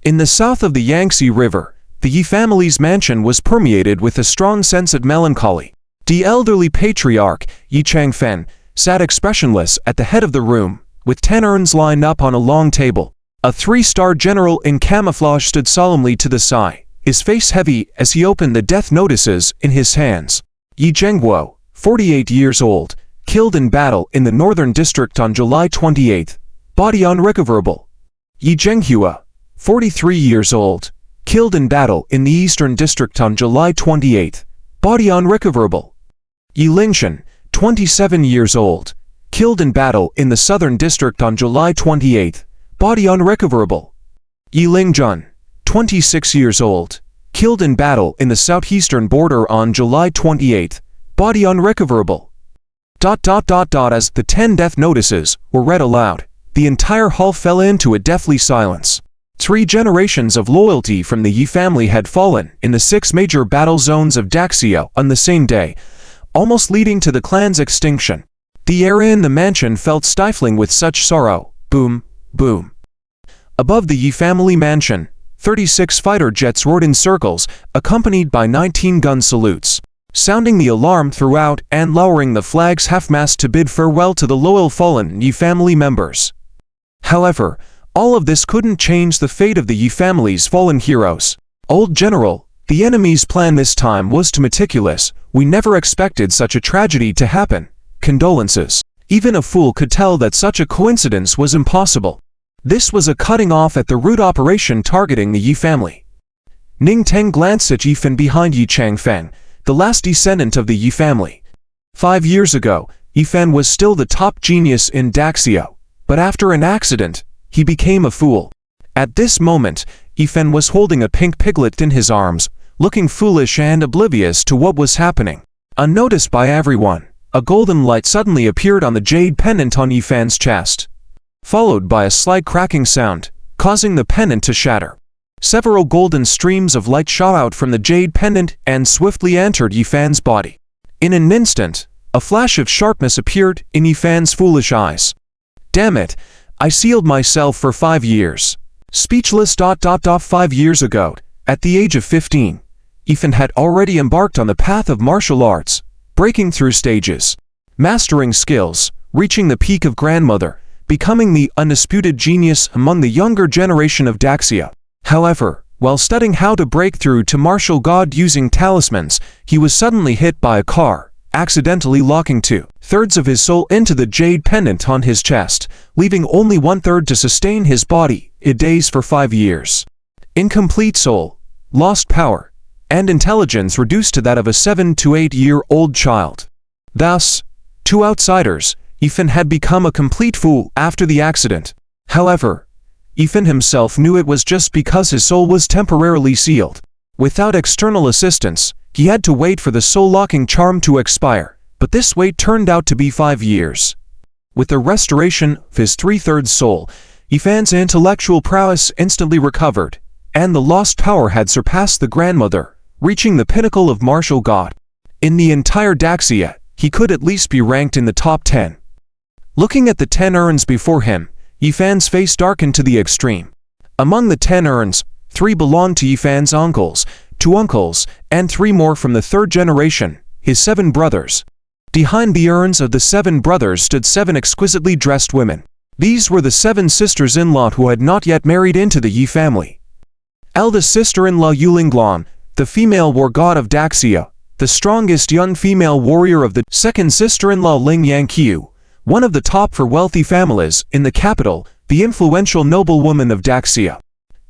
In the south of the Yangtze River, the Yi family's mansion was permeated with a strong sense of melancholy. The elderly patriarch, Yi Changfen, sat expressionless at the head of the room, with 10 urns lined up on a long table. A 3-star general in camouflage stood solemnly to the side, his face heavy as he opened the death notices in his hands. Yi Zhengguo, 48 years old, killed in battle in the Northern District on July 28, body unrecoverable. Yi Zhenghua, 43 years old, killed in battle in the Eastern District on July 28, body unrecoverable. Yi Lingshan, 27 years old, killed in battle in the Southern District on July 28, body unrecoverable. Yi Lingjun, 26 years old, killed in battle in the Southeastern border on July 28, body unrecoverable. As the 10 death notices were read aloud, the entire hall fell into a deathly silence. 3 generations of loyalty from the Yi family had fallen in the 6 major battle zones of Daxia on the same day, almost leading to the clan's extinction. The air in the mansion felt stifling with such sorrow. Boom, boom. Above the Yi family mansion, 36 fighter jets roared in circles, accompanied by 19 gun salutes, sounding the alarm throughout and lowering the flag's half-mast to bid farewell to the loyal fallen Yi family members. However, all of this couldn't change the fate of the Yi family's fallen heroes. Old General, the enemy's plan this time was too meticulous. We never expected such a tragedy to happen. Condolences. Even a fool could tell that such a coincidence was impossible. This was a cutting off at the root operation targeting the Yi family. Ning Teng glanced at Yi Fan behind Yi Changfen, the last descendant of the Yi family. 5 years ago, Yi Fan was still the top genius in Daxia, but after an accident, he became a fool. At this moment, Yi Fan was holding a pink piglet in his arms, looking foolish and oblivious to what was happening. Unnoticed by everyone, a golden light suddenly appeared on the jade pendant on Yi Fan's chest, followed by a slight cracking sound, causing the pendant to shatter. Several golden streams of light shot out from the jade pendant and swiftly entered Yi Fan's body. In an instant, a flash of sharpness appeared in Yi Fan's foolish eyes. Damn it, I sealed myself for 5 years. Speechless. 5 years ago, at the age of 15, Yi Fan had already embarked on the path of martial arts, breaking through stages, mastering skills, reaching the peak of grandmother, becoming the undisputed genius among the younger generation of Daxia. However, while studying how to break through to martial god using talismans, he was suddenly hit by a car, accidentally locking 2/3 of his soul into the jade pendant on his chest, leaving only 1/3 to sustain his body. It days for 5 years. Incomplete soul, lost power, and intelligence reduced to that of a 7 to 8-year-old child. Thus, to outsiders, Yi Fan had become a complete fool after the accident. However, Yi Fan himself knew it was just because his soul was temporarily sealed. Without external assistance, he had to wait for the soul-locking charm to expire, but this wait turned out to be 5 years. With the restoration of his 3/3 soul, Yi Fan's intellectual prowess instantly recovered, and the lost power had surpassed the grandmother, reaching the pinnacle of martial god. In the entire Daxia, he could at least be ranked in the top 10. Looking at the 10 urns before him, Yi Fan's face darkened to the extreme. Among the 10 urns, 3 belonged to Yi Fan's uncles, 2 uncles, and 3 more from the 3rd generation, his 7 brothers. Behind the urns of the 7 brothers stood 7 exquisitely dressed women. These were the 7 sisters-in-law who had not yet married into the Yi family. Eldest sister-in-law Yu Linglan, the female war god of Daxia, the strongest young female warrior of the 2nd sister-in-law Ling Yangqiu, one of the top 4 wealthy families in the capital, the influential noblewoman of Daxia.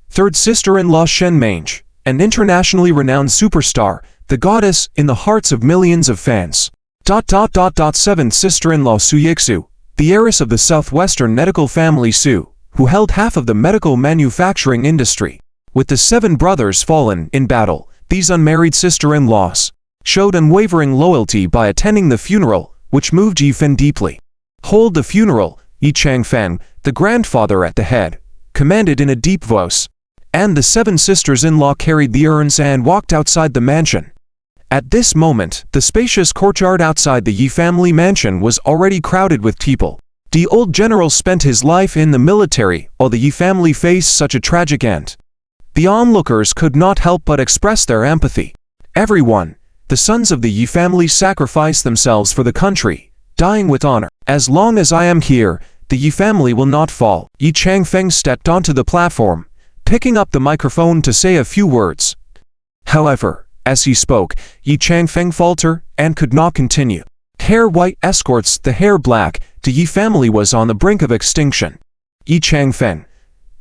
3rd sister-in-law Shen Mange, an internationally renowned superstar, the goddess in the hearts of millions of fans. 7th sister-in-law Su Yixu, the heiress of the southwestern medical family Su, who held half of the medical manufacturing industry. With the 7 brothers fallen in battle, these unmarried sister-in-laws showed unwavering loyalty by attending the funeral, which moved Yi Fan deeply. Hold the funeral, Yi Changfen, the grandfather at the head, commanded in a deep voice, and the 7 sisters-in-law carried the urns and walked outside the mansion. At this moment, the spacious courtyard outside the Yi family mansion was already crowded with people. The old general spent his life in the military, while the Yi family faced such a tragic end. The onlookers could not help but express their empathy. Everyone, the sons of the Yi family, sacrificed themselves for the country, dying with honor. As long as I am here, the Yi family will not fall. Yi Changfeng stepped onto the platform, picking up the microphone to say a few words. However, as he spoke, Yi Changfeng faltered and could not continue. Hair white escorts the hair black, the Yi family was on the brink of extinction. Yi Changfeng,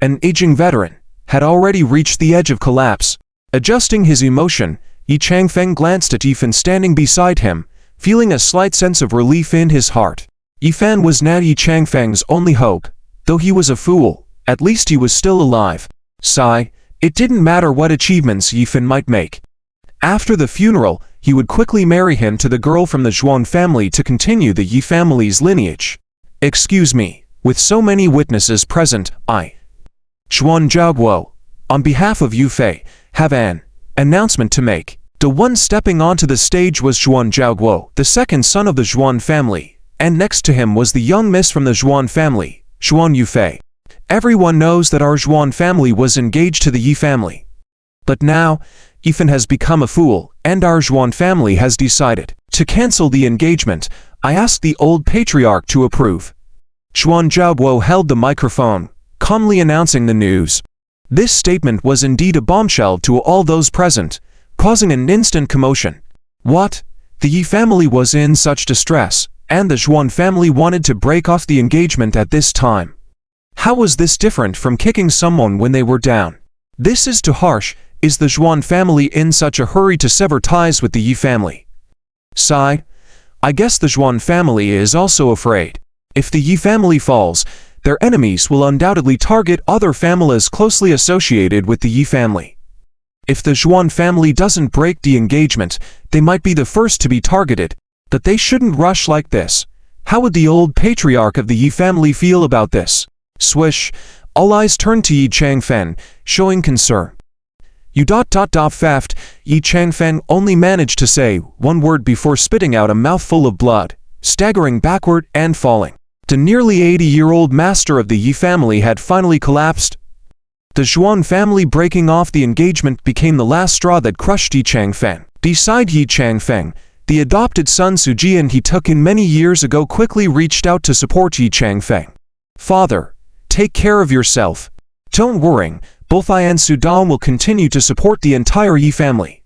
an aging veteran, had already reached the edge of collapse. Adjusting his emotion, Yi Changfeng glanced at Yifan standing beside him, feeling a slight sense of relief in his heart. Yifan was now Yi Changfeng's only hope. Though he was a fool, at least he was still alive. Sigh, it didn't matter what achievements Yifan might make. After the funeral, he would quickly marry him to the girl from the Zhuan family to continue the Yi family's lineage. Excuse me, with so many witnesses present, I, Zhuan Zhaoguo, on behalf of Yu Fei, have an announcement to make. The one stepping onto the stage was Zhuan Zhaoguo, the second son of the Zhuan family, and next to him was the young miss from the Zhuan family, Zhuan Yufei. Everyone knows that our Zhuan family was engaged to the Yi family. But now, Yifan has become a fool, and our Zhuan family has decided to cancel the engagement. I asked the old patriarch to approve. Zhuan Zhaoguo held the microphone, calmly announcing the news. This statement was indeed a bombshell to all those present, causing an instant commotion. What? The Yi family was in such distress, and the Zhuan family wanted to break off the engagement at this time. How was this different from kicking someone when they were down? This is too harsh. Is the Zhuan family in such a hurry to sever ties with the Yi family? Sigh. I guess the Zhuan family is also afraid. If the Yi family falls, their enemies will undoubtedly target other families closely associated with the Yi family. If the Zhuan family doesn't break the engagement, they might be the first to be targeted. But they shouldn't rush like this. How would the old patriarch of the Yi family feel about this? Swish. All eyes turned to Yi Changfeng, showing concern. Faft, Yi Changfeng only managed to say one word before spitting out a mouthful of blood, staggering backward and falling. The nearly 80-year-old master of the Yi family had finally collapsed. The Zhuan family breaking off the engagement became the last straw that crushed Yi Changfeng. Beside Yi Changfeng, the adopted son Sujian he took in many years ago quickly reached out to support Yi Changfeng. Father, take care of yourself. Don't worry, both I and Sudan will continue to support the entire Yi family.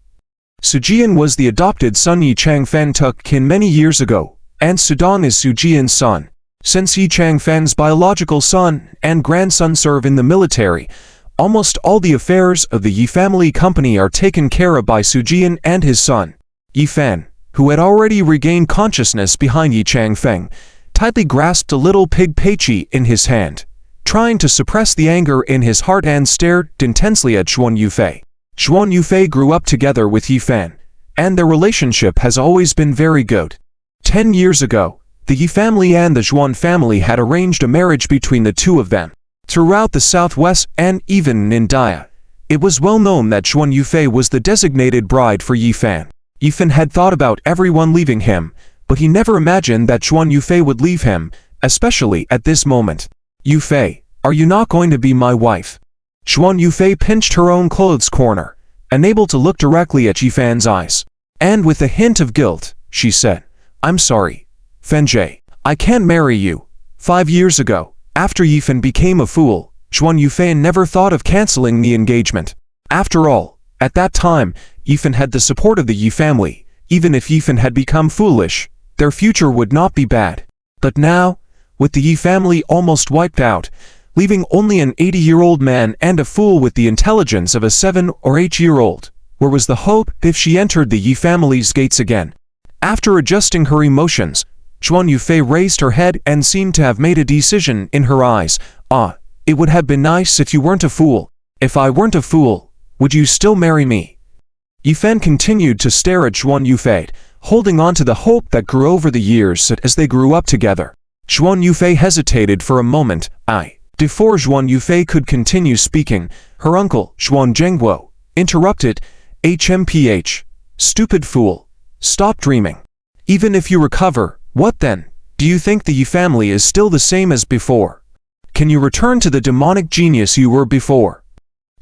Sujian was the adopted son Yi Changfeng took in many years ago, and Sudan is Sujian's son. Since Yi Changfeng's biological son and grandson serve in the military, almost all the affairs of the Yi family company are taken care of by Sujian and his son. Yifan, who had already regained consciousness behind Yi Changfeng, tightly grasped a little pig Peiqi in his hand, trying to suppress the anger in his heart, and stared intensely at Zhuan Yufei. Zhuan Yufei grew up together with Yifan, and their relationship has always been very good. 10 years ago, the Yi family and the Zhuan family had arranged a marriage between the two of them. Throughout the southwest and even in Daya, it was well known that Zhuan Yufei was the designated bride for Yifan. Yifan had thought about everyone leaving him, but he never imagined that Zhuan Yufei would leave him, especially at this moment. Yufei, are you not going to be my wife? Zhuan Yufei pinched her own clothes corner, unable to look directly at Yifan's eyes. And with a hint of guilt, she said, I'm sorry, Fenjie, I can't marry you. 5 years ago, after Yifan became a fool, Zhuan Yufei never thought of canceling the engagement. After all, at that time, Yifan had the support of the Yi family. Even if Yifan had become foolish, their future would not be bad. But now, with the Yi family almost wiped out, leaving only an 80-year-old man and a fool with the intelligence of a 7 or 8-year-old, where was the hope if she entered the Yi family's gates again? After adjusting her emotions, Zhuan Yufei raised her head and seemed to have made a decision in her eyes. Ah, it would have been nice if you weren't a fool. If I weren't a fool, would you still marry me? Yifan continued to stare at Zhuan Yufei, holding on to the hope that grew over the years as they grew up together. Zhuan Yufei hesitated for a moment. Before Zhuan Yufei could continue speaking, her uncle, Zhuan Zhengguo, interrupted. HMPH. Stupid fool. Stop dreaming. Even if you recover, what then? Do you think the Yi family is still the same as before? Can you return to the demonic genius you were before?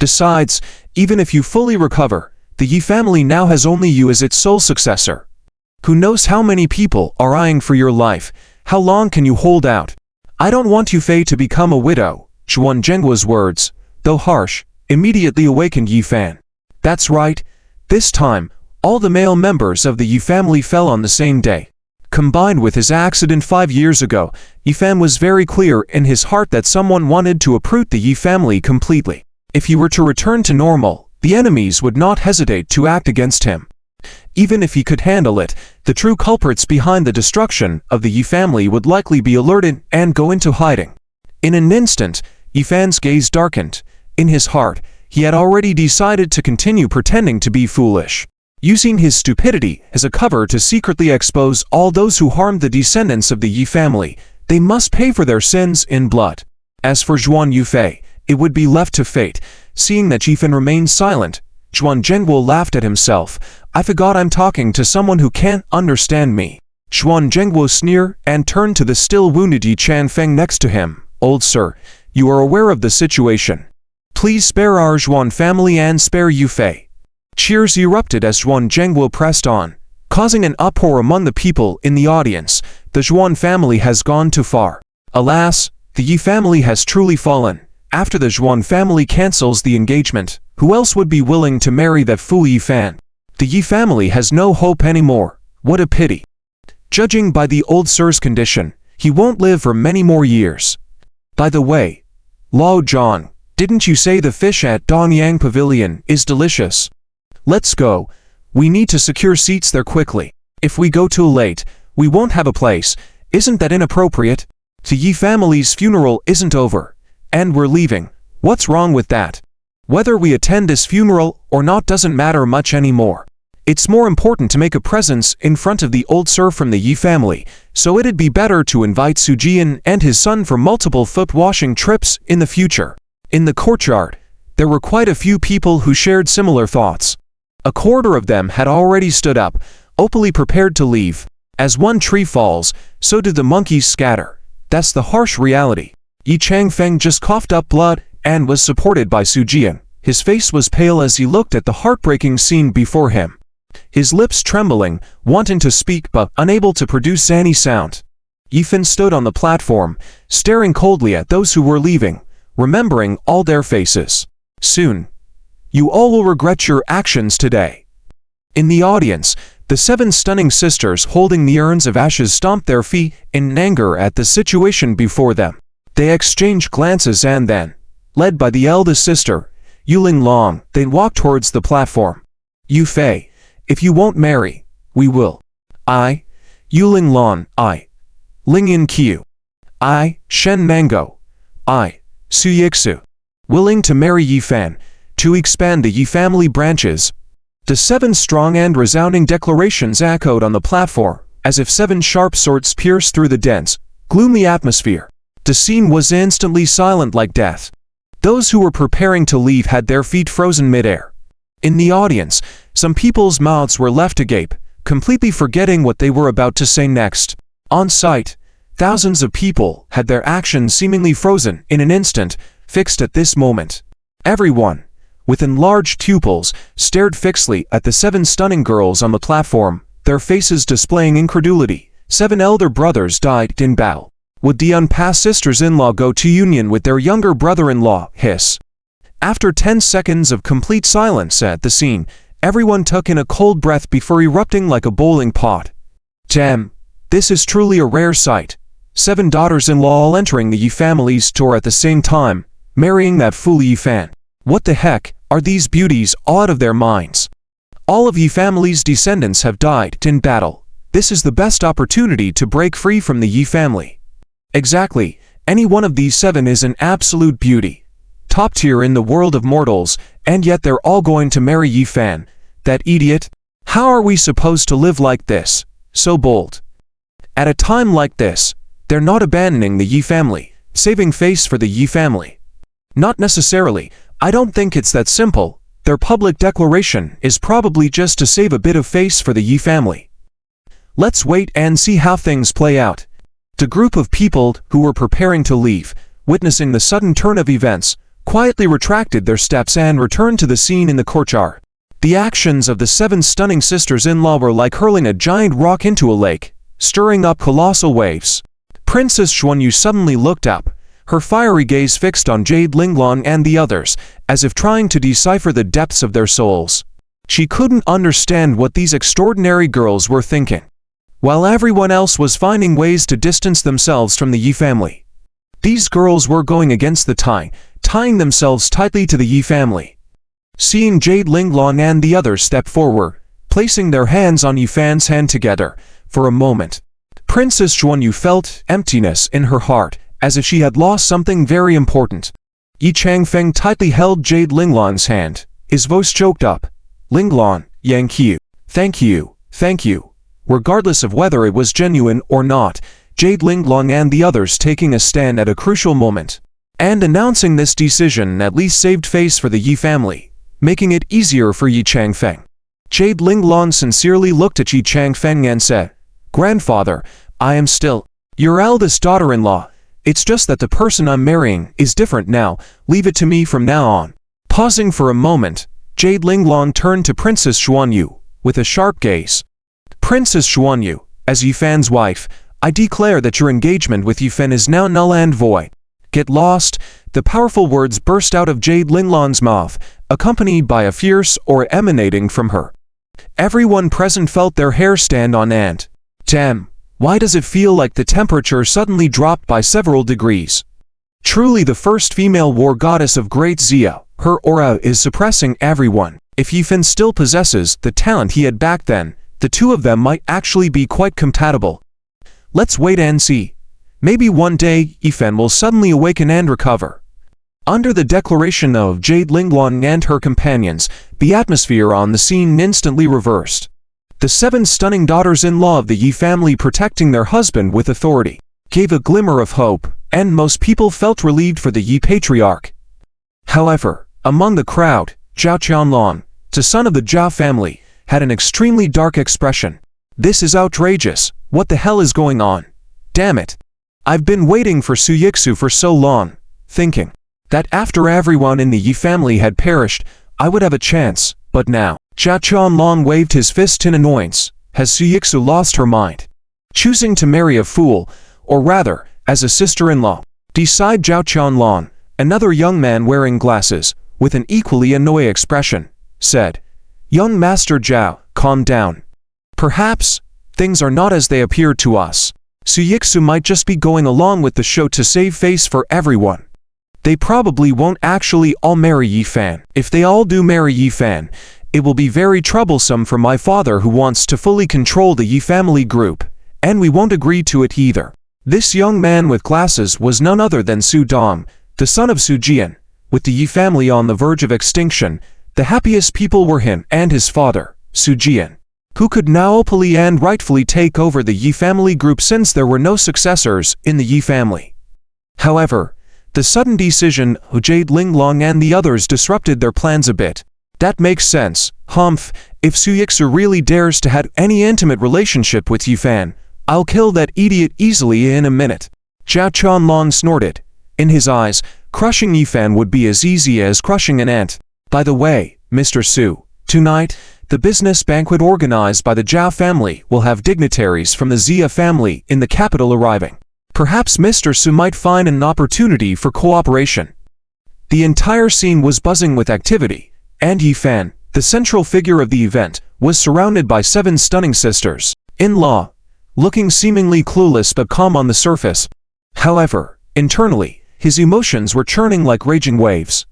Besides, even if you fully recover, the Yi family now has only you as its sole successor. Who knows how many people are eyeing for your life? How long can you hold out? I don't want Yufei to become a widow. Zhuan Zhengguo's words, though harsh, immediately awakened Yi Fan. That's right. This time, all the male members of the Yi family fell on the same day. Combined with his accident 5 years ago, Yi Fan was very clear in his heart that someone wanted to uproot the Yi family completely. If he were to return to normal, the enemies would not hesitate to act against him. Even if he could handle it, the true culprits behind the destruction of the Yi family would likely be alerted and go into hiding. In an instant, Yi Fan's gaze darkened. In his heart, he had already decided to continue pretending to be foolish, using his stupidity as a cover to secretly expose all those who harmed the descendants of the Yi family. They must pay for their sins in blood. As for Zhuan Yufei, it would be left to fate. Seeing that Yi Fan remained silent, Zhuan Zhengguo laughed at himself. I forgot I'm talking to someone who can't understand me. Zhuan Zhengguo sneered and turned to the still wounded Yi Changfeng next to him. Old sir, you are aware of the situation. Please spare our Zhuan family and spare Yufei. Cheers erupted as Zhuan Zhengguo pressed on, causing an uproar among the people in the audience. The Zhuan family has gone too far. Alas, the Yi family has truly fallen. After the Zhuan family cancels the engagement, who else would be willing to marry that fool Yi Fan? The Yi family has no hope anymore. What a pity. Judging by the old sir's condition, he won't live for many more years. By the way, Lao Zhang, didn't you say the fish at Dongyang Pavilion is delicious? Let's go. We need to secure seats there quickly. If we go too late, we won't have a place. Isn't that inappropriate? The Yi family's funeral isn't over, and we're leaving. What's wrong with that? Whether we attend this funeral or not doesn't matter much anymore. It's more important to make a presence in front of the old sir from the Yi family, so it'd be better to invite Su Jian and his son for multiple foot-washing trips in the future. In the courtyard, there were quite a few people who shared similar thoughts. A quarter of them had already stood up, openly prepared to leave. As one tree falls, so do the monkeys scatter. That's the harsh reality. Yi Changfeng just coughed up blood and was supported by Su Jian. His face was pale as he looked at the heartbreaking scene before him. His lips trembling, wanting to speak but unable to produce any sound. Yi Fan stood on the platform, staring coldly at those who were leaving, remembering all their faces. Soon, you all will regret your actions today. In the audience, the 7 stunning sisters holding the urns of ashes stomped their feet in anger at the situation before them. They exchanged glances and then, led by the eldest sister, Yuling Long, they walked towards the platform. Yufei, if you won't marry, we will. I, Yuling Long, I, Lingyan Qiu, I, Shen Mango, I, Su Yixu, willing to marry Yi Fan, to expand the Yi family branches. The 7 strong and resounding declarations echoed on the platform, as if 7 sharp swords pierced through the dense, gloomy atmosphere. The scene was instantly silent like death. Those who were preparing to leave had their feet frozen midair. In the audience, some people's mouths were left agape, completely forgetting what they were about to say next. On sight, thousands of people had their actions seemingly frozen in an instant, fixed at this moment. Everyone, with enlarged pupils, stared fixedly at the 7 stunning girls on the platform, their faces displaying incredulity. 7 elder brothers died in battle. Would the unpassed sisters-in-law go to union with their younger brother-in-law? Hiss. After 10 seconds of complete silence at the scene, everyone took in a cold breath before erupting like a boiling pot. Damn, this is truly a rare sight. 7 daughters-in-law all entering the Yi family's store at the same time, marrying that fool Yi Fan. What the heck, are these beauties all out of their minds? All of Yi family's descendants have died in battle. This is the best opportunity to break free from the Yi family. Exactly, any one of these 7 is an absolute beauty. Top tier in the world of mortals, and yet they're all going to marry Yi Fan. That idiot? How are we supposed to live like this? So bold. At a time like this, they're not abandoning the Yi family, saving face for the Yi family. Not necessarily. I don't think it's that simple. Their public declaration is probably just to save a bit of face for the Yi family. Let's wait and see how things play out. The group of people who were preparing to leave, witnessing the sudden turn of events, quietly retracted their steps and returned to the scene in the courtyard. The actions of the 7 stunning sisters-in-law were like hurling a giant rock into a lake, stirring up colossal waves. Princess Xuanyu suddenly looked up, her fiery gaze fixed on Jade Linglong and the others, as if trying to decipher the depths of their souls. She couldn't understand what these extraordinary girls were thinking, while everyone else was finding ways to distance themselves from the Yi family. These girls were going against the tide, tying themselves tightly to the Yi family. Seeing Jade Linglong and the others step forward, placing their hands on Yi Fan's hand together, for a moment, Princess Xuanyu felt emptiness in her heart, as if she had lost something very important. Yi Changfeng tightly held Jade Linglong's hand, his voice choked up. "Linglong, Yang thank you, thank you." Regardless of whether it was genuine or not, Jade Linglong and the others taking a stand at a crucial moment, and announcing this decision at least saved face for the Yi family, making it easier for Yi Changfeng. Jade Linglong sincerely looked at Yi Changfeng and said, "Grandfather, I am still your eldest daughter-in-law. It's just that the person I'm marrying is different now. Leave it to me from now on." Pausing for a moment, Jade Linglong turned to Princess Xuanyu, with a sharp gaze. "Princess Xuanyu, as Yi Fan's wife, I declare that your engagement with Yi Fan is now null and void. Get lost." The powerful words burst out of Jade Linglong's mouth, accompanied by a fierce aura emanating from her. Everyone present felt their hair stand on end. Damn, why does it feel like the temperature suddenly dropped by several degrees? Truly the first female war goddess of Great Xia, her aura is suppressing everyone. If Yi Fan still possesses the talent he had back then, the two of them might actually be quite compatible. Let's wait and see. Maybe one day, Yi Fan will suddenly awaken and recover. Under the declaration of Jade Linglong and her companions, the atmosphere on the scene instantly reversed. The 7 stunning daughters-in-law of the Yi family protecting their husband with authority gave a glimmer of hope, and most people felt relieved for the Yi patriarch. However, among the crowd, Zhao Qianlong, the son of the Zhao family, had an extremely dark expression. "This is outrageous. What the hell is going on? Damn it. I've been waiting for Su Yixu for so long, thinking that after everyone in the Yi family had perished, I would have a chance, but now." Zhao Qianlong waved his fist in annoyance. Has Su Yixu lost her mind? Choosing to marry a fool, or rather, as a sister-in-law? Beside Zhao Qianlong, another young man wearing glasses, with an equally annoyed expression, said, "Young Master Zhao, calm down. Perhaps things are not as they appear to us. Su Yixu might just be going along with the show to save face for everyone. They probably won't actually all marry Yi Fan. If they all do marry Yi Fan, it will be very troublesome for my father who wants to fully control the Yi family group, and we won't agree to it either." This young man with glasses was none other than Su Dong, the son of Su Jian. With the Yi family on the verge of extinction, the happiest people were him and his father, Su Jian, who could now openly and rightfully take over the Yi family group since there were no successors in the Yi family. However, the sudden decision of Jade Linglong and the others disrupted their plans a bit. That makes sense. Humph, if Su Yixu really dares to have any intimate relationship with Yi Fan, I'll kill that idiot easily in a minute. Zhao Qianlong snorted. In his eyes, crushing Yi Fan would be as easy as crushing an ant. By the way, Mr. Su, tonight, the business banquet organized by the Zhao family will have dignitaries from the Xia family in the capital arriving. Perhaps Mr. Su might find an opportunity for cooperation. The entire scene was buzzing with activity, and Yi Fan, the central figure of the event, was surrounded by 7 stunning sisters-in-law, looking seemingly clueless but calm on the surface. However, internally, his emotions were churning like raging waves.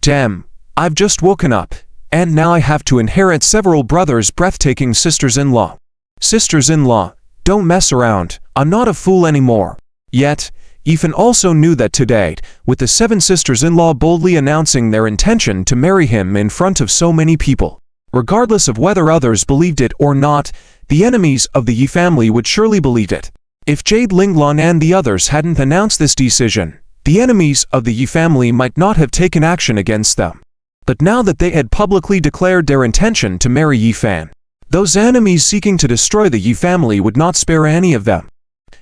Damn, I've just woken up, and now I have to inherit several brothers' breathtaking sisters-in-law. Sisters-in-law, don't mess around, I'm not a fool anymore. Yet, Yi Fan also knew that today, with the 7 sisters-in-law boldly announcing their intention to marry him in front of so many people, regardless of whether others believed it or not, the enemies of the Yi family would surely believe it. If Jade Linglong and the others hadn't announced this decision, the enemies of the Yi family might not have taken action against them. But now that they had publicly declared their intention to marry Yi Fan, those enemies seeking to destroy the Yi family would not spare any of them.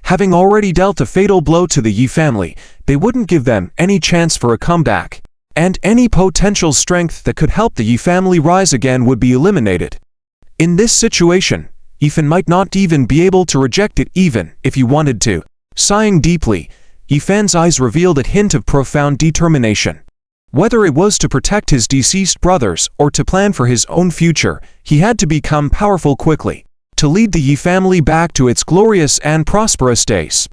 Having already dealt a fatal blow to the Yi family, they wouldn't give them any chance for a comeback. and any potential strength that could help the Yi family rise again would be eliminated. In this situation, Yifan might not even be able to reject it even if he wanted to. Sighing deeply, Yifan's eyes revealed a hint of profound determination. Whether it was to protect his deceased brothers or to plan for his own future, he had to become powerful quickly, to lead the Yi family back to its glorious and prosperous days.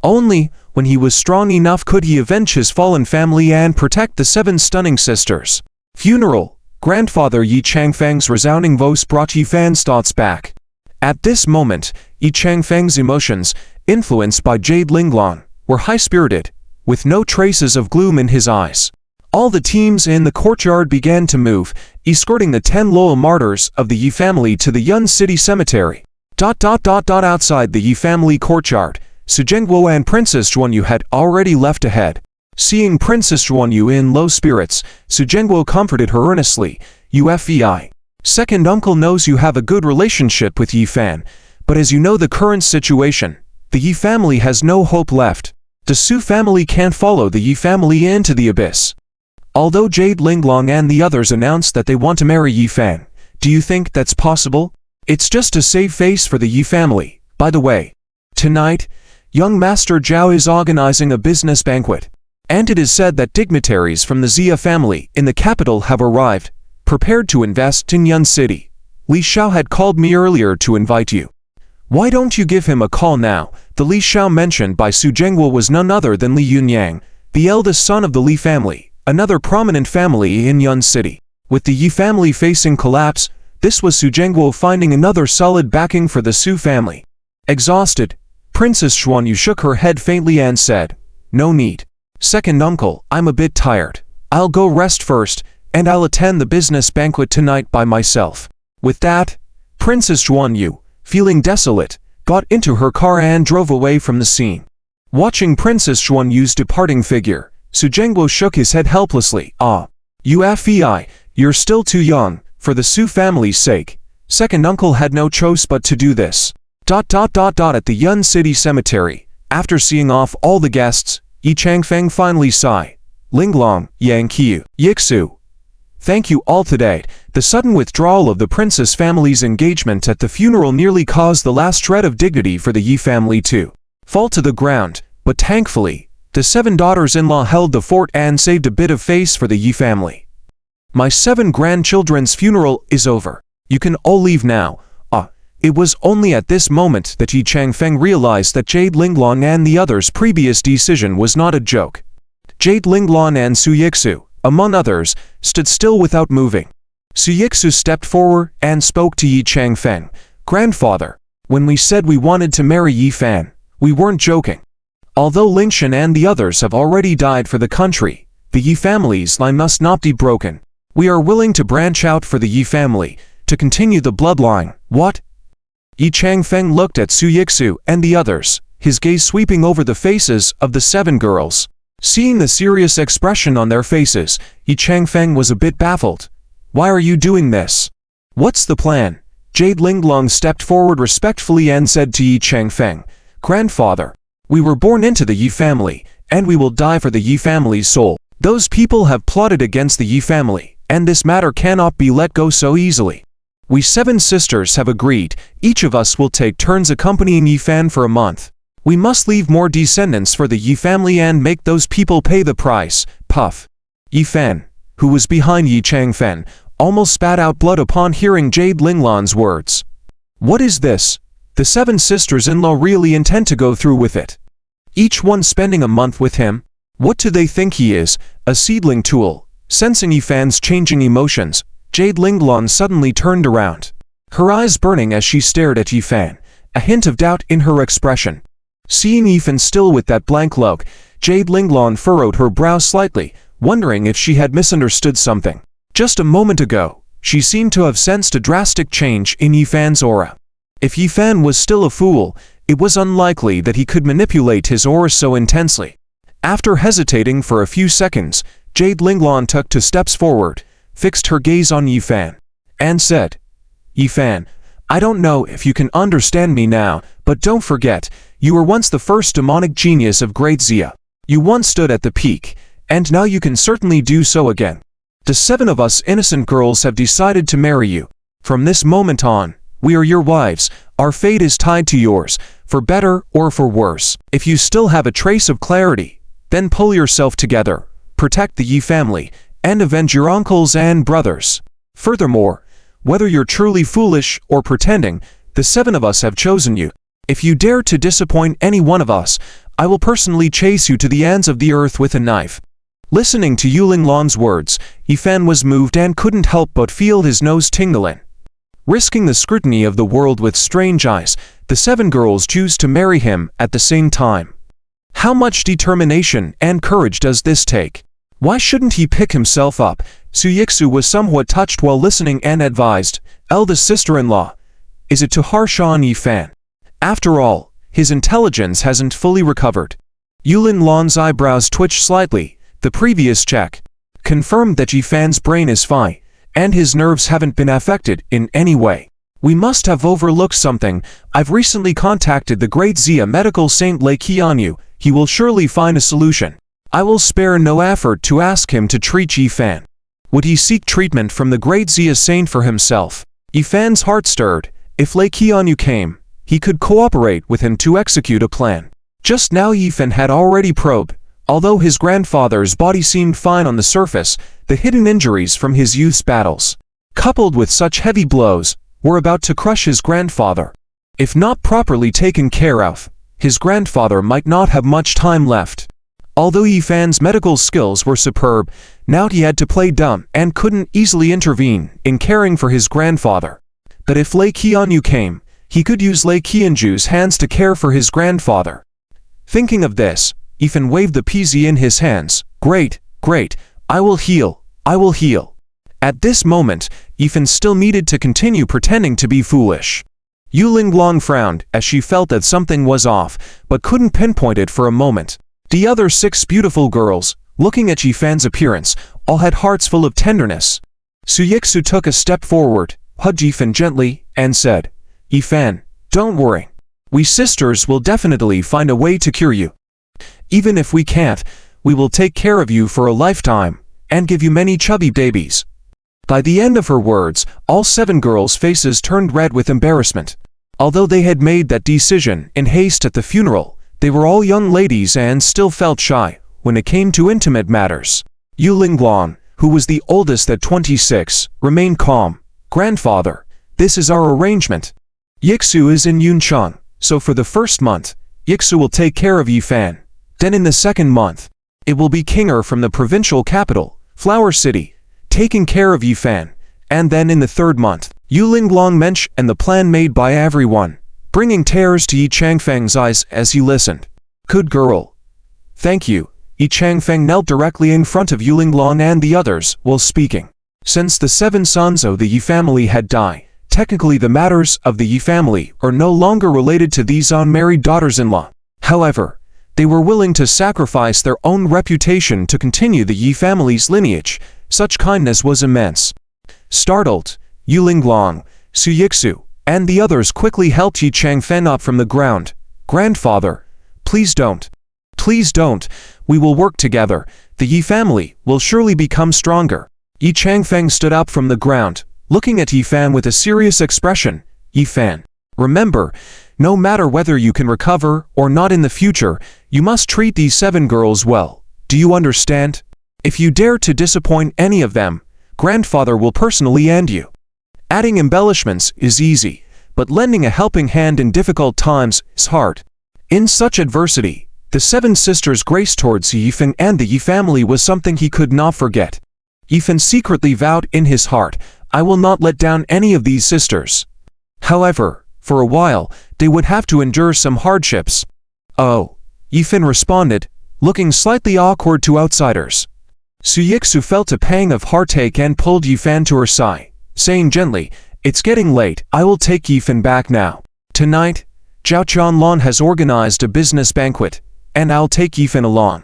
Only when he was strong enough could he avenge his fallen family and protect the 7 stunning sisters. Funeral. Grandfather Yi Changfeng's resounding voice brought Yifan's thoughts back. At this moment, Yi Changfeng's emotions, influenced by Jade Linglong, were high-spirited, with no traces of gloom in his eyes. All the teams in the courtyard began to move, escorting the 10 loyal martyrs of the Yi family to the Yun City Cemetery. Outside the Yi family courtyard, Su Zhengguo and Princess Zhuanyu had already left ahead. Seeing Princess Zhuanyu in low spirits, Su Zhengguo comforted her earnestly. "Ufei. Second uncle knows you have a good relationship with Yi Fan, but as you know the current situation, the Yi family has no hope left. The Su family can't follow the Yi family into the abyss." Although Jade Linglong and the others announced that they want to marry Yi Fan, do you think that's possible? It's just to save face for the Yi family. By the way, tonight, young Master Zhao is organizing a business banquet, and it is said that dignitaries from the Zia family in the capital have arrived, prepared to invest in Yun City. Li Xiao had called me earlier to invite you. Why don't you give him a call now? The Li Xiao mentioned by Su Zhengguo was none other than Li Yunyang, the eldest son of the Li family, another prominent family in Yun City. With the Yi family facing collapse, this was Su Zhengguo finding another solid backing for the Su family. Exhausted, Princess Zhuanyu shook her head faintly and said, "No need. Second uncle, I'm a bit tired. I'll go rest first, and I'll attend the business banquet tonight by myself." With that, Princess Zhuanyu, feeling desolate, got into her car and drove away from the scene. Watching Princess Zhuanyu's departing figure, Su Zhengguo shook his head helplessly. "Ufei, you're still too young, for the Su family's sake. Second uncle had no choice but to do this." At the Yun City Cemetery, after seeing off all the guests, Yi Changfeng finally sighed. "Linglong, Yang Qiu, Yixu. Thank you all today." The sudden withdrawal of the princess family's engagement at the funeral nearly caused the last shred of dignity for the Yi family to fall to the ground, but thankfully, the 7 daughters-in-law held the fort and saved a bit of face for the Yi family. "My 7 grandchildren's funeral is over. You can all leave now." It was only at this moment that Yi Changfeng realized that Jade Linglong and the others' previous decision was not a joke. Jade Linglong and Su Yixu, among others, stood still without moving. Su Yixu stepped forward and spoke to Yi Changfeng. "Grandfather, when we said we wanted to marry Yi Fan, we weren't joking. Although Lingshan and the others have already died for the country, the Yi family's line must not be broken. We are willing to branch out for the Yi family, to continue the bloodline." "What?" Yi Changfeng looked at Su Yixu and the others, his gaze sweeping over the faces of the 7 girls. Seeing the serious expression on their faces, Yi Changfeng was a bit baffled. "Why are you doing this? What's the plan?" Jade Linglong stepped forward respectfully and said to Yi Changfeng, "Grandfather, we were born into the Yi family, and we will die for the Yi family's soul. Those people have plotted against the Yi family, and this matter cannot be let go so easily. We 7 sisters have agreed, each of us will take turns accompanying Yi Fan for a month. We must leave more descendants for the Yi family and make those people pay the price." Puff. Yi Fan, who was behind Yi Changfeng, almost spat out blood upon hearing Jade Linglong's words. What is this? The 7 sisters-in-law really intend to go through with it? Each one spending a month with him? What do they think he is, a seedling tool? Sensing Yi Fan's changing emotions, Jade Linglong suddenly turned around, her eyes burning as she stared at Yi Fan, a hint of doubt in her expression. Seeing Yi Fan still with that blank look, Jade Linglong furrowed her brow slightly, wondering if she had misunderstood something. Just a moment ago, she seemed to have sensed a drastic change in Yi Fan's aura. If Yi Fan was still a fool, it was unlikely that he could manipulate his aura so intensely. After hesitating for a few seconds, Jade Linglong took 2 steps forward, fixed her gaze on Yi Fan, and said, "Yi Fan, I don't know if you can understand me now, but don't forget, you were once the first demonic genius of Great Zia. You once stood at the peak, and now you can certainly do so again. The 7 of us innocent girls have decided to marry you. From this moment on, we are your wives. Our fate is tied to yours, for better or for worse. If you still have a trace of clarity, then pull yourself together, protect the Yi family, and avenge your uncles and brothers. Furthermore, whether you're truly foolish or pretending, the 7 of us have chosen you. If you dare to disappoint any one of us, I will personally chase you to the ends of the earth with a knife. Listening to Yulinglong's words, Yifan was moved and couldn't help but feel his nose tingling. Risking the scrutiny of the world with strange eyes, the 7 girls choose to marry him at the same time. How much determination and courage does this take? Why shouldn't he pick himself up? Su Yixu was somewhat touched while listening and advised, eldest sister-in-law, is it too harsh on Yifan? After all, his intelligence hasn't fully recovered. Yulinglong's eyebrows twitched slightly. The previous check confirmed that Yifan's brain is fine, and his nerves haven't been affected in any way. We must have overlooked something. I've recently contacted the great Xia medical saint Lei Qianyu. He will surely find a solution. I will spare no effort to ask him to treat Yifan. Would he seek treatment from the great Xia saint for himself? Yifan's heart stirred. If Lei Qianyu came, he could cooperate with him to execute a plan. Just now Yifan had already probed. Although his grandfather's body seemed fine on the surface, the hidden injuries from his youth's battles, coupled with such heavy blows, were about to crush his grandfather. If not properly taken care of, his grandfather might not have much time left. Although Yifan's medical skills were superb, now he had to play dumb and couldn't easily intervene in caring for his grandfather. But if Lei Qianyu came, he could use Lei Qianju's hands to care for his grandfather. Thinking of this, Yifan waved the PZ in his hands. Great, great, I will heal, I will heal. At this moment, Yifan still needed to continue pretending to be foolish. Yulinglong frowned as she felt that something was off, but couldn't pinpoint it for a moment. The other 6 beautiful girls, looking at Yifan's appearance, all had hearts full of tenderness. Su Yixu took a step forward, hugged Yifan gently, and said, Yifan, don't worry. We sisters will definitely find a way to cure you. Even if we can't, we will take care of you for a lifetime, and give you many chubby babies. By the end of her words, all 7 girls' faces turned red with embarrassment. Although they had made that decision in haste at the funeral, they were all young ladies and still felt shy when it came to intimate matters. Yulinglong, who was the oldest at 26, remained calm. Grandfather, this is our arrangement. Yixu is in Yuncheng, so for the first month, Yixu will take care of Yifan. Then in the second month, it will be Kinger from the provincial capital, Flower City, taking care of Yifan. And then in the third month, Yulinglong mentioned the plan made by everyone, bringing tears to Yi Changfeng's eyes as he listened. Good girl. Thank you. Yi Changfeng knelt directly in front of Yulinglong and the others while speaking. Since the 7 sons of the Yi family had died, technically the matters of the Yi family are no longer related to these unmarried daughters-in-law. However, they were willing to sacrifice their own reputation to continue the Yi family's lineage. Such kindness was immense. Startled, Yulinglong, Su Yixu, and the others quickly helped Yi Changfen up from the ground. Grandfather, please don't. Please don't. We will work together. The Yi family will surely become stronger. Yi Changfeng stood up from the ground, looking at Yifan with a serious expression. Yifan, remember, no matter whether you can recover or not in the future, you must treat these 7 girls well. Do you understand? If you dare to disappoint any of them, grandfather will personally end you. Adding embellishments is easy, but lending a helping hand in difficult times is hard. In such adversity, the 7 sisters' grace towards Yifan and the Yi family was something he could not forget. Yifan secretly vowed in his heart, I will not let down any of these sisters. However, for a while, they would have to endure some hardships. Oh, Yifan responded, looking slightly awkward to outsiders. Su Yixu felt a pang of heartache and pulled Yifan to her side, saying gently, it's getting late, I will take Yifan back now. Tonight, Zhao Qianlong has organized a business banquet, and I'll take Yifan along.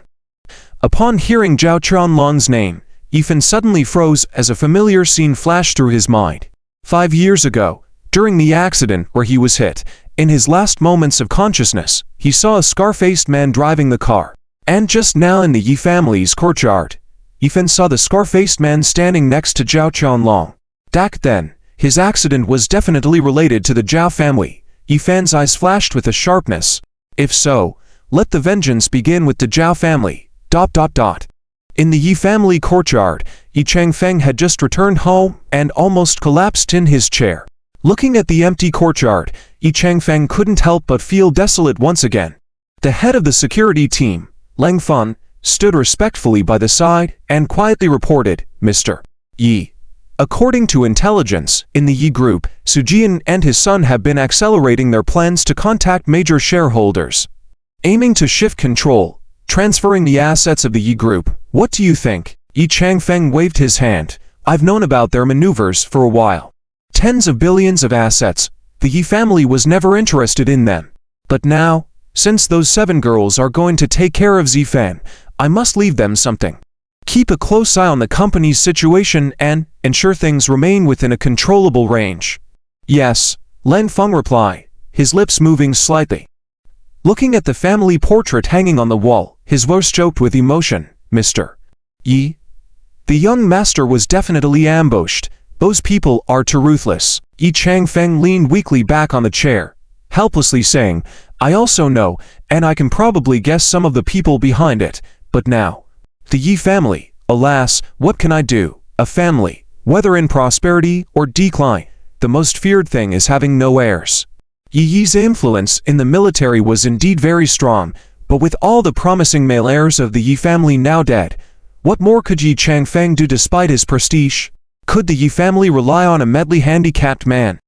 Upon hearing Zhao Qianlong's name, Yifan suddenly froze as a familiar scene flashed through his mind. 5 years ago, during the accident where he was hit, in his last moments of consciousness, he saw a scar-faced man driving the car. And just now in the Yi family's courtyard, Yifan saw the scar-faced man standing next to Zhao Qianlong. Back then, his accident was definitely related to the Zhao family. Yifan's eyes flashed with a sharpness. If so, let the vengeance begin with the Zhao family. ... In the Yi family courtyard, Yi Changfeng had just returned home and almost collapsed in his chair. Looking at the empty courtyard, Yi Changfeng couldn't help but feel desolate once again. The head of the security team, Leng Fun, stood respectfully by the side and quietly reported, "Mr. Yi. According to intelligence, in the Yi group, Su Jian and his son have been accelerating their plans to contact major shareholders, aiming to shift control, transferring the assets of the Yi group. What do you think?" Yi Changfeng waved his hand. "I've known about their maneuvers for a while. Tens of billions of assets. The Yi family was never interested in them. But now, since those 7 girls are going to take care of Zifan, I must leave them something. Keep a close eye on the company's situation and ensure things remain within a controllable range." "Yes," Len Feng replied, his lips moving slightly. Looking at the family portrait hanging on the wall, his voice choked with emotion. "Mr. Yi. The young master was definitely ambushed. Those people are too ruthless." Yi Changfeng leaned weakly back on the chair, helplessly saying, "I also know, and I can probably guess some of the people behind it. But now, the Yi family, alas, what can I do? A family, whether in prosperity or decline, the most feared thing is having no heirs." Yi Yi's influence in the military was indeed very strong, but with all the promising male heirs of the Yi family now dead, what more could Yi Changfeng do despite his prestige? Could the Yi family rely on a mentally handicapped man?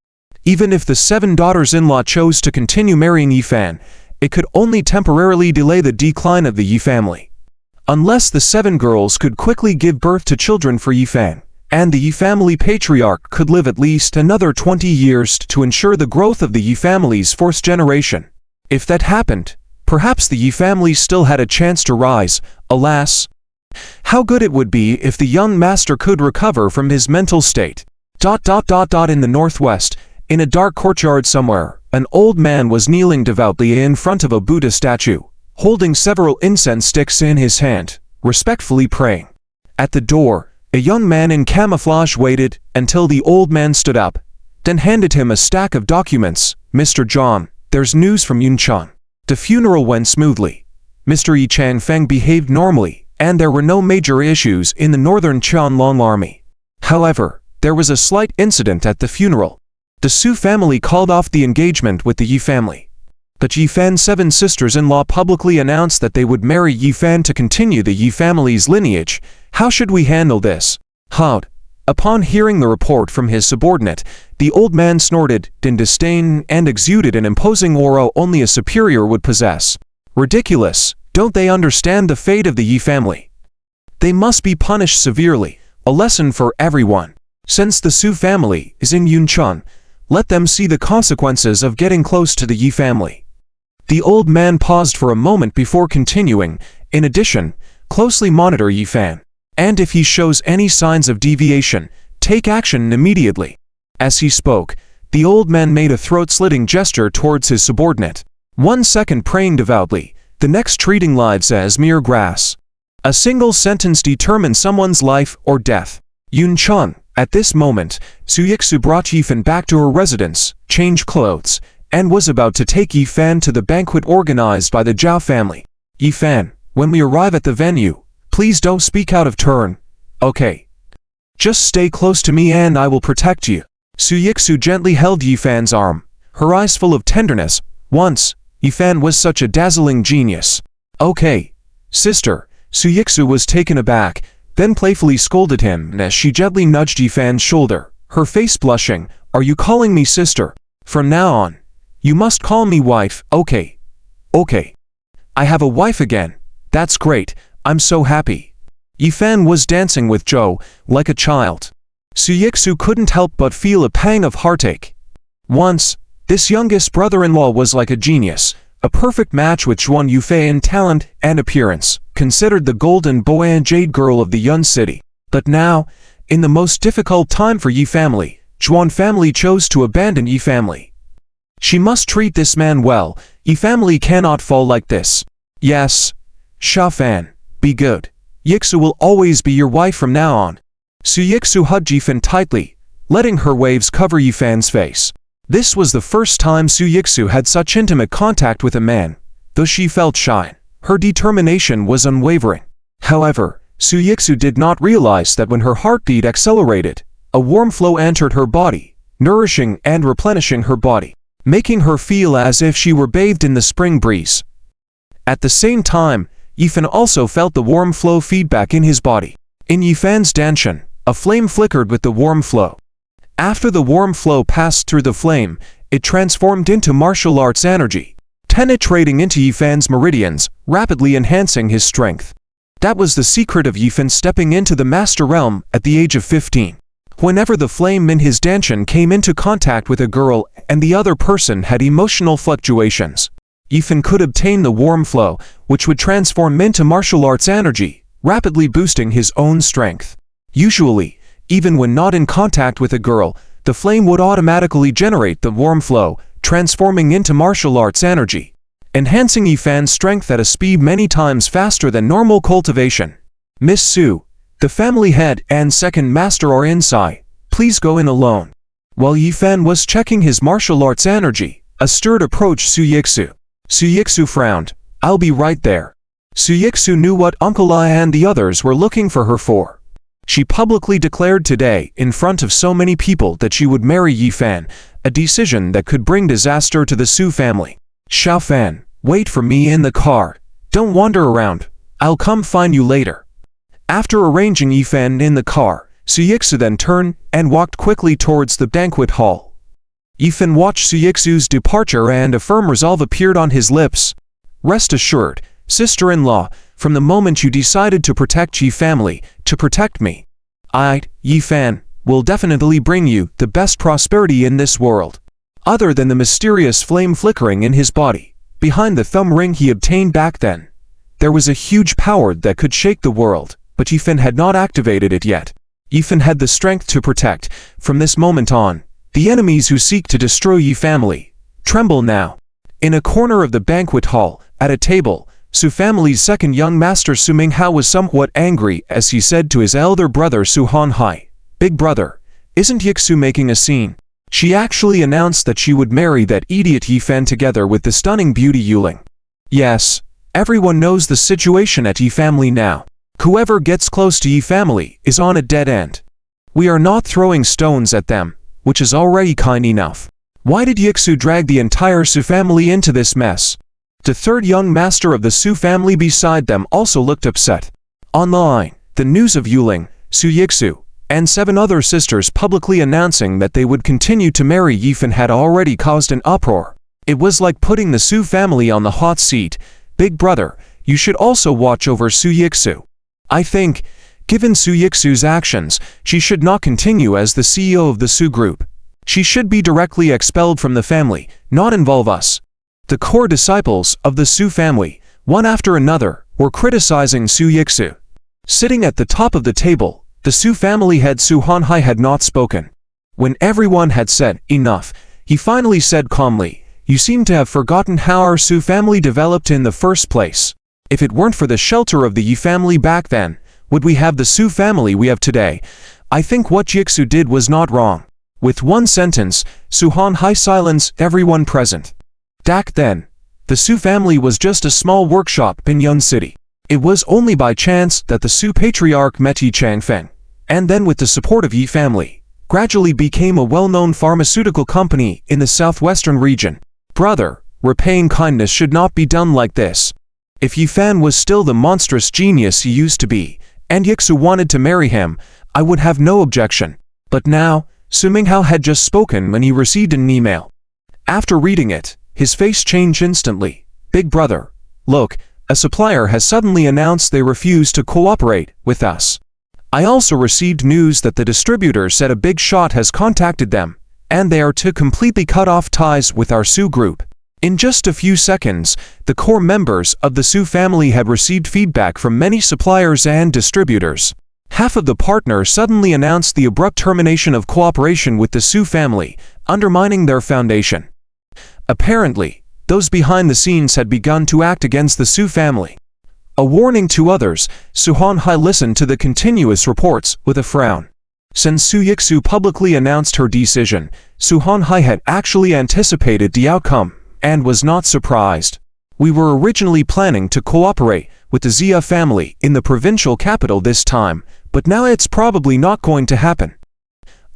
Even if the 7 daughters-in-law chose to continue marrying Yifan, it could only temporarily delay the decline of the Yi family. Unless the 7 girls could quickly give birth to children for Yifan, and the Yi family patriarch could live at least another 20 years to ensure the growth of the Yi family's 4th generation. If that happened, perhaps the Yi family still had a chance to rise. Alas, how good it would be if the young master could recover from his mental state. ... In the northwest, in a dark courtyard somewhere, an old man was kneeling devoutly in front of a Buddha statue, holding several incense sticks in his hand, respectfully praying. At the door, a young man in camouflage waited until the old man stood up, then handed him a stack of documents. "Mr. John, there's news from Yunchan." The funeral went smoothly. Mr. Yi Changfeng behaved normally, and there were no major issues in the northern Qianlong army. However, there was a slight incident at the funeral. The Su family called off the engagement with the Yi family. The Yifan's 7 sisters-in-law publicly announced that they would marry Yifan to continue the Yi family's lineage. How should we handle this? Howd. Upon hearing the report from his subordinate, the old man snorted in disdain and exuded an imposing aura only a superior would possess. Ridiculous. Don't they understand the fate of the Yi family? They must be punished severely, a lesson for everyone. Since the Su family is in Yunchuan, let them see the consequences of getting close to the Yi family. The old man paused for a moment before continuing. In addition, closely monitor Yifan, and if he shows any signs of deviation, take action immediately. As he spoke, the old man made a throat-slitting gesture towards his subordinate. 1 second praying devoutly, the next treating lives as mere grass. A single sentence determines someone's life or death. Yunchuan. At this moment, Su Yixu brought Yifan back to her residence, changed clothes, and was about to take Yifan to the banquet organized by the Zhao family. "Yifan, when we arrive at the venue, please don't speak out of turn. Okay? Just stay close to me and I will protect you." Su Yixu gently held Yifan's arm, her eyes full of tenderness. Once, Yifan was such a dazzling genius. "Okay, sister." Su Yixu was taken aback, then playfully scolded him as she gently nudged Yifan's shoulder, her face blushing. "Are you calling me sister? From now on, you must call me wife, okay? Okay. I have a wife again. That's great, I'm so happy." Yifan was dancing with Zhou, like a child. Su Yixu couldn't help but feel a pang of heartache. Once, this youngest brother-in-law was like a genius, a perfect match with Zhuan Yufei in talent and appearance, considered the golden boy and jade girl of the Yun city. But now, in the most difficult time for Yi family, Zhuan family chose to abandon Yi family. She must treat this man well. Yi family cannot fall like this. Yes, Sha-fan, be good. Yixu will always be your wife from now on. Su Yixu hugged Yifan tightly, letting her waves cover Yifan's face. This was the first time Su Yixu had such intimate contact with a man. Though she felt shy, her determination was unwavering. However, Su Yixu did not realize that when her heartbeat accelerated, a warm flow entered her body, nourishing and replenishing her body, making her feel as if she were bathed in the spring breeze. At the same time, Yifan also felt the warm flow feedback in his body. In Yifan's danshan, a flame flickered with the warm flow. After the warm flow passed through the flame, it transformed into martial arts energy, penetrating into Yifan's meridians, rapidly enhancing his strength. That was the secret of Yifan stepping into the Master Realm at the age of 15. Whenever the flame in his danshan came into contact with a girl and the other person had emotional fluctuations, Yifan could obtain the warm flow, which would transform into martial arts energy, rapidly boosting his own strength. Usually, even when not in contact with a girl, the flame would automatically generate the warm flow, transforming into martial arts energy, enhancing Yifan's strength at a speed many times faster than normal cultivation. Miss Su, the family head and second master are inside. Please go in alone. While Yifan was checking his martial arts energy, a steward approached Su Yixu. Su Yixu frowned. I'll be right there. Su Yixu knew what Uncle Ai and the others were looking for her for. She publicly declared today, in front of so many people, that she would marry Yifan, a decision that could bring disaster to the Su family. Xiaofan, wait for me in the car. Don't wander around. I'll come find you later. After arranging Yifan in the car, Su Yixu then turned and walked quickly towards the banquet hall. Yifan watched Su Yixu's departure and a firm resolve appeared on his lips. Rest assured, sister-in-law, from the moment you decided to protect Yi family, to protect me, Yifan, will definitely bring you the best prosperity in this world. Other than the mysterious flame flickering in his body, behind the thumb ring he obtained back then, there was a huge power that could shake the world, but Yifan had not activated it yet. Yifan had the strength to protect, from this moment on, the enemies who seek to destroy Yi family. Tremble now. In a corner of the banquet hall, at a table, Su family's second young master Su Minghao was somewhat angry as he said to his elder brother Su Hanhai, Big brother, isn't Yixu making a scene? She actually announced that she would marry that idiot Yifan together with the stunning beauty Yuling. Yes, everyone knows the situation at Yi family now. Whoever gets close to Yi family is on a dead end. We are not throwing stones at them, which is already kind enough. Why did Yixu drag the entire Su family into this mess? The third young master of the Su family beside them also looked upset. Online, the news of Yuling, Su Yixu, and 7 other sisters publicly announcing that they would continue to marry Yifan had already caused an uproar. It was like putting the Su family on the hot seat. Big brother, you should also watch over Su Yixu. I think, given Su Yixu's actions, she should not continue as the CEO of the Su group. She should be directly expelled from the family, not involve us. The core disciples of the Su family, one after another, were criticizing Su Yixu. Sitting at the top of the table, the Su family head Su Hanhai had not spoken. When everyone had said enough, he finally said calmly, you seem to have forgotten how our Su family developed in the first place. If it weren't for the shelter of the Yi family back then, would we have the Su family we have today? I think what Yixu did was not wrong. With one sentence, Su Hanhai silenced everyone present. Back then, the Su family was just a small workshop in Yun City. It was only by chance that the Su patriarch met Yi Changfen, and then with the support of Yi family, gradually became a well-known pharmaceutical company in the southwestern region. Brother, repaying kindness should not be done like this. If Yifan was still the monstrous genius he used to be, and Yixu wanted to marry him, I would have no objection. But now, Su Minghao had just spoken when he received an email. After reading it, his face changed instantly. Big brother, look, a supplier has suddenly announced they refuse to cooperate with us. I also received news that the distributor said a big shot has contacted them, and they are to completely cut off ties with our Su group. In just a few seconds, the core members of the Su family had received feedback from many suppliers and distributors. Half of the partners suddenly announced the abrupt termination of cooperation with the Su family, undermining their foundation. Apparently, those behind the scenes had begun to act against the Su family. A warning to others, Suhan Hai listened to the continuous reports with a frown. Since Su Yixu publicly announced her decision, Suhan Hai had actually anticipated the outcome and was not surprised. We were originally planning to cooperate with the Xia family in the provincial capital this time, but now it's probably not going to happen.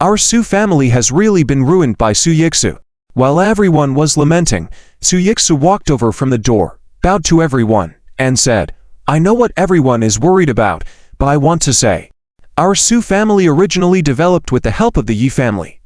Our Su family has really been ruined by Su Yixu. While everyone was lamenting, Su Yixu walked over from the door, bowed to everyone, and said, "I know what everyone is worried about, but I want to say, our Su family originally developed with the help of the Yi family.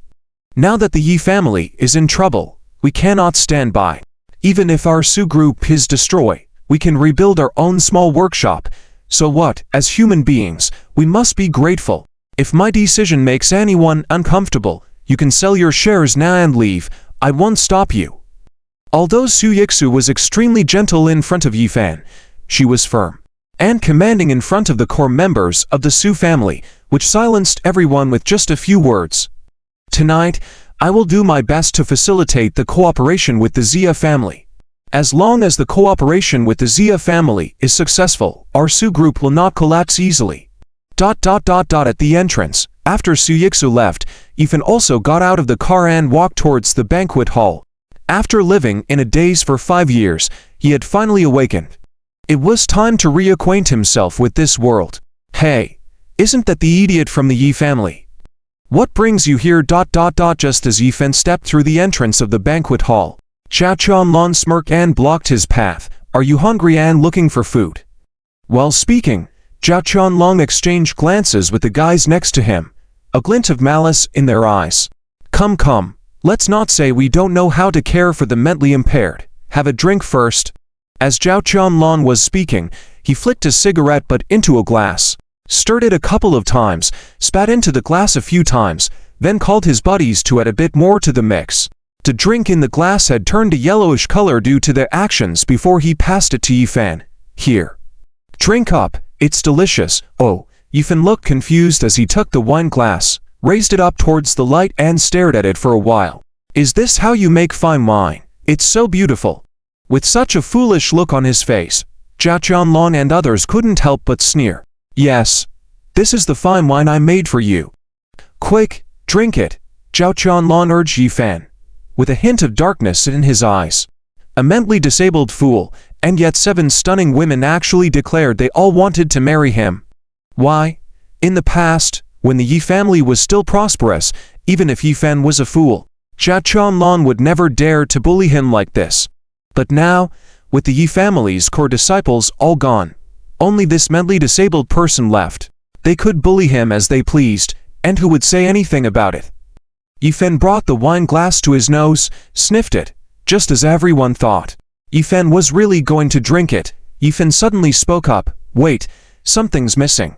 Now that the Yi family is in trouble, we cannot stand by. Even if our Su group is destroyed, we can rebuild our own small workshop. So what, as human beings, we must be grateful. If my decision makes anyone uncomfortable, you can sell your shares now and leave. I won't stop you." Although Su Yixu was extremely gentle in front of Yifan, she was firm and commanding in front of the core members of the Su family, which silenced everyone with just a few words. "Tonight, I will do my best to facilitate the cooperation with the Xia family. As long as the cooperation with the Xia family is successful, our Su group will not collapse easily." At the entrance, after Su Yixu left, Yifan also got out of the car and walked towards the banquet hall. After living in a daze for 5 years, he had finally awakened. It was time to reacquaint himself with this world. "Hey, isn't that the idiot from the Yi family? What brings you here?" Just as Yifan stepped through the entrance of the banquet hall, Zhao Qianlong smirked and blocked his path. "Are you hungry and looking for food?" While speaking, Zhao Qianlong exchanged glances with the guys next to him, a glint of malice in their eyes. Come, let's not say we don't know how to care for the mentally impaired. Have a drink first." As Zhao Qianlong was speaking, he flicked a cigarette butt into a glass, stirred it a couple of times, spat into the glass a few times, then called his buddies to add a bit more to the mix. The drink in the glass had turned a yellowish color due to their actions before he passed it to Yifan. "Here. Drink up, it's delicious." Oh, Yifan looked confused as he took the wine glass, raised it up towards the light and stared at it for a while. "Is this how you make fine wine? It's so beautiful." With such a foolish look on his face, Zhao Qianlong and others couldn't help but sneer. "Yes, this is the fine wine I made for you. Quick, drink it," Zhao Qianlong urged Yifan, with a hint of darkness in his eyes. A mentally disabled fool, and yet 7 stunning women actually declared they all wanted to marry him. Why? In the past, when the Yi family was still prosperous, even if Yifan was a fool, Zhao Qianlong would never dare to bully him like this. But now, with the Yi family's core disciples all gone, only this mentally disabled person left. They could bully him as they pleased, and who would say anything about it? Yifan brought the wine glass to his nose, sniffed it, just as everyone thought Yifan was really going to drink it. Yifan suddenly spoke up, "Wait, something's missing."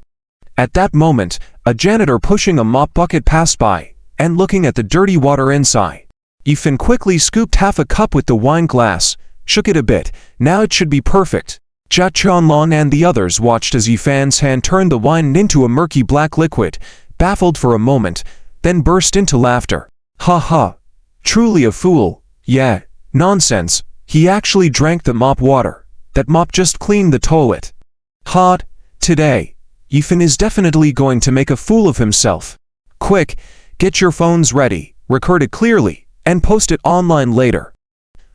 At that moment, a janitor pushing a mop bucket passed by, and looking at the dirty water inside. Yifan quickly scooped half a cup with the wine glass, shook it a bit. Now it should be perfect. Zhao Qianlong and the others watched as Yifan's hand turned the wine into a murky black liquid, baffled for a moment, then burst into laughter. "Ha ha! Truly a fool. Yeah, nonsense. He actually drank the mop water. That mop just cleaned the toilet. Hot, today. Yifan is definitely going to make a fool of himself. Quick, get your phones ready, record it clearly, and post it online later.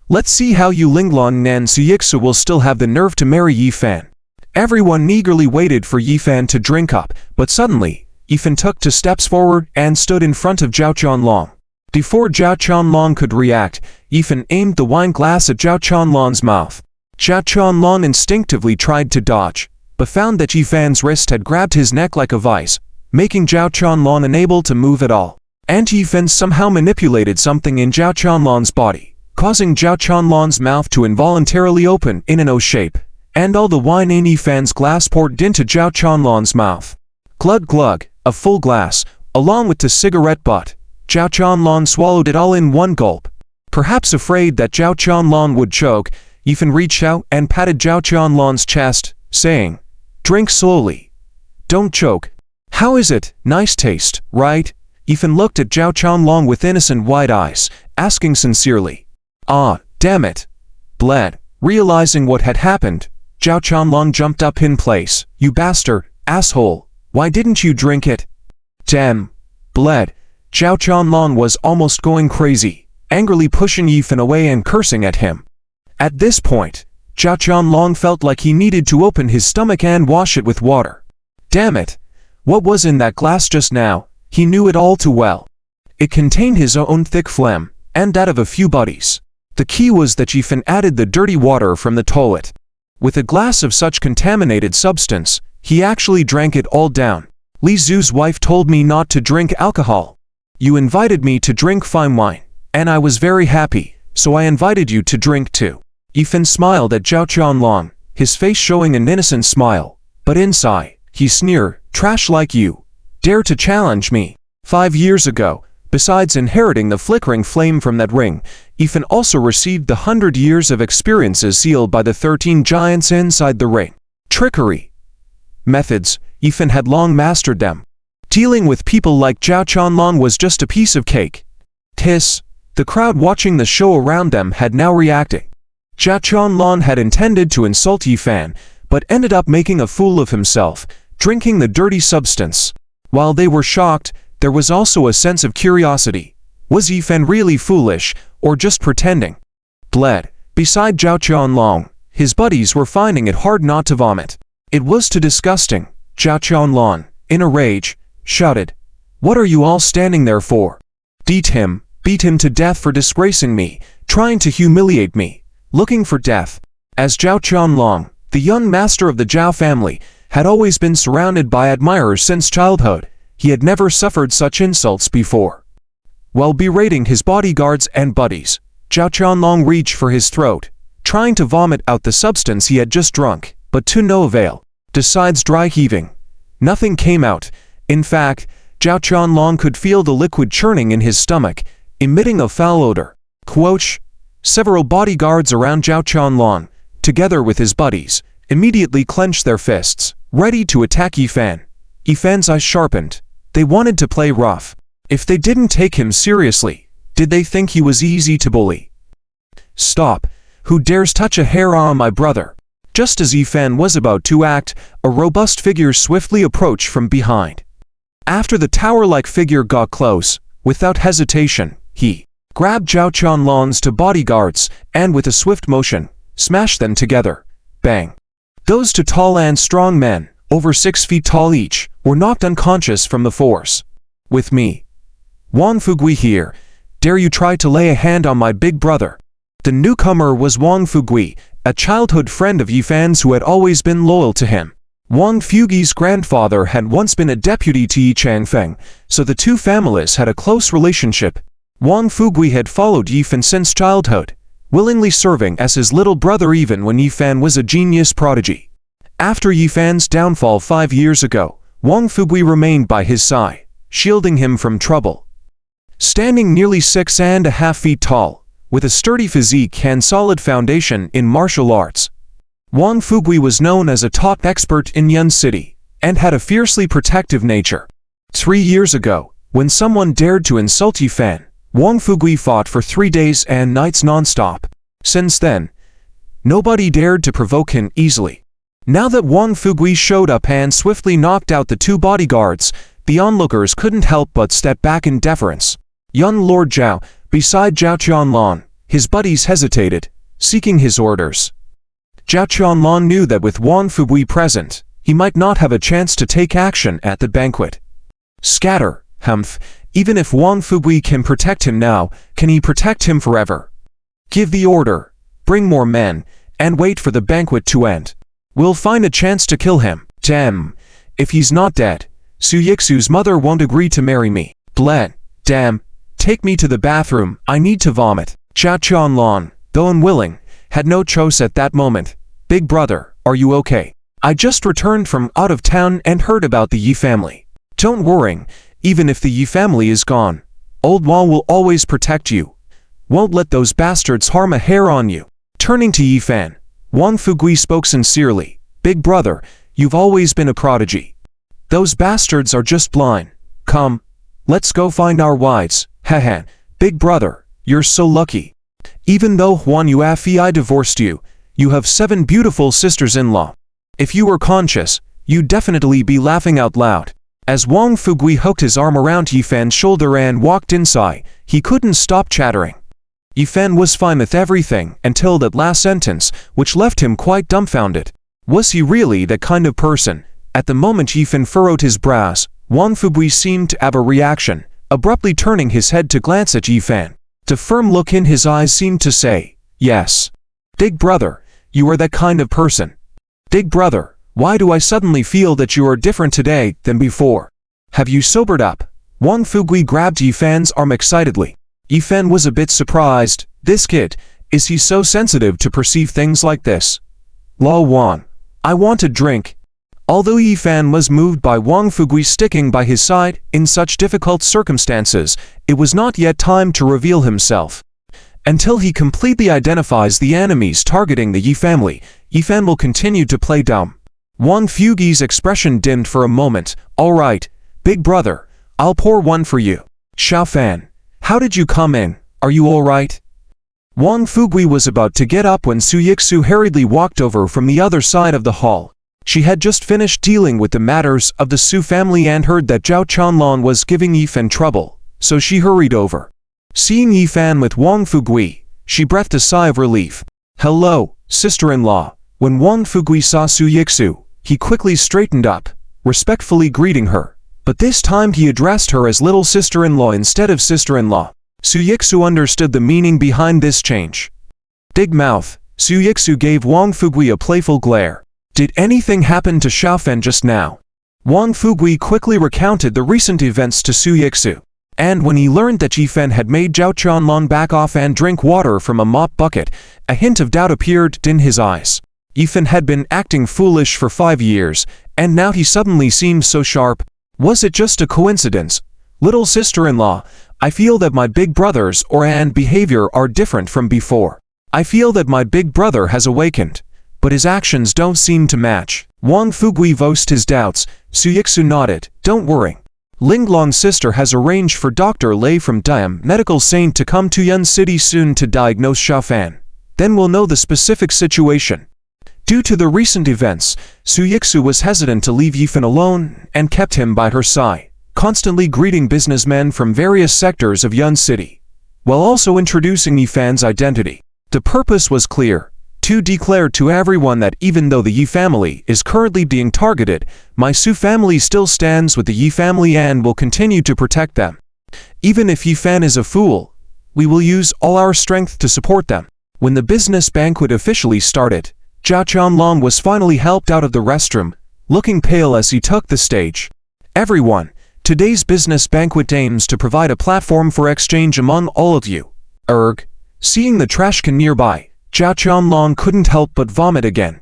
Let's see how Yu Linglong and Su Yixu will still have the nerve to marry Yifan." Everyone eagerly waited for Yifan to drink up, but suddenly, Yifan took 2 steps forward and stood in front of Zhao Qianlong. Before Zhao Qianlong could react, Yifan aimed the wine glass at Zhao Qianlong's mouth. Zhao Qianlong instinctively tried to dodge, but found that Yifan's wrist had grabbed his neck like a vice, making Zhao Qianlong unable to move at all. And Yifan somehow manipulated something in Zhao Qianlong's body, causing Zhao Qianlong's mouth to involuntarily open in an O shape, and all the wine in Yifan's glass poured into Zhao Qianlong's mouth. Glug glug, a full glass, along with the cigarette butt. Zhao Qianlong swallowed it all in one gulp. Perhaps afraid that Zhao Qianlong would choke, Yifan reached out and patted Zhao Qianlong's chest, saying, "Drink slowly. Don't choke. How is it? Nice taste, right?" Yifan looked at Zhao Qianlong with innocent wide eyes, asking sincerely. "Ah, damn it." Bled. Realizing what had happened, Zhao Qianlong jumped up in place. You bastard, asshole, why didn't you drink it? Damn. Bled. Zhao Qianlong was almost going crazy, angrily pushing Yifan away and cursing at him. At this point, Zhao Qianlong felt like he needed to open his stomach and wash it with water. Damn it. What was in that glass just now? He knew it all too well. It contained his own thick phlegm, and that of a few buddies. The key was that Yifan added the dirty water from the toilet. With a glass of such contaminated substance, he actually drank it all down. Li Zhu's wife told me not to drink alcohol. You invited me to drink fine wine, and I was very happy, so I invited you to drink too. Yifan smiled at Zhao Qianlong, his face showing an innocent smile, but inside, he sneered, trash like you, dare to challenge me. 5 years ago, besides inheriting the flickering flame from that ring, Yifan also received the 100 years of experiences sealed by the 13 giants inside the ring. Trickery methods, Yifan had long mastered them. Dealing with people like Zhao Qianlong was just a piece of cake. Hiss. The crowd watching the show around them had now reacted. Zhao Qianlong had intended to insult Yifan, but ended up making a fool of himself, drinking the dirty substance. While they were shocked, there was also a sense of curiosity. Was Yifan really foolish, or just pretending? Bled. Beside Zhao Qianlong, his buddies were finding it hard not to vomit. It was too disgusting. Zhao Qianlong, in a rage, shouted, "What are you all standing there for? Beat him to death for disgracing me, trying to humiliate me, looking for death." As Zhao Qianlong, the young master of the Zhao family, had always been surrounded by admirers since childhood, he had never suffered such insults before. While berating his bodyguards and buddies, Zhao Qianlong reached for his throat, trying to vomit out the substance he had just drunk, but to no avail. Besides dry heaving, nothing came out. In fact, Zhao Qianlong could feel the liquid churning in his stomach, emitting a foul odor. Quoch. Several bodyguards around Zhao Qianlong, together with his buddies, immediately clenched their fists, ready to attack Yifan. Yifan's eyes sharpened. They wanted to play rough. If they didn't take him seriously, did they think he was easy to bully? Stop! Who dares touch a hair on my brother? Just as Yifan was about to act, a robust figure swiftly approached from behind. After the tower-like figure got close, without hesitation, he grabbed Zhao Qianlong's two bodyguards, and with a swift motion, smashed them together. Bang! Those two tall and strong men, over 6 feet tall each, were knocked unconscious from the force. With me, Wang Fugui here, dare you try to lay a hand on my big brother? The newcomer was Wang Fugui, a childhood friend of Yifan's who had always been loyal to him. Wang Fugui's grandfather had once been a deputy to Yi Changfeng, so the two families had a close relationship. Wang Fugui had followed Yifan since childhood, willingly serving as his little brother even when Yifan was a genius prodigy. After Yifan's downfall 5 years ago, Wang Fugui remained by his side, shielding him from trouble. Standing nearly 6.5 feet tall, with a sturdy physique and solid foundation in martial arts, Wang Fugui was known as a top expert in Yun City, and had a fiercely protective nature. 3 years ago, when someone dared to insult Yifan, Wang Fugui fought for 3 days and nights non-stop. Since then, nobody dared to provoke him easily. Now that Wang Fugui showed up and swiftly knocked out the two bodyguards, the onlookers couldn't help but step back in deference. Young Lord Zhao, beside Zhao Qianlong, his buddies hesitated, seeking his orders. Zhao Qianlong knew that with Wang Fugui present, he might not have a chance to take action at the banquet. Scatter, humph. Even if Wang Fugui can protect him now, can he protect him forever? Give the order, bring more men, and wait for the banquet to end. We'll find a chance to kill him. Damn. If he's not dead, Su Yixu's mother won't agree to marry me. Bled. Damn. Take me to the bathroom, I need to vomit. Zhao Qianlong, though unwilling, had no choice at that moment. Big brother, are you okay? I just returned from out of town and heard about the Yi family. Don't worry, even if the Yi family is gone, old Wang will always protect you. Won't let those bastards harm a hair on you. Turning to Yifan, Wang Fugui spoke sincerely. Big brother, you've always been a prodigy. Those bastards are just blind. Come, let's go find our wives. Haha, big brother, you're so lucky. Even though Huan Yuafei divorced you, You have 7 beautiful sisters-in-law. If you were conscious, you'd definitely be laughing out loud. As Wang Fugui hooked his arm around Yifan's shoulder and walked inside, he couldn't stop chattering. Yifan was fine with everything until that last sentence, which left him quite dumbfounded. Was he really that kind of person? At the moment Yifan furrowed his brows, Wang Fugui seemed to have a reaction, abruptly turning his head to glance at Yifan. The firm look in his eyes seemed to say, "Yes. Big brother, you are that kind of person. Big brother, why do I suddenly feel that you are different today than before? Have you sobered up?" Wang Fugui grabbed Yifan's arm excitedly. Yifan was a bit surprised. This kid, is he so sensitive to perceive things like this? "Lao Wan, I want a drink." Although Yifan was moved by Wang Fugui sticking by his side in such difficult circumstances, it was not yet time to reveal himself. Until he completely identifies the enemies targeting the Yi family, Yifan will continue to play dumb. Wang Fugui's expression dimmed for a moment. "All right, big brother, I'll pour one for you." "Xiaofan, how did you come in? Are you all right?" Wang Fugui was about to get up when Su Yixu hurriedly walked over from the other side of the hall. She had just finished dealing with the matters of the Su family and heard that Zhao Chanlan was giving Yifan trouble, so she hurried over. Seeing Yifan with Wang Fugui, she breathed a sigh of relief. "Hello, sister-in-law." When Wang Fugui saw Su Yixu, he quickly straightened up, respectfully greeting her. But this time he addressed her as little sister-in-law instead of sister-in-law. Su Yixu understood the meaning behind this change. Big mouth, Su Yixu gave Wang Fugui a playful glare. "Did anything happen to Xiaofan just now?" Wang Fugui quickly recounted the recent events to Su Yixu. And when he learned that Yifan had made Zhao Chanlan back off and drink water from a mop bucket, a hint of doubt appeared in his eyes. Yifan had been acting foolish for 5 years, and now he suddenly seemed so sharp. Was it just a coincidence? "Little sister-in-law, I feel that my big brother's aura and behavior are different from before. I feel that my big brother has awakened, but his actions don't seem to match." Wang Fugui voiced his doubts. Su Yixu nodded. "Don't worry. Linglong's sister has arranged for Dr. Lei from Diam Medical Saint to come to Yun City soon to diagnose Xiaofan. Then we'll know the specific situation." Due to the recent events, Su Yixu was hesitant to leave Yifan alone and kept him by her side, constantly greeting businessmen from various sectors of Yun City, while also introducing Yifan's identity. The purpose was clear: to declare to everyone that even though the Yi family is currently being targeted, my Su family still stands with the Yi family and will continue to protect them. Even if Yifan is a fool, we will use all our strength to support them. When the business banquet officially started, Zhao Chanlan was finally helped out of the restroom, looking pale as he took the stage. "Everyone, today's business banquet aims to provide a platform for exchange among all of you." Seeing the trash can nearby, Zhao Chanlan couldn't help but vomit again.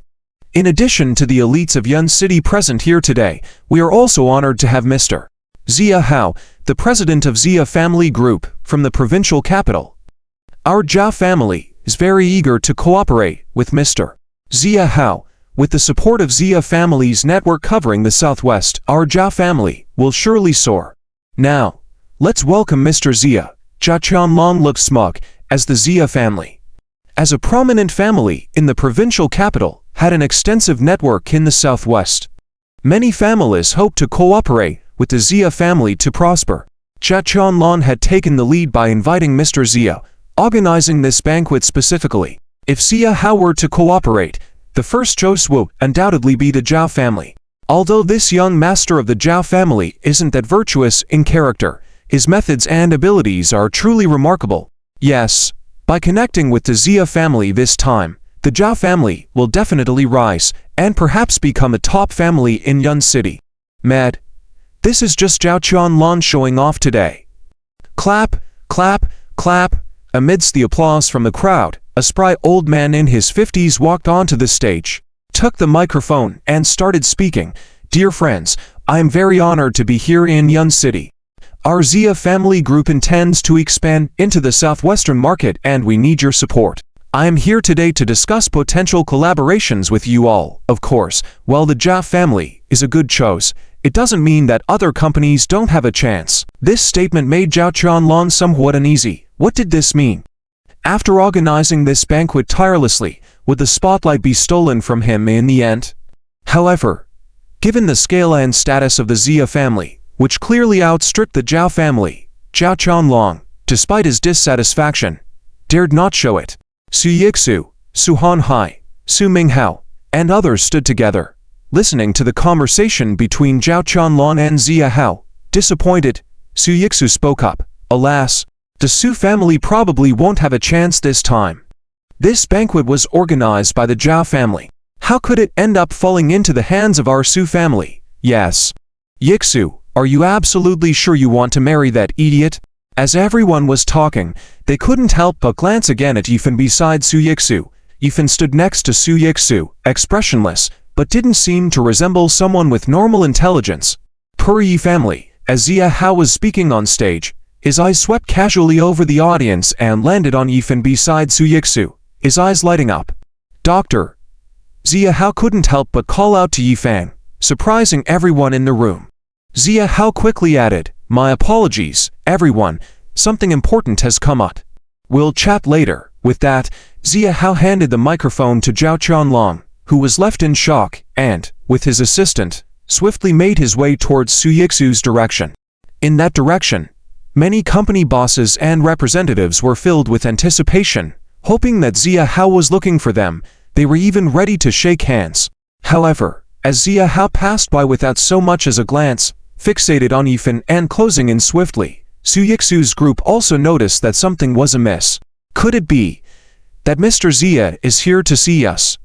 "In addition to the elites of Yun City present here today, we are also honored to have Mr. Zia Hao, the president of Zia Family Group, from the provincial capital. Our Zhao family is very eager to cooperate with Mr. Zia Hao. With the support of Zia Family's network covering the southwest, our Zhao family will surely soar. Now, let's welcome Mr. Zia." Zhao Chanlan looked smug, as the Zia family, as a prominent family in the provincial capital, had an extensive network in the southwest. Many families hoped to cooperate with the Zia family to prosper. Zhao Chanlan had taken the lead by inviting Mr. Zia, organizing this banquet specifically. If Zia Hao were to cooperate, the first choice will undoubtedly be the Zhao family. Although this young master of the Zhao family isn't that virtuous in character, his methods and abilities are truly remarkable. Yes, by connecting with the Zia family this time, the Zhao family will definitely rise, and perhaps become a top family in Yun City. Mad. This is just Zhao Chanlan showing off today. Clap, clap, clap. Amidst the applause from the crowd, a spry old man in his 50s walked onto the stage, took the microphone, and started speaking. "Dear friends, I am very honored to be here in Yun City. Our Zia family group intends to expand into the southwestern market and we need your support. I am here today to discuss potential collaborations with you all. Of course, while the Zhao family is a good choice, it doesn't mean that other companies don't have a chance." This statement made Zhao Chanlan somewhat uneasy. What did this mean? After organizing this banquet tirelessly, would the spotlight be stolen from him in the end? However, given the scale and status of the Xia family, which clearly outstripped the Zhao family, Zhao Qianlong, despite his dissatisfaction, dared not show it. Su Yixu, Su Hanhai, Su Minghao, and others stood together, listening to the conversation between Zhao Qianlong and Xia Hao. Disappointed, Su Yixu spoke up. Alas, the Su family probably won't have a chance this time. This banquet was organized by the Zhao family. How could it end up falling into the hands of our Su family? Yes. Yixu, are you absolutely sure you want to marry that idiot? As everyone was talking, they couldn't help but glance again at Yifan beside Su Yixu. Yifan stood next to Su Yixu, expressionless, but didn't seem to resemble someone with normal intelligence. Per Yi family, as Xia Hao was speaking on stage, his eyes swept casually over the audience and landed on Yifan beside Su Yixu, his eyes lighting up. Doctor. Xia Hao couldn't help but call out to Yifan, surprising everyone in the room. Xia Hao quickly added, my apologies, everyone, something important has come up. We'll chat later. With that, Xia Hao handed the microphone to Zhao Qianlong, who was left in shock, and, with his assistant, swiftly made his way towards Su Yixu's direction. In that direction, many company bosses and representatives were filled with anticipation, hoping that Xia Hao was looking for them. They were even ready to shake hands. However, as Xia Hao passed by without so much as a glance, fixated on Yifan and closing in swiftly, Su Yixu's group also noticed that something was amiss. Could it be that Mr. Xia is here to see us?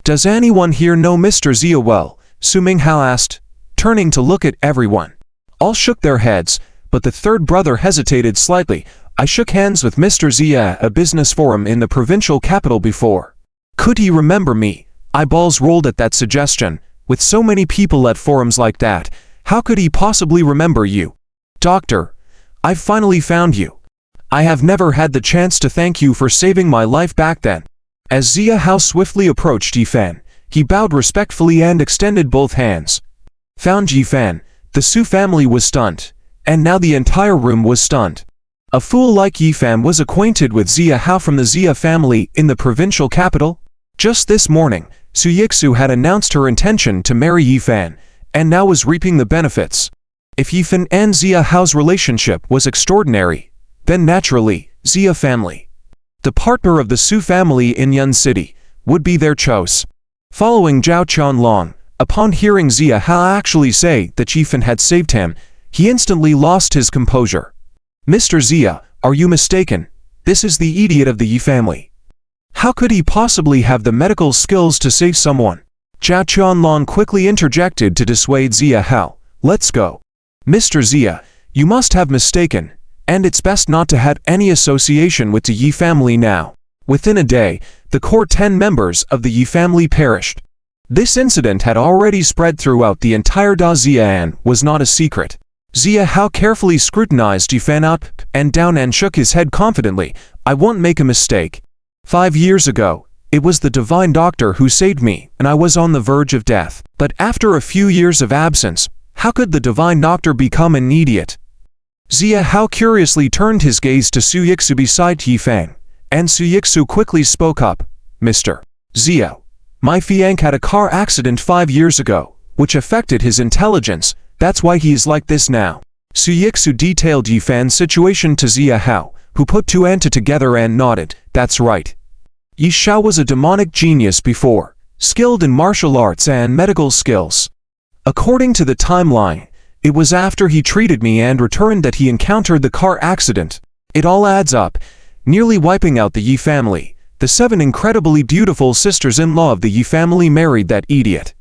Does anyone here know Mr. Xia well? Su Minghao asked, turning to look at everyone. All shook their heads, but the third brother hesitated slightly. I shook hands with Mr. Xia at a business forum in the provincial capital before. Could he remember me? Eyeballs rolled at that suggestion. With so many people at forums like that, how could he possibly remember you? Doctor, I've finally found you. I have never had the chance to thank you for saving my life back then. As Xia Hao swiftly approached Yifan, he bowed respectfully and extended both hands. Found Yifan, the Su family was stunned, and now the entire room was stunned. A fool like Yifan was acquainted with Xia Hao from the Xia family in the provincial capital. Just this morning, Su Yixu had announced her intention to marry Yifan, and now was reaping the benefits. If Yifan and Xia Hao's relationship was extraordinary, then naturally, Xia family, the partner of the Su family in Yun City, would be their choice. Following Zhao Qianlong, upon hearing Xia Hao actually say that Yifan had saved him, he instantly lost his composure. Mr. Xia, are you mistaken? This is the idiot of the Yi family. How could he possibly have the medical skills to save someone? Zhao Qianlong quickly interjected to dissuade Xia Hao. Let's go. Mr. Xia, you must have mistaken, and it's best not to have any association with the Yi family now. Within a day, the core 10 members of the Yi family perished. This incident had already spread throughout the entire Dazhia and was not a secret. Xia Hao carefully scrutinized Yifan up and down and shook his head confidently. I won't make a mistake. 5 years ago, it was the divine doctor who saved me, and I was on the verge of death. But after a few years of absence, how could the divine doctor become an idiot? Xia Hao curiously turned his gaze to Su Yixu beside Yifan, and Su Yixu quickly spoke up. Mr. Xia, my fiancé had a car accident 5 years ago, which affected his intelligence. That's why he is like this now. Su Yixu detailed Yifan's situation to Xia Hao, who put two and two together and nodded. That's right. Yi Shao was a demonic genius before, skilled in martial arts and medical skills. According to the timeline, it was after he treated me and returned that he encountered the car accident. It all adds up, nearly wiping out the Yi family. The 7 incredibly beautiful sisters-in-law of the Yi family married that idiot.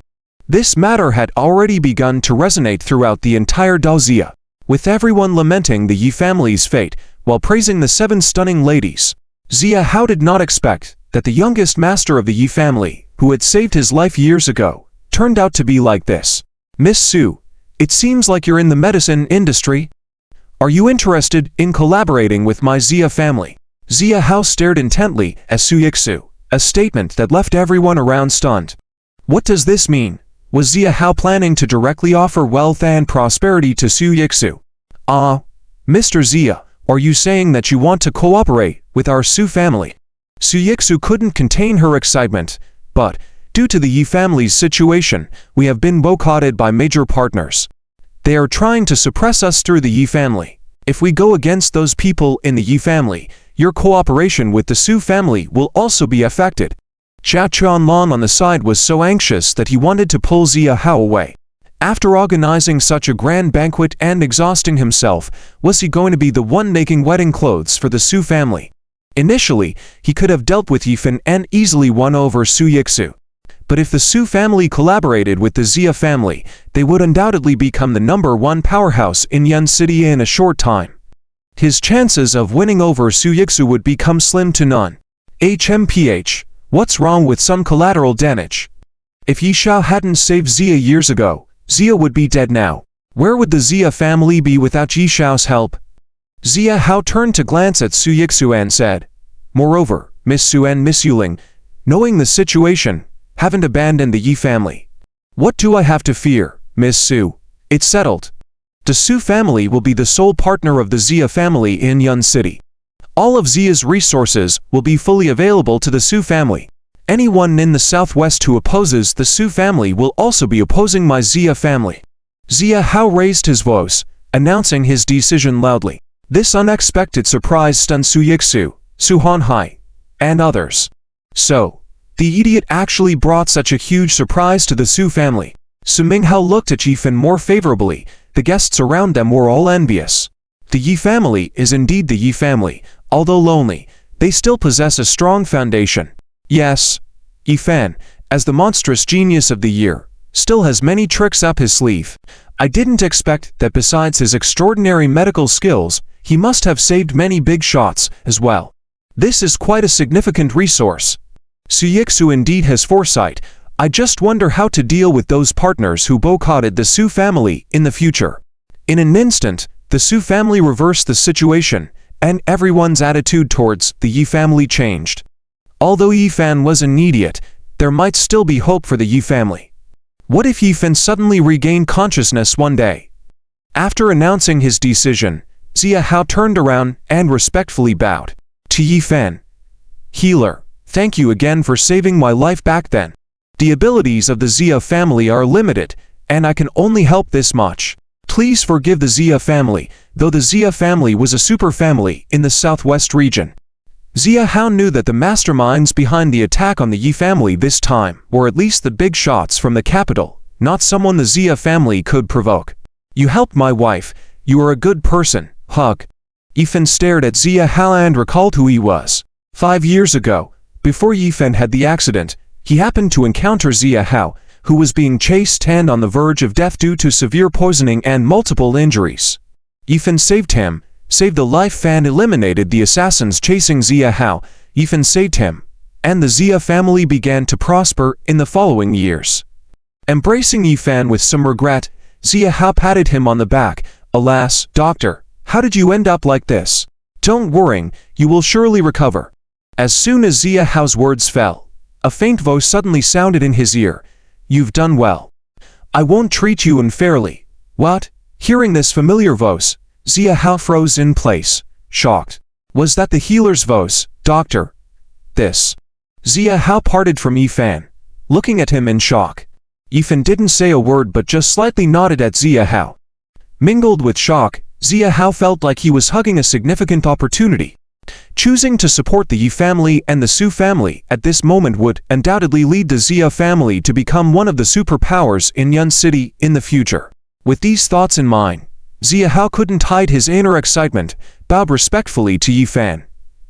This matter had already begun to resonate throughout the entire Dazhia, with everyone lamenting the Yi family's fate while praising the 7 stunning ladies. Xia Hao did not expect that the youngest master of the Yi family, who had saved his life years ago, turned out to be like this. Miss Su, it seems like you're in the medicine industry. Are you interested in collaborating with my Xia family? Xia Hao stared intently at Su Yixu, a statement that left everyone around stunned. What does this mean? Was Xia Hao planning to directly offer wealth and prosperity to Su Yixu? Mr. Xia, are you saying that you want to cooperate with our Su family? Su Yixu couldn't contain her excitement, but, due to the Yi family's situation, we have been boycotted by major partners. They are trying to suppress us through the Yi family. If we go against those people in the Yi family, your cooperation with the Su family will also be affected. Zhao Qianlong on the side was so anxious that he wanted to pull Zia Hao away. After organizing such a grand banquet and exhausting himself, was he going to be the one making wedding clothes for the Su family? Initially, he could have dealt with Yifan and easily won over Su Yixu. But if the Su family collaborated with the Zia family, they would undoubtedly become the #1 powerhouse in Yun City in a short time. His chances of winning over Su Yixu would become slim to none. HMPH, what's wrong with some collateral damage? If Yi Xiao hadn't saved Zia years ago, Zia would be dead now. Where would the Zia family be without Yi Xiao's help? Zia Hao turned to glance at Su Yixu and said, "Moreover, Miss Su and Miss Yuling, knowing the situation, haven't abandoned the Yi family. What do I have to fear, Miss Su? It's settled. The Su family will be the sole partner of the Zia family in Yun City. All of Zia's resources will be fully available to the Su family. Anyone in the southwest who opposes the Su family will also be opposing my Zia family." Zia Hao raised his voice, announcing his decision loudly. This unexpected surprise stunned Su Yixu, Su Hanhai, and others. So, the idiot actually brought such a huge surprise to the Su family. Su Minghao looked at Yifan more favorably. The guests around them were all envious. The Yi family is indeed the Yi family. Although lonely, they still possess a strong foundation. Yes, Yifan, as the monstrous genius of the year, still has many tricks up his sleeve. I didn't expect that besides his extraordinary medical skills, he must have saved many big shots as well. This is quite a significant resource. Su Yixu indeed has foresight. I just wonder how to deal with those partners who boycotted the Su family in the future. In an instant, the Su family reversed the situation, and everyone's attitude towards the Yi family changed. Although Yifan was an idiot, there might still be hope for the Yi family. What if Yifan suddenly regained consciousness one day? After announcing his decision, Zia Hao turned around and respectfully bowed. To Yifan, "Healer, thank you again for saving my life back then. The abilities of the Zia family are limited, and I can only help this much. Please forgive the Zia family, though the Zia family was a super family in the southwest region." Zia Hao knew that the masterminds behind the attack on the Yi family this time were at least the big shots from the capital, not someone the Zia family could provoke. "You helped my wife, you are a good person, hug." Yifan stared at Zia Hao and recalled who he was. 5 years ago, before Yifan had the accident, he happened to encounter Zia Hao, who was being chased and on the verge of death due to severe poisoning and multiple injuries. Yifan saved him, saved the life and eliminated the assassins chasing Zia Hao. Yifan saved him, and the Zia family began to prosper in the following years. Embracing Yifan with some regret, Zia Hao patted him on the back. "Alas, doctor, how did you end up like this? Don't worry, you will surely recover." As soon as Zia Hao's words fell, a faint voice suddenly sounded in his ear. "You've done well. I won't treat you unfairly." What? Hearing this familiar voice, Zia Hao froze in place, shocked. Was that the healer's voice, "Doctor"? This. Zia Hao parted from Yifan, looking at him in shock. Yifan didn't say a word but just slightly nodded at Zia Hao. Mingled with shock, Zia Hao felt like he was hugging a significant opportunity. Choosing to support the Yi family and the Su family at this moment would undoubtedly lead the Zia family to become one of the superpowers in Yun City in the future. With these thoughts in mind, Zia Hao couldn't hide his inner excitement, bowed respectfully to Yifan.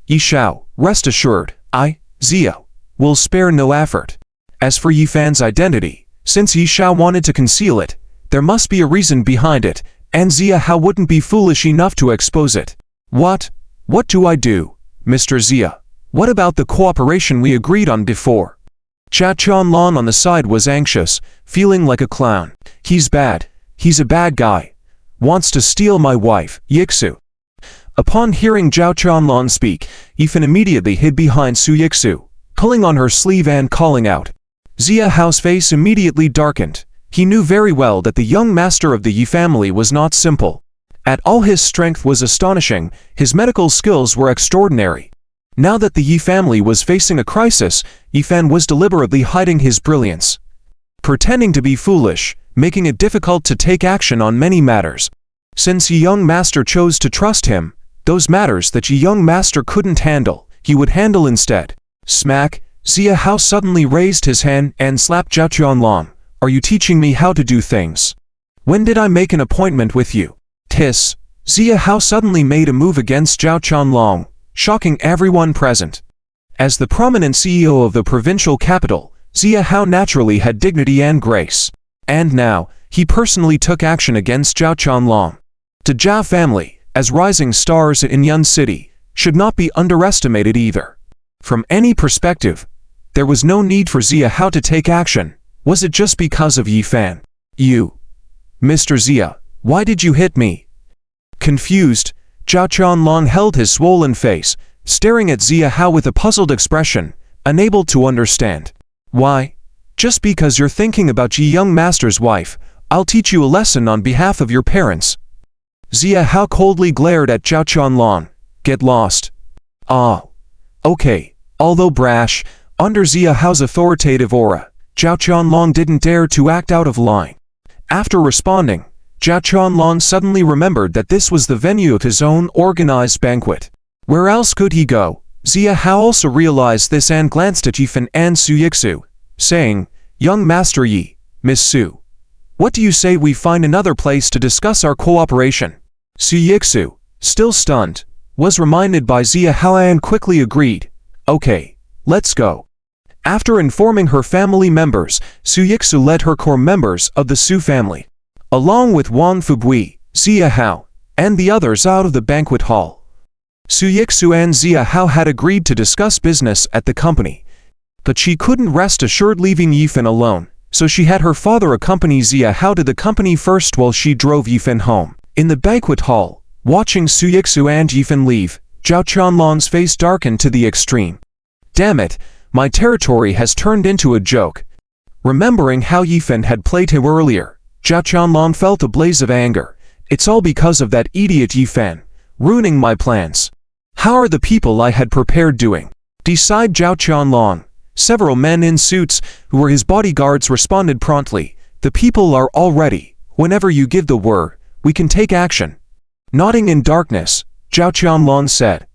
"Yi Xiao, rest assured, I, Zia, will spare no effort." As for Yifan's identity, since Yi Xiao wanted to conceal it, there must be a reason behind it, and Zia Hao wouldn't be foolish enough to expose it. What do I do, Mr. Zia? What about the cooperation we agreed on before?" Zhao Qianlong on the side was anxious, feeling like a clown. "He's bad. He's a bad guy. Wants to steal my wife, Yixu." Upon hearing Zhao Qianlong speak, Yifan immediately hid behind Su Yixu, pulling on her sleeve and calling out. Zia Hao's face immediately darkened. He knew very well that the young master of the Yi family was not simple. At all his strength was astonishing, his medical skills were extraordinary. Now that the Yi family was facing a crisis, Yifan was deliberately hiding his brilliance, pretending to be foolish, making it difficult to take action on many matters. Since Yi young master chose to trust him, those matters that Yi young master couldn't handle, he would handle instead. Smack! Zia Hao suddenly raised his hand and slapped Zhao Qianlong. Are you teaching me how to do things? When did I make an appointment with you? Hiss! Zia Hao suddenly made a move against Zhao Qianlong, shocking everyone present. As the prominent CEO of the provincial capital, Zia Hao naturally had dignity and grace. And now, he personally took action against Zhao Qianlong. The Zhao family, as rising stars in Yun City, should not be underestimated either. From any perspective, there was no need for Zia Hao to take action. Was it just because of Yifan? You, Mr. Zia, why did you hit me? Confused, Zhao Qianlong held his swollen face, staring at Zia Hao with a puzzled expression, unable to understand. Why? Just because you're thinking about Yi young master's wife, I'll teach you a lesson on behalf of your parents. Zia Hao coldly glared at Zhao Qianlong. Get lost. Ah. Okay. Although brash, under Zia Hao's authoritative aura, Zhao Qianlong didn't dare to act out of line. After responding, Zhao Qianlong suddenly remembered that this was the venue of his own organized banquet. Where else could he go? Zia Hao also realized this and glanced at Yifan and Su Yixu, saying, Young Master Yi, Miss Su, what do you say we find another place to discuss our cooperation? Su Yixu, still stunned, was reminded by Zia Hao and quickly agreed. Okay, let's go. After informing her family members, Su Yixu led her core members of the Su family, along with Wang Fubui, Zia Hao, and the others out of the banquet hall. Su Yixu and Zia Hao had agreed to discuss business at the company, but she couldn't rest assured leaving Yifan alone, so she had her father accompany Zia Hao to the company first while she drove Yifan home. In the banquet hall, watching Su Yixu and Yifan leave, Zhao Qianlong's face darkened to the extreme. Damn it, my territory has turned into a joke. Remembering how Yifan had played him earlier, Zhao Qianlong felt a blaze of anger. It's all because of that idiot Yifan, ruining my plans. How are the people I had prepared doing? Beside Zhao Qianlong, several men in suits, who were his bodyguards, responded promptly. The people are all ready. Whenever you give the word, we can take action. Nodding in darkness, Zhao Qianlong said,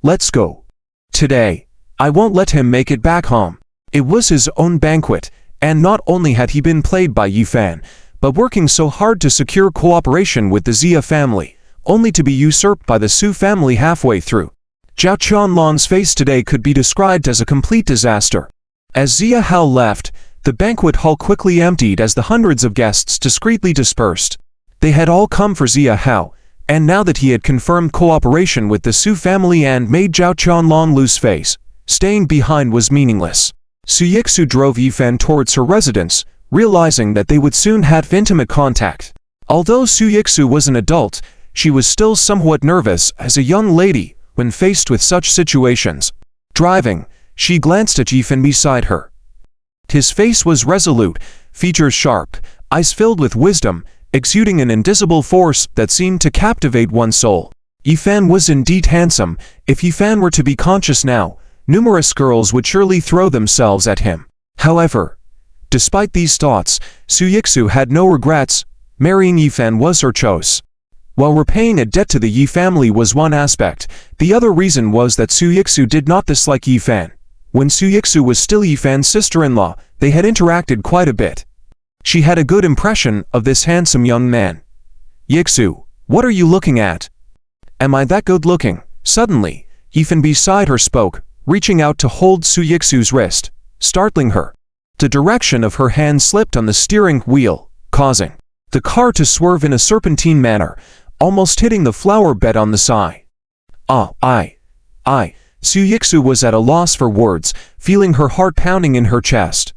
Let's go. Today, I won't let him make it back home. It was his own banquet, and not only had he been played by Yifan, but working so hard to secure cooperation with the Zia family, only to be usurped by the Su family halfway through. Zhao Qianlong's face today could be described as a complete disaster. As Zia Hao left, the banquet hall quickly emptied as the hundreds of guests discreetly dispersed. They had all come for Zia Hao, and now that he had confirmed cooperation with the Su family and made Zhao Qianlong lose face, staying behind was meaningless. Su Yixu drove Yifan towards her residence, realizing that they would soon have intimate contact. Although Su Yixu was an adult, she was still somewhat nervous as a young lady when faced with such situations. Driving, she glanced at Yifan beside her. His face was resolute, features sharp, eyes filled with wisdom, exuding an indicible force that seemed to captivate one's soul. Yifan was indeed handsome. If Yifan were to be conscious now, numerous girls would surely throw themselves at him. However, despite these thoughts, Su Yixu had no regrets. Marrying Yifan was her choice. While repaying a debt to the Yi family was one aspect, the other reason was that Su Yixu did not dislike Yifan. When Su Yixu was still Yifan's sister-in-law, they had interacted quite a bit. She had a good impression of this handsome young man. Yixu, what are you looking at? Am I that good looking? Suddenly, Yifan beside her spoke, reaching out to hold Su Yixu's wrist, startling her. The direction of her hand slipped on the steering wheel, causing the car to swerve in a serpentine manner, almost hitting the flower bed on the side. Su Yixu was at a loss for words, feeling her heart pounding in her chest.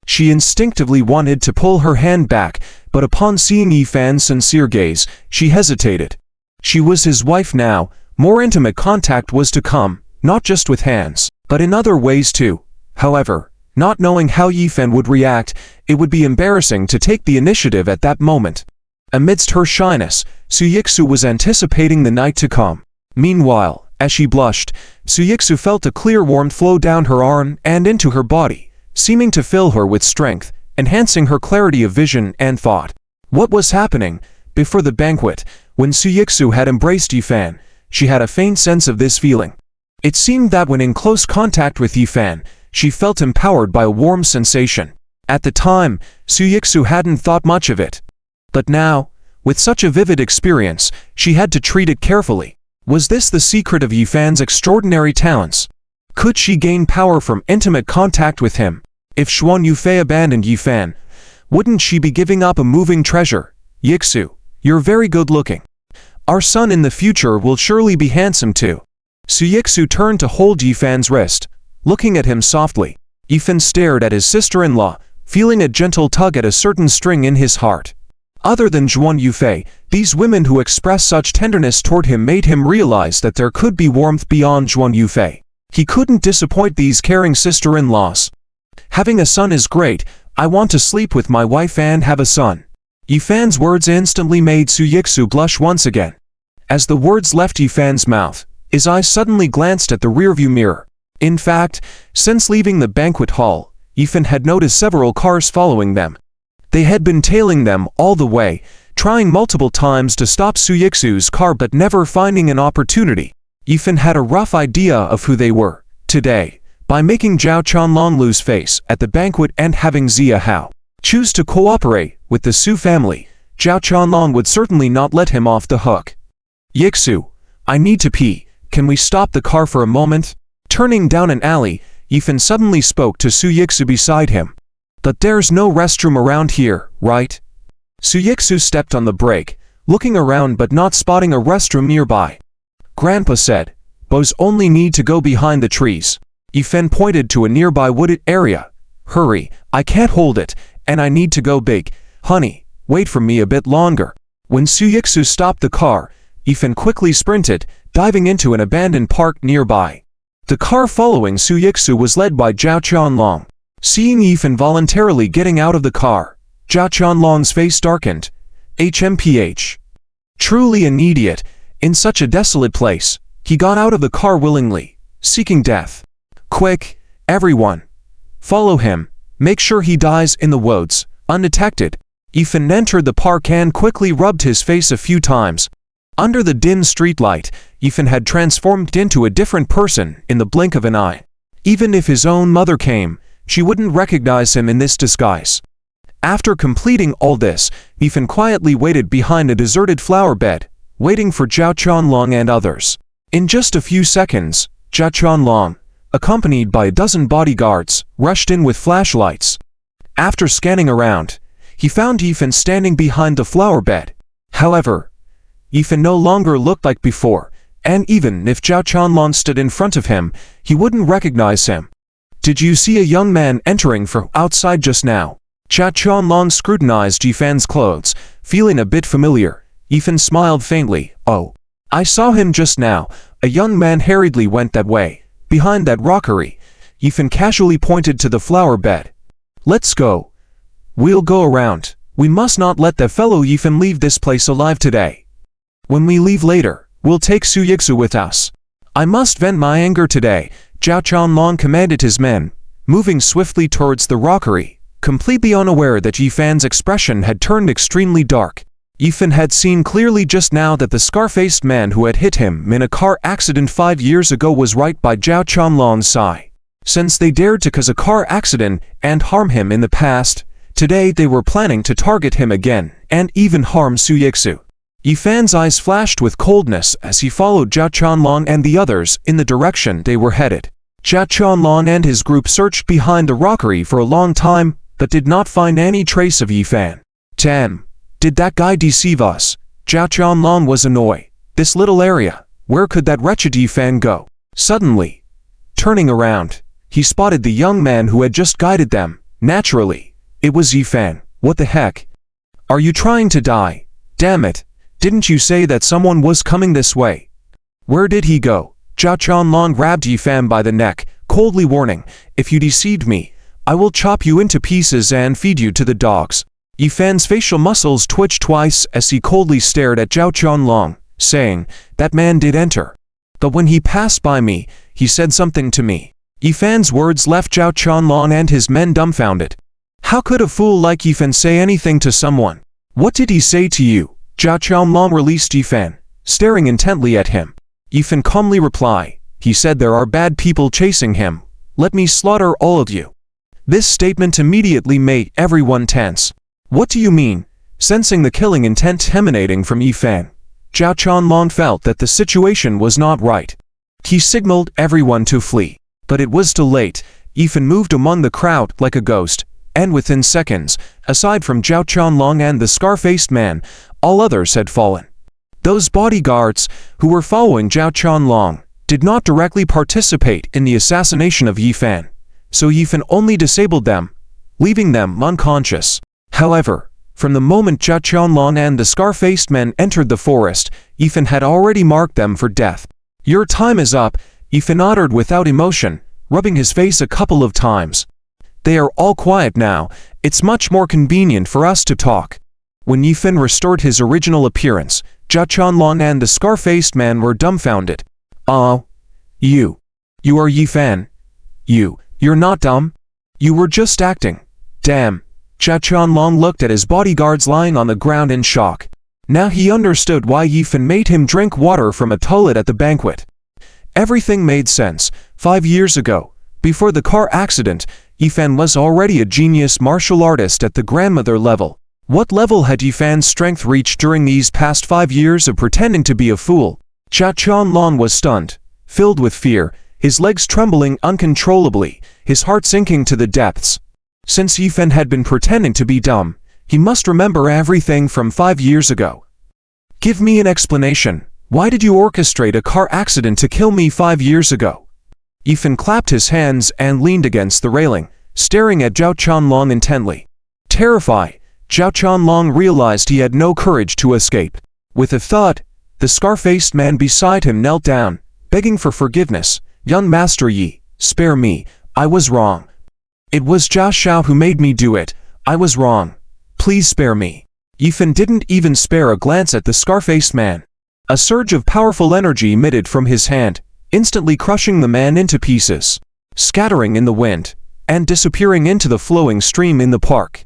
She instinctively wanted to pull her hand back, but upon seeing Yifan's sincere gaze, she hesitated. She was his wife now, more intimate contact was to come, not just with hands, but in other ways too. However, not knowing how Yifan would react, it would be embarrassing to take the initiative at that moment. Amidst her shyness, Su Yixu was anticipating the night to come. Meanwhile, As she blushed, Suyiksu felt a clear warmth flow down her arm and into her body, seeming to fill her with strength, enhancing her clarity of vision and thought. What was happening? Before the banquet, when Suyiksu had embraced Yifan, she had a faint sense of this feeling. It seemed that when in close contact with Yifan, she felt empowered by a warm sensation. At the time, Suyiksu hadn't thought much of it. But now, with such a vivid experience, she had to treat it carefully. Was this the secret of Yifan's extraordinary talents? Could she gain power from intimate contact with him? If Xuan Yufei abandoned Yifan, wouldn't she be giving up a moving treasure? Yiksu, you're very good looking. Our son in the future will surely be handsome too. Suyiksu turned to hold Yifan's wrist, looking at him softly. Yifan stared at his sister-in-law, feeling a gentle tug at a certain string in his heart. Other than Xuan Yufei, these women who expressed such tenderness toward him made him realize that there could be warmth beyond Xuan Yufei. He couldn't disappoint these caring sister-in-laws. Having a son is great. I want to sleep with my wife and have a son. Yifan's words instantly made Suyiksu blush once again. As the words left Yifan's mouth, his eyes suddenly glanced at the rearview mirror. In fact, since leaving the banquet hall, Yifan had noticed several cars following them. They had been tailing them all the way, trying multiple times to stop Suyiksu's car but never finding an opportunity. Yifan had a rough idea of who they were. Today, by making Zhao Chanlong lose face at the banquet and having Zia Hao choose to cooperate with the Su family, Zhao Chanlong would certainly not let him off the hook. Yiksu, I need to pee. Can we stop the car for a moment? Turning down an alley, Yifan suddenly spoke to Suyiksu beside him. But there's no restroom around here, right? Suyiksu stepped on the brake, looking around but not spotting a restroom nearby. Grandpa said, "Boys only need to go behind the trees." Yifan pointed to a nearby wooded area. "Hurry, I can't hold it, and I need to go big. Honey, wait for me a bit longer." When Suyiksu stopped the car, Yifan quickly sprinted, diving into an abandoned park nearby. The car following Suyiksu was led by Zhao Chanlong. Seeing Yifan voluntarily getting out of the car, Zhao Chanlong's face darkened. HMPH. Truly an idiot. In such a desolate place, he got out of the car willingly, seeking death. Quick, everyone. Follow him. Make sure he dies in the woods, undetected. Yifan entered the park and quickly rubbed his face a few times. Under the dim streetlight, Yifan had transformed into a different person in the blink of an eye. Even if his own mother came, she wouldn't recognize him in this disguise. After completing all this, Yifan quietly waited behind a deserted flower bed, waiting for Zhao Chanlong and others. In just a few seconds, Zhao Chanlong, accompanied by a dozen bodyguards, rushed in with flashlights. After scanning around, he found Yifan standing behind the flower bed. However, Yifan no longer looked like before, and even if Zhao Chanlong stood in front of him, he wouldn't recognize him. "Did you see a young man entering from outside just now?" Zhao Chanlong scrutinized Yifan's clothes, feeling a bit familiar. Yifan smiled faintly. "Oh, I saw him just now. A young man hurriedly went that way, behind that rockery." Yifan casually pointed to the flower bed. "Let's go. We'll go around. We must not let that fellow Yifan leave this place alive today. When we leave later, we'll take Suyiksu with us. I must vent my anger today." Zhao Chanlong commanded his men, moving swiftly towards the rockery, completely unaware that Yifan's expression had turned extremely dark. Yifan had seen clearly just now that the scar-faced man who had hit him in a car accident 5 years ago was right by Zhao Chanlong's side. Since they dared to cause a car accident and harm him in the past, today they were planning to target him again and even harm Suyiksu. Yifan's eyes flashed with coldness as he followed Zhao Chanlong and the others in the direction they were headed. Zhao Chanlong and his group searched behind the rockery for a long time, but did not find any trace of Yifan. Damn, did that guy deceive us? Zhao Chanlong was annoyed. This little area, where could that wretched Yifan go? Suddenly, turning around, he spotted the young man who had just guided them. Naturally, it was Yifan. What the heck? Are you trying to die? Damn it. Didn't you say that someone was coming this way? Where did he go? Zhao Chanlong grabbed Yifan by the neck, coldly warning, "If you deceived me, I will chop you into pieces and feed you to the dogs." Yifan's facial muscles twitched twice as he coldly stared at Zhao Chanlong, saying, "That man did enter. But when he passed by me, he said something to me. Yifan's words left Zhao Qianlong and his men dumbfounded. How could a fool like Yifan say anything to someone? What did he say to you? Zhao Qianlong released Yifan, staring intently at him. Yifan calmly replied, he said there are bad people chasing him. Let me slaughter all of you. This statement immediately made everyone tense. What do you mean? Sensing the killing intent emanating from Yifan, Zhao Qianlong felt that the situation was not right. He signaled everyone to flee. But it was too late. Yifan moved among the crowd like a ghost, and within seconds, aside from Zhao Qianlong and the scar-faced man, all others had fallen. Those bodyguards, who were following Zhao Qianlong, did not directly participate in the assassination of Yifan, so Yifan only disabled them, leaving them unconscious. However, from the moment Zhao Qianlong and the scar-faced men entered the forest, Yifan had already marked them for death. Your time is up, Yifan uttered without emotion, rubbing his face a couple of times. They are all quiet now, it's much more convenient for us to talk. When Yifan restored his original appearance, Zhao Qianlong and the scar-faced man were dumbfounded. Oh, you are Yifan. You're not dumb? You were just acting. Damn. Zhao Qianlong looked at his bodyguards lying on the ground in shock. Now he understood why Yifan made him drink water from a toilet at the banquet. Everything made sense. 5 years ago, before the car accident, Yifan was already a genius martial artist at the grandmother level. What level had Yifan's strength reached during these past 5 years of pretending to be a fool? Zhao Qianlong was stunned, filled with fear, his legs trembling uncontrollably, his heart sinking to the depths. Since Yifan had been pretending to be dumb, he must remember everything from 5 years ago. Give me an explanation. Why did you orchestrate a car accident to kill me 5 years ago? Yifan clapped his hands and leaned against the railing, staring at Zhao Qianlong intently. Terrified, Zhao Qianlong realized he had no courage to escape. With a thud, the scar-faced man beside him knelt down, begging for forgiveness. Young Master Yi, spare me, I was wrong. It was Zhao Xiao who made me do it, I was wrong. Please spare me. Yifan didn't even spare a glance at the scar-faced man. A surge of powerful energy emitted from his hand, instantly crushing the man into pieces, scattering in the wind, and disappearing into the flowing stream in the park.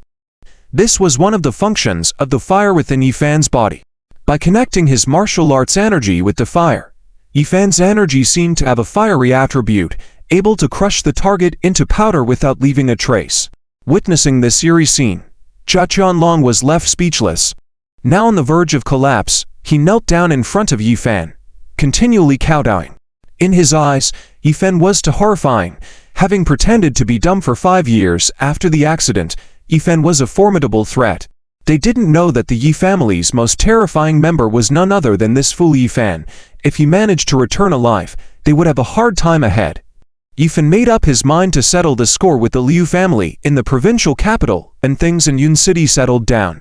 This was one of the functions of the fire within Yifan's body. By connecting his martial arts energy with the fire, Yifan's energy seemed to have a fiery attribute, able to crush the target into powder without leaving a trace. Witnessing this eerie scene, Zhao Qianlong was left speechless. Now on the verge of collapse, he knelt down in front of Yifan, continually kowtowing. In his eyes, Yifan was too horrifying. Having pretended to be dumb for 5 years after the accident, Yifan was a formidable threat. They didn't know that the Yi family's most terrifying member was none other than this fool Yifan. If he managed to return alive, they would have a hard time ahead. Yifan made up his mind to settle the score with the Liu family in the provincial capital, and things in Yun City settled down.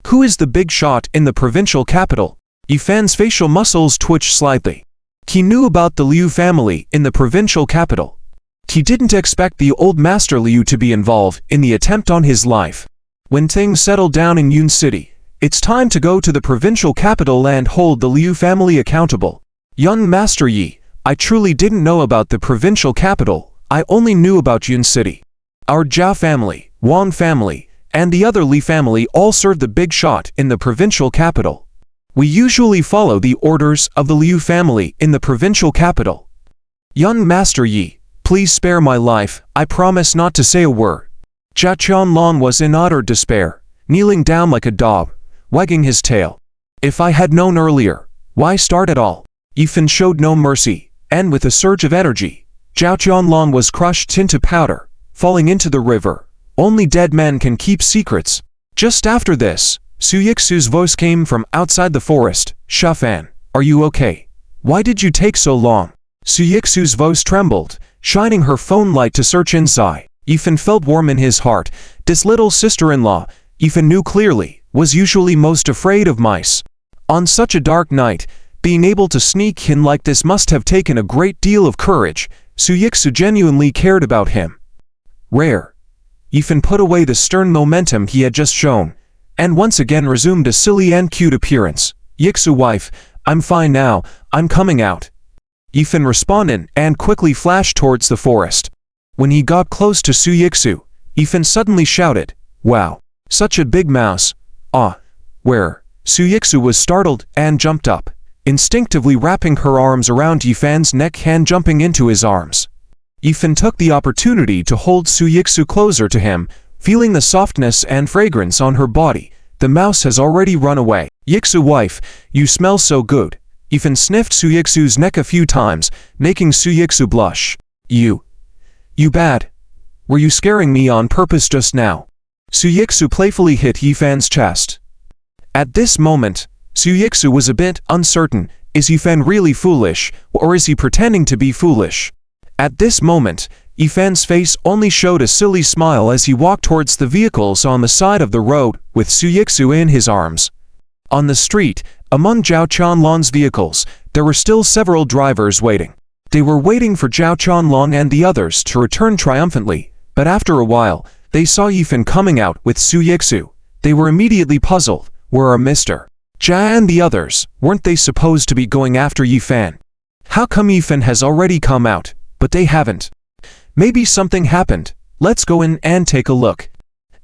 Who is the big shot in the provincial capital? Yifan's facial muscles twitched slightly. He knew about the Liu family in the provincial capital. He didn't expect the old Master Liu to be involved in the attempt on his life. When things settle down in Yun City, it's time to go to the provincial capital and hold the Liu family accountable. Young Master Yi, I truly didn't know about the provincial capital, I only knew about Yun City. Our Zhao family, Wang family, and the other Li family all served the big shot in the provincial capital. We usually follow the orders of the Liu family in the provincial capital. Young Master Yi, please spare my life, I promise not to say a word. Zhao Qianlong was in utter despair, kneeling down like a dog, wagging his tail. If I had known earlier, why start at all? Yifan showed no mercy, and with a surge of energy, Zhao Qianlong was crushed into powder, falling into the river. Only dead men can keep secrets. Just after this, Su Yixu's voice came from outside the forest. Shafan, are you okay? Why did you take so long? Su Yixu's voice trembled, shining her phone light to search inside. Yifan felt warm in his heart. This little sister-in-law, Yifan knew clearly, was usually most afraid of mice. On such a dark night, being able to sneak in like this must have taken a great deal of courage. Su Yixu genuinely cared about him. Rare. Yifan put away the stern momentum he had just shown, and once again resumed a silly and cute appearance. Yixu wife, I'm fine now, I'm coming out. Yifan responded and quickly flashed towards the forest. When he got close to Su Yixu, Yifan suddenly shouted, "Wow! Such a big mouse! Ah, where?" Su Yixu was startled and jumped up, instinctively wrapping her arms around Yifan's neck and jumping into his arms. Yifan took the opportunity to hold Su Yixu closer to him, feeling the softness and fragrance on her body. The mouse has already run away. "Yixu wife, you smell so good." Yifan sniffed Su Yixu's neck a few times, making Su Yixu blush. You bad. Were you scaring me on purpose just now?" Su Yixu playfully hit Yifan's chest. At this moment, Su Yixu was a bit uncertain. Is Yifan really foolish, or is he pretending to be foolish? At this moment, Yifan's face only showed a silly smile as he walked towards the vehicles on the side of the road, with Su Yixu in his arms. On the street, among Zhao Qianlong's vehicles, there were still several drivers waiting. They were waiting for Zhao Qianlong and the others to return triumphantly, but after a while, they saw Yifan coming out with Su Yixu. They were immediately puzzled. Where are Mr. Jia and the others? Weren't they supposed to be going after Yifan? How come Yifan has already come out, but they haven't? Maybe something happened. Let's go in and take a look.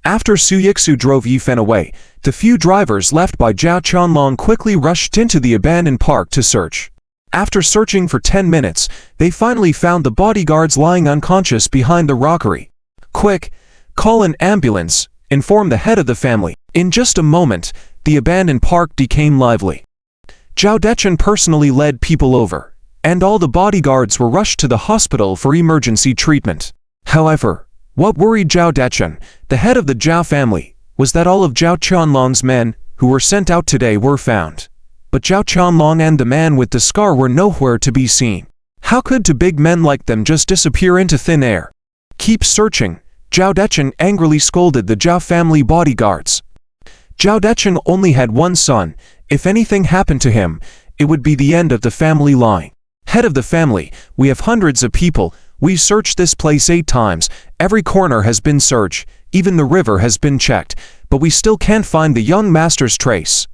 After Su Yixu drove Yifan away, the few drivers left by Zhao Qianlong quickly rushed into the abandoned park to search. After searching for 10 minutes, they finally found the bodyguards lying unconscious behind the rockery. "Quick, call an ambulance," informed the head of the family. In just a moment, the abandoned park became lively. Zhao Dechen personally led people over, and all the bodyguards were rushed to the hospital for emergency treatment. However, what worried Zhao Dechen, the head of the Zhao family, was that all of Zhao Qianlong's men, who were sent out today, were found. But Zhao Qianlong and the man with the scar were nowhere to be seen. How could two big men like them just disappear into thin air? "Keep searching," Zhao Dechen angrily scolded the Zhao family bodyguards. Zhao Dechen only had one son. If anything happened to him, it would be the end of the family line. "Head of the family, we have hundreds of people. We searched this place 8 times. Every corner has been searched. Even the river has been checked. But we still can't find the young master's trace."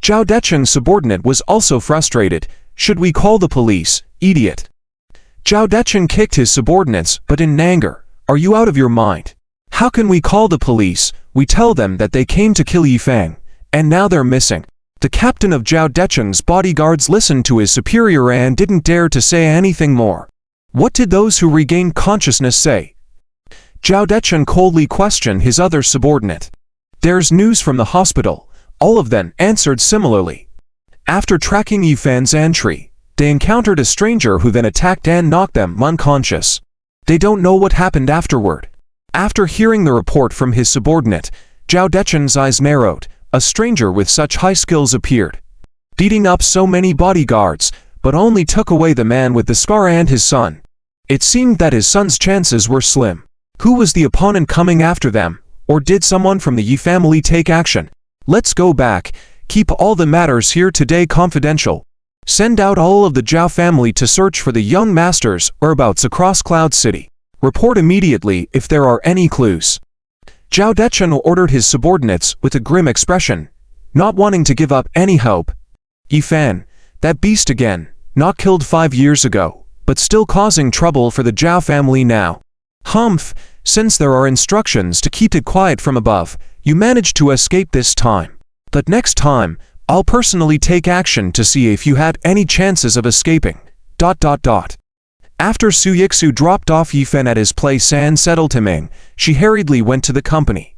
Zhao Dechen's subordinate was also frustrated. "Should we call the police, idiot?" Zhao Dechen kicked his subordinates, but in anger. "Are you out of your mind? How can we call the police? We tell them that they came to kill Yifan, and now they're missing." The captain of Zhao Dechen's bodyguards listened to his superior and didn't dare to say anything more. What did those who regained consciousness say? Zhao Dechen coldly questioned his other subordinate. "There's news from the hospital." All of them answered similarly. After tracking Yifan's entry, they encountered a stranger who then attacked and knocked them unconscious. They don't know what happened afterward. After hearing the report from his subordinate, Zhao Dechen's eyes narrowed. A stranger with such high skills appeared, beating up so many bodyguards, but only took away the man with the scar and his son. It seemed that his son's chances were slim. Who was the opponent coming after them? Or did someone from the Yi family take action? "Let's go back. Keep all the matters here today confidential. Send out all of the Zhao family to search for the young master's whereabouts across Cloud City. Report immediately if there are any clues." Zhao Dechen ordered his subordinates with a grim expression, not wanting to give up any hope. "Yifan, that beast again, not killed 5 years ago, but still causing trouble for the Zhao family now. Humph, since there are instructions to keep it quiet from above, you managed to escape this time. But next time, I'll personally take action to see if you had any chances of escaping. ... After Su Yixu dropped off Yifan at his place and settled him in, she hurriedly went to the company.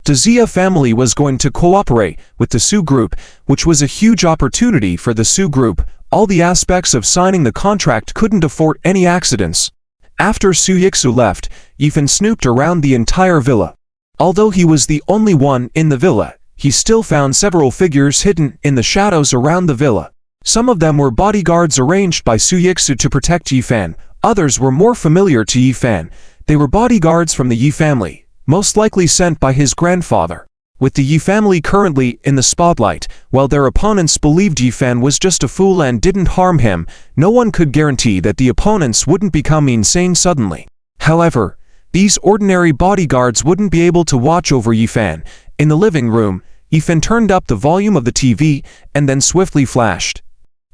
The Zia family was going to cooperate with the Su group, which was a huge opportunity for the Su group. All the aspects of signing the contract couldn't afford any accidents. After Su Yixu left, Yifan snooped around the entire villa. Although he was the only one in the villa, he still found several figures hidden in the shadows around the villa. Some of them were bodyguards arranged by Su Yixu to protect Yifan. Others were more familiar to Yifan. They were bodyguards from the Yi family, most likely sent by his grandfather. With the Yi family currently in the spotlight, while their opponents believed Yifan was just a fool and didn't harm him, no one could guarantee that the opponents wouldn't become insane suddenly. However, these ordinary bodyguards wouldn't be able to watch over Yifan. In the living room, Yifan turned up the volume of the TV and then swiftly flashed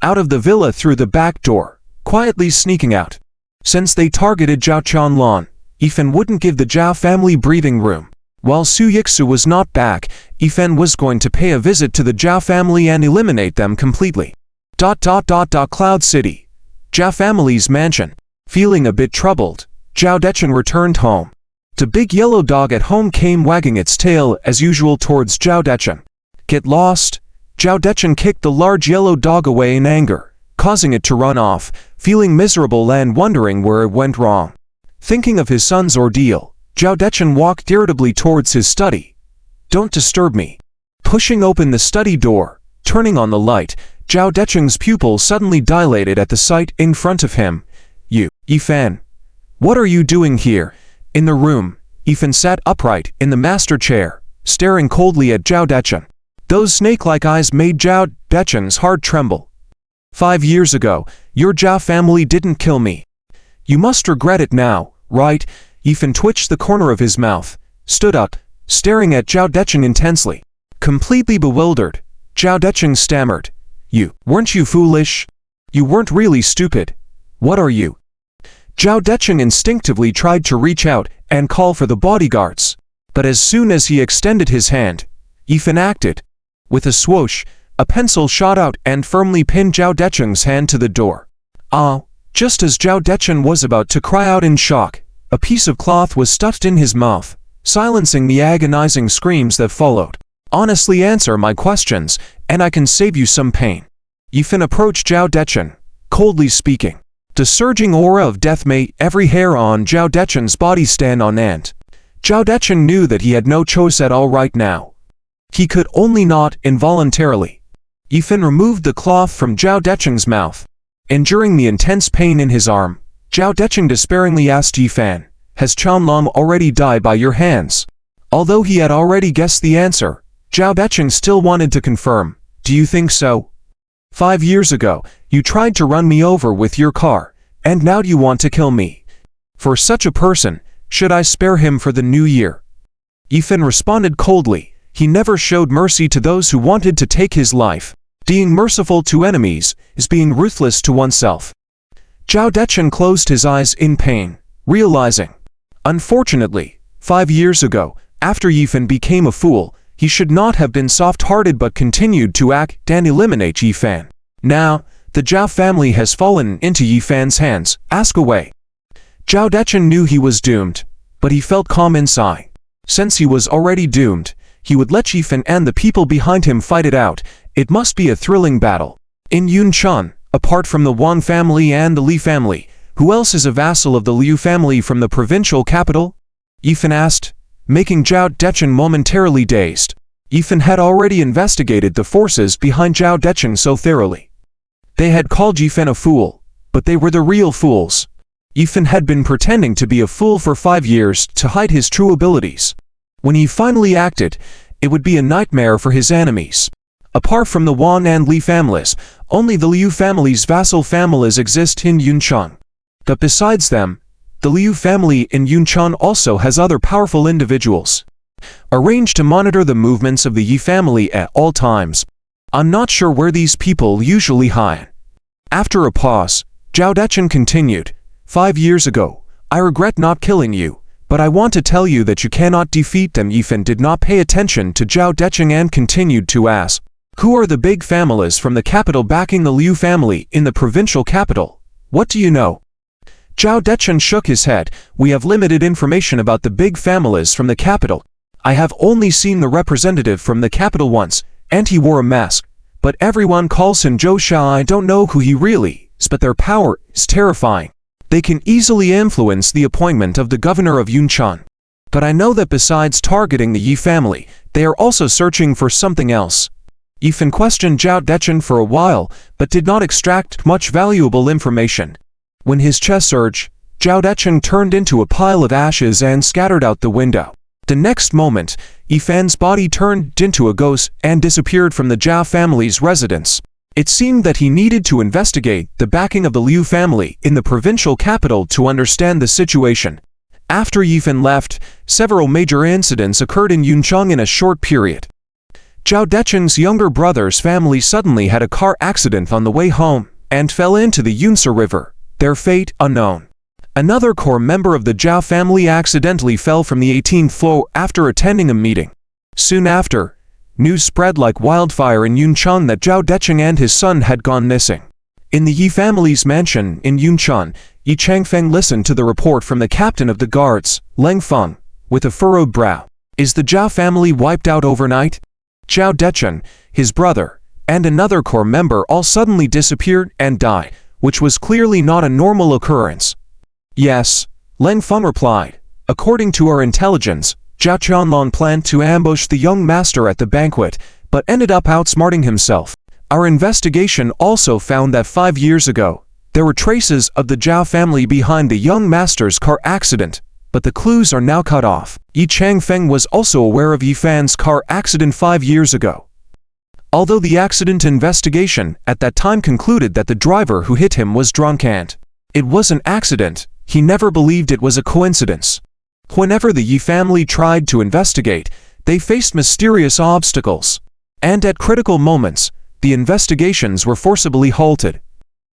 out of the villa through the back door. quietly sneaking out. Since they targeted Zhao Qianlan, Yifan wouldn't give the Zhao family breathing room. While Su Yixu was not back, Yifan was going to pay a visit to the Zhao family and eliminate them completely. Cloud City. Zhao family's mansion. Feeling a bit troubled, Zhao Dechen returned home. The big yellow dog at home came wagging its tail as usual towards Zhao Dechen. Get lost? Zhao Dechen kicked the large yellow dog away in anger, causing it to run off, feeling miserable and wondering where it went wrong. Thinking of his son's ordeal, Zhao Dechen walked irritably towards his study. Don't disturb me. Pushing open the study door, turning on the light, Zhao Dechen's pupil suddenly dilated at the sight in front of him. Yifan. What are you doing here? In the room, Yifan sat upright in the master chair, staring coldly at Zhao Dechen. Those snake-like eyes made Zhao Dechen's heart tremble. 5 years ago, your Zhao family didn't kill me. You must regret it now, right? Yifan twitched the corner of his mouth, stood up, staring at Zhao Dechen intensely. Completely bewildered, Zhao Dechen stammered. Weren't you foolish? You weren't really stupid. What are you? Zhao Dechen instinctively tried to reach out and call for the bodyguards. But as soon as he extended his hand, Yifan acted. With a swoosh, a pencil shot out and firmly pinned Zhao Dechen's hand to the door. Just as Zhao Dechen was about to cry out in shock, a piece of cloth was stuffed in his mouth, silencing the agonizing screams that followed. Honestly answer my questions, and I can save you some pain. Yifan approached Zhao Dechen, coldly speaking. The surging aura of death made every hair on Zhao Dechen's body stand on end. Zhao Dechen knew that he had no choice at all right now. He could only nod involuntarily. Yifan removed the cloth from Zhao Dechen's mouth. Enduring the intense pain in his arm, Zhao Dechen despairingly asked Yifan, has Qianlan already died by your hands? Although he had already guessed the answer, Zhao Dechen still wanted to confirm. Do you think so? 5 years ago, you tried to run me over with your car, and now you want to kill me. For such a person, should I spare him for the new year? Yifan responded coldly. He never showed mercy to those who wanted to take his life. Being merciful to enemies is being ruthless to oneself. Zhao Dechen closed his eyes in pain, realizing. Unfortunately, 5 years ago, after Yifan became a fool, he should not have been soft-hearted but continued to act and eliminate Yifan. Now, the Zhao family has fallen into Yifan's hands. Ask away. Zhao Dechen knew he was doomed, but he felt calm inside. Since he was already doomed, he would let Yifan and the people behind him fight it out. It must be a thrilling battle. In Yunchun, apart from the Wang family and the Li family, who else is a vassal of the Liu family from the provincial capital? Yifan asked, making Zhao Dechen momentarily dazed. Yifan had already investigated the forces behind Zhao Dechen so thoroughly. They had called Yifan a fool, but they were the real fools. Yifan had been pretending to be a fool for 5 years to hide his true abilities. When he finally acted, it would be a nightmare for his enemies. Apart from the Wan and Li families, only the Liu family's vassal families exist in Yunchun. But besides them, the Liu family in Yunchun also has other powerful individuals, arranged to monitor the movements of the Yi family at all times. I'm not sure where these people usually hide. After a pause, Zhao Dechen continued, 5 years ago, I regret not killing you, but I want to tell you that you cannot defeat them. Yifan did not pay attention to Zhao Dechen and continued to ask, who are the big families from the capital backing the Liu family in the provincial capital? What do you know? Zhao Dechen shook his head. We have limited information about the big families from the capital. I have only seen the representative from the capital once, and he wore a mask. But everyone calls him Zhou Sha. I don't know who he really is, but their power is terrifying. They can easily influence the appointment of the governor of Yunchun. But I know that besides targeting the Yi family, they are also searching for something else. Yifan questioned Zhao Dechen for a while, but did not extract much valuable information. When his chest surged, Zhao Dechen turned into a pile of ashes and scattered out the window. The next moment, Yifan's body turned into a ghost and disappeared from the Zhao family's residence. It seemed that he needed to investigate the backing of the Liu family in the provincial capital to understand the situation. After Yifan left, several major incidents occurred in Yunchun in a short period. Zhao Dechen's younger brother's family suddenly had a car accident on the way home and fell into the Yunsa River. their fate unknown. Another core member of the Zhao family accidentally fell from the 18th floor after attending a meeting. Soon after, news spread like wildfire in Yuncheng that Zhao Decheng and his son had gone missing. In the Yi family's mansion in Yuncheng, Yi Changfeng listened to the report from the captain of the guards, Leng Feng, with a furrowed brow. Is the Zhao family wiped out overnight? Zhao Decheng, his brother, and another core member all suddenly disappeared and died, which was clearly not a normal occurrence. Yes, Leng Feng replied. According to our intelligence, Zhao Qianlong planned to ambush the young master at the banquet, but ended up outsmarting himself. Our investigation also found that 5 years ago, there were traces of the Zhao family behind the young master's car accident, but the clues are now cut off. Yi Changfeng was also aware of Yi Fan's car accident 5 years ago. Although the accident investigation at that time concluded that the driver who hit him was drunk and it was an accident, he never believed it was a coincidence. Whenever the Yi family tried to investigate, they faced mysterious obstacles, and at critical moments, the investigations were forcibly halted.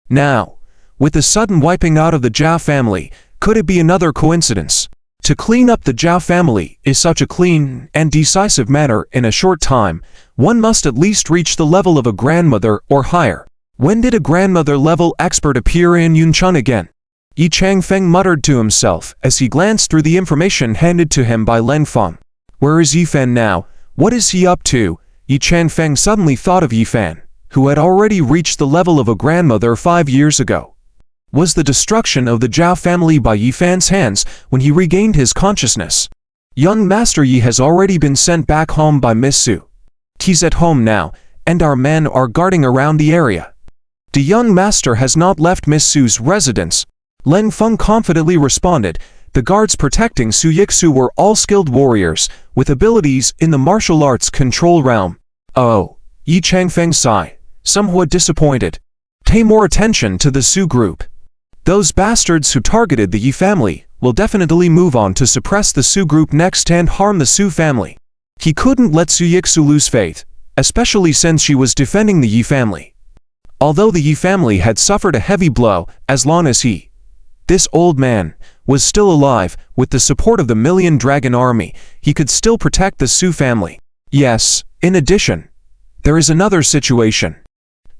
Now, with the sudden wiping out of the Zhao family, could it be another coincidence? To clean up the Zhao family is such a clean and decisive matter in a short time, one must at least reach the level of a grandmother or higher. When did a grandmother-level expert appear in Yuncheng again? Yi Changfeng muttered to himself as he glanced through the information handed to him by Leng Feng. Where is Yi Fan now? What is he up to? Yi Changfeng suddenly thought of Yi Fan, who had already reached the level of a grandmother 5 years ago. Was the destruction of the Zhao family by Yi Fan's hands when he regained his consciousness? Young Master Yi has already been sent back home by Miss Su. He's at home now, and our men are guarding around the area. The young master has not left Miss Su's residence. Leng Feng confidently responded. The guards protecting Su Yixu were all skilled warriors, with abilities in the martial arts control realm. Oh, Yi Changfeng sighed, somewhat disappointed. Pay more attention to the Su group. Those bastards who targeted the Yi family will definitely move on to suppress the Su group next and harm the Su family. He couldn't let Su Yixu lose faith, especially since she was defending the Yi family. Although the Yi family had suffered a heavy blow, as long as this old man, was still alive, with the support of the Million Dragon Army, he could still protect the Su family. Yes, in addition, there is another situation.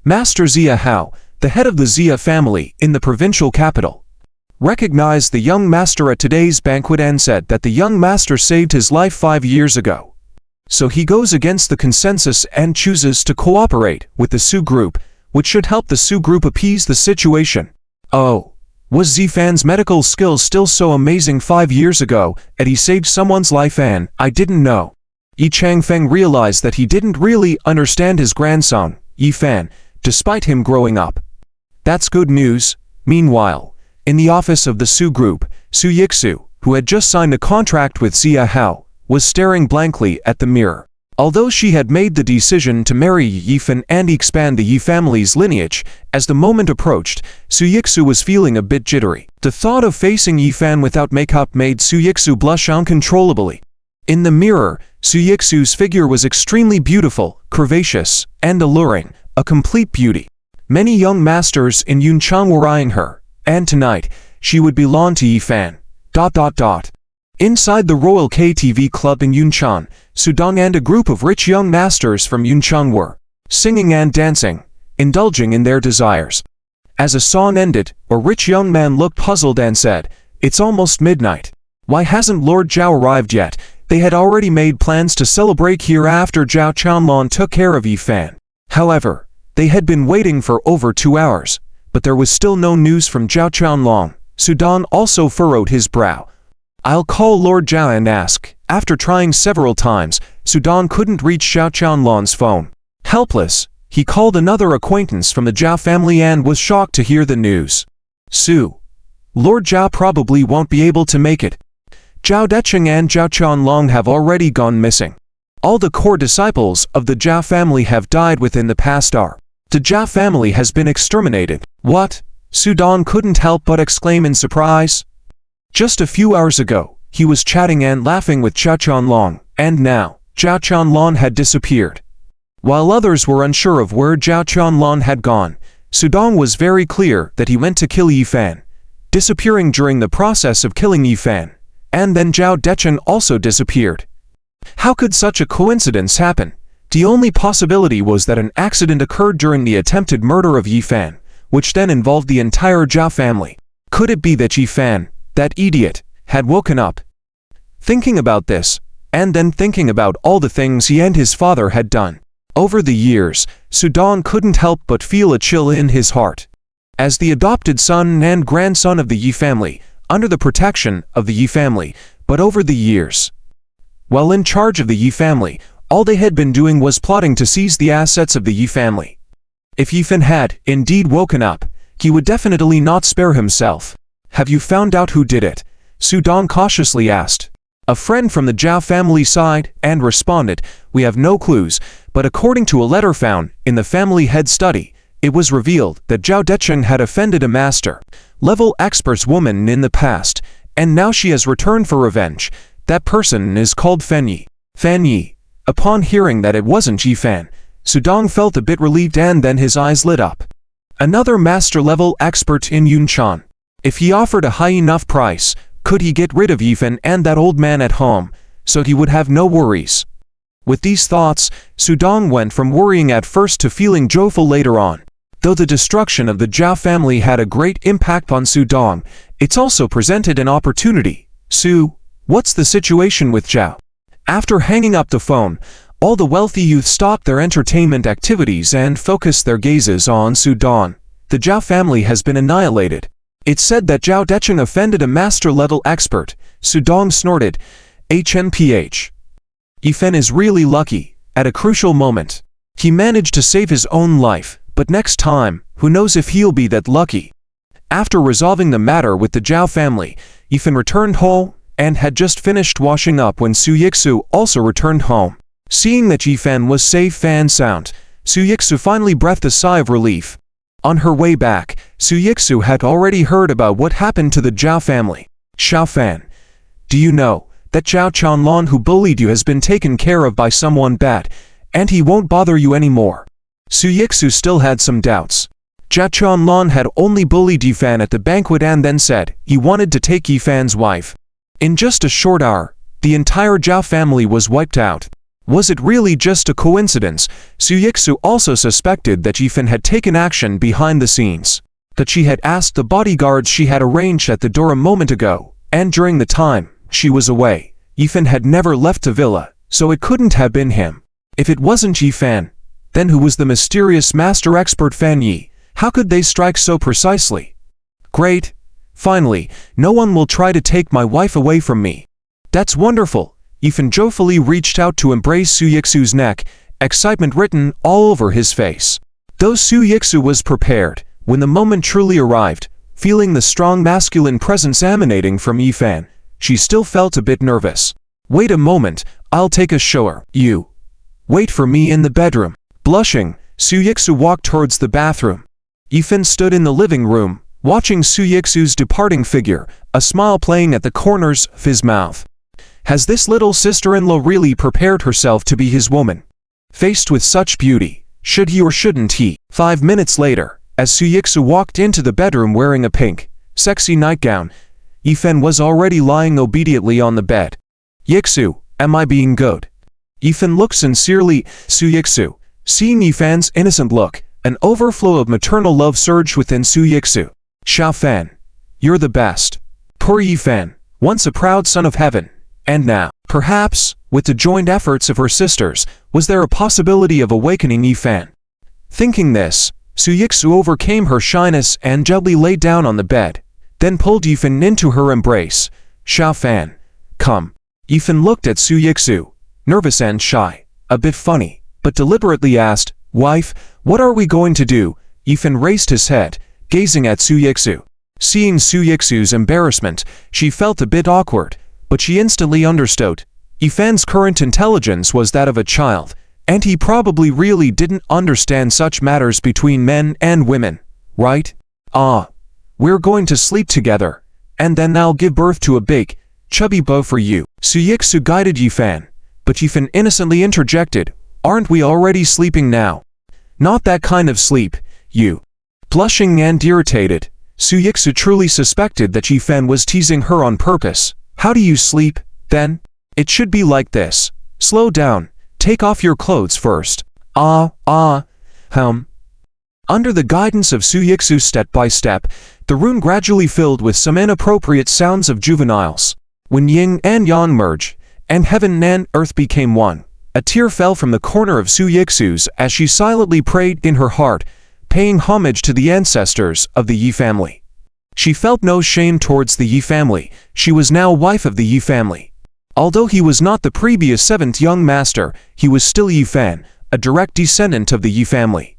Master Zia Hao, the head of the Zia family in the provincial capital, recognized the young master at today's banquet and said that the young master saved his life 5 years ago. So he goes against the consensus and chooses to cooperate with the Su group, which should help the Su group appease the situation. Oh. Was Zifan's medical skills still so amazing 5 years ago, and he saved someone's life and I didn't know? Yi Changfeng realized that he didn't really understand his grandson, Yi Fan, despite him growing up. That's good news. Meanwhile, in the office of the Su group, Su Yixu, who had just signed a contract with Zia Hao, was staring blankly at the mirror. Although she had made the decision to marry Yi Fan and expand the Yi family's lineage, as the moment approached, Su Yixu was feeling a bit jittery. The thought of facing Yi Fan without makeup made Su Yixu blush uncontrollably. In the mirror, Su Yixu's figure was extremely beautiful, curvaceous, and alluring, a complete beauty. Many young masters in Yuncheng were eyeing her, and tonight, she would belong to Yi Fan. Inside the Royal KTV Club in Yuncheng, Su Dong and a group of rich young masters from Yuncheng were singing and dancing, indulging in their desires. As a song ended, a rich young man looked puzzled and said, "It's almost midnight. Why hasn't Lord Zhao arrived yet?" They had already made plans to celebrate here after Zhao Qianlong took care of Yi Fan. However, they had been waiting for over 2 hours, but there was still no news from Zhao Qianlong. Su Dong also furrowed his brow. I'll call Lord Zhao and ask. After trying several times, Su Dong couldn't reach Zhao Qianlong's phone. Helpless, he called another acquaintance from the Zhao family and was shocked to hear the news. Su, Lord Zhao probably won't be able to make it. Zhao Decheng and Zhao Qianlong have already gone missing. All the core disciples of the Zhao family have died within the past hour. The Zhao family has been exterminated. What? Su Dong couldn't help but exclaim in surprise. Just a few hours ago, he was chatting and laughing with Zhao Qianlong, and now, Zhao Qianlong had disappeared. While others were unsure of where Zhao Qianlong had gone, Sudong was very clear that he went to kill Yifan, disappearing during the process of killing Yifan, and then Zhao Dechen also disappeared. How could such a coincidence happen? The only possibility was that an accident occurred during the attempted murder of Yifan, which then involved the entire Zhao family. Could it be that Yifan, that idiot, had woken up? Thinking about this, and then thinking about all the things he and his father had done over the years, Sudong couldn't help but feel a chill in his heart. As the adopted son and grandson of the Yi family, under the protection of the Yi family, but over the years, while in charge of the Yi family, all they had been doing was plotting to seize the assets of the Yi family. If Yifan had indeed woken up, he would definitely not spare himself. Have you found out who did it? Sudong cautiously asked. A friend from the Zhao family sighed and responded, we have no clues, but according to a letter found in the family head study, it was revealed that Zhao Dechen had offended a master-level expert's woman in the past, and now she has returned for revenge. That person is called Fan Yi. Fan Yi. Upon hearing that it wasn't Yifan, Sudong felt a bit relieved and then his eyes lit up. Another master-level expert in Yunchan. If he offered a high enough price, could he get rid of Yifan and that old man at home, so he would have no worries? With these thoughts, Sudong went from worrying at first to feeling joyful later on. Though the destruction of the Zhao family had a great impact on Sudong, it's also presented an opportunity. Su, what's the situation with Zhao? After hanging up the phone, all the wealthy youth stopped their entertainment activities and focused their gazes on Sudong. The Zhao family has been annihilated. It's said that Zhao Dechen offended a master-level expert. Sudong snorted. HNPH. Yifan is really lucky. At a crucial moment, he managed to save his own life, but next time, who knows if he'll be that lucky. After resolving the matter with the Zhao family, Yifan returned home and had just finished washing up when Su Yixu also returned home. Seeing that Yifan was safe and sound, Su Yixu finally breathed a sigh of relief. On her way back, Su Yixu had already heard about what happened to the Zhao family. Xiao Fan, do you know that Zhao Chanlan who bullied you has been taken care of by someone bad, and he won't bother you anymore? Su Yixu still had some doubts. Zhao Chanlan had only bullied Yifan at the banquet and then said he wanted to take Yifan's wife. In just a short hour, the entire Zhao family was wiped out. Was it really just a coincidence? Su Yixu also suspected that Yifan had taken action behind the scenes, that she had asked the bodyguards she had arranged at the door a moment ago, and during the time she was away, Yifan had never left the villa, so it couldn't have been him. If it wasn't Yifan, then who was the mysterious master expert Fan Yi? How could they strike so precisely? Great. Finally, no one will try to take my wife away from me. That's wonderful. Yifan joyfully reached out to embrace Su Yixu's neck, excitement written all over his face. Though Su Yixu was prepared, when the moment truly arrived, feeling the strong masculine presence emanating from Yifan, she still felt a bit nervous. Wait a moment, I'll take a shower. You. Wait for me in the bedroom. Blushing, Su Yixu walked towards the bathroom. Yifan stood in the living room, watching Su Yixu's departing figure, a smile playing at the corners of his mouth. Has this little sister-in-law really prepared herself to be his woman? Faced with such beauty, should he or shouldn't he? 5 minutes later, as Su Yixu walked into the bedroom wearing a pink, sexy nightgown, Yifan was already lying obediently on the bed. Yixu, am I being good? Yifan looked sincerely. Su Yixu, seeing Yifan's innocent look, an overflow of maternal love surged within Su Yixu. Xiao Fan, you're the best. Poor Yifan, once a proud son of heaven. And now, perhaps, with the joint efforts of her sisters, was there a possibility of awakening Yifan? Thinking this, Su Yixu overcame her shyness and gently lay down on the bed, then pulled Yifan into her embrace. Xiao Fan, come. Yifan looked at Su Yixu, nervous and shy, a bit funny, but deliberately asked, wife, what are we going to do? Yifan raised his head, gazing at Su Yixu. Seeing Su Yixu's embarrassment, she felt a bit awkward, but she instantly understood. Yifan's current intelligence was that of a child, and he probably really didn't understand such matters between men and women, right? Ah, we're going to sleep together, and then I'll give birth to a big, chubby beau for you. Su Yixu guided Yifan, but Yifan innocently interjected, aren't we already sleeping now? Not that kind of sleep, you. Blushing and irritated, Su Yixu truly suspected that Yi Fan was teasing her on purpose. How do you sleep, then? It should be like this. Slow down. Take off your clothes first. Under the guidance of Su Yixu step by step, the room gradually filled with some inappropriate sounds of juveniles. When yin and yang merge, and heaven and earth became one, a tear fell from the corner of Su Yixu's as she silently prayed in her heart, paying homage to the ancestors of the Yi family. She felt no shame towards the Yi family. She was now wife of the Yi family. Although he was not the previous 7th young master, he was still Yi Fan, a direct descendant of the Yi family.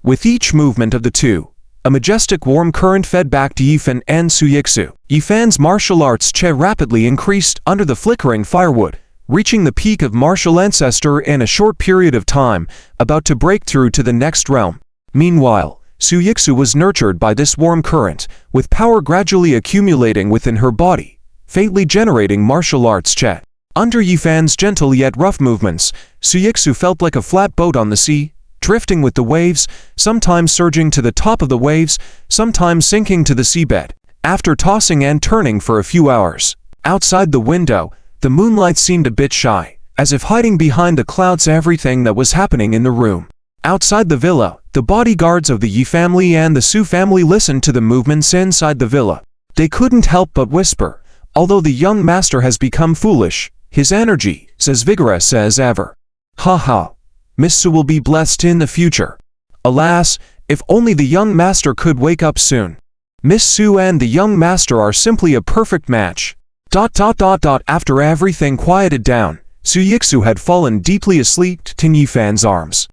With each movement of the two, a majestic warm current fed back to Yi Fan and Su Yixu. Yi Fan's martial arts che rapidly increased under the flickering firewood, reaching the peak of martial ancestor in a short period of time, about to break through to the next realm. Meanwhile, Su Yixu was nurtured by this warm current, with power gradually accumulating within her body, faintly generating martial arts che. Under Yi Fan's gentle yet rough movements, Su Yixu felt like a flat boat on the sea, drifting with the waves, sometimes surging to the top of the waves, sometimes sinking to the seabed. After tossing and turning for a few hours, outside the window, the moonlight seemed a bit shy, as if hiding behind the clouds everything that was happening in the room. Outside the villa, the bodyguards of the Yi family and the Su family listened to the movements inside the villa. They couldn't help but whisper, although the young master has become foolish, his energy is as vigorous as ever. Ha ha. Miss Su will be blessed in the future. Alas, if only the young master could wake up soon. Miss Su and the young master are simply a perfect match. ... After everything quieted down, Su Yixu had fallen deeply asleep in Yi Fan's arms.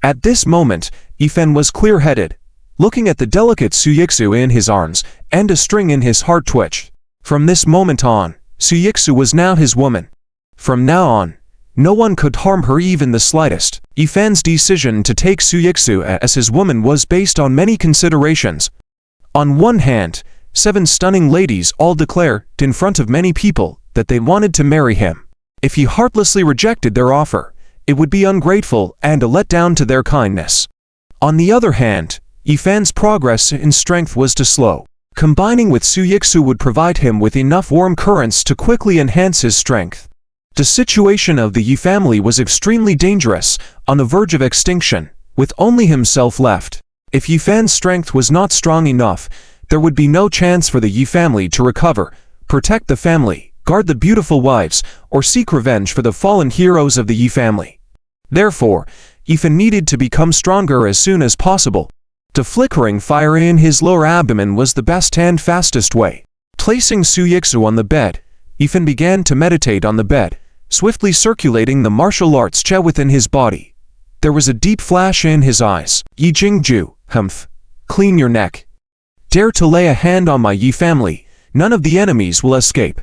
At this moment, Yi Fan was clear-headed, looking at the delicate Su Yixu in his arms, and a string in his heart twitched. From this moment on, Su Yixu was now his woman. From now on, no one could harm her even the slightest. Yi Fan's decision to take Su Yixu as his woman was based on many considerations. On one hand, 7 stunning ladies all declared in front of many people that they wanted to marry him. If he heartlessly rejected their offer, it would be ungrateful and a letdown to their kindness. On the other hand, Yi Fan's progress in strength was too slow. Combining with Su Yixu would provide him with enough warm currents to quickly enhance his strength. The situation of the Yi family was extremely dangerous, on the verge of extinction, with only himself left. If Yi Fan's strength was not strong enough, there would be no chance for the Yi family to recover, protect the family, guard the beautiful wives, or seek revenge for the fallen heroes of the Yi family. Therefore, Yi Fan needed to become stronger as soon as possible. The flickering fire in his lower abdomen was the best and fastest way. Placing Su Yixu on the bed, Yi Fan began to meditate on the bed, swiftly circulating the martial arts che within his body. There was a deep flash in his eyes. Yi Jingju, humph. Clean your neck. Dare to lay a hand on my Yi family, none of the enemies will escape. ...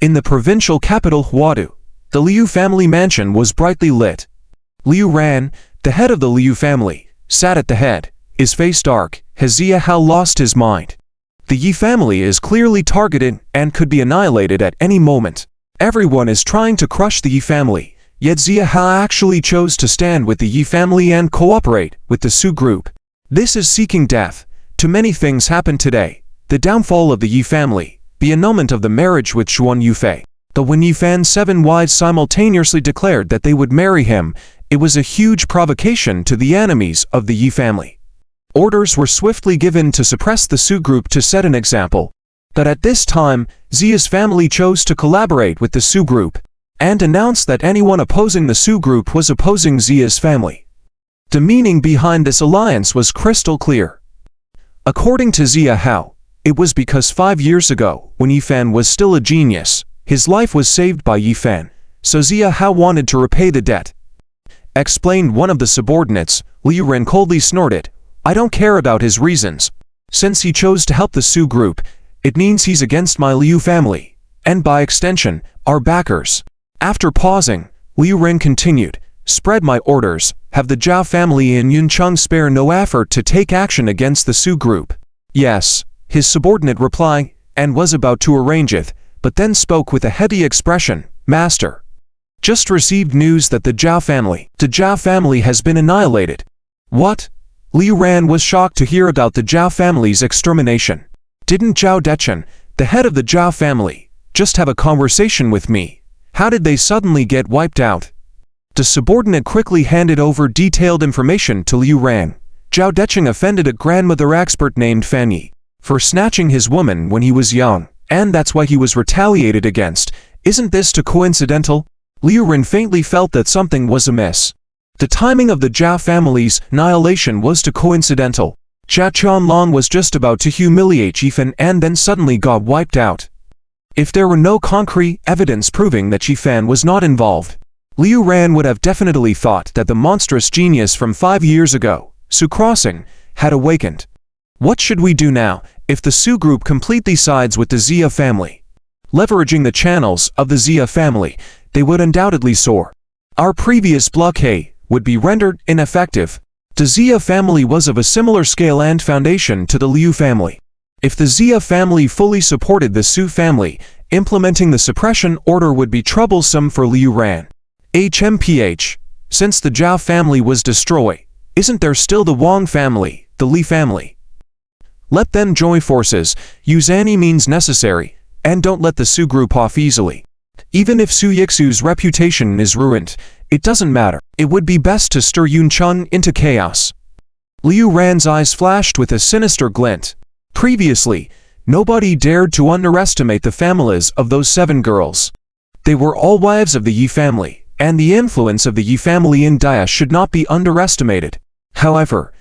In the provincial capital Huadu, the Liu family mansion was brightly lit. Liu Ran, the head of the Liu family, sat at the head, his face dark. Has Zia Hao lost his mind? The Yi family is clearly targeted and could be annihilated at any moment. Everyone is trying to crush the Yi family, yet Zia Hao actually chose to stand with the Yi family and cooperate with the Su group. This is seeking death. Too many things happened today. The downfall of the Yi family, the annulment of the marriage with Xuan Yufei. Though when Yi Fan's 7 wives simultaneously declared that they would marry him, it was a huge provocation to the enemies of the Yi family. Orders were swiftly given to suppress the Su group to set an example. But at this time, Zia's family chose to collaborate with the Su group, and announced that anyone opposing the Su group was opposing Zia's family. The meaning behind this alliance was crystal clear. According to Zia Hao, it was because 5 years ago, when Yi Fan was still a genius, his life was saved by Yi Fan, so Zia Hao wanted to repay the debt. Explained one of the subordinates. Liu Ren coldly snorted, I don't care about his reasons. Since he chose to help the Su group, it means he's against my Liu family, and by extension, our backers. After pausing, Liu Ren continued, spread my orders, have the Zhao family in Yuncheng spare no effort to take action against the Su group. Yes, his subordinate replied, and was about to arrange it, but then spoke with a heavy expression, Master. Just received news that the Zhao family has been annihilated. What? Liu Ran was shocked to hear about the Zhao family's extermination. Didn't Zhao Dechen, the head of the Zhao family, just have a conversation with me? How did they suddenly get wiped out? The subordinate quickly handed over detailed information to Liu Ran. Zhao Dechen offended a grandmother expert named Fan Yi for snatching his woman when he was young, and that's why he was retaliated against. Isn't this too coincidental? Liu Ran faintly felt that something was amiss. The timing of the Zhao family's annihilation was too coincidental. Jia Qianlong was just about to humiliate Yifan and then suddenly got wiped out. If there were no concrete evidence proving that Yifan was not involved, Liu Ran would have definitely thought that the monstrous genius from 5 years ago, Su Crossing, had awakened. What should we do now if the Su group completely sides with the Xia family? Leveraging the channels of the Xia family, they would undoubtedly soar. Our previous blockade would be rendered ineffective. The Xia family was of a similar scale and foundation to the Liu family. If the Xia family fully supported the Su family, implementing the suppression order would be troublesome for Liu Ran. HMPH. Since the Zhao family was destroyed, isn't there still the Wang family, the Li family? Let them join forces, use any means necessary, and don't let the Su group off easily. Even if Su Yixu's reputation is ruined, it doesn't matter. It would be best to stir Yuncheng into chaos. Liu Ran's eyes flashed with a sinister glint. Previously, nobody dared to underestimate the families of those 7 girls. They were all wives of the Yi family, and the influence of the Yi family in Dia should not be underestimated. However,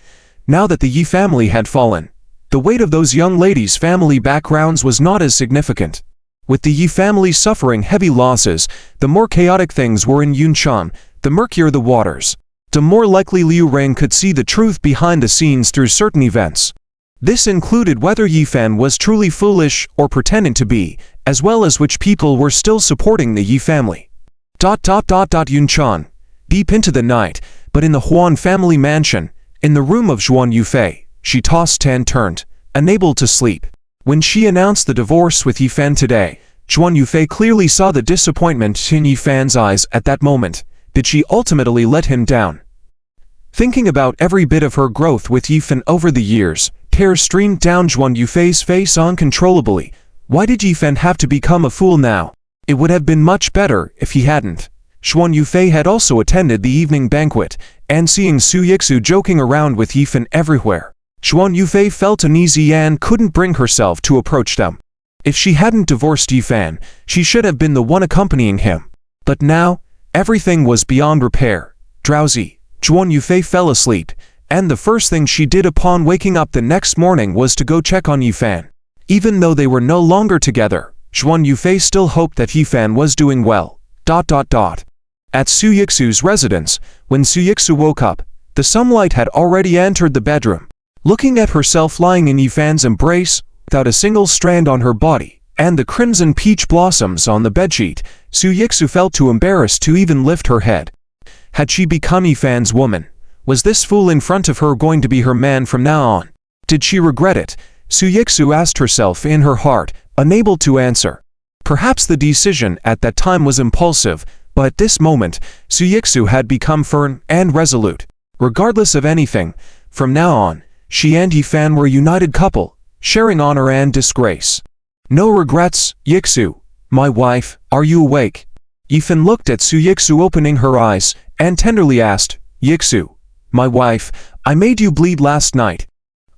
now that the Yi family had fallen, the weight of those young ladies' family backgrounds was not as significant. With the Yi family suffering heavy losses, the more chaotic things were in Yuncheng, the murkier the waters. The more likely Liu Ran could see the truth behind the scenes through certain events. This included whether Yifan was truly foolish or pretending to be, as well as which people were still supporting the Yi family. Yuncheng. Deep into the night, but in the Huan family mansion, in the room of Zhuan Yufei, she tossed and turned, unable to sleep. When she announced the divorce with Yifan today, Zhuan Yufei clearly saw the disappointment in Yifan's eyes at that moment. Did she ultimately let him down? Thinking about every bit of her growth with Yifan over the years, tears streamed down Zhuan Yufei's face uncontrollably. Why did Yifan have to become a fool now? It would have been much better if he hadn't. Zhuan Yufei had also attended the evening banquet, and seeing Su Yixu joking around with Yifan everywhere, Zhuan Yufei felt uneasy and couldn't bring herself to approach them. If she hadn't divorced Yifan, she should have been the one accompanying him. But now, everything was beyond repair. Drowsy, Zhuan Yufei fell asleep, and the first thing she did upon waking up the next morning was to go check on Yifan. Even though they were no longer together, Zhuan Yufei still hoped that Yifan was doing well. At Su Yixu's residence, when Su Yixu woke up, the sunlight had already entered the bedroom. Looking at herself lying in Yifan's embrace, without a single strand on her body, and the crimson peach blossoms on the bedsheet, Su Yixu felt too embarrassed to even lift her head. Had she become Yifan's woman? Was this fool in front of her going to be her man from now on? Did she regret it? Su Yixu asked herself in her heart, unable to answer. Perhaps the decision at that time was impulsive, but at this moment, Su Yixu had become firm and resolute. Regardless of anything, from now on, she and Yifan were a united couple, sharing honor and disgrace. No regrets, Yixu. My wife, are you awake? Yifan looked at Su Yixu opening her eyes, and tenderly asked, Yixu, my wife, I made you bleed last night.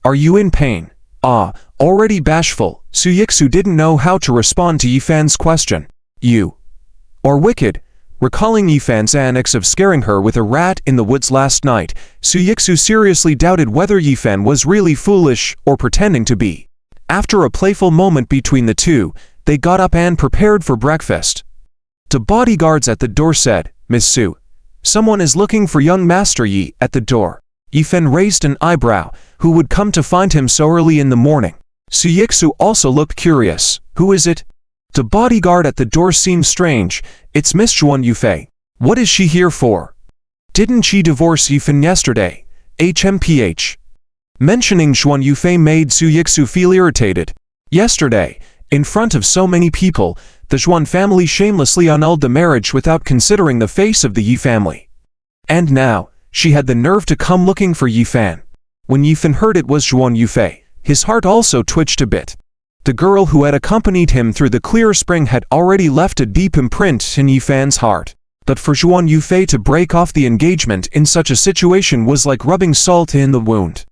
Are you in pain? Already bashful, Su Yixu didn't know how to respond to Yifan's question. You are wicked. Recalling Yifan's annex of scaring her with a rat in the woods last night, Su Yixu seriously doubted whether Yifan was really foolish or pretending to be. After a playful moment between the two, they got up and prepared for breakfast. The bodyguards at the door said, Miss Su, someone is looking for young Master Yi at the door. Yifan raised an eyebrow. Who would come to find him so early in the morning? Su Yixu also looked curious. Who is it? The bodyguard at the door seemed strange. It's Miss Zhuan Yufei. What is she here for? Didn't she divorce Yifan yesterday? HMPH. Mentioning Zhuan Yufei made Su Yixu feel irritated. Yesterday, in front of so many people, the Zhuan family shamelessly annulled the marriage without considering the face of the Yi family. And now, she had the nerve to come looking for Yifan. When Yifan heard it was Zhuan Yufei, his heart also twitched a bit. The girl who had accompanied him through the clear spring had already left a deep imprint in Yifan's heart. But for Zhuan Yufei to break off the engagement in such a situation was like rubbing salt in the wound.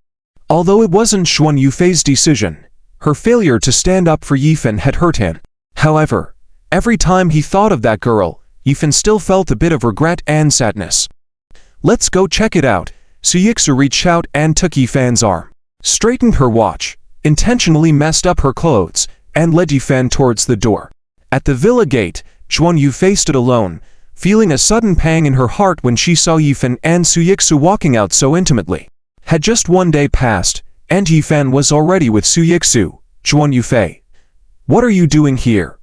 Although it wasn't Zhuan Yufei's decision, her failure to stand up for Yifan had hurt him. However, every time he thought of that girl, Yifan still felt a bit of regret and sadness. "Let's go check it out." Suyixu reached out and took Yifan's arm, straightened her watch, intentionally messed up her clothes, and led Yifan towards the door. At the villa gate, Zhuan Yufei stood alone, feeling a sudden pang in her heart when she saw Yifan and Suyixu walking out so intimately. Had just one day passed, and Yifan was already with Suyixu. "Zhuan Yufei, what are you doing here?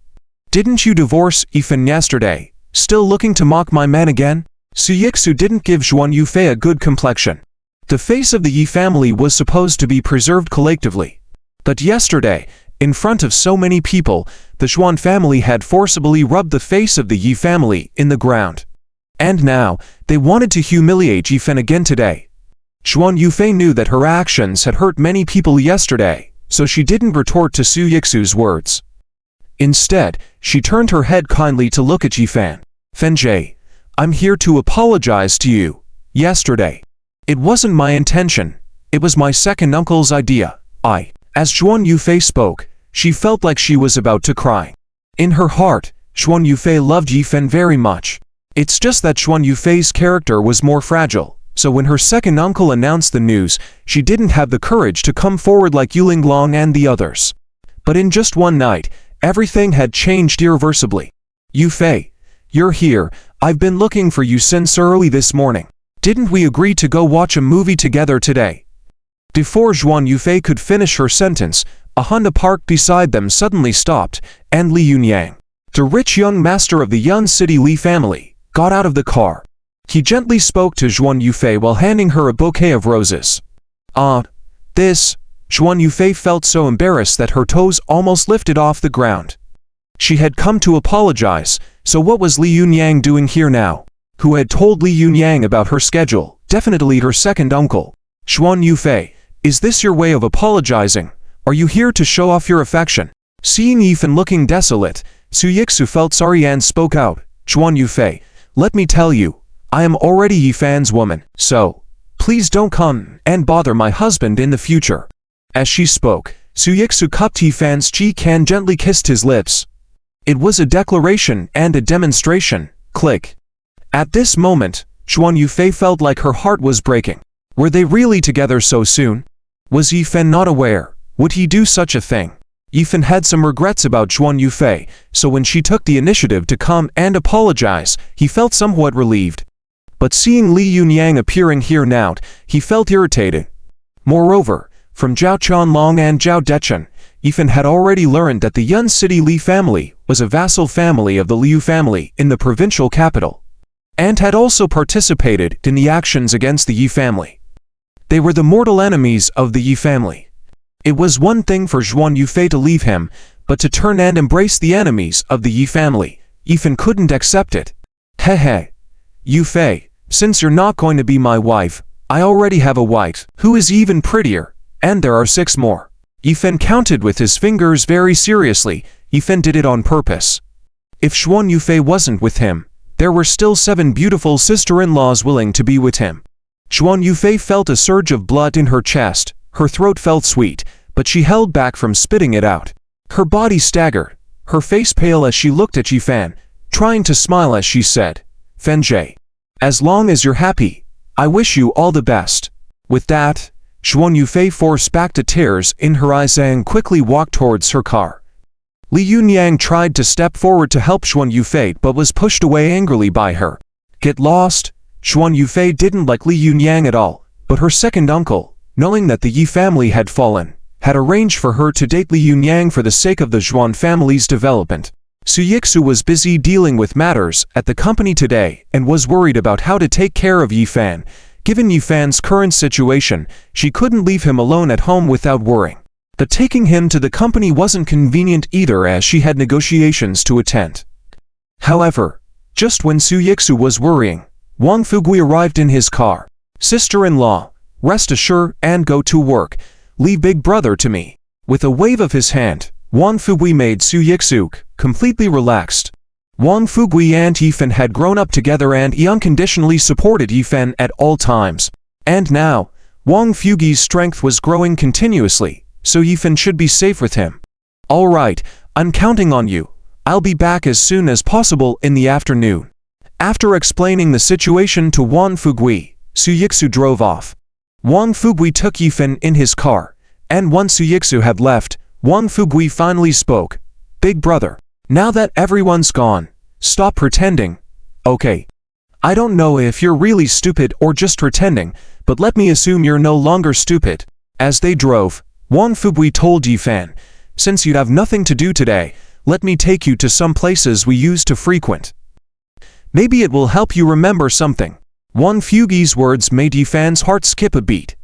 Didn't you divorce Yifan yesterday? Still looking to mock my man again?" Suyixu didn't give Zhuan Yufei a good complexion. The face of the Yi family was supposed to be preserved collectively. But yesterday, in front of so many people, the Zhuan family had forcibly rubbed the face of the Yi family in the ground. And now, they wanted to humiliate Yifan again today. Zhuan Yufei knew that her actions had hurt many people yesterday, so she didn't retort to Suyixu's words. Instead, she turned her head kindly to look at Yifan. "Fenjie, I'm here to apologize to you. Yesterday, it wasn't my intention. It was my second uncle's idea. As Zhuan Yufei spoke, she felt like she was about to cry. In her heart, Zhuan Yufei loved Yifan very much. It's just that Zhuan Yufei's character was more fragile, so when her second uncle announced the news, she didn't have the courage to come forward like Yulinglong and the others. But in just one night, everything had changed irreversibly. "Yufei, you're here. I've been looking for you since early this morning. Didn't we agree to go watch a movie together today?" Before Zhuan Yufei could finish her sentence, a Honda parked beside them suddenly stopped, and Li Yunyang, the rich young master of the Yun City Li family, got out of the car. He gently spoke to Zhuan Yufei while handing her a bouquet of roses. This. Zhuan Yufei felt so embarrassed that her toes almost lifted off the ground. She had come to apologize, so what was Li Yunyang doing here now? Who had told Li Yunyang about her schedule? Definitely her second uncle. "Zhuan Yufei, is this your way of apologizing? Are you here to show off your affection?" Seeing Yifan looking desolate, Suyixu felt sorry and spoke out. "Zhuan Yufei, let me tell you, I am already Yifan's woman, so please don't come and bother my husband in the future." As she spoke, Suyixu cupped Yifan's cheek and gently kissed his lips. It was a declaration and a demonstration. Click. At this moment, Zhuan Yufei felt like her heart was breaking. Were they really together so soon? Was Yifan not aware? Would he do such a thing? Yifan had some regrets about Zhuan Yufei, so when she took the initiative to come and apologize, he felt somewhat relieved. But seeing Li Yunyang appearing here now, he felt irritated. Moreover, from Zhao Qianlong and Zhao Dechen, Yifan had already learned that the Yun City Li family was a vassal family of the Liu family in the provincial capital, and had also participated in the actions against the Yi family. They were the mortal enemies of the Yi family. It was one thing for Zhuan Yufei to leave him, but to turn and embrace the enemies of the Yi family, Yifan couldn't accept it. "Hehe. Yufei, since you're not going to be my wife, I already have a wife, who is even prettier, and there are 6 more. Yifan counted with his fingers very seriously. Yifan did it on purpose. If Zhuan Yufei wasn't with him, there were still 7 beautiful sister-in-laws willing to be with him. Zhuan Yufei felt a surge of blood in her chest. Her throat felt sweet, but she held back from spitting it out. Her body staggered, her face pale as she looked at Yifan, trying to smile as she said, "Fenjie, as long as you're happy, I wish you all the best." With that, Zhuan Yufei forced back the tears in her eyes and quickly walked towards her car. Li Yunyang tried to step forward to help Zhuan Yufei but was pushed away angrily by her. Get lost? Zhuan Yufei didn't like Li Yunyang at all, but her second uncle, knowing that the Yi family had fallen, had arranged for her to date Li Yunyang for the sake of the Zhuan family's development. Suyixu was busy dealing with matters at the company today and was worried about how to take care of Yifan. Given Yifan's current situation, she couldn't leave him alone at home without worrying. But taking him to the company wasn't convenient either as she had negotiations to attend. However, just when Suyixu was worrying, Wang Fugui arrived in his car. "Sister-in-law, Rest assured and go to work. Leave big brother to me." With a wave of his hand, Wang Fugui made Su Yixuk completely relaxed. Wang Fugui and Yifen had grown up together and he unconditionally supported Yifen at all times. And now, Wang Fugui's strength was growing continuously, so Yifen should be safe with him. "Alright, I'm counting on you. I'll be back as soon as possible in the afternoon." After explaining the situation to Wang Fugui, Su Yixu drove off. Wang Fugui took Yifen in his car, and once Su Yixu had left, Wang Fugui finally spoke. "Big brother, now that everyone's gone, stop pretending, okay? I don't know if you're really stupid or just pretending, but let me assume you're no longer stupid." As they drove, Wang Fugui told Yifen, "Since you have nothing to do today, let me take you to some places we used to frequent. Maybe it will help you remember something." Wang Fugui's words made Yifen's heart skip a beat.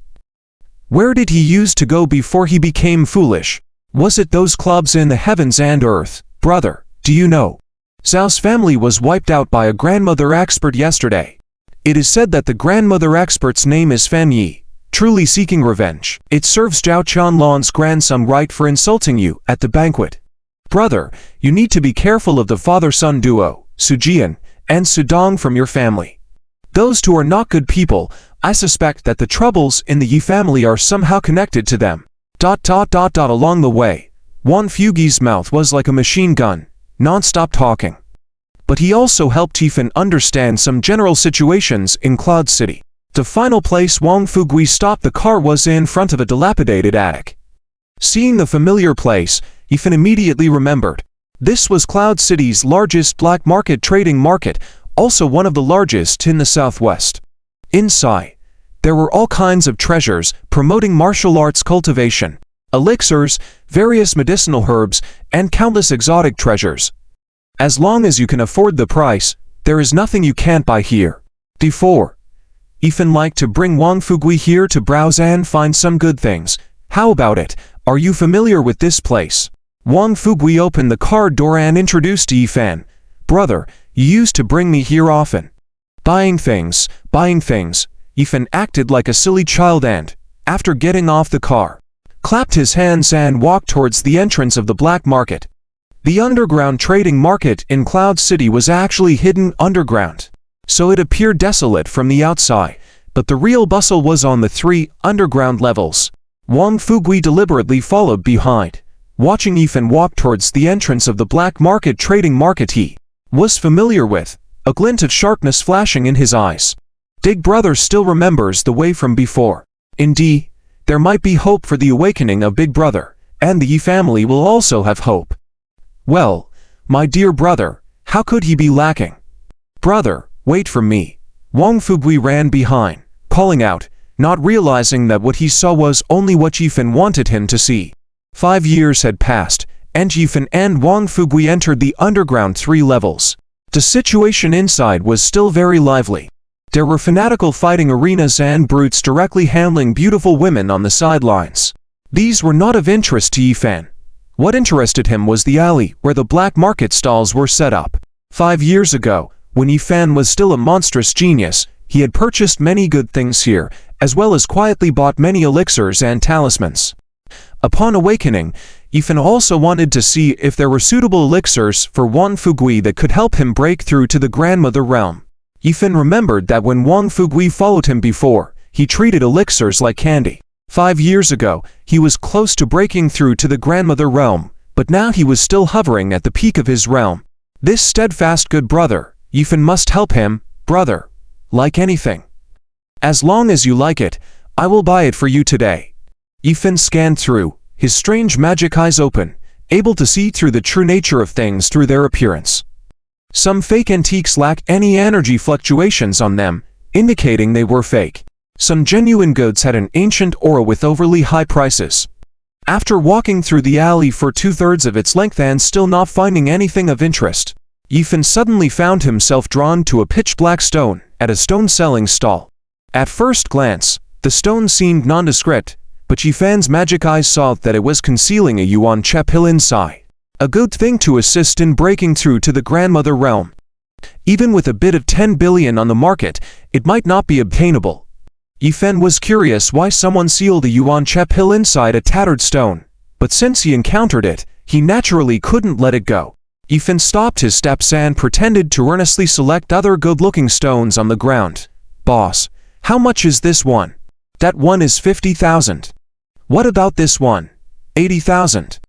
Where did he used to go before he became foolish? Was it those clubs in the heavens and earth? "Brother, do you know? Zhao's family was wiped out by a grandmother expert yesterday. It is said that the grandmother expert's name is Fan Yi, truly seeking revenge. It serves Zhao Qianlong's grandson right for insulting you at the banquet. Brother, you need to be careful of the father-son duo, Su Jian and Su Dong from your family. Those two are not good people. I suspect that the troubles in the Yi family are somehow connected to them." Along the way, Wang Fugui's mouth was like a machine gun, non-stop talking. But he also helped Yifen understand some general situations in Cloud City. The final place Wang Fugui stopped the car was in front of a dilapidated attic. Seeing the familiar place, Yifen immediately remembered. This was Cloud City's largest black market trading market, also one of the largest in the southwest. Inside, there were all kinds of treasures promoting martial arts cultivation, elixirs, various medicinal herbs, and countless exotic treasures. As long as you can afford the price, there is nothing you can't buy here. Before, Yifen liked to bring Wang Fugui here to browse and find some good things. How about it? Are you familiar with this place? Wang Fugui opened the car door and introduced to Yifen. "Brother, you used to bring me here often." Buying things. Yifen acted like a silly child and, after getting off the car, clapped his hands and walked towards the entrance of the black market. The underground trading market in Cloud City was actually hidden underground, so it appeared desolate from the outside, but the real bustle was on the 3 underground levels. Wang Fugui deliberately followed behind, watching Yifen walk towards the entrance of the black market trading market he was familiar with, a glint of sharpness flashing in his eyes. Big brother still remembers the way from before. Indeed, there might be hope for the awakening of Big Brother, and the Yi family will also have hope. Well, my dear brother, how could he be lacking? "Brother, wait for me." Wang Fugui ran behind, calling out, not realizing that what he saw was only what Yifen wanted him to see. 5 years had passed, and Yifen and Wang Fugui entered the underground 3 levels. The situation inside was still very lively. There were fanatical fighting arenas and brutes directly handling beautiful women on the sidelines. These were not of interest to Yifen. What interested him was the alley where the black market stalls were set up. 5 years ago, when Yifen was still a monstrous genius, he had purchased many good things here, as well as quietly bought many elixirs and talismans. Upon awakening, Yifen also wanted to see if there were suitable elixirs for Wang Fugui that could help him break through to the grandmother realm. Yifen remembered that when Wang Fugui followed him before, he treated elixirs like candy. 5 years ago, he was close to breaking through to the grandmother realm, but now he was still hovering at the peak of his realm. This steadfast good brother, Yifen must help him, brother. Like anything. As long as you like it, I will buy it for you today. Yifen scanned through, his strange magic eyes open, able to see through the true nature of things through their appearance. Some fake antiques lack any energy fluctuations on them, indicating they were fake. Some genuine goods had an ancient aura with overly high prices. After walking through the alley for 2/3 of its length and still not finding anything of interest, Yifen suddenly found himself drawn to a pitch-black stone at a stone-selling stall. At first glance, the stone seemed nondescript, but Yifen's magic eyes saw that it was concealing a yuan chapil inside. A good thing to assist in breaking through to the grandmother realm. Even with a bid of 10 billion on the market, it might not be obtainable. Yifen was curious why someone sealed a yuan che pill inside a tattered stone, but since he encountered it, he naturally couldn't let it go. Yifen stopped his steps and pretended to earnestly select other good-looking stones on the ground. "Boss, how much is this one?" "That one is 50,000. "What about this one?" 80,000.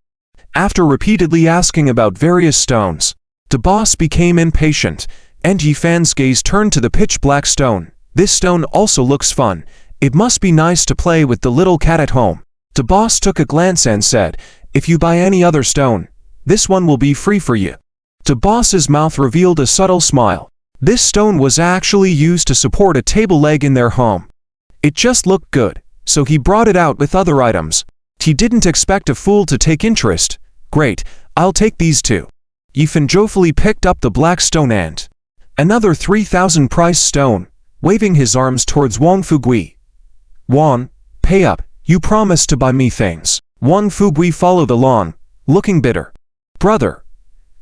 After repeatedly asking about various stones, the boss became impatient, and Yifen's gaze turned to the pitch-black stone. "This stone also looks fun. It must be nice to play with the little cat at home." The boss took a glance and said, "If you buy any other stone, this one will be free for you." The boss's mouth revealed a subtle smile. This stone was actually used to support a table leg in their home. It just looked good, so he brought it out with other items. He didn't expect a fool to take interest. "Great, I'll take these two." Yifen joyfully picked up the black stone and another 3,000 price stone, waving his arms towards Wang Fugui. "Wan, pay up, you promised to buy me things." Wang Fugui followed along, looking bitter. "Brother,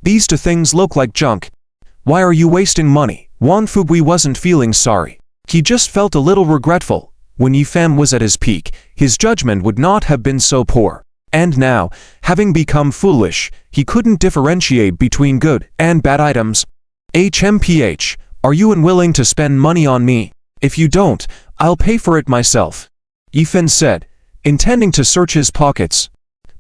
these two things look like junk. Why are you wasting money?" Wang Fugui wasn't feeling sorry. He just felt a little regretful. When Yifen was at his peak, his judgment would not have been so poor. And now, having become foolish, he couldn't differentiate between good and bad items. "HMPH, are you unwilling to spend money on me? If you don't, I'll pay for it myself," Yifen said, intending to search his pockets.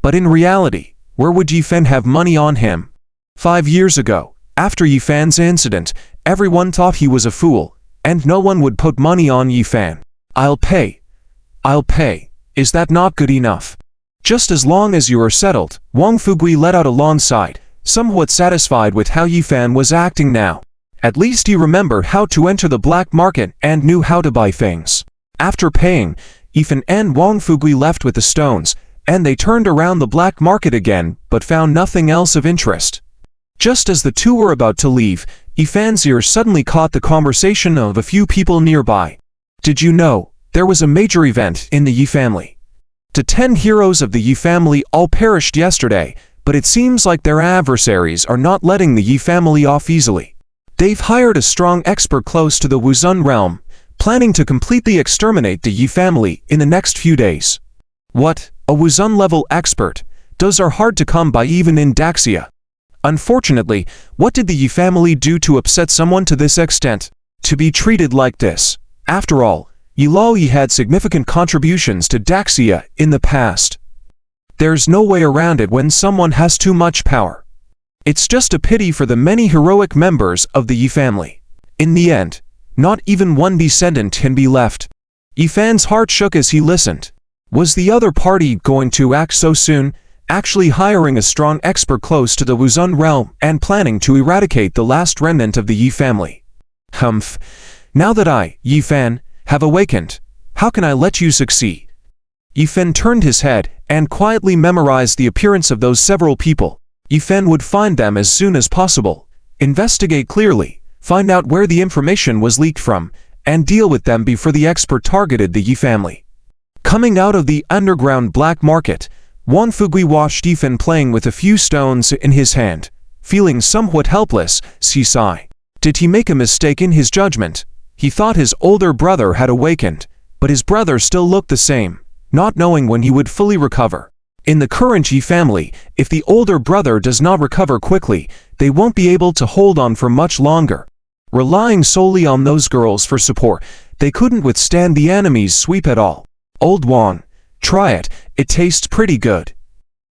But in reality, where would Yifen have money on him? 5 years ago, after Yifen's incident, everyone thought he was a fool, and no one would put money on Yifen. I'll pay. Is that not good enough?" "Just as long as you are settled," Wang Fugui let out a long sigh, somewhat satisfied with how Yifen was acting now. At least he remembered how to enter the black market and knew how to buy things. After paying, Yifen and Wang Fugui left with the stones, and they turned around the black market again, but found nothing else of interest. Just as the two were about to leave, Yifen's ear suddenly caught the conversation of a few people nearby. "Did you know, there was a major event in the Yi family? The 10 heroes of the Yi family all perished yesterday, but it seems like their adversaries are not letting the Yi family off easily. They've hired a strong expert close to the Wuzun realm, planning to completely exterminate the Yi family in the next few days." "What? A Wuzun-level expert? Those are hard to come by even in Daxia." "Unfortunately, what did the Yi family do to upset someone to this extent? To be treated like this? After all, Yi had significant contributions to Daxia in the past. There's no way around it when someone has too much power. It's just a pity for the many heroic members of the Yi family. In the end, not even one descendant can be left." Yifan's heart shook as he listened. Was the other party going to act so soon, actually hiring a strong expert close to the Wuzun realm and planning to eradicate the last remnant of the Yi family? "Humph. Now that I, Yifan, have awakened, how can I let you succeed?" Yifen turned his head and quietly memorized the appearance of those several people. Yifen would find them as soon as possible, investigate clearly, find out where the information was leaked from, and deal with them before the expert targeted the Yi family. Coming out of the underground black market, Wang Fugui watched Yifen playing with a few stones in his hand. Feeling somewhat helpless, he sighed. Did he make a mistake in his judgment? He thought his older brother had awakened, but his brother still looked the same, not knowing when he would fully recover. In the current Yi family, if the older brother does not recover quickly, they won't be able to hold on for much longer. Relying solely on those girls for support, they couldn't withstand the enemy's sweep at all. "Old Wang, try it, it tastes pretty good."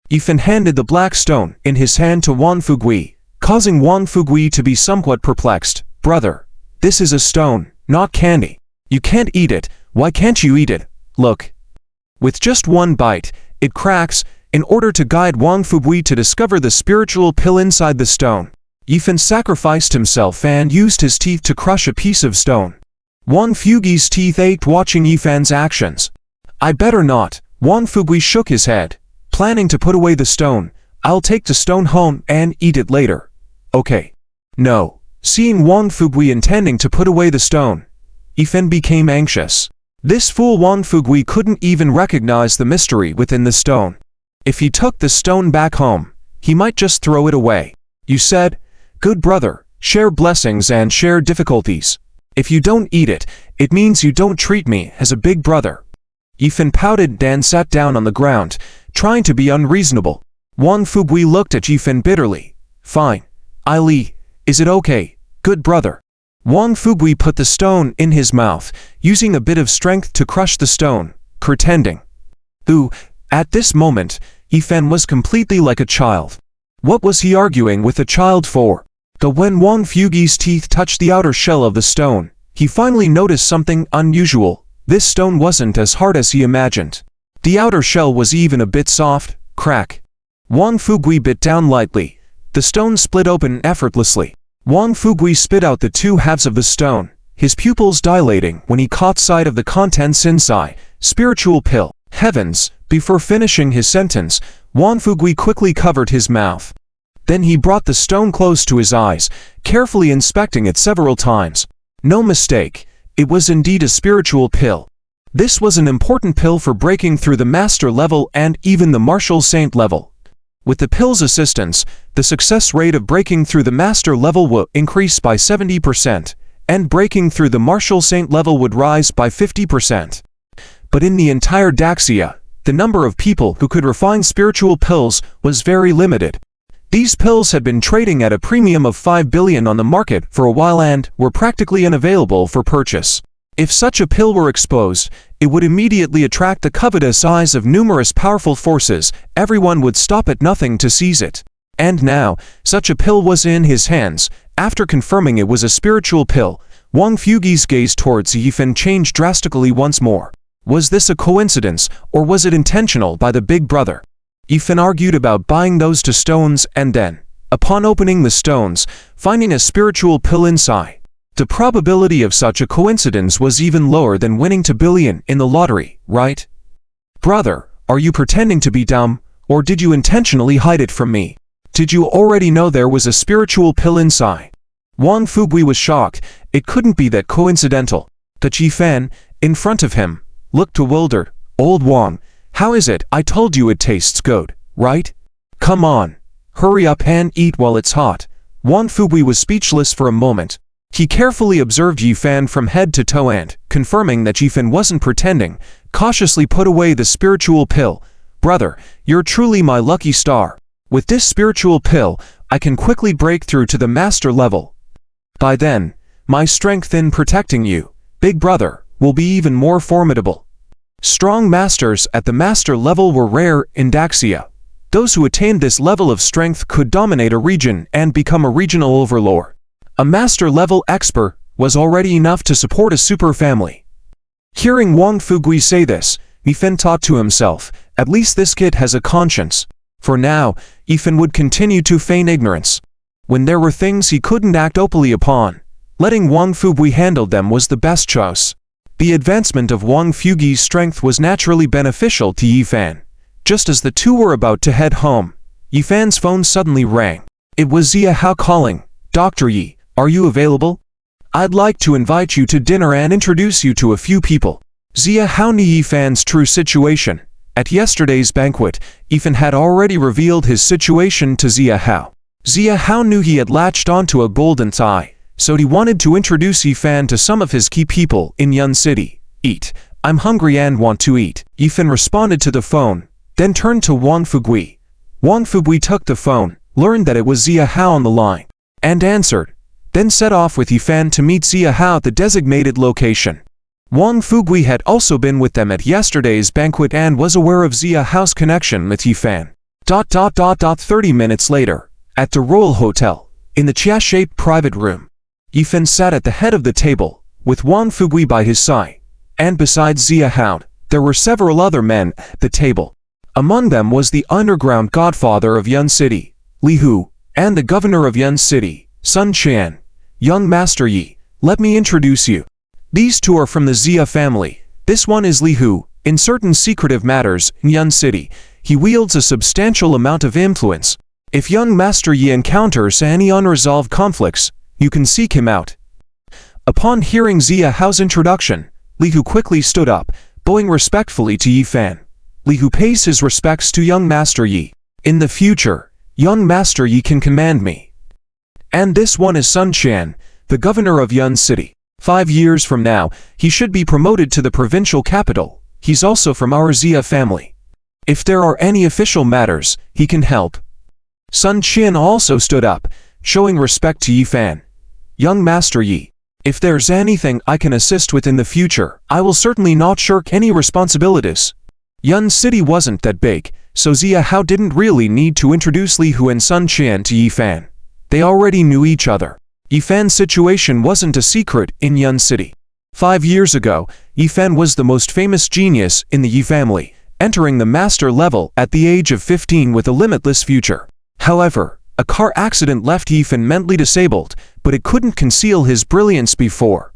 Yifen handed the black stone in his hand to Wang Fugui, causing Wang Fugui to be somewhat perplexed. "Brother, this is a stone, not candy. You can't eat it. Why can't you eat it? Look." With just one bite, it cracks, in order to guide Wang Fugui to discover the spiritual pill inside the stone. Yifen sacrificed himself and used his teeth to crush a piece of stone. Wang Fugui's teeth ached watching Yifan's actions. "I better not." Wang Fugui shook his head, planning to put away the stone. "I'll take the stone home and eat it later." "Okay." "No." Seeing Wang Fugui intending to put away the stone, Yifen became anxious. This fool Wang Fugui couldn't even recognize the mystery within the stone. If he took the stone back home, he might just throw it away. "You said, good brother, share blessings and share difficulties." If you don't eat it, it means you don't treat me as a big brother. Yifan pouted and sat down on the ground, trying to be unreasonable. Wang Fugui looked at Yifan bitterly. Fine. Li, is it okay, good brother? Wang Fugui put the stone in his mouth, using a bit of strength to crush the stone, pretending. At this moment, Yifan was completely like a child. What was he arguing with a child for? But when Wang Fugui's teeth touched the outer shell of the stone, he finally noticed something unusual. This stone wasn't as hard as he imagined. The outer shell was even a bit soft. Crack. Wang Fugui bit down lightly. The stone split open effortlessly. Wang Fugui spit out the two halves of the stone, his pupils dilating when he caught sight of the contents inside. Spiritual pill. Heavens! Before finishing his sentence, Wang Fugui quickly covered his mouth. Then he brought the stone close to his eyes, carefully inspecting it several times. No mistake, it was indeed a spiritual pill. This was an important pill for breaking through the master level and even the martial saint level. With the pill's assistance, the success rate of breaking through the master level would increase by 70%, and breaking through the martial saint level would rise by 50%. But in the entire Daxia, the number of people who could refine spiritual pills was very limited. These pills had been trading at a premium of 5 billion on the market for a while and were practically unavailable for purchase. If such a pill were exposed, it would immediately attract the covetous eyes of numerous powerful forces. Everyone would stop at nothing to seize it. And now, such a pill was in his hands. After confirming it was a spiritual pill, Wang Fugui's gaze towards Yifan changed drastically once more. Was this a coincidence, or was it intentional by the big brother? Yifan argued about buying those two stones and then, upon opening the stones, finding a spiritual pill inside. The probability of such a coincidence was even lower than winning 2 billion in the lottery, right? Brother, are you pretending to be dumb, or did you intentionally hide it from me? Did you already know there was a spiritual pill inside? Wang Fugui was shocked. It couldn't be that coincidental. The Yifan, in front of him, looked bewildered. Old Wang, how is it? I told you it tastes good, right? Come on. Hurry up and eat while it's hot. Wang Fugui was speechless for a moment. He carefully observed Yifan from head to toe and, confirming that Yifan wasn't pretending, cautiously put away the spiritual pill. Brother, you're truly my lucky star. With this spiritual pill, I can quickly break through to the master level. By then, my strength in protecting you, big brother, will be even more formidable. Strong masters at the master level were rare in Daxia. Those who attained this level of strength could dominate a region and become a regional overlord. A master-level expert was already enough to support a super family. Hearing Wang Fugui say this, Yifan thought to himself, at least this kid has a conscience. For now, Yifan would continue to feign ignorance. When there were things he couldn't act openly upon, letting Wang Fugui handle them was the best choice. The advancement of Wang Fugui's strength was naturally beneficial to Yifan. Just as the two were about to head home, Yifan's phone suddenly rang. It was Zia Hao calling. Dr. Yi, are you available? I'd like to invite you to dinner and introduce you to a few people. Zia Hao knew Yifan's true situation. At yesterday's banquet, Yifan had already revealed his situation to Zia Hao. Zia Hao knew he had latched onto a golden tie, so he wanted to introduce Yifan to some of his key people in Yun City. Eat. I'm hungry and want to eat. Yifan responded to the phone, then turned to Wang Fugui. Wang Fugui took the phone, learned that it was Zia Hao on the line, and answered, then set off with Yifan to meet Zia Hao at the designated location. Wang Fugui had also been with them at yesterday's banquet and was aware of Zia Hao's connection with Yifan. 30 minutes later, at the Royal Hotel, in the chia-shaped private room, Yifan sat at the head of the table, with Wang Fugui by his side, and besides Zia Hao, there were several other men at the table. Among them was the underground godfather of Yun City, Li Hu, and the governor of Yun City, Sun Qian. Young Master Yi, let me introduce you. These two are from the Zia family. This one is Li Hu. In certain secretive matters in Yun City, he wields a substantial amount of influence. If young Master Yi encounters any unresolved conflicts, you can seek him out. Upon hearing Zia Hao's introduction, Li Hu quickly stood up, bowing respectfully to Yifan. Li Hu pays his respects to young Master Yi. In the future, young Master Yi can command me. And this one is Sun Qian, the governor of Yun City. 5 years from now, he should be promoted to the provincial capital. He's also from our Zia family. If there are any official matters, he can help. Sun Qian also stood up, showing respect to Yi Fan. Young Master Yi, if there's anything I can assist with in the future, I will certainly not shirk any responsibilities. Yun City wasn't that big, so Zia Hao didn't really need to introduce Li Hu and Sun Qian to Yi Fan. They already knew each other. Yi Fan's situation wasn't a secret in Yun City. 5 years ago, Yi Fan was the most famous genius in the Yi family, entering the master level at the age of 15 with a limitless future. However, a car accident left Yi Fan mentally disabled, but it couldn't conceal his brilliance before.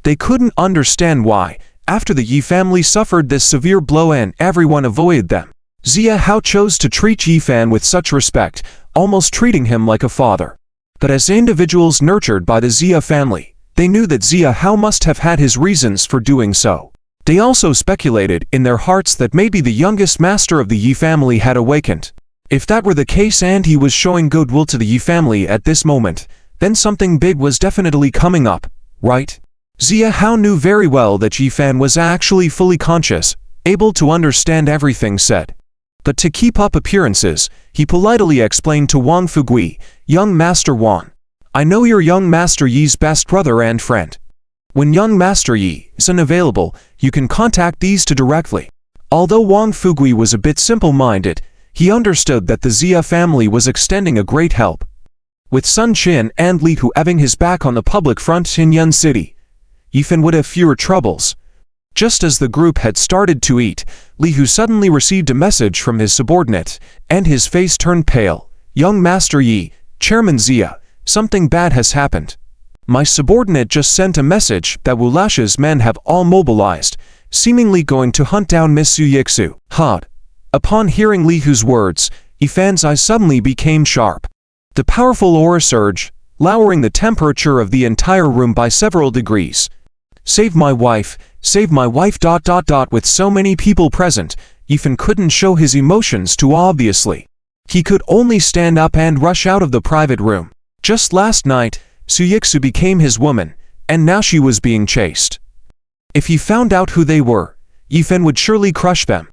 They couldn't understand why, after the Yi family suffered this severe blow and everyone avoided them. Zia Hao chose to treat Yi Fan with such respect, almost treating him like a father. But as individuals nurtured by the Zia family, they knew that Zia Hao must have had his reasons for doing so. They also speculated in their hearts that maybe the youngest master of the Yi family had awakened. If that were the case and he was showing goodwill to the Yi family at this moment, then something big was definitely coming up, right? Zia Hao knew very well that Yi Fan was actually fully conscious, able to understand everything said. But to keep up appearances, he politely explained to Wang Fugui, "Young Master Wang, I know you're young Master Yi's best brother and friend. When young Master Yi is unavailable, you can contact these two directly." Although Wang Fugui was a bit simple-minded, he understood that the Zia family was extending a great help. With Sun Qian and Li Hu having his back on the public front in Yun City, Yi Fan would have fewer troubles. Just as the group had started to eat, Li Hu suddenly received a message from his subordinate, and his face turned pale. "Young Master Yi, Chairman Zia, something bad has happened. My subordinate just sent a message that Wulash's men have all mobilized, seemingly going to hunt down Miss Su Yixu." Hot. Upon hearing Li Hu's words, Yi Fan's eyes suddenly became sharp. The powerful aura surged, lowering the temperature of the entire room by several degrees. Save my wife, save my wife. With so many people present, Yi Fan couldn't show his emotions too obviously. He could only stand up and rush out of the private room. Just last night, Su Yixu became his woman, and now she was being chased. If he found out who they were, Yi Fan would surely crush them.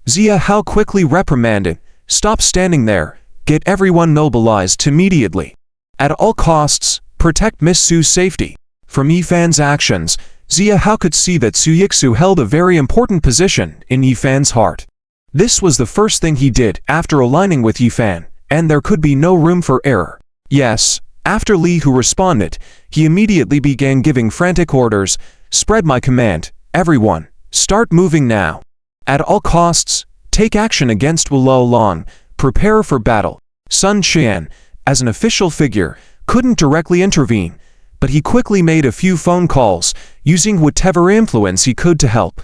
Zia Hao quickly reprimanded, "Stop standing there, get everyone mobilized immediately. At all costs, protect Miss Su's safety." From Yi Fan's actions, Zia Hao could see that Su Yixu held a very important position in Yi Fan's heart. This was the first thing he did after aligning with Yi Fan, and there could be no room for error. Yes, after Li Hu responded, he immediately began giving frantic orders, "Spread my command, everyone, start moving now. At all costs, take action against Wulong, prepare for battle." Sun Qian, as an official figure, couldn't directly intervene, but he quickly made a few phone calls, using whatever influence he could to help.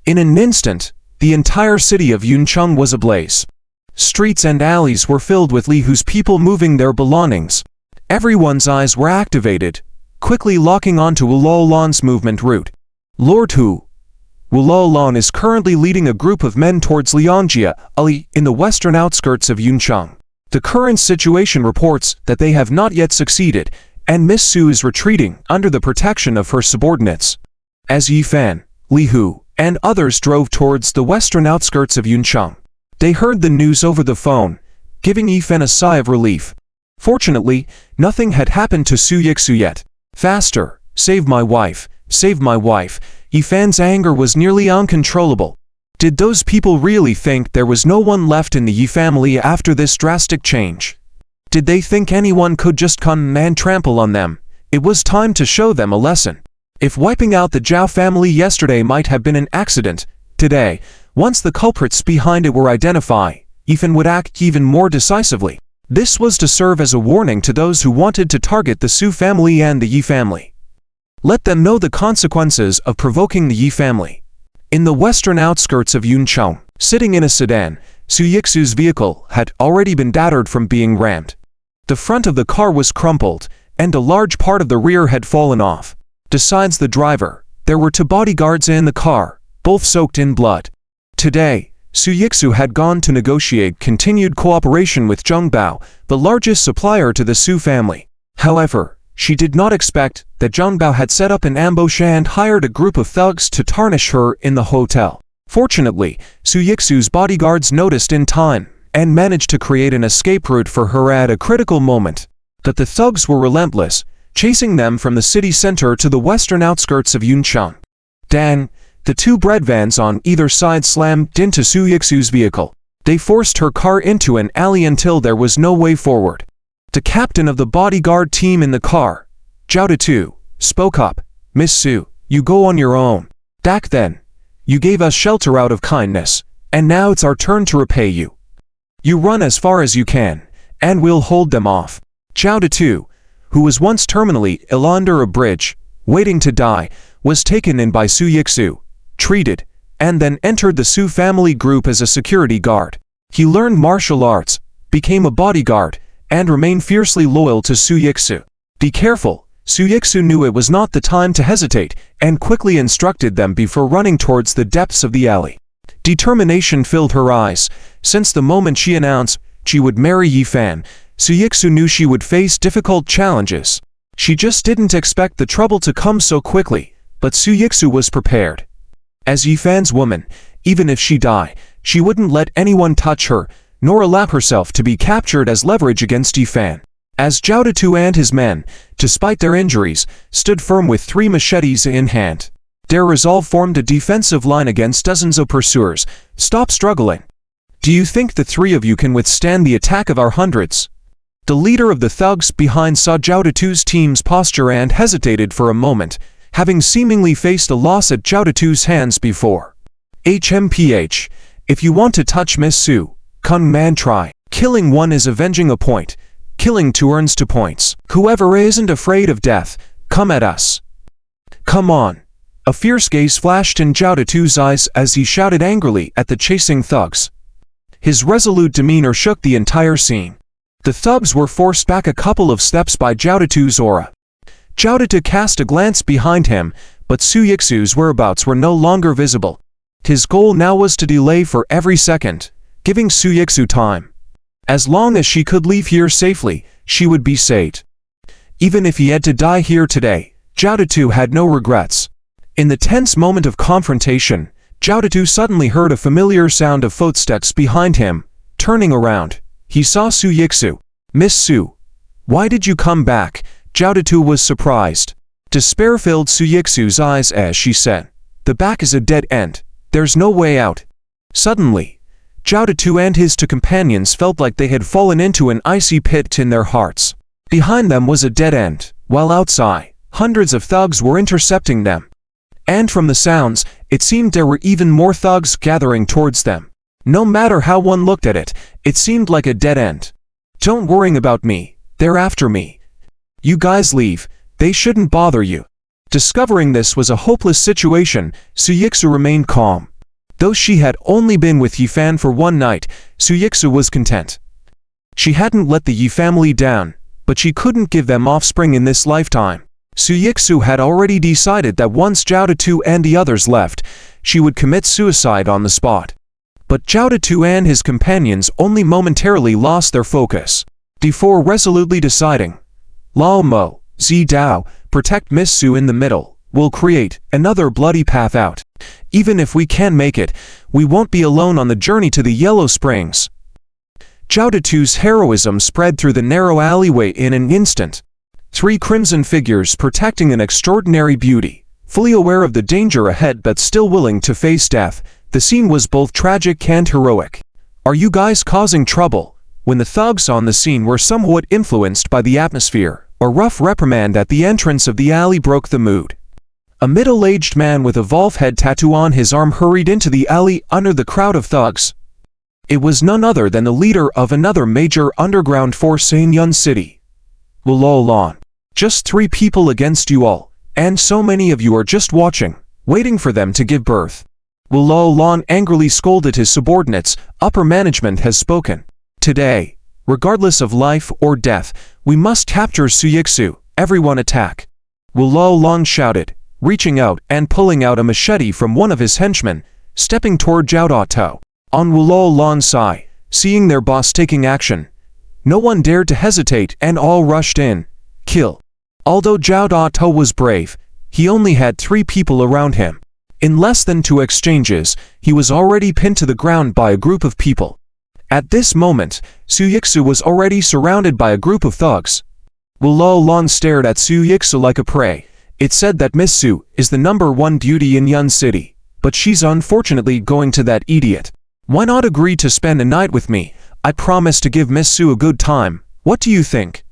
In an instant, the entire city of Yuncheng was ablaze. Streets and alleys were filled with Li Hu's people moving their belongings. Everyone's eyes were activated, quickly locking onto Wulong's movement route. "Lord Hu, Wulong is currently leading a group of men towards Liangjia, Ali, in the western outskirts of Yuncheng. The current situation reports that they have not yet succeeded, and Miss Su is retreating under the protection of her subordinates." As Yi Fan, Li Hu, and others drove towards the western outskirts of Yuncheng, they heard the news over the phone, giving Yi Fan a sigh of relief. Fortunately, nothing had happened to Su Yixu yet. "Faster, save my wife, save my wife." Yi Fan's anger was nearly uncontrollable. Did those people really think there was no one left in the Yi family after this drastic change? Did they think anyone could just come and trample on them? It was time to show them a lesson. If wiping out the Zhao family yesterday might have been an accident, today, once the culprits behind it were identified, Yi Fan would act even more decisively. This was to serve as a warning to those who wanted to target the Su family and the Yi family. Let them know the consequences of provoking the Yi family. In the western outskirts of Yuncheng, sitting in a sedan, Su Yixu's vehicle had already been battered from being rammed. The front of the car was crumpled, and a large part of the rear had fallen off. Besides the driver, there were 2 bodyguards in the car, both soaked in blood. Today, Su Yixu had gone to negotiate continued cooperation with Zheng Bao, the largest supplier to the Su family. However, She did not expect that Zhang Bao had set up an ambush and hired a group of thugs to tarnish her in the hotel. Fortunately, Su Yixu's bodyguards noticed in time and managed to create an escape route for her at a critical moment. But the thugs were relentless, chasing them from the city center to the western outskirts of Yuncheng. Dan, the two bread vans on either side slammed into Su Yixu's vehicle. They forced her car into an alley until there was no way forward. The captain of the bodyguard team in the car, Zhao Detu, spoke up. "Miss Su, you go on your own. Back then, you gave us shelter out of kindness, and now it's our turn to repay you. You run as far as you can, and we'll hold them off." Zhao Detu, who was once terminally ill under a bridge, waiting to die, was taken in by Su Yixu, treated, and then entered the Su family group as a security guard. He learned martial arts, became a bodyguard, and remained fiercely loyal to Su Yixu. "Be careful." Su Yixu knew it was not the time to hesitate, and quickly instructed them before running towards the depths of the alley. Determination filled her eyes. Since the moment she announced she would marry Yifan, Su Yixu knew she would face difficult challenges. She just didn't expect the trouble to come so quickly, but Su Yixu was prepared. As Yifan's woman, even if she died, she wouldn't let anyone touch her, nor allow herself to be captured as leverage against Yifan. As Zhao Detu and his men, despite their injuries, stood firm with 3 machetes in hand. Their resolve formed a defensive line against dozens of pursuers. "Stop struggling. Do you think the 3 of you can withstand the attack of our hundreds?" The leader of the thugs behind saw Zhao Detu's team's posture and hesitated for a moment, having seemingly faced a loss at Zhao Detu's hands before. "HMPH, if you want to touch Miss Su, Kung Man try. Killing one is avenging a point. Killing 2 earns 2 points. Whoever isn't afraid of death, come at us. Come on." A fierce gaze flashed in Zhao Detu's eyes as he shouted angrily at the chasing thugs. His resolute demeanor shook the entire scene. The thugs were forced back a couple of steps by Zhao Detu's aura. Zhao Detu cast a glance behind him, but Su Yixu's whereabouts were no longer visible. His goal now was to delay for every second, giving Su Yixu time. As long as she could leave here safely, she would be saved. Even if he had to die here today, Zhao Detu had no regrets. In the tense moment of confrontation, Zhao Detu suddenly heard a familiar sound of footsteps behind him. Turning around, he saw Su Yixu. "Miss Su, why did you come back?" Zhao Detu was surprised. Despair filled Su Yixu's eyes as she said, "The back is a dead end. There's no way out." Suddenly, Zhao Detu and his 2 companions felt like they had fallen into an icy pit in their hearts. Behind them was a dead end, while outside, hundreds of thugs were intercepting them. And from the sounds, it seemed there were even more thugs gathering towards them. No matter how one looked at it, it seemed like a dead end. "Don't worry about me, they're after me. You guys leave, they shouldn't bother you." Discovering this was a hopeless situation, Su Yixu remained calm. Though she had only been with Yifan for 1 night, Su Yixu was content. She hadn't let the Yi family down, but she couldn't give them offspring in this lifetime. Su Yixu had already decided that once Zhao Detu and the others left, she would commit suicide on the spot. But Zhao Detu and his companions only momentarily lost their focus. Before resolutely deciding, "Lao Mo, Zi Dao, protect Miss Su in the middle. We'll create another bloody path out. Even if we can't make it, we won't be alone on the journey to the Yellow Springs." Zhao Detu's heroism spread through the narrow alleyway in an instant. 3 crimson figures protecting an extraordinary beauty, fully aware of the danger ahead but still willing to face death. The scene was both tragic and heroic. "Are you guys causing trouble?" When the thugs on the scene were somewhat influenced by the atmosphere, a rough reprimand at the entrance of the alley broke the mood. A middle-aged man with a wolf head tattoo on his arm hurried into the alley under the crowd of thugs. It was none other than the leader of another major underground force in Yun City. "Lol. Just 3 people against you all, and so many of you are just watching, waiting for them to give birth." Lon angrily scolded his subordinates. "Upper management has spoken. Today, regardless of life or death, we must capture Su Yixu. Everyone attack." Lon shouted, reaching out and pulling out a machete from one of his henchmen, stepping toward Zhao Dato. On Lon's side, seeing their boss taking action, no one dared to hesitate and all rushed in. "Kill." Although Zhao Dato was brave, he only had 3 people around him. In less than 2 exchanges, he was already pinned to the ground by a group of people. At this moment, Su Yixu was already surrounded by a group of thugs. Wu Long stared at Su Yixu like a prey. It said that Miss Su is the #1 beauty in Yun City, but she's unfortunately going to that idiot. Why not agree to spend a night with me? I promise to give Miss Su a good time. What do you think?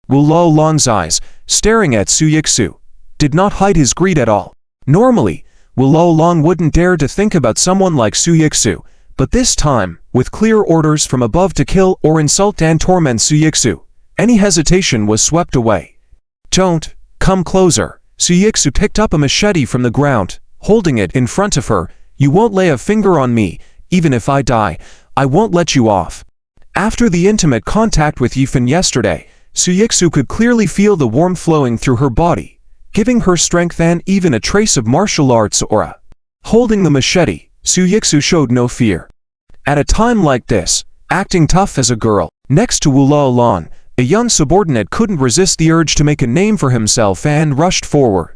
Wu Long's eyes, staring at Su Yixu, did not hide his greed at all. Normally, Wu Long wouldn't dare to think about someone like Su Yixu, but this time, with clear orders from above to kill or insult and torment Su Yixu, any hesitation was swept away. Don't, come closer. Su Yixu picked up a machete from the ground, holding it in front of her. You won't lay a finger on me, even if I die, I won't let you off. After the intimate contact with Yifan yesterday, Su Yixu could clearly feel the warmth flowing through her body, giving her strength and even a trace of martial arts aura. Holding the machete, Su Yixu showed no fear. At a time like this, acting tough as a girl, next to Wu Long, a young subordinate couldn't resist the urge to make a name for himself and rushed forward.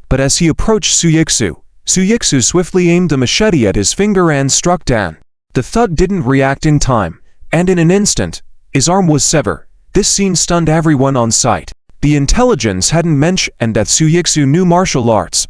But as he approached Su Yixu swiftly aimed the machete at his finger and struck down. The thug didn't react in time, and in an instant, his arm was severed. This scene stunned everyone on site. The intelligence hadn't mentioned that Su Yixu knew martial arts.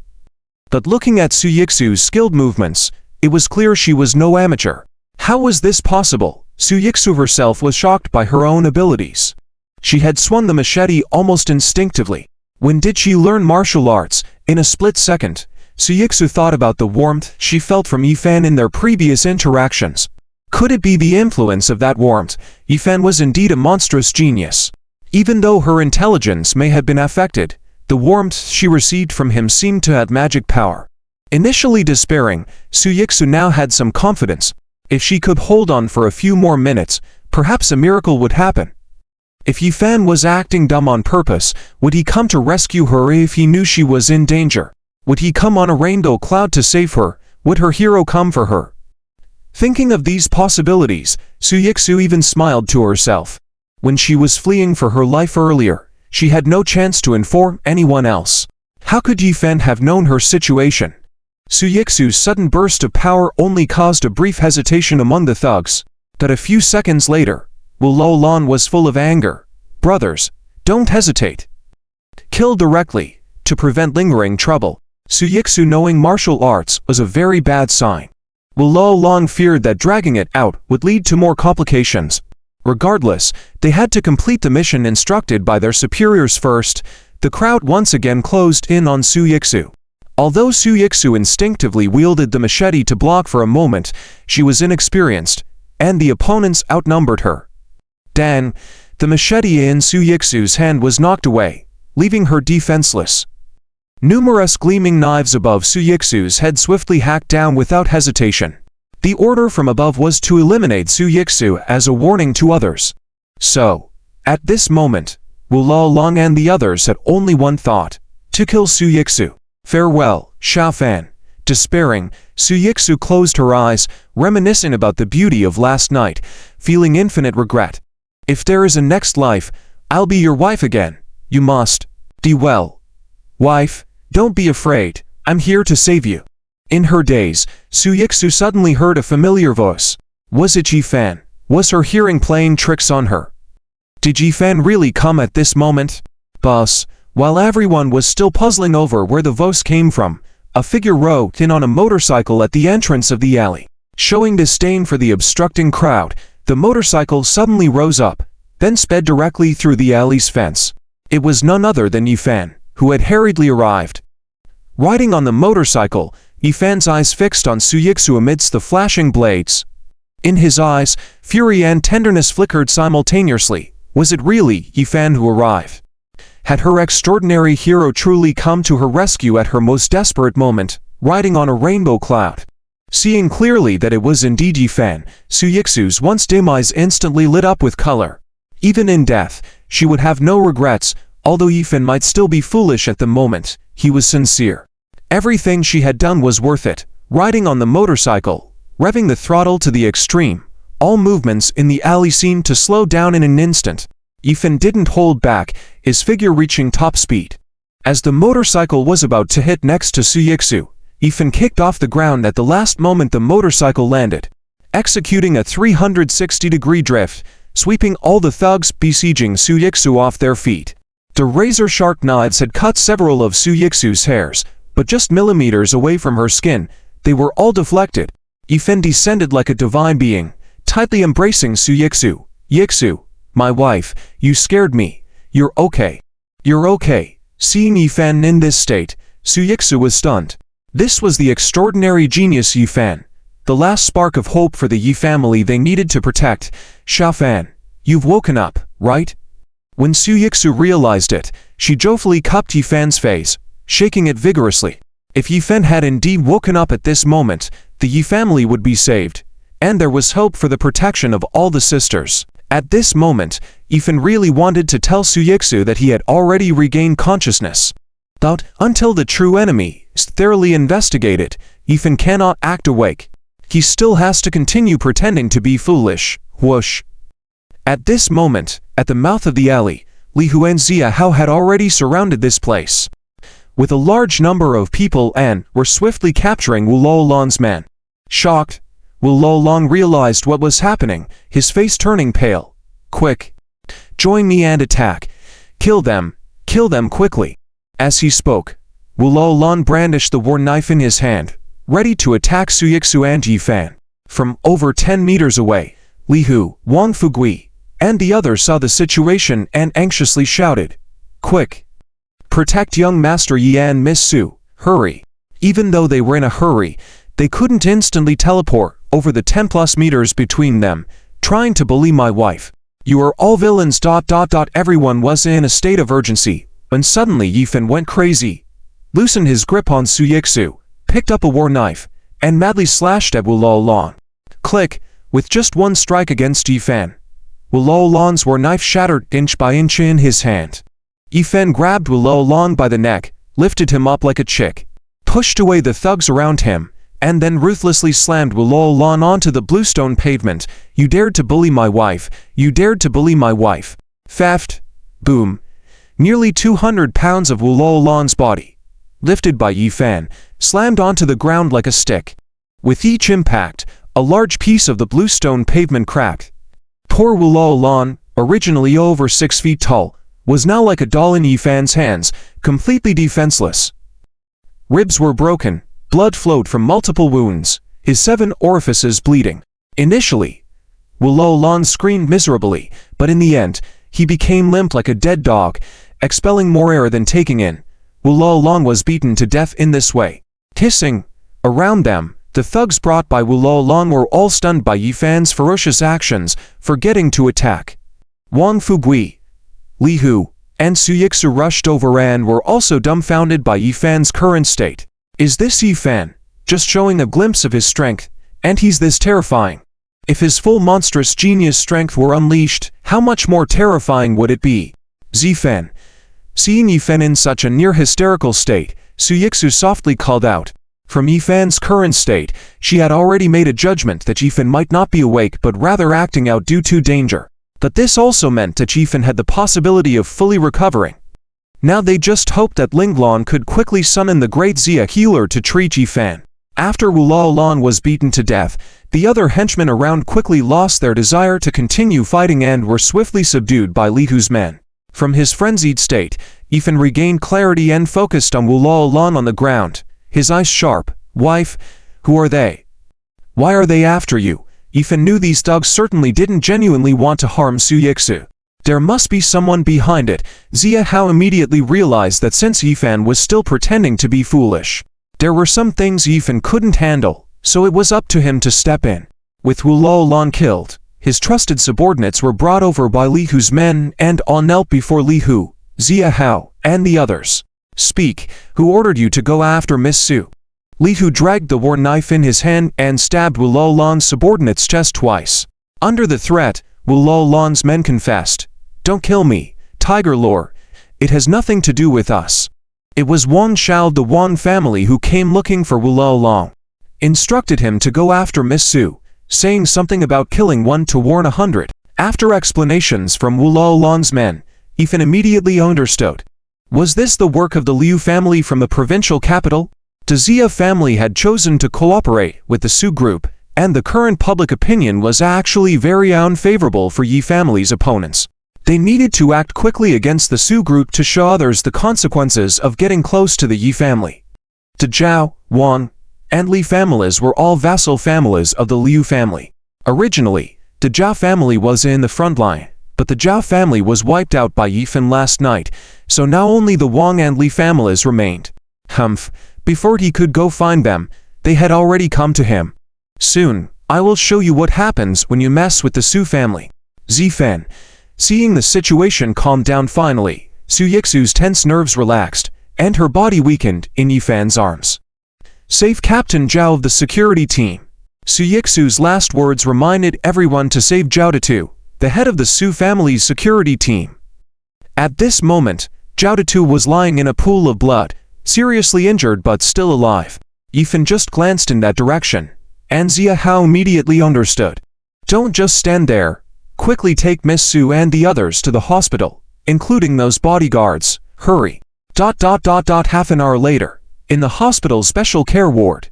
But looking at Su Yixu's skilled movements, it was clear she was no amateur. How was this possible? Su Yixu herself was shocked by her own abilities. She had swung the machete almost instinctively. When did she learn martial arts? In a split second, Su Yixu thought about the warmth she felt from Yifan in their previous interactions. Could it be the influence of that warmth? Yifan was indeed a monstrous genius. Even though her intelligence may have been affected, the warmth she received from him seemed to have magic power. Initially despairing, Su Yixu now had some confidence. If she could hold on for a few more minutes, perhaps a miracle would happen. If Yifan was acting dumb on purpose, would he come to rescue her if he knew she was in danger? Would he come on a rainbow cloud to save her? Would her hero come for her? Thinking of these possibilities, Su Yixu even smiled to herself. When she was fleeing for her life earlier, she had no chance to inform anyone else. How could Yifan have known her situation? Su Yixu's sudden burst of power only caused a brief hesitation among the thugs. But a few seconds later, Wu Long was full of anger. Brothers, don't hesitate. Kill directly, to prevent lingering trouble. Su Yixu knowing martial arts was a very bad sign. Wu Long feared that dragging it out would lead to more complications. Regardless, they had to complete the mission instructed by their superiors first. The crowd once again closed in on Su Yixu. Although Su Yixu instinctively wielded the machete to block for a moment, she was inexperienced, and the opponents outnumbered her. Dan, the machete in Su Yixu's hand was knocked away, leaving her defenseless. Numerous gleaming knives above Su Yixu's head swiftly hacked down without hesitation. The order from above was to eliminate Su Yixu as a warning to others. So, at this moment, Wu Long and the others had only one thought: to kill Su Yixu. Farewell, Xiaofan. Despairing, Su Yixu closed her eyes, reminiscing about the beauty of last night, feeling infinite regret. If there is a next life, I'll be your wife again. You must. Do well. Wife, don't be afraid, I'm here to save you. In her daze, Su Yixu suddenly heard a familiar voice. Was it Yifan? Was her hearing playing tricks on her? Did Yifan really come at this moment? Boss, while everyone was still puzzling over where the voice came from, a figure rode in on a motorcycle at the entrance of the alley. Showing disdain for the obstructing crowd, the motorcycle suddenly rose up, then sped directly through the alley's fence. It was none other than Yifan, who had hurriedly arrived. Riding on the motorcycle, Yifan's eyes fixed on Su Yixu amidst the flashing blades. In his eyes, fury and tenderness flickered simultaneously. Was it really Yifan who arrived? Had her extraordinary hero truly come to her rescue at her most desperate moment, riding on a rainbow cloud? Seeing clearly that it was indeed Yifan, Su Yixu's once dim eyes instantly lit up with color. Even in death, she would have no regrets. Although Yifan might still be foolish at the moment, he was sincere. Everything she had done was worth it. Riding on the motorcycle, revving the throttle to the extreme, all movements in the alley seemed to slow down in an instant. Yifan didn't hold back, his figure reaching top speed. As the motorcycle was about to hit next to Su Yixu, Yifan kicked off the ground at the last moment the motorcycle landed, executing a 360-degree drift, sweeping all the thugs besieging Su Yixu off their feet. The razor-sharp knives had cut several of Su Yixu's hairs, but just millimeters away from her skin, they were all deflected. Yifan descended like a divine being, tightly embracing Su Yixu. "Yixu, my wife, you scared me. You're okay. You're okay." Seeing Yifan in this state, Su Yixu was stunned. This was the extraordinary genius Yifan, the last spark of hope for the Yi family they needed to protect. "Xiaofan, you've woken up, right?" When Su Yixu realized it, she joyfully cupped Yifan's face, shaking it vigorously. If Yifan had indeed woken up at this moment, the Yi family would be saved, and there was hope for the protection of all the sisters. At this moment, Yifan really wanted to tell Su Yixu that he had already regained consciousness. But until the true enemy is thoroughly investigated, Yifan cannot act awake. He still has to continue pretending to be foolish. Whoosh. At this moment, at the mouth of the alley, Li Hu and Zia Hao had already surrounded this place with a large number of people and were swiftly capturing Wu Luolan's men. Shocked, Wu Luolan realized what was happening, his face turning pale. "Quick! Join me and attack! Kill them quickly!" As he spoke, Wu Luolan brandished the war knife in his hand, ready to attack Su Yixu and Yifan. From over 10 meters away, Li Hu, Wang Fugui, and the others saw the situation and anxiously shouted, "Quick! Protect young Master Yi and Miss Su, hurry!" Even though they were in a hurry, they couldn't instantly teleport over the 10+ meters between them, trying to bully my wife. "You are all villains. Everyone was in a state of urgency, when suddenly Yifan went crazy, loosened his grip on Su Yixu, picked up a war knife, and madly slashed at Wu Luolan. Click! With just one strike against Yifan, Wu Luolan's war knife shattered inch by inch in his hand. Yifan grabbed Wu Luolan by the neck, lifted him up like a chick, pushed away the thugs around him, and then ruthlessly slammed Wu Luolan onto the bluestone pavement. "You dared to bully my wife! You dared to bully my wife!" Theft! Boom! Nearly 200 pounds of Wu Luolan's body, lifted by Yifan, slammed onto the ground like a stick. With each impact, a large piece of the bluestone pavement cracked. Poor Wu Luolan, originally over 6 feet tall, was now like a doll in Yifan's hands, completely defenseless. Ribs were broken, blood flowed from multiple wounds, his 7 orifices bleeding. Initially, Wu Luolan screamed miserably, but in the end, he became limp like a dead dog, expelling more air than taking in. Wu Luolan was beaten to death in this way. Hissing around them, the thugs brought by Wu Luolan were all stunned by Yifan's ferocious actions, forgetting to attack. Wang Fugui, Li Hu, and Su Yixu rushed over and were also dumbfounded by Yifan's current state. Is this Yifan, just showing a glimpse of his strength, and he's this terrifying? If his full monstrous genius strength were unleashed, how much more terrifying would it be? Zifan. Seeing Yifan in such a near hysterical state, Su Yixu softly called out. From Yifan's current state, she had already made a judgment that Yifan might not be awake but rather acting out due to danger. But this also meant that Yifan had the possibility of fully recovering. Now they just hoped that Linglong could quickly summon the great Zia healer to treat Yifan. After Wu Luolan was beaten to death, the other henchmen around quickly lost their desire to continue fighting and were swiftly subdued by Li Hu's men. From his frenzied state, Yifan regained clarity and focused on Wu Luolan on the ground, his eyes sharp. "Wife, who are they? Why are they after you?" Yifan knew these thugs certainly didn't genuinely want to harm Su Yixu. There must be someone behind it. Zia Hao immediately realized that since Yifan was still pretending to be foolish, there were some things Yifan couldn't handle, so it was up to him to step in. With Wu Luolan killed, his trusted subordinates were brought over by Li Hu's men and all knelt before Li Hu, Zia Hao, and the others. "Speak, who ordered you to go after Miss Su?" Li Hu dragged the war knife in his hand and stabbed Wu Luolan's subordinate's chest twice. Under the threat, Wu Luolan's men confessed. "Don't kill me, Tiger Lord. It has nothing to do with us. It was Wang Shao, the Wang family, who came looking for Wu Luolan. Instructed him to go after Miss Su, saying something about killing 1 to warn 100. After explanations from Wu Laolong's men, Ethan immediately understood. Was this the work of the Liu family from the provincial capital? The Xia family had chosen to cooperate with the Su group, and the current public opinion was actually very unfavorable for Yi family's opponents. They needed to act quickly against the Su group to show others the consequences of getting close to the Yi family. The Zhao, Wang, and Li families were all vassal families of the Liu family. Originally, the Zhao family was in the front line, but the Zhao family was wiped out by Yifan last night, so now only the Wang and Li families remained. Before he could go find them, they had already come to him. Soon, I will show you what happens when you mess with the Su family. Zifan, seeing the situation calm down finally, Su Yixu's tense nerves relaxed, and her body weakened in Yifan's arms. Save Captain Zhao of the security team. Su Yixu's last words reminded everyone to save Zhao Detu, the head of the Su family's security team. At this moment, Zhao Detu was lying in a pool of blood, seriously injured but still alive. Yifan just glanced in that direction, and Xia Hao immediately understood. Don't just stand there. Quickly take Miss Su and the others to the hospital, including those bodyguards. Hurry. Half an hour later, in the hospital's special care ward.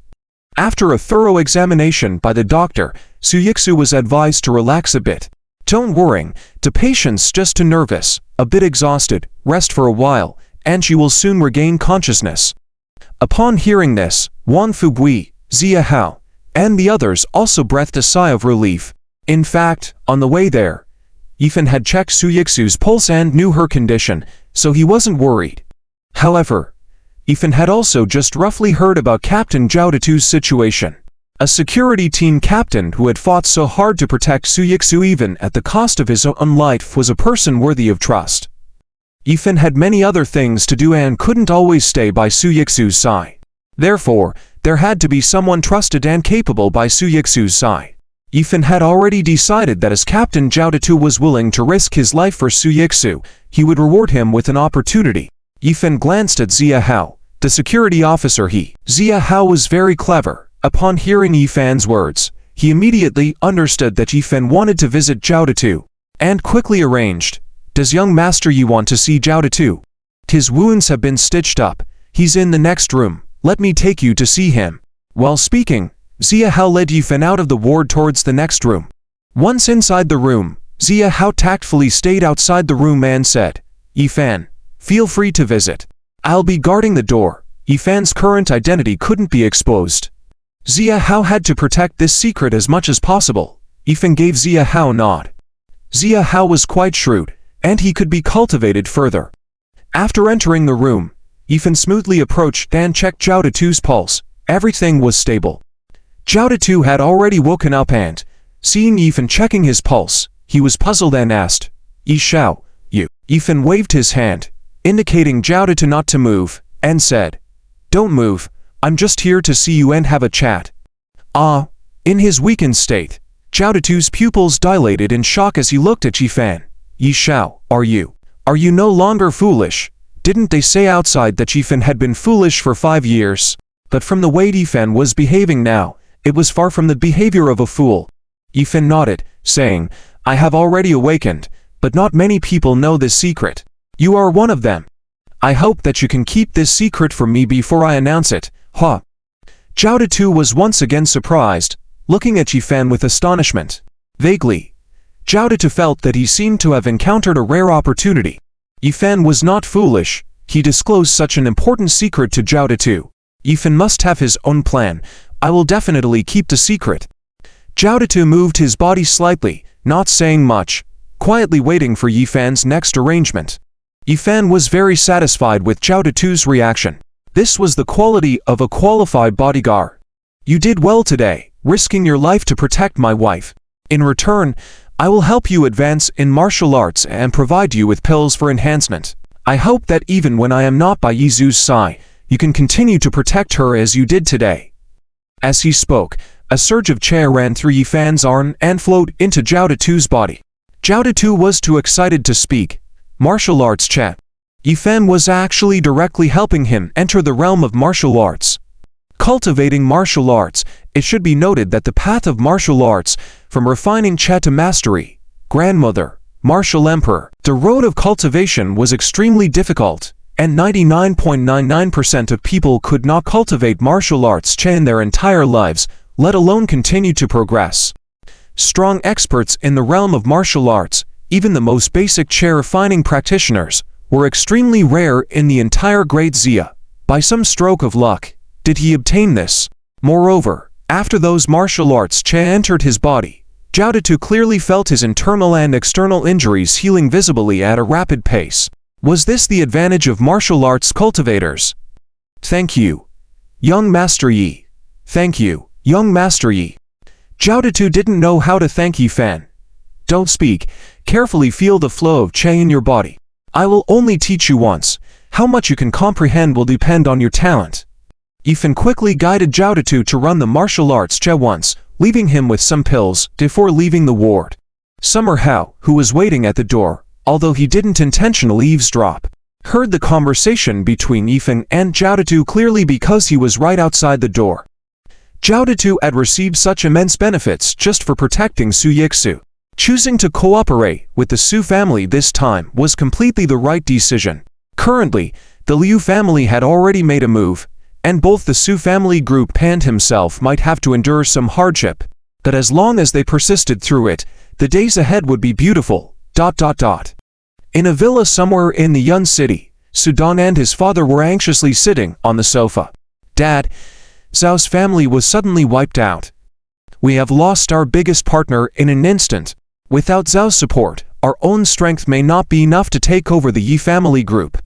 After a thorough examination by the doctor, Su Yixu was advised to relax a bit. Don't worry, the patient's just too nervous, a bit exhausted, rest for a while, and she will soon regain consciousness. Upon hearing this, Wang Fugui, Xia Hao, and the others also breathed a sigh of relief. In fact, on the way there, Yifan had checked Su Yixu's pulse and knew her condition, so he wasn't worried. However, Yifan had also just roughly heard about Captain Zhao Detu's situation. A security team captain who had fought so hard to protect Su Yixu even at the cost of his own life was a person worthy of trust. Yifan had many other things to do and couldn't always stay by Su Yixu's side. Therefore, there had to be someone trusted and capable by Su Yixu's side. Yifan had already decided that as Captain Zhao Detu was willing to risk his life for Su Yixu, he would reward him with an opportunity. Yifan glanced at Xia Hao, the security officer. Xia Hao was very clever. Upon hearing Yifan's words, he immediately understood that Yifan wanted to visit Zhao Detu, and quickly arranged. Does young master Yi want to see Zhao Detu? His wounds have been stitched up. He's in the next room. Let me take you to see him. While speaking, Xia Hao led Yifan out of the ward towards the next room. Once inside the room, Xia Hao tactfully stayed outside the room and said, Yifan, feel free to visit. I'll be guarding the door. Yifan's current identity couldn't be exposed. Xia Hao had to protect this secret as much as possible. Yifan gave Xia Hao a nod. Xia Hao was quite shrewd, and he could be cultivated further. After entering the room, Yifan smoothly approached and checked Zhao Detu's pulse. Everything was stable. Zhao Detu had already woken up and, seeing Yifan checking his pulse, he was puzzled and asked, Yi Shao, you. Yifan waved his hand, indicating Zhao Detu not to move, and said, Don't move, I'm just here to see you and have a chat. In his weakened state, Zhao Detu's pupils dilated in shock as he looked at Yifan. Yi Shao, are you no longer foolish? Didn't they say outside that Yifan had been foolish for 5 years? But from the way Yifan was behaving now, it was far from the behavior of a fool. Yifan nodded, saying, I have already awakened, but not many people know this secret. You are one of them. I hope that you can keep this secret from me before I announce it. Zhao Detu was once again surprised, looking at Yifan with astonishment. Vaguely, Zhao Detu felt that he seemed to have encountered a rare opportunity. Yifan was not foolish. He disclosed such an important secret to Zhao Detu. Yifan must have his own plan. I will definitely keep the secret. Zhao Detu moved his body slightly, not saying much, quietly waiting for Yifan's next arrangement. Yifan was very satisfied with Zhao Detu's reaction. This was the quality of a qualified bodyguard. You did well today, risking your life to protect my wife. In return, I will help you advance in martial arts and provide you with pills for enhancement. I hope that even when I am not by Yizu's side, you can continue to protect her as you did today. As he spoke, a surge of chi ran through Yifan's arm and flowed into Zhao Detu's body. Zhao Detu was too excited to speak. Martial arts chi. Yifan was actually directly helping him enter the realm of martial arts. Cultivating martial arts, it should be noted that the path of martial arts, from refining chi to mastery, grandmother, martial emperor. The road of cultivation was extremely difficult, and 99.99% of people could not cultivate martial arts in their entire lives, let alone continue to progress. Strong experts in the realm of martial arts, even the most basic chair-refining practitioners, were extremely rare in the entire Great Xia. By some stroke of luck, did he obtain this. Moreover, after those martial arts entered his body, Zhao Detu clearly felt his internal and external injuries healing visibly at a rapid pace. Was this the advantage of martial arts cultivators? Thank you, young Master Yi. Thank you, young Master Yi. Zhao Detu didn't know how to thank Yi Fan. Don't speak, carefully feel the flow of qi in your body. I will only teach you once. How much you can comprehend will depend on your talent. Yi Fan quickly guided Zhao Detu to run the martial arts once, leaving him with some pills before leaving the ward. Summer Hao, who was waiting at the door, although he didn't intentionally eavesdrop, heard the conversation between Yi Fan and Zhao Detu clearly because he was right outside the door. Zhao Detu had received such immense benefits just for protecting Su Yixu. Choosing to cooperate with the Su family this time was completely the right decision. Currently, the Liu family had already made a move, and both the Su family group and himself might have to endure some hardship, but as long as they persisted through it, the days ahead would be beautiful. In a villa somewhere in the Yun city, Su Dong and his father were anxiously sitting on the sofa. Dad, Zhao's family was suddenly wiped out. We have lost our biggest partner in an instant. Without Zhao's support, our own strength may not be enough to take over the Yi family group.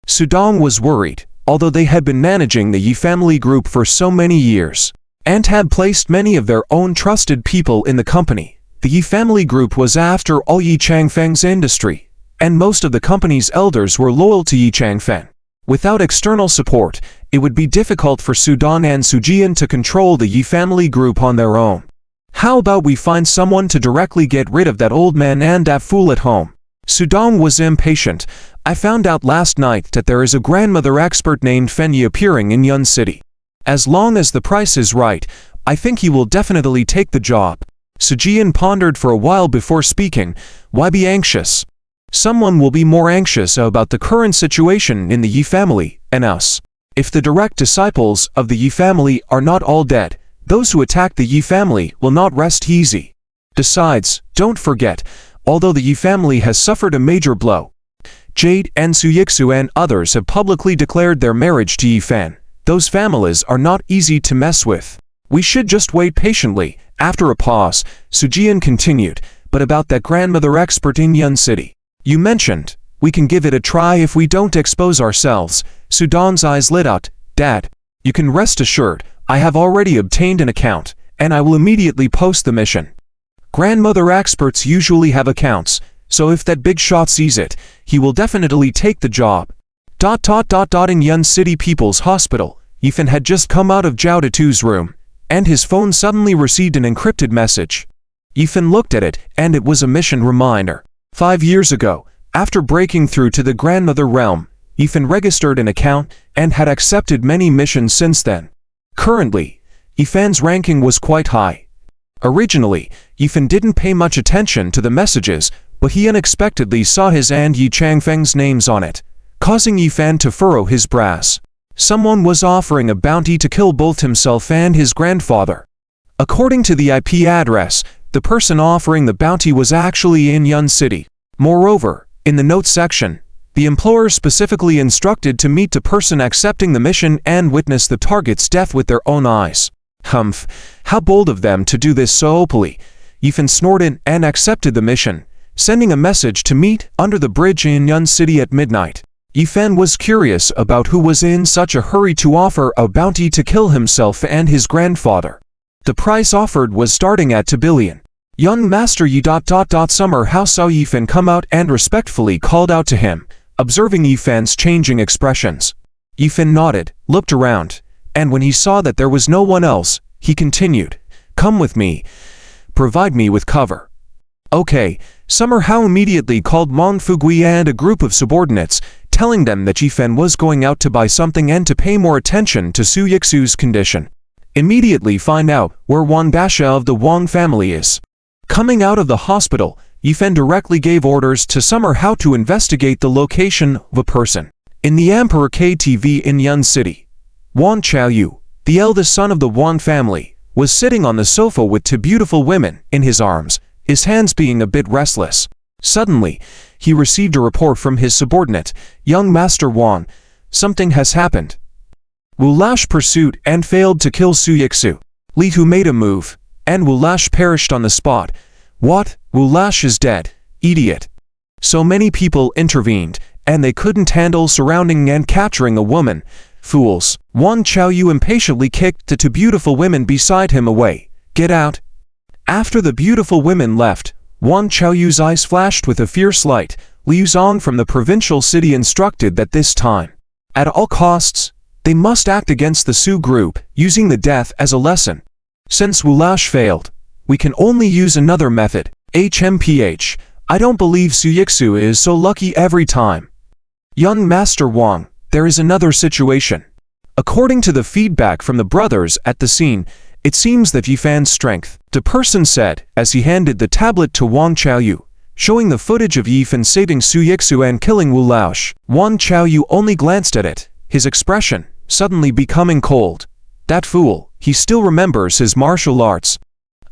Su Dong was worried, although they had been managing the Yi family group for so many years, and had placed many of their own trusted people in the company. The Yi family group was after all Yi Changfeng's industry, and most of the company's elders were loyal to Yi Changfeng. Without external support, it would be difficult for Su Dong and Su Jian to control the Yi family group on their own. How about we find someone to directly get rid of that old man and that fool at home? Su Dong was impatient. I found out last night that there is a grandmother expert named Fen Yi appearing in Yun City. As long as the price is right, I think he will definitely take the job. Su Jian pondered for a while before speaking. Why be anxious? Someone will be more anxious about the current situation in the Yi family and us. If the direct disciples of the Yi family are not all dead, those who attack the Yi family will not rest easy. Besides, don't forget, although the Yi family has suffered a major blow, Jade and Su Yixu and others have publicly declared their marriage to Yi Fan. Those families are not easy to mess with. We should just wait patiently. After a pause, Su Jian continued, but about that grandmother expert in Yun City. You mentioned, we can give it a try if we don't expose ourselves. Su Dong's eyes lit up. Dad, you can rest assured, I have already obtained an account, and I will immediately post the mission. Grandmother experts usually have accounts, so if that big shot sees it, he will definitely take the job. In Yun City People's Hospital, Yi Fan had just come out of Zhao Detu's room, and his phone suddenly received an encrypted message. Yi Fan looked at it, and it was a mission reminder. 5 years ago, after breaking through to the grandmother realm, Yi Fan registered an account and had accepted many missions since then. Currently, Yi Fan's ranking was quite high. Originally, Yi Fan didn't pay much attention to the messages, but he unexpectedly saw his and Yi Changfeng's names on it, causing Yi Fan to furrow his brows. Someone was offering a bounty to kill both himself and his grandfather. According to the IP address, the person offering the bounty was actually in Yun City. Moreover, in the notes section, the employer specifically instructed to meet the person accepting the mission and witness the target's death with their own eyes. Humph, how bold of them to do this so openly. Yi Fan snorted and accepted the mission, sending a message to meet under the bridge in Yun City at midnight. Yi Fan was curious about who was in such a hurry to offer a bounty to kill himself and his grandfather. The price offered was starting at 2 billion. Young Master Yi. Summer House saw Yi Fan come out and respectfully called out to him, observing Yi Fan's changing expressions. Yi Fan nodded, looked around, and when he saw that there was no one else, he continued, "Come with me. Provide me with cover." Okay, Summer Hao immediately called Mong Fugui and a group of subordinates, telling them that Yi Fan was going out to buy something and to pay more attention to Su Yixu's condition. Immediately find out where Wang Basha of the Wang family is. Coming out of the hospital, Yifan directly gave orders to Summer how to investigate the location of a person. In the Emperor KTV in Yun City, Wan Chaoyu, the eldest son of the Wan family, was sitting on the sofa with two beautiful women in his arms, his hands being a bit restless. Suddenly, he received a report from his subordinate, young Master Wan. Something has happened. Wu Lash pursued and failed to kill Su Yixu. Li Hu made a move, and Wu Lash perished on the spot. What? Wu Lash is dead. Idiot. So many people intervened, and they couldn't handle surrounding and capturing a woman. Fools. Wan Chaoyu impatiently kicked the two beautiful women beside him away. Get out. After the beautiful women left, Wan Chaoyu's eyes flashed with a fierce light. Liu Zong from the provincial city instructed that this time, at all costs, they must act against the Su group, using the death as a lesson. Since Wu Lash failed, we can only use another method. HMPH. I don't believe Su Yixu is so lucky every time. Young Master Wang, there is another situation. According to the feedback from the brothers at the scene, it seems that Yifan's strength, the person said, as he handed the tablet to Wan Chaoyu, showing the footage of Yifan saving Su Yixu and killing Wu Lash. Wan Chaoyu only glanced at it, his expression suddenly becoming cold. That fool, he still remembers his martial arts.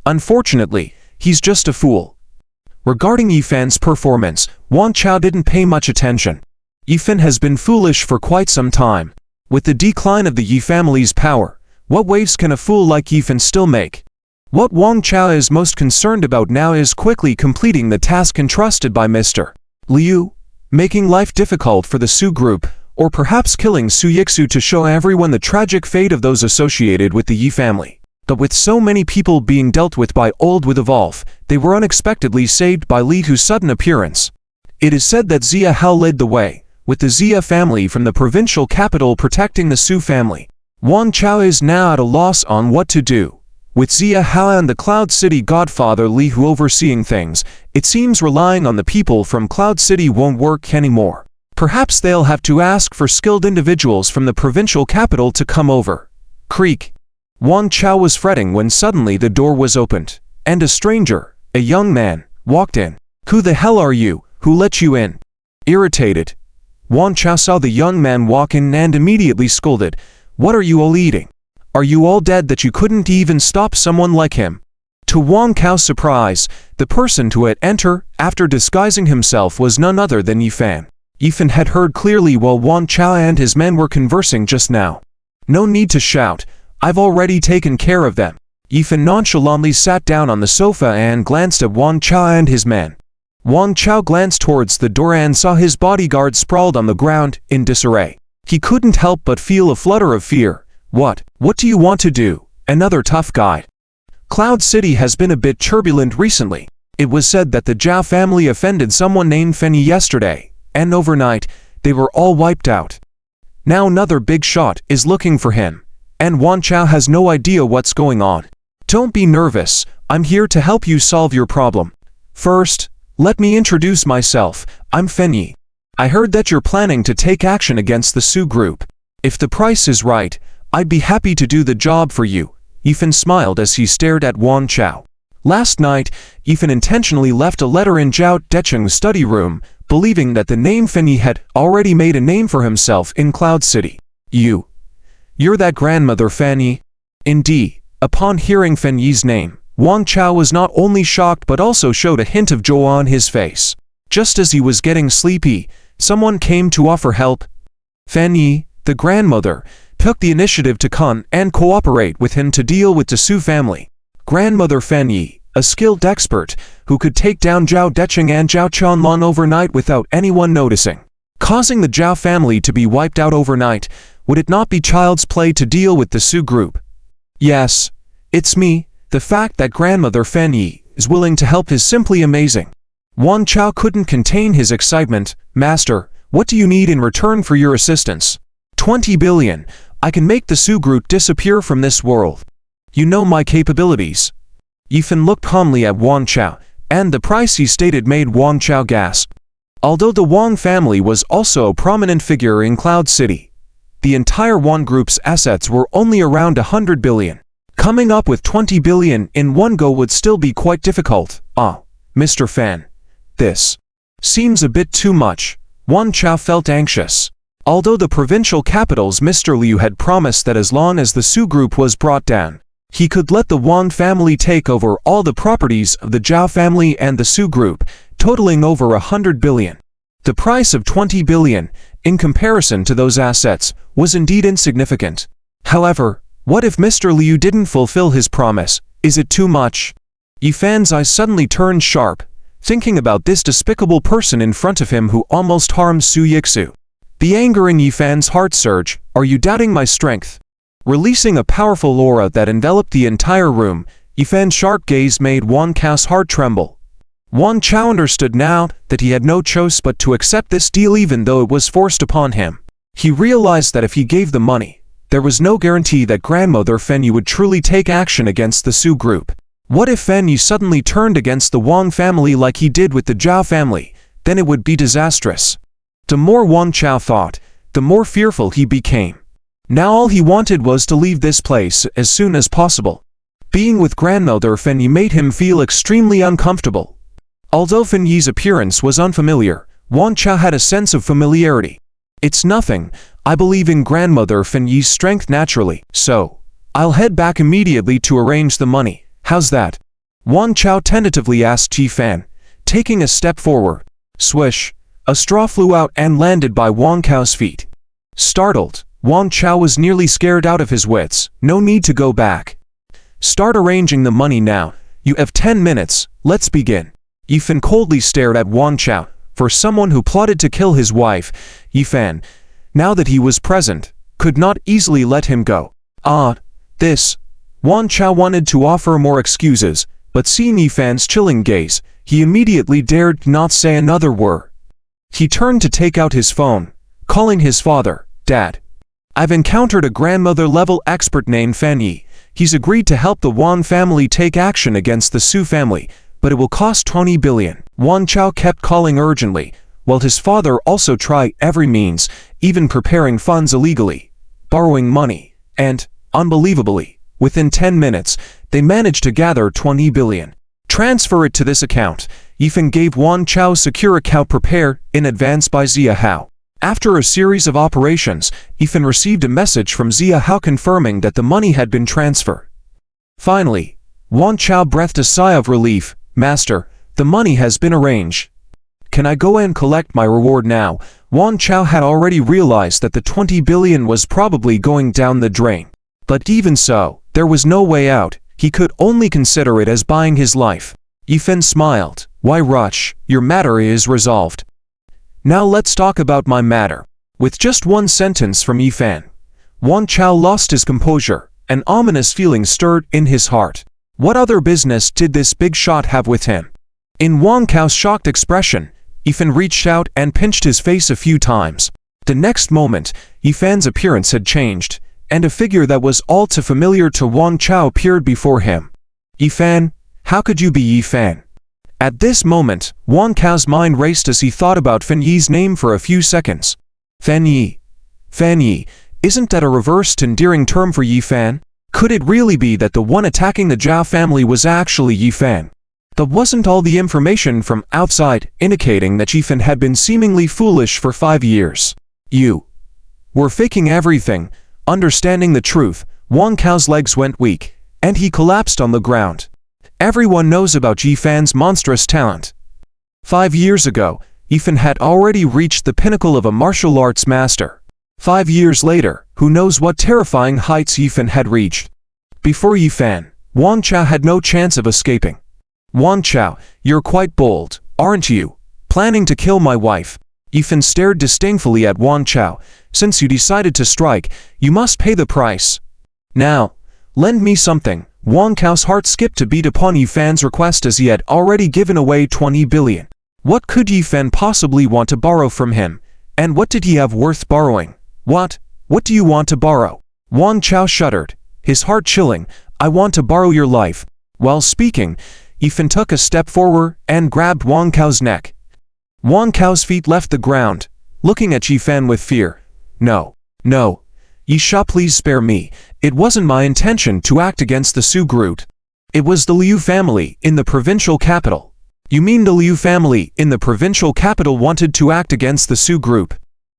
Unfortunately, he's just a fool. Regarding Yifan's performance, Wan Chao didn't pay much attention. Yifan has been foolish for quite some time. With the decline of the Yi family's power, what waves can a fool like Yifan still make? What Wang Chao is most concerned about now is quickly completing the task entrusted by Mr. Liu, making life difficult for the Su group, or perhaps killing Su Yixu to show everyone the tragic fate of those associated with the Yi family. But with so many people being dealt with by Old with Evolve, they were unexpectedly saved by Li Hu's sudden appearance. It is said that Zia Hao led the way, with the Zia family from the provincial capital protecting the Su family. Wan Chao is now at a loss on what to do. With Zia Hao and the Cloud City godfather Li Hu overseeing things, it seems relying on the people from Cloud City won't work anymore. Perhaps they'll have to ask for skilled individuals from the provincial capital to come over. Creak. Wan Chao was fretting when suddenly the door was opened, and a stranger, a young man, walked in. Who the hell are you? Who let you in? Irritated, Wan Chao saw the young man walk in and immediately scolded. What are you all eating? Are you all dead that you couldn't even stop someone like him? To Wang Cao's surprise, the person to enter after disguising himself was none other than Yifan. Yifan had heard clearly while Wan Chao and his men were conversing just now. No need to shout. I've already taken care of them. Yifan nonchalantly sat down on the sofa and glanced at Wan Chao and his men. Wan Chao glanced towards the door and saw his bodyguard sprawled on the ground, in disarray. He couldn't help but feel a flutter of fear. What do you want to do? Another tough guy. Cloud City has been a bit turbulent recently. It was said that the Zhao family offended someone named Fenyi yesterday, and overnight, they were all wiped out. Now another big shot is looking for him. And Wan Chao has no idea what's going on. Don't be nervous, I'm here to help you solve your problem. First, let me introduce myself, I'm Fenyi. I heard that you're planning to take action against the Su group. If the price is right, I'd be happy to do the job for you. Yifan smiled as he stared at Wan Chao. Last night, Yifan intentionally left a letter in Zhao Decheng's study room, believing that the name Fenyi had already made a name for himself in Cloud City. You're that grandmother Fenyi? Indeed. Upon hearing Fenyi's name, Wan Chao was not only shocked but also showed a hint of joy on his face. Just as he was getting sleepy, someone came to offer help. Fenyi, the grandmother, took the initiative to come and cooperate with him to deal with the Su family. Grandmother Fenyi, a skilled expert, who could take down Zhao Decheng and Zhao Qianlong overnight without anyone noticing. Causing the Zhao family to be wiped out overnight, would it not be child's play to deal with the Su group? Yes, it's me. The fact that grandmother Fenyi is willing to help is simply amazing. Wan Chao couldn't contain his excitement. Master, what do you need in return for your assistance? 20 billion. I can make the Su group disappear from this world. You know my capabilities. Yifan looked calmly at Wan Chao, and the price he stated made Wan Chao gasp. Although the Wang family was also a prominent figure in Cloud City, the entire Wan group's assets were only around 100 billion. Coming up with 20 billion in one go would still be quite difficult. Mr. Fan, This seems a bit too much. Wang Chao felt anxious. Although the provincial capital's Mr. Liu had promised that as long as the Su group was brought down, he could let the Wang family take over all the properties of the Zhao family and the Su group, totaling over 100 billion. The price of 20 billion, in comparison to those assets, was indeed insignificant. However, what if Mr. Liu didn't fulfill his promise? Is it too much? Yifan's eyes suddenly turned sharp, thinking about this despicable person in front of him who almost harmed Su Yixu. The anger in Yifan's heart surged. Are you doubting my strength? Releasing a powerful aura that enveloped the entire room, Yifan's sharp gaze made Wang Chao's heart tremble. Wang Chao understood now that he had no choice but to accept this deal even though it was forced upon him. He realized that if he gave the money, there was no guarantee that grandmother Fen Yi would truly take action against the Su group. What if Fen Yi suddenly turned against the Wang family like he did with the Zhao family? Then it would be disastrous. The more Wang Chao thought, the more fearful he became. Now all he wanted was to leave this place as soon as possible. Being with grandmother Fen Yi made him feel extremely uncomfortable. Although Fen Yi's appearance was unfamiliar, Wang Chao had a sense of familiarity. It's nothing, I believe in grandmother Fen Yi's strength naturally, so I'll head back immediately to arrange the money. How's that? Wang Chao tentatively asked Yifan, taking a step forward. Swish, a straw flew out and landed by Wang Chao's feet. Startled, Wang Chao was nearly scared out of his wits. No need to go back. Start arranging the money now. You have 10 minutes, let's begin. Yifan coldly stared at Wang Chao. For someone who plotted to kill his wife, Yifan, now that he was present, could not easily let him go. This. Wang Chao wanted to offer more excuses, but seeing Yifan's chilling gaze, he immediately dared not say another word. He turned to take out his phone, calling his father, Dad. I've encountered a grandmother-level expert named Fen Yi. He's agreed to help the Wang family take action against the Su family, but it will cost 20 billion. Wang Chao kept calling urgently, while his father also tried every means, even preparing funds illegally, borrowing money, and, unbelievably, within 10 minutes, they managed to gather 20 billion. Transfer it to this account. Yifan gave Wang Chao a secure account prepared in advance by Zia Hao. After a series of operations, Yifan received a message from Zia Hao confirming that the money had been transferred. Finally, Wang Chao breathed a sigh of relief. Master, the money has been arranged. Can I go and collect my reward now? Wang Chao had already realized that the 20 billion was probably going down the drain. But even so, there was no way out. He could only consider it as buying his life. Yifan smiled. Why rush? Your matter is resolved. Now let's talk about my matter. With just one sentence from Yifan, Wang Chao lost his composure. An ominous feeling stirred in his heart. What other business did this big shot have with him? In Wang Chao's shocked expression, Yifan reached out and pinched his face a few times. The next moment, Yifan's appearance had changed, and a figure that was all too familiar to Wang Chao appeared before him. Yifan, how could you be Yifan? At this moment, Wang Chao's mind raced as he thought about Fen Yi's name for a few seconds. Fen Yi. Fen Yi, isn't that a reversed endearing term for Yifan? Could it really be that the one attacking the Zhao family was actually Yifan? That wasn't all the information from outside indicating that Yifan had been seemingly foolish for 5 years. You were faking everything. Understanding the truth, Wang Chao's legs went weak, and he collapsed on the ground. Everyone knows about Yifan's monstrous talent. 5 years ago, Yifan had already reached the pinnacle of a martial arts master. 5 years later, who knows what terrifying heights Yifan had reached. Before Yifan, Wang Chao had no chance of escaping. Wang Chao, you're quite bold, aren't you? Planning to kill my wife. Yifan stared disdainfully at Wang Chao. Since you decided to strike, you must pay the price. Now, lend me something. Wang Chao's heart skipped a beat upon Yifan's request as he had already given away 20 billion. What could Yifan possibly want to borrow from him? And what did he have worth borrowing? What do you want to borrow? Wang Chao shuddered, his heart chilling. I want to borrow your life. While speaking, Yifan took a step forward and grabbed Wang Chao's neck. Wang Chao's feet left the ground, looking at Yifan with fear. No. Yisha, please spare me. It wasn't my intention to act against the Su group. It was the Liu family in the provincial capital. You mean the Liu family in the provincial capital wanted to act against the Su group?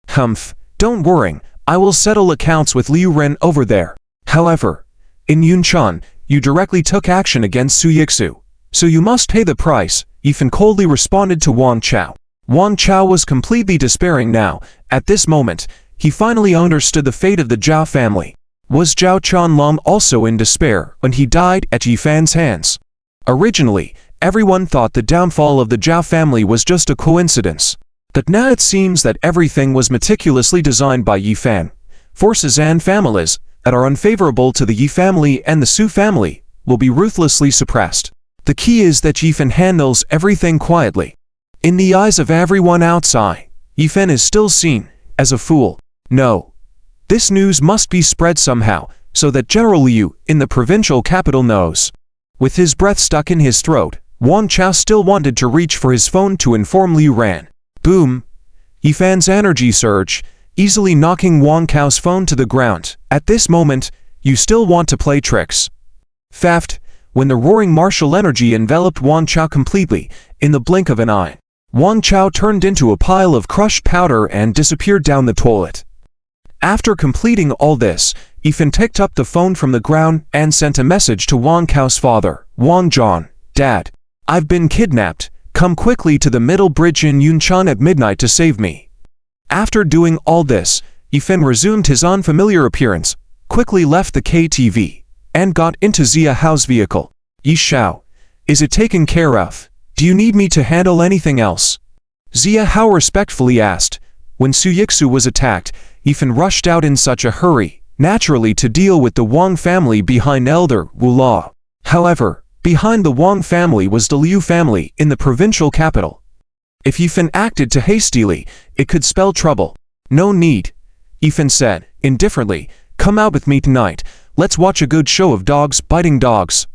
Humph, don't worry, I will settle accounts with Liu Ren over there. However, in Yunchuan, you directly took action against Su Yixu, so you must pay the price, Yifan coldly responded to Wang Chao. Wang Chao was completely despairing now. At this moment, he finally understood the fate of the Zhao family. Was Zhao Qianlong also in despair when he died at Yifan's hands? Originally, everyone thought the downfall of the Zhao family was just a coincidence. But now it seems that everything was meticulously designed by Yifan. Forces and families that are unfavorable to the Yi family and the Su family will be ruthlessly suppressed. The key is that Yifan handles everything quietly. In the eyes of everyone outside, Yifan is still seen as a fool. No. This news must be spread somehow, so that General Liu in the provincial capital knows. With his breath stuck in his throat, Wang Chao still wanted to reach for his phone to inform Liu Ran. Boom! Yifan's energy surged, easily knocking Wang Chao's phone to the ground. At this moment, you still want to play tricks. Theft, when the roaring martial energy enveloped Wang Chao completely, in the blink of an eye. Wang Chao turned into a pile of crushed powder and disappeared down the toilet. After completing all this, Yifan picked up the phone from the ground and sent a message to Wang Chao's father. Wang Zhan, Dad, I've been kidnapped. Come quickly to the middle bridge in Yunchuan at midnight to save me. After doing all this, Yifan resumed his unfamiliar appearance, quickly left the KTV, and got into Zia Hao's vehicle. Yi Shao, is it taken care of? Do you need me to handle anything else? Zia Hao respectfully asked. When Su Yixu was attacked, Yifan rushed out in such a hurry, naturally to deal with the Wang family behind Elder Wu Lao. However, behind the Wang family was the Liu family in the provincial capital. If Yifan acted too hastily, it could spell trouble. No need, Yifan said, indifferently. Come out with me tonight. Let's watch a good show of dogs biting dogs.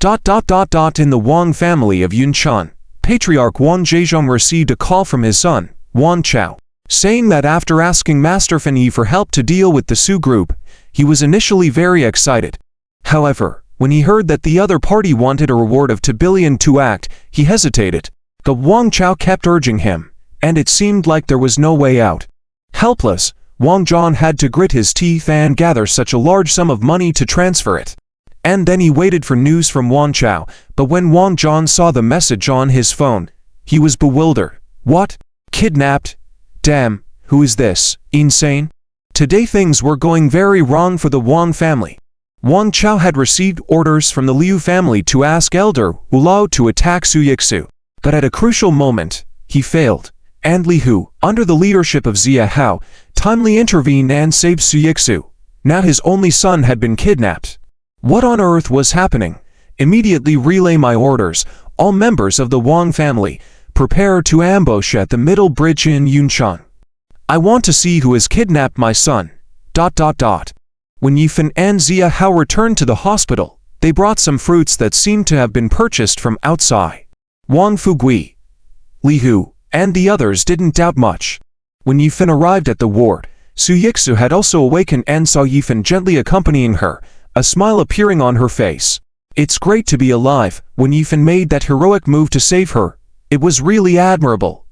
In the Wang family of Yunchuan, Patriarch Wang Zhejiang received a call from his son, Wang Chao, saying that after asking Master Fan Yi for help to deal with the Su group, he was initially very excited. However, when he heard that the other party wanted a reward of 2 billion to act, he hesitated. But Wang Chao kept urging him, and it seemed like there was no way out. Helpless, Wang Zhan had to grit his teeth and gather such a large sum of money to transfer it. And then he waited for news from Wang Chao, but when Wang Zhan saw the message on his phone, he was bewildered. What? Kidnapped? Damn, who is this? Insane? Today things were going very wrong for the Wang family. Wang Chao had received orders from the Liu family to ask Elder Wu Lao to attack Su Yixu, but at a crucial moment, he failed, and Li Hu, under the leadership of Zia Hao, timely intervened and saved Su Yixu. Now his only son had been kidnapped. What on earth was happening? Immediately relay my orders. All members of the Wang family, prepare to ambush at the middle bridge in Yunchuan. I want to see who has kidnapped my son. When Yifan and Zia Hao returned to the hospital, they brought some fruits that seemed to have been purchased from outside. Wang Fugui, Li Hu, and the others didn't doubt much. When Yifan arrived at the ward, Su Yixu had also awakened and saw Yifan gently accompanying her, a smile appearing on her face. It's great to be alive. When Yifan made that heroic move to save her, it was really admirable.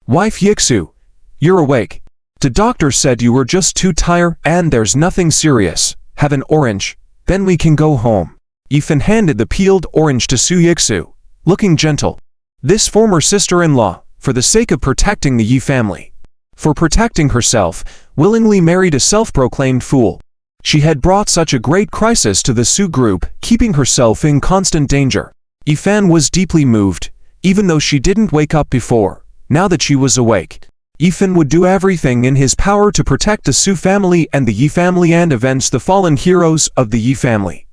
Wife Yixu, you're awake. The doctor said you were just too tired and there's nothing serious. Have an orange, then we can go home. Yifan handed the peeled orange to Su Yixu, looking gentle. This former sister-in-law, for the sake of protecting the Yi family, for protecting herself, willingly married a self-proclaimed fool. She had brought such a great crisis to the Su group, keeping herself in constant danger. Yifan was deeply moved, even though she didn't wake up before. Now that she was awake, Yifan would do everything in his power to protect the Su family and the Yi family and avenge the fallen heroes of the Yi family.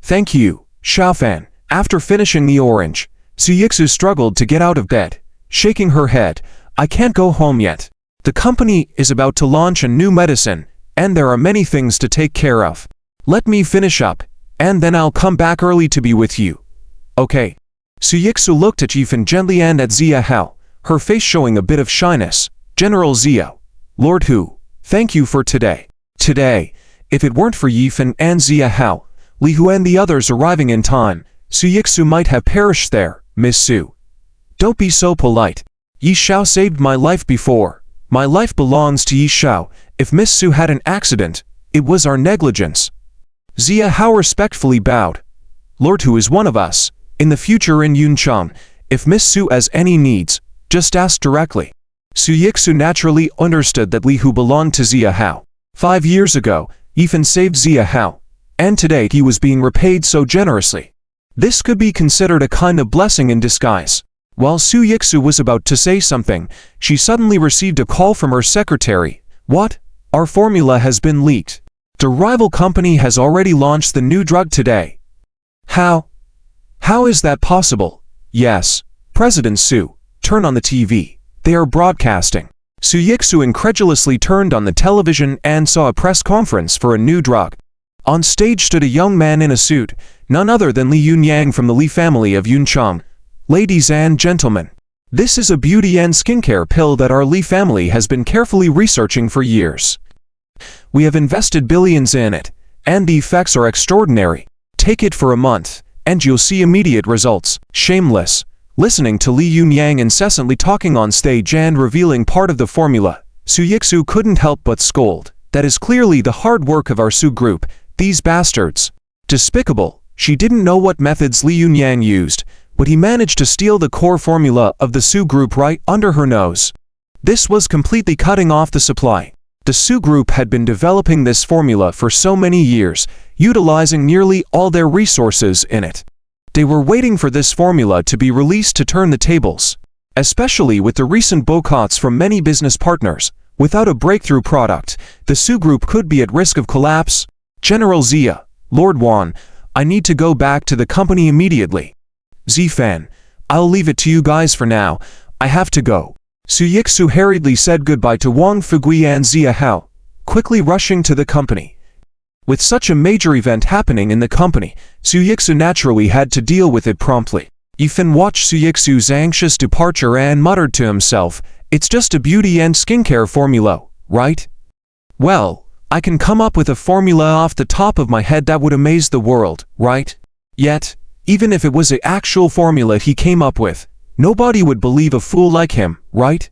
Thank you, Xiaofan. After finishing the orange, Su Yixu struggled to get out of bed, shaking her head. I can't go home yet. The company is about to launch a new medicine, and there are many things to take care of. Let me finish up, and then I'll come back early to be with you. Okay. Su Yixu looked at Yifan gently and at Zia Hao, her face showing a bit of shyness. General Zia, Lord Hu, thank you for today. Today, if it weren't for Yifan and Zia Hao, Li Hu and the others arriving in time, Su Yixu might have perished there. Miss Su, Don't be so polite. Yi Xiao saved my life before. My life belongs to Yi Xiao. If Miss Su had an accident, it was our negligence. Zia Hao respectfully bowed. Lord Hu is one of us. In the future in Yuncheng, if Miss Su has any needs, just ask directly. Su Yixu naturally understood that Li Hu belonged to Zia Hao. 5 years ago, Yifan saved Zia Hao, and today he was being repaid so generously. This could be considered a kind of blessing in disguise. While Su Yixu was about to say something, she suddenly received a call from her secretary. What? Our formula has been leaked. The rival company has already launched the new drug today. How? How is that possible? Yes. President Su, turn on the TV. They are broadcasting. Su Yixu incredulously turned on the television and saw a press conference for a new drug. On stage stood a young man in a suit, none other than Li Yunyang from the Li family of Yuncheng. Ladies and gentlemen, this is a beauty and skincare pill that our Li family has been carefully researching for years. We have invested billions in it, and the effects are extraordinary. Take it for a month, and you'll see immediate results. Shameless. Listening to Li Yunyang incessantly talking on stage and revealing part of the formula, Su Yixu couldn't help but scold. That is clearly the hard work of our Su group, these bastards. Despicable. She didn't know what methods Li Yunyang used, but he managed to steal the core formula of the Su group right under her nose. This was completely cutting off the supply. The Su group had been developing this formula for so many years, utilizing nearly all their resources in it. They were waiting for this formula to be released to turn the tables. Especially with the recent boycotts from many business partners, without a breakthrough product, the Su group could be at risk of collapse. General Zia, Lord Wan, I need to go back to the company immediately. Zifan, I'll leave it to you guys for now. I have to go. Su Yixu hurriedly said goodbye to Wang Fugui and Zia Hao, quickly rushing to the company. With such a major event happening in the company, Su Yixu naturally had to deal with it promptly. Yifan watched Su Yixu's anxious departure and muttered to himself, it's just a beauty and skincare formula, right? Well, I can come up with a formula off the top of my head that would amaze the world, right? Yet, even if it was the actual formula he came up with, nobody would believe a fool like him, right?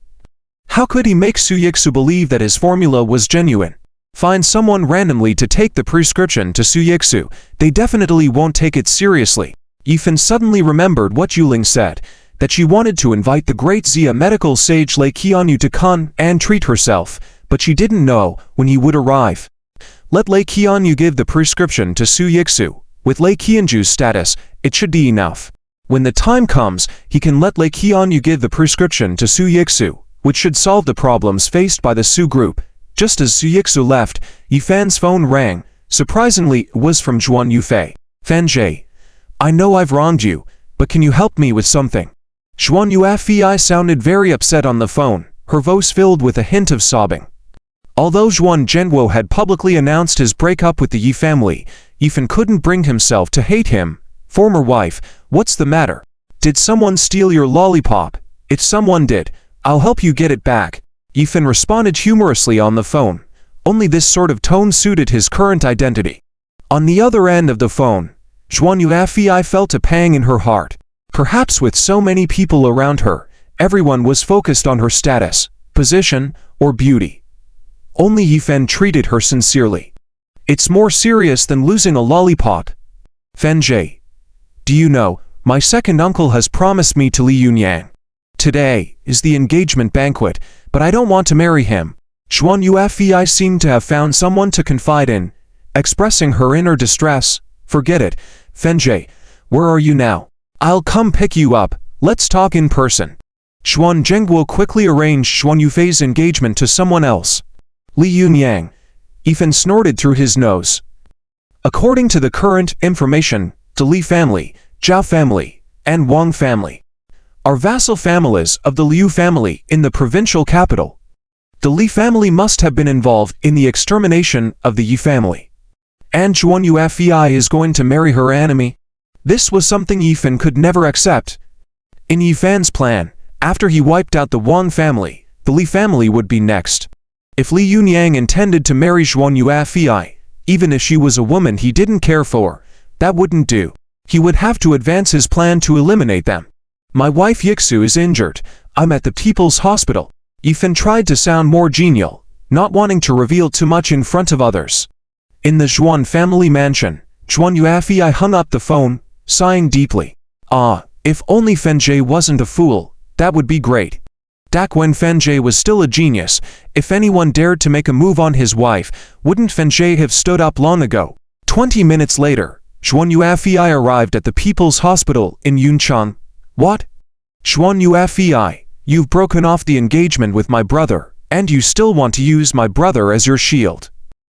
How could he make Su Yixu believe that his formula was genuine? Find someone randomly to take the prescription to Su Yixu, they definitely won't take it seriously. Yifan suddenly remembered what Yuling said, that she wanted to invite the great Zia medical sage Lei Qianyu to come and treat herself, but she didn't know when he would arrive. Let Lei Qianyu give the prescription to Su Yixu. With Lei Qianju's status, it should be enough. When the time comes, he can let Lei Qianyu give the prescription to Su Yixu, which should solve the problems faced by the Su group. Just as Su Yixu left, Yifan's phone rang. Surprisingly, it was from Zhuan Yufei. Fanjie, I know I've wronged you, but can you help me with something? Zhuan Yufei sounded very upset on the phone, her voice filled with a hint of sobbing. Although Zhuan Zhenguo had publicly announced his breakup with the Yi family, Yifan couldn't bring himself to hate him. Former wife, what's the matter? Did someone steal your lollipop? If someone did, I'll help you get it back. Yifan responded humorously on the phone. Only this sort of tone suited his current identity. On the other end of the phone, Zhuan Yufei felt a pang in her heart. Perhaps with so many people around her, everyone was focused on her status, position, or beauty. Only Yifan treated her sincerely. It's more serious than losing a lollipop. Fanjie, do you know, my second uncle has promised me to Li Yunyang. Today is the engagement banquet, but I don't want to marry him. Zhuan Yufei seemed to have found someone to confide in, expressing her inner distress. Forget it, Fanjie, where are you now? I'll come pick you up, let's talk in person. Zhuan Zhenguo quickly arranged Zhuan Yufei's engagement to someone else. Li Yunyang. Yifan snorted through his nose. According to the current information, the Li family, Zhao family, and Wang family are vassal families of the Liu family in the provincial capital. The Li family must have been involved in the extermination of the Yi family. And Zhuan Yufei is going to marry her enemy? This was something Yifan could never accept. In Yifan's plan, after he wiped out the Wang family, the Li family would be next. If Li Yunyang intended to marry Zhuan Yufei, even if she was a woman he didn't care for, that wouldn't do. He would have to advance his plan to eliminate them. My wife Yixu is injured. I'm at the People's Hospital. Yifan tried to sound more genial, not wanting to reveal too much in front of others. In the Zhuan family mansion, Zhuan Yuefei hung up the phone, sighing deeply. If only Fenjie wasn't a fool, that would be great. Back when Fenjie was still a genius, if anyone dared to make a move on his wife, wouldn't Fenjie have stood up long ago? 20 minutes later, Zhuan Yuefei arrived at the People's Hospital in Yuncheng. What? Zhuan Yuefei, you've broken off the engagement with my brother, and you still want to use my brother as your shield.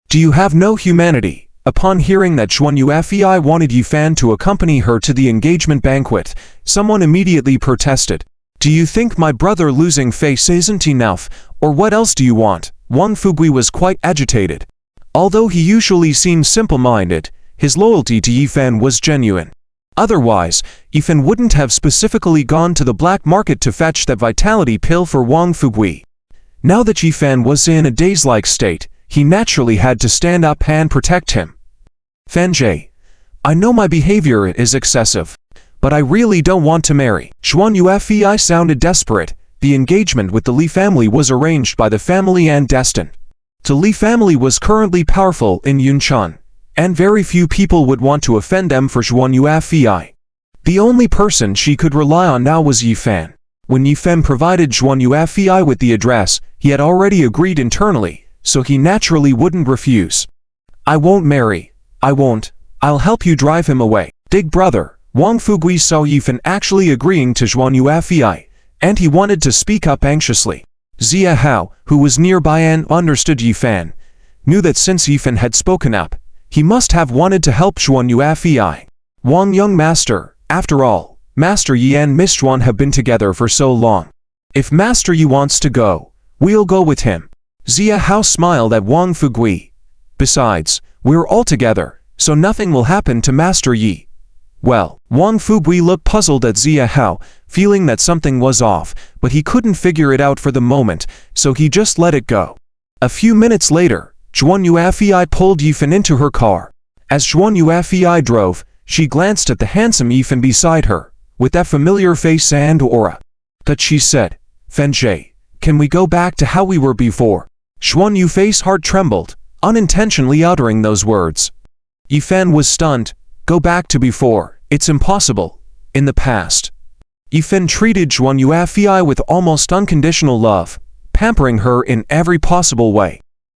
Do you have no humanity? Upon hearing that Zhuan Yuefei wanted Yifan to accompany her to the engagement banquet, someone immediately protested. Do you think my brother losing face isn't enough, or what else do you want? Wang Fugui was quite agitated. Although he usually seemed simple-minded, his loyalty to Yifan was genuine. Otherwise, Yifan wouldn't have specifically gone to the black market to fetch that vitality pill for Wang Fugui. Now that Yifan was in a daze-like state, he naturally had to stand up and protect him. Fenjie, I know my behavior is excessive, but I really don't want to marry. Zhuan Yuefei sounded desperate. The engagement with the Li family was arranged by the family and destined. The Li family was currently powerful in Yuncheng, and very few people would want to offend them for Zhuan Yuefei. The only person she could rely on now was Yifan. When Yifan provided Zhuan Yuefei with the address, he had already agreed internally, so he naturally wouldn't refuse. I won't marry. I won't. I'll help you drive him away. Big brother, Wang Fugui saw Yifan actually agreeing to Zhuan Yuefei, and he wanted to speak up anxiously. Zia Hao, who was nearby and understood Yifan, knew that since Yifan had spoken up, he must have wanted to help Zhuan Yuefei. Wang young master, after all, Master Yi and Miss Zhuan have been together for so long. If Master Yi wants to go, we'll go with him. Zia Hao smiled at Wang Fugui. Besides, we're all together, so nothing will happen to Master Yi. Well, Wang Fugui looked puzzled at Zia Hao, feeling that something was off, but he couldn't figure it out for the moment, so he just let it go. A few minutes later, Zhuan Yuefei pulled Yifan into her car. As Zhuan Yuefei drove, she glanced at the handsome Yifan beside her, with that familiar face and aura. But she said, Fenjie, can we go back to how we were before? Zhuan Yuefei's heart trembled, unintentionally uttering those words. Yifan was stunned. Go back to before, it's impossible. In the past, Yifan treated Zhuan Yuefei with almost unconditional love, pampering her in every possible way.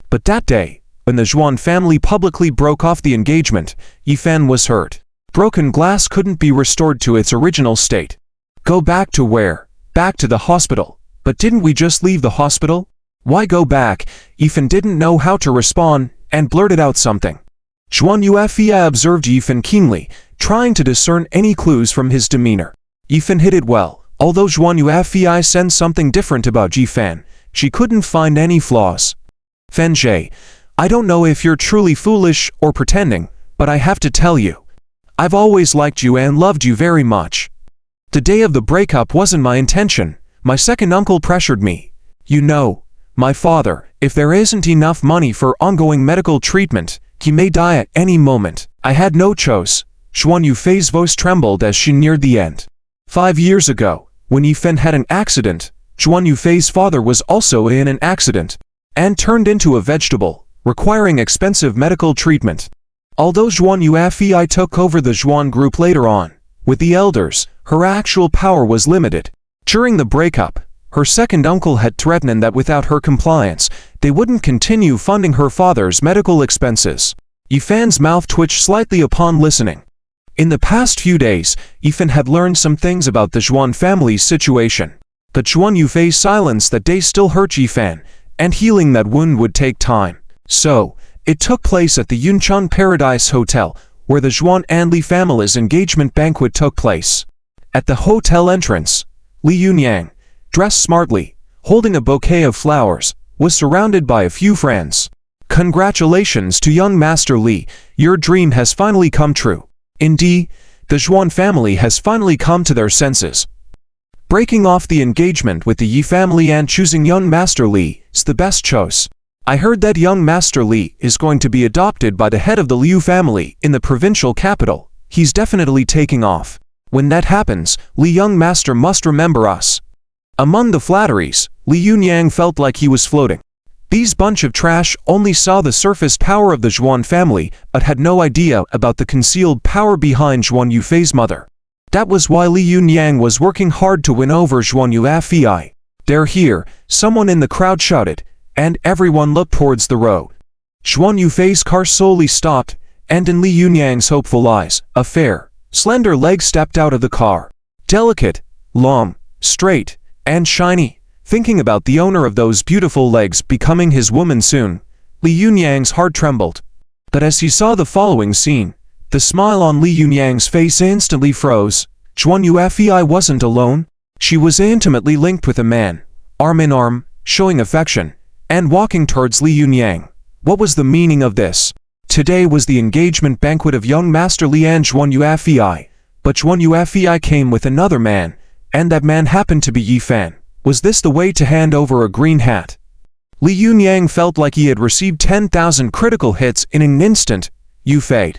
But that day, when the Zhuan family publicly broke off the engagement, Yifan was hurt. Broken glass couldn't be restored to its original state. Go back to where? Back to the hospital. But didn't we just leave the hospital? Why go back? Yifan didn't know how to respond, and blurted out something. Zhuan Yuefei observed Yifan keenly, trying to discern any clues from his demeanor. Yifan hid it well. Although Zhuan Yuefei sensed something different about Yifan, she couldn't find any flaws. Fenjie, I don't know if you're truly foolish or pretending, but I have to tell you. I've always liked you and loved you very much. The day of the breakup wasn't my intention. My second uncle pressured me. You know, my father, if there isn't enough money for ongoing medical treatment, he may die at any moment. I had no choice. Zhuan Yuefei's voice trembled as she neared the end. 5 years ago, when Yifan had an accident, Zhuan Yuefei's father was also in an accident, and turned into a vegetable, requiring expensive medical treatment. Although Zhuan Yuefei took over the Zhuan group later on, with the elders, her actual power was limited. During the breakup, her second uncle had threatened that without her compliance, they wouldn't continue funding her father's medical expenses. Yifan's mouth twitched slightly upon listening. In the past few days, Yifan had learned some things about the Zhuan family's situation. But Zhuan Yuefei's silence that day still hurt Yifan, and healing that wound would take time. So, it took place at the Yuncheng Paradise Hotel, where the Zhuan and Li family's engagement banquet took place. At the hotel entrance, Li Yunyang, dressed smartly, holding a bouquet of flowers, was surrounded by a few friends. Congratulations to young Master Li, your dream has finally come true. Indeed, the Zhuan family has finally come to their senses. Breaking off the engagement with the Yi family and choosing young Master Li is the best choice. I heard that young Master Li is going to be adopted by the head of the Liu family in the provincial capital. He's definitely taking off. When that happens, Li Young Master must remember us. Among the flatteries, Li Yunyang felt like he was floating. These bunch of trash only saw the surface power of the Zhuan family, but had no idea about the concealed power behind Zhuan Yufei's mother. That was why Li Yunyang was working hard to win over Zhuan Yufei. "They're here," someone in the crowd shouted, and everyone looked towards the road. Zhuan Yufei's car slowly stopped, and in Li Yunyang's hopeful eyes, a fair, slender leg stepped out of the car. Delicate, long, straight, and shiny. Thinking about the owner of those beautiful legs becoming his woman soon, Li Yunyang's heart trembled. But as he saw the following scene, the smile on Li Yunyang's face instantly froze. Zhuan Yufei wasn't alone. She was intimately linked with a man, arm in arm, showing affection, and walking towards Li Yunyang. What was the meaning of this? Today was the engagement banquet of young Master Li and Zhuan Yufei, but Zhuan Yufei came with another man, and that man happened to be Yi Fan. Was this the way to hand over a green hat? Li Yunyang felt like he had received 10,000 critical hits in an instant. "Yufei,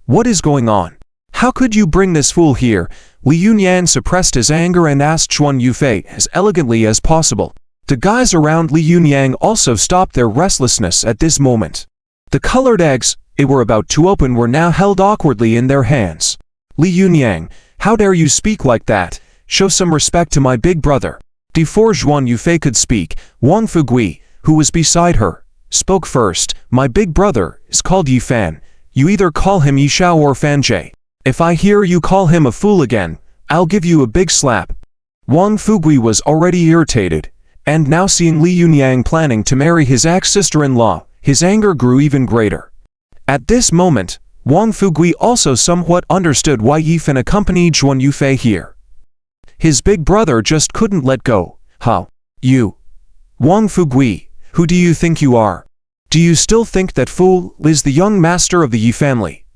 what is going on? How could you bring this fool here?" Li Yunyang suppressed his anger and asked Zhuan Yufei as elegantly as possible. The guys around Li Yunyang also stopped their restlessness at this moment. The colored eggs, they were about to open, were now held awkwardly in their hands. "Li Yunyang, how dare you speak like that? Show some respect to my big brother." Before Zhuan Yufei could speak, Wang Fugui, who was beside her, spoke first. "My big brother is called Yi Fan. You either call him Yi Shao or Fan Jie. If I hear you call him a fool again, I'll give you a big slap." Wang Fugui was already irritated, and now seeing Li Yunyang planning to marry his ex-sister-in-law, his anger grew even greater. At this moment, Wang Fugui also somewhat understood why Yi Fan accompanied Zhuan Yufei here. His big brother just couldn't let go. "How? You? Wang Fugui, who do you think you are? Do you still think that fool is the young master of the Yi family?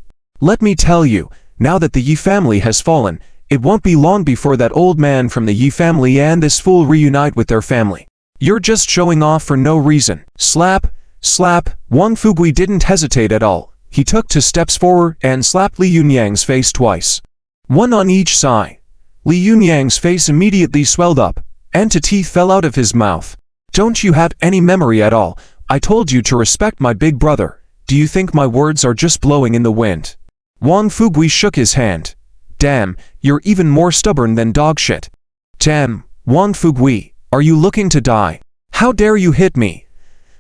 Let me tell you, now that the Yi family has fallen, it won't be long before that old man from the Yi family and this fool reunite with their family. You're just showing off for no reason." Slap, slap. Wang Fugui didn't hesitate at all. He took 2 steps forward and slapped Li Yunyang's face twice. One on each side. Li Yunyang's face immediately swelled up, and 2 teeth fell out of his mouth. "Don't you have any memory at all? I told you to respect my big brother. Do you think my words are just blowing in the wind?" Wang Fugui shook his hand. "Damn, you're even more stubborn than dog shit." "Damn, Wang Fugui, are you looking to die? How dare you hit me?"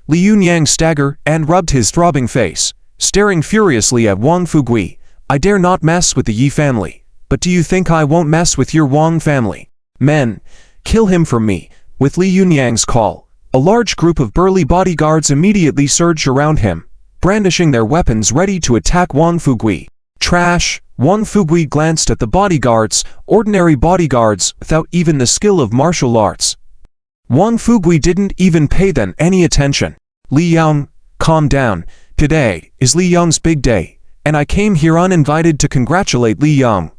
Li Yunyang staggered and rubbed his throbbing face, staring furiously at Wang Fugui. "I dare not mess with the Yi family. But do you think I won't mess with your Wang family? Men, kill him for me." With Li Yunyang's call, a large group of burly bodyguards immediately surged around him, brandishing their weapons ready to attack Wang Fugui. "Trash!" Wang Fugui glanced at the bodyguards, ordinary bodyguards without even the skill of martial arts. Wang Fugui didn't even pay them any attention. "Li Young, calm down. Today is Li Young's big day, and I came here uninvited to congratulate Li Young.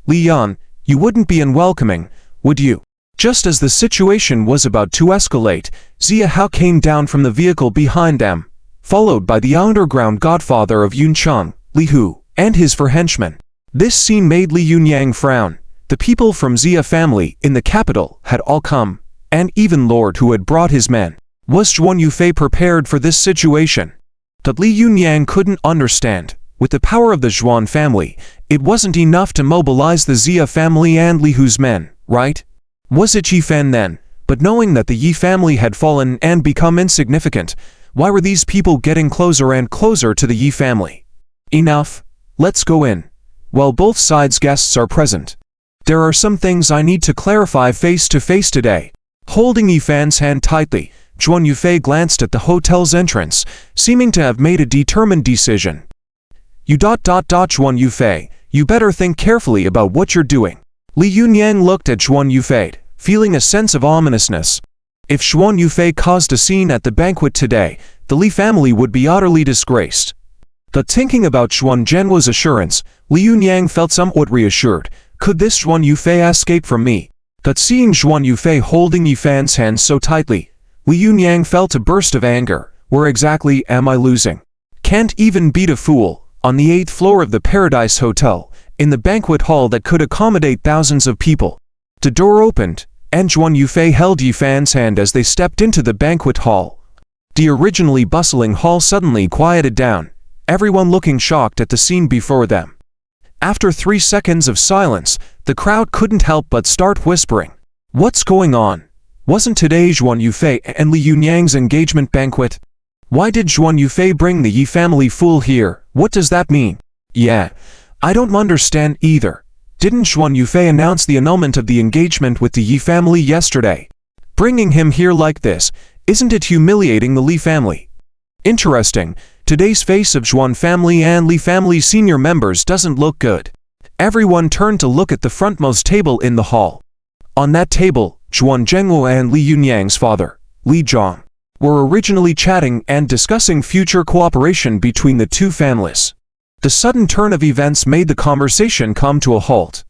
Li Young, you wouldn't be unwelcoming, would you?" Just as the situation was about to escalate, Zia Hao came down from the vehicle behind them, followed by the underground godfather of Yuncheng, Li Hu, and his 4 henchmen. This scene made Li Yunyang frown. The people from Zia family in the capital had all come, and even Lord who had brought his men. Was Zhuan Yufei prepared for this situation? But Li Yunyang couldn't understand. With the power of the Zhuan family, it wasn't enough to mobilize the Zia family and Li Hu's men, right? Was it Yi Fan then? But knowing that the Yi family had fallen and become insignificant, why were these people getting closer and closer to the Yi family? Enough. Let's go in. While both sides' guests are present, there are some things I need to clarify face to face today. Holding Yi Fan's hand tightly, Zhuan Yufei glanced at the hotel's entrance, seeming to have made a determined decision. Zhuan Yufei, you better think carefully about what you're doing." Li Yunyang looked at Zhuan Yufei, feeling a sense of ominousness. If Zhuan Yufei caused a scene at the banquet today, the Li family would be utterly disgraced. But thinking about Zhuan Zhenhua's assurance, Li Yunyang felt somewhat reassured. Could this Zhuan Yufei escape from me? But seeing Zhuan Yufei holding Yi Fan's hand so tightly, Li Yunyang felt a burst of anger. Where exactly am I losing? Can't even beat a fool. On the 8th floor of the Paradise Hotel, in the banquet hall that could accommodate thousands of people. The door opened, and Zhuan Yufei held Yi Fan's hand as they stepped into the banquet hall. The originally bustling hall suddenly quieted down, everyone looking shocked at the scene before them. After 3 seconds of silence, the crowd couldn't help but start whispering. What's going on? Wasn't today Zhuan Yufei and Li Yunyang's engagement banquet? Why did Zhuan Yufei bring the Yi family fool here? What does that mean? Yeah, I don't understand either. Didn't Zhuan Yufei announce the annulment of the engagement with the Yi family yesterday? Bringing him here like this, isn't it humiliating the Li family? Interesting, today's face of Zhuan family and Li family senior members doesn't look good. Everyone turned to look at the frontmost table in the hall. On that table, Zhuan Zhengwo and Li Yunyang's father, Li Zhang, were originally chatting and discussing future cooperation between the two families. The sudden turn of events made the conversation come to a halt.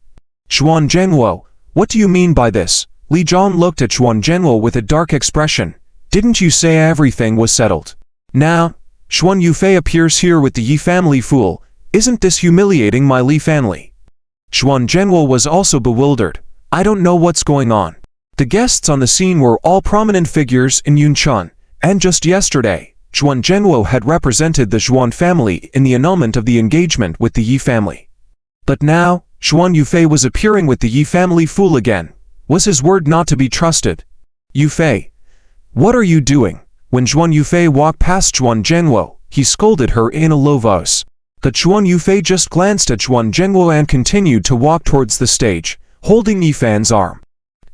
Zhuan Zhengwo, what do you mean by this? Li Zhang looked at Zhuan Zhengwo with a dark expression. Didn't you say everything was settled? Now, Zhuan Yufei appears here with the Yi family fool. Isn't this humiliating my Li family? Zhuan Zhengwo was also bewildered. I don't know what's going on. The guests on the scene were all prominent figures in Yunchuan, and just yesterday, Zhuan Zhengwo had represented the Zhuan family in the annulment of the engagement with the Yi family. But now, Zhuan Yufei was appearing with the Yi family fool again. Was his word not to be trusted? Yufei, what are you doing? When Zhuan Yufei walked past Zhuan Zhengwo, he scolded her in a low voice. But Zhuan Yufei just glanced at Zhuan Zhengwo and continued to walk towards the stage, holding Yi Fan's arm.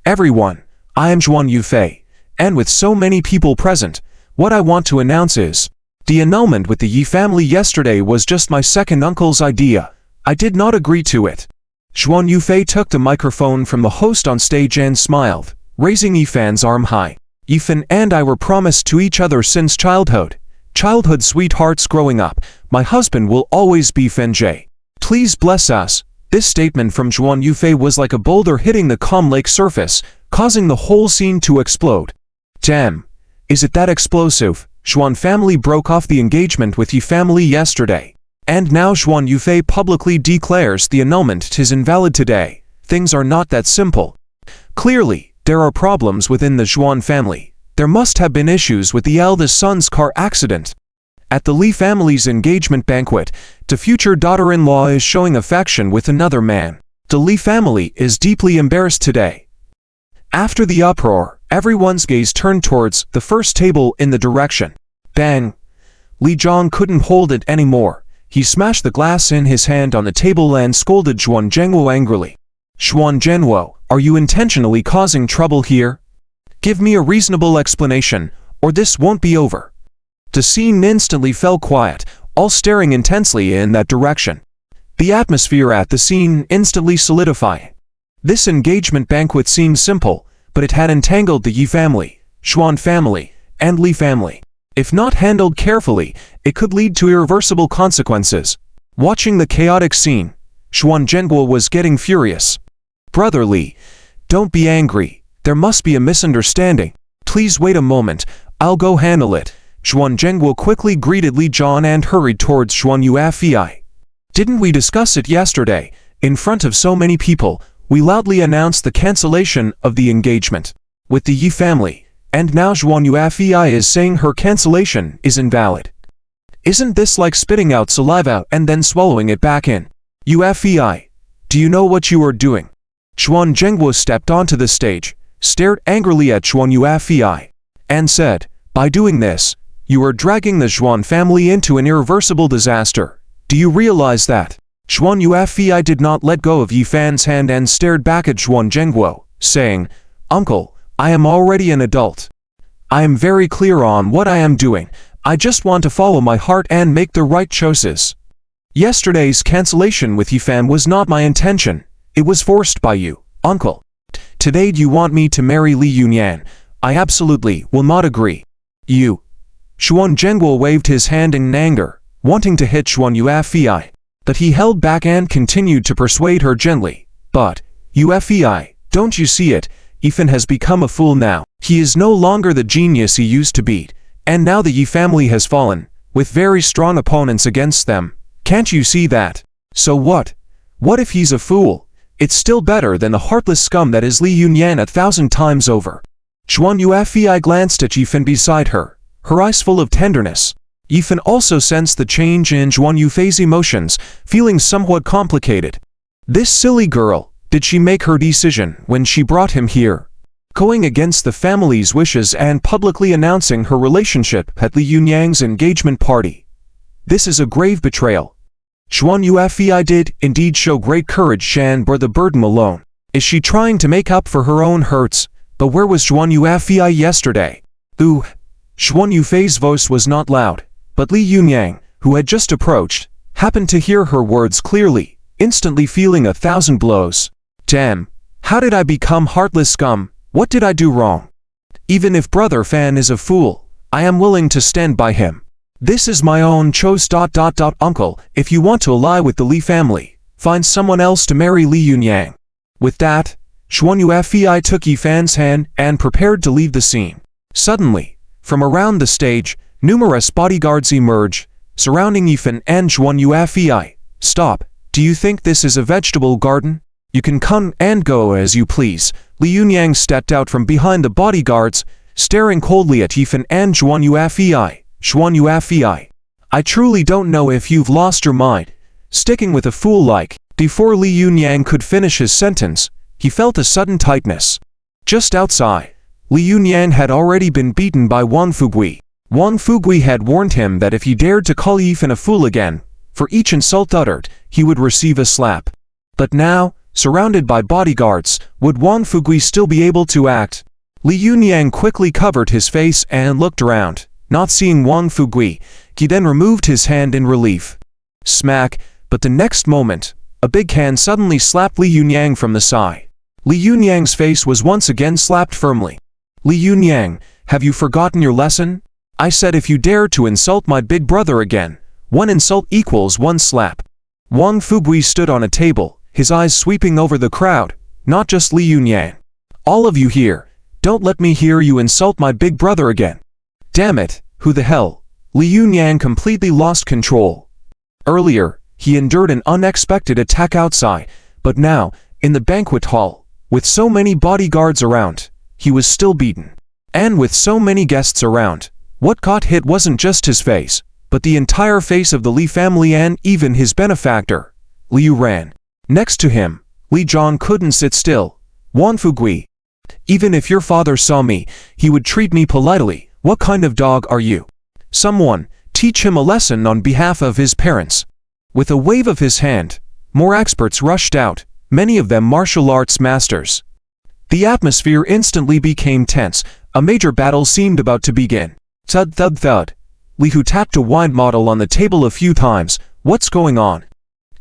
Everyone, I am Zhuan Yufei, and with so many people present, what I want to announce is, the annulment with the Yi family yesterday was just my second uncle's idea. I did not agree to it. Zhuan Yufei took the microphone from the host on stage and smiled, raising Yi Fan's arm high. Yi Fan and I were promised to each other since childhood sweethearts growing up. My husband will always be Fenjie. Please bless us. This statement from Zhuan Yufei was like a boulder hitting the calm lake surface, causing the whole scene to explode. Damn. Is it that explosive? Zhuan family broke off the engagement with Yi family yesterday. And now Zhuan Yufei publicly declares the annulment is invalid today. Things are not that simple. Clearly, there are problems within the Zhuan family. There must have been issues with the eldest son's car accident. At the Li family's engagement banquet, the future daughter-in-law is showing affection with another man. The Li family is deeply embarrassed today. After the uproar, everyone's gaze turned towards the first table in the direction. Bang! Li Zhang couldn't hold it anymore. He smashed the glass in his hand on the table and scolded Zhuan Zhengwo angrily. Zhuan Zhengwo, are you intentionally causing trouble here? Give me a reasonable explanation, or this won't be over. The scene instantly fell quiet, all staring intensely in that direction. The atmosphere at the scene instantly solidified. This engagement banquet seemed simple, but it had entangled the Yi family, Zhuan family, and Li family. If not handled carefully, it could lead to irreversible consequences. Watching the chaotic scene, Zhuan Zhengwo was getting furious. Brother Li, don't be angry. There must be a misunderstanding. Please wait a moment, I'll go handle it. Zhuan Zhengwo quickly greeted Li Zhang and hurried towards Zhuan Yufei. Didn't we discuss it yesterday? In front of so many people, we loudly announced the cancellation of the engagement with the Yi family, and now Zhuan Yufei is saying her cancellation is invalid. Isn't this like spitting out saliva and then swallowing it back in? Yufei, do you know what you are doing? Zhuan Zhengwo stepped onto the stage, stared angrily at Zhuan Yufei, and said, by doing this, you are dragging the Zhuan family into an irreversible disaster. Do you realize that? Zhuan Yufei did not let go of Yi Fan's hand and stared back at Zhuan Zhengwo, saying, Uncle, I am already an adult. I am very clear on what I am doing. I just want to follow my heart and make the right choices. Yesterday's cancellation with Yi Fan was not my intention. It was forced by you, Uncle. Today you want me to marry Li Yunyang. I absolutely will not agree. You. Zhuan Zhengwo waved his hand in anger, wanting to hit Zhuan Yufei. But he held back and continued to persuade her gently. But, Yufei, don't you see it? Yi Fan has become a fool now. He is no longer the genius he used to be. And now the Yi family has fallen, with very strong opponents against them. Can't you see that? So what? What if he's a fool? It's still better than the heartless scum that is Li Yunyan 1,000 times over. Xuan Yufei glanced at Yifan beside her, her eyes full of tenderness. Yifan also sensed the change in Xuan Yufei's emotions, feeling somewhat complicated. This silly girl, did she make her decision when she brought him here? Going against the family's wishes and publicly announcing her relationship at Li Yunyang's engagement party. This is a grave betrayal. Xuan Yufei did indeed show great courage and bore the burden alone. Is she trying to make up for her own hurts? But where was Xuan Yufei yesterday? Xuan Yufei's voice was not loud, but Li Yunyang, who had just approached, happened to hear her words clearly, instantly feeling 1,000 blows. Damn, how did I become heartless scum? What did I do wrong? Even if Brother Fan is a fool, I am willing to stand by him. This is my own choice. Uncle, if you want to ally with the Li family, find someone else to marry Li Yunyang. With that, Xuan Yufei took Yifan's hand and prepared to leave the scene. Suddenly, from around the stage, numerous bodyguards emerged, surrounding Yifan and Xuan Yufei. Stop, do you think this is a vegetable garden? You can come and go as you please. Li Yunyang stepped out from behind the bodyguards, staring coldly at Yifan and Xuan Yufei. Xuan Yufei, I truly don't know if you've lost your mind, sticking with a fool like. Before Li Yunyang could finish his sentence, he felt a sudden tightness. Just outside, Li Yunyang had already been beaten by Wang Fugui. Wang Fugui had warned him that if he dared to call Yifan a fool again, for each insult uttered, he would receive a slap. But now, surrounded by bodyguards, would Wang Fugui still be able to act? Li Yunyang quickly covered his face and looked around. Not seeing Wang Fugui, he then removed his hand in relief. Smack, but the next moment, a big hand suddenly slapped Li Yunyang from the side. Li Yunyang's face was once again slapped firmly. Li Yunyang, have you forgotten your lesson? I said if you dare to insult my big brother again, one insult equals one slap. Wang Fugui stood on a table, his eyes sweeping over the crowd, not just Li Yunyang. All of you here, don't let me hear you insult my big brother again. Damn it, who the hell? Li Yunyang completely lost control. Earlier, he endured an unexpected attack outside, but now, in the banquet hall, with so many bodyguards around, he was still beaten. And with so many guests around, what got hit wasn't just his face, but the entire face of the Li family and even his benefactor, Liu Ran. Next to him, Li Zhang couldn't sit still. Wang Fugui. Even if your father saw me, he would treat me politely. What kind of dog are you? Someone, teach him a lesson on behalf of his parents. With a wave of his hand, more experts rushed out, many of them martial arts masters. The atmosphere instantly became tense, a major battle seemed about to begin. Thud thud thud. Li Hu tapped a wine bottle on the table a few times. What's going on?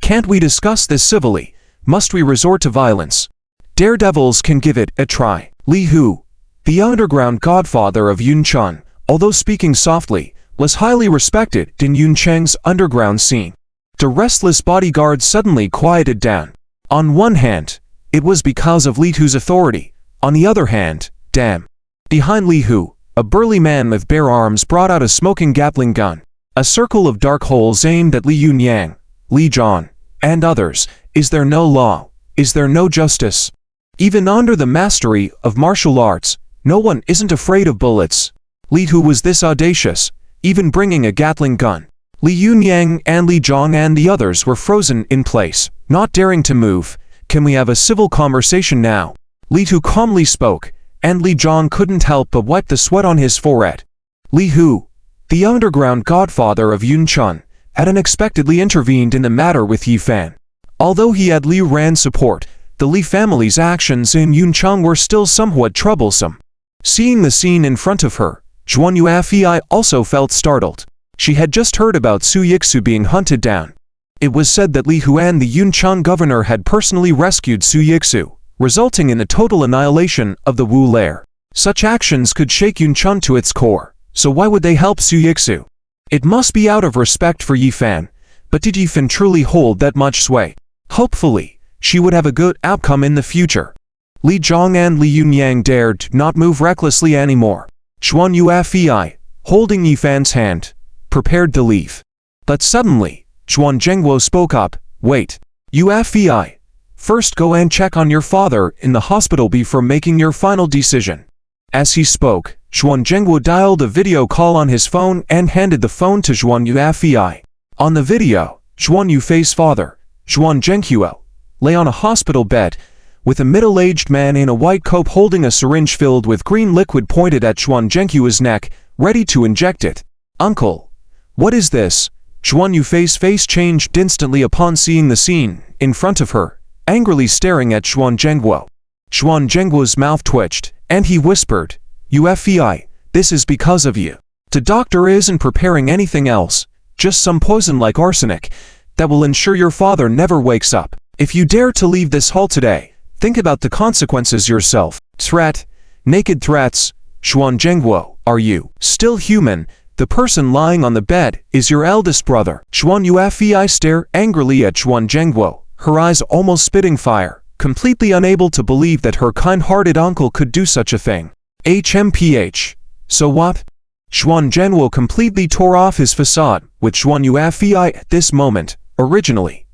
Can't we discuss this civilly? Must we resort to violence? Daredevils can give it a try. Li Hu, the underground godfather of Yuncheng, although speaking softly, was highly respected in Yuncheng's underground scene. The restless bodyguard suddenly quieted down. On one hand, it was because of Li Hu's authority. On the other hand, damn. Behind Li Hu, a burly man with bare arms brought out a smoking Gatling gun. A circle of dark holes aimed at Li Yunyang, Li Zhang, and others. Is there no law? Is there no justice? Even under the mastery of martial arts, no one isn't afraid of bullets. Li Hu was this audacious, even bringing a Gatling gun. Li Yunyang and Li Zhang and the others were frozen in place, not daring to move. Can we have a civil conversation now? Li Hu calmly spoke, and Li Zhang couldn't help but wipe the sweat on his forehead. Li Hu, the underground godfather of Yuncheng, had unexpectedly intervened in the matter with Yifan. Although he had Liu Ran's support, the Li family's actions in Yuncheng were still somewhat troublesome. Seeing the scene in front of her, Xuan Yufei also felt startled. She had just heard about Su Yixu being hunted down. It was said that Li Huan, the Yuncheng governor, had personally rescued Su Yixu, resulting in the total annihilation of the Wu lair. Such actions could shake Yuncheng to its core, so why would they help Su Yixu? It must be out of respect for Yifan, but did Yifan truly hold that much sway? Hopefully, she would have a good outcome in the future. Li Zhang and Li Yunyang dared not move recklessly anymore. Xuan Yufei, holding Yifan's hand, prepared to leave. But suddenly, Xuan Zhengguo spoke up. Wait. UFEI. First go and check on your father in the hospital before making your final decision. As he spoke, Zhuan Zhengguo dialed a video call on his phone and handed the phone to Zhuan Yufei. On the video, Zhuan Yufei's father, Zhuan Zhenghuo, lay on a hospital bed, with a middle-aged man in a white coat holding a syringe filled with green liquid pointed at Zhuan Zhenghuo's neck, ready to inject it. "Uncle, what is this?" Zhuan Yufei's face changed instantly upon seeing the scene in front of her, angrily staring at Zhuan Zhengguo. Zhuan Zhengguo's mouth twitched, and he whispered, "Yufei, this is because of you. The doctor isn't preparing anything else, just some poison like arsenic, that will ensure your father never wakes up. If you dare to leave this hall today, think about the consequences yourself." Threat. Naked threats. Zhuan Zhengguo, are you still human? The person lying on the bed is your eldest brother. Zhuan Yufei stared angrily at Zhuan Zhengguo, her eyes almost spitting fire, completely unable to believe that her kind-hearted uncle could do such a thing. HMPH. So what? Zhuan Zhengguo completely tore off his facade with Zhuan Yufei at this moment. Originally,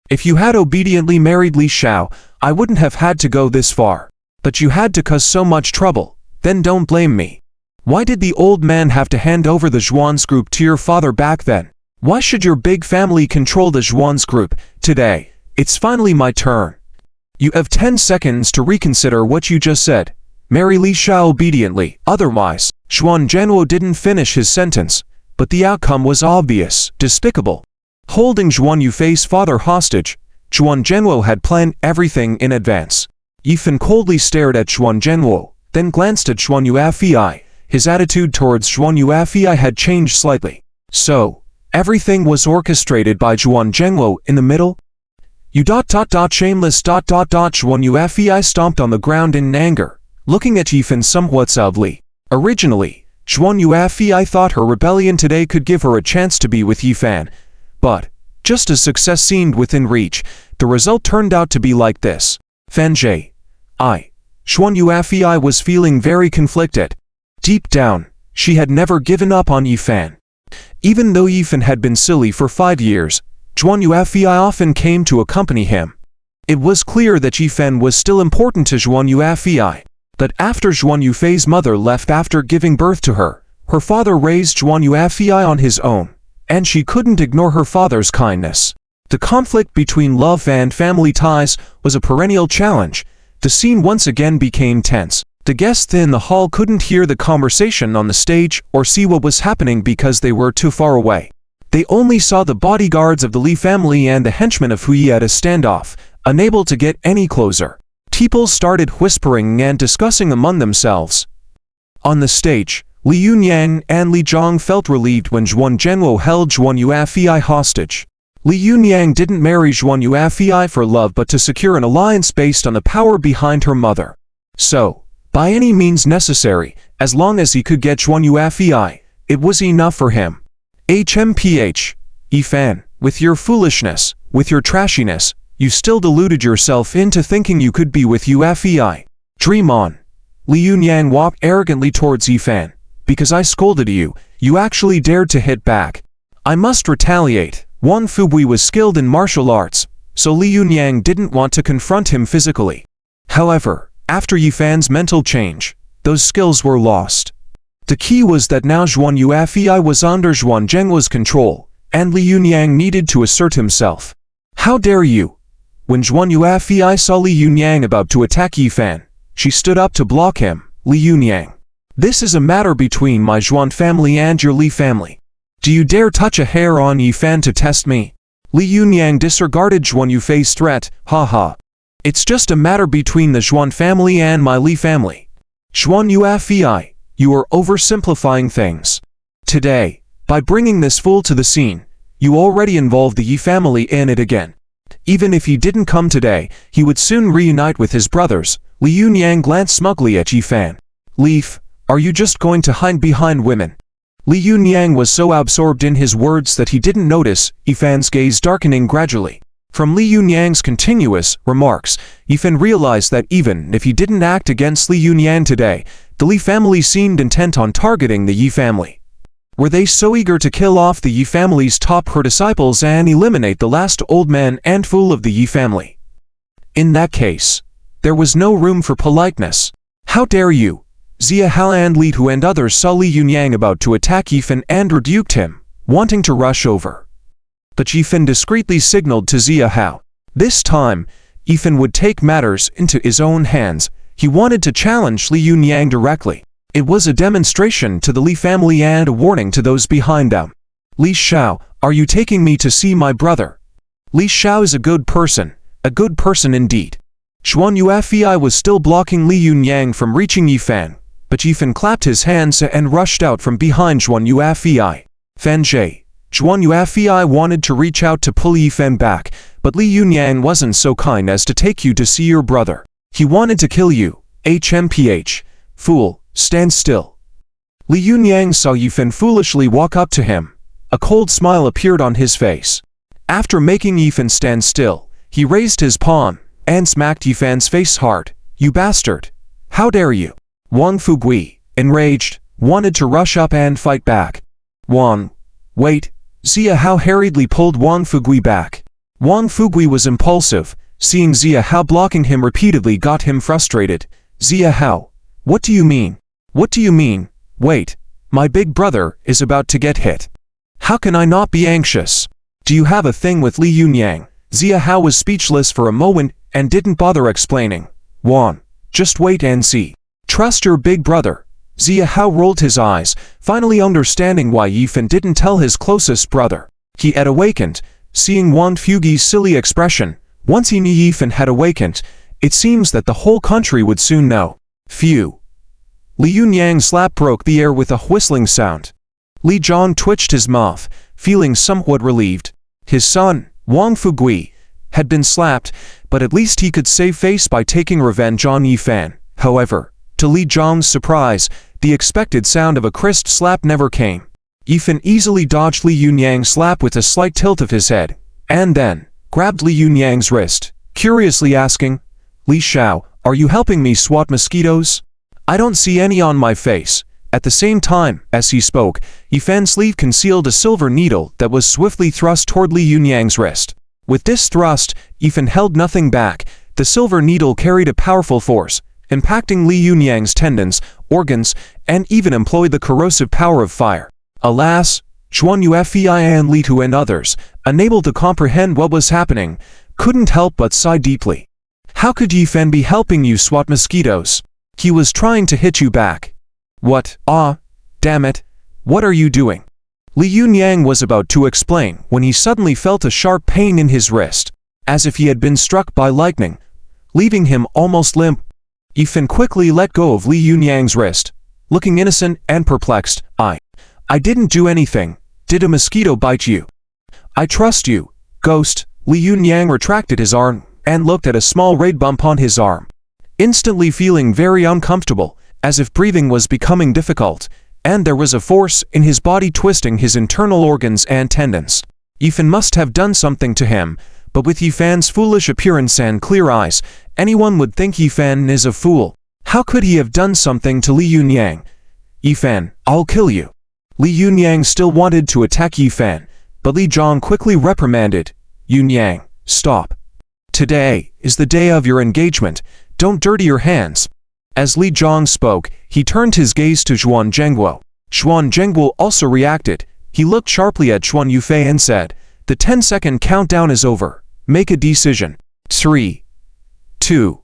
if you had obediently married Li Xiao, I wouldn't have had to go this far. But you had to cause so much trouble, then don't blame me. Why did the old man have to hand over the Zhuan's group to your father back then? Why should your big family control the Zhuan's group? Today, it's finally my turn. You have 10 seconds to reconsider what you just said. Marry Li Xiao obediently, otherwise. Zhuan Zhengguo didn't finish his sentence, but the outcome was obvious, despicable. Holding Zhuan Yufei's father hostage, Zhuan Zhengguo had planned everything in advance. Yifan coldly stared at Zhuan Zhengguo, then glanced at Zhuan Yufei. His attitude towards Zhuan Yufei had changed slightly. So, everything was orchestrated by Zhuan Zhengguo in the middle? Shameless. Zhuan Yufei stomped on the ground in anger, looking at Yifan somewhat sadly. Originally, Zhuan Yufei thought her rebellion today could give her a chance to be with Yifan. But, just as success seemed within reach, the result turned out to be like this. Fanjie. Zhuan Yufei was feeling very conflicted. Deep down, she had never given up on Yifan. Even though Yifan had been silly for 5 years, Zhuan Yufei often came to accompany him. It was clear that Yifan was still important to Zhuan Yufei. But after Zhuan Yufei's mother left after giving birth to her, her father raised Zhuan Yufei on his own, and she couldn't ignore her father's kindness. The conflict between love and family ties was a perennial challenge. The scene once again became tense. The guests in the hall couldn't hear the conversation on the stage or see what was happening because they were too far away. They only saw the bodyguards of the Li family and the henchmen of Hui at a standoff, unable to get any closer. People started whispering and discussing among themselves. On the stage, Li Yunyang and Li Zhong felt relieved when Zhuan Zhengguo held Zhuan Yufei hostage. Li Yunyang didn't marry Zhuan Yufei for love but to secure an alliance based on the power behind her mother. So, by any means necessary, as long as he could get Zhuan Yufei, it was enough for him. HMPH. Yifan, with your foolishness, with your trashiness, you still deluded yourself into thinking you could be with Yufei. Dream on. Li Yunyang walked arrogantly towards Yifan. Because I scolded you, you actually dared to hit back. I must retaliate. Wang Fubui was skilled in martial arts, so Li Yunyang didn't want to confront him physically. However, after Yifan's mental change, those skills were lost. The key was that now Zhuan Yufei was under Zhuan Zhengguo's control, and Li Yunyang needed to assert himself. How dare you? When Zhuan Yufei saw Li Yunyang about to attack Yifan, she stood up to block him. Li Yunyang. This is a matter between my Zhuan family and your Li family. Do you dare touch a hair on Yifan to test me? Li Yunyang disregarded Zhuan Yufei's threat. Haha. It's just a matter between the Zhuan family and my Li family. Zhuan Yufei, you are oversimplifying things. Today, by bringing this fool to the scene, you already involved the Yi family in it again. Even if he didn't come today, he would soon reunite with his brothers. Li Yunyang glanced smugly at Yifan. Leaf, are you just going to hide behind women? Li Yunyang was so absorbed in his words that he didn't notice Yifan's gaze darkening gradually. From Li Yunyang's continuous remarks, Yifan realized that even if he didn't act against Li Yunyang today, the Li family seemed intent on targeting the Yi family. Were they so eager to kill off the Yi family's top her disciples and eliminate the last old man and fool of the Yi family? In that case, there was no room for politeness. How dare you? Xia Hao and Li Tu and others saw Li Yunyang about to attack Yifan and rebuked him, wanting to rush over. But Yifan discreetly signaled to Xia Hao. This time, Yifan would take matters into his own hands. He wanted to challenge Li Yunyang directly. It was a demonstration to the Li family and a warning to those behind them. Li Xiao, are you taking me to see my brother? Li Xiao is a good person indeed. Xuan Yuefei was still blocking Li Yunyang from reaching Yifan, but Yifan clapped his hands and rushed out from behind Xuan Yuefei. Fan Jie. Xuan Yuefei wanted to reach out to pull Yifan back, but Li Yunyang wasn't so kind as to take you to see your brother. He wanted to kill you. HMPH. Fool, stand still. Li Yunyang saw Yifan foolishly walk up to him. A cold smile appeared on his face. After making Yifan stand still, he raised his palm and smacked Yifan's face hard. You bastard! How dare you? Wang Fugui, enraged, wanted to rush up and fight back. Wait! Xia Hao hurriedly pulled Wang Fugui back. Wang Fugui was impulsive. Seeing Xia Hao blocking him repeatedly got him frustrated. Xia Hao, what do you mean? What do you mean? Wait, my big brother is about to get hit. How can I not be anxious? Do you have a thing with Li Yunyang? Xia Hao was speechless for a moment and didn't bother explaining. Wan, just wait and see. Trust your big brother. Xia Hao rolled his eyes, finally understanding why Yifan didn't tell his closest brother. He had awakened. Seeing Wang Fugui's silly expression, once he knew Yifan had awakened, it seems that the whole country would soon know. Phew. Li Yunyang's slap broke the air with a whistling sound. Li Zhang twitched his mouth, feeling somewhat relieved. His son, Wang Fugui, had been slapped, but at least he could save face by taking revenge on Yifan. However, to Li Zhang's surprise, the expected sound of a crisp slap never came. Yifan easily dodged Li Yunyang's slap with a slight tilt of his head, and then grabbed Li Yunyang's wrist, curiously asking, Li Xiao, are you helping me swat mosquitoes? I don't see any on my face. At the same time, as he spoke, Yifan's sleeve concealed a silver needle that was swiftly thrust toward Li Yunyang's wrist. With this thrust, Yifan held nothing back. The silver needle carried a powerful force, impacting Li Yunyang's tendons, organs, and even employed the corrosive power of fire. Alas, Xuan Yuefei and Li Tu and others, unable to comprehend what was happening, couldn't help but sigh deeply. How could Yifan be helping you swat mosquitoes? He was trying to hit you back. What? Ah, damn it. What are you doing? Li Yunyang was about to explain when he suddenly felt a sharp pain in his wrist, as if he had been struck by lightning, leaving him almost limp. Yifan quickly let go of Li Yunyang's wrist, looking innocent and perplexed. I didn't do anything. Did a mosquito bite you? I trust you, ghost. Li Yunyang retracted his arm and looked at a small red bump on his arm. Instantly feeling very uncomfortable, as if breathing was becoming difficult, and there was a force in his body twisting his internal organs and tendons. Yifan must have done something to him, but with Yifan's foolish appearance and clear eyes, anyone would think Yifan is a fool. How could he have done something to Li Yunyang? Yifan, I'll kill you. Li Yunyang still wanted to attack Yifan, but Li Zhang quickly reprimanded. Yunyang, stop. Today is the day of your engagement. Don't dirty your hands. As Li Zhang spoke, he turned his gaze to Xuan Zhengguo. Xuan Zhengguo also reacted. He looked sharply at Xuan Yufei and said, the 10-second countdown is over. Make a decision. 3, 2,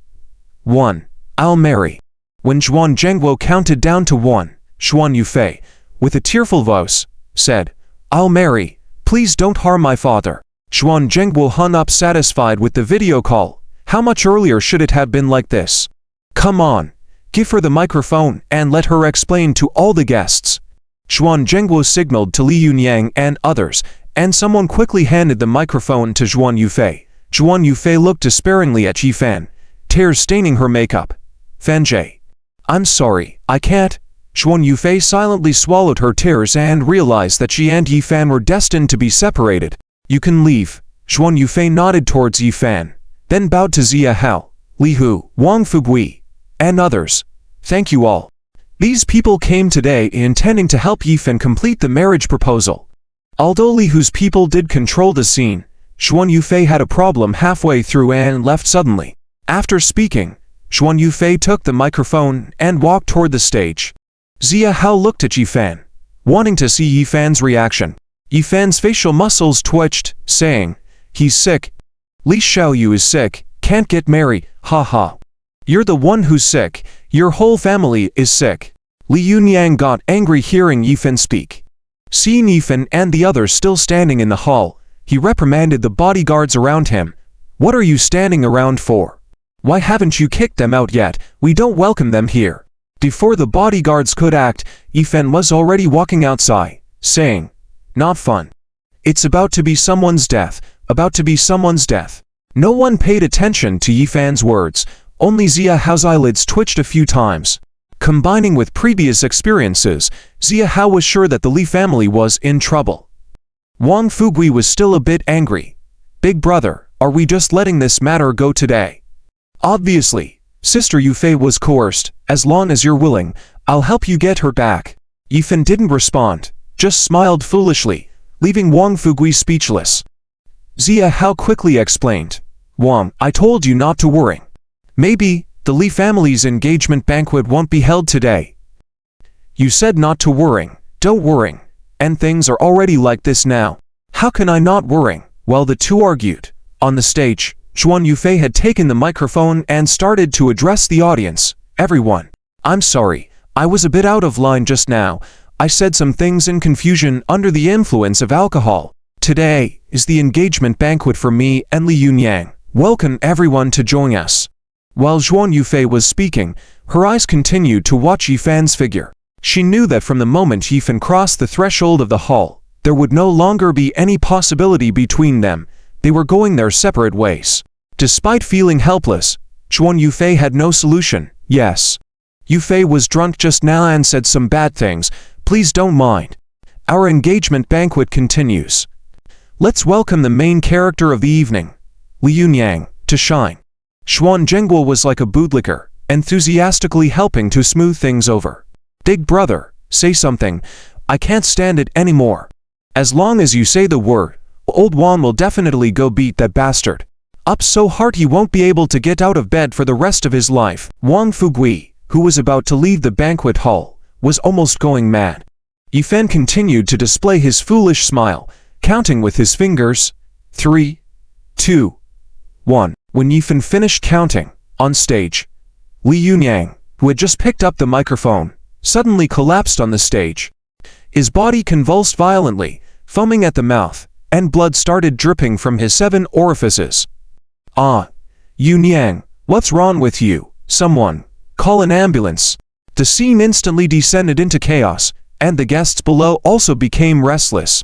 1. I'll marry. When Xuan Zhengguo counted down to 1, Xuan Yufei, with a tearful voice, said, I'll marry. Please don't harm my father. Xuan Zhengguo hung up satisfied with the video call. How much earlier should it have been like this? Come on. Give her the microphone and let her explain to all the guests. Xuan Zhengguo signaled to Li Yunyang and others, and someone quickly handed the microphone to Xuan Yufei. Xuan Yufei looked despairingly at Yifan, tears staining her makeup. Fan Jie. I'm sorry, I can't. Xuan Yufei silently swallowed her tears and realized that she and Yifan were destined to be separated. You can leave. Xuan Yufei nodded towards Yifan, then bowed to Xia Hao, Li Hu, Wang Fugui, and others. Thank you all. These people came today intending to help Yifan complete the marriage proposal. Although Li Hu's people did control the scene, Xuan Yufei had a problem halfway through and left suddenly. After speaking, Xuan Yufei took the microphone and walked toward the stage. Zia Hao looked at Yifan, wanting to see Yifan's reaction. Yifan's facial muscles twitched, saying, "He's sick. Li Xiaoyu is sick, can't get married, haha. You're the one who's sick, your whole family is sick." Li Yunyang got angry hearing Yifan speak. Seeing Yifan and the others still standing in the hall, he reprimanded the bodyguards around him. "What are you standing around for? Why haven't you kicked them out yet? We don't welcome them here." Before the bodyguards could act, Yifan was already walking outside, saying, "Not fun. It's about to be someone's death, about to be someone's death." No one paid attention to Yifan's words, only Zia Hao's eyelids twitched a few times. Combining with previous experiences, Zia Hao was sure that the Li family was in trouble. Wang Fugui was still a bit angry. "Big brother, are we just letting this matter go today?" "Obviously, Sister Yufei was coerced. As long as you're willing, I'll help you get her back." Yifan didn't respond, just smiled foolishly, leaving Wang Fugui speechless. Zia Hao quickly explained, "Wang, I told you not to worry. Maybe the Li family's engagement banquet won't be held today. You said not to worry, don't worry, and things are already like this now. How can I not worry?" While the two argued, on the stage, Xuan Yufei had taken the microphone and started to address the audience. "Everyone, I'm sorry, I was a bit out of line just now. I said some things in confusion under the influence of alcohol. Today is the engagement banquet for me and Li Yunyang. Welcome everyone to join us." While Xuan Yufei was speaking, her eyes continued to watch Yifan's figure. She knew that from the moment Yifan crossed the threshold of the hall, there would no longer be any possibility between them. They were going their separate ways. Despite feeling helpless, Xuan Yufei had no solution. "Yes. Yufei was drunk just now and said some bad things. Please don't mind. Our engagement banquet continues. Let's welcome the main character of the evening, Li Yunyang, to shine." Xuan Zhenguo was like a bootlicker, enthusiastically helping to smooth things over. "Big brother, say something. I can't stand it anymore. As long as you say the word, old Wang will definitely go beat that bastard up so hard he won't be able to get out of bed for the rest of his life." Wang Fugui, who was about to leave the banquet hall, was almost going mad. Yifan continued to display his foolish smile, counting with his fingers. 3, 2, 1. When Yifan finished counting, on stage, Li Yunyang, who had just picked up the microphone, suddenly collapsed on the stage. His body convulsed violently, foaming at the mouth, and blood started dripping from his 7 orifices. "Ah, Yunyang, what's wrong with you? Someone, call an ambulance." The scene instantly descended into chaos, and the guests below also became restless.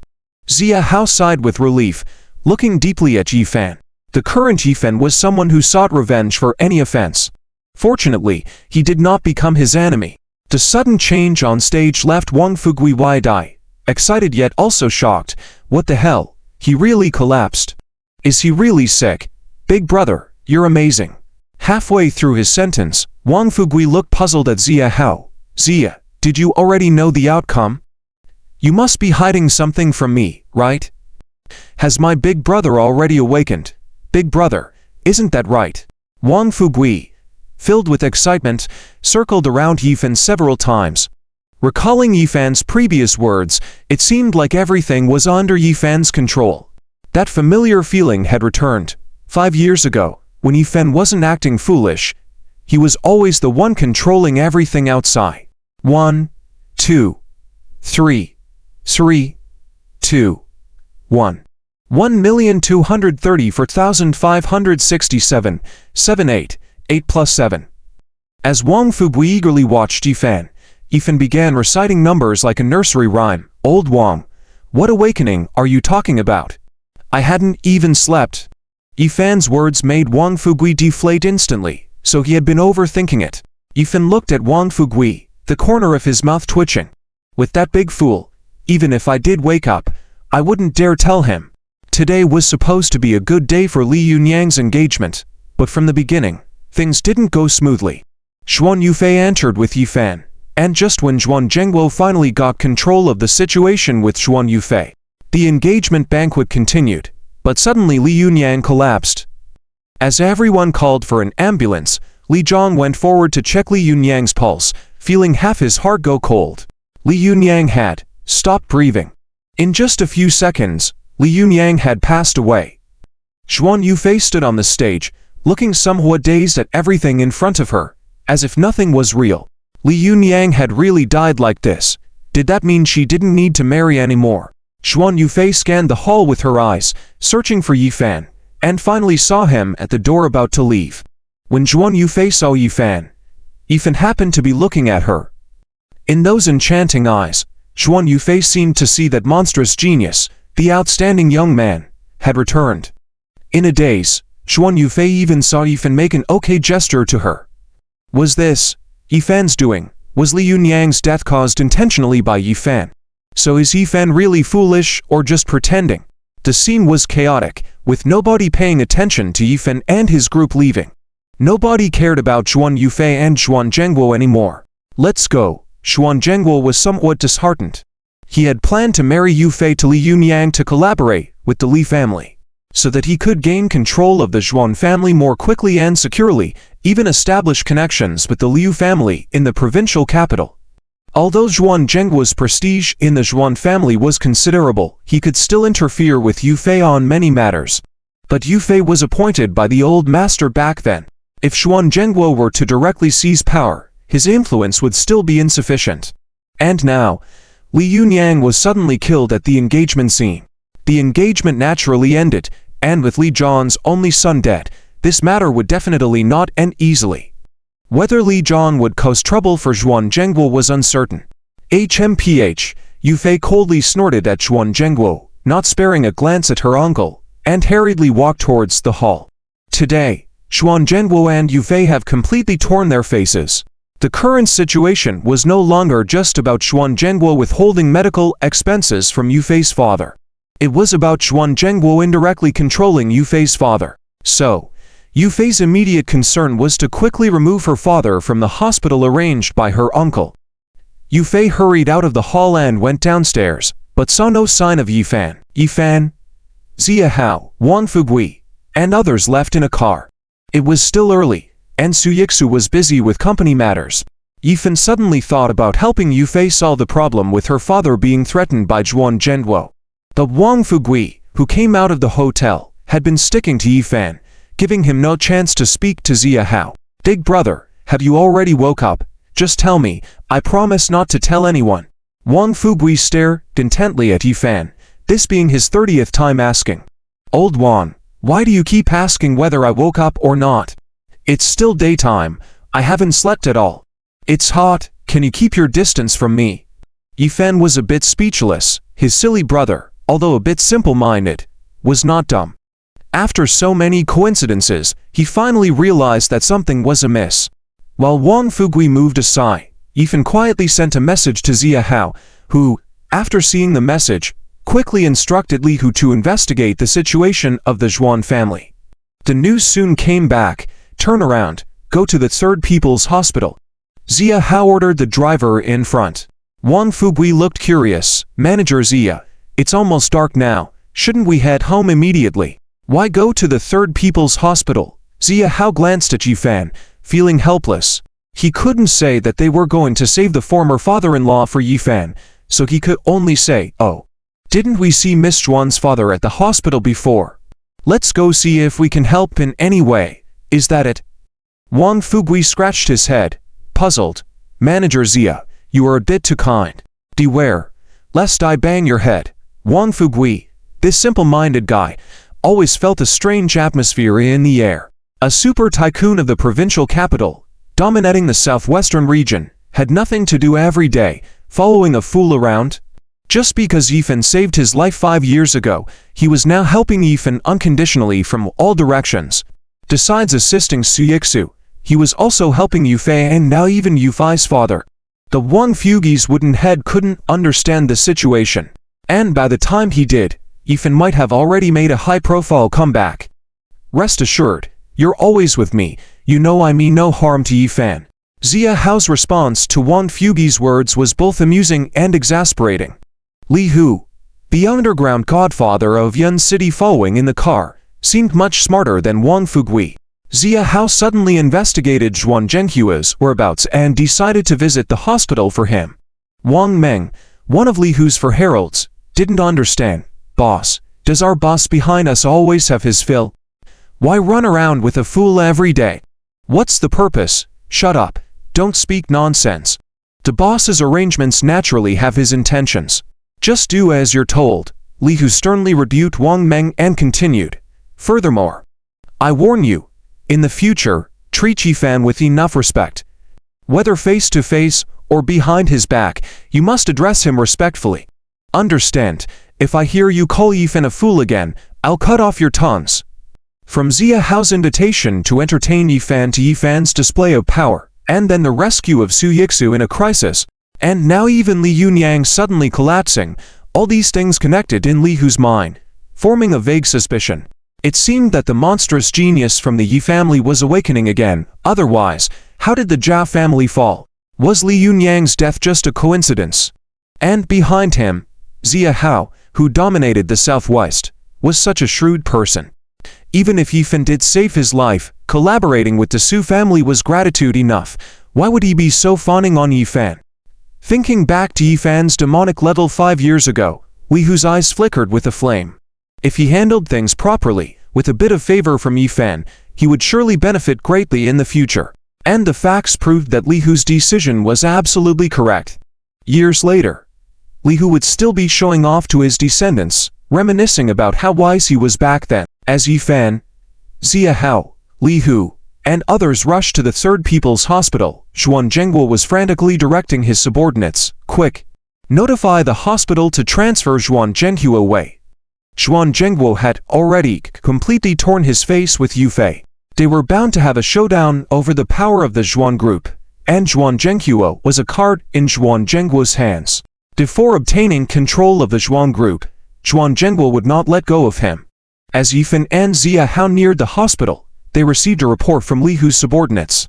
Zia Hao sighed with relief, looking deeply at Yifan. The current Yifan was someone who sought revenge for any offense. Fortunately, he did not become his enemy. The sudden change on stage left Wang Fugui wide-eyed, excited yet also shocked. What the hell? He really collapsed. Is he really sick? "Big brother, you're amazing." Halfway through his sentence, Wang Fugui looked puzzled at Zia Hao. "Zia, did you already know the outcome? You must be hiding something from me, right? Has my big brother already awakened? Big brother, isn't that right?" Wang Fugui, filled with excitement, circled around Yifan several times. Recalling Yifan's previous words, it seemed like everything was under Yifan's control. That familiar feeling had returned. 5 years ago, when Yifan wasn't acting foolish, he was always the one controlling everything outside. 1, 2, 3, 3, 2, 1. 1,234,567, 78, 8 plus 7. As Wang Fugui eagerly watched Yifan began reciting numbers like a nursery rhyme. "Old Wang, what awakening are you talking about? I hadn't even slept." Yifan's words made Wang Fugui deflate instantly, so he had been overthinking it. Yifan looked at Wang Fugui, the corner of his mouth twitching. "With that big fool, even if I did wake up, I wouldn't dare tell him." Today was supposed to be a good day for Li Yunyang's engagement, but from the beginning, things didn't go smoothly. Xuan Yufei entered with Yifan, And just when Zhuan Zhengguo finally got control of the situation with Zhuan Yufei, the engagement banquet continued, but suddenly Li Yunyang collapsed. As everyone called for an ambulance, Li Zhang went forward to check Li Yunyang's pulse, feeling half his heart go cold. Li Yunyang had stopped breathing. In just a few seconds, Li Yunyang had passed away. Zhuan Yufei stood on the stage, looking somewhat dazed at everything in front of her, as if nothing was real. Li Yunyang had really died like this. Did that mean she didn't need to marry anymore? Zhuan Yufei scanned the hall with her eyes, searching for Yifan, and finally saw him at the door about to leave. When Zhuan Yufei saw Yifan, Yifan happened to be looking at her. In those enchanting eyes, Zhuan Yufei seemed to see that monstrous genius, the outstanding young man, had returned. In a daze, Zhuan Yufei even saw Yifan make an okay gesture to her. Was this Yifan's doing? Was Li Yunyang's death caused intentionally by Yifan? So is Yifan really foolish or just pretending? The scene was chaotic, with nobody paying attention to Yifan and his group leaving. Nobody cared about Zhuan Yufei and Zhuan Zhengguo anymore. Let's go. Zhuan Zhengguo was somewhat disheartened. He had planned to marry Yufei to Li Yunyang to collaborate with the Li family, so that he could gain control of the Zhuan family more quickly and securely, even establish connections with the Liu family in the provincial capital. Although Zhuan Zhengguo's prestige in the Zhuan family was considerable, he could still interfere with Yufei on many matters. But Yufei was appointed by the old master back then. If Zhuan Zhengguo were to directly seize power, his influence would still be insufficient. And now, Li Yunyang was suddenly killed at the engagement scene. The engagement naturally ended, and with Li Zhang's only son dead, this matter would definitely not end easily. Whether Li Zhang would cause trouble for Zhuan Zhengguo was uncertain. HMPH, Yufei coldly snorted at Zhuan Zhengguo, not sparing a glance at her uncle, and hurriedly walked towards the hall. Today, Zhuan Zhengguo and Yufei have completely torn their faces. The current situation was no longer just about Zhuan Zhengguo withholding medical expenses from Yufei's father. It was about Zhuan Zhengguo indirectly controlling Yufei's father. So, Yufei's immediate concern was to quickly remove her father from the hospital arranged by her uncle. Yufei hurried out of the hall and went downstairs, but saw no sign of Yifan. Yifan, Zia Hao, Wang Fugui, and others left in a car. It was still early, and Su Yixu was busy with company matters. Yifan suddenly thought about helping Yufei solve the problem with her father being threatened by Zhuan Zhengguo. The Wang Fugui, who came out of the hotel, had been sticking to Yifan, giving him no chance to speak to Zia Hao. Big brother, have you already woke up? Just tell me, I promise not to tell anyone. Wang Fugui stared intently at Yifan, this being his 30th time asking. Old Wang, why do you keep asking whether I woke up or not? It's still daytime, I haven't slept at all. It's hot, can you keep your distance from me? Yifan was a bit speechless. His silly brother, although a bit simple-minded, was not dumb. After so many coincidences, he finally realized that something was amiss. While Wang Fugui moved aside, Yifan quietly sent a message to Zia Hao, who, after seeing the message, quickly instructed Li Hu to investigate the situation of the Zhuan family. The news soon came back. Turn around, go to the Third People's Hospital. Zia Hao ordered the driver in front. Wang Fugui looked curious. Manager Zia, it's almost dark now, shouldn't we head home immediately? Why go to the Third People's Hospital? Zia Hao glanced at Yifan, feeling helpless. He couldn't say that they were going to save the former father-in-law for Yifan, so he could only say, oh, didn't we see Miss Zhuan's father at the hospital before? Let's go see if we can help in any way. Is that it? Wang Fugui scratched his head, puzzled. Manager Zia, you are a bit too kind. Beware, lest I bang your head. Wang Fugui, this simple-minded guy, always felt a strange atmosphere in the air. A super tycoon of the provincial capital, dominating the southwestern region, had nothing to do every day, following a fool around. Just because Yifan saved his life 5 years ago, he was now helping Yifan unconditionally from all directions. Besides assisting Su Yixu, he was also helping Yufei and now even Yufei's father. The Wang Fugui's wooden head couldn't understand the situation. And by the time he did, Yifan might have already made a high-profile comeback. Rest assured, you're always with me, you know I mean no harm to Yifan. Zia Hao's response to Wang Fugui's words was both amusing and exasperating. Li Hu, the underground godfather of Yun City following in the car, seemed much smarter than Wang Fugui. Zia Hao suddenly investigated Zhuan Zhenghua's whereabouts and decided to visit the hospital for him. Wang Meng, one of Li Hu's four heralds, didn't understand. Boss, does our boss behind us always have his fill? Why run around with a fool every day? What's the purpose? Shut up. Don't speak nonsense. The boss's arrangements naturally have his intentions. Just do as you're told. Li Hu sternly rebuked Wang Meng and continued. Furthermore, I warn you, in the future, treat Yifan with enough respect. Whether face to face or behind his back, you must address him respectfully. Understand, if I hear you call Yifan a fool again, I'll cut off your tongues. From Zia Hao's invitation to entertain Yifan to Yifan's display of power, and then the rescue of Su Yixu in a crisis, and now even Li Yunyang suddenly collapsing, all these things connected in Li Hu's mind, forming a vague suspicion. It seemed that the monstrous genius from the Yi family was awakening again. Otherwise, how did the Jia family fall? Was Li Yunyang's death just a coincidence? And behind him, Zia Hao, who dominated the southwest, was such a shrewd person. Even if Yifan did save his life, collaborating with the Su family was gratitude enough. Why would he be so fawning on Yifan? Thinking back to Yifan's demonic level 5 years ago, Li Hu's eyes flickered with a flame. If he handled things properly, with a bit of favor from Yifan, he would surely benefit greatly in the future. And the facts proved that Li Hu's decision was absolutely correct. Years later, Li Hu would still be showing off to his descendants, reminiscing about how wise he was back then. As Yifan, Zia Hao, Li Hu, and others rushed to the Third People's Hospital, Zhuan Zhenghua was frantically directing his subordinates, "Quick! Notify the hospital to transfer Zhuan Zhenghua away." Zhuan Zhenghua had already completely torn his face with Yu Fei. They were bound to have a showdown over the power of the Zhuan group, and Zhuan Zhenghua was a card in Zhuan Zhenghua's hands. Before obtaining control of the Zhuan group, Zhuan Zhenghua would not let go of him. As Yifan and Zia Hao neared the hospital, they received a report from Li Hu's subordinates.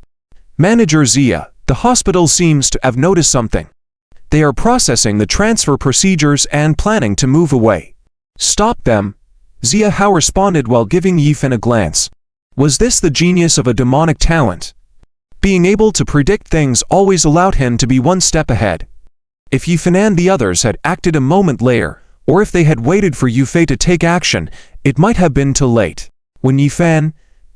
Manager Zia, the hospital seems to have noticed something. They are processing the transfer procedures and planning to move away. Stop them, Zia Hao responded while giving Yifan a glance. Was this the genius of a demonic talent? Being able to predict things always allowed him to be one step ahead. If Yifan and the others had acted a moment later, or if they had waited for Yu Fei to take action, it might have been too late. When Yifan,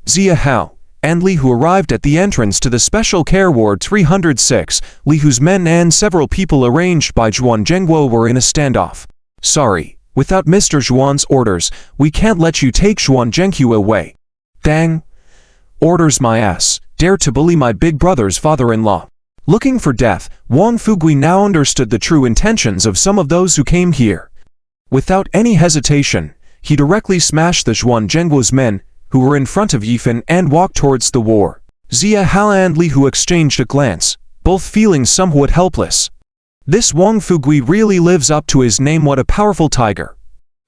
Zia Hao, and Li Hu arrived at the entrance to the Special Care Ward 306, Li Hu's men and several people arranged by Zhuan Zhenghua were in a standoff. Sorry, without Mr. Zhuan's orders, we can't let you take Zhuan Zhenghua away. Dang! Orders my ass, dare to bully my big brother's father-in-law. Looking for death, Wang Fugui now understood the true intentions of some of those who came here. Without any hesitation, he directly smashed the Zhuan Zhenghua's men, who were in front of Yifan, and walked towards the war. Zia Hao and Li Hu exchanged a glance, both feeling somewhat helpless. This Wang Fugui really lives up to his name. What a powerful tiger.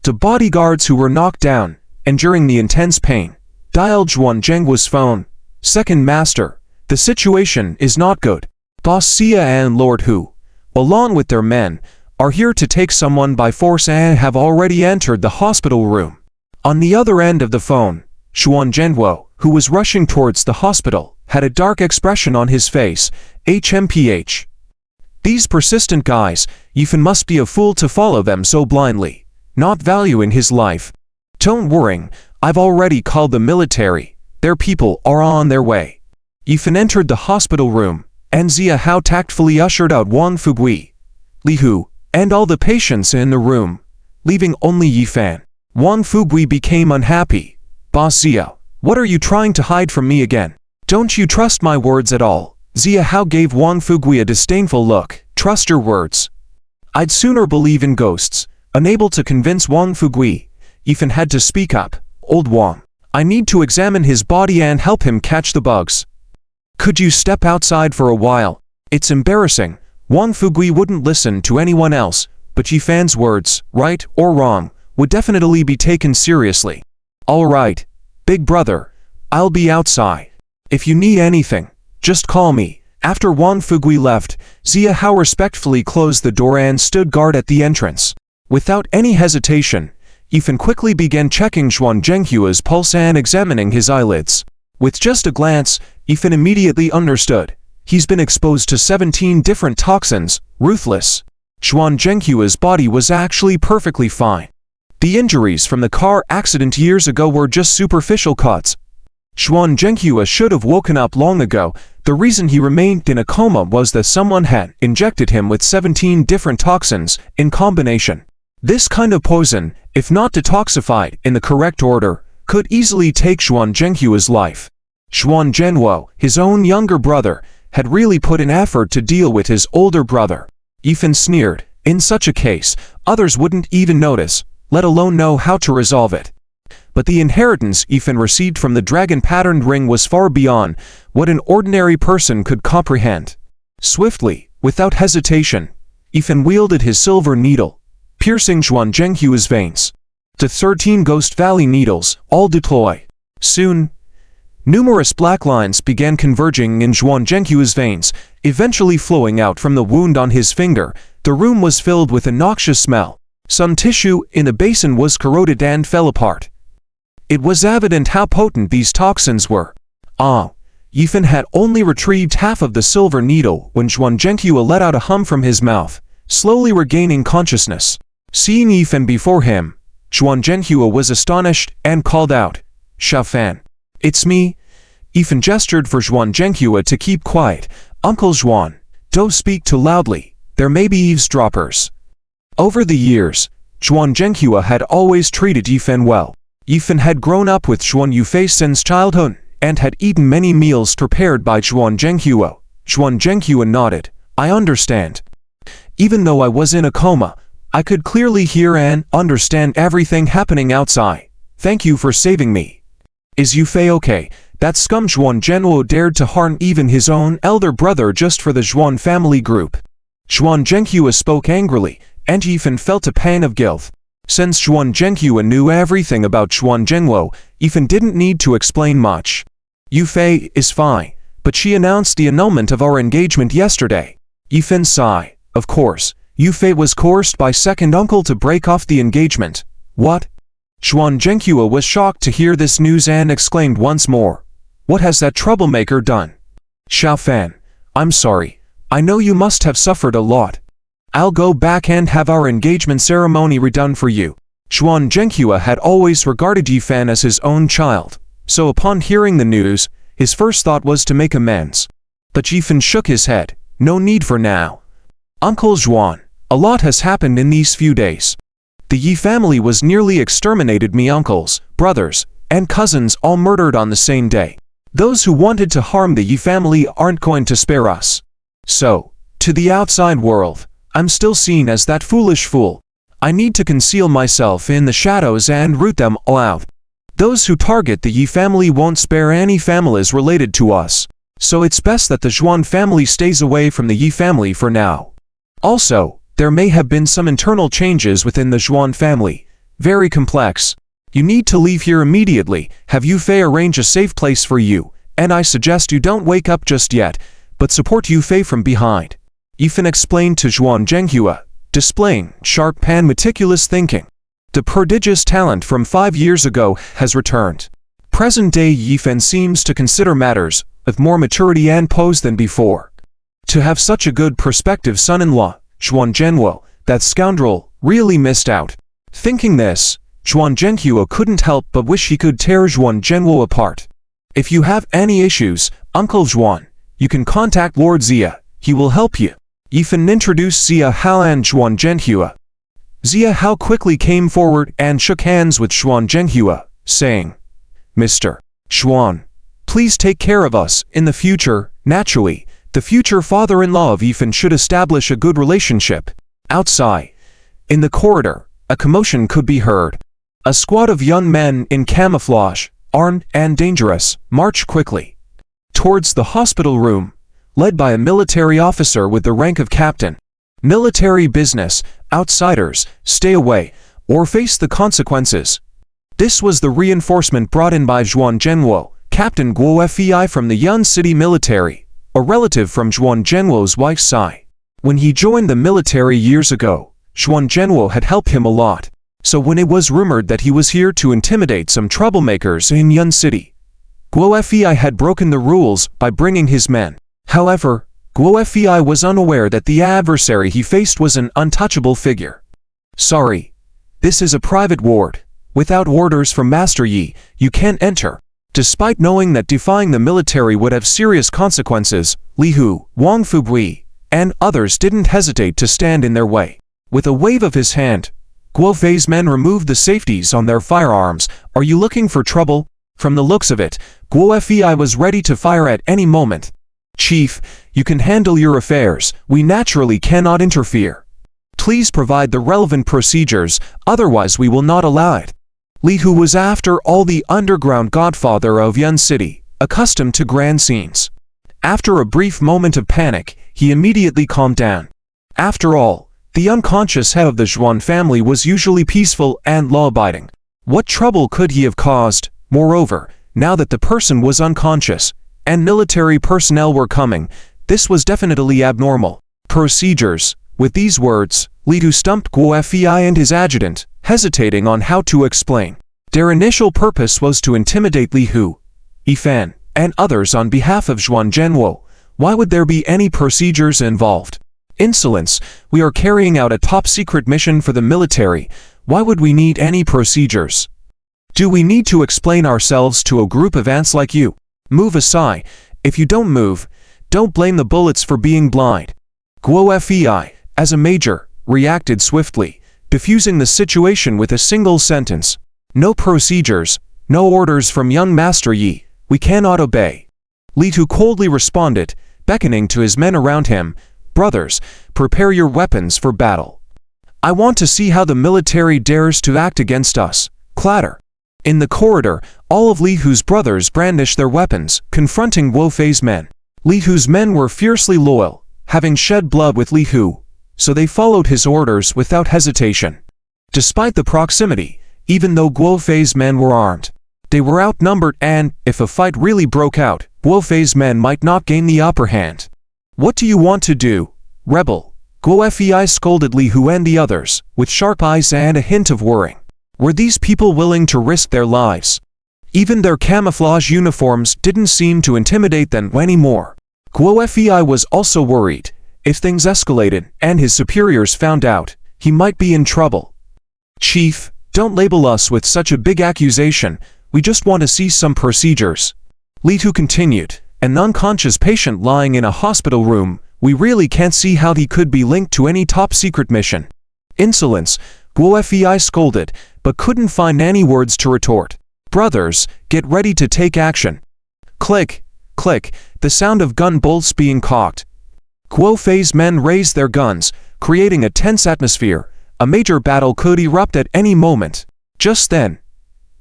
The bodyguards who were knocked down, enduring the intense pain, dialed Zhuan Zhenghua's phone. Second Master, the situation is not good. Boss Xia and Lord Hu, along with their men, are here to take someone by force and have already entered the hospital room. On the other end of the phone, Zhuan Zhenghua, who was rushing towards the hospital, had a dark expression on his face. HMPH. These persistent guys, Yifan must be a fool to follow them so blindly, not valuing his life. Don't worry, I've already called the military. Their people are on their way. Yifan entered the hospital room, and Zia Hao tactfully ushered out Wang Fugui, Li Hu, and all the patients in the room, leaving only Yifan. Wang Fugui became unhappy. Boss Zia, what are you trying to hide from me again? Don't you trust my words at all? Zia Hao gave Wang Fugui a disdainful look. Trust your words? I'd sooner believe in ghosts. Unable to convince Wang Fugui, Yifan had to speak up. Old Wang, I need to examine his body and help him catch the bugs. Could you step outside for a while? It's embarrassing. Wang Fugui wouldn't listen to anyone else, but Yifan's words, right or wrong, would definitely be taken seriously. All right, big brother, I'll be outside. If you need anything, just call me. After Wang Fugui left, Zia Hao respectfully closed the door and stood guard at the entrance. Without any hesitation, Yifan quickly began checking Zhuan Zhenghua's pulse and examining his eyelids. With just a glance, Yifan immediately understood. He's been exposed to 17 different toxins, ruthless. Zhuan Zhenghua's body was actually perfectly fine. The injuries from the car accident years ago were just superficial cuts. Zhuan Zhenghua should have woken up long ago. The reason he remained in a coma was that someone had injected him with 17 different toxins in combination. This kind of poison, if not detoxified in the correct order, could easily take Zhuan Zhenghua's life. Zhuan Zhenhuo, his own younger brother, had really put an effort to deal with his older brother. Yifan sneered. In such a case, others wouldn't even notice, let alone know how to resolve it. But the inheritance Yifan received from the dragon-patterned ring was far beyond what an ordinary person could comprehend. Swiftly, without hesitation, Yifan wielded his silver needle, piercing Zhuan Zhenghua's veins. The 13 Ghost Valley needles, all deploy. Soon, numerous black lines began converging in Zhuan Zhenghua's veins, eventually flowing out from the wound on his finger. The room was filled with a noxious smell. Some tissue in the basin was corroded and fell apart. It was evident how potent these toxins were. Yifan had only retrieved half of the silver needle when Zhuan Zhenghua let out a hum from his mouth, slowly regaining consciousness. Seeing Yifan before him, Zhuan Zhenghua was astonished and called out, "Xiaofan." "It's me." Yifan gestured for Zhuan Zhenghua to keep quiet. "Uncle Zhuan, don't speak too loudly, there may be eavesdroppers." Over the years, Zhuan Zhenghua had always treated Yifan well. Yifan had grown up with Zhuan Yufei since childhood, and had eaten many meals prepared by Zhuan Zhenghua. Zhuan Zhenghua nodded. "I understand. Even though I was in a coma, I could clearly hear and understand everything happening outside. Thank you for saving me." "Is Yufei okay? That scum Zhuan Zhenhuo dared to harm even his own elder brother just for the Zhuan family group." Zhuan Zhenghua spoke angrily, and Yifan felt a pang of guilt. Since Zhuan Zhenghua knew everything about Zhuan Zhenhuo, Yifan didn't need to explain much. "Yufei is fine, but she announced the annulment of our engagement yesterday." Yifan sighed. "Of course, Yufei was coerced by second uncle to break off the engagement." "What?" Zhuan Zhenghua was shocked to hear this news and exclaimed once more, "What has that troublemaker done?" "Xiaofan, I'm sorry. I know you must have suffered a lot. I'll go back and have our engagement ceremony redone for you." Zhuan Zhenghua had always regarded Yifan as his own child, so upon hearing the news, his first thought was to make amends. But Yifan shook his head. "No need for now. Uncle Zhuan, a lot has happened in these few days. The Yi family was nearly exterminated. Me uncles, brothers, and cousins all murdered on the same day. Those who wanted to harm the Yi family aren't going to spare us. So, to the outside world, I'm still seen as that foolish fool. I need to conceal myself in the shadows and root them all out. Those who target the Yi family won't spare any families related to us. So it's best that the Zhuan family stays away from the Yi family for now. Also, there may have been some internal changes within the Zhuan family. Very complex. You need to leave here immediately. Have Yufei arrange a safe place for you, and I suggest you don't wake up just yet, but support Yufei from behind." Yifan explained to Zhuan Zhenghua, displaying sharp and meticulous thinking. The prodigious talent from 5 years ago has returned. Present-day Yifan seems to consider matters with more maturity and pose than before. To have such a good prospective son-in-law, Zhuan Zhenhuo, that scoundrel, really missed out. Thinking this, Zhuan Zhenghua couldn't help but wish he could tear Zhuan Zhenhuo apart. "If you have any issues, Uncle Zhuan, you can contact Lord Zia. He will help you." Yifan introduced Zia Hao and Zhuan Zhenghua. Zia Hao quickly came forward and shook hands with Zhuan Zhenghua, saying, "Mr. Zhuan, please take care of us in the future." Naturally, the future father-in-law of Yifan should establish a good relationship. Outside, in the corridor, a commotion could be heard. A squad of young men in camouflage, armed and dangerous, marched quickly towards the hospital room, led by a military officer with the rank of captain. "Military business, outsiders, stay away, or face the consequences." This was the reinforcement brought in by Zhuan Zhenhuo, Captain Guo Fei from the Yun City military. a relative from Zhuan Zhenwo's wife Sai. When he joined the military years ago, Zhuan Zhenwo had helped him a lot. So when it was rumored that he was here to intimidate some troublemakers in Yun City, Guo Fei had broken the rules by bringing his men. However, Guo Fei was unaware that the adversary he faced was an untouchable figure. "Sorry. This is a private ward. Without orders from Master Yi, you can't enter." Despite knowing that defying the military would have serious consequences, Li Hu, Wang Fubui, and others didn't hesitate to stand in their way. With a wave of his hand, Guo Fei's men removed the safeties on their firearms. "Are you looking for trouble?" From the looks of it, Guo Fei was ready to fire at any moment. "Chief, you can handle your affairs. We naturally cannot interfere. Please provide the relevant procedures, otherwise we will not allow it." Li Hu was after all the underground godfather of Yun City, accustomed to grand scenes. After a brief moment of panic, he immediately calmed down. After all, the unconscious head of the Zhuan family was usually peaceful and law-abiding. What trouble could he have caused? Moreover, now that the person was unconscious, and military personnel were coming, this was definitely abnormal. "Procedures." With these words, Li Hu stumped Guo Fei and his adjutant, hesitating on how to explain. Their initial purpose was to intimidate Li Hu, Yifan, and others on behalf of Zhuan Zhenwo. Why would there be any procedures involved? "Insolence. We are carrying out a top-secret mission for the military. Why would we need any procedures? Do we need to explain ourselves to a group of ants like you? Move aside. If you don't move, don't blame the bullets for being blind." Guo Fei, as a major, reacted swiftly, diffusing the situation with a single sentence. "No procedures, no orders from young Master Yi. We cannot obey." Li Tu coldly responded, beckoning to his men around him. "Brothers, prepare your weapons for battle. I want to see how the military dares to act against us." Clatter. In the corridor, all of Li Hu's brothers brandished their weapons, confronting Guo Fei's men. Li Hu's men were fiercely loyal, having shed blood with Li Hu, so they followed his orders without hesitation. Despite the proximity, even though Guo Fei's men were armed, they were outnumbered and, if a fight really broke out, Guo Fei's men might not gain the upper hand. "What do you want to do, rebel?" Guo Fei scolded Li Hu and the others, with sharp eyes and a hint of worrying. Were these people willing to risk their lives? Even their camouflage uniforms didn't seem to intimidate them anymore. Guo Fei was also worried. If things escalated and his superiors found out, he might be in trouble. "Chief, don't label us with such a big accusation. We just want to see some procedures." Li Tu continued. "An unconscious patient lying in a hospital room. We really can't see how he could be linked to any top-secret mission." "Insolence," Guo Fei scolded, but couldn't find any words to retort. "Brothers, get ready to take action." Click, click, the sound of gun bolts being cocked. Guo Fei's men raised their guns, creating a tense atmosphere. A major battle could erupt at any moment. Just then,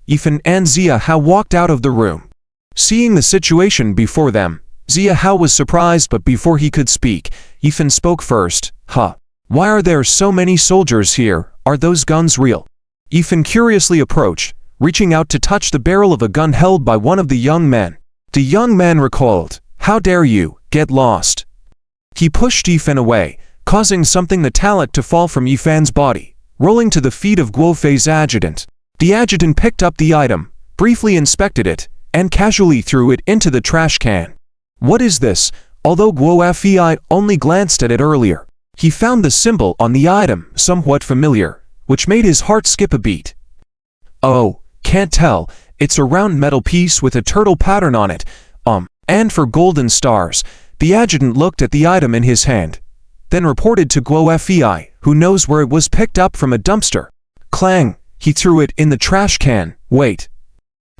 Yifan and Zia Hao walked out of the room. Seeing the situation before them, Zia Hao was surprised, but before he could speak, Yifan spoke first. "Huh. Why are there so many soldiers here? Are those guns real?" Yifan curiously approached, reaching out to touch the barrel of a gun held by one of the young men. The young man recoiled. "How dare you, get lost." He pushed Yifan away, causing something metallic to fall from Yifan's body, rolling to the feet of Guo Fei's adjutant. The adjutant picked up the item, briefly inspected it, and casually threw it into the trash can. "What is this?" Although Guo Fei only glanced at it earlier, he found the symbol on the item somewhat familiar, which made his heart skip a beat. "Oh, can't tell. It's a round metal piece with a turtle pattern on it. And for golden stars." The adjutant looked at the item in his hand, then reported to Guo Fei, who knows where it was picked up from a dumpster. Clang! He threw it in the trash can. "Wait."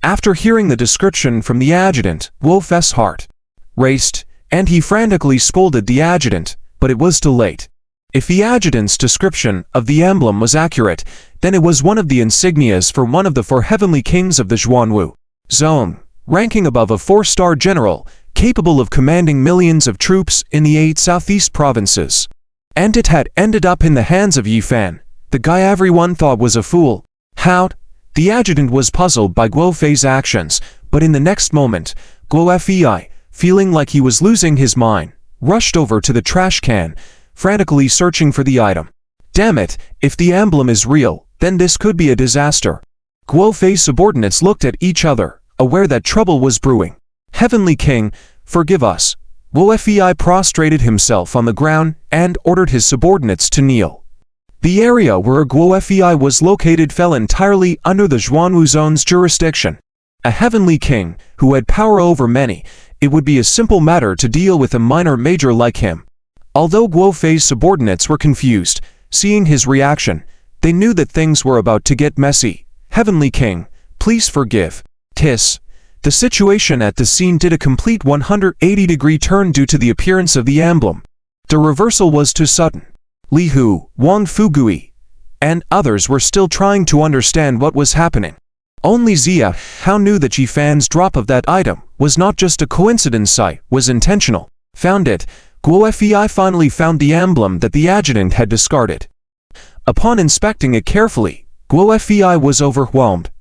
After hearing the description from the adjutant, Guo Fei's heart raced, and he frantically scolded the adjutant, but it was too late. If the adjutant's description of the emblem was accurate, then it was one of the insignias for one of the 4 heavenly kings of the Zhuanwu zone, ranking above a 4-star general, capable of commanding millions of troops in the 8 southeast provinces. And it had ended up in the hands of Yifan, the guy everyone thought was a fool. How? The adjutant was puzzled by Guo Fei's actions, but in the next moment, Guo Fei, feeling like he was losing his mind, rushed over to the trash can, frantically searching for the item. Damn it, if the emblem is real, then this could be a disaster. Guo Fei's subordinates looked at each other, aware that trouble was brewing. Heavenly King, forgive us. Guo Fei prostrated himself on the ground and ordered his subordinates to kneel. The area where Guo Fei was located fell entirely under the Xuanwu Zone's jurisdiction. A Heavenly King, who had power over many, it would be a simple matter to deal with a minor major like him. Although Guo Fei's subordinates were confused, seeing his reaction, they knew that things were about to get messy. Heavenly King, please forgive. Tis. The situation at the scene did a complete 180-degree turn due to the appearance of the emblem. The reversal was too sudden. Li Hu, Wang Fugui, and others were still trying to understand what was happening. Only Zia Hao knew that Ji Fan's drop of that item was not just a coincidence, was intentional. Found it. Guo Fei finally found the emblem that the adjutant had discarded. Upon inspecting it carefully, Guo Fei was overwhelmed.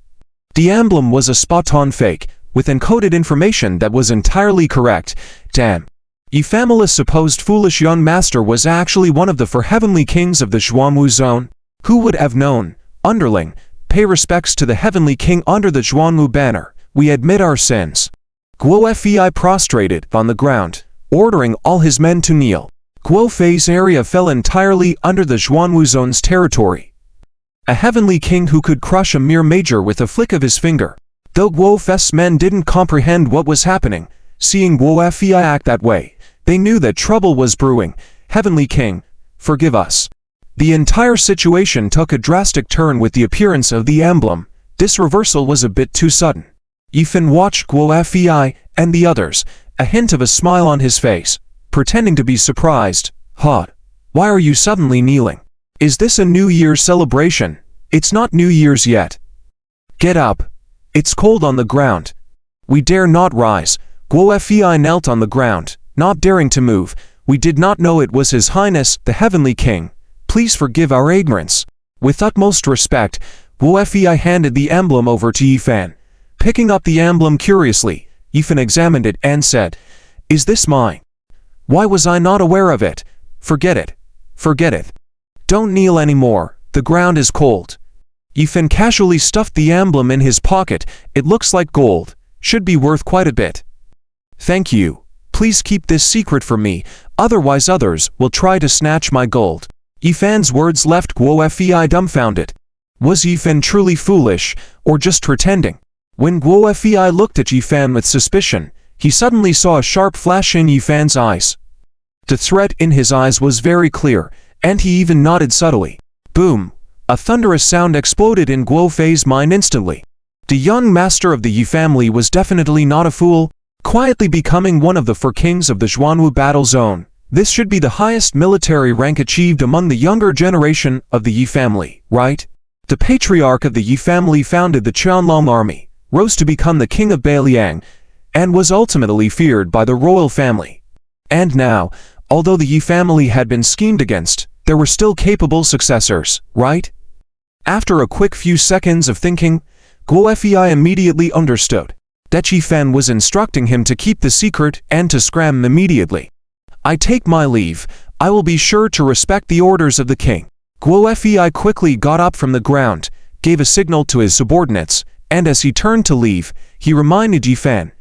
The emblem was a spot-on fake, with encoded information that was entirely correct. Damn. Yifamala's supposed foolish young master was actually one of the four heavenly kings of the Xuanwu Zone. Who would have known? Underling, pay respects to the heavenly king under the Xuanwu banner. We admit our sins. Guo Fei prostrated on the ground, ordering all his men to kneel. Guo Fei's area fell entirely under the Xuanwu Zone's territory. A heavenly king who could crush a mere major with a flick of his finger. Though Guo Fei's men didn't comprehend what was happening, seeing Guo Fei act that way, they knew that trouble was brewing. Heavenly King, forgive us. The entire situation took a drastic turn with the appearance of the emblem. This reversal was a bit too sudden. Yifan watched Guo Fei and the others, a hint of a smile on his face, pretending to be surprised. Huh? Why are you suddenly kneeling? Is this a New Year's celebration? It's not New Year's yet. Get up. It's cold on the ground. We dare not rise. Guo Fei knelt on the ground, not daring to move. We did not know it was His Highness, the Heavenly King. Please forgive our ignorance. With utmost respect, Guo Fei handed the emblem over to Yifan. Picking up the emblem curiously, Yifan examined it and said, "Is this mine? Why was I not aware of it? Forget it. Forget it. Don't kneel anymore. The ground is cold." Yifan casually stuffed the emblem in his pocket. It looks like gold. Should be worth quite a bit. Thank you. Please keep this secret from me, otherwise others will try to snatch my gold. Yifan's words left Guo Fei dumbfounded. Was Yifan truly foolish, or just pretending? When Guo Fei looked at Yifan with suspicion, he suddenly saw a sharp flash in Yifan's eyes. The threat in his eyes was very clear, and he even nodded subtly. Boom! A thunderous sound exploded in Guo Fei's mind instantly. The young master of the Yi family was definitely not a fool, quietly becoming one of the four kings of the Xuanwu battle zone. This should be the highest military rank achieved among the younger generation of the Yi family, right? The patriarch of the Yi family founded the Qianlong army, rose to become the king of Beiliang, and was ultimately feared by the royal family. And now, although the Yi family had been schemed against, there were still capable successors, right? After a quick few seconds of thinking, Guo Fei immediately understood that Yifan was instructing him to keep the secret and to scram immediately. I take my leave. I will be sure to respect the orders of the king. Guo Fei quickly got up from the ground, gave a signal to his subordinates, and as he turned to leave, he reminded Yifan,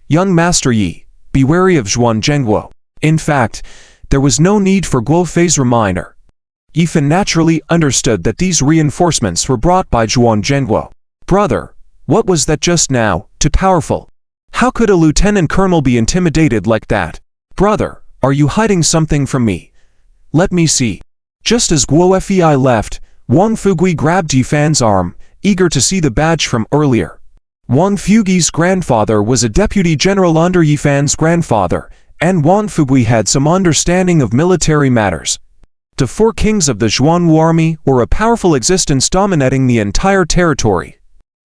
"Young Master Yi, be wary of Zhuan Zhengguo." In fact, there was no need for Guo Fei's reminder. Yifan naturally understood that these reinforcements were brought by Zhuan Zhengguo. Brother, what was that just now? Too powerful. How could a lieutenant colonel be intimidated like that? Brother, are you hiding something from me? Let me see. Just as Guo Fei left, Wang Fugui grabbed Yifan's arm, eager to see the badge from earlier. Wang Fugui's grandfather was a deputy general under Yifan's grandfather, and Wang Fugui had some understanding of military matters. The four kings of the Xuanwu army were a powerful existence dominating the entire territory.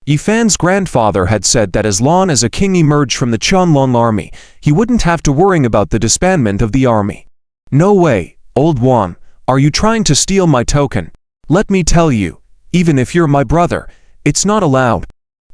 Yifan's grandfather had said that as long as a king emerged from the Qianlong army, he wouldn't have to worry about the disbandment of the army. No way, old Wang, are you trying to steal my token? Let me tell you, even if you're my brother, it's not allowed.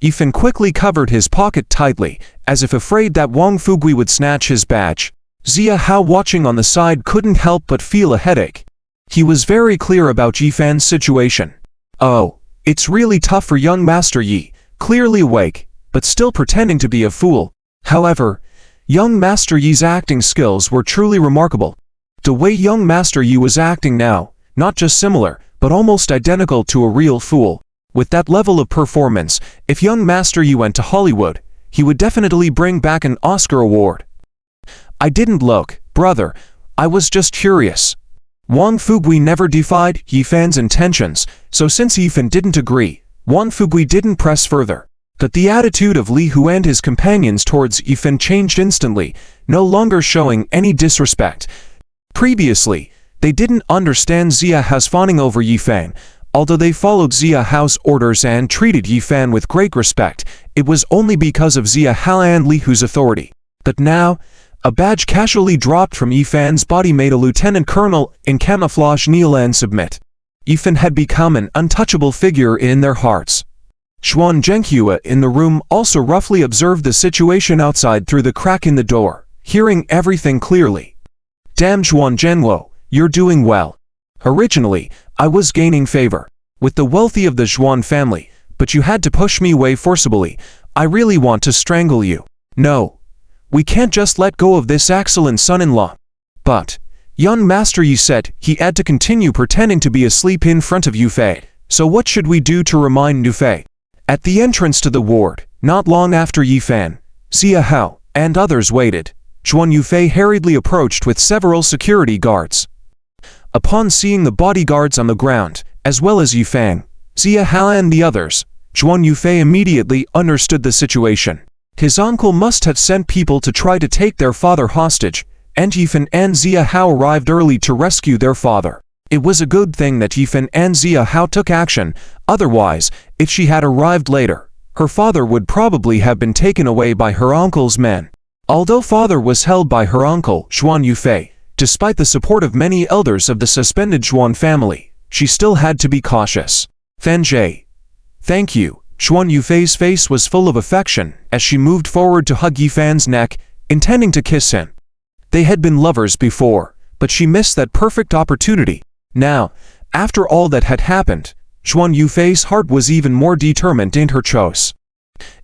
Yifan quickly covered his pocket tightly, as if afraid that Wang Fugui would snatch his badge. Xia Hao, watching on the side, couldn't help but feel a headache. He was very clear about Yifan's situation. Oh, it's really tough for young Master Yi, clearly awake, but still pretending to be a fool. However, young Master Yi's acting skills were truly remarkable. The way young Master Yi was acting now, not just similar, but almost identical to a real fool. With that level of performance, if young Master Yi went to Hollywood, he would definitely bring back an Oscar award. I didn't look, brother, I was just curious. Wang Fugui never defied Yifan's intentions, so since Yifan didn't agree, Wang Fugui didn't press further. But the attitude of Li Hu and his companions towards Yifan changed instantly, no longer showing any disrespect. Previously, they didn't understand Xia Hao's fawning over Yifan. Although they followed Xia Hao's orders and treated Yifan with great respect, it was only because of Xia Hao and Li Hu's authority. But now, a badge casually dropped from Yifan's body made a lieutenant colonel in camouflage kneel and submit. Yifan had become an untouchable figure in their hearts. Xuan Zhenghua in the room also roughly observed the situation outside through the crack in the door, hearing everything clearly. Damn Xuan Zhenguo, you're doing well. Originally, I was gaining favor with the wealthy of the Xuan family, but you had to push me away forcibly. I really want to strangle you. No. We can't just let go of this excellent son-in-law. But, young Master Yi said he had to continue pretending to be asleep in front of Yufei. So what should we do to remind Yufei? At the entrance to the ward, not long after Yifan, Xia Hao, and others waited, Zhuan Yufei hurriedly approached with several security guards. Upon seeing the bodyguards on the ground, as well as Yifan, Xia Hao and the others, Zhuan Yufei immediately understood the situation. His uncle must have sent people to try to take their father hostage, and Yifan and Xia Hao arrived early to rescue their father. It was a good thing that Yifan and Xia Hao took action, otherwise, if she had arrived later, her father would probably have been taken away by her uncle's men. Although father was held by her uncle, Zhuan Yufei, despite the support of many elders of the suspended Zhuan family, she still had to be cautious. Fan Jie. Thank you. Zhuan Yufei's face was full of affection as she moved forward to hug Yifan's neck, intending to kiss him. They had been lovers before, but she missed that perfect opportunity. Now, after all that had happened, Zhuan Yufei's heart was even more determined in her choice.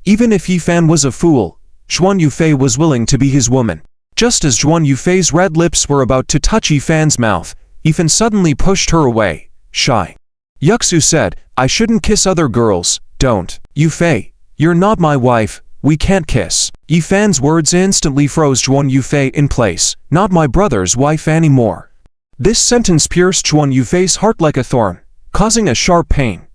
Even if Yifan was a fool, Zhuan Yufei was willing to be his woman. Just as Zhuan Yufei's red lips were about to touch Yifan's mouth, Yifan suddenly pushed her away, shy. Yuxu said, I shouldn't kiss other girls. Don't. Yufei, you're not my wife, we can't kiss. Yifan's words instantly froze Zhuan Yufei in place. Not my brother's wife anymore. This sentence pierced Zhuan Yufei's heart like a thorn, causing a sharp pain.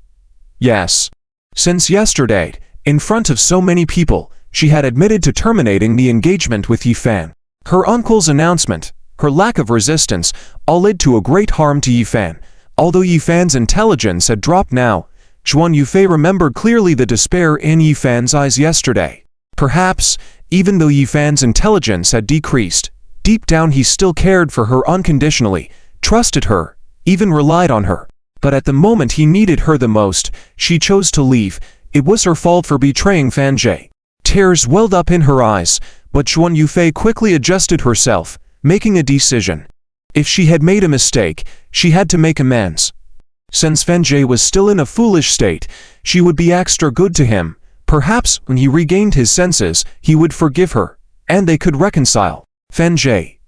Yes. Since yesterday, in front of so many people, she had admitted to terminating the engagement with Yifan. Her uncle's announcement, her lack of resistance, all led to a great harm to Yifan. Although Yifan's intelligence had dropped now, Zhuan Yufei remembered clearly the despair in Yifan's eyes yesterday. Perhaps, even though Yifan's intelligence had decreased, deep down he still cared for her unconditionally, trusted her, even relied on her. But at the moment he needed her the most, she chose to leave. It was her fault for betraying Fan Jie. Tears welled up in her eyes, but Zhuan Yufei quickly adjusted herself, making a decision. If she had made a mistake, she had to make amends. Since Fan Jie was still in a foolish state, she would be extra good to him. Perhaps when he regained his senses, he would forgive her, and they could reconcile. Fan Jie.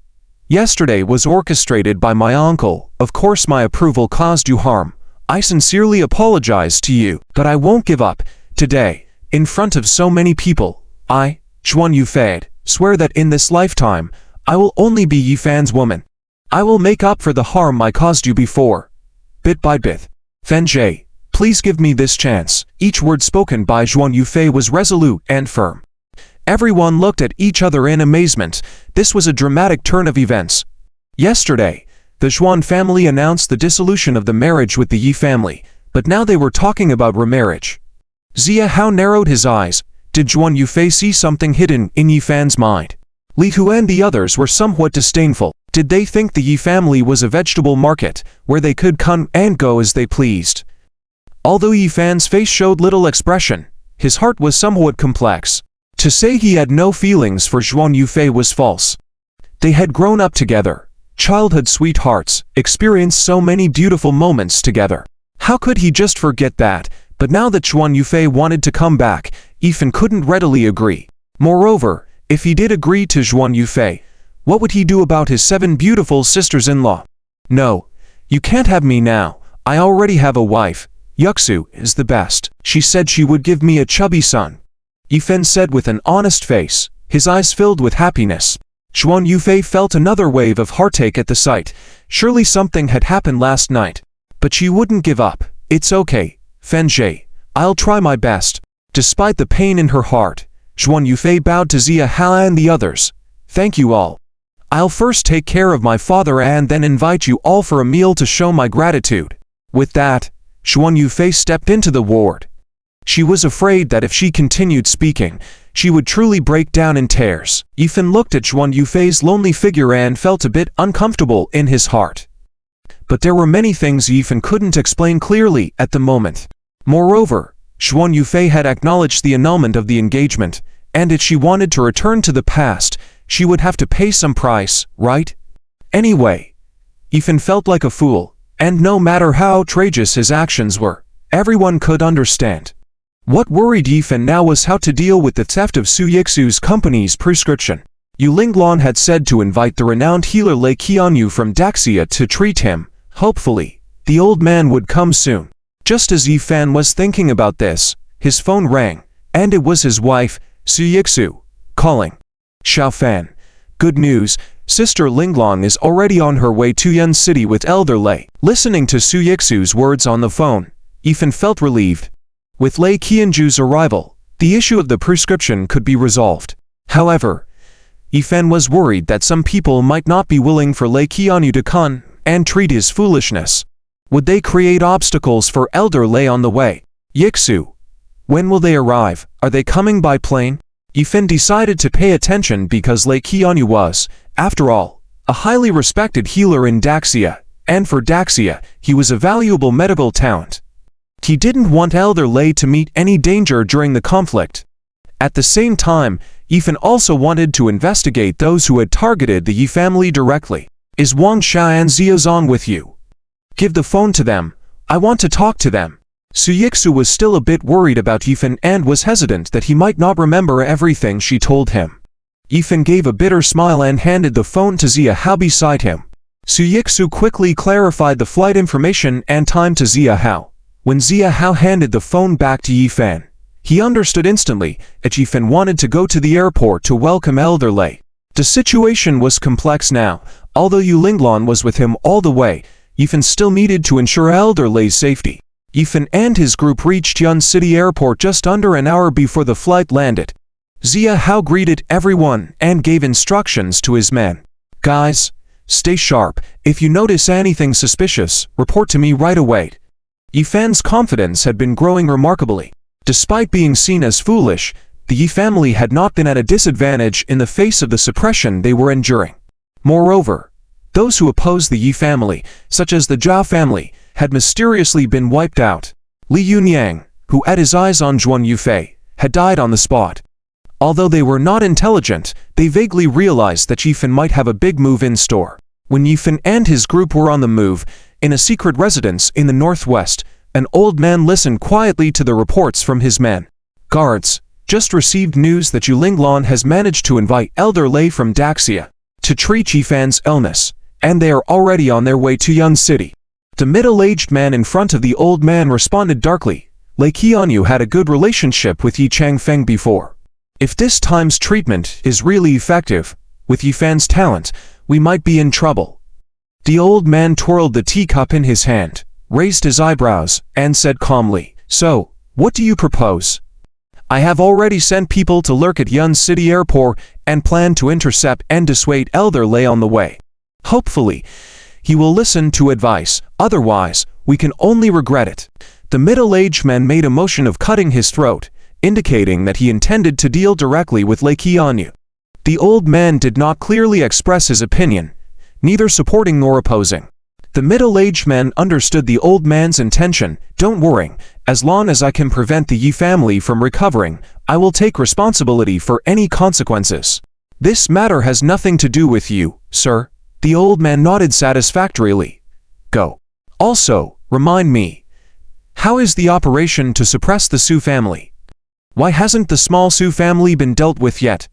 Yesterday was orchestrated by my uncle. Of course my approval caused you harm. I sincerely apologize to you, but I won't give up. Today, in front of so many people, I, Zhuan Yufei, swear that in this lifetime, I will only be Yifan's woman. I will make up for the harm I caused you before. Bit by bit. Fan Jie, please give me this chance. Each word spoken by Zhuan Yufei was resolute and firm. Everyone looked at each other in amazement. This was a dramatic turn of events. Yesterday, the Zhuan family announced the dissolution of the marriage with the Yi family, but now they were talking about remarriage. Xia Hao narrowed his eyes. Did Zhuan Yufei see something hidden in Yifan's mind? Li Hu and the others were somewhat disdainful. Did they think the Yi family was a vegetable market, where they could come and go as they pleased? Although Yifan's face showed little expression, his heart was somewhat complex. To say he had no feelings for Zhuan Yufei was false. They had grown up together, childhood sweethearts, experienced so many beautiful moments together. How could he just forget that? But now that Zhuan Yufei wanted to come back, Yifan couldn't readily agree. Moreover, if he did agree to Zhuan Yufei, what would he do about his 7 beautiful sisters-in-law? No, you can't have me now. I already have a wife. Yuxu is the best. She said she would give me a chubby son. Yifan said with an honest face, his eyes filled with happiness. Zhuan Yufei felt another wave of heartache at the sight. Surely something had happened last night. But she wouldn't give up. It's okay, Fenjie. I'll try my best. Despite the pain in her heart, Zhuan Yufei bowed to Zia Hao and the others. Thank you all. I'll first take care of my father and then invite you all for a meal to show my gratitude. With that, Zhuan Yufei stepped into the ward. She was afraid that if she continued speaking, she would truly break down in tears. Yifan looked at Zhuan Yufei's lonely figure and felt a bit uncomfortable in his heart. But there were many things Yifan couldn't explain clearly at the moment. Moreover, Zhuan Yufei had acknowledged the annulment of the engagement, and if she wanted to return to the past, she would have to pay some price, right? Anyway, Yifan felt like a fool, and no matter how outrageous his actions were, everyone could understand. What worried Yifan now was how to deal with the theft of Su Yixu's company's prescription. Yu Linglan had said to invite the renowned healer Lei Qianyu from Daxia to treat him. Hopefully, the old man would come soon. Just as Yifan was thinking about this, his phone rang, and it was his wife, Su Yixu, calling. Xiaofan, good news, Sister Linglan is already on her way to Yun City with Elder Lei. Listening to Su Yixu's words on the phone, Yifan felt relieved. With Lei Qianju's arrival, the issue of the prescription could be resolved. However, Yifan was worried that some people might not be willing for Lei Qianyu to come and treat his foolishness. Would they create obstacles for Elder Lei on the way? Yixu, when will they arrive? Are they coming by plane? Yifan decided to pay attention because Lei Qianyu was, after all, a highly respected healer in Daxia, and for Daxia, he was a valuable medical talent. He didn't want Elder Lei to meet any danger during the conflict. At the same time, Yifan also wanted to investigate those who had targeted the Yi family directly. Is Wang Xia and Ziozong with you? Give the phone to them. I want to talk to them. Su Yixu was still a bit worried about Yifan and was hesitant that he might not remember everything she told him. Yifan gave a bitter smile and handed the phone to Zia Hao beside him. Su Yixu quickly clarified the flight information and time to Zia Hao. When Zia Hao handed the phone back to Yifan, he understood instantly that Yifan wanted to go to the airport to welcome Elder Lei. The situation was complex now. Although Yu Linglan was with him all the way, Yifan still needed to ensure Elder Lei's safety. Yifan and his group reached Yun City Airport just under an hour before the flight landed. Zia Hao greeted everyone and gave instructions to his men. Guys, stay sharp. If you notice anything suspicious, report to me right away. Yifan's confidence had been growing remarkably. Despite being seen as foolish, the Yi family had not been at a disadvantage in the face of the suppression they were enduring. Moreover, those who opposed the Yi family, such as the Zhao family, had mysteriously been wiped out. Li Yunyang, who had his eyes on Zhuan Yufei, had died on the spot. Although they were not intelligent, they vaguely realized that Yifan might have a big move in store. When Yifan and his group were on the move, in a secret residence in the northwest, an old man listened quietly to the reports from his men. Guards, just received news that Yu Linglan has managed to invite Elder Lei from Daxia to treat Yifan's illness, and they are already on their way to Yun City. The middle-aged man in front of the old man responded darkly. Lei Qianyu had a good relationship with Yi Changfeng before. If this time's treatment is really effective, with Yifan's talent, we might be in trouble. The old man twirled the teacup in his hand, raised his eyebrows, and said calmly, So, what do you propose? I have already sent people to lurk at Yun City Airport and plan to intercept and dissuade Elder Lei on the way. Hopefully, he will listen to advice, otherwise, we can only regret it. The middle-aged man made a motion of cutting his throat, indicating that he intended to deal directly with Lei Qianyu. The old man did not clearly express his opinion, neither supporting nor opposing. The middle-aged man understood the old man's intention. "Don't worry, as long as I can prevent the Yi family from recovering, I will take responsibility for any consequences. This matter has nothing to do with you, sir." The old man nodded satisfactorily. "Go. Also, remind me, how is the operation to suppress the Su family? Why hasn't the small Su family been dealt with yet?"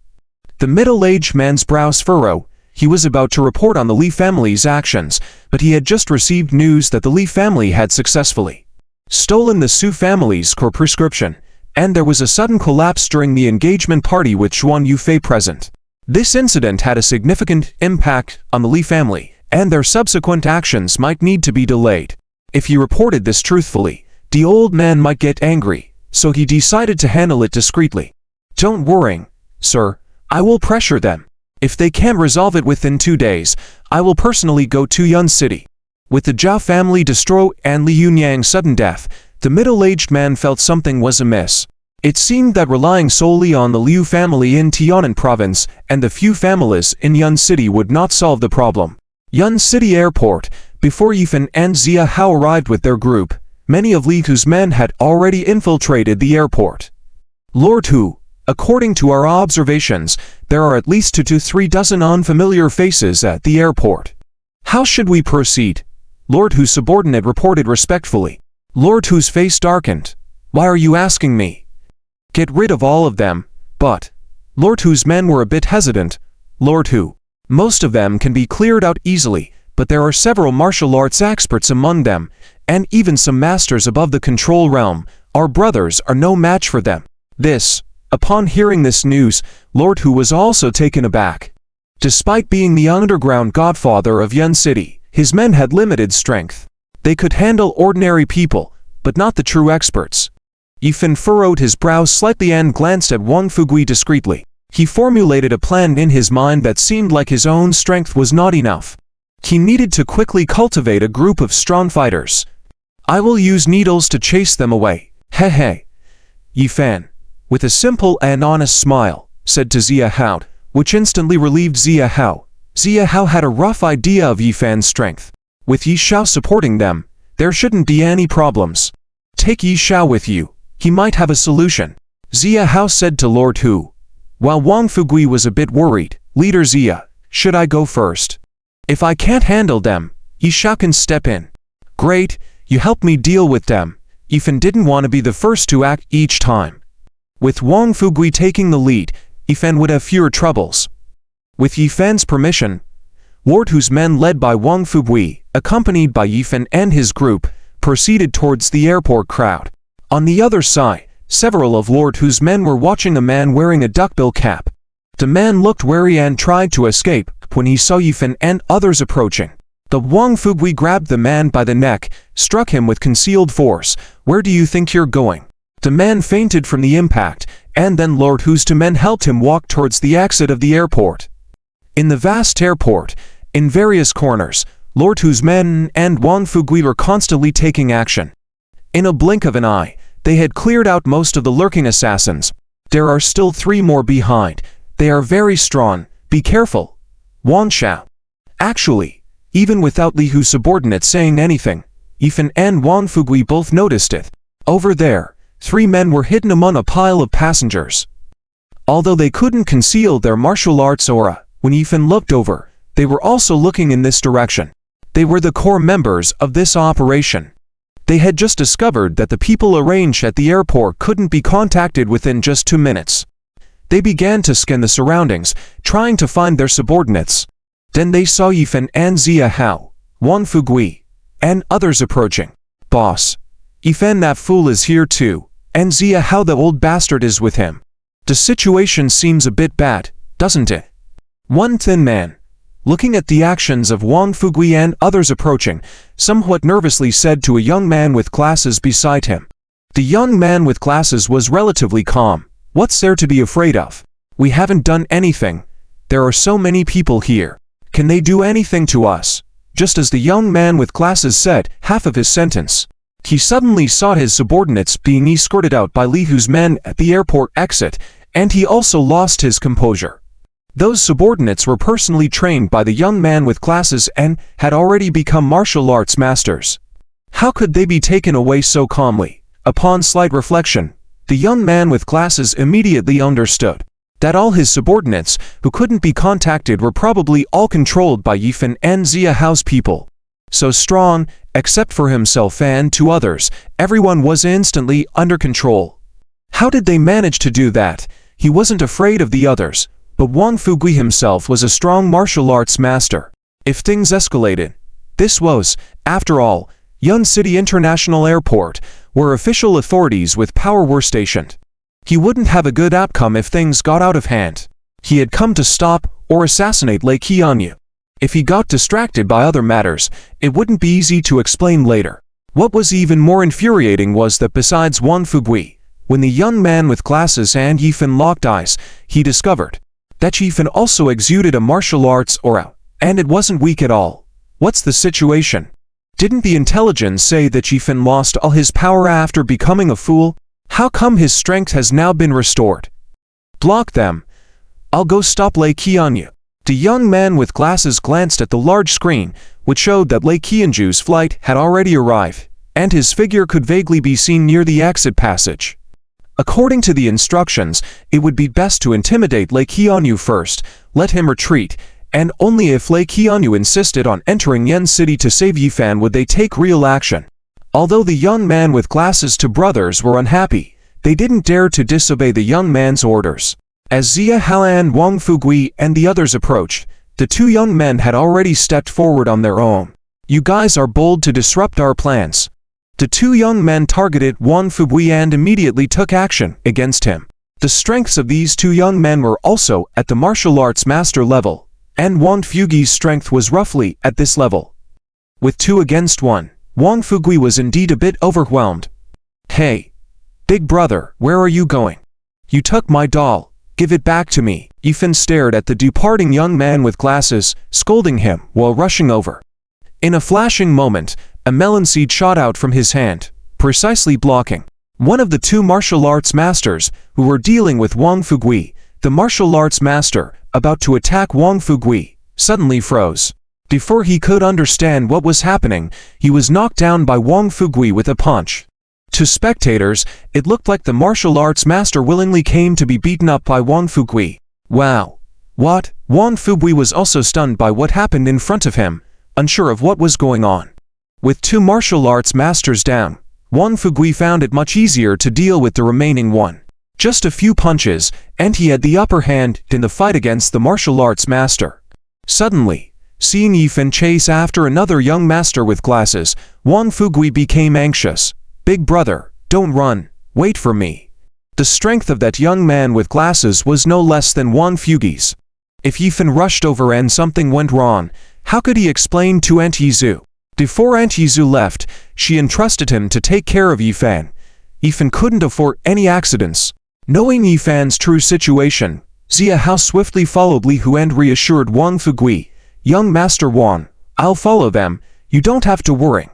The middle-aged man's brows furrowed. He was about to report on the Li family's actions, but he had just received news that the Li family had successfully stolen the Su family's core prescription, and there was a sudden collapse during the engagement party with Xuan Yufei present. This incident had a significant impact on the Li family, and their subsequent actions might need to be delayed. If he reported this truthfully, the old man might get angry, so he decided to handle it discreetly. "Don't worry, sir, I will pressure them. If they can't resolve it within 2 days, I will personally go to Yun City." With the Zhao family destroyed and Li Yunyang's sudden death, the middle-aged man felt something was amiss. It seemed that relying solely on the Liu family in Tianan province and the few families in Yun City would not solve the problem. Yun City Airport. Before Yifan and Zia Hao arrived with their group, many of Li Hu's men had already infiltrated the airport. "Lord Hu, according to our observations, there are at least 2 to 3 dozen unfamiliar faces at the airport. How should we proceed?" Lord Hu's subordinate reported respectfully. Lord Hu's face darkened. "Why are you asking me?" "Get rid of all of them." But Lord Hu's men were a bit hesitant. "Lord Hu, most of them can be cleared out easily, but there are several martial arts experts among them, and even some masters above the control realm. Our brothers are no match for them." Upon hearing this news, Lord Hu was also taken aback. Despite being the underground godfather of Yun City, his men had limited strength. They could handle ordinary people, but not the true experts. Yifan furrowed his brows slightly and glanced at Wang Fugui discreetly. He formulated a plan in his mind that seemed like his own strength was not enough. He needed to quickly cultivate a group of strong fighters. "I will use needles to chase them away." "He." Yifan, with a simple and honest smile, said to Zia Hao, which instantly relieved Zia Hao. Zia Hao had a rough idea of Yifan's strength. With Yi Shao supporting them, there shouldn't be any problems. "Take Yi Shao with you. He might have a solution," Zia Hao said to Lord Hu. While Wang Fugui was a bit worried, "Leader Zia, should I go first? If I can't handle them, Yi Shao can step in." "Great, you help me deal with them." Yifan didn't want to be the first to act each time. With Wang Fugui taking the lead, Yifan would have fewer troubles. With Yifan's permission, Lord Hu's men led by Wang Fugui, accompanied by Yifan and his group, proceeded towards the airport crowd. On the other side, several of Lord Hu's men were watching a man wearing a duckbill cap. The man looked wary and tried to escape when he saw Yifan and others approaching. The Wang Fugui grabbed the man by the neck, struck him with concealed force. "Where do you think you're going?" The man fainted from the impact, and then Lord Hu's 2 men helped him walk towards the exit of the airport. In the vast airport, in various corners, Lord Hu's men and Wang Fugui were constantly taking action. In a blink of an eye, they had cleared out most of the lurking assassins. There are still 3 more behind. They are very strong. Be careful. Wang Shao. Actually, even without Li Hu's subordinate saying anything, Yifan and Wang Fugui both noticed it. Over there, 3 men were hidden among a pile of passengers. Although they couldn't conceal their martial arts aura, when Yifan looked over, they were also looking in this direction. They were the core members of this operation. They had just discovered that the people arranged at the airport couldn't be contacted within just 2 minutes. They began to scan the surroundings, trying to find their subordinates. Then they saw Yifan and Zia Hao, Wang Fugui, and others approaching. "Boss, Yifan that fool is here too, and Zia Hao the old bastard is with him. The situation seems a bit bad, doesn't it?" One thin man, looking at the actions of Wang Fugui and others approaching, somewhat nervously said to a young man with glasses beside him. The young man with glasses was relatively calm. "What's there to be afraid of? We haven't done anything. There are so many people here. Can they do anything to us?" Just as the young man with glasses said half of his sentence, he suddenly saw his subordinates being escorted out by Li Hu's men at the airport exit, and he also lost his composure. Those subordinates were personally trained by the young man with glasses and had already become martial arts masters. How could they be taken away so calmly? Upon slight reflection, the young man with glasses immediately understood that all his subordinates who couldn't be contacted were probably all controlled by Yifan and Xia Hao's people. So strong, except for himself and two others, everyone was instantly under control. How did they manage to do that? He wasn't afraid of the others, but Wang Fugui himself was a strong martial arts master. If things escalated, this was, after all, Yun City International Airport, where official authorities with power were stationed. He wouldn't have a good outcome if things got out of hand. He had come to stop or assassinate Lei Qianyu. If he got distracted by other matters, it wouldn't be easy to explain later. What was even more infuriating was that besides Wang Fugui, when the young man with glasses and Yifan locked eyes, he discovered that Yifan also exuded a martial arts aura, and it wasn't weak at all. What's the situation? Didn't the intelligence say that Yifan lost all his power after becoming a fool? How come his strength has now been restored? Block them. I'll go stop Lei Qianyu. The young man with glasses glanced at the large screen, which showed that Lei Qianyu's flight had already arrived, and his figure could vaguely be seen near the exit passage. According to the instructions, it would be best to intimidate Lei Qianyu first, let him retreat, and only if Lei Qianyu insisted on entering Yen City to save Yifan would they take real action. Although the young man with glasses two brothers were unhappy, they didn't dare to disobey the young man's orders. As Xia Hao and Wang Fugui and the others approached, the two young men had already stepped forward on their own. You guys are bold to disrupt our plans. The two young men targeted Wang Fugui and immediately took action against him. The strengths of these two young men were also at the martial arts master level, and Wang Fugui's strength was roughly at this level. With 2 against 1, Wang Fugui was indeed a bit overwhelmed. Hey, big brother, where are you going? You took my doll, give it back to me. Yifan stared at the departing young man with glasses, scolding him while rushing over. In a flashing moment, a melon seed shot out from his hand, precisely blocking one of the two martial arts masters who were dealing with Wang Fugui. The martial arts master, about to attack Wang Fugui, suddenly froze. Before he could understand what was happening, he was knocked down by Wang Fugui with a punch. To spectators, it looked like the martial arts master willingly came to be beaten up by Wang Fugui. Wow! What? Wang Fugui was also stunned by what happened in front of him, unsure of what was going on. With 2 martial arts masters down, Wang Fugui found it much easier to deal with the remaining one. Just a few punches, and he had the upper hand in the fight against the martial arts master. Suddenly, seeing Yifan chase after another young master with glasses, Wang Fugui became anxious. Big brother, don't run, wait for me. The strength of that young man with glasses was no less than Wang Fugui's. If Yifan rushed over and something went wrong, how could he explain to Aunt Yizu? Before Aunt Yizu left, she entrusted him to take care of Yifan. Yifan couldn't afford any accidents. Knowing Yifan's true situation, Xia Hao swiftly followed Li Hu and reassured Wang Fugui. Young Master Wang, I'll follow them, you don't have to worry.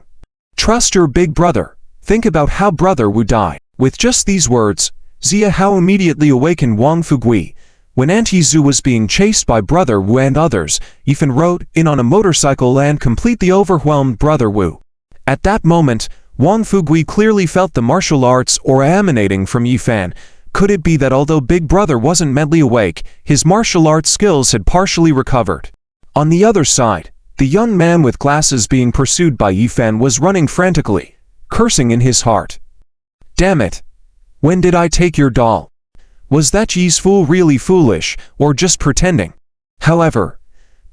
Trust your big brother, think about how brother would die. With just these words, Xia Hao immediately awakened Wang Fugui. When Aunt Yizu was being chased by Brother Wu and others, Yifan rode in on a motorcycle and completely overwhelmed Brother Wu. At that moment, Wang Fugui clearly felt the martial arts aura emanating from Yifan. Could it be that although Big Brother wasn't mentally awake, his martial arts skills had partially recovered? On the other side, the young man with glasses being pursued by Yifan was running frantically, cursing in his heart. Damn it! When did I take your doll? Was that Yi's fool really foolish, or just pretending? However,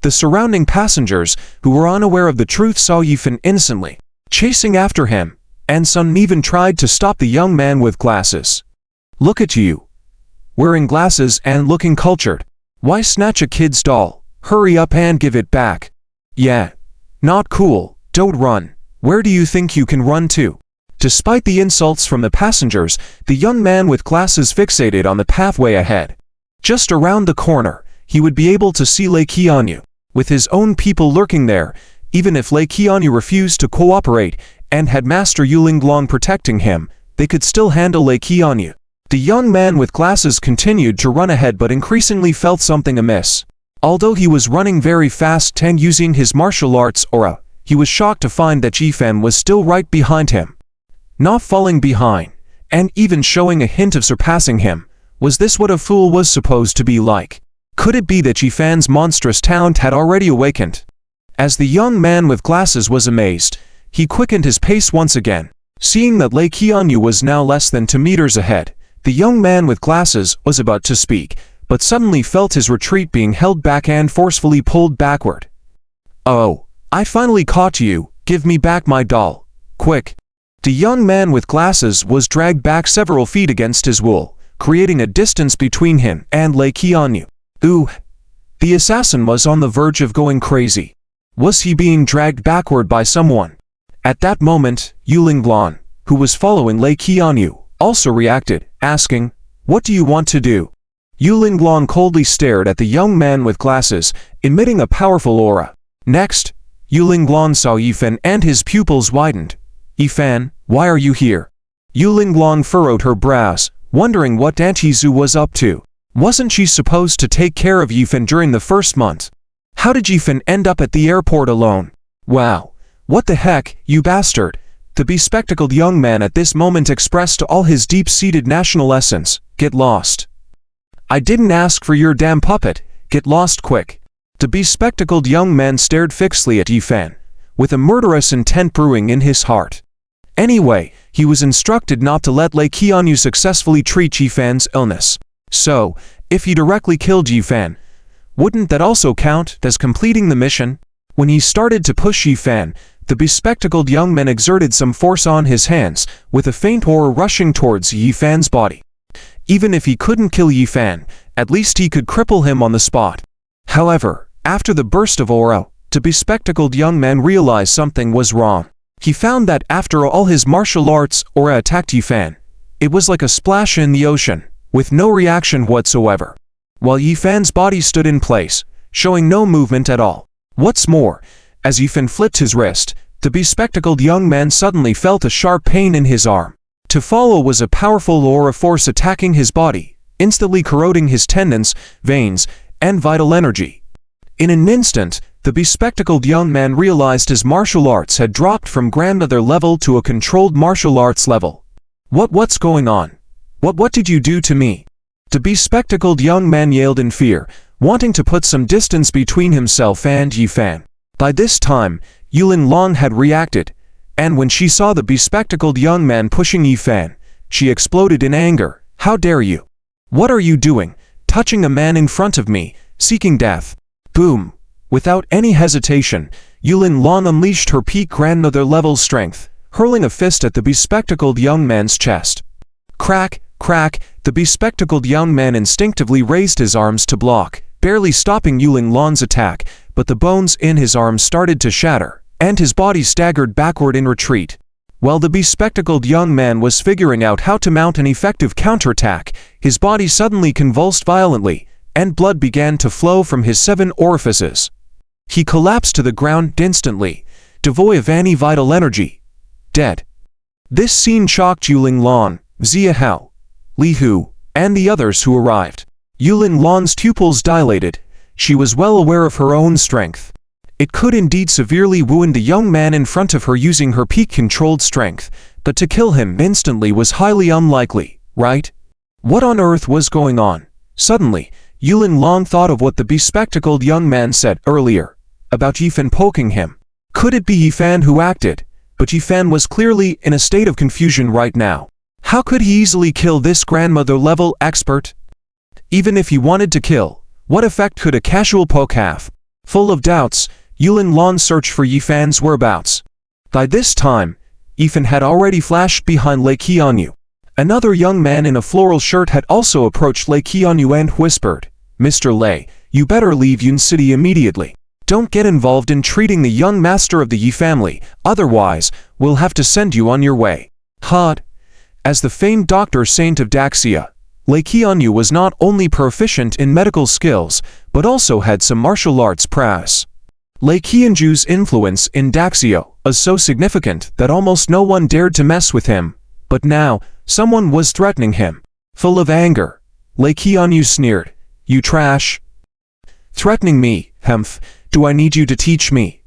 the surrounding passengers, who were unaware of the truth, saw Yifan instantly chasing after him, and some even tried to stop the young man with glasses. Look at you, wearing glasses and looking cultured. Why snatch a kid's doll? Hurry up and give it back. Yeah, not cool, don't run. Where do you think you can run to? Despite the insults from the passengers, the young man with glasses fixated on the pathway ahead. Just around the corner, he would be able to see Lei Qianyu. With his own people lurking there, even if Lei Qianyu refused to cooperate and had Master Yulinglong protecting him, they could still handle Lei Qianyu. The young man with glasses continued to run ahead but increasingly felt something amiss. Although he was running very fast and using his martial arts aura, he was shocked to find that Yifan was still right behind him. Not falling behind, and even showing a hint of surpassing him. Was this what a fool was supposed to be like? Could it be that Yifan's monstrous talent had already awakened? As the young man with glasses was amazed, he quickened his pace once again. Seeing that Lei Qianyu was now less than 2 meters ahead, the young man with glasses was about to speak, but suddenly felt his retreat being held back and forcefully pulled backward. "Oh, I finally caught you. Give me back my doll. Quick." The young man with glasses was dragged back several feet against his wool, creating a distance between him and Lei Qianyu. Ooh! The assassin was on the verge of going crazy. Was he being dragged backward by someone? At that moment, Yulinglong, who was following Lei Qianyu, also reacted, asking, "What do you want to do?" Yulinglong coldly stared at the young man with glasses, emitting a powerful aura. Next, Yulinglong saw Yifan and his pupils widened. "Yifan, why are you here?" Yulinglong furrowed her brows, wondering what Aunt Yizu was up to. Wasn't she supposed to take care of Yifan during the first month? How did Yifan end up at the airport alone? Wow! What the heck, you bastard! The bespectacled young man at this moment expressed all his deep-seated national essence. Get lost. I didn't ask for your damn puppet. Get lost quick. The bespectacled young man stared fixedly at Yifan, with a murderous intent brewing in his heart. Anyway, he was instructed not to let Lei Qianyu successfully treat Yifan's illness. So, if he directly killed Yifan, wouldn't that also count as completing the mission? When he started to push Yifan, the bespectacled young man exerted some force on his hands, with a faint aura rushing towards Yifan's body. Even if he couldn't kill Yifan, at least he could cripple him on the spot. However, after the burst of aura, the bespectacled young man realized something was wrong. He found that after all his martial arts aura attacked Yifan, it was like a splash in the ocean, with no reaction whatsoever, while Yifan's body stood in place, showing no movement at all. What's more, as Yifan flipped his wrist, the bespectacled young man suddenly felt a sharp pain in his arm. To follow was a powerful aura force attacking his body, instantly corroding his tendons, veins, and vital energy. In an instant, the bespectacled young man realized his martial arts had dropped from grandmother level to a controlled martial arts level. What's going on? What did you do to me? The bespectacled young man yelled in fear, wanting to put some distance between himself and Yifan. By this time, Yulinglong had reacted, and when she saw the bespectacled young man pushing Yifan, she exploded in anger. How dare you? What are you doing, touching a man in front of me, seeking death? Boom! Without any hesitation, Yulinglong unleashed her peak grandmother level strength, hurling a fist at the bespectacled young man's chest. Crack, crack, the bespectacled young man instinctively raised his arms to block, barely stopping Yulinglong's attack, but the bones in his arms started to shatter, and his body staggered backward in retreat. While the bespectacled young man was figuring out how to mount an effective counterattack, his body suddenly convulsed violently, and blood began to flow from his 7 orifices. He collapsed to the ground instantly, devoid of any vital energy. Dead. This scene shocked Yulinglong, Xia Hao, Li Hu, and the others who arrived. Yulinglong's pupils dilated. She was well aware of her own strength. It could indeed severely wound the young man in front of her using her peak-controlled strength, but to kill him instantly was highly unlikely, right? What on earth was going on? Suddenly, Yulinglong thought of what the bespectacled young man said earlier, about Yifan poking him. Could it be Yifan who acted? But Yifan was clearly in a state of confusion right now. How could he easily kill this grandmother-level expert? Even if he wanted to kill, what effect could a casual poke have? Full of doubts, Yulinglong searched for Yifan's whereabouts. By this time, Yifan had already flashed behind Lei Qianyu. Another young man in a floral shirt had also approached Lei Qianyu and whispered, "Mr. Lei, you better leave Yun City immediately. Don't get involved in treating the young master of the Yi family, otherwise, we'll have to send you on your way." Hod. As the famed Dr. Saint of Daxia, Lei Qianyu was not only proficient in medical skills, but also had some martial arts prowess. Lei Qianju's influence in Daxia was so significant that almost no one dared to mess with him, but now, someone was threatening him. Full of anger, Lei Qianyu sneered, "You trash? Threatening me, hemph, do I need you to teach me?"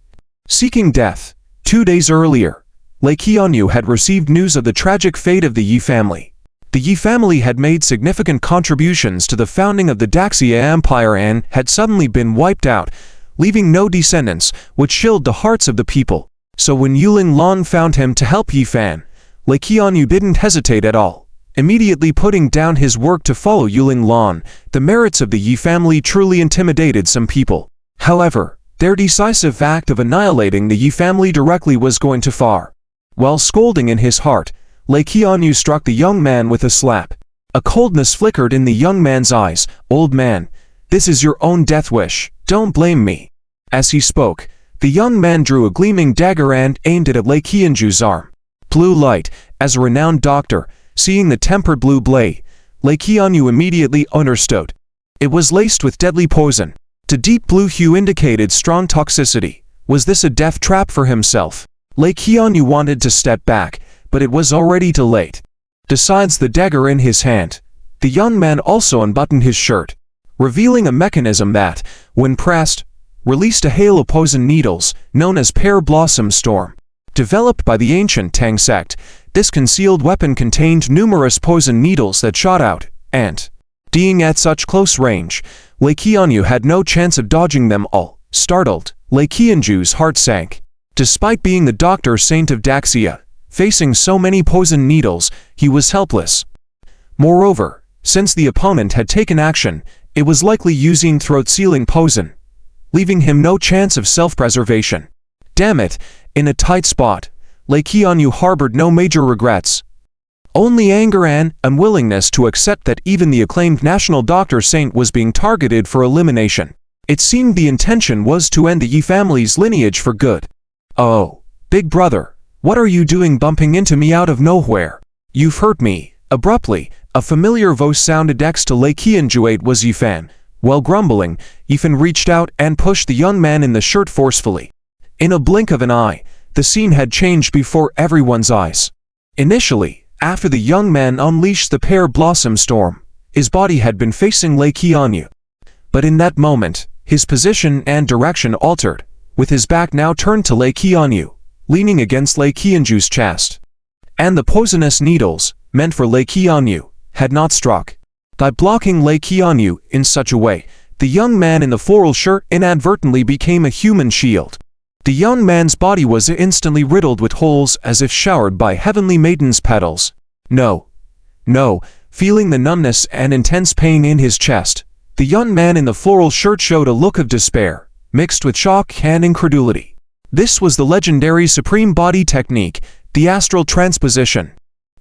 Seeking death. 2 days earlier, Lei Qianyu had received news of the tragic fate of the Yi family. The Yi family had made significant contributions to the founding of the Daxia Empire and had suddenly been wiped out, leaving no descendants, which chilled the hearts of the people. So when Yuling Lan found him to help Yi Fan, Lei Qianyu didn't hesitate at all, immediately putting down his work to follow Yuling Lan. The merits of the Yi family truly intimidated some people. However, their decisive act of annihilating the Yi family directly was going too far. While scolding in his heart, Lei Qianyu struck the young man with a slap. A coldness flickered in the young man's eyes. "Old man, this is your own death wish, don't blame me." As he spoke, the young man drew a gleaming dagger and aimed it at Lei Qianju's arm. Blue light. As a renowned doctor, seeing the tempered blue blade, Lei Qianyu immediately understood. It was laced with deadly poison. The deep blue hue indicated strong toxicity. Was this a death trap for himself? Lei Qianyu wanted to step back, but it was already too late. Besides the dagger in his hand, the young man also unbuttoned his shirt, revealing a mechanism that, when pressed, released a hail of poison needles, known as Pear Blossom Storm. Developed by the ancient Tang sect, this concealed weapon contained numerous poison needles that shot out, and, being at such close range, Lei Qianyu had no chance of dodging them all. Startled, Lei Qianju's heart sank. Despite being the doctor saint of Daxia, facing so many poison needles, he was helpless. Moreover, since the opponent had taken action, it was likely using throat-sealing poison, leaving him no chance of self-preservation. Damn it, in a tight spot, Lei Qianyu harbored no major regrets. Only anger and unwillingness to accept that even the acclaimed national doctor saint was being targeted for elimination. It seemed the intention was to end the Yi family's lineage for good. "Oh, big brother, what are you doing bumping into me out of nowhere? You've hurt me." Abruptly, a familiar voice sounded next to Lei Qianju. It was Yi Fan. While grumbling, Yi Fan reached out and pushed the young man in the shirt forcefully. In a blink of an eye, the scene had changed before everyone's eyes. Initially, after the young man unleashed the Pear Blossom Storm, his body had been facing Lei Qianyu. But in that moment, his position and direction altered, with his back now turned to Lei Qianyu, leaning against Lei Qianju's chest. And the poisonous needles, meant for Lei Qianyu, had not struck. By blocking Lei Qianyu in such a way, the young man in the floral shirt inadvertently became a human shield. The young man's body was instantly riddled with holes as if showered by heavenly maiden's petals. No. Feeling the numbness and intense pain in his chest, the young man in the floral shirt showed a look of despair, mixed with shock and incredulity. This was the legendary Supreme Body Technique, the Astral Transposition.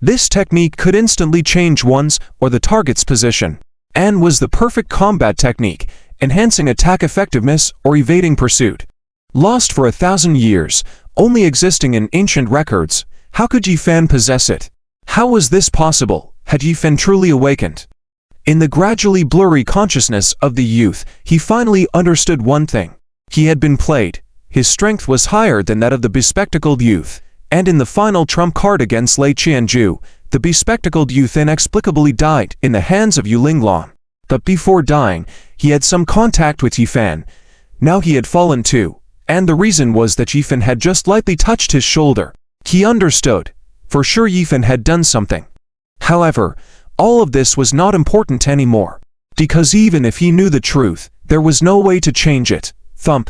This technique could instantly change one's or the target's position, and was the perfect combat technique, enhancing attack effectiveness or evading pursuit. Lost for 1,000 years, only existing in ancient records, how could Yi Fan possess it? How was this possible? Had Yi Fan truly awakened? In the gradually blurry consciousness of the youth, he finally understood one thing. He had been played. His strength was higher than that of the bespectacled youth, and in the final trump card against Lei Qianju, the bespectacled youth inexplicably died in the hands of Yuling Lan. But before dying, he had some contact with Yi Fan. Now he had fallen too, and the reason was that Yi Fan had just lightly touched his shoulder. He understood. For sure Yi Fan had done something. However, all of this was not important anymore, because even if he knew the truth, there was no way to change it. Thump.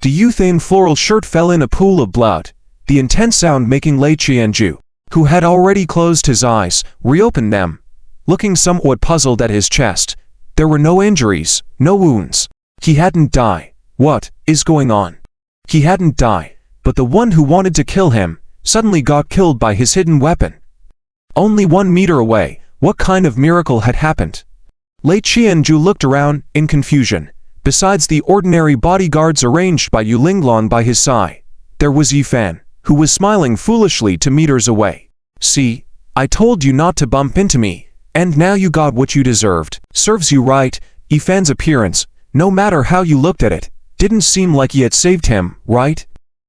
The youth in floral shirt fell in a pool of blood, the intense sound making Lei Qianju, who had already closed his eyes, reopened them, looking somewhat puzzled at his chest. There were no injuries, no wounds. He hadn't died. What is going on? He hadn't died, but the one who wanted to kill him suddenly got killed by his hidden weapon. Only 1 meter away, what kind of miracle had happened? Lei Qianju looked around in confusion. Besides the ordinary bodyguards arranged by Yuling Lan by his side, there was Yi Fan, who was smiling foolishly 2 meters away. "See, I told you not to bump into me, and now you got what you deserved." Serves you right. Yi Fan's appearance, no matter how you looked at it, didn't seem like he had saved him, right?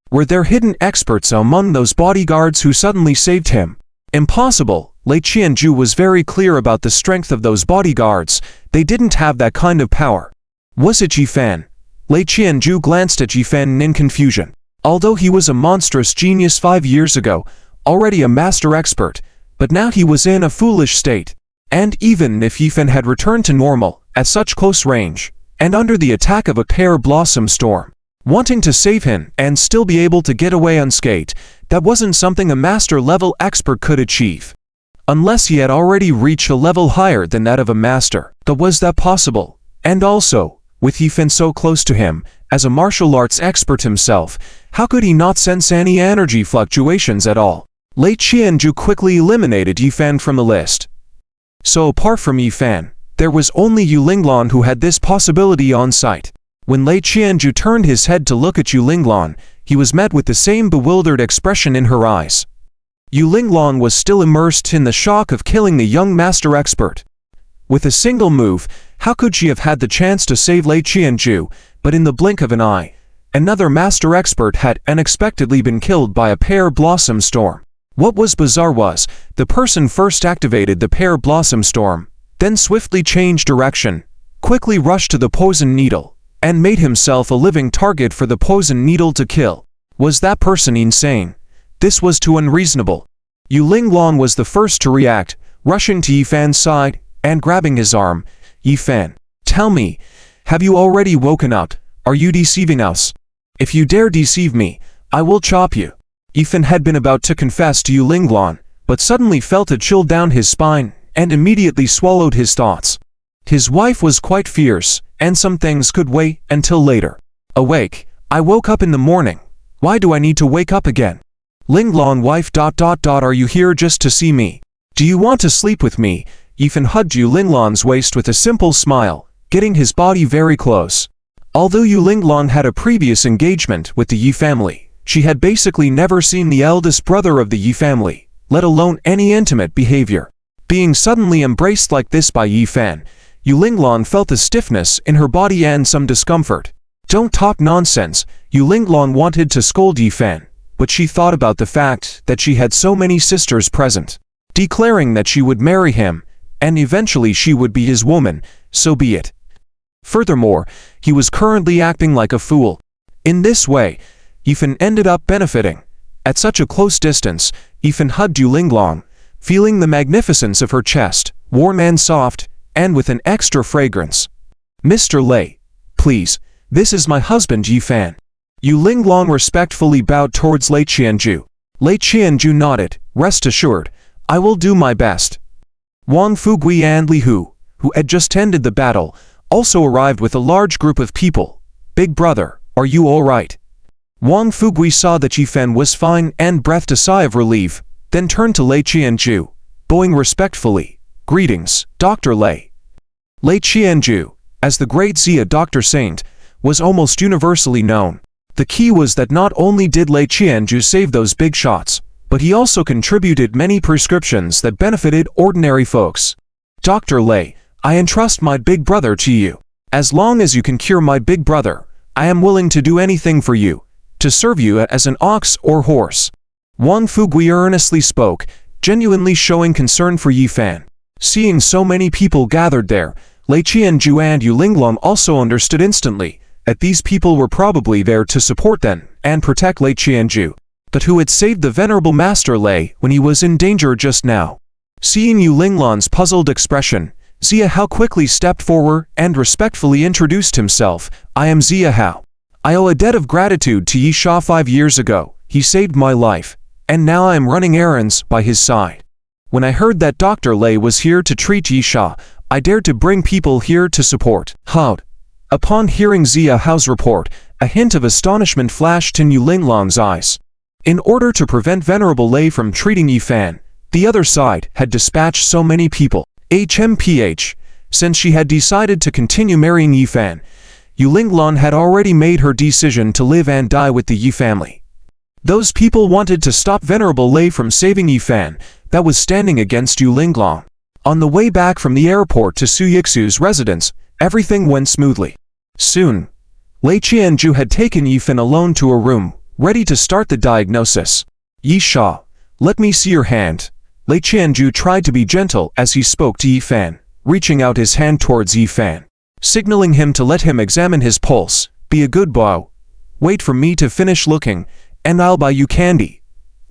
Were there hidden experts among those bodyguards who suddenly saved him? Impossible. Lei Qianju was very clear about the strength of those bodyguards. They didn't have that kind of power. Was it Yifan? Lei Qianju glanced at Yifan in confusion. Although he was a monstrous genius 5 years ago, already a master expert, but now he was in a foolish state. And even if Yifan had returned to normal, at such close range, and under the attack of a pear blossom storm, wanting to save him and still be able to get away unscathed, that wasn't something a master-level expert could achieve. Unless he had already reached a level higher than that of a master. But was that possible? And also, with Yifan so close to him, as a martial arts expert himself, how could he not sense any energy fluctuations at all? Lei Qianju quickly eliminated Yifan from the list. So apart from Yifan, there was only Yu Linglan who had this possibility on sight. When Lei Qianju turned his head to look at Yu Linglan, he was met with the same bewildered expression in her eyes. Yu Linglan was still immersed in the shock of killing the young master expert. With a single move, how could she have had the chance to save Lei Qianju? But in the blink of an eye, another master expert had unexpectedly been killed by a pear blossom storm. What was bizarre was, the person first activated the pear blossom storm, then swiftly changed direction, quickly rushed to the poison needle, and made himself a living target for the poison needle to kill. Was that person insane? This was too unreasonable. Yu Linglan was the first to react, rushing to Yifan's side, and grabbing his arm. Yifan, tell me, have you already woken up? Are you deceiving us? If you dare deceive me, I will chop you. Yifan had been about to confess to Yu Linglan, but suddenly felt a chill down his spine, and immediately swallowed his thoughts. His wife was quite fierce, and some things could wait until later. Awake, I woke up in the morning. Why do I need to wake up again? Linglan wife ... Are you here just to see me? Do you want to sleep with me? Yifan hugged Yu Linglan's waist with a simple smile, getting his body very close. Although Yu Linglan had a previous engagement with the Yi family, she had basically never seen the eldest brother of the Yi family, let alone any intimate behavior. Being suddenly embraced like this by Yifan, Yu Linglan felt a stiffness in her body and some discomfort. Don't talk nonsense. Yu Linglan wanted to scold Yifan, but she thought about the fact that she had so many sisters present, declaring that she would marry him, and eventually she would be his woman, so be it. Furthermore, he was currently acting like a fool. In this way, Yifan ended up benefiting. At such a close distance, Yifan hugged Yu Linglan, feeling the magnificence of her chest, warm and soft, and with an extra fragrance. Mr. Lei, please, this is my husband Yifan. Yu Linglan respectfully bowed towards Lei Qianju. Lei Qianju nodded. Rest assured, I will do my best. Wang Fugui and Li Hu, who had just ended the battle, also arrived with a large group of people. Big brother, are you all right? Wang Fugui saw that Yifan was fine and breathed a sigh of relief, then turned to Lei Qianju, bowing respectfully. Greetings, Dr. Lei. Lei Qianju, as the great Xia Doctor Saint, was almost universally known. The key was that not only did Lei Qianju save those big shots, but he also contributed many prescriptions that benefited ordinary folks. Dr. Lei, I entrust my big brother to you. As long as you can cure my big brother, I am willing to do anything for you, to serve you as an ox or horse. Wang Fugui earnestly spoke, genuinely showing concern for Yifan. Seeing so many people gathered there, Lei Qianju and Yu Linglan also understood instantly that these people were probably there to support them and protect Lei Qianju, but who had saved the venerable Master Lei when he was in danger just now. Seeing Yu Linglan's puzzled expression, Xia Hao quickly stepped forward and respectfully introduced himself. I am Xia Hao. I owe a debt of gratitude to Yi Sha 5 years ago. He saved my life, and now I am running errands by his side. When I heard that Dr. Lei was here to treat Yi Sha, I dared to bring people here to support. Howd. Upon hearing Xia Hao's report, a hint of astonishment flashed in Yu Linglan's eyes. In order to prevent Venerable Lei from treating Yifan, the other side had dispatched so many people. HMPH, since she had decided to continue marrying Yifan, Yu Linglan had already made her decision to live and die with the Yi family. Those people wanted to stop Venerable Lei from saving Yifan, that was standing against Yu Linglan. On the way back from the airport to Su Yixu's residence, everything went smoothly. Soon, Lei Qianju had taken Yifan alone to a room, ready to start the diagnosis. Yi Sha, let me see your hand. Lei Qianju tried to be gentle as he spoke to Yifan, reaching out his hand towards Yifan, signaling him to let him examine his pulse. Be a good boy. Wait for me to finish looking, and I'll buy you candy.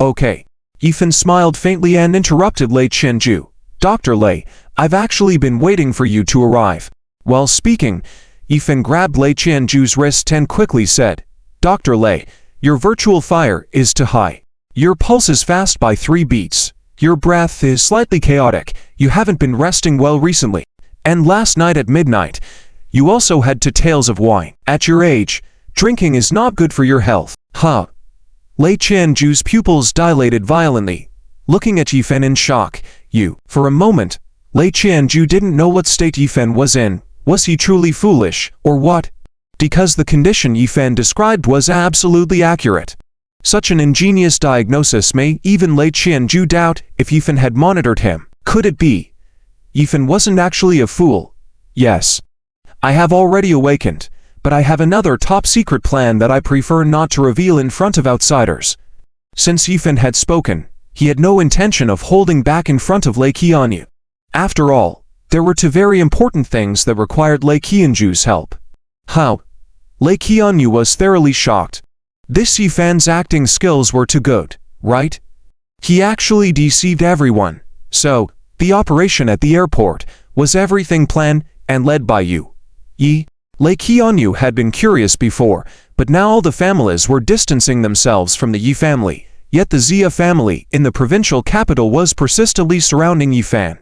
Okay. Yifan smiled faintly and interrupted Lei Qianju. Dr. Lei, I've actually been waiting for you to arrive. While speaking, Yifan grabbed Lei Qianju's wrist and quickly said, Dr. Lei, your virtual fire is too high. Your pulse is fast by 3 beats. Your breath is slightly chaotic. You haven't been resting well recently. And last night at midnight, you also had 2 tales of wine. At your age, drinking is not good for your health. Huh? Lei Qianju's pupils dilated violently, looking at Yifan in shock. For a moment, Lei Qianju didn't know what state Yifan was in. Was he truly foolish, or what? Because the condition Yifan described was absolutely accurate. Such an ingenious diagnosis made even Lei Qianju doubt if Yifan had monitored him. Could it be? Yifan wasn't actually a fool. Yes. I have already awakened, but I have another top-secret plan that I prefer not to reveal in front of outsiders. Since Yifan had spoken, he had no intention of holding back in front of Lei Qianju. After all, there were 2 very important things that required Lei Qianju's help. How? Lei Qianju was thoroughly shocked. This Yifan's acting skills were too good, right? He actually deceived everyone. So, the operation at the airport was everything planned and led by you. Lei Qianju had been curious before, but now all the families were distancing themselves from the Yi family, yet the Xia family in the provincial capital was persistently surrounding Yifan.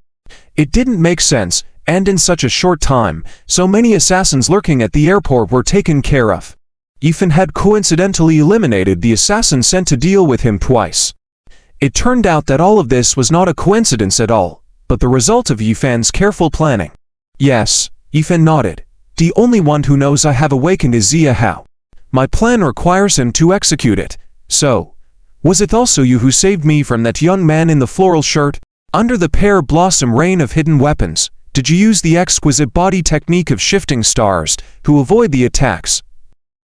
It didn't make sense, and in such a short time, so many assassins lurking at the airport were taken care of. Yifan had coincidentally eliminated the assassin sent to deal with him twice. It turned out that all of this was not a coincidence at all, but the result of Yifan's careful planning. Yes, Yifan nodded. The only one who knows I have awakened is Xia Hao. My plan requires him to execute it. So, was it also you who saved me from that young man in the floral shirt? Under the pear blossom rain of hidden weapons, did you use the exquisite body technique of shifting stars to avoid the attacks?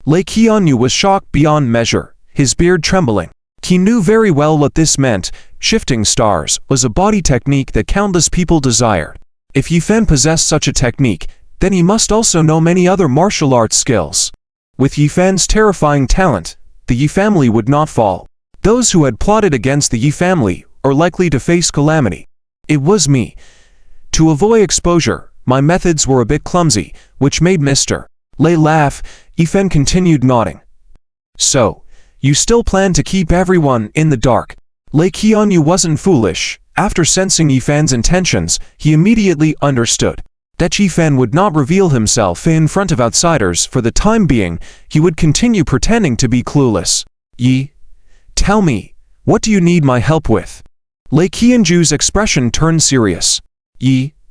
Lei Qianju was shocked beyond measure, his beard trembling. He knew very well what this meant. Shifting stars was a body technique that countless people desired. If Yifan possessed such a technique, then he must also know many other martial arts skills. With Yifan's terrifying talent, the Yi family would not fall. Those who had plotted against the Yi family are likely to face calamity. It was me. To avoid exposure, my methods were a bit clumsy, which made Mr. Lei laugh. Yifan continued nodding. So, you still plan to keep everyone in the dark? Lei Qianju wasn't foolish. After sensing Yifan's intentions, he immediately understood that Yifan would not reveal himself in front of outsiders for the time being. He would continue pretending to be clueless. Tell me, what do you need my help with? Lei Qianju's expression turned serious.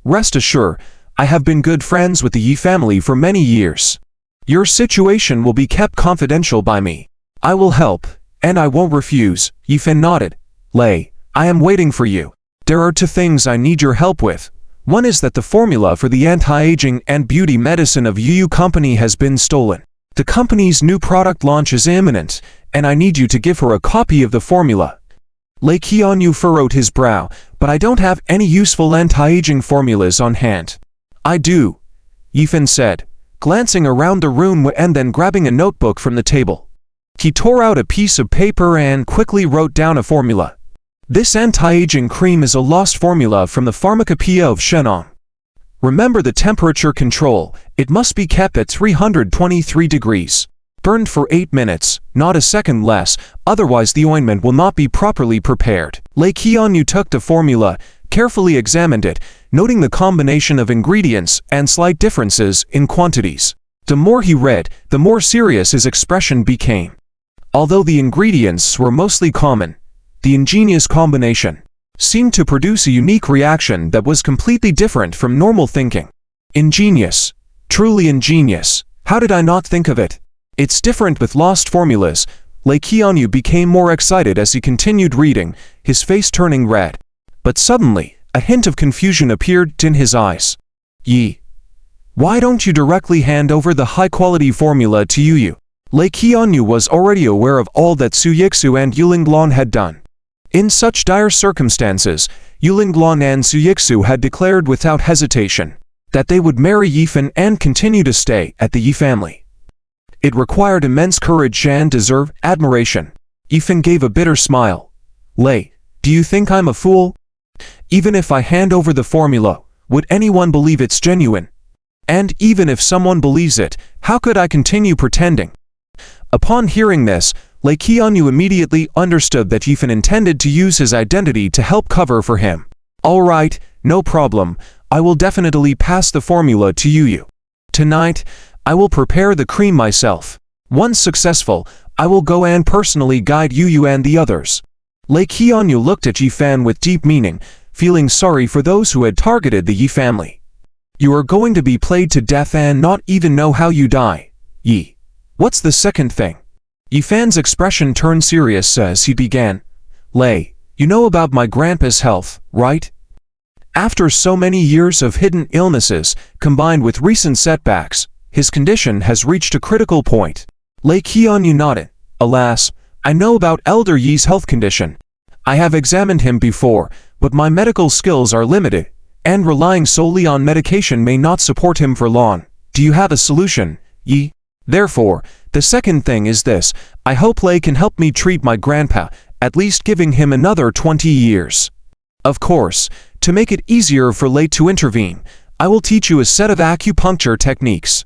Rest assured, I have been good friends with the Yi family for many years. Your situation will be kept confidential by me. I will help, and I won't refuse. Yifan nodded. Lei, I am waiting for you. There are 2 things I need your help with. One is that the formula for the anti-aging and beauty medicine of Yu Company has been stolen. The company's new product launch is imminent, and I need you to give her a copy of the formula. Lei Qianju furrowed his brow, but I don't have any useful anti-aging formulas on hand. I do, Yifan said, glancing around the room and then grabbing a notebook from the table. He tore out a piece of paper and quickly wrote down a formula. This anti-aging cream is a lost formula from the pharmacopoeia of Shenong. Remember the temperature control. It must be kept at 323 degrees. Burned for 8 minutes, not a second less, otherwise the ointment will not be properly prepared. Lei Qianju took the formula, carefully examined it, noting the combination of ingredients and slight differences in quantities. The more he read, the more serious his expression became. Although the ingredients were mostly common, the ingenious combination seemed to produce a unique reaction that was completely different from normal thinking. Ingenious. Truly ingenious. How did I not think of it? It's different with lost formulas. Lei Qianju became more excited as he continued reading, his face turning red. But suddenly, a hint of confusion appeared in his eyes. Why don't you directly hand over the high-quality formula to Yu? Lei Qianju was already aware of all that Su Yixu and Yuling Lan had done. In such dire circumstances, Yulingluan and Suyixu had declared without hesitation that they would marry Yifan and continue to stay at the Yi family. It required immense courage and deserved admiration. Yifan gave a bitter smile. Lei, do you think I'm a fool? Even if I hand over the formula, would anyone believe it's genuine? And even if someone believes it, how could I continue pretending? Upon hearing this, Lei Qianyu immediately understood that Yifan intended to use his identity to help cover for him. All right, no problem. I will definitely pass the formula to Yu. Tonight, I will prepare the cream myself. Once successful, I will go and personally guide Yu and the others. Lei Qianyu looked at Yifan with deep meaning, feeling sorry for those who had targeted the Yi family. You are going to be played to death and not even know how you die. Yi. What's the second thing? Yifan's expression turned serious as he began. Lei, you know about my grandpa's health, right? After so many years of hidden illnesses, combined with recent setbacks, his condition has reached a critical point. Lei Qianyu nodded. Alas, I know about Elder Yi's health condition. I have examined him before, but my medical skills are limited, and relying solely on medication may not support him for long. Do you have a solution, Yi? Therefore, the second thing is this. I hope Lei can help me treat my grandpa, at least giving him another 20 years. Of course, to make it easier for Lei to intervene, I will teach you a set of acupuncture techniques.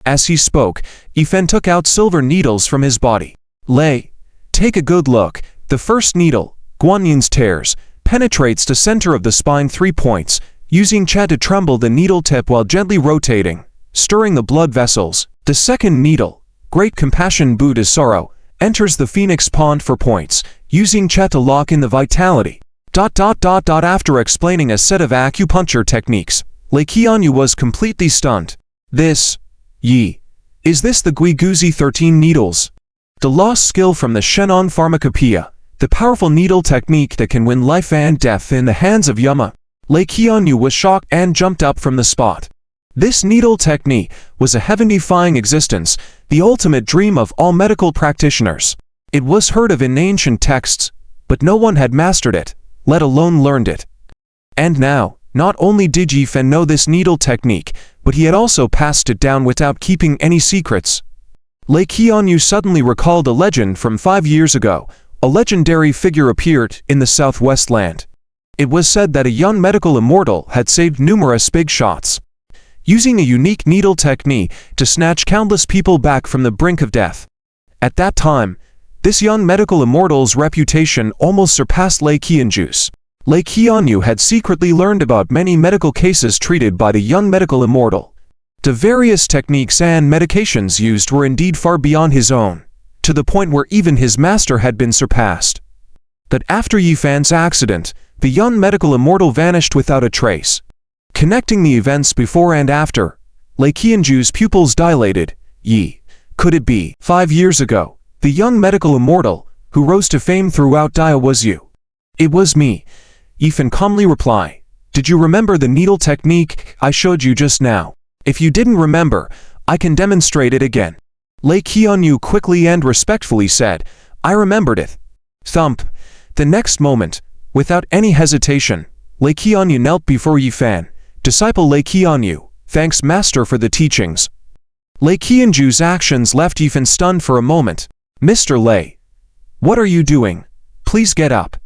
As he spoke, Yifan took out silver needles from his body. Lei, take a good look. The first needle, Guanyin's tears, penetrates the center of the spine 3 points, using Cha to tremble the needle tip while gently rotating, stirring the blood vessels. The second needle, Great Compassion Buddha's Sorrow, enters the Phoenix Pond 4 points, using Cha to lock in the vitality. After explaining a set of acupuncture techniques, Lei Qianyu was completely stunned. This, Yi, is this the Guiguzi 13 needles? The lost skill from the Shenan Pharmacopoeia, the powerful needle technique that can win life and death in the hands of Yama. Lei Qianyu was shocked and jumped up from the spot. This needle technique was a heaven-defying existence, the ultimate dream of all medical practitioners. It was heard of in ancient texts, but no one had mastered it, let alone learned it. And now, not only did Yifan know this needle technique, but he had also passed it down without keeping any secrets. Lei Qianyu suddenly recalled a legend from 5 years ago. A legendary figure appeared in the Southwest land. It was said that a young medical immortal had saved numerous big shots, using a unique needle technique to snatch countless people back from the brink of death. At that time, this young medical immortal's reputation almost surpassed Lei Qianyu's. Lei Qianyu had secretly learned about many medical cases treated by the young medical immortal. The various techniques and medications used were indeed far beyond his own, to the point where even his master had been surpassed. But after Yifan's accident, the young medical immortal vanished without a trace. Connecting the events before and after, Lei Qianyu's pupils dilated. Yi, could it be 5 years ago, the young medical immortal, who rose to fame throughout Dia was you? It was me, Yifan calmly replied. Did you remember the needle technique I showed you just now? If you didn't remember, I can demonstrate it again. Lei Qianyu quickly and respectfully said, I remembered it. Thump. The next moment, without any hesitation, Lei Qianyu knelt before Yifan. Disciple Lei Qianyu, thanks master for the teachings. Lei Qianyu's actions left Yifan stunned for a moment. Mr. Lei, what are you doing? Please get up.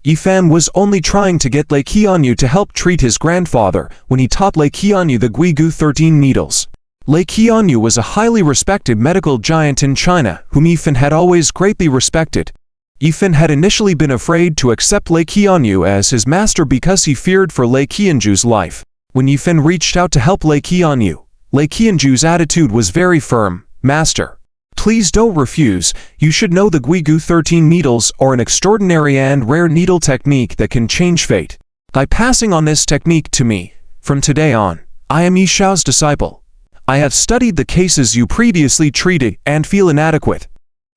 Yifan was only trying to get Lei Qianyu to help treat his grandfather when he taught Lei Qianyu the Guigu 13 needles. Lei Qianyu was a highly respected medical giant in China whom Yifan had always greatly respected. Yifan had initially been afraid to accept Lei Qianyu as his master because he feared for Lei Qianyu's life. When Yifan reached out to help Lei Qianyu's attitude was very firm. Master, please don't refuse. You should know the Guigu 13 needles are an extraordinary and rare needle technique that can change fate. By passing on this technique to me, from today on, I am Yi Shao's disciple. I have studied the cases you previously treated and feel inadequate.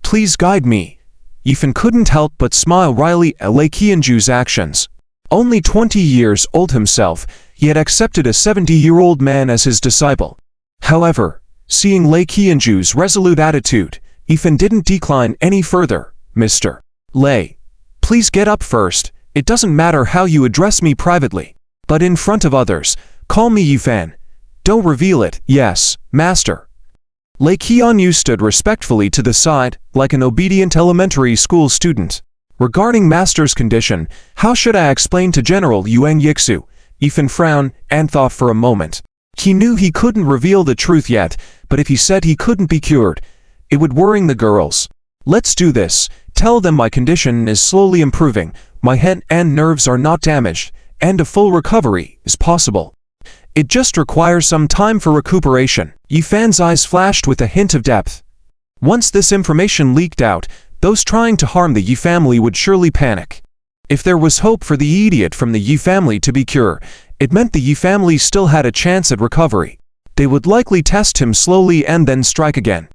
Please guide me. Yifan couldn't help but smile wryly at Lei Qianyu's actions. Only 20 years old himself, he had accepted a 70-year-old man as his disciple. However, seeing Lei Qianyu's resolute attitude, Yifan didn't decline any further. Mr. Lei, Please get up first. It doesn't matter how you address me privately. But in front of others, call me Yifan. Don't reveal it. Yes, master. Lei Qianyu stood respectfully to the side, like an obedient elementary school student. Regarding master's condition, how should I explain to General Yuan Yixu? Yifan frowned and thought for a moment. He knew he couldn't reveal the truth yet, but if he said he couldn't be cured, it would worry the girls. Let's do this. Tell them my condition is slowly improving, my head and nerves are not damaged, and a full recovery is possible. It just requires some time for recuperation. Yifan's eyes flashed with a hint of depth. Once this information leaked out, those trying to harm the Yi family would surely panic. If there was hope for the idiot from the Yi family to be cured, it meant the Yi family still had a chance at recovery. They would likely test him slowly and then strike again.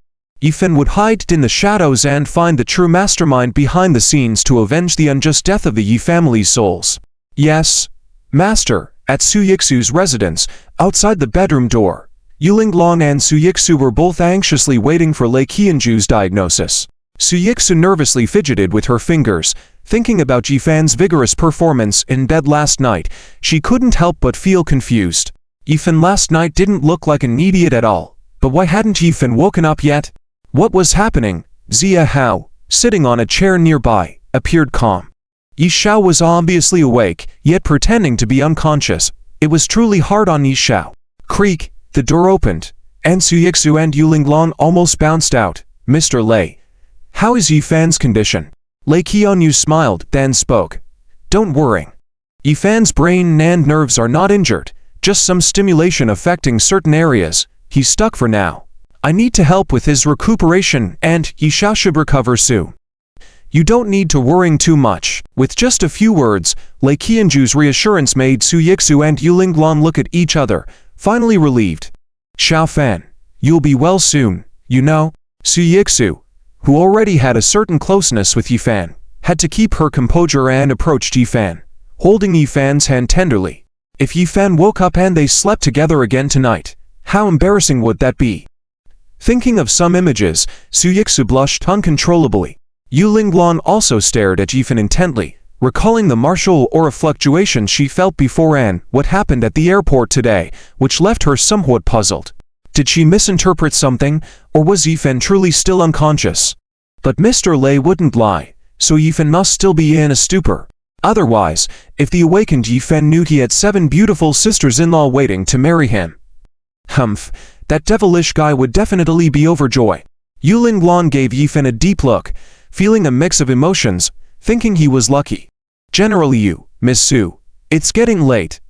Yifan would hide in the shadows and find the true mastermind behind the scenes to avenge the unjust death of the Yi family's souls. Yes, master. At Su Yixu's residence, outside the bedroom door, Yulinglong and Su Yixu were both anxiously waiting for Lei Qianju's diagnosis. Su Yixu nervously fidgeted with her fingers, thinking about Yifan's vigorous performance in bed last night. She couldn't help but feel confused. Yifan last night didn't look like an idiot at all, but why hadn't Yifan woken up yet? What was happening? Zia Hao, sitting on a chair nearby, appeared calm. Yi Xiao was obviously awake, yet pretending to be unconscious. It was truly hard on Yi Xiao. Creak, the door opened, and Su Yixu and Yulinglong almost bounced out. Mr. Lei, how is Yifan's condition? Lei Qianyu smiled, then spoke. Don't worry. Yifan's brain and nerves are not injured, just some stimulation affecting certain areas. He's stuck for now. I need to help with his recuperation, and Yi Xiao should recover soon. You don't need to worry too much. With just a few words, Lei Qianju's reassurance made Su Yixu and Yulinglong look at each other, finally relieved. Xiao Fan, you'll be well soon, you know. Su Yixu, who already had a certain closeness with Yifan, had to keep her composure and approached Yifan, holding Yifan's hand tenderly. If Yifan woke up and they slept together again tonight, how embarrassing would that be? Thinking of some images, Su Yixu blushed uncontrollably. Yulinglong also stared at Yifan intently, recalling the martial aura fluctuations she felt before and what happened at the airport today, which left her somewhat puzzled. Did she misinterpret something, or was Yifan truly still unconscious? But Mr. Lei wouldn't lie, so Yifan must still be in a stupor. Otherwise, if the awakened Yifan knew he had 7 beautiful sisters-in-law waiting to marry him, humph, that devilish guy would definitely be overjoyed. Yulinglong gave Yifan a deep look, feeling a mix of emotions, thinking he was lucky. General Yu, Miss Su, it's getting late.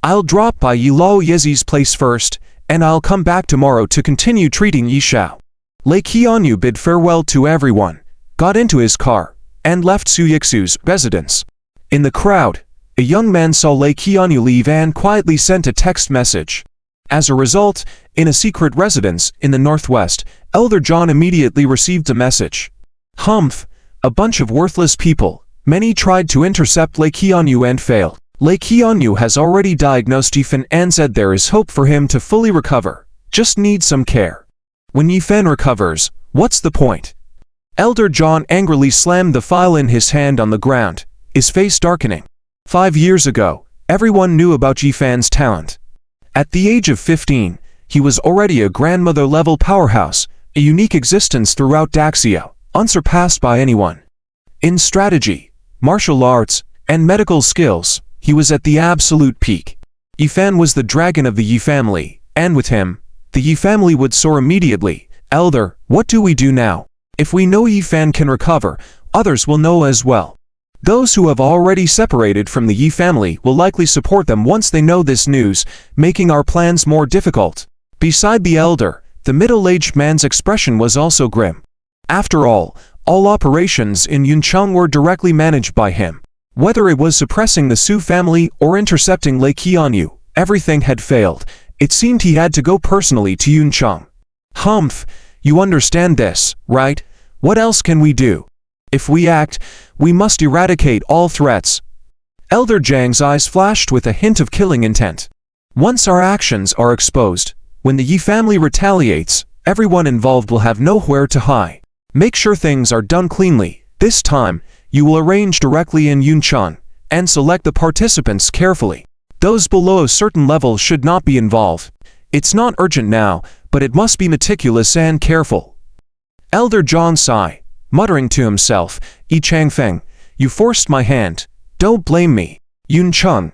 I'll drop by Yilao Yezi's place first, and I'll come back tomorrow to continue treating Yi Xiao. Lei Qianyu bid farewell to everyone, got into his car, and left Su Yixu's residence. In the crowd, a young man saw Lei Qianyu leave and quietly sent a text message. As a result, in a secret residence in the northwest, Elder John immediately received a message. Humph, a bunch of worthless people. Many tried to intercept Lei Qianyu and failed. Lei Qianyu has already diagnosed Yifan and said there is hope for him to fully recover. Just need some care. When Yifan recovers, what's the point? Elder John angrily slammed the file in his hand on the ground, his face darkening. 5 years ago, everyone knew about Yifan's talent. At the age of 15, he was already a grandmother-level powerhouse, a unique existence throughout Daxio, unsurpassed by anyone. In strategy, martial arts, and medical skills, he was at the absolute peak. Yifan was the dragon of the Yi family, and with him, the Yi family would soar immediately. Elder, what do we do now? If we know Yifan can recover, others will know as well. Those who have already separated from the Yi family will likely support them once they know this news, making our plans more difficult. Beside the elder, the middle-aged man's expression was also grim. After all operations in Yuncheng were directly managed by him. Whether it was suppressing the Su family or intercepting Lei Qianyu, everything had failed. It seemed he had to go personally to Yuncheng. Humph, you understand this, right? What else can we do? If we act, we must eradicate all threats. Elder Zhang's eyes flashed with a hint of killing intent. Once our actions are exposed, when the Yi family retaliates, everyone involved will have nowhere to hide. Make sure things are done cleanly. This time, You will arrange directly in Yunchun and select the participants carefully. Those below a certain level should not be involved. It's not urgent now, but it must be meticulous and careful. Elder John sighed, muttering to himself, Yi Changfeng, you forced my hand. Don't blame me. Yunchun.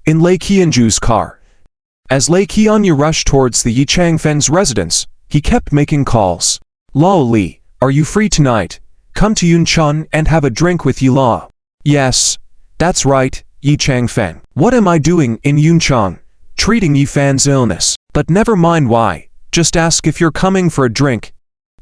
In Lei Qianju's car. As Lei Qianyu rushed towards the Yi Changfeng's residence, he kept making calls. Lao Li, are you free tonight? Come to Yunchun and have a drink with Yi Lao. Yes. That's right, Yi Changfeng. What am I doing in Yunchun? Treating Yi Fan's illness. But never mind why. Just ask if you're coming for a drink.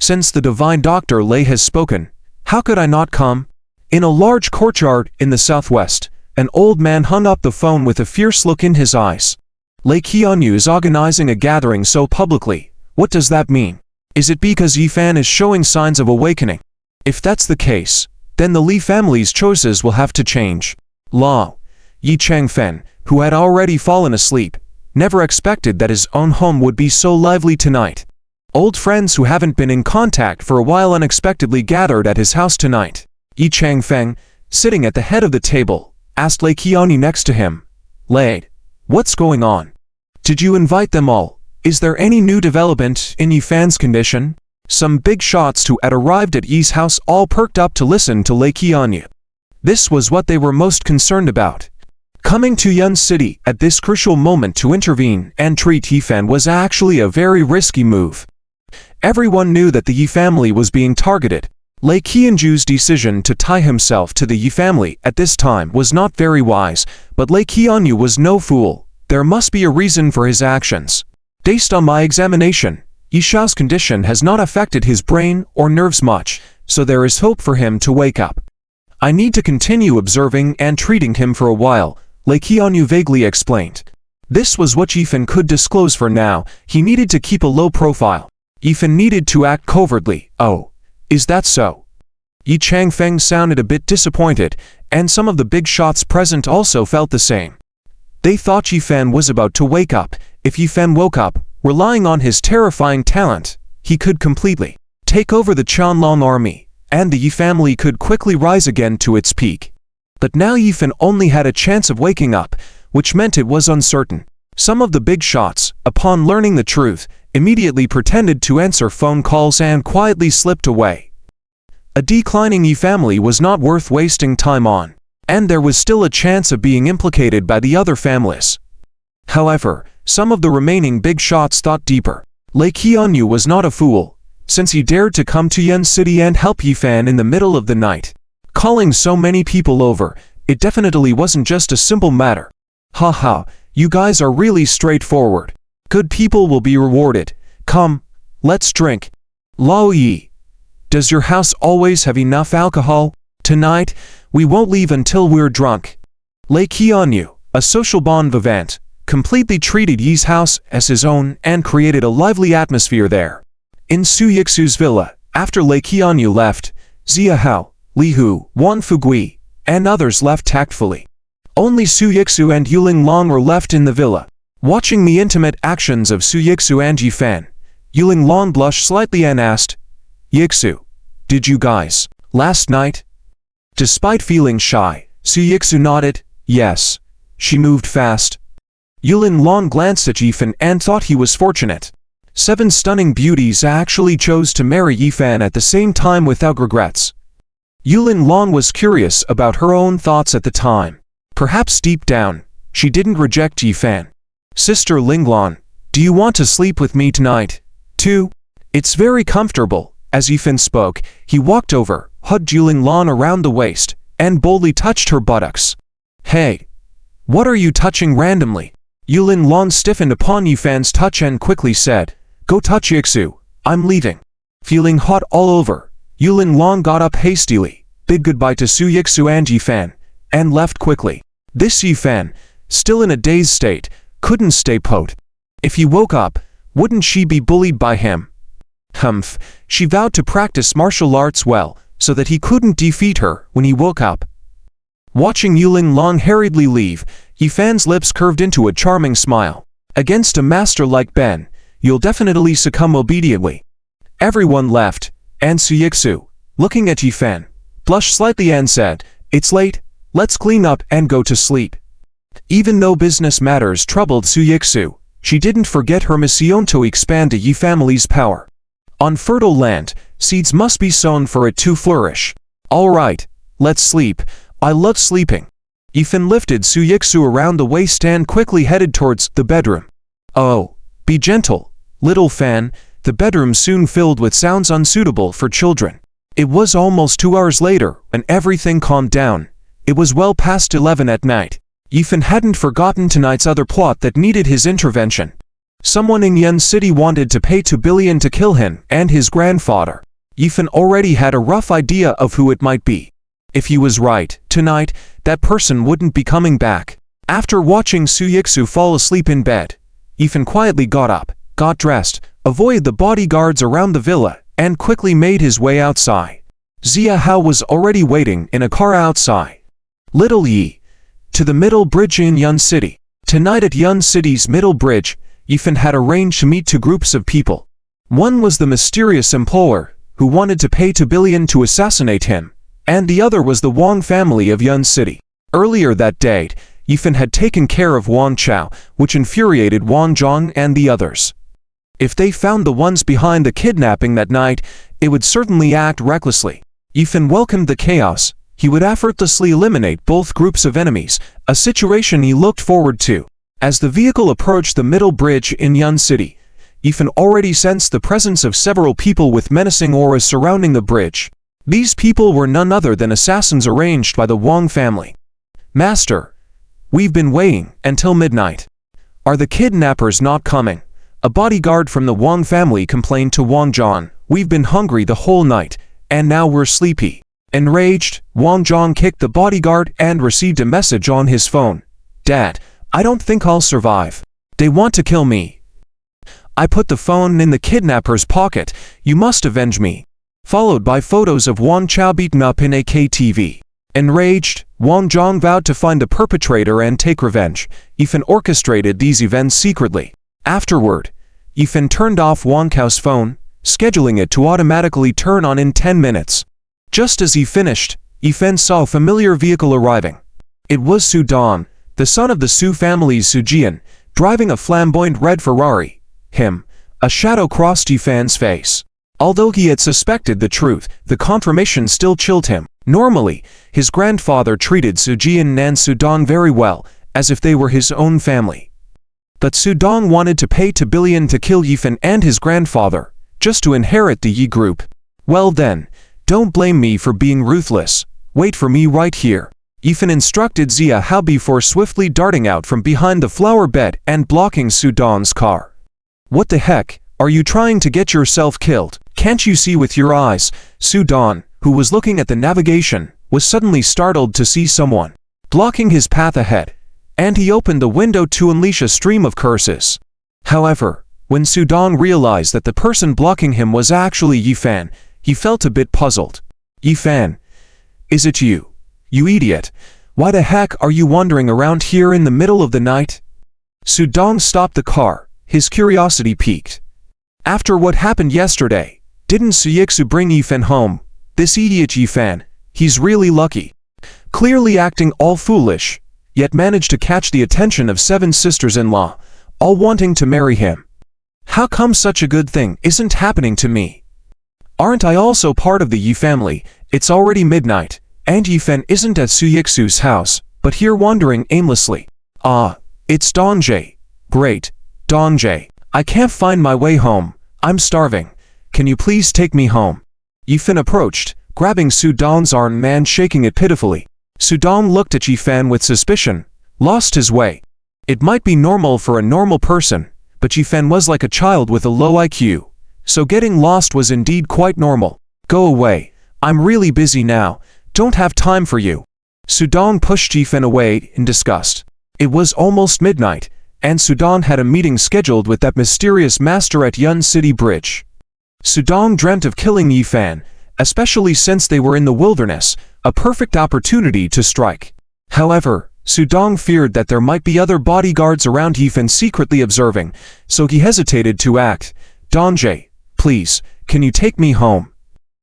Since the divine Dr. Lei has spoken, how could I not come? In a large courtyard in the southwest, an old man hung up the phone with a fierce look in his eyes. Lei Qianyu is organizing a gathering so publicly. What does that mean? Is it because Yi Fan is showing signs of awakening? If that's the case, then the Li family's choices will have to change. Lao, Yi Changfeng, who had already fallen asleep, never expected that his own home would be so lively tonight. Old friends who haven't been in contact for a while unexpectedly gathered at his house tonight. Yi Changfeng, sitting at the head of the table, asked Lei Qianyu next to him. Lei, what's going on? Did you invite them all? Is there any new development in Yi Fan's condition? Some big shots who had arrived at Yi's house all perked up to listen to Lei Qianyu. This was what they were most concerned about. Coming to Yun City at this crucial moment to intervene and treat Yi Fan was actually a very risky move. Everyone knew that the Yi family was being targeted. Lei Qianju's decision to tie himself to the Yi family at this time was not very wise, but Lei Qianyu was no fool. There must be a reason for his actions. Based on my examination, Yi Xiao's condition has not affected his brain or nerves much, so there is hope for him to wake up. I need to continue observing and treating him for a while, Lei Qianyu vaguely explained. This was what Yi Fan could disclose for now. He needed to keep a low profile. Yi Fan needed to act covertly. Oh, is that so? Yi Changfeng sounded a bit disappointed, and some of the big shots present also felt the same. They thought Yi Fan was about to wake up. If Yi Fan woke up, relying on his terrifying talent, he could completely take over the Qianlong army, and the Yi family could quickly rise again to its peak. But now Yi Fan only had a chance of waking up, which meant it was uncertain. Some of the big shots, upon learning the truth, immediately pretended to answer phone calls and quietly slipped away. A declining Yi family was not worth wasting time on, and there was still a chance of being implicated by the other families. However, some of the remaining big shots thought deeper. Lei Qianyu was not a fool, since he dared to come to Yun City and help Yi Fan in the middle of the night. Calling so many people over, it definitely wasn't just a simple matter. Haha, you guys are really straightforward. Good people will be rewarded. Come, let's drink. Lao Yi, does your house always have enough alcohol? Tonight, we won't leave until we're drunk. Lei Qianyu, a social bon vivant, completely treated Yi's house as his own and created a lively atmosphere there. In Su Yixu's villa, after Lei Qianyu left, Zia Hao, Li Hu, Wan Fugui, and others left tactfully. Only Su Yixu and Yuling Long were left in the villa. Watching the intimate actions of Su Yixu and Yi Fan, Yuling Long blushed slightly and asked, Yixu, did you guys, last night? Despite feeling shy, Su Yixu nodded, yes. She moved fast. Yuling Long glanced at Yi Fan and thought he was fortunate. 7 stunning beauties actually chose to marry Yi Fan at the same time without regrets. Yuling Long was curious about her own thoughts at the time. Perhaps deep down, she didn't reject Yi Fan. Sister Linglong, do you want to sleep with me tonight, too? It's very comfortable. As Yi Fan spoke, he walked over, hugged Yuling Long around the waist, and boldly touched her buttocks. Hey, what are you touching randomly? Yuling Long stiffened upon Yi Fan's touch and quickly said, Go touch Yixu, I'm leaving. Feeling hot all over, Yuling Long got up hastily, bid goodbye to Su Yixu and Yi Fan, and left quickly. This Yi Fan, still in a dazed state, couldn't stay put. If he woke up, wouldn't she be bullied by him? Humph, she vowed to practice martial arts well, so that he couldn't defeat her when he woke up. Watching Yuling Long hurriedly leave, Yi Fan's lips curved into a charming smile. Against a master like Ben, you'll definitely succumb obediently. Everyone left, and Su Yixu, looking at Yi Fan, blushed slightly and said, "It's late, let's clean up and go to sleep." Even though business matters troubled Su Yixu, she didn't forget her mission to expand the Yi family's power. On fertile land, seeds must be sown for it to flourish. "All right, let's sleep. I love sleeping." Yifan lifted Su Yixu around the waist and quickly headed towards the bedroom. "Oh, be gentle, little fan." The bedroom soon filled with sounds unsuitable for children. It was almost 2 hours later when everything calmed down. It was well past 11 at night. Yifan hadn't forgotten tonight's other plot that needed his intervention. Someone in Yun City wanted to pay 2 billion to kill him and his grandfather. Yifan already had a rough idea of who it might be. If he was right, tonight, that person wouldn't be coming back. After watching Su Yixu fall asleep in bed, Yifan quietly got up, got dressed, avoided the bodyguards around the villa, and quickly made his way outside. Zia Hao was already waiting in a car outside. Little Yi. To the middle bridge in Yun City. Tonight at Yun City's middle bridge, Yifan had arranged to meet 2 groups of people. One was the mysterious employer, who wanted to pay 2 billion to assassinate him, and the other was the Wang family of Yun City. Earlier that day, Yifan had taken care of Wang Chao, which infuriated Wang Zhang and the others. If they found the ones behind the kidnapping that night, it would certainly act recklessly. Yifan welcomed the chaos. He would effortlessly eliminate both groups of enemies, a situation he looked forward to. As the vehicle approached the middle bridge in Yun City, Yifan already sensed the presence of several people with menacing auras surrounding the bridge. These people were none other than assassins arranged by the Wang family. "Master, we've been waiting until midnight. Are the kidnappers not coming?" A bodyguard from the Wang family complained to Wang Zhang. "We've been hungry the whole night, and now we're sleepy." Enraged, Wang Zhang kicked the bodyguard and received a message on his phone. "Dad, I don't think I'll survive. They want to kill me. I put the phone in the kidnapper's pocket. You must avenge me." Followed by photos of Wang Chao beaten up in a KTV. Enraged, Wang Zhang vowed to find the perpetrator and take revenge. Yifan orchestrated these events secretly. Afterward, Yifan turned off Wang Chao's phone, scheduling it to automatically turn on in 10 minutes. Just as he finished, Yifan saw a familiar vehicle arriving. It was Su Dong, the son of the Su family's Su Jian, driving a flamboyant red Ferrari. A shadow crossed Yifan's face. Although he had suspected the truth, the confirmation still chilled him. Normally, his grandfather treated Su Jian and Su Dong very well, as if they were his own family. But Su Dong wanted to pay 2 billion to kill Yifan and his grandfather, just to inherit the Yi group. "Well then, don't blame me for being ruthless. Wait for me right here." Yifan instructed Zia Hao before swiftly darting out from behind the flower bed and blocking Su Dong's car. "What the heck, are you trying to get yourself killed? Can't you see with your eyes?" Su Dong, who was looking at the navigation, was suddenly startled to see someone blocking his path ahead, and he opened the window to unleash a stream of curses. However, when Su Dong realized that the person blocking him was actually Yifan, he felt a bit puzzled. "Yifan, is it you? You idiot. Why the heck are you wandering around here in the middle of the night?" Su Dong stopped the car, his curiosity piqued. After what happened yesterday, didn't Su Yixu bring Yifan home? This idiot Yifan, he's really lucky. Clearly acting all foolish, yet managed to catch the attention of 7 sisters-in-law, all wanting to marry him. How come such a good thing isn't happening to me? Aren't I also part of the Yi family? It's already midnight, and Yifan isn't at Su Yixu's house, but here wandering aimlessly. Ah, it's Dongjie. Great, Dongjie. I can't find my way home. I'm starving. Can you please take me home? Yifan approached, grabbing Su Dong's arm and shaking it pitifully. Su Dong looked at Yifan with suspicion, lost his way. It might be normal for a normal person, but Yifan was like a child with a low IQ, so getting lost was indeed quite normal. "Go away. I'm really busy now. Don't have time for you." Su Dong pushed Yifan away in disgust. It was almost midnight, and Su Dong had a meeting scheduled with that mysterious master at Yun City Bridge. Su Dong dreamt of killing Yifan, especially since they were in the wilderness, a perfect opportunity to strike. However, Su Dong feared that there might be other bodyguards around Yifan secretly observing, so he hesitated to act. "Dongjie, please, can you take me home?"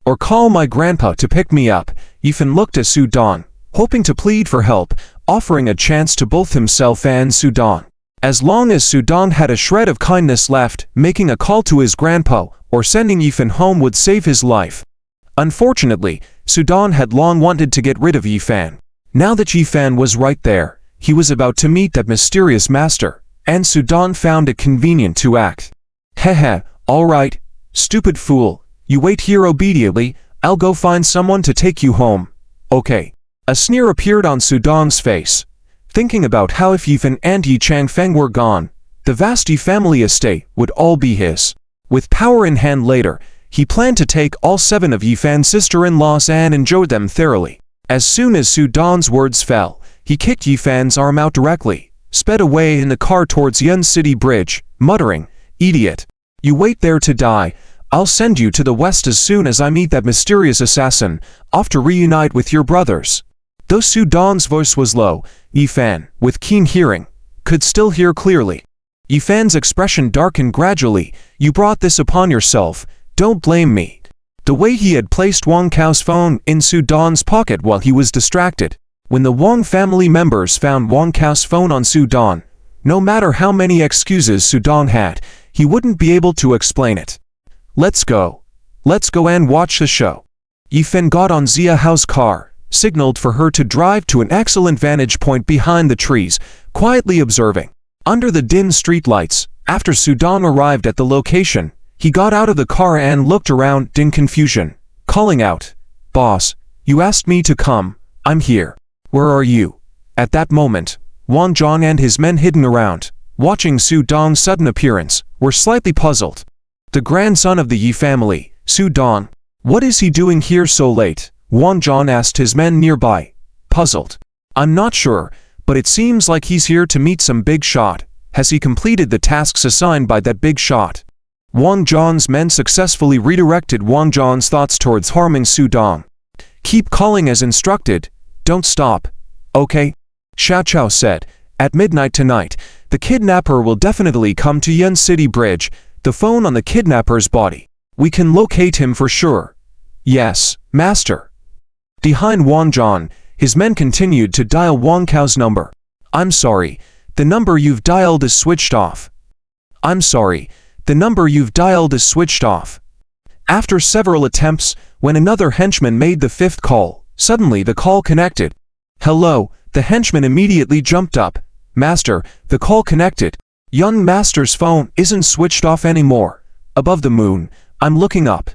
or call my grandpa to pick me up. Yifan looked at Sudan, hoping to plead for help, offering a chance to both himself and Sudan. As long as Sudan had a shred of kindness left, making a call to his grandpa or sending Yifan home would save his life. Unfortunately, Sudan had long wanted to get rid of Yifan. Now that Yifan was right there, he was about to meet that mysterious master, and Sudan found it convenient to act. Hehe, alright, stupid fool, you wait here obediently, I'll go find someone to take you home. Okay. A sneer appeared on Sudan's face. Thinking about how if Yifan and Yi Changfeng were gone, the vast Yi family estate would all be his. With power in hand later, he planned to take all 7 of Yifan's sister-in-laws and enjoy them thoroughly. As soon as Sudan's words fell, he kicked Yifan's arm out directly, sped away in the car towards Yun City Bridge, muttering, "Idiot. You wait there to die. I'll send you to the west as soon as I meet that mysterious assassin, off to reunite with your brothers." Though Sudan's voice was low, Yifan, with keen hearing, could still hear clearly. Yifan's expression darkened gradually. "You brought this upon yourself, don't blame me." The way he had placed Wang Cao's phone in Sudan's pocket while he was distracted. When the Wang family members found Wang Cao's phone on Sudan, no matter how many excuses Sudan had, he wouldn't be able to explain it. Let's go and watch the show." Yifan got on Zia Hao's car, signaled for her to drive to an excellent vantage point behind the trees, quietly observing. Under the dim streetlights, after Sudan arrived at the location, he got out of the car and looked around in confusion, calling out, "Boss, you asked me to come, I'm here. Where are you?" At that moment, Wang Zhang and his men hidden around, watching Sudan's sudden appearance, were slightly puzzled. The grandson of the Yi family, Sudan. What is he doing here so late? Wang Zhang asked his men nearby, puzzled. "I'm not sure, but it seems like he's here to meet some big shot. Has he completed the tasks assigned by that big shot?" Wang Zhang's men successfully redirected Wang Zhang's thoughts towards harming Sudan. "Keep calling as instructed, don't stop. Okay?" Xiao Chao said. "At midnight tonight, the kidnapper will definitely come to Yun City Bridge, the phone on the kidnapper's body. We can locate him for sure." "Yes, master." Behind Wang Zhang, his men continued to dial Wang Cao's number. "I'm sorry, the number you've dialed is switched off." "I'm sorry, the number you've dialed is switched off." After several attempts, when another henchman made the 5th call, suddenly the call connected. "Hello," the henchman immediately jumped up. "Master, the call connected. Young master's phone isn't switched off anymore. Above the moon, I'm looking up."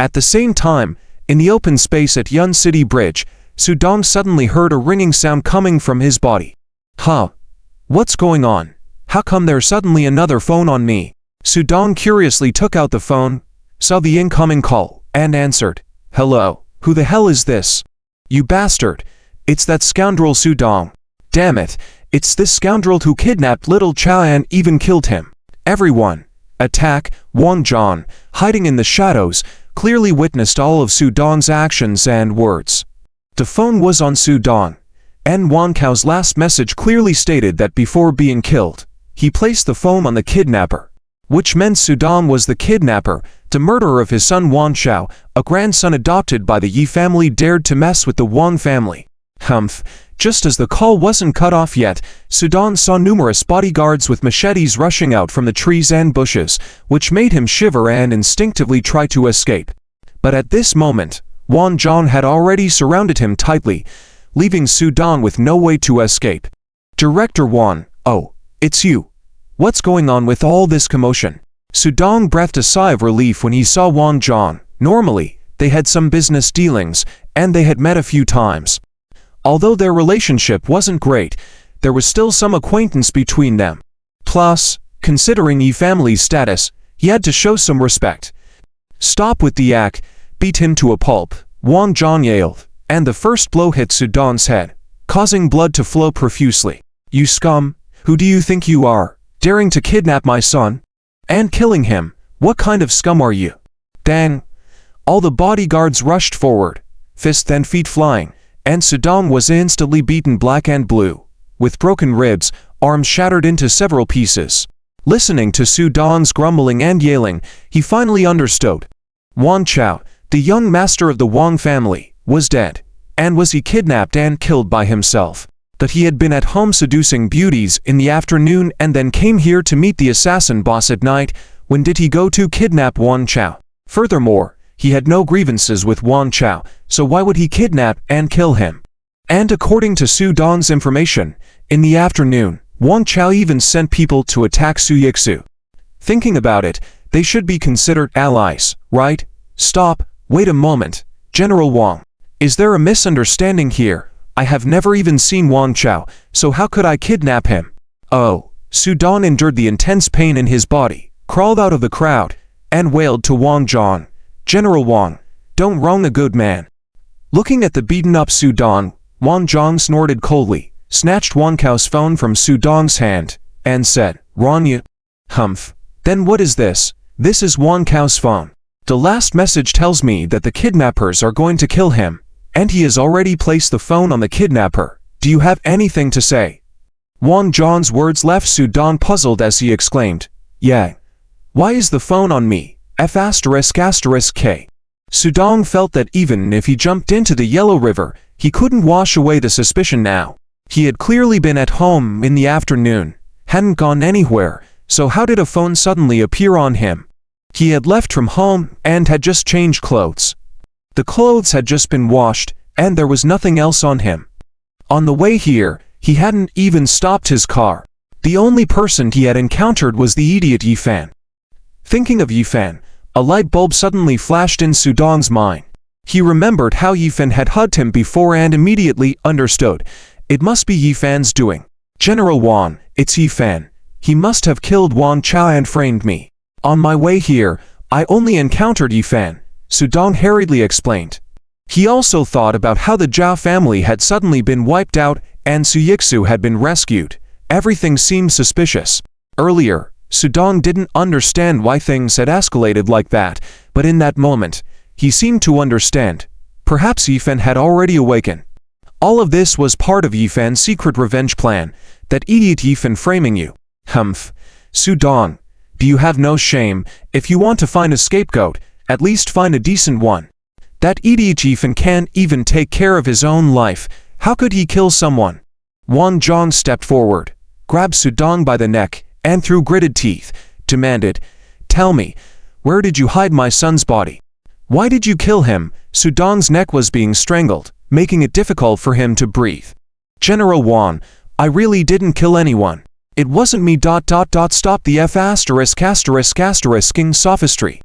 At the same time, in the open space at Yun City Bridge, Sudan suddenly heard a ringing sound coming from his body. "Huh? What's going on? How come there's suddenly another phone on me?" Sudan curiously took out the phone, saw the incoming call, and answered. "Hello, who the hell is this?" "You bastard! It's that scoundrel Sudan. Damn it, it's this scoundrel who kidnapped little Chao and even killed him." Everyone, attack, Wang Zhang, hiding in the shadows, clearly witnessed all of Sudan's actions and words. The phone was on Sudan, and Wang Cao's last message clearly stated that before being killed, he placed the phone on the kidnapper, which meant Sudan was the kidnapper. The murderer of his son Wang Xiao, a grandson adopted by the Yi family, dared to mess with the Wang family. Humph. Just as the call wasn't cut off yet, Sudan saw numerous bodyguards with machetes rushing out from the trees and bushes, which made him shiver and instinctively try to escape. But at this moment, Wang Zhang had already surrounded him tightly, leaving Sudan with no way to escape. "Director Wang, oh, it's you. What's going on with all this commotion?" Sudan breathed a sigh of relief when he saw Wang Zhang. Normally, they had some business dealings, and they had met a few times. Although their relationship wasn't great, there was still some acquaintance between them. Plus, considering Yi family's status, he had to show some respect. "Stop with the act, beat him to a pulp," Wang Zhang yelled, and the first blow hit Sudan's head, causing blood to flow profusely. "You scum, who do you think you are, daring to kidnap my son? And killing him, what kind of scum are you?" Dang! All the bodyguards rushed forward, fists and feet flying, and Sudan was instantly beaten black and blue, with broken ribs, arms shattered into several pieces. Listening to Sudan's grumbling and yelling, he finally understood. "Wang Chao, The young master of the Wang family was dead. And was he kidnapped and killed by himself? That he had been at home seducing beauties in the afternoon and then came here to meet the assassin boss at night. When did he go to kidnap Wan Chao? Furthermore, he had no grievances with Wan Chao, so why would he kidnap and kill him? And according to Su Dong's information, in the afternoon, Wan Chao even sent people to attack Su Yixu. Thinking about it, they should be considered allies, right? Stop, wait a moment, General Wang. Is there a misunderstanding here? I have never even seen Wan Chao, so how could I kidnap him? Oh, Su Dong endured the intense pain in his body, crawled out of the crowd, and wailed to Wang Zhang. General Wang, don't wrong a good man. Looking at the beaten-up Su Dong, Wang Zhang snorted coldly, snatched Wan Chao's phone from Su Dong's hand, and said, Ronyu. Humph. Then what is this? This is Wan Chao's phone. The last message tells me that the kidnappers are going to kill him, and he has already placed the phone on the kidnapper. Do you have anything to say? Wang Zhang's words left Su Dong puzzled as he exclaimed, Yeah. Why is the phone on me? F***K. Su Dong felt that even if he jumped into the Yellow River, he couldn't wash away the suspicion now. He had clearly been at home in the afternoon, hadn't gone anywhere, so how did a phone suddenly appear on him? He had left from home and had just changed clothes. The clothes had just been washed, and there was nothing else on him. On the way here, he hadn't even stopped his car. The only person he had encountered was the idiot Yifan. Thinking of Yifan, a light bulb suddenly flashed in Su Dong's mind. He remembered how Yifan had hugged him before and immediately understood. It must be Yifan's doing. General Wan, it's Yifan. He must have killed Wan Chao and framed me. On my way here, I only encountered Yifan, Su Dong hurriedly explained. He also thought about how the Zhao family had suddenly been wiped out and Su Yixu had been rescued. Everything seemed suspicious. Earlier, Su Dong didn't understand why things had escalated like that, but in that moment, he seemed to understand. Perhaps Yifan had already awakened. All of this was part of Yifan's secret revenge plan, that idiot Yifan framing you. Humph. Su Dong, do you have no shame? If you want to find a scapegoat, at least find a decent one. That idiot Yifan can't even take care of his own life. How could he kill someone? Wang Zhang stepped forward, grabbed Su Dong by the neck, and through gritted teeth, demanded, Tell me, where did you hide my son's body? Why did you kill him? Su Dong's neck was being strangled, making it difficult for him to breathe. General Wan, I really didn't kill anyone. It wasn't me. Stop the ******ing sophistry.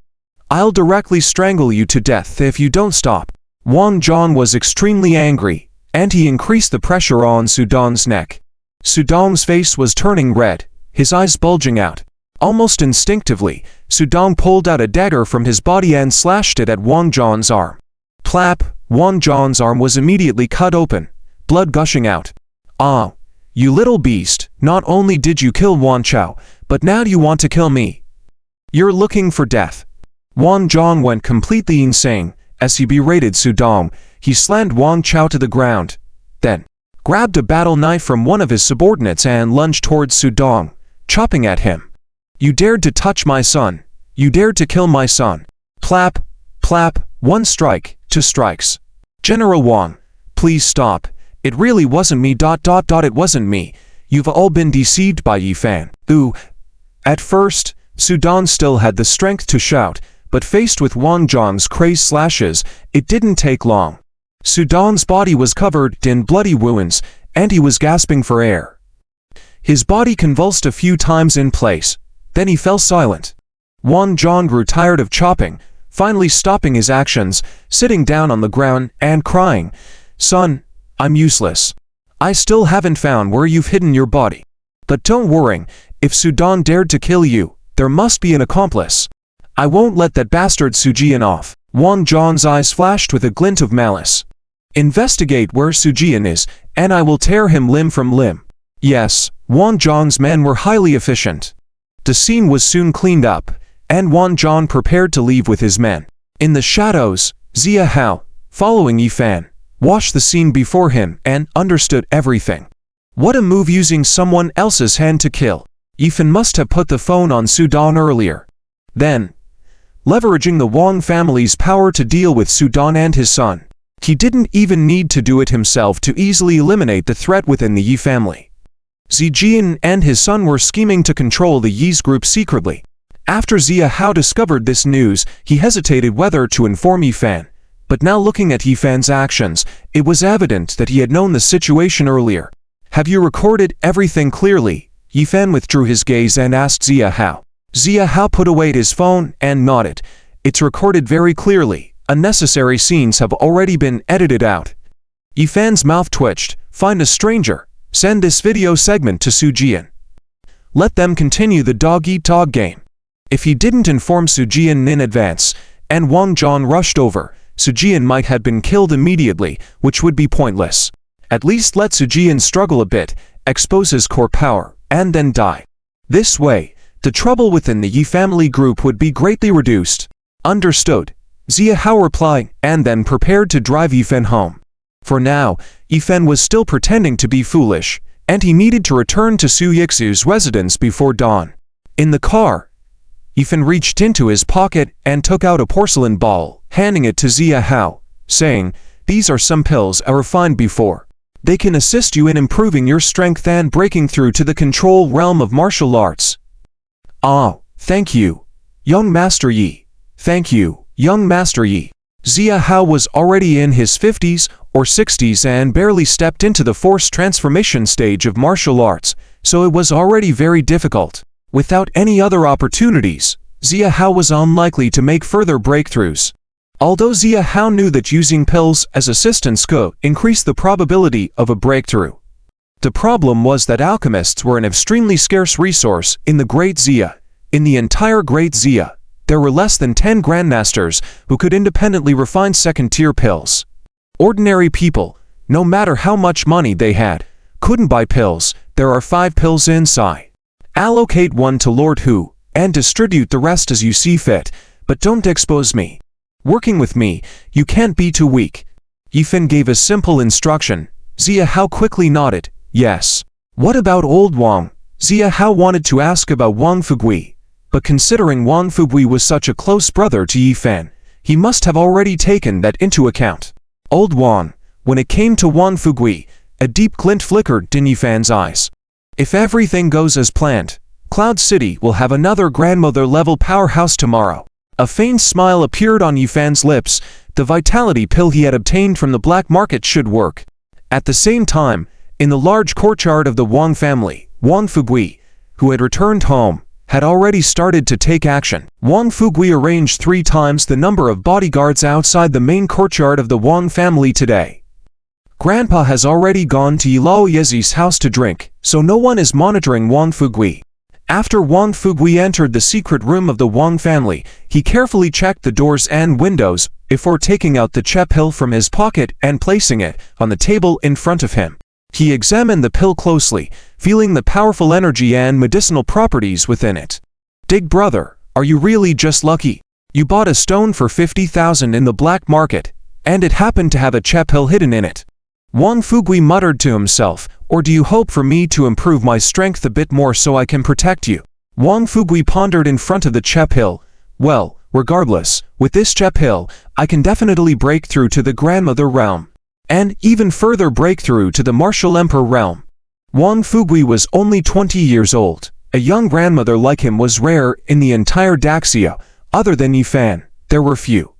I'll directly strangle you to death if you don't stop. Wang Zhang was extremely angry, and he increased the pressure on Su Dong's neck. Su Dong's face was turning red, his eyes bulging out. Almost instinctively, Su Dong pulled out a dagger from his body and slashed it at Wang Zhang's arm. Plap! Wang Zhang's arm was immediately cut open, blood gushing out. Ah! You little beast, not only did you kill Wan Chao, but now you want to kill me. You're looking for death. Wang Zhang went completely insane. As he berated Su Dong, he slammed Wan Chao to the ground, then grabbed a battle knife from one of his subordinates and lunged towards Su Dong, chopping at him. You dared to touch my son. You dared to kill my son. Plap, plap, 1 strike, 2 strikes. General Wang, please stop. It really wasn't me. It wasn't me. You've all been deceived by Yifan. Ooh. At first, Su Dong still had the strength to shout, but faced with Wang Zhang's crazed slashes, it didn't take long. Su Dong's body was covered in bloody wounds, and he was gasping for air. His body convulsed a few times in place, then he fell silent. Wang Zhang grew tired of chopping, finally stopping his actions, sitting down on the ground and crying, Son, I'm useless. I still haven't found where you've hidden your body. But don't worry, if Su Dong dared to kill you, there must be an accomplice. I won't let that bastard Su Jian off. Wang Zhang's eyes flashed with a glint of malice. Investigate where Su Jian is, and I will tear him limb from limb. Yes, Wang Zhang's men were highly efficient. The scene was soon cleaned up, and Wang Zhang prepared to leave with his men. In the shadows, Zia Hao, following Yifan, watched the scene before him and understood everything. What a move using someone else's hand to kill. Yifan must have put the phone on Su Dong earlier. Then, leveraging the Wang family's power to deal with Su Dan and his son. He didn't even need to do it himself to easily eliminate the threat within the Yi family. Zijian and his son were scheming to control the Yi's group secretly. After Xia Hao discovered this news, he hesitated whether to inform Yifan. But now looking at Yifan's actions, it was evident that he had known the situation earlier. "Have you recorded everything clearly?" Yifan withdrew his gaze and asked Xia Hao. Xia Hao put away his phone and nodded. "It's recorded very clearly. Unnecessary scenes have already been edited out." Yifan's mouth twitched. "Find a stranger. Send this video segment to Su Jian. Let them continue the dog-eat-dog game." If he didn't inform Su Jian in advance, and Wang Zhan rushed over, Su Jian might have been killed immediately, which would be pointless. At least let Su Jian struggle a bit, expose his core power, and then die. This way, the trouble within the Yi family group would be greatly reduced. "Understood," Xia Hao replied, and then prepared to drive Yifan home. For now, Yifan was still pretending to be foolish, and he needed to return to Su Yixu's residence before dawn. In the car, Yifan reached into his pocket and took out a porcelain ball, handing it to Xia Hao, saying, "These are some pills I refined before. They can assist you in improving your strength and breaking through to the control realm of martial arts." "Ah, thank you, young Master Yi. Thank you, young Master Yi." Xia Hao was already in his 50s or 60s and barely stepped into the forced transformation stage of martial arts, so it was already very difficult. Without any other opportunities, Xia Hao was unlikely to make further breakthroughs. Although Xia Hao knew that using pills as assistants could increase the probability of a breakthrough, the problem was that alchemists were an extremely scarce resource in the Great Xia. In the entire Great Xia, there were less than 10 grandmasters who could independently refine second-tier pills. Ordinary people, no matter how much money they had, couldn't buy pills. There are 5 pills inside. Allocate 1 to Lord Hu, and distribute the rest as you see fit, but don't expose me. Working with me, you can't be too weak. Yifan gave a simple instruction. Xia Hao quickly nodded, yes. What about old Wang? Xia Hao wanted to ask about Wang Fugui, but considering Wang Fugui was such a close brother to Yifan, he must have already taken that into account. Old Wang. When it came to Wang Fugui, a deep glint flickered in Yifan's eyes. If everything goes as planned, Cloud City will have another grandmother-level powerhouse tomorrow. A faint smile appeared on Yifan's lips. The vitality pill he had obtained from the black market should work. At the same time, in the large courtyard of the Wang family, Wang Fugui, who had returned home, had already started to take action. Wang Fugui arranged 3 times the number of bodyguards outside the main courtyard of the Wang family today. Grandpa has already gone to Yilao Yezi's house to drink, so no one is monitoring Wang Fugui. After Wang Fugui entered the secret room of the Wang family, he carefully checked the doors and windows before taking out the Che pill from his pocket and placing it on the table in front of him. He examined the pill closely, feeling the powerful energy and medicinal properties within it. "Big brother, are you really just lucky? You bought a stone for 50,000 in the black market, and it happened to have a Che pill hidden in it." Wang Fugui muttered to himself, "Or do you hope for me to improve my strength a bit more so I can protect you?" Wang Fugui pondered in front of the Che pill. "Well, regardless, with this Che pill, I can definitely break through to the grandmother realm, and even further break through to the martial emperor realm." Wang Fugui was only 20 years old. A young grandmother like him was rare in the entire Daxia. Other than Yifan, there were few.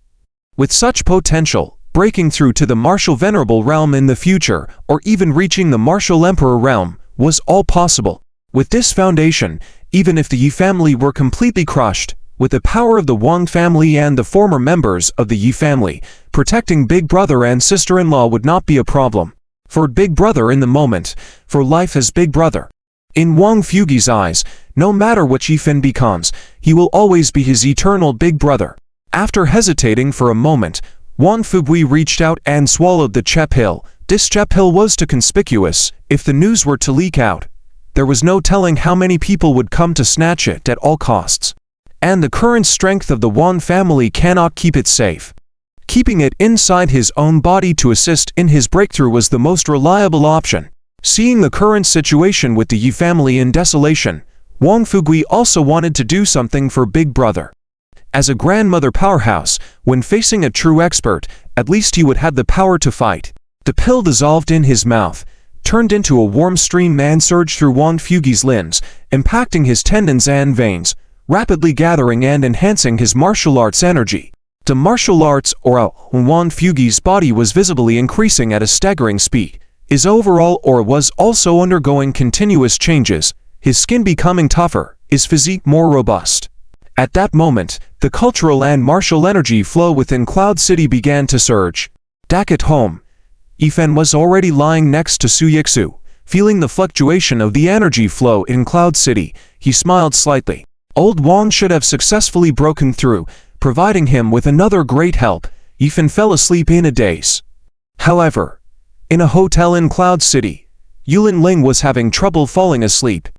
With such potential, breaking through to the martial venerable realm in the future, or even reaching the martial emperor realm, was all possible. With this foundation, even if the Yi family were completely crushed, with the power of the Wang family and the former members of the Yi family, protecting Big Brother and sister-in-law would not be a problem. For Big Brother in the moment, for life as Big Brother. In Wang Fugui's eyes, no matter what Yifan becomes, he will always be his eternal Big Brother. After hesitating for a moment, Wang Fugui reached out and swallowed the Che pill. This Che pill was too conspicuous. If the news were to leak out, there was no telling how many people would come to snatch it at all costs. And the current strength of the Wang family cannot keep it safe. Keeping it inside his own body to assist in his breakthrough was the most reliable option. Seeing the current situation with the Yi family in desolation, Wang Fugui also wanted to do something for Big Brother. As a grandmother powerhouse, when facing a true expert, at least he would have the power to fight. The pill dissolved in his mouth, turned into a warm stream and surged through Wang Fugi's limbs, impacting his tendons and veins, rapidly gathering and enhancing his martial arts energy. The martial arts aura on Wang Fugi's body was visibly increasing at a staggering speed. His overall aura was also undergoing continuous changes, his skin becoming tougher, his physique more robust. At that moment, the cultural and martial energy flow within Cloud City began to surge. Back at home, Yifan was already lying next to Su Yixu. Feeling the fluctuation of the energy flow in Cloud City, he smiled slightly. Old Wang should have successfully broken through, providing him with another great help. Yifan fell asleep in a daze. However, in a hotel in Cloud City, Yulin Ling was having trouble falling asleep,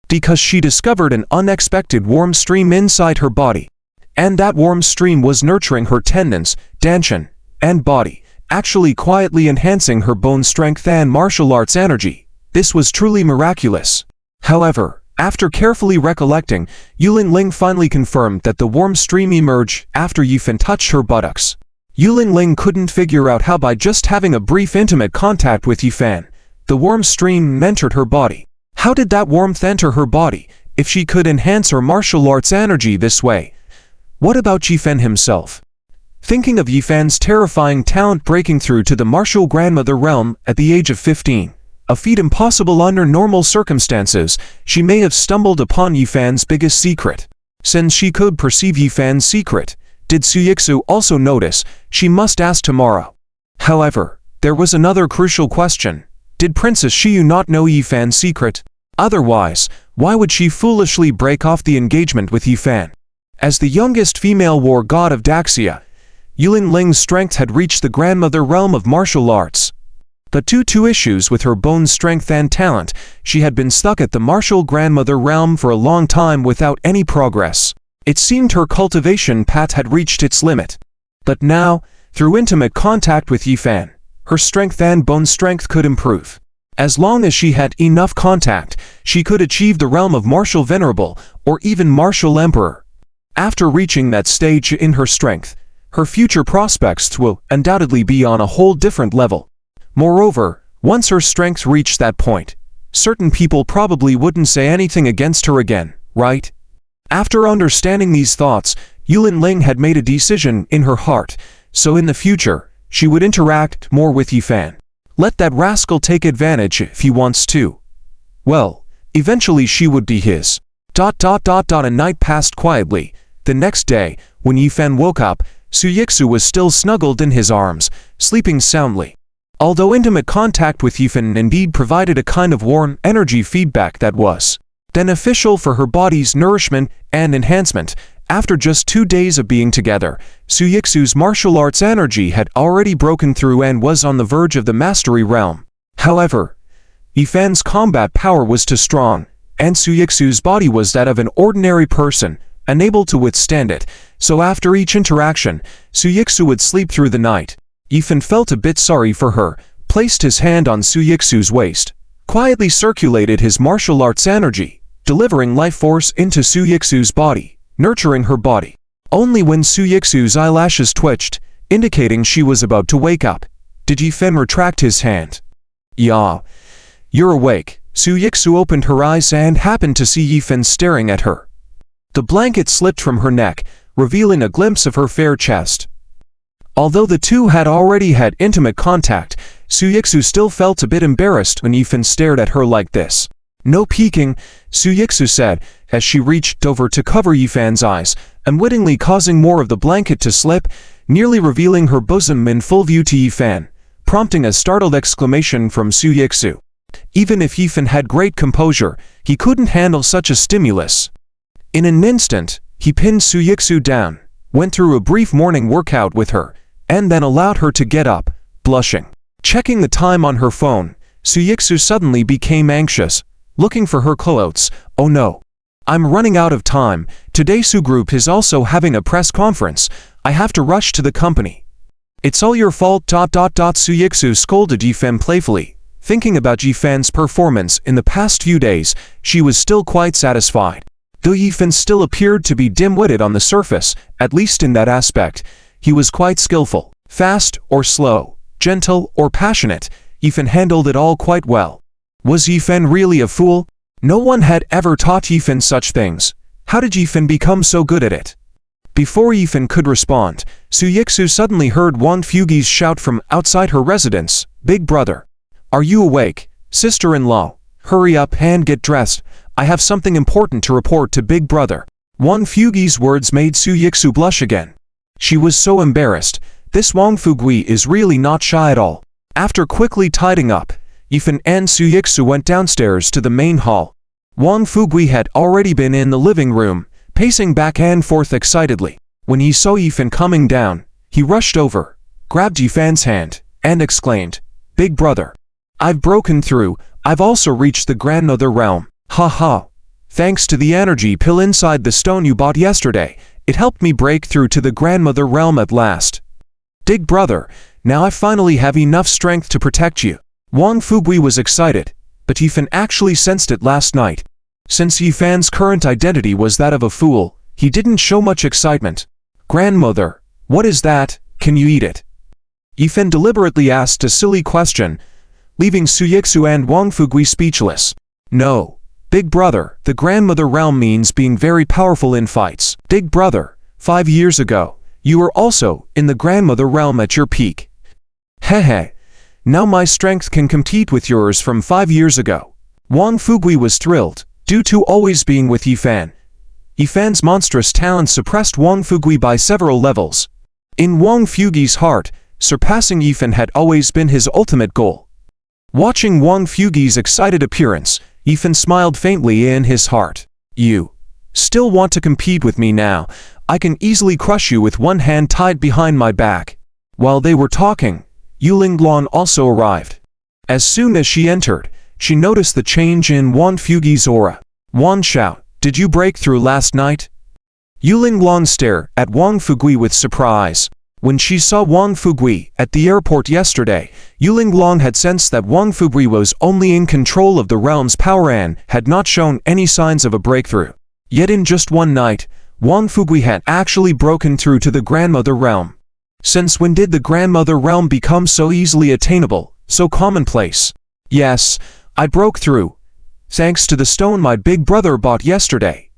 because she discovered an unexpected warm stream inside her body. And that warm stream was nurturing her tendons, danshan, and body, actually quietly enhancing her bone strength and martial arts energy. This was truly miraculous. However, after carefully recollecting, Yulin Ling finally confirmed that the warm stream emerged after Yifan touched her buttocks. Yulin Ling couldn't figure out how by just having a brief intimate contact with Yifan, the warm stream entered her body. How did that warmth enter her body, if she could enhance her martial arts energy this way? What about Yifan himself? Thinking of Yifan's terrifying talent breaking through to the martial grandmother realm at the age of 15, a feat impossible under normal circumstances, she may have stumbled upon Yifan's biggest secret. Since she could perceive Yifan's secret, did Su Yixu also notice? She must ask tomorrow. However, there was another crucial question. Did Princess Xiyu not know Yifan's secret? Otherwise, why would she foolishly break off the engagement with Yifan? As the youngest female war god of Daxia, Yulin Ling's strength had reached the grandmother realm of martial arts. But due to issues with her bone strength and talent, she had been stuck at the martial grandmother realm for a long time without any progress. It seemed her cultivation path had reached its limit. But now, through intimate contact with Yifan, her strength and bone strength could improve. As long as she had enough contact, she could achieve the realm of martial venerable, or even martial emperor. After reaching that stage in her strength, her future prospects will undoubtedly be on a whole different level. Moreover, once her strength reached that point, certain people probably wouldn't say anything against her again, right? After understanding these thoughts, Yulin Ling had made a decision in her heart, so in the future, she would interact more with Yifan. Let that rascal take advantage if he wants to. Well, eventually she would be his. A night passed quietly. The next day, when Yifan woke up, Su Yixu was still snuggled in his arms, sleeping soundly. Although intimate contact with Yifan indeed provided a kind of warm energy feedback that was beneficial for her body's nourishment and enhancement, after just 2 days of being together, Su Yixu's martial arts energy had already broken through and was on the verge of the mastery realm. However, Yifan's combat power was too strong, and Su Yixu's body was that of an ordinary person, unable to withstand it, so after each interaction, Su Yixu would sleep through the night. Yifan felt a bit sorry for her, placed his hand on Su Yixu's waist, quietly circulated his martial arts energy, delivering life force into Su Yixu's body, nurturing her body. Only when Su Yixu's eyelashes twitched, indicating she was about to wake up, did Yifan retract his hand. "Yeah, you're awake." Su Yixu opened her eyes and happened to see Yifan staring at her. The blanket slipped from her neck, revealing a glimpse of her fair chest. Although the two had already had intimate contact, Su Yixu still felt a bit embarrassed when Yifan stared at her like this. "No peeking," Su Yixu said, as she reached over to cover Yifan's eyes, unwittingly causing more of the blanket to slip, nearly revealing her bosom in full view to Yifan, prompting a startled exclamation from Su Yixu. Even if Yifan had great composure, he couldn't handle such a stimulus. In an instant, he pinned Su Yixu down, went through a brief morning workout with her, and then allowed her to get up, blushing. Checking the time on her phone, Su Yixu suddenly became anxious, looking for her clothes. "Oh no. I'm running out of time. Today Su Group is also having a press conference. I have to rush to the company." "It's all your fault. Su Yixu scolded Yifan playfully. Thinking about Yifan's performance in the past few days, she was still quite satisfied. Though Yifan still appeared to be dim-witted on the surface, at least in that aspect, he was quite skillful. Fast or slow, gentle or passionate, Yifan handled it all quite well. Was Yifan really a fool? No one had ever taught Yifan such things. How did Yifan become so good at it? Before Yifan could respond, Suyixu suddenly heard Wang Fugi's shout from outside her residence. "Big brother! Are you awake? Sister-in-law, hurry up and get dressed. I have something important to report to Big brother." Wang Fugi's words made Suyixu blush again. She was so embarrassed. This Wang Fugui is really not shy at all. After quickly tidying up, Yifan and Suyixu went downstairs to the main hall. Wang Fugui had already been in the living room, pacing back and forth excitedly. When he saw Yifan coming down, he rushed over, grabbed Yifan's hand, and exclaimed, "Big brother! I've broken through. I've also reached the grandmother realm. Ha ha! Thanks to the energy pill inside the stone you bought yesterday, it helped me break through to the grandmother realm at last. Big brother, now I finally have enough strength to protect you." Wang Fugui was excited, but Yifan actually sensed it last night. Since Yifan's current identity was that of a fool, he didn't show much excitement. "Grandmother, what is that? Can you eat it?" Yifan deliberately asked a silly question, leaving Suyixu and Wang Fugui speechless. "No, big brother, the grandmother realm means being very powerful in fights. Big brother, 5 years ago, you were also in the grandmother realm at your peak. Hehe. Now my strength can compete with yours from 5 years ago." Wang Fugui was thrilled, due to always being with Yifan. Yifan's monstrous talent suppressed Wang Fugui by several levels. In Wang Fugi's heart, surpassing Yifan had always been his ultimate goal. Watching Wang Fugi's excited appearance, Yifan smiled faintly in his heart. "You still want to compete with me now? I can easily crush you with one hand tied behind my back." While they were talking, Yulinglan also arrived. As soon as she entered, she noticed the change in Wang Fugi's aura. "Wan Xiao, did you break through last night?" Yulinglan stared at Wang Fugui with surprise. When she saw Wang Fugui at the airport yesterday, Yulinglan had sensed that Wang Fugui was only in control of the realm's power and had not shown any signs of a breakthrough. Yet in just one night, Wang Fugui had actually broken through to the grandmother realm. Since when did the grandmother realm become so easily attainable, so commonplace? "Yes, I broke through, thanks to the stone my big brother bought yesterday."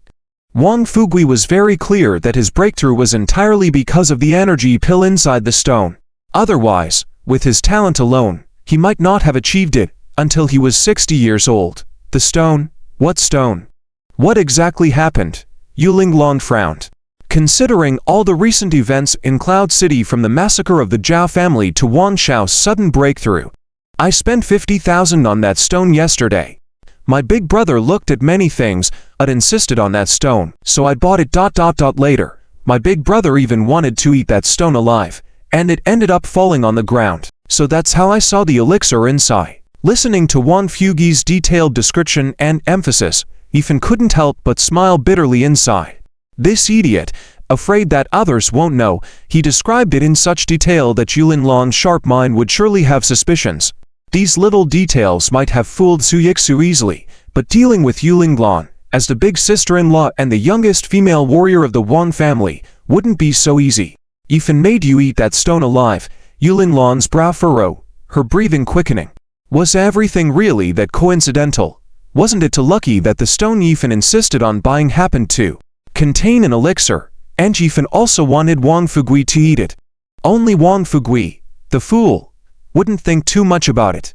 Wang Fugui was very clear that his breakthrough was entirely because of the energy pill inside the stone. Otherwise, with his talent alone, he might not have achieved it until he was 60 years old. The stone? What stone? What exactly happened? Yulinglan frowned. Considering all the recent events in Cloud City from the massacre of the Zhao family to Wan Xiao's sudden breakthrough, I spent 50,000 on that stone yesterday. My big brother looked at many things, but insisted on that stone, so I bought it. Later, my big brother even wanted to eat that stone alive, and it ended up falling on the ground. So that's how I saw the elixir inside. Listening to Wang Fugi's detailed description and emphasis, Yifan couldn't help but smile bitterly inside. This idiot, afraid that others won't know, he described it in such detail that Yulinglan's sharp mind would surely have suspicions. These little details might have fooled Suyixu easily, but dealing with Yulinglan, as the big sister-in-law and the youngest female warrior of the Wang family, wouldn't be so easy. "Yifan made you eat that stone alive." Yulinglan's brow furrowed, her breathing quickening. Was everything really that coincidental? Wasn't it too lucky that the stone Yifan insisted on buying happened to contain an elixir, and Yifan also wanted Wang Fugui to eat it? Only Wang Fugui, the fool, wouldn't think too much about it.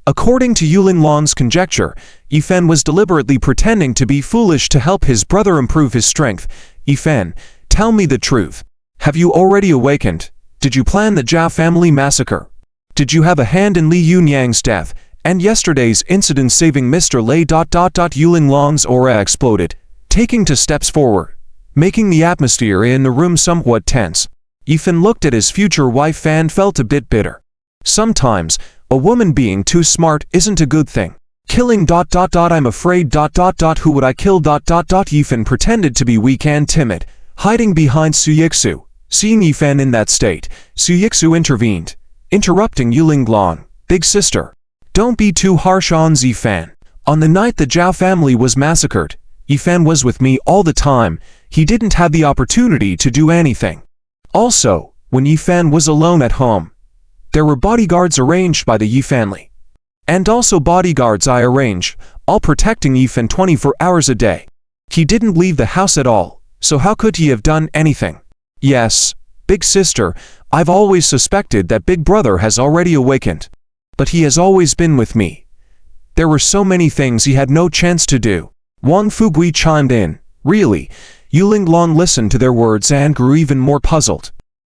According to Yulinglan's conjecture, Yifan was deliberately pretending to be foolish to help his brother improve his strength. "Yifan, tell me the truth. Have you already awakened? Did you plan the Zhao family massacre? Did you have a hand in Li Yunyang's death, and yesterday's incident saving Mr. Lei... Yulinglan's aura exploded, taking 2 steps forward, making the atmosphere in the room somewhat tense. Yifan looked at his future wife and felt a bit bitter. Sometimes, a woman being too smart isn't a good thing. Killing... I'm afraid... Who would I kill... Yifan pretended to be weak and timid, hiding behind Suyixu. Seeing Yifan in that state, Suyixu intervened, interrupting Yulinglan. "Big sister, don't be too harsh on Yifan. On the night the Zhao family was massacred, Yifan was with me all the time. He didn't have the opportunity to do anything. Also, when Yifan was alone at home, there were bodyguards arranged by the Yi family. And also bodyguards I arrange, all protecting Yifan 24 hours a day. He didn't leave the house at all, so how could he have done anything? Yes, big sister, I've always suspected that big brother has already awakened. But he has always been with me. There were so many things he had no chance to do. Wang Fugui chimed in. Really? Yuling listened to their words and grew even more puzzled.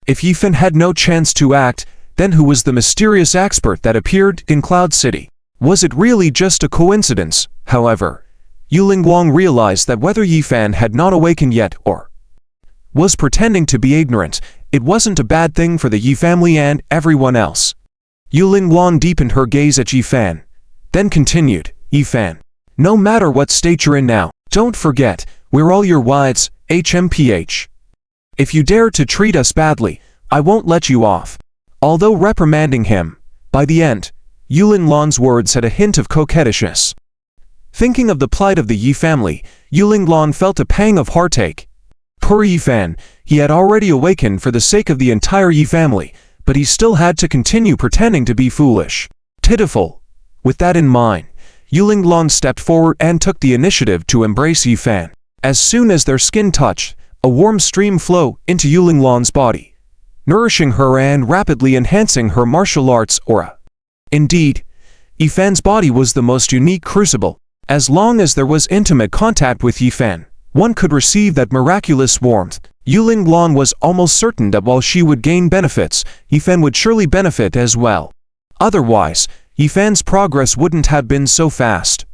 If Yifan had no chance to act, then who was the mysterious expert that appeared in Cloud City? Was it really just a coincidence? However, Yuling realized that whether Yifan had not awakened yet or was pretending to be ignorant, it wasn't a bad thing for the Yi family and everyone else. Yuling deepened her gaze at Yifan, then continued, Yifan, no matter what state you're in now, don't forget, we're all your wives, HMPH. If you dare to treat us badly, I won't let you off. Although reprimanding him, by the end, Yuling words had a hint of coquettishness. Thinking of the plight of the Yi family, Yuling felt a pang of heartache. Poor Yifan, he had already awakened for the sake of the entire Yi family, but he still had to continue pretending to be foolish. Pitiful. With that in mind, Yuling stepped forward and took the initiative to embrace Yifan. As soon as their skin touched, a warm stream flowed into Yuling's body, nourishing her and rapidly enhancing her martial arts aura. Indeed, Yifan's body was the most unique crucible. As long as there was intimate contact with Yifan, one could receive that miraculous warmth. Yuling was almost certain that while she would gain benefits, Yifan would surely benefit as well. Otherwise, Yifan's progress wouldn't have been so fast.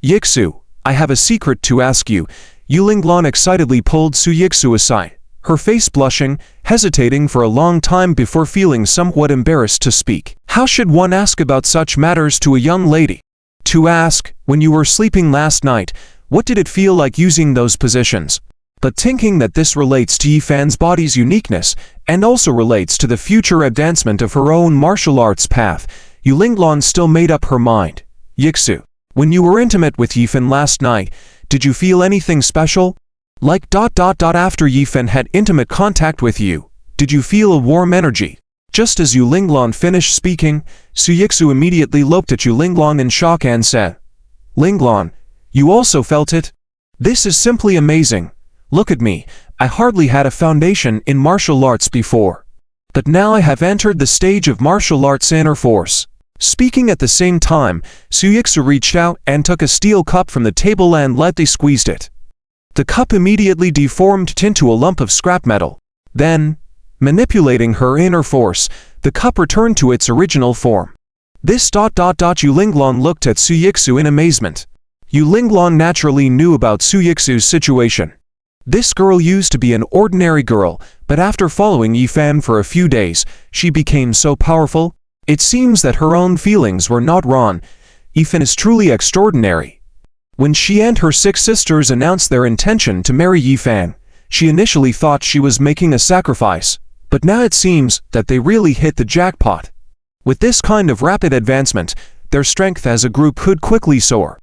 Yixu, I have a secret to ask you. Yuling excitedly pulled Su Yixu aside, her face blushing, hesitating for a long time before feeling somewhat embarrassed to speak. How should one ask about such matters to a young lady? To ask, when you were sleeping last night, what did it feel like using those positions? But thinking that this relates to Yifan's body's uniqueness, and also relates to the future advancement of her own martial arts path, Yuling still made up her mind. Yixu, when you were intimate with Yifan last night, did you feel anything special? Like ... after Yifan had intimate contact with you, did you feel a warm energy? Just as Yuling finished speaking, Su Yixu immediately looked at Yuling in shock and said, Linglong, you also felt it? This is simply amazing. Look at me, I hardly had a foundation in martial arts before. But now I have entered the stage of martial arts inner force. Speaking at the same time, Su Yixu reached out and took a steel cup from the table and lightly squeezed it. The cup immediately deformed into a lump of scrap metal. Then, manipulating her inner force, the cup returned to its original form. This ... Yuling looked at Su Yixu in amazement. Yuling naturally knew about Su Yixu's situation. This girl used to be an ordinary girl, but after following Yifan for a few days, she became so powerful. It seems that her own feelings were not wrong. Yifan is truly extraordinary. When she and her 6 sisters announced their intention to marry Yifan, she initially thought she was making a sacrifice, but now it seems that they really hit the jackpot. With this kind of rapid advancement, their strength as a group could quickly soar.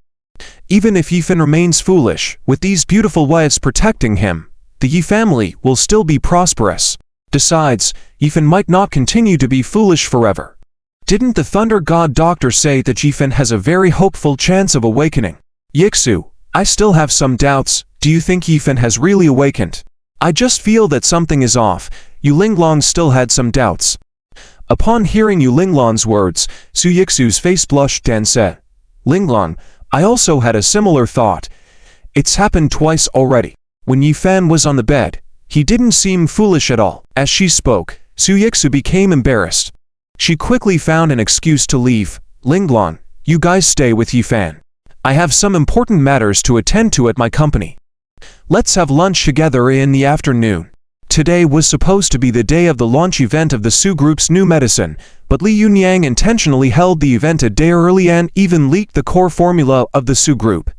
Even if Yifan remains foolish, with these beautiful wives protecting him, the Yi family will still be prosperous. Besides, Yifan might not continue to be foolish forever. Didn't the Thunder God Doctor say that Yifan has a very hopeful chance of awakening? Yixu, I still have some doubts. Do you think Yifan has really awakened? I just feel that something is off. Yuling still had some doubts. Upon hearing Yuling words, Su Yixu's face blushed and said, Linglong, I also had a similar thought. It's happened twice already. When Yifan was on the bed, he didn't seem foolish at all. As she spoke, Su Yixu became embarrassed. She quickly found an excuse to leave. Linglong, you guys stay with Yifan. I have some important matters to attend to at my company. Let's have lunch together in the afternoon. Today was supposed to be the day of the launch event of the Su Group's new medicine, but Li Yunyang intentionally held the event a day early and even leaked the core formula of the Su Group.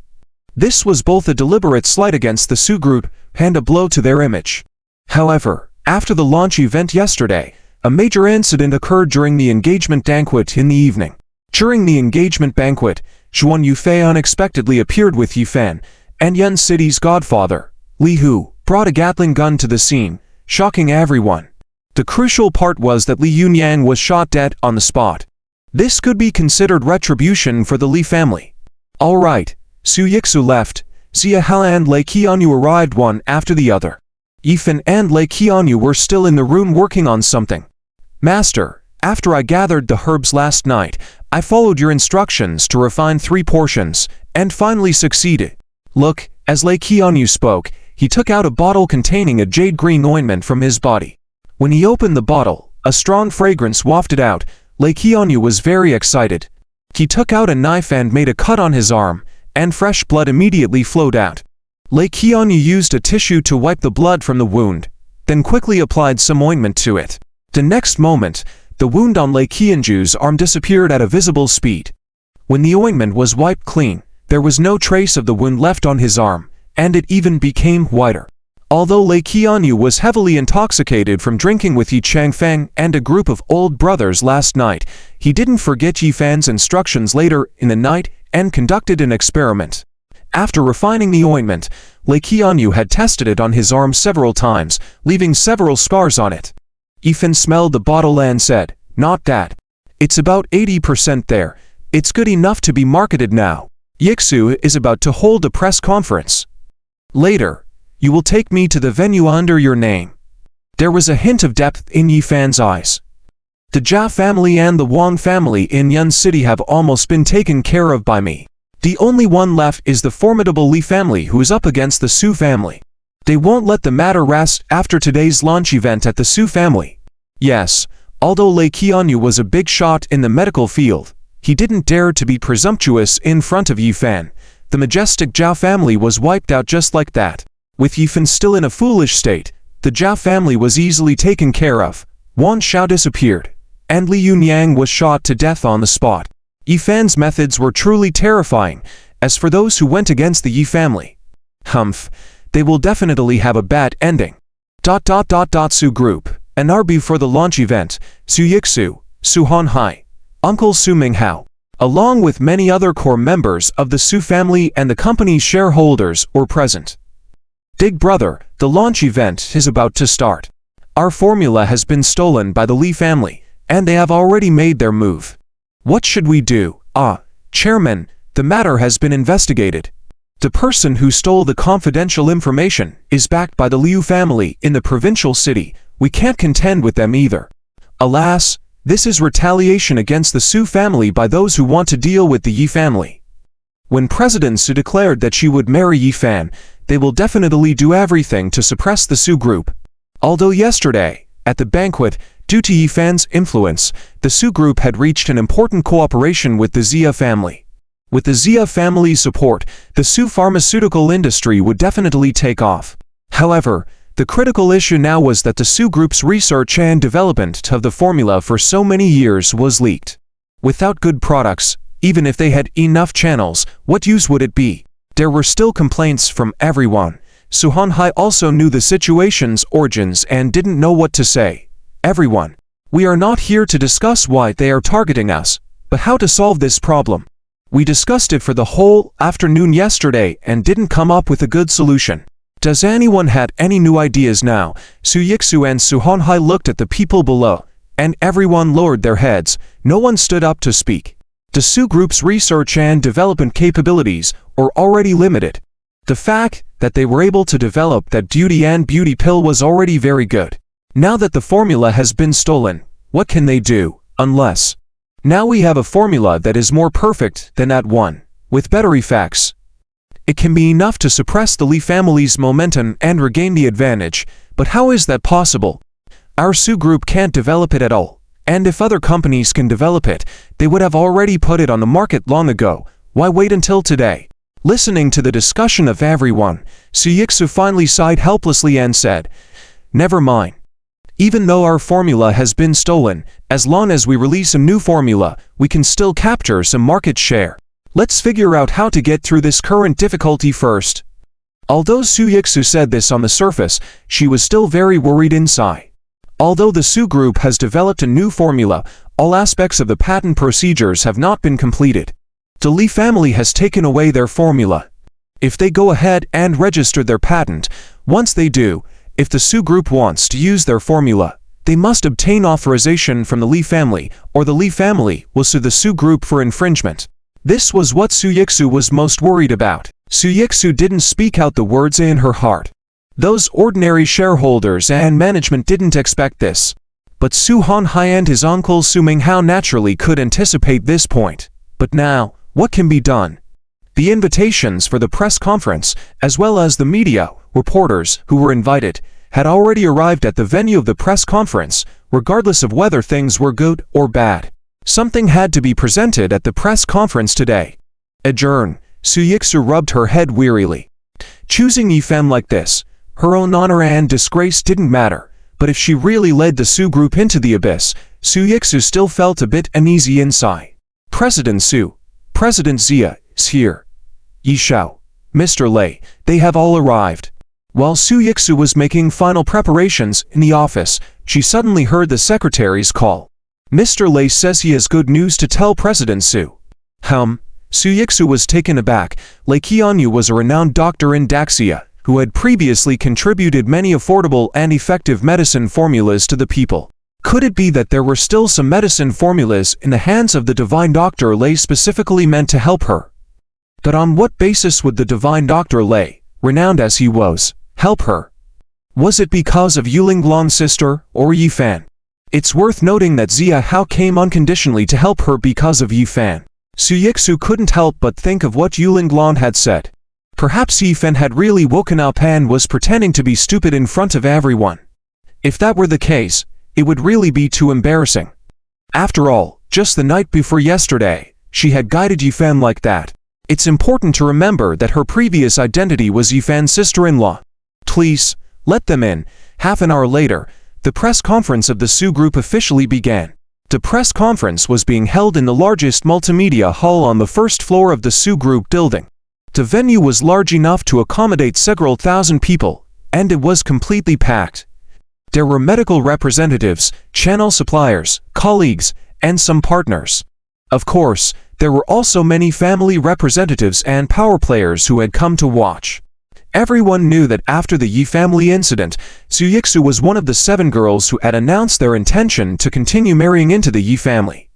This was both a deliberate slight against the Su Group and a blow to their image. However, after the launch event yesterday, a major incident occurred during the engagement banquet in the evening. During the engagement banquet, Zhuan Yufei unexpectedly appeared with Yifan, and Yun City's godfather, Li Hu, brought a Gatling gun to the scene, shocking everyone. The crucial part was that Li Yunyang was shot dead on the spot. This could be considered retribution for the Li family. Alright, Su Yixu left, Xia Hao and Lei Qianyu arrived one after the other. Yifan and Lei Qianyu were still in the room working on something. Master, after I gathered the herbs last night, I followed your instructions to refine 3 portions, and finally succeeded. Look, as Lei Qianyu spoke, he took out a bottle containing a jade green ointment from his body. When he opened the bottle, a strong fragrance wafted out. Lei Qianyu was very excited. He took out a knife and made a cut on his arm, and fresh blood immediately flowed out. Lei Qianyu used a tissue to wipe the blood from the wound, then quickly applied some ointment to it. The next moment, the wound on Lei Qianju's arm disappeared at a visible speed. When the ointment was wiped clean, there was no trace of the wound left on his arm, and it even became whiter. Although Lei Qianyu was heavily intoxicated from drinking with Yi Changfeng and a group of old brothers last night, he didn't forget Yi Fan's instructions later in the night and conducted an experiment. After refining the ointment, Lei Qianyu had tested it on his arm several times, leaving several scars on it. Yi Fan smelled the bottle and said, "Not that. It's about 80% there. It's good enough to be marketed now. Yixu is about to hold a press conference. Later, you will take me to the venue under your name." There was a hint of depth in Yi Fan's eyes. The Jia family and the Wang family in Yun City have almost been taken care of by me. The only one left is the formidable Li family who is up against the Su family. They won't let the matter rest after today's launch event at the Su family. Yes, although Lei Qianyu was a big shot in the medical field, he didn't dare to be presumptuous in front of Yi Fan. The majestic Zhao family was wiped out just like that. With Yi Fan still in a foolish state, the Zhao family was easily taken care of. Wan Xiao disappeared, and Li Yunyang was shot to death on the spot. Yi Fan's methods were truly terrifying. As for those who went against the Yi family, humph, they will definitely have a bad ending. Su Group, an RB for the launch event, Su Yixu, Su Hanhai, Uncle Su Minghao, along with many other core members of the Su family and the company's shareholders were present. Big brother, the launch event is about to start. Our formula has been stolen by the Li family, and they have already made their move. What should we do? Chairman, the matter has been investigated. The person who stole the confidential information is backed by the Liu family in the provincial city. We can't contend with them either. Alas, this is retaliation against the Su family by those who want to deal with the Yi family. When President Su declared that she would marry Yi Fan, they will definitely do everything to suppress the Su group. Although yesterday, at the banquet, due to Yi Fan's influence, the Su group had reached an important cooperation with the Xia family. With the Xia family's support, the Su pharmaceutical industry would definitely take off. However, the critical issue now was that the Su group's research and development of the formula for so many years was leaked. Without good products, even if they had enough channels, what use would it be? There were still complaints from everyone. Su Hanhai also knew the situation's origins and didn't know what to say. Everyone, we are not here to discuss why they are targeting us, but how to solve this problem. We discussed it for the whole afternoon yesterday and didn't come up with a good solution. Does anyone had any new ideas now? Su Yixu and Su Hanhai looked at the people below, and everyone lowered their heads. No one stood up to speak. The Su group's research and development capabilities are already limited. The fact that they were able to develop that beauty pill was already very good. Now that the formula has been stolen, what can they do, unless... Now we have a formula that is more perfect than that one, with better effects. It can be enough to suppress the Li family's momentum and regain the advantage, but how is that possible? Our Su group can't develop it at all, and if other companies can develop it, they would have already put it on the market long ago. Why wait until today? Listening to the discussion of everyone, Su Yixu finally sighed helplessly and said, "Never mind. Even though our formula has been stolen, as long as we release a new formula, we can still capture some market share. Let's figure out how to get through this current difficulty first." Although Su Yixu said this on the surface, she was still very worried inside. Although the Su group has developed a new formula, all aspects of the patent procedures have not been completed. The Li family has taken away their formula. If they go ahead and register their patent, once they do, if the Su Group wants to use their formula, they must obtain authorization from the Lee family, or the Lee family will sue the Su Group for infringement. This was what Su Yixu was most worried about. Su Yixu didn't speak out the words in her heart. Those ordinary shareholders and management didn't expect this. But Su Hanhai and his uncle Su Minghao naturally could anticipate this point. But now, what can be done? The invitations for the press conference, as well as the media reporters who were invited, had already arrived at the venue of the press conference, regardless of whether things were good or bad. Something had to be presented at the press conference today. Adjourn. Su Yixu rubbed her head wearily. Choosing Yifan like this, her own honor and disgrace didn't matter, but if she really led the Su Group into the abyss, Su Yixu still felt a bit uneasy inside. President Su, President Zia, is here. Yi Shao, Mr. Lei, they have all arrived. While Su Yixu was making final preparations in the office, she suddenly heard the secretary's call. Mr. Lei says he has good news to tell President Su. Su Yixu was taken aback. Lei Qianyu was a renowned doctor in Daxia, who had previously contributed many affordable and effective medicine formulas to the people. Could it be that there were still some medicine formulas in the hands of the divine Dr. Lei specifically meant to help her? But on what basis would the divine Dr. Lei, renowned as he was, help her? Was it because of Yulinglong's sister, or Yifan? It's worth noting that Zia Hao came unconditionally to help her because of Yifan. Su Yixu couldn't help but think of what Yulinglong had said. Perhaps Yifan had really woken up and was pretending to be stupid in front of everyone. If that were the case, it would really be too embarrassing. After all, just the night before yesterday, she had guided Yifan like that. It's important to remember that her previous identity was Yifan's sister-in-law. Please, let them in. Half an hour later, the press conference of the Su Group officially began. The press conference was being held in the largest multimedia hall on the first floor of the Su Group building. The venue was large enough to accommodate several thousand people, and it was completely packed. There were medical representatives, channel suppliers, colleagues, and some partners. Of course, there were also many family representatives and power players who had come to watch. Everyone knew that after the Yi family incident, Su Yixu was one of the 7 girls who had announced their intention to continue marrying into the Yi family.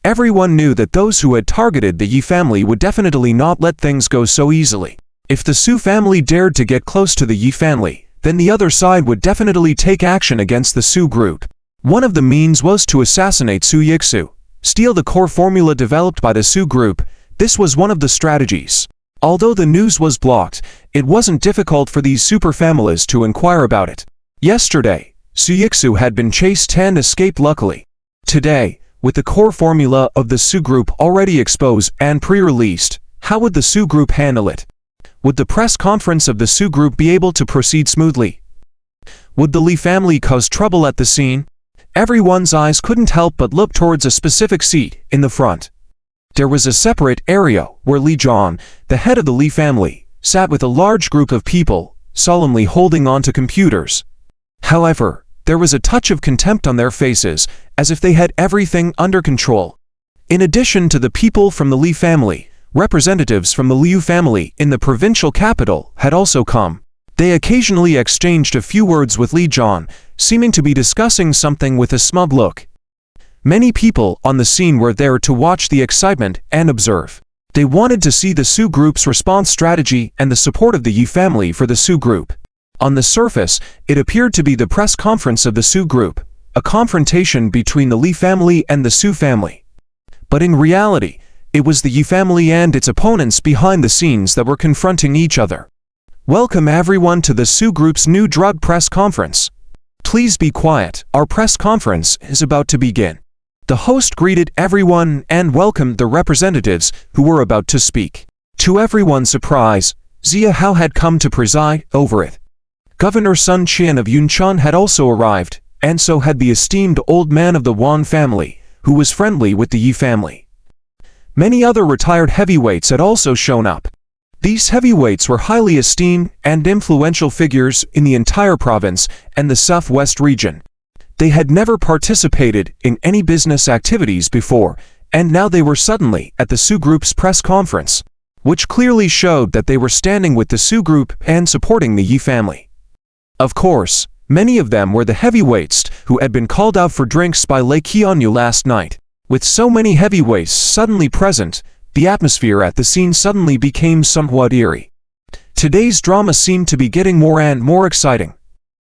Everyone knew that those who had targeted the Yi family would definitely not let things go so easily. If the Su family dared to get close to the Yi family, then the other side would definitely take action against the Su Group. One of the means was to assassinate Su Yixu, steal the core formula developed by the Su Group. This was one of the strategies. Although the news was blocked, it wasn't difficult for these super families to inquire about it. Yesterday, Su Yixu had been chased and escaped luckily. Today, with the core formula of the Su Group already exposed and pre-released, how would the Su Group handle it? Would the press conference of the Su Group be able to proceed smoothly? Would the Li family cause trouble at the scene? Everyone's eyes couldn't help but look towards a specific seat in the front. There was a separate area where Li Zhang, the head of the Li family, sat with a large group of people, solemnly holding on to computers. However, there was a touch of contempt on their faces, as if they had everything under control. In addition to the people from the Li family, representatives from the Liu family in the provincial capital had also come. They occasionally exchanged a few words with Li Zhang, seeming to be discussing something with a smug look. Many people on the scene were there to watch the excitement and observe. They wanted to see the Su Group's response strategy and the support of the Yi family for the Su Group. On the surface, it appeared to be the press conference of the Su Group, a confrontation between the Li family and the Su family. But in reality, it was the Yi family and its opponents behind the scenes that were confronting each other. Welcome everyone to the Su Group's new drug press conference. Please be quiet, our press conference is about to begin. The host greeted everyone and welcomed the representatives who were about to speak. To everyone's surprise, Zia Hao had come to preside over it. Governor Sun Qian of Yunchuan had also arrived, and so had the esteemed old man of the Wan family, who was friendly with the Yi family. Many other retired heavyweights had also shown up. These heavyweights were highly esteemed and influential figures in the entire province and the southwest region. They had never participated in any business activities before, and now they were suddenly at the Su Group's press conference. which clearly showed that they were standing with the Su group and supporting the Yi family. Of course, many of them were the heavyweights who had been called out for drinks by Lei Qianyu last night. With so many heavyweights suddenly present, the atmosphere at the scene suddenly became somewhat eerie. Today's drama seemed to be getting more and more exciting.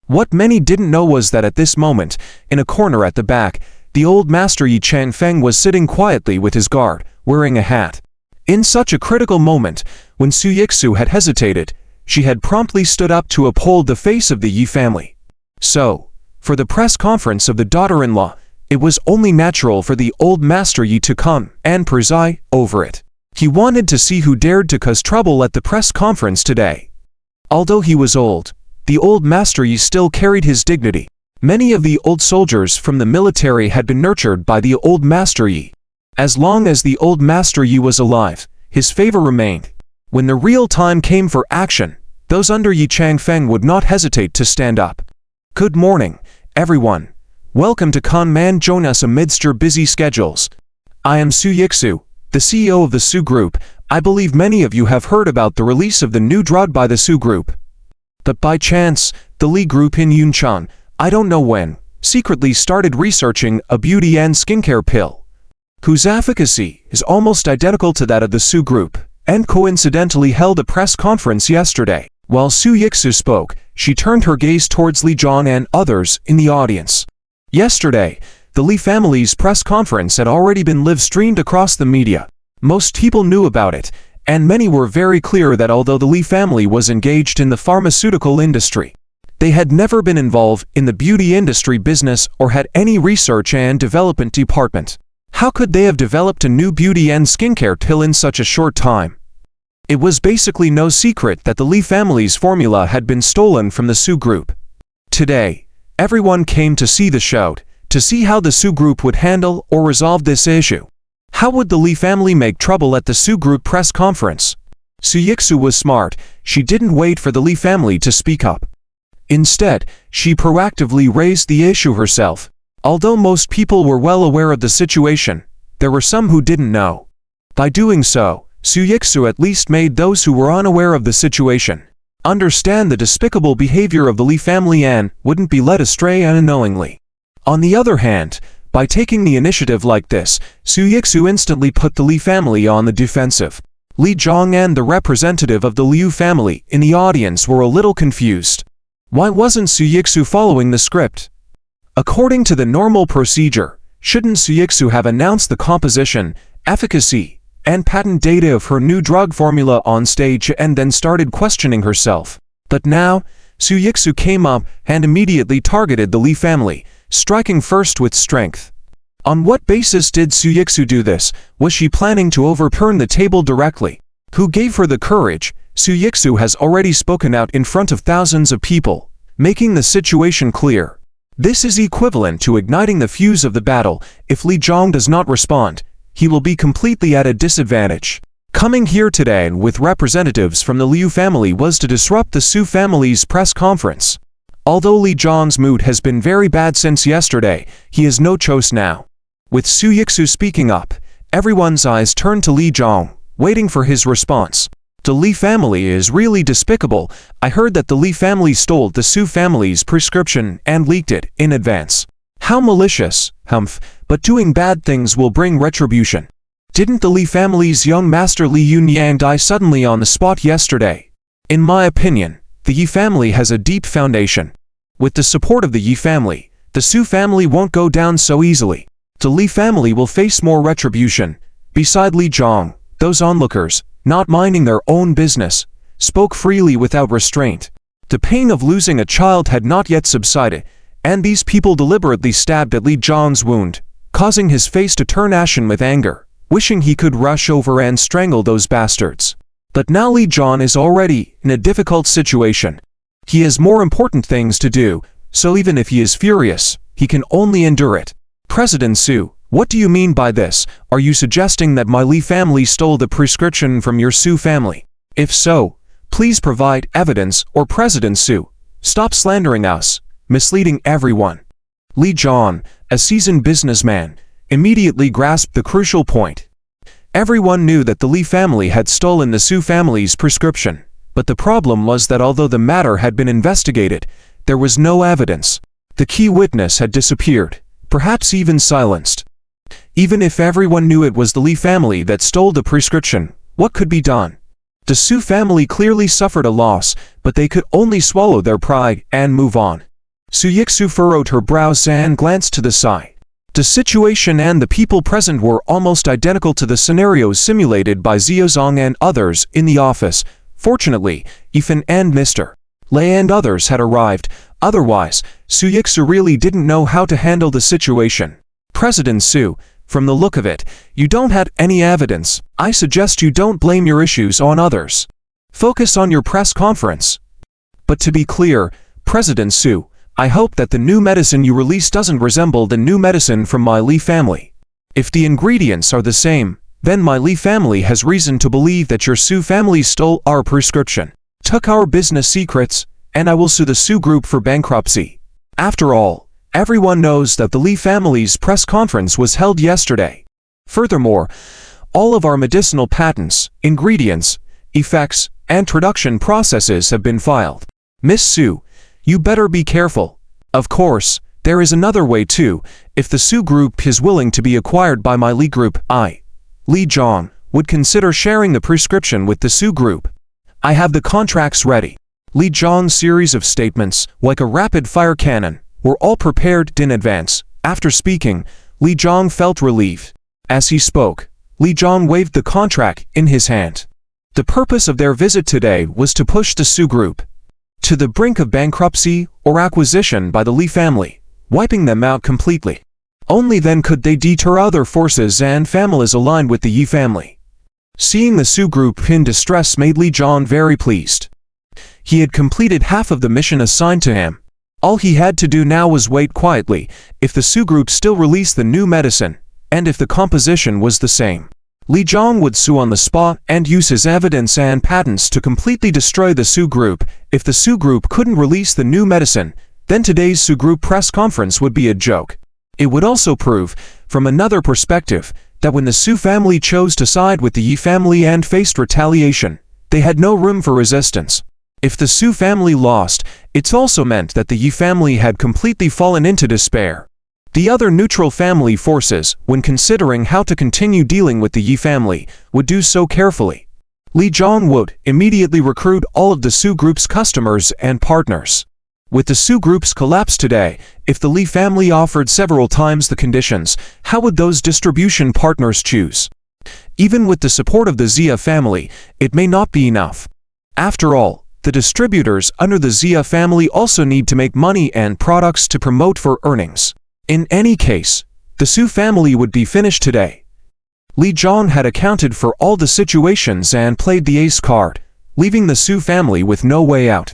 What many didn't know was that at this moment, in a corner at the back, the old master Yi Changfeng was sitting quietly with his guard, wearing a hat. In such a critical moment, when Su Yixu had hesitated, she had promptly stood up to uphold the face of the Yi family. So, for the press conference of the daughter-in-law, it was only natural for the old master Yi to come and preside over it. He wanted to see who dared to cause trouble at the press conference today. Although he was old, the old master Yi still carried his dignity. Many of the old soldiers from the military had been nurtured by the old master Yi. As long as the old master Yi was alive, his favor remained. When the real time came for action, those under Yi Changfeng would not hesitate to stand up. Good morning, everyone. Welcome to Kanman. Join us amidst your busy schedules. I am Su Yixu, the CEO of the Su Group. I believe many of you have heard about the release of the new drug by the Su Group. But by chance, the Li Group in Yunchang, I don't know when, secretly started researching a beauty and skincare pill, whose efficacy is almost identical to that of the Su Group, and coincidentally held a press conference yesterday. While Su Yixu spoke, she turned her gaze towards Li Zhang and others in the audience. Yesterday, the Li family's press conference had already been live-streamed across the media. Most people knew about it, and many were very clear that although the Li family was engaged in the pharmaceutical industry, they had never been involved in the beauty industry business or had any research and development department. How could they have developed a new beauty and skincare pill in such a short time? It was basically no secret that the Li family's formula had been stolen from the Su Group. Today, everyone came to see the show, to see how the Su Group would handle or resolve this issue. How would the Li family make trouble at the Su Group press conference? Su Yixu was smart. She didn't wait for the Li family to speak up. Instead, she proactively raised the issue herself. Although most people were well aware of the situation, there were some who didn't know. By doing so, Su Yixu at least made those who were unaware of the situation understand the despicable behavior of the Li family and wouldn't be led astray unknowingly. On the other hand, by taking the initiative like this, Su Yixu instantly put the Li family on the defensive. Li Zhang and the representative of the Liu family in the audience were a little confused. Why wasn't Su Yixu following the script? According to the normal procedure, shouldn't Su Yixu have announced the composition, efficacy, and patent data of her new drug formula on stage and then started questioning herself? But now, Su Yixu came up and immediately targeted the Li family, striking first with strength. On what basis did Su Yixu do this? Was she planning to overturn the table directly? Who gave her the courage? Su Yixu has already spoken out in front of thousands of people, making the situation clear. This is equivalent to igniting the fuse of the battle. If Li Zhang does not respond, he will be completely at a disadvantage. Coming here today with representatives from the Liu family was to disrupt the Su family's press conference. Although Li Zhang's mood has been very bad since yesterday, he has no choice now. With Su Yixu speaking up, everyone's eyes turned to Li Zhang, waiting for his response. The Li family is really despicable. I heard that the Li family stole the Su family's prescription and leaked it in advance. How malicious, humph, but doing bad things will bring retribution. Didn't the Li family's young master Li Yunyang die suddenly on the spot yesterday? In my opinion, the Yi family has a deep foundation. With the support of the Yi family, the Su family won't go down so easily. The Li family will face more retribution. Beside Li Zhang, those onlookers, not minding their own business, spoke freely without restraint. The pain of losing a child had not yet subsided, and these people deliberately stabbed at Li Zhang's wound, causing his face to turn ashen with anger, wishing he could rush over and strangle those bastards. But now Li Zhang is already in a difficult situation. He has more important things to do, so even if he is furious, he can only endure it. President Su, what do you mean by this? Are you suggesting that my Li family stole the prescription from your Su family? If so, please provide evidence, or President Su, stop slandering us, misleading everyone. Li Zhang, a seasoned businessman, immediately grasped the crucial point. Everyone knew that the Lee family had stolen the Su family's prescription, but the problem was that although the matter had been investigated, there was no evidence. The key witness had disappeared, perhaps even silenced. Even if everyone knew it was the Lee family that stole the prescription, what could be done? The Su family clearly suffered a loss, but they could only swallow their pride and move on. Su Yixu furrowed her brows and glanced to the side. The situation and the people present were almost identical to the scenarios simulated by Xiaozong and others in the office. Fortunately, Yifan and Mr. Lei and others had arrived. Otherwise, Su Yixu really didn't know how to handle the situation. President Su, from the look of it, you don't have any evidence. I suggest you don't blame your issues on others. Focus on your press conference. But to be clear, President Su, I hope that the new medicine you release doesn't resemble the new medicine from my Lee family. If the ingredients are the same, then my Lee family has reason to believe that your Su family stole our prescription, took our business secrets, and I will sue the Su group for bankruptcy. After all, everyone knows that the Lee family's press conference was held yesterday. Furthermore, all of our medicinal patents, ingredients, effects, and production processes have been filed. Miss Su, you better be careful. Of course, there is another way too. If the Su group is willing to be acquired by my Lee group, I, Li Zhang, would consider sharing the prescription with the Su group. I have the contracts ready. Li Zhang's series of statements, like a rapid-fire cannon, were all prepared in advance. After speaking, Li Zhang felt relieved. As he spoke, Li Zhang waved the contract in his hand. The purpose of their visit today was to push the Su group to the brink of bankruptcy or acquisition by the Lee family, wiping them out completely. Only then could they deter other forces and families aligned with the Yi family. Seeing the Su group in distress made Li Zhang very pleased. He had completed half of the mission assigned to him. All he had to do now was wait quietly. If the Su group still released the new medicine, and if the composition was the same, Li Zhang would sue on the spot and use his evidence and patents to completely destroy the Su group. If the Su group couldn't release the new medicine, then today's Su group press conference would be a joke. It would also prove, from another perspective, that when the Su family chose to side with the Yi family and faced retaliation, they had no room for resistance. If the Su family lost, it also meant that the Yi family had completely fallen into despair. The other neutral family forces, when considering how to continue dealing with the Yi family, would do so carefully. Li Zhang would immediately recruit all of the Su group's customers and partners. With the Su group's collapse today, if the Li family offered several times the conditions, how would those distribution partners choose? Even with the support of the Xia family, it may not be enough. After all, the distributors under the Xia family also need to make money and products to promote for earnings. In any case, the Su family would be finished today. Li Zhang had accounted for all the situations and played the ace card, leaving the Su family with no way out.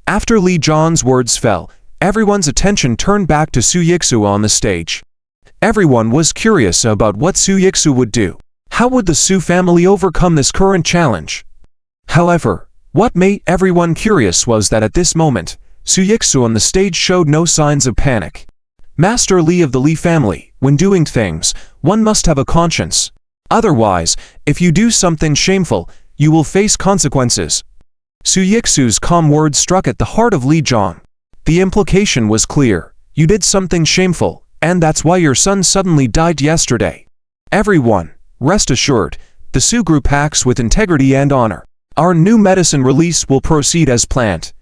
After Li Zhang's words fell, everyone's attention turned back to Su Yixu on the stage. Everyone was curious about what Su Yixu would do. How would the Su family overcome this current challenge? However, what made everyone curious was that at this moment, Su Yixu on the stage showed no signs of panic. Master Li of the Li family, when doing things, one must have a conscience. Otherwise, if you do something shameful, you will face consequences. Su Yixu's calm words struck at the heart of Li Zhang. The implication was clear. You did something shameful, and that's why your son suddenly died yesterday. Everyone, rest assured, the Su group acts with integrity and honor. Our new medicine release will proceed as planned.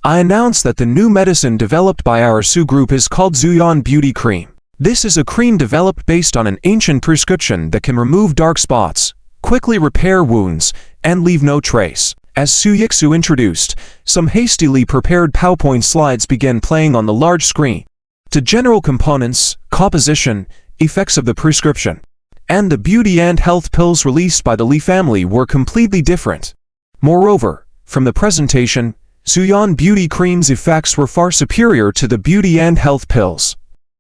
I announce that the new medicine developed by our Su group is called Zuyan Beauty Cream. This is a cream developed based on an ancient prescription that can remove dark spots, quickly repair wounds, and leave no trace. As Su Yixu introduced, some hastily prepared PowerPoint slides began playing on the large screen. The general components, composition, effects of the prescription, and the beauty and health pills released by the Li family were completely different. Moreover, from the presentation, Zuyan Beauty Cream's effects were far superior to the beauty and health pills.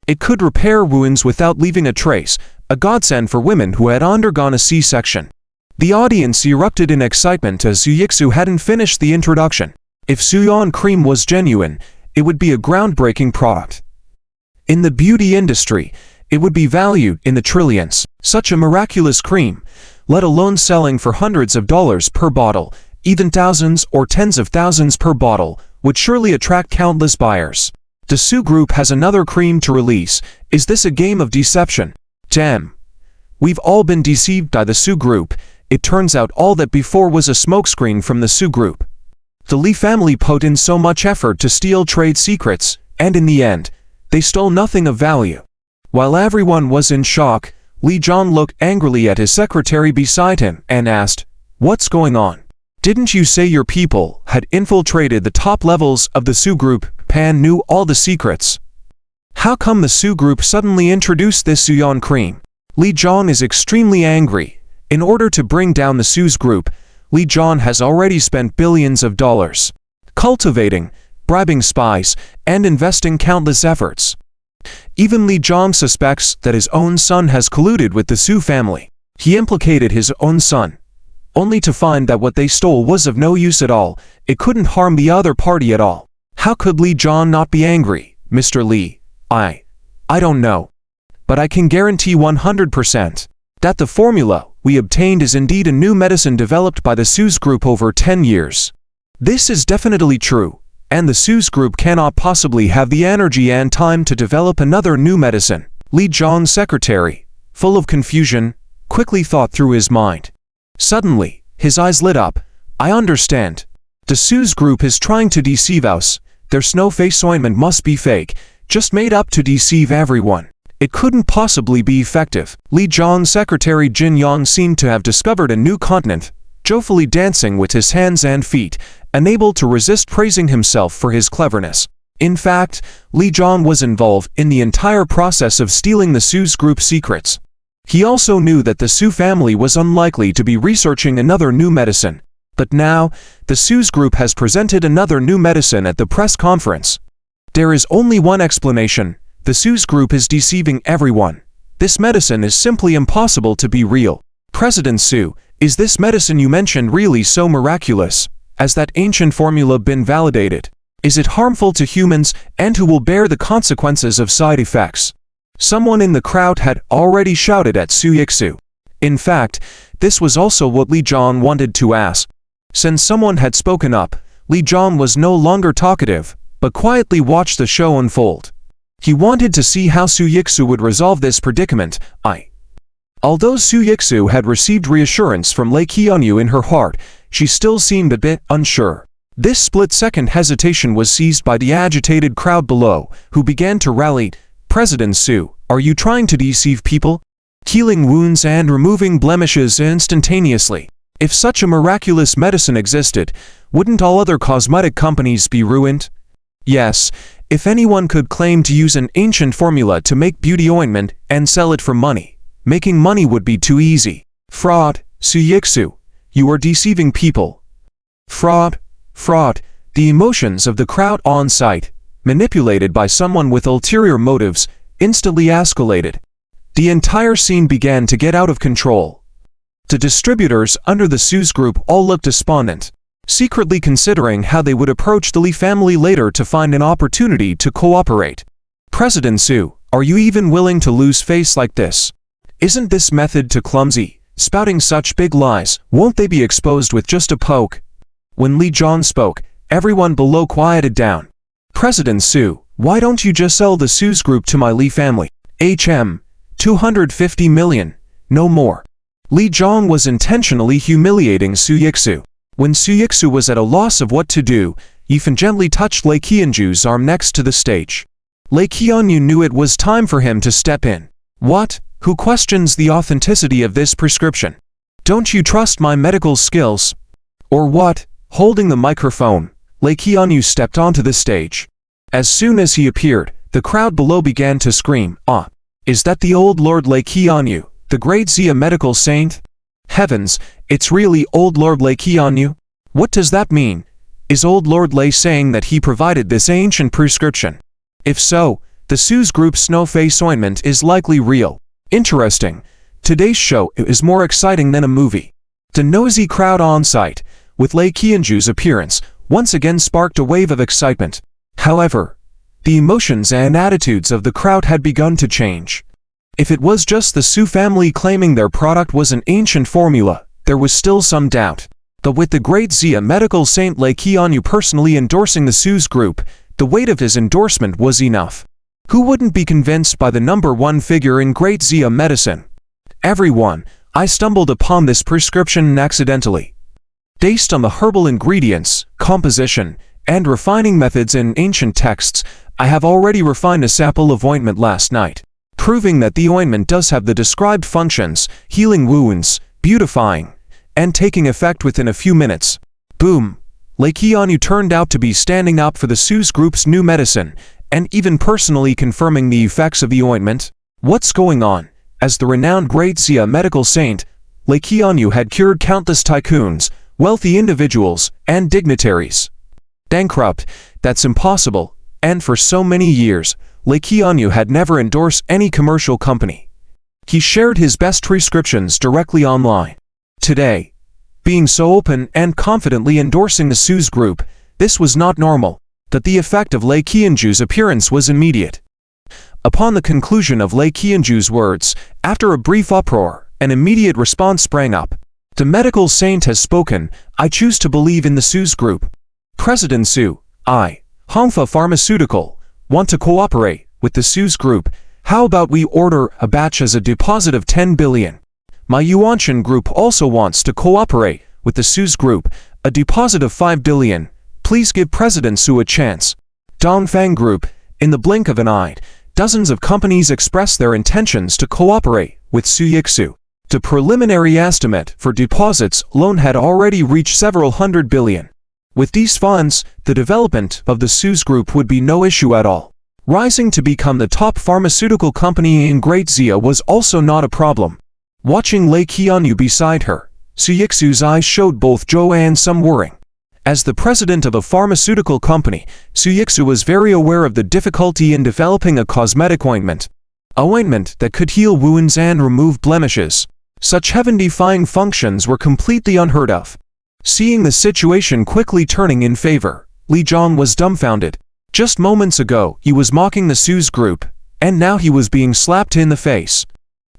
It could repair wounds without leaving a trace, a godsend for women who had undergone a C-section. The audience erupted in excitement as Su Yixu hadn't finished the introduction. If Zuyan Cream was genuine, it would be a groundbreaking product. In the beauty industry, it would be valued in the trillions. Such a miraculous cream, let alone selling for hundreds of dollars per bottle, even thousands or tens of thousands per bottle, would surely attract countless buyers. The Sue Group has another cream to release. Is this a game of deception? Damn. We've all been deceived by the Sue Group. It turns out all that before was a smokescreen from the Sue Group. The Lee family put in so much effort to steal trade secrets, and in the end, they stole nothing of value. While everyone was in shock, Lee Jong looked angrily at his secretary beside him and asked, "What's going on? Didn't you say your people had infiltrated the top levels of the Sue Group? Pan knew all the secrets. How come the Sue Group suddenly introduced this Suyeon cream?" Lee Jong is extremely angry. In order to bring down the Sue Group, Lee Jong has already spent billions of dollars, cultivating, bribing spies, and investing countless efforts. Even Lee Jong suspects that his own son has colluded with the Sue family. He implicated his own son, only to find that what they stole was of no use at all. It couldn't harm the other party at all. How could Lee Jong not be angry? Mr. Lee, I don't know. But I can guarantee 100% that the formula we obtained is indeed a new medicine developed by the Sue Group over 10 years. This is definitely true, and the Sue Group cannot possibly have the energy and time to develop another new medicine. Lee Jong's secretary, full of confusion, quickly thought through his mind. Suddenly, his eyes lit up. I understand. The Sue Group is trying to deceive us. Their snow face ointment must be fake, just made up to deceive everyone. It couldn't possibly be effective. Lee Jong's secretary Jin Yong seemed to have discovered a new continent, joyfully dancing with his hands and feet, unable to resist praising himself for his cleverness. In fact, Lee Jong was involved in the entire process of stealing the Sue Group secrets. He also knew that the Sue family was unlikely to be researching another new medicine. But now, the Sue Group has presented another new medicine at the press conference. There is only one explanation. The Sue Group is deceiving everyone. This medicine is simply impossible to be real. President Sue, is this medicine you mentioned really so miraculous? Has that ancient formula been validated? Is it harmful to humans, and who will bear the consequences of side effects? Someone in the crowd had already shouted at Soo Yik-soo. In fact, this was also what Lee Jong wanted to ask. Since someone had spoken up, Lee Jong was no longer talkative, but quietly watched the show unfold. He wanted to see how Soo Yik-soo would resolve this predicament. Although Soo Yik-soo had received reassurance from Lee Kyung-yu in her heart, she still seemed a bit unsure. This split-second hesitation was seized by the agitated crowd below, who began to rally. President Sue, are you trying to deceive people? Healing wounds and removing blemishes instantaneously. If such a miraculous medicine existed, wouldn't all other cosmetic companies be ruined? Yes, if anyone could claim to use an ancient formula to make beauty ointment and sell it for money, making money would be too easy. Fraud, Soo Yik-soo, you are deceiving people. Fraud. The emotions of the crowd on site, manipulated by someone with ulterior motives, instantly escalated. The entire scene began to get out of control. The distributors under the Sue Group all looked despondent, secretly considering how they would approach the Lee family later to find an opportunity to cooperate. President Sue, are you even willing to lose face like this? Isn't this method too clumsy? Spouting such big lies, won't they be exposed with just a poke? When Lee Jong spoke, everyone below quieted down. President Sue, why don't you just sell the Sue Group to my Lee family? 250 million, no more. Lee Jong was intentionally humiliating Soo Yik-soo. When Soo Yik-soo was at a loss of what to do, Yifan gently touched Lee Kyung-ju's arm next to the stage. Lee Kyung-ju knew it was time for him to step in. What? Who questions the authenticity of this prescription? Don't you trust my medical skills? Or what? Holding the microphone, Lee Kyung-ju stepped onto the stage. As soon as he appeared, the crowd below began to scream, "Ah! Is that the old Lord Lee Kyung-ju, the great Zia medical saint? Heavens, it's really old Lord Lee Kyung-ju? What does that mean? Is old Lord Lee saying that he provided this ancient prescription? If so, the Sue Group Snow Face Ointment is likely real. Interesting. Today's show is more exciting than a movie." The nosy crowd on site, with Lee Kyung-ju's appearance, once again sparked a wave of excitement. However, the emotions and attitudes of the crowd had begun to change. If it was just the Su family claiming their product was an ancient formula, there was still some doubt. But with the great Xia medical saint Lei Qianyu personally endorsing the Su's group, the weight of his endorsement was enough. Who wouldn't be convinced by the #1 figure in great Xia medicine? Everyone, I stumbled upon this prescription accidentally. Based on the herbal ingredients, composition, and refining methods in ancient texts, I have already refined a sample of ointment last night, proving that the ointment does have the described functions, healing wounds, beautifying, and taking effect within a few minutes. Boom! Lei Qianyu turned out to be standing up for the Su's group's new medicine, and even personally confirming the effects of the ointment. What's going on? As the renowned great Xia medical saint, Lei Qianyu had cured countless tycoons, wealthy individuals, and dignitaries. Bankrupt, that's impossible, and for so many years, Lei Qianyu had never endorsed any commercial company. He shared his best prescriptions directly online. Today, being so open and confidently endorsing the Su's group, this was not normal, but the effect of Lei Qianju's appearance was immediate. Upon the conclusion of Lei Qianju's words, after a brief uproar, an immediate response sprang up. The medical saint has spoken, I choose to believe in the Su's group. President Su, I, Hongfa Pharmaceutical, want to cooperate with the Su's group. How about we order a batch as a deposit of 10 billion? My Yuanshan group also wants to cooperate with the Su's group, a deposit of 5 billion. Please give President Su a chance. Dongfang Group, in the blink of an eye, dozens of companies expressed their intentions to cooperate with Su Yixu. The preliminary estimate for deposits alone had already reached several hundred billion. With these funds, the development of the Su's group would be no issue at all. Rising to become the top pharmaceutical company in Great Xia was also not a problem. Watching Lei Qianyu beside her, Su Yixu's eyes showed both joy and some worrying. As the president of a pharmaceutical company, Su Yixu was very aware of the difficulty in developing a cosmetic ointment. An ointment that could heal wounds and remove blemishes. Such heaven-defying functions were completely unheard of. Seeing the situation quickly turning in favor, Li Zhang was dumbfounded. Just moments ago, he was mocking the Su's group, and now he was being slapped in the face.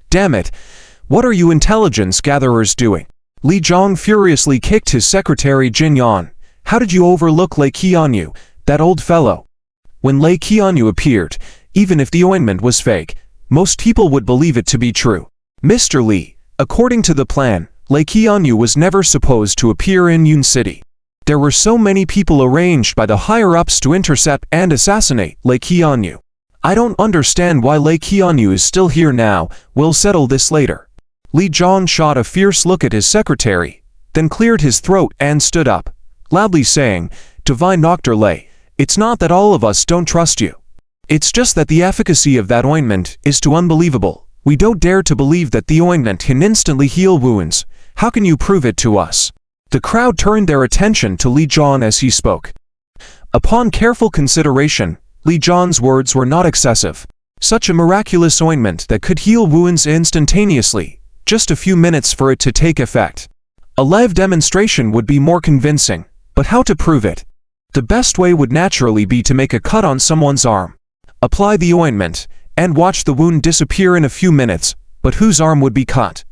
Damn it! What are you intelligence gatherers doing? Li Zhang furiously kicked his secretary Jin Yan. How did you overlook Lei Qianyu, that old fellow? When Lei Qianyu appeared, even if the ointment was fake, most people would believe it to be true. Mr. Li, according to the plan, Lei Qianyu was never supposed to appear in Yun City. There were so many people arranged by the higher-ups to intercept and assassinate Lei Qianyu. I don't understand why Lei Qianyu is still here now. We'll settle this later. Li Zhang shot a fierce look at his secretary, then cleared his throat and stood up, loudly saying, Divine Dr. Lei, it's not that all of us don't trust you. It's just that the efficacy of that ointment is too unbelievable. We don't dare to believe that the ointment can instantly heal wounds. How can you prove it to us? The crowd turned their attention to Li Zhang as he spoke. Upon careful consideration, Li Zhang's words were not excessive. Such a miraculous ointment that could heal wounds instantaneously, just a few minutes for it to take effect. A live demonstration would be more convincing, but how to prove it? The best way would naturally be to make a cut on someone's arm. Apply the ointment, and watch the wound disappear in a few minutes, but whose arm would be cut?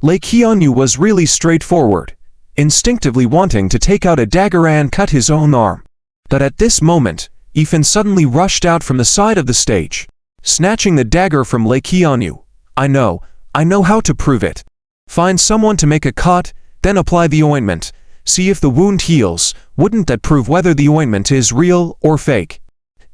Lei Qianyu was really straightforward, instinctively wanting to take out a dagger and cut his own arm. But at this moment, Yifan suddenly rushed out from the side of the stage, snatching the dagger from Lei Qianyu. I know how to prove it. Find someone to make a cut, then apply the ointment. See if the wound heals. Wouldn't that prove whether the ointment is real or fake?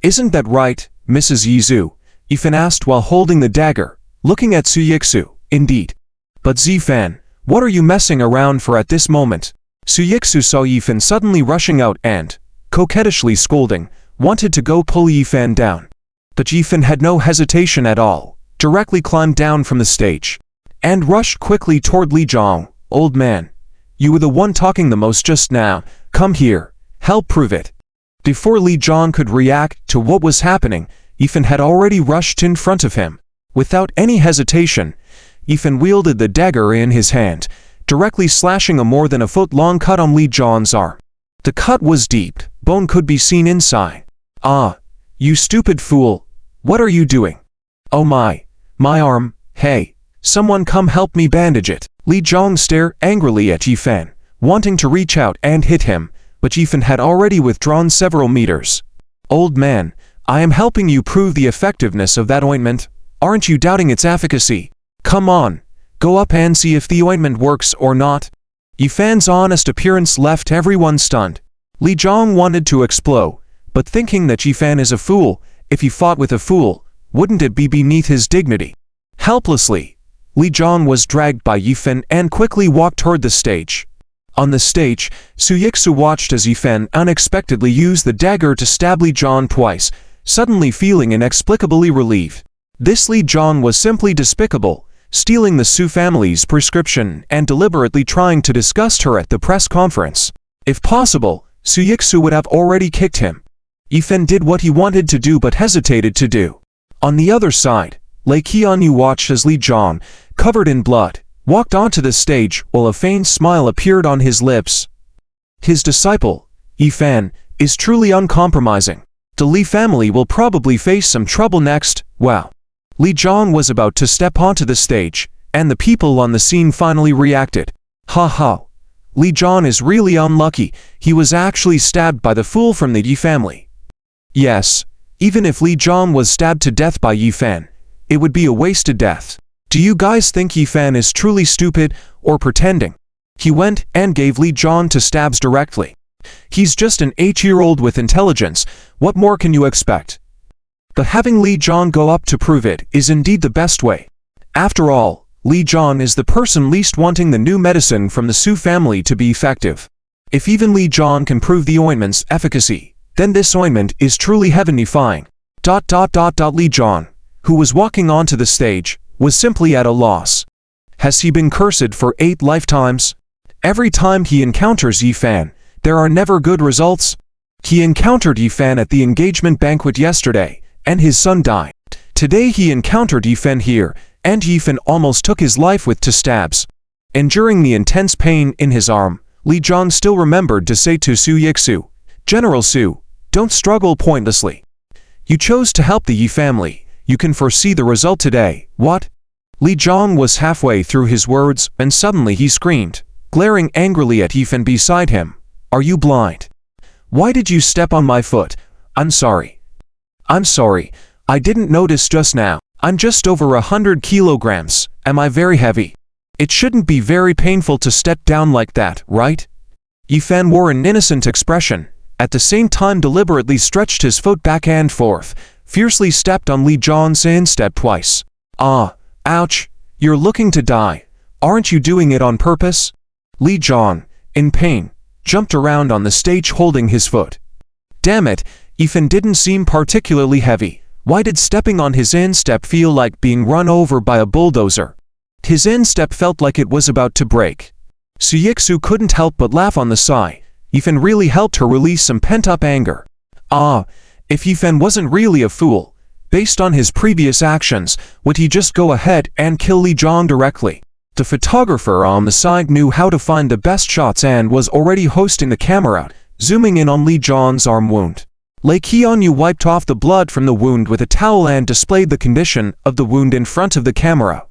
Isn't that right, Mrs. Yizu? Yifan asked while holding the dagger, looking at Su Yixu. Indeed. But Zifan, what are you messing around for at this moment? Su Yixu saw Yifan suddenly rushing out and, coquettishly scolding, wanted to go pull Yifan down. But Yifan had no hesitation at all, directly climbed down from the stage, and rushed quickly toward Li Zhang. Old man, you were the one talking the most just now. Come here, help prove it. Before Li Zhang could react to what was happening, Yifan had already rushed in front of him. Without any hesitation, Yifan wielded the dagger in his hand, directly slashing a more than a foot-long cut on Li Zhang's arm. The cut was deep, bone could be seen inside. Ah, you stupid fool, what are you doing? Oh my arm, Hey, someone come help me bandage it. Li Zhong stared angrily at Yifan, wanting to reach out and hit him, but Yifan had already withdrawn several meters. Old man, I am helping you prove the effectiveness of that ointment. Aren't you doubting its efficacy? Come on, go up and see if the ointment works or not. Yifan's honest appearance left everyone stunned. Li Zhong wanted to explode, but thinking that Yifan is a fool, if he fought with a fool, wouldn't it be beneath his dignity? Helplessly, Li Zhong was dragged by Yifan and quickly walked toward the stage. On the stage, Su Yixu watched as Yifan unexpectedly used the dagger to stab Li Zhong twice, suddenly feeling inexplicably relieved. This Li Zhong was simply despicable, stealing the Su family's prescription and deliberately trying to disgust her at the press conference. If possible, Su Yixu would have already kicked him. Yifan did what he wanted to do but hesitated to do. On the other side, Lei Qianyu watched as Li Zhong, covered in blood, walked onto the stage while a faint smile appeared on his lips. His disciple, Yifan, is truly uncompromising. The Li family will probably face some trouble next. Wow. Li Zhong was about to step onto the stage, and the people on the scene finally reacted. Ha ha. Li Zhong is really unlucky, he was actually stabbed by the fool from the Yi family. Yes, even if Li Zhong was stabbed to death by Yifan, it would be a wasted death. Do you guys think Yifan is truly stupid or pretending? He went and gave Li Zhong to stabs directly. He's just an 8-year-old with intelligence, what more can you expect? But having Li Zhong go up to prove it is indeed the best way. After all, Li Zhong is the person least wanting the new medicine from the Su family to be effective. If even Li Zhong can prove the ointment's efficacy, then this ointment is truly heaven-defying. Li Zhong, who was walking onto the stage, was simply at a loss. Has he been cursed for 8 lifetimes? Every time he encounters Yifan, there are never good results. He encountered Yifan at the engagement banquet yesterday, and his son died. Today he encountered Yifan here, and Yifan almost took his life with 2 stabs. Enduring the intense pain in his arm, Li Zhong still remembered to say to Su Yixu, General Su, don't struggle pointlessly. You chose to help the Yi family, you can foresee the result today, what? Li Zhong was halfway through his words, and suddenly he screamed, glaring angrily at Yifan beside him, Are you blind? Why did you step on my foot? I'm sorry. I'm sorry, I didn't notice just now. I'm just over 100 kilograms, am I very heavy? It shouldn't be very painful to step down like that, right? Yifan wore an innocent expression, at the same time deliberately stretched his foot back and forth, fiercely stepped on Li Zhong's instep twice. Ah, ouch, you're looking to die. Aren't you doing it on purpose? Li Zhong, in pain, jumped around on the stage holding his foot. Damn it, Yifan didn't seem particularly heavy. Why did stepping on his instep feel like being run over by a bulldozer? His instep felt like it was about to break. Su Yixu couldn't help but laugh on the side. Yifan really helped her release some pent-up anger. Ah, if Yifan wasn't really a fool, based on his previous actions, would he just go ahead and kill Li Zhong directly? The photographer on the side knew how to find the best shots and was already hoisting the camera, zooming in on Li Zhong's arm wound. Lei Qianyu wiped off the blood from the wound with a towel and displayed the condition of the wound in front of the camera.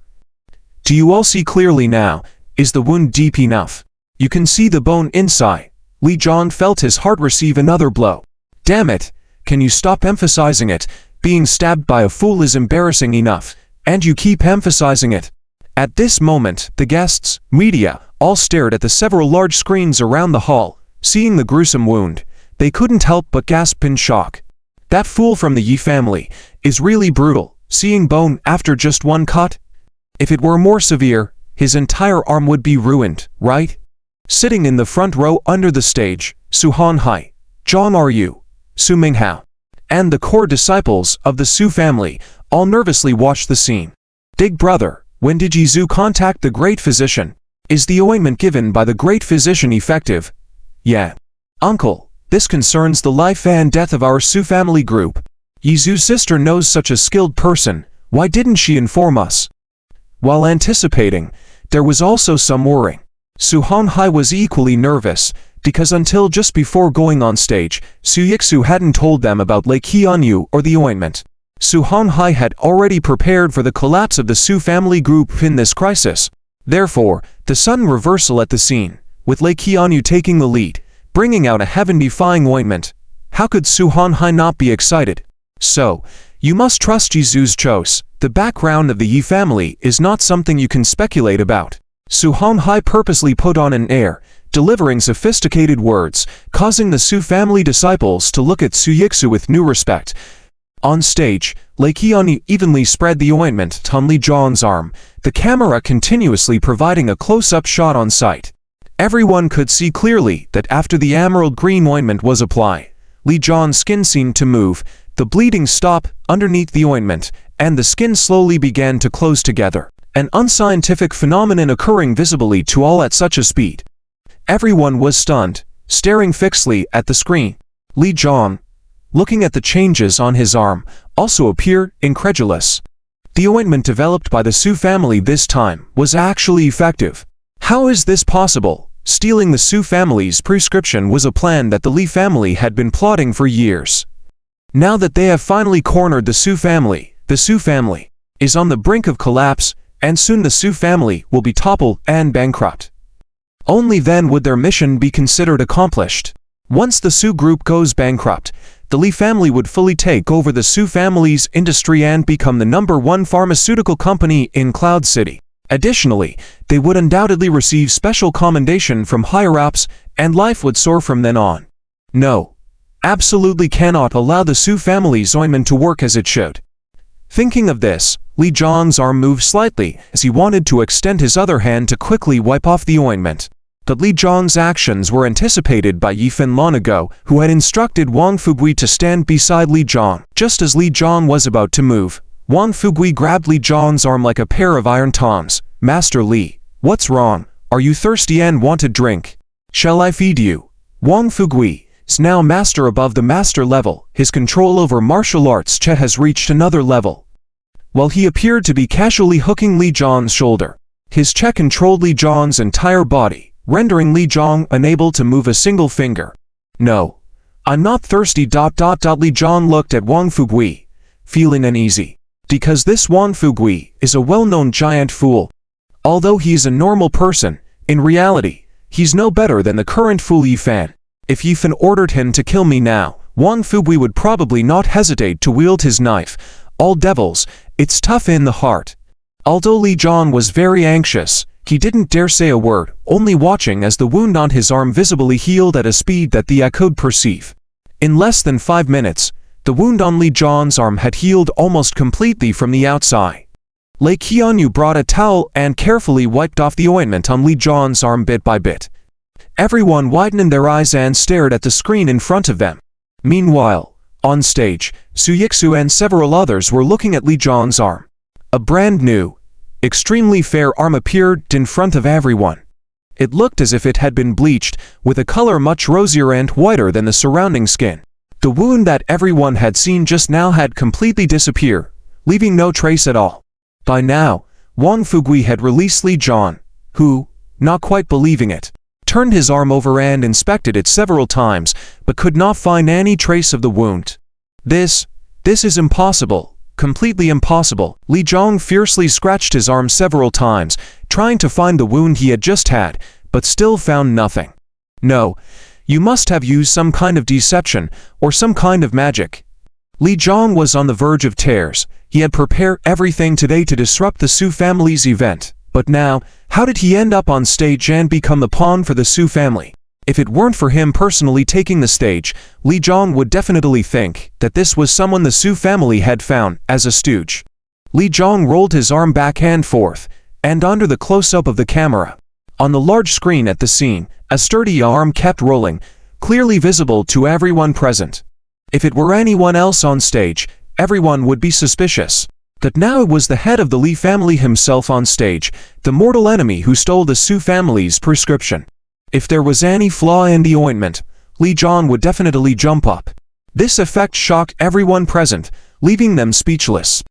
Do you all see clearly now? Is the wound deep enough? You can see the bone inside. Li Zhong felt his heart receive another blow. Damn it! Can you stop emphasizing it? Being stabbed by a fool is embarrassing enough, and you keep emphasizing it. At this moment, the guests, media, all stared at the several large screens around the hall, seeing the gruesome wound. They couldn't help but gasp in shock. That fool from the Yi family is really brutal, seeing bone after just one cut. If it were more severe, his entire arm would be ruined, right? Sitting in the front row under the stage, Su Hanhai, Zhang Ryu, Su Minghao, and the core disciples of the Su family all nervously watched the scene. Big brother, when did Yizu contact the great physician? Is the ointment given by the great physician effective? Yeah. Uncle, this concerns the life and death of our Su family group. Yizu's sister knows such a skilled person, why didn't she inform us? While anticipating, there was also some worrying. Su Hanhai was equally nervous, because until just before going on stage, Su Yixu hadn't told them about Lei Qianyu or the ointment. Su Honghai had already prepared for the collapse of the Su family group in this crisis. Therefore, the sudden reversal at the scene, with Lei Qianyu taking the lead, bringing out a heaven-defying ointment. How could Su Honghai not be excited? So, you must trust Jizu's choice. The background of the Yi family is not something you can speculate about. Su Honghai purposely put on an air, delivering sophisticated words, causing the Su family disciples to look at Su Yixu with new respect. On stage, Lei Qianyu evenly spread the ointment on Li Zhang's arm, the camera continuously providing a close-up shot on sight. Everyone could see clearly that after the emerald green ointment was applied, Li Zhang's skin seemed to move, the bleeding stopped underneath the ointment, and the skin slowly began to close together, an unscientific phenomenon occurring visibly to all at such a speed. Everyone was stunned, staring fixedly at the screen. Li Zhang, looking at the changes on his arm, also appeared incredulous. The ointment developed by the Su family this time was actually effective. How is this possible? Stealing the Su family's prescription was a plan that the Li family had been plotting for years. Now that they have finally cornered the Su family is on the brink of collapse, and soon the Su family will be toppled and bankrupt. Only then would their mission be considered accomplished. Once the Su group goes bankrupt, the Li family would fully take over the Su family's industry and become the #1 pharmaceutical company in Cloud City. Additionally, they would undoubtedly receive special commendation from higher-ups, and life would soar from then on. No, absolutely cannot allow the Su family's ointment to work as it should. Thinking of this, Li Zhang's arm moved slightly as he wanted to extend his other hand to quickly wipe off the ointment. But Li Zhang's actions were anticipated by Yi Fen long ago, who had instructed Wang Fugui to stand beside Li Zhang. Just as Li Zhang was about to move, Wang Fugui grabbed Li Zhang's arm like a pair of iron tongs. "Master Li, what's wrong? Are you thirsty and want a drink? Shall I feed you?" Wang Fugui is now master above the master level. His control over martial arts has reached another level. While he appeared to be casually hooking Li Zhang's shoulder, his controlled Li Zhang's entire body, rendering Li Zhang unable to move a single finger. "No, I'm not thirsty." Li Zhang looked at Wang Fugui, feeling uneasy, because this Wang Fugui is a well-known giant fool. Although he is a normal person, in reality, he's no better than the current fool Yi Fan. If Yi Fan ordered him to kill me now, Wang Fugui would probably not hesitate to wield his knife. All devils, it's tough in the heart. Although Li Zhang was very anxious, he didn't dare say a word, only watching as the wound on his arm visibly healed at a speed that the eye could perceive. In less than 5 minutes, the wound on Li Zhang's arm had healed almost completely from the outside. Lei Qianyu brought a towel and carefully wiped off the ointment on Li Zhang's arm bit by bit. Everyone widened their eyes and stared at the screen in front of them. Meanwhile, on stage, Su Yixu and several others were looking at Li Zhang's arm. A brand new, extremely fair arm appeared in front of everyone. It looked as if it had been bleached, with a color much rosier and whiter than the surrounding skin. The wound that everyone had seen just now had completely disappeared, leaving no trace at all. By now, Wang Fugui had released Li Zhang, who, not quite believing it, turned his arm over and inspected it several times, but could not find any trace of the wound. This is impossible, completely impossible. Li Zhang fiercely scratched his arm several times, trying to find the wound he had just had, but still found nothing. "No, you must have used some kind of deception, or some kind of magic." Li Zhang was on the verge of tears. He had prepared everything today to disrupt the Su family's event. But now, how did he end up on stage and become the pawn for the Su family? If it weren't for him personally taking the stage, Li Zhang would definitely think that this was someone the Su family had found as a stooge. Li Zhang rolled his arm back and forth, and under the close-up of the camera. On the large screen at the scene, a sturdy arm kept rolling, clearly visible to everyone present. If it were anyone else on stage, everyone would be suspicious. But now it was the head of the Li family himself on stage, the mortal enemy who stole the Su family's prescription. If there was any flaw in the ointment, Li Zhang would definitely jump up. This effect shocked everyone present, leaving them speechless.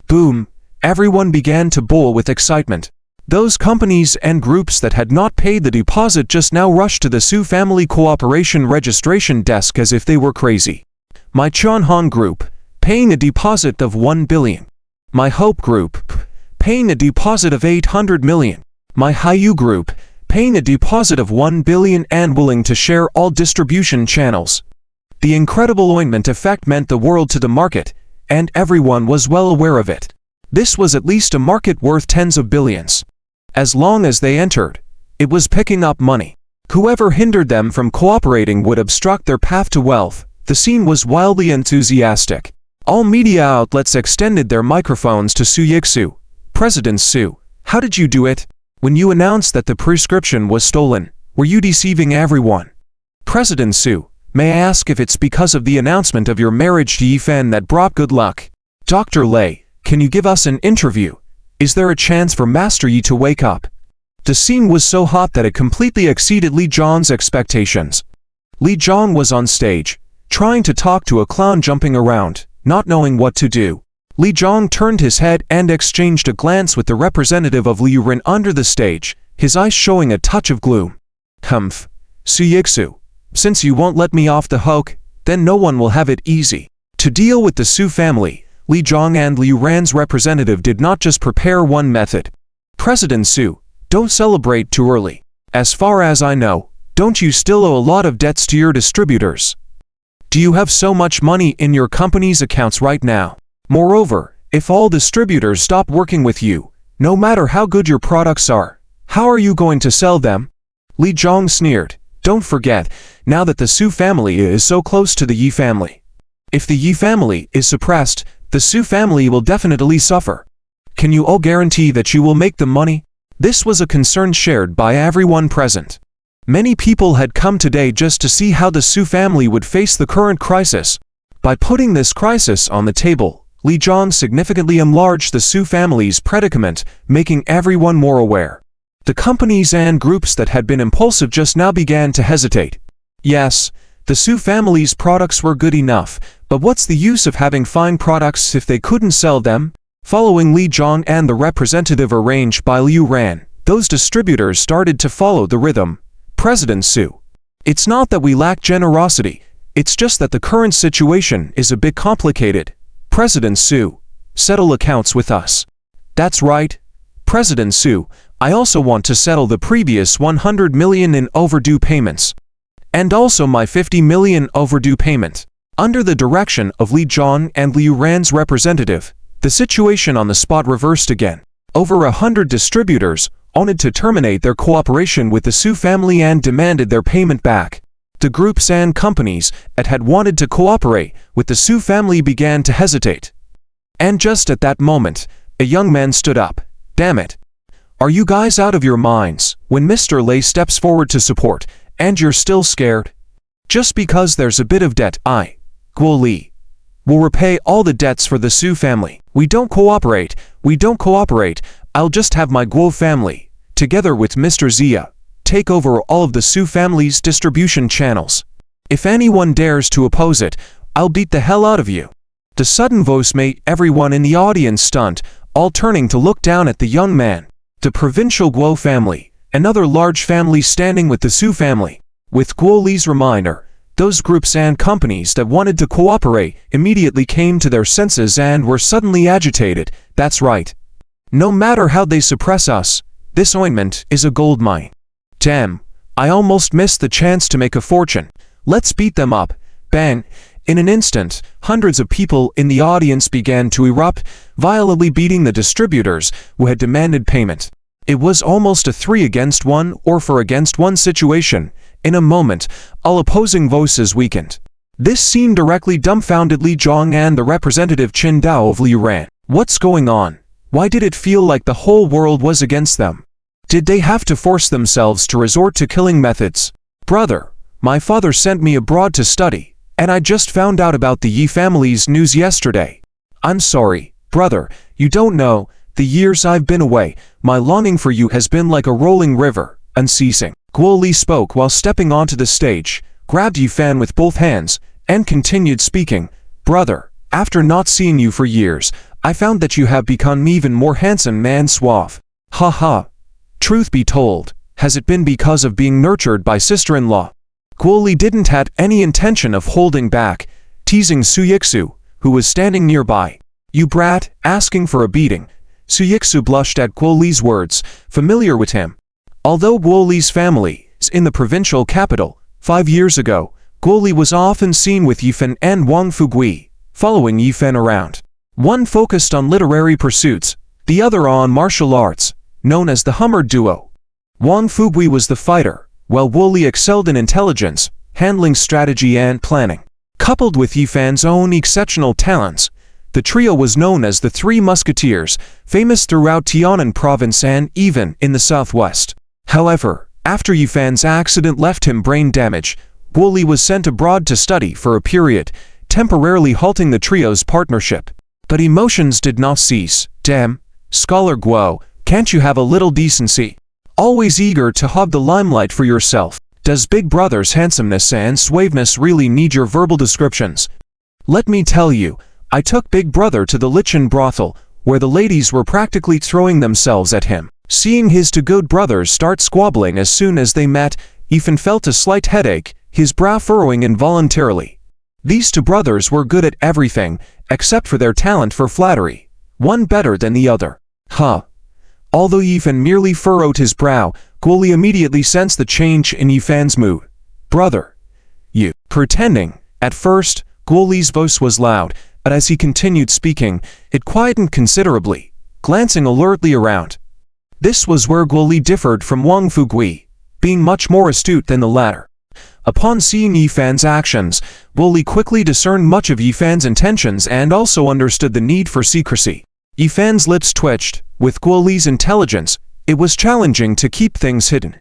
Boom! Everyone began to boil with excitement. Those companies and groups that had not paid the deposit just now rushed to the Su family cooperation registration desk as if they were crazy. My Chunhan group, paying a deposit of 1 billion. My Hope Group, paying a deposit of 800 million. My Hayu Group, paying a deposit of 1 billion and willing to share all distribution channels. The incredible ointment effect meant the world to the market, and everyone was well aware of it. This was at least a market worth tens of billions. As long as they entered, it was picking up money. Whoever hindered them from cooperating would obstruct their path to wealth. The scene was wildly enthusiastic. All media outlets extended their microphones to Su Yixu. President Su, how did you do it? When you announced that the prescription was stolen, were you deceiving everyone? President Su, may I ask if it's because of the announcement of your marriage to Yifan that brought good luck? Dr. Lei, can you give us an interview? Is there a chance for Master Yi to wake up? The scene was so hot that it completely exceeded Li Zhong's expectations. Li Zhong was on stage, trying to talk to a clown jumping around, not knowing what to do. Li Zhong turned his head and exchanged a glance with the representative of Liu Ren under the stage, his eyes showing a touch of gloom. Humph. Su Yixu, since you won't let me off the hook, then no one will have it easy. To deal with the Su family, Li Zhong and Liu Ran's representative did not just prepare one method. President Su, don't celebrate too early. As far as I know, don't you still owe a lot of debts to your distributors? Do you have so much money in your company's accounts right now? Moreover, if all distributors stop working with you, no matter how good your products are, how are you going to sell them? Li Zhong sneered. Don't forget, now that the Su family is so close to the Yi family. If the Yi family is suppressed, the Su family will definitely suffer. Can you all guarantee that you will make the money? This was a concern shared by everyone present. Many people had come today just to see how the Su family would face the current crisis. By putting this crisis on the table, Li Zhong significantly enlarged the Su family's predicament, making everyone more aware. The companies and groups that had been impulsive just now began to hesitate. Yes, the Su family's products were good enough, but what's the use of having fine products if they couldn't sell them? Following Li Zhong and the representative arranged by Liu Ran, those distributors started to follow the rhythm. President Su, it's not that we lack generosity, it's just that the current situation is a bit complicated. President Su, settle accounts with us. That's right. President Su, I also want to settle the previous 100 million in overdue payments. And also my 50 million overdue payment. Under the direction of Li Zhong and Liu Ran's representative, the situation on the spot reversed again. Over 100 distributors wanted to terminate their cooperation with the Su family and demanded their payment back. The groups and companies that had wanted to cooperate with the Su family began to hesitate. And just at that moment, a young man stood up. Damn it. Are you guys out of your minds? When Mr. Lei steps forward to support, and you're still scared? Just because there's a bit of debt, Guo Li, will repay all the debts for the Su family. We don't cooperate. I'll just have my Guo family, together with Mr. Zia, take over all of the Su family's distribution channels. If anyone dares to oppose it, I'll beat the hell out of you. The sudden voice made everyone in the audience stunned, all turning to look down at the young man. The provincial Guo family, another large family standing with the Su family. With Guo Li's reminder, those groups and companies that wanted to cooperate immediately came to their senses and were suddenly agitated. That's right. No matter how they suppress us, this ointment is a gold mine. Damn, I almost missed the chance to make a fortune. Let's beat them up. Bang. In an instant, hundreds of people in the audience began to erupt, violently beating the distributors who had demanded payment. It was almost a 3 against 1 or 4 against 1 situation. In a moment, all opposing voices weakened. This scene directly dumbfounded Li Zhong and the representative Qin Dao of Liu Ran. What's going on? Why did it feel like the whole world was against them? Did they have to force themselves to resort to killing methods? Brother, my father sent me abroad to study, and I just found out about the Yi family's news yesterday. I'm sorry, brother, you don't know, the years I've been away, my longing for you has been like a rolling river, unceasing. Guo Li spoke while stepping onto the stage, grabbed Yifan with both hands, and continued speaking. Brother, after not seeing you for years, I found that you have become even more handsome and suave. Ha ha. Truth be told, has it been because of being nurtured by sister-in-law? Guo Li didn't have any intention of holding back, teasing Su Yixu, who was standing nearby. "You brat, asking for a beating." Su Yixu blushed at Guo Li's words, familiar with him. Although Guo Li's family is in the provincial capital, 5 years ago, Guo Li was often seen with Yifan and Wang Fugui, following Yifan around. One focused on literary pursuits, the other on martial arts, known as the Hummer Duo. Wang Fugui was the fighter, while Guo Li excelled in intelligence, handling strategy and planning. Coupled with Yifan's own exceptional talents, the trio was known as the Three Musketeers, famous throughout Tianan province and even in the southwest. However, after Yifan's accident left him brain damage, Guo Li was sent abroad to study for a period, temporarily halting the trio's partnership. But emotions did not cease. "Damn, Scholar Guo, can't you have a little decency? Always eager to hog the limelight for yourself. Does Big Brother's handsomeness and suaveness really need your verbal descriptions? Let me tell you, I took Big Brother to the Lichen brothel, where the ladies were practically throwing themselves at him." Seeing his two good brothers start squabbling as soon as they met, Yifan felt a slight headache, his brow furrowing involuntarily. These two brothers were good at everything, except for their talent for flattery, one better than the other. Although Yifan merely furrowed his brow, Guo Li immediately sensed the change in Yifan's mood. "Brother, you." Pretending. At first, Guo Li's voice was loud, but as he continued speaking, it quietened considerably, glancing alertly around. This was where Guo Li differed from Wang Fugui, being much more astute than the latter. Upon seeing Yifan's actions, Guo Li quickly discerned much of Yifan's intentions and also understood the need for secrecy. Yifan's lips twitched. With Guo Li's intelligence, it was challenging to keep things hidden.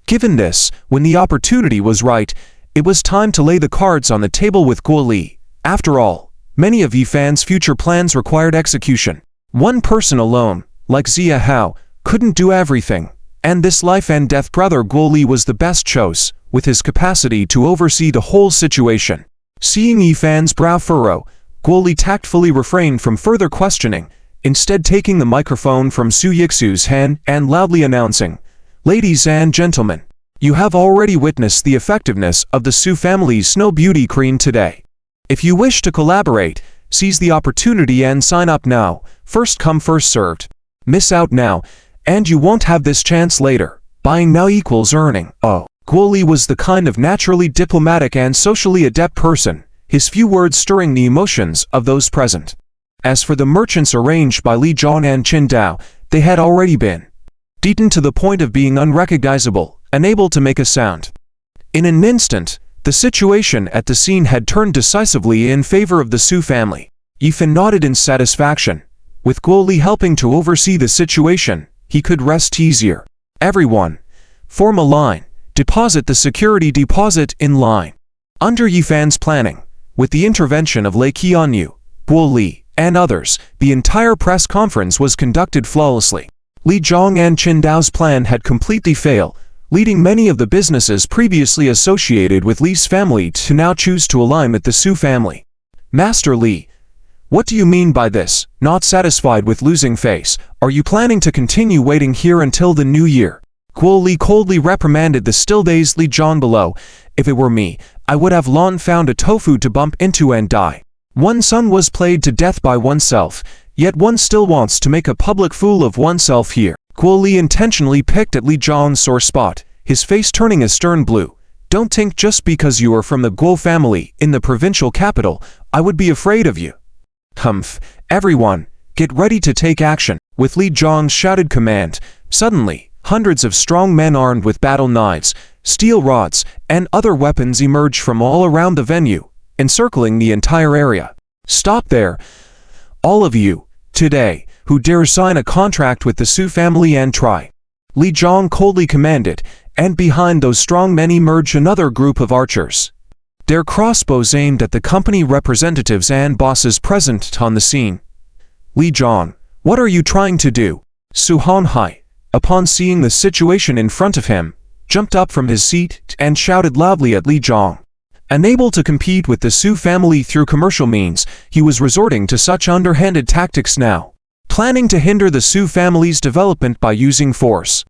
Given this, when the opportunity was right, it was time to lay the cards on the table with Guo Li. After all, many of Yifan's future plans required execution. One person alone, like Zia Hao, couldn't do everything, and this life and death brother Guo Li was the best choice, with his capacity to oversee the whole situation. Seeing Yifan's brow furrow, Guo Li tactfully refrained from further questioning, instead taking the microphone from Su Yixu's hand and loudly announcing, "Ladies and gentlemen, you have already witnessed the effectiveness of the Su family's Snow Beauty Cream today. If you wish to collaborate, seize the opportunity and sign up now, first come first served. Miss out now, and you won't have this chance later. Buying now equals earning." Guo Li was the kind of naturally diplomatic and socially adept person, his few words stirring the emotions of those present. As for the merchants arranged by Li Zhang and Qin Dao, they had already been beaten to the point of being unrecognizable, unable to make a sound. In an instant, the situation at the scene had turned decisively in favor of the Su family. Yifan nodded in satisfaction. With Guo Li helping to oversee the situation, he could rest easier. "Everyone, form a line. Deposit the security deposit in line." Under Yifan's planning, with the intervention of Lei Qianyu, Guo Li, and others, the entire press conference was conducted flawlessly. Li Zhang and Qin Dao's plan had completely failed, leading many of the businesses previously associated with Li's family to now choose to align with the Su family. "Master Li, what do you mean by this? Not satisfied with losing face, are you planning to continue waiting here until the new year?" Guo Li coldly reprimanded the still-dazed Li Zhang below. "If it were me, I would have long found a tofu to bump into and die. One son was played to death by oneself, yet one still wants to make a public fool of oneself here." Guo Li intentionally picked at Li Zhang's sore spot, his face turning a stern blue. "Don't think just because you are from the Guo family in the provincial capital, I would be afraid of you. Everyone, get ready to take action." With Li Zhang's shouted command, suddenly, hundreds of strong men armed with battle knives, steel rods, and other weapons emerged from all around the venue, encircling the entire area. "Stop there, all of you, today, who dare sign a contract with the Su family and try." Li Zhang coldly commanded, and behind those strong men emerged another group of archers. Their crossbows aimed at the company representatives and bosses present on the scene. "Li Zhang, what are you trying to do?" Su Hanhai, upon seeing the situation in front of him, jumped up from his seat and shouted loudly at Li Zhang. Unable to compete with the Su family through commercial means, he was resorting to such underhanded tactics now, planning to hinder the Su family's development by using force.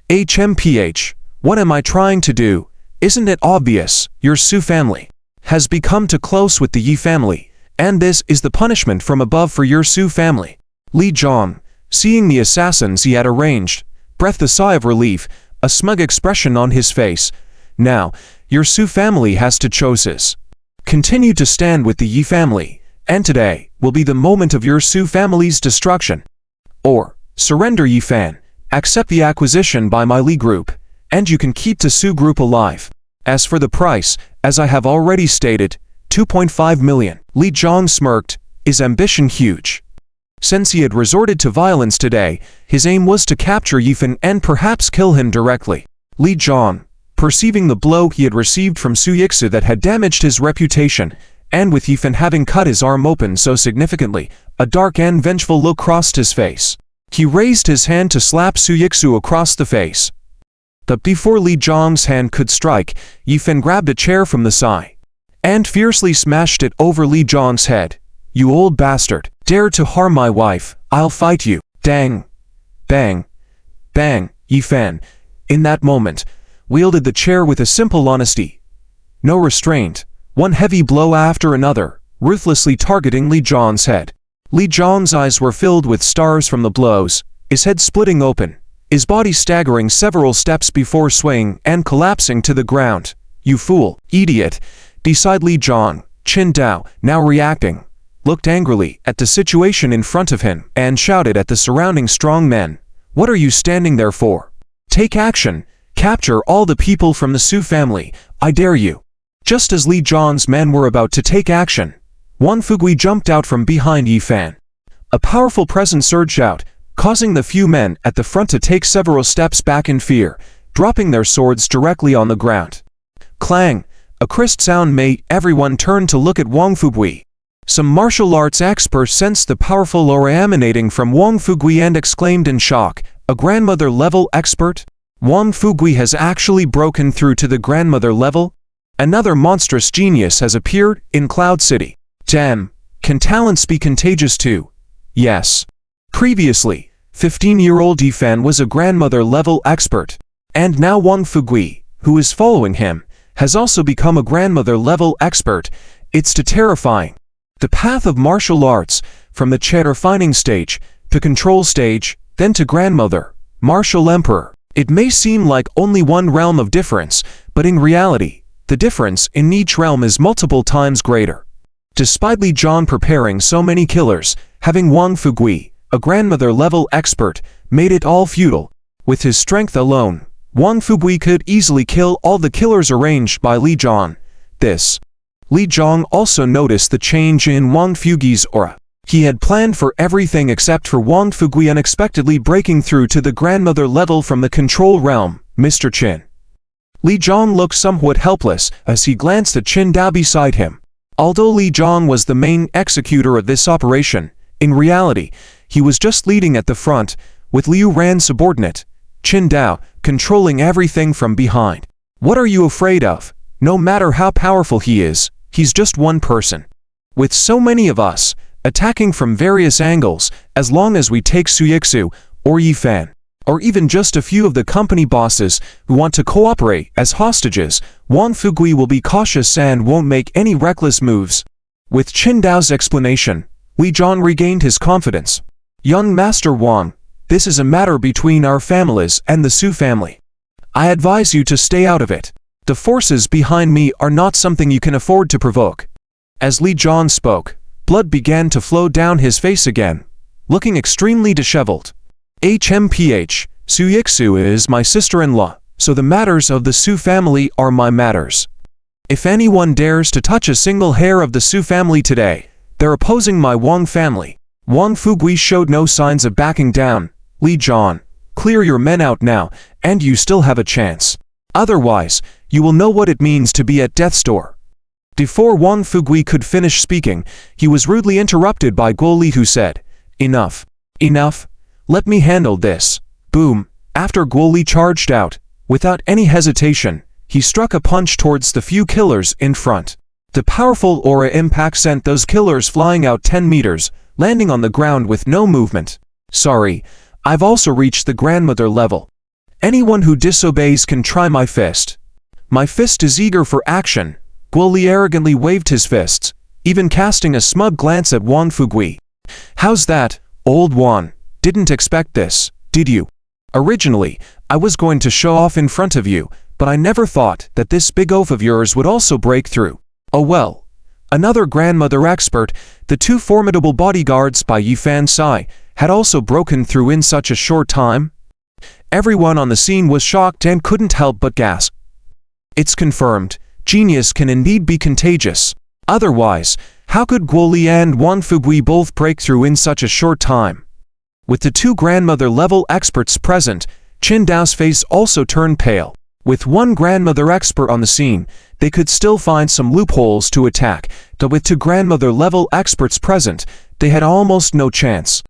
What am I trying to do? Isn't it obvious? Your Su family has become too close with the Yi family, And this is the punishment from above for your Su family. Li Zhang, seeing the assassins he had arranged, breathed a sigh of relief, a smug expression on his face. Now, your Su family has to choose. Continue to stand with the Yi family, and today will be the moment of your Su family's destruction. Or, surrender Yi fan, accept the acquisition by my Li group, and you can keep the Su group alive. As for the price, as I have already stated, 2.5 million. Li Zhang smirked, his ambition huge. Since he had resorted to violence today, his aim was to capture Yifan and perhaps kill him directly. Li Zhang, perceiving the blow he had received from Su Yixu that had damaged his reputation, and with Yifan having cut his arm open so significantly, a dark and vengeful look crossed his face. He raised his hand to slap Su Yixu across the face. But before Li Zhang's hand could strike, Yifan grabbed a chair from the side and fiercely smashed it over Li Zhang's head. You old bastard, dare to harm my wife, I'll fight you. Dang. Bang. Bang. Yifan, in that moment, wielded the chair with a simple honesty. No restraint, one heavy blow after another, ruthlessly targeting Li Zhang's head. Li Zhang's eyes were filled with stars from the blows, his head splitting open, his body staggering several steps before swaying and collapsing to the ground. You fool, idiot, decided Li Zhang. Qin Dao, now reacting, looked angrily at the situation in front of him and shouted at the surrounding strong men. What are you standing there for? Take action, capture all the people from the Su family, I dare you. Just as Li Zhang's men were about to take action, Wang Fugui jumped out from behind Yifan. A powerful presence surged out, causing the few men at the front to take several steps back in fear, dropping their swords directly on the ground. Clang! A crisp sound made everyone turn to look at Wang Fugui. Some martial arts experts sensed the powerful aura emanating from Wang Fugui and exclaimed in shock, a grandmother-level expert? Wang Fugui has actually broken through to the grandmother level? Another monstrous genius has appeared in Cloud City. Damn, can talents be contagious too? Yes. Previously, 15-year-old Yifan was a grandmother-level expert, and now Wang Fugui, who is following him, has also become a grandmother-level expert. It's too terrifying. The path of martial arts, from the refining stage, to control stage, then to grandmother, martial emperor. It may seem like only one realm of difference, but in reality, the difference in each realm is multiple times greater. Despite Li Zhang preparing so many killers, having Wang Fugui, a grandmother-level expert, made it all futile. With his strength alone, Wang Fugui could easily kill all the killers arranged by Li Zhang. Li Zhang also noticed the change in Wang Fugui's aura. He had planned for everything except for Wang Fugui unexpectedly breaking through to the grandmother level from the control realm. Mr. Qin. Li Zhang looked somewhat helpless as he glanced at Qin Dao beside him. Although Li Zhang was the main executor of this operation, in reality, he was just leading at the front, with Liu Ran's subordinate, Qin Dao, controlling everything from behind. What are you afraid of? No matter how powerful he is, he's just one person. With so many of us, attacking from various angles, as long as we take Su Yixu, or Yifan, or even just a few of the company bosses who want to cooperate as hostages, Wang Fugui will be cautious and won't make any reckless moves. With Qin Dao's explanation, Li Zhang regained his confidence. Young Master Wang, this is a matter between our families and the Su family. I advise you to stay out of it. The forces behind me are not something you can afford to provoke. As Li Zhang spoke, blood began to flow down his face again, looking extremely disheveled. HMPH, Su Yixu is my sister-in-law, so the matters of the Su family are my matters. If anyone dares to touch a single hair of the Su family today, they're opposing my Wang family. Wang Fugui showed no signs of backing down. Li Zhang, clear your men out now, and you still have a chance. Otherwise, you will know what it means to be at death's door. Before Wang Fugui could finish speaking, he was rudely interrupted by Guo Li, who said, Enough. Enough. Let me handle this. Boom. After Guo Li charged out, without any hesitation, he struck a punch towards the few killers in front. The powerful aura impact sent those killers flying out 10 meters, landing on the ground with no movement. Sorry, I've also reached the grandmother level. Anyone who disobeys can try my fist. My fist is eager for action. Guo Li arrogantly waved his fists, even casting a smug glance at Wang Fugui. "How's that, old Wan? Didn't expect this, did you? Originally, I was going to show off in front of you, but I never thought that this big oaf of yours would also break through. Oh well." Another grandmother expert, the two formidable bodyguards by Yifan Sai, had also broken through in such a short time. Everyone on the scene was shocked and couldn't help but gasp. It's confirmed, genius can indeed be contagious. Otherwise, how could Guo Li and Wang Fugui both break through in such a short time? With the two grandmother-level experts present, Qin Dao's face also turned pale. With one grandmother expert on the scene, they could still find some loopholes to attack, but with two grandmother-level experts present, they had almost no chance.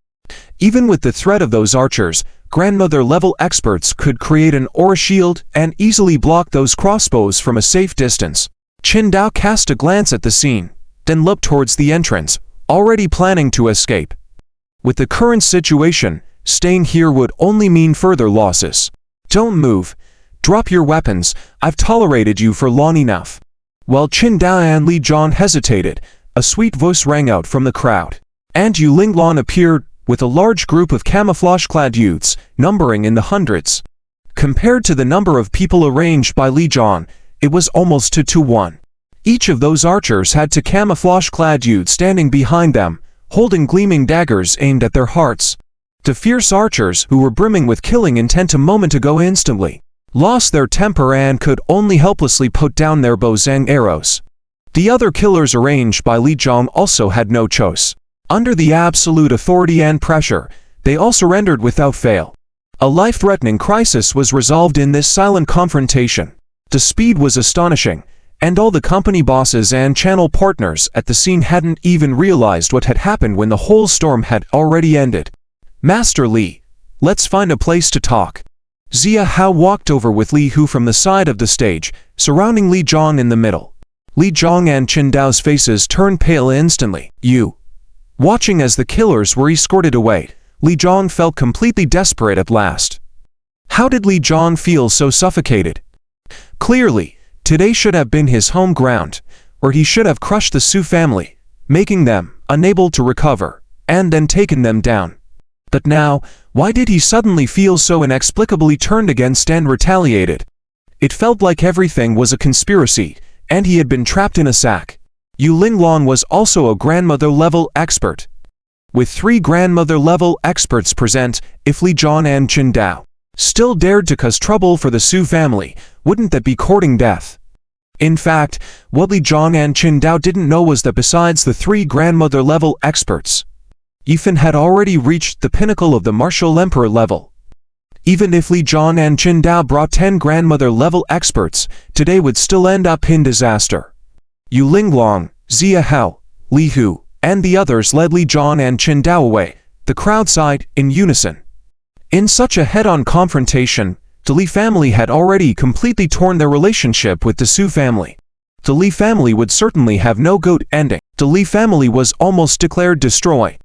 Even with the threat of those archers, grandmother-level experts could create an aura shield and easily block those crossbows from a safe distance. Qin Dao cast a glance at the scene, then looked towards the entrance, already planning to escape. With the current situation, staying here would only mean further losses. "Don't move. Drop your weapons, I've tolerated you for long enough." While Qin Dao and Li Zhang hesitated, a sweet voice rang out from the crowd. And Yu Linglan appeared, with a large group of camouflage-clad youths, numbering in the hundreds. Compared to the number of people arranged by Li Zhang, it was almost 2-to-1. Each of those archers had two camouflage-clad youths standing behind them, holding gleaming daggers aimed at their hearts. The fierce archers, who were brimming with killing intent a moment ago, instantly lost their temper and could only helplessly put down their bows and arrows. The other killers arranged by Li Zhang also had no choice. Under the absolute authority and pressure, they all surrendered without fail. A life-threatening crisis was resolved in this silent confrontation. The speed was astonishing, and all the company bosses and channel partners at the scene hadn't even realized what had happened when the whole storm had already ended. "Master Li, let's find a place to talk." Zia Hao walked over with Li Hu from the side of the stage, surrounding Li Zhang in the middle. Li Zhang and Qin Dao's faces turned pale instantly. Watching as the killers were escorted away, Li Zhang felt completely desperate at last. How did Li Zhang feel so suffocated? Clearly, today should have been his home ground, where he should have crushed the Su family, making them unable to recover, and then taken them down. But now, why did he suddenly feel so inexplicably turned against and retaliated? It felt like everything was a conspiracy, and he had been trapped in a sack. Yu Linglan was also a grandmother-level expert. With 3 grandmother-level experts present, if Li Zhang and Qin Dao still dared to cause trouble for the Su family, wouldn't that be courting death? In fact, what Li Zhang and Qin Dao didn't know was that besides the 3 grandmother-level experts, Yifan had already reached the pinnacle of the martial emperor level. Even if Li Zhang and Qin Dao brought 10 grandmother-level experts, today would still end up in disaster. Yu Linglan, Zia Hao, Li Hu, and the others led Li Zhang and Qin Dao away, the crowd sighed in unison. In such a head-on confrontation, the Li family had already completely torn their relationship with the Su family. The Li family would certainly have no good ending. The Li family was almost declared destroyed.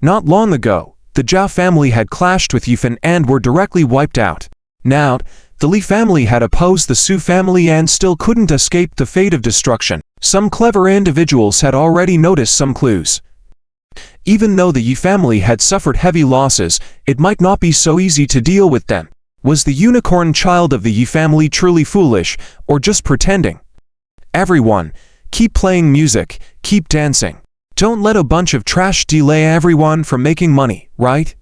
Not long ago, the Zhao family had clashed with Yifan and were directly wiped out. Now, the Li family had opposed the Su family and still couldn't escape the fate of destruction. Some clever individuals had already noticed some clues. Even though the Yi family had suffered heavy losses, it might not be so easy to deal with them. Was the unicorn child of the Yi family truly foolish, or just pretending? Everyone, keep playing music, keep dancing. Don't let a bunch of trash delay everyone from making money, right?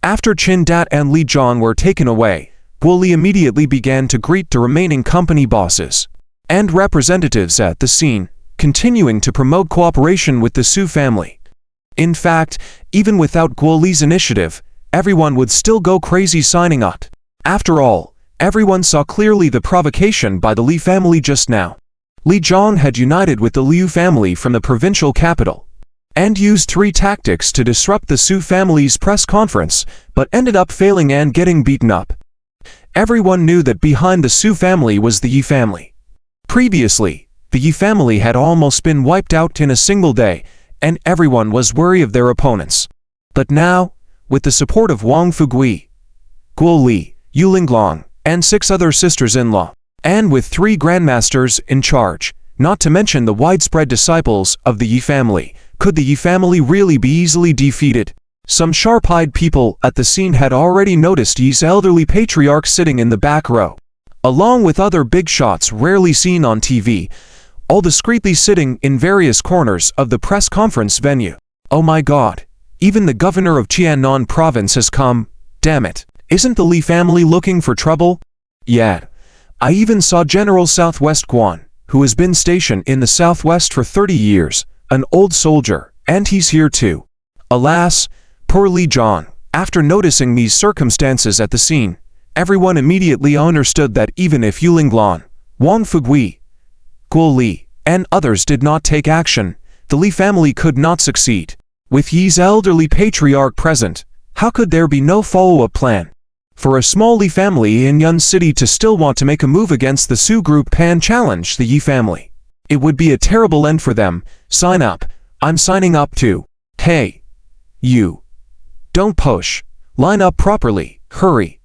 After Qin Dao and Li Zhang were taken away, Guo Li immediately began to greet the remaining company bosses and representatives at the scene, continuing to promote cooperation with the Su family. In fact, even without Guo Li's initiative, everyone would still go crazy signing up. After all, everyone saw clearly the provocation by the Li family just now. Li Zhang had united with the Liu family from the provincial capital and used 3 tactics to disrupt the Su family's press conference, but ended up failing and getting beaten up. Everyone knew that behind the Su family was the Yi family. Previously, the Yi family had almost been wiped out in a single day, and everyone was wary of their opponents. But now, with the support of Wang Fugui, Guo Li, Yu Linglan, and 6 other sisters-in-law, and with 3 grandmasters in charge, not to mention the widespread disciples of the Yi family. Could the Yi family really be easily defeated? Some sharp-eyed people at the scene had already noticed Yi's elderly patriarch sitting in the back row, along with other big shots rarely seen on TV, all discreetly sitting in various corners of the press conference venue. Oh my god, even the governor of Qiannan province has come, damn it. Isn't the Li family looking for trouble? Yeah. I even saw General Southwest Guan, who has been stationed in the southwest for 30 years, an old soldier, and he's here too. Alas, poor Li John. After noticing these circumstances at the scene, everyone immediately understood that even if Yulinglan, Wang Fugui, Guo Li, and others did not take action, the Li family could not succeed. With Yi's elderly patriarch present, how could there be no follow-up plan? For a small Li family in Yun City to still want to make a move against the Su group and challenge the Yi family, it would be a terrible end for them. Sign up. I'm signing up too. Hey, you. Don't push. Line up properly. Hurry.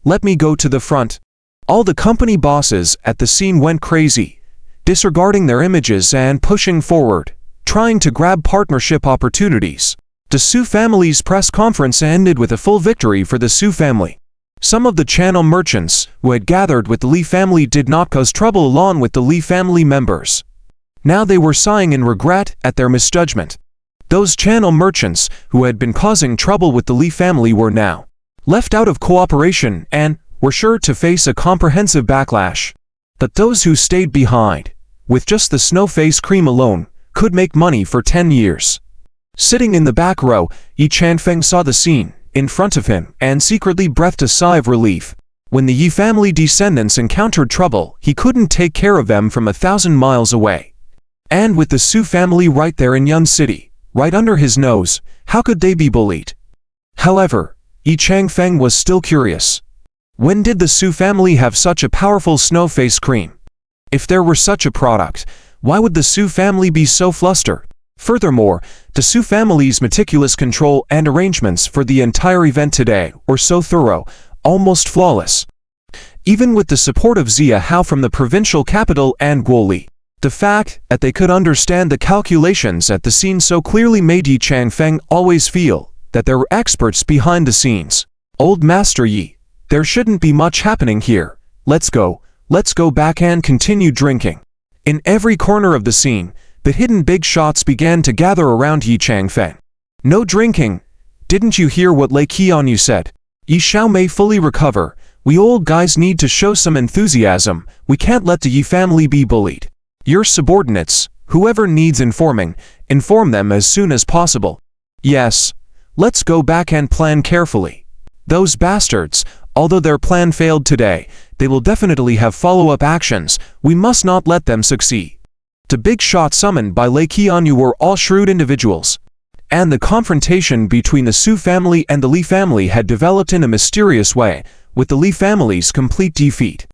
Let me go to the front. All the company bosses at the scene went crazy, disregarding their images and pushing forward, trying to grab partnership opportunities. The Su family's press conference ended with a full victory for the Su family. Some of the channel merchants who had gathered with the Li family did not cause trouble along with the Li family members. Now they were sighing in regret at their misjudgment. Those channel merchants who had been causing trouble with the Li family were now left out of cooperation and were sure to face a comprehensive backlash. But those who stayed behind, with just the snow face cream alone, could make money for 10 years. Sitting in the back row, Yi Changfeng saw the scene in front of him and secretly breathed a sigh of relief. When the Yi family descendants encountered trouble, he couldn't take care of them from 1,000 miles away. And with the Su family right there in Yun City, right under his nose, how could they be bullied? However, Yi Changfeng was still curious. When did the Su family have such a powerful snow face cream? If there were such a product, why would the Su family be so flustered? Furthermore, the Su family's meticulous control and arrangements for the entire event today were so thorough, almost flawless. Even with the support of Zia Hao from the provincial capital and Guo Li, the fact that they could understand the calculations at the scene so clearly made Yi Changfeng always feel that there were experts behind the scenes. Old Master Yi, there shouldn't be much happening here. Let's go back and continue drinking. In every corner of the scene, the hidden big shots began to gather around Yi Changfeng. No drinking. Didn't you hear what Lei Qianyu said? Yi Xiao may fully recover. We old guys need to show some enthusiasm. We can't let the Yi family be bullied. Your subordinates, whoever needs informing, inform them as soon as possible. Yes. Let's go back and plan carefully. Those bastards, although their plan failed today, they will definitely have follow-up actions. We must not let them succeed. The big shots summoned by Lei Qianyu were all shrewd individuals, and the confrontation between the Su family and the Li family had developed in a mysterious way, with the Li family's complete defeat.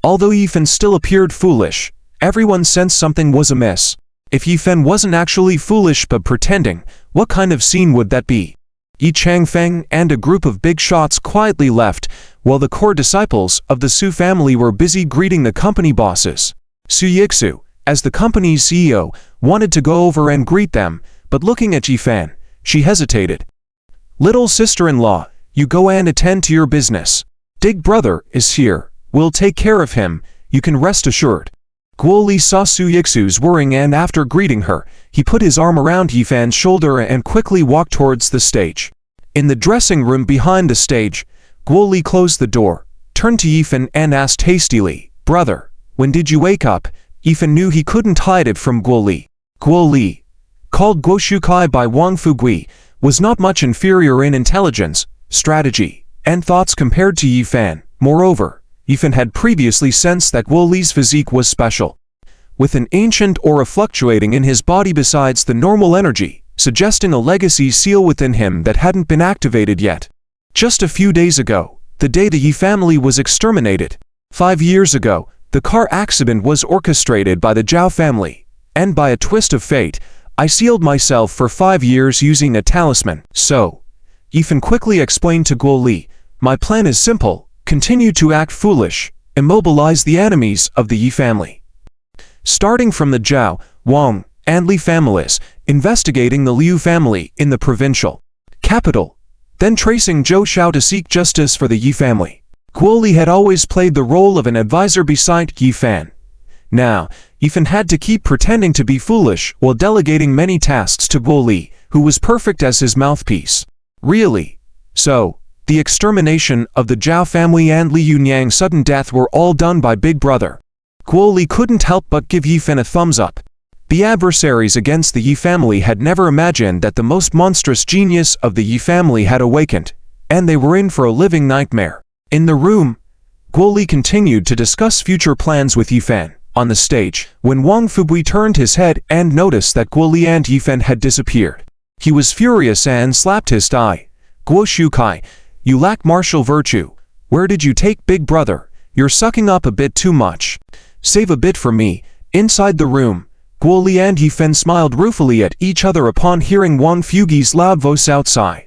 Although Yifen still appeared foolish, everyone sensed something was amiss. If Yifen wasn't actually foolish but pretending, what kind of scene would that be? Yi Changfeng and a group of big shots quietly left, while the core disciples of the Su family were busy greeting the company bosses. Su Yixu, as the company's CEO, wanted to go over and greet them, but looking at Yifen, she hesitated. Little sister-in-law, you go and attend to your business. Big brother is here. We'll take care of him, you can rest assured. Guo Li saw Su Yixu's worrying and after greeting her, he put his arm around Yifen's shoulder and quickly walked towards the stage. In the dressing room behind the stage, Guo Li closed the door, turned to Yifen and asked hastily, Brother, when did you wake up? Yifen knew he couldn't hide it from Guo Li. Guo Li, called Guo Shukai by Wang Fugui, was not much inferior in intelligence, strategy, and thoughts compared to Yifen. Moreover, Yifen had previously sensed that Guo Li's physique was special, with an ancient aura fluctuating in his body besides the normal energy, suggesting a legacy seal within him that hadn't been activated yet. Just a few days ago, the day the Yi family was exterminated. 5 years ago, the car accident was orchestrated by the Zhao family, and by a twist of fate, I sealed myself for 5 years using a talisman. So, Yifen quickly explained to Guo Li, my plan is simple, continue to act foolish, immobilize the enemies of the Yi family. starting from the Zhao, Wang, and Li families, investigating the Liu family in the provincial capital, then tracing Zhou Xiao to seek justice for the Yi family. Guo Li had always played the role of an advisor beside Yi Fan. Now, Yi Fan had to keep pretending to be foolish while delegating many tasks to Guo Li, who was perfect as his mouthpiece. Really? So, the extermination of the Zhao family and Li Yunyang's sudden death were all done by Big Brother. Guo Li couldn't help but give Yi Fan a thumbs up. The adversaries against the Yi family had never imagined that the most monstrous genius of the Yi family had awakened, and they were in for a living nightmare. In the room, Guo Li continued to discuss future plans with Yi Fan. On the stage, when Wang Fugui turned his head and noticed that Guo Li and Yi Fan had disappeared, he was furious and slapped his thigh. "Guo Shukai, you lack martial virtue. Where did you take Big Brother? You're sucking up a bit too much. Save a bit for me." Inside the room, Guo Li and Yi Fan smiled ruefully at each other upon hearing Wang Fugui's loud voice outside.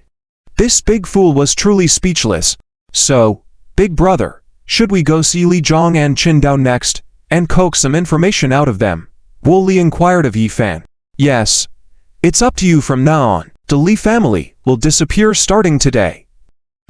This big fool was truly speechless. "So, Big Brother, should we go see Li Zhang and Qin Dao next, and coax some information out of them?" Guo Li inquired of Yi Fan. "Yes. It's up to you from now on. The Li family will disappear starting today.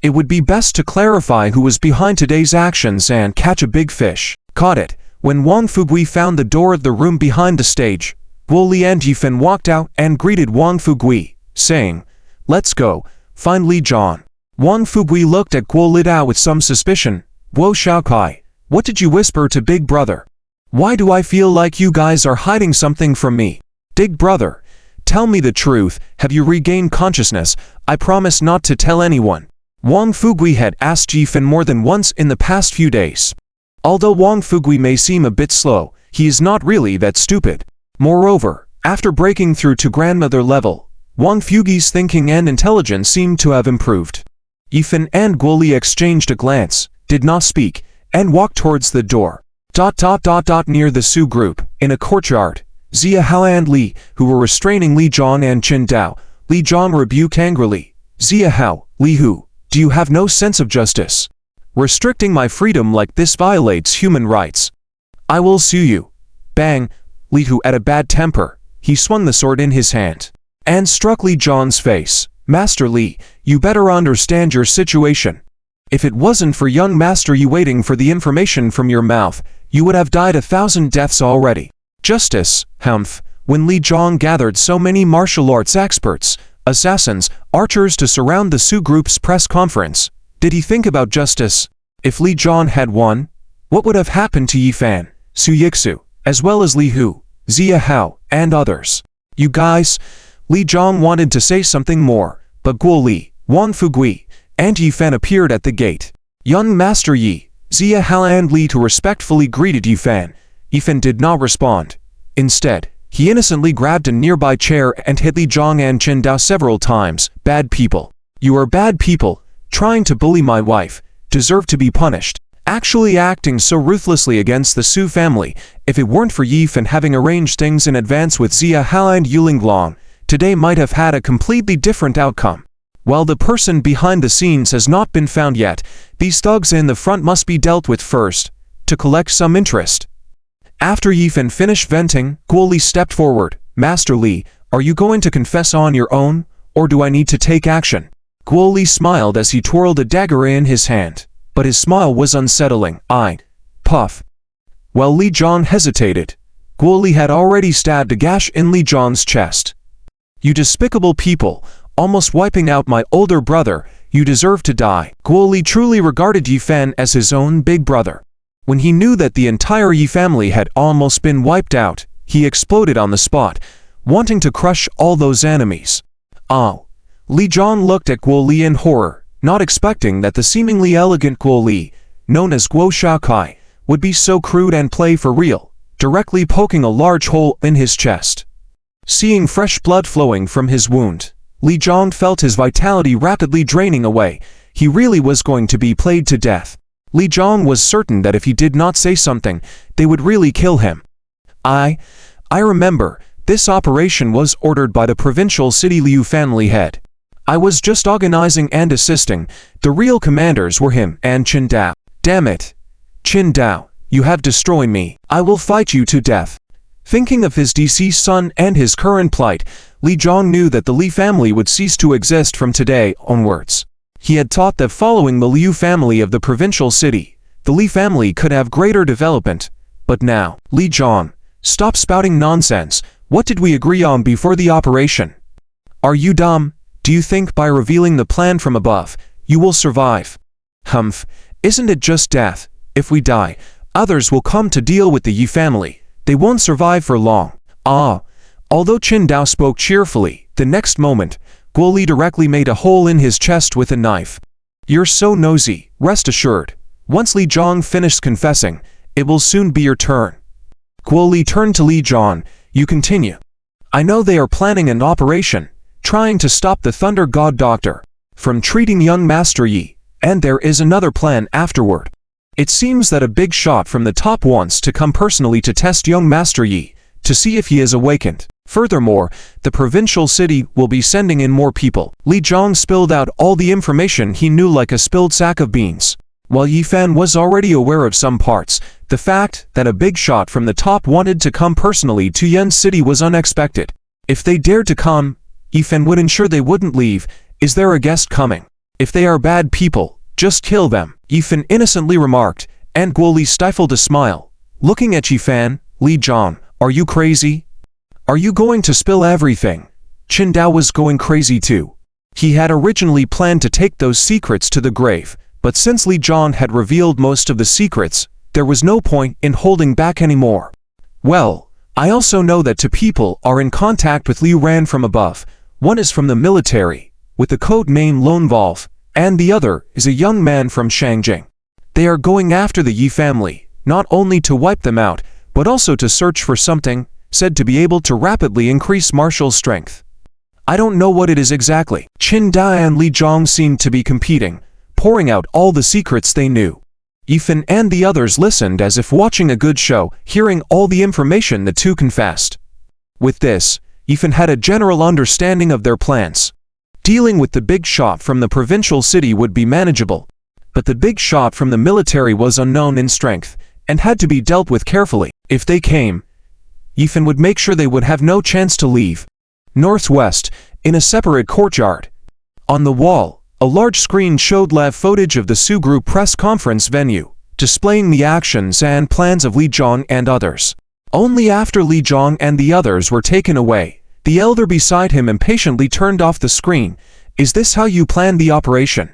It would be best to clarify who was behind today's actions and catch a big fish." Caught it. When Wang Fugui found the door of the room behind the stage, Guo Li and Yi Fan walked out and greeted Wang Fugui, saying, "Let's go, find Li Zhang." Wang Fugui looked at Guo Li with some suspicion. "Guo Shaokai, what did you whisper to Big Brother? Why do I feel like you guys are hiding something from me? Big Brother, tell me the truth, have you regained consciousness? I promise not to tell anyone." Wang Fugui had asked Yi Fan more than once in the past few days. Although Wang Fugui may seem a bit slow, he is not really that stupid. Moreover, after breaking through to grandmother level, Wang Fugui's thinking and intelligence seemed to have improved. Yi Fan and Guo Li exchanged a glance, did not speak, and walked towards the door. Near the Su group, in a courtyard, Zia Hao and Li, who were restraining Li Zhang and Qin Dao, Li Zhang rebuked angrily. "Zia Hao, Li Hu, do you have no sense of justice? Restricting my freedom like this violates human rights. I will sue you." Bang! Li Hu had a bad temper. He swung the sword in his hand and struck Li Zhang's face. "Master Li, you better understand your situation. If it wasn't for young Master Yi waiting for the information from your mouth, you would have died 1,000 deaths already." Justice, humph. When Li Zhang gathered so many martial arts experts, assassins, archers to surround the Su group's press conference, did he think about justice? If Li Zhang had won, what would have happened to Yi Fan, Su Yixu, as well as Li Hu, Zia Hao, and others? "You guys," Li Zhang wanted to say something more, but Guo Li, Wang Fugui, and Yi Fan appeared at the gate. Young Master Yi, Zia Hao and Li Tu respectfully greeted Yi Fan. Yi Fan did not respond. Instead, he innocently grabbed a nearby chair and hit Li Zhang and Qin Dao several times. "Bad people. You are bad people, trying to bully my wife, deserve to be punished." Actually acting so ruthlessly against the Su family, if it weren't for Yi Fan having arranged things in advance with Zia Hao and Yulinglong, today might have had a completely different outcome. While the person behind the scenes has not been found yet, these thugs in the front must be dealt with first, to collect some interest. After Yi Fan finished venting, Guo Li stepped forward. "Master Li, are you going to confess on your own, or do I need to take action?" Guo Li smiled as he twirled a dagger in his hand, but his smile was unsettling. Puff. While Li Zhang hesitated, Guo Li had already stabbed a gash in Li Zhang's chest. "You despicable people, almost wiping out my older brother, you deserve to die." Guo Li truly regarded Yi Fan as his own big brother. When he knew that the entire Yi family had almost been wiped out, he exploded on the spot, wanting to crush all those enemies. "Oh." Li Zhang looked at Guo Li in horror, not expecting that the seemingly elegant Guo Li, known as Guo Shaokai, would be so crude and play for real, directly poking a large hole in his chest. Seeing fresh blood flowing from his wound, Li Zhang felt his vitality rapidly draining away. He really was going to be played to death. Li Zhang was certain that if he did not say something, they would really kill him. I remember, this operation was ordered by the provincial city Liu family head. I was just organizing and assisting. The real commanders were him and Qin Dao. Damn it. Qin Dao, you have destroyed me. I will fight you to death. Thinking of his deceased son and his current plight, Li Zhong knew that the Li family would cease to exist from today onwards. He had thought that following the Liu family of the provincial city, the Li family could have greater development. But now, Li Zhong, stop spouting nonsense. What did we agree on before the operation? Are you dumb? Do you think by revealing the plan from above, you will survive? Humph, isn't it just death? If we die, others will come to deal with the Yi family. They won't survive for long. Ah. Although Qin Dao spoke cheerfully, the next moment, Guo Li directly made a hole in his chest with a knife. You're so nosy, rest assured. Once Li Zhong finished confessing, it will soon be your turn. Guo Li turned to Li Zhong. You continue. I know they are planning an operation, trying to stop the Thunder God Doctor from treating young Master Yi, and there is another plan afterward. It seems that a big shot from the top wants to come personally to test young Master Yi, to see if he is awakened. Furthermore, the provincial city will be sending in more people. Li Zhong spilled out all the information he knew like a spilled sack of beans. While Yi Fan was already aware of some parts, the fact that a big shot from the top wanted to come personally to Yen's city was unexpected. If they dared to come, Yi Fan would ensure they wouldn't leave. Is there a guest coming? If they are bad people, just kill them, Yi Fan innocently remarked, and Guo Li stifled a smile. Looking at Yi Fan, Li Zhong, are you crazy? Are you going to spill everything? Qin Dao was going crazy too. He had originally planned to take those secrets to the grave, but since Li Zhong had revealed most of the secrets, there was no point in holding back anymore. Well, I also know that two people are in contact with Liu Ran from above. One is from the military, with the code name Lone Wolf, and the other is a young man from Shangjing. They are going after the Yi family, not only to wipe them out, but also to search for something said to be able to rapidly increase martial strength. I don't know what it is exactly. Qin Dao and Li Zhong seemed to be competing, pouring out all the secrets they knew. Yi Fan and the others listened as if watching a good show, hearing all the information the two confessed. With this, Yi Fan had a general understanding of their plans. Dealing with the big shot from the provincial city would be manageable, but the big shot from the military was unknown in strength, and had to be dealt with carefully. If they came, Yi Fan would make sure they would have no chance to leave. Northwest, in a separate courtyard. On the wall, a large screen showed live footage of the Su Group press conference venue, displaying the actions and plans of Li Zhong and others. Only after Li Zhong and the others were taken away, the elder beside him impatiently turned off the screen. Is this how you planned the operation?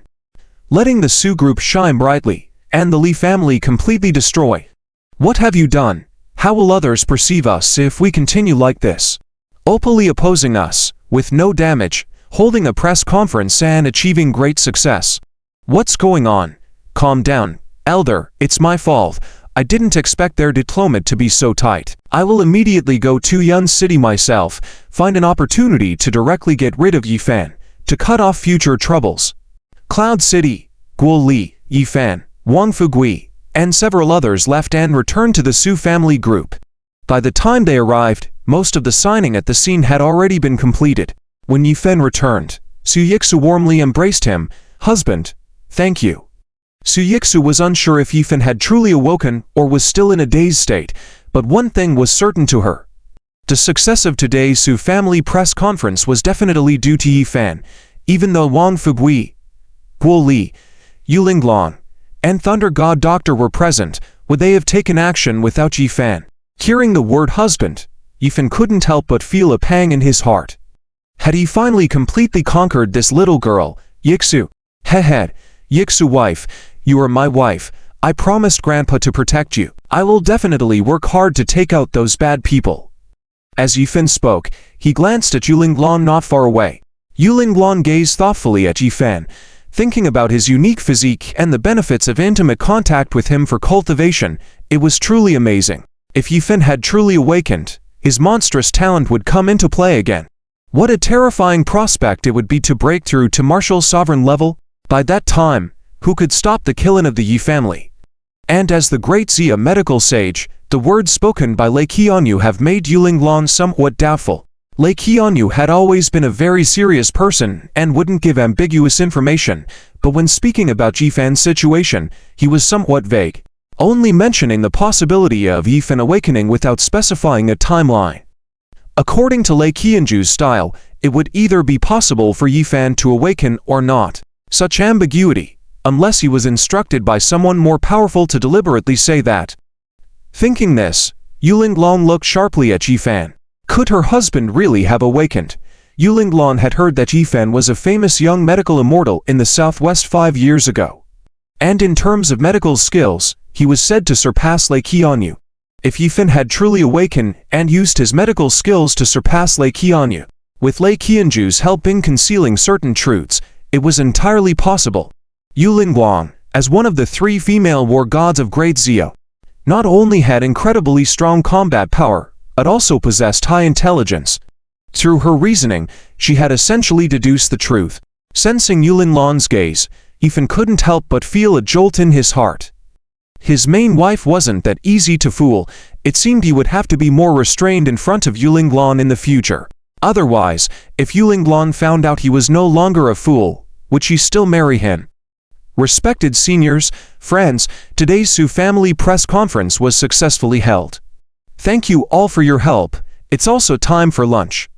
Letting the Su Group shine brightly, and the Li family completely destroy. What have you done? How will others perceive us if we continue like this? Openly opposing us, with no damage, holding a press conference and achieving great success. What's going on? Calm down, elder, it's my fault. I didn't expect their diplomat to be so tight. I will immediately go to Yun City myself, find an opportunity to directly get rid of Yi Fan, to cut off future troubles. Cloud City, Guo Li, Yi Fan, Wang Fugui, and several others left and returned to the Su family group. By the time they arrived, most of the signing at the scene had already been completed. When Yi Fan returned, Su Yixu warmly embraced him. Husband, thank you. Su Yixu was unsure if Yi Fan had truly awoken or was still in a dazed state, but one thing was certain to her. The success of today's Su family press conference was definitely due to Yi Fan, even though Wang Fugui, Guo Li, Yulinglong, and Thunder God Doctor were present. Would they have taken action without Yi Fan? Hearing the word husband, Yi Fan couldn't help but feel a pang in his heart. Had he finally completely conquered this little girl, Yixu? Head, Yixu wife, you are my wife. I promised Grandpa to protect you. I will definitely work hard to take out those bad people. As Yi Fan spoke, he glanced at Yulinglong not far away. Yulinglong gazed thoughtfully at Yi Fan, thinking about his unique physique and the benefits of intimate contact with him for cultivation. It was truly amazing. If Yi Fan had truly awakened, his monstrous talent would come into play again. What a terrifying prospect it would be to break through to martial sovereign level. By that time, who could stop the killing of the Yi family? And as the great Xia medical sage, the words spoken by Lei Qianyu have made Yulinglong somewhat doubtful. Lei Qianyu had always been a very serious person and wouldn't give ambiguous information, but when speaking about Yi Fan's situation, he was somewhat vague. only mentioning the possibility of Yifan awakening without specifying a timeline. According to Lei Qianju's style, it would either be possible for Yifan to awaken or not. Such ambiguity, unless he was instructed by someone more powerful to deliberately say that. Thinking this, Yulinglong looked sharply at Yifan. Could her husband really have awakened? Yulinglong had heard that Yifan was a famous young medical immortal in the southwest 5 years ago. And in terms of medical skills, he was said to surpass Lei Qianju. If Yifan had truly awakened and used his medical skills to surpass Lei Qianju, with Lei Qianju's help in concealing certain truths, it was entirely possible. Yulinglong, as one of the 3 female war gods of Great Zio, not only had incredibly strong combat power, but also possessed high intelligence. Through her reasoning, she had essentially deduced the truth. Sensing Yulinglong's gaze, Yifan couldn't help but feel a jolt in his heart. His main wife wasn't that easy to fool. It seemed he would have to be more restrained in front of Yulinglong in the future. Otherwise, if Yulinglong found out he was no longer a fool, would she still marry him? Respected seniors, friends, today's Su family press conference was successfully held. Thank you all for your help. It's also time for lunch.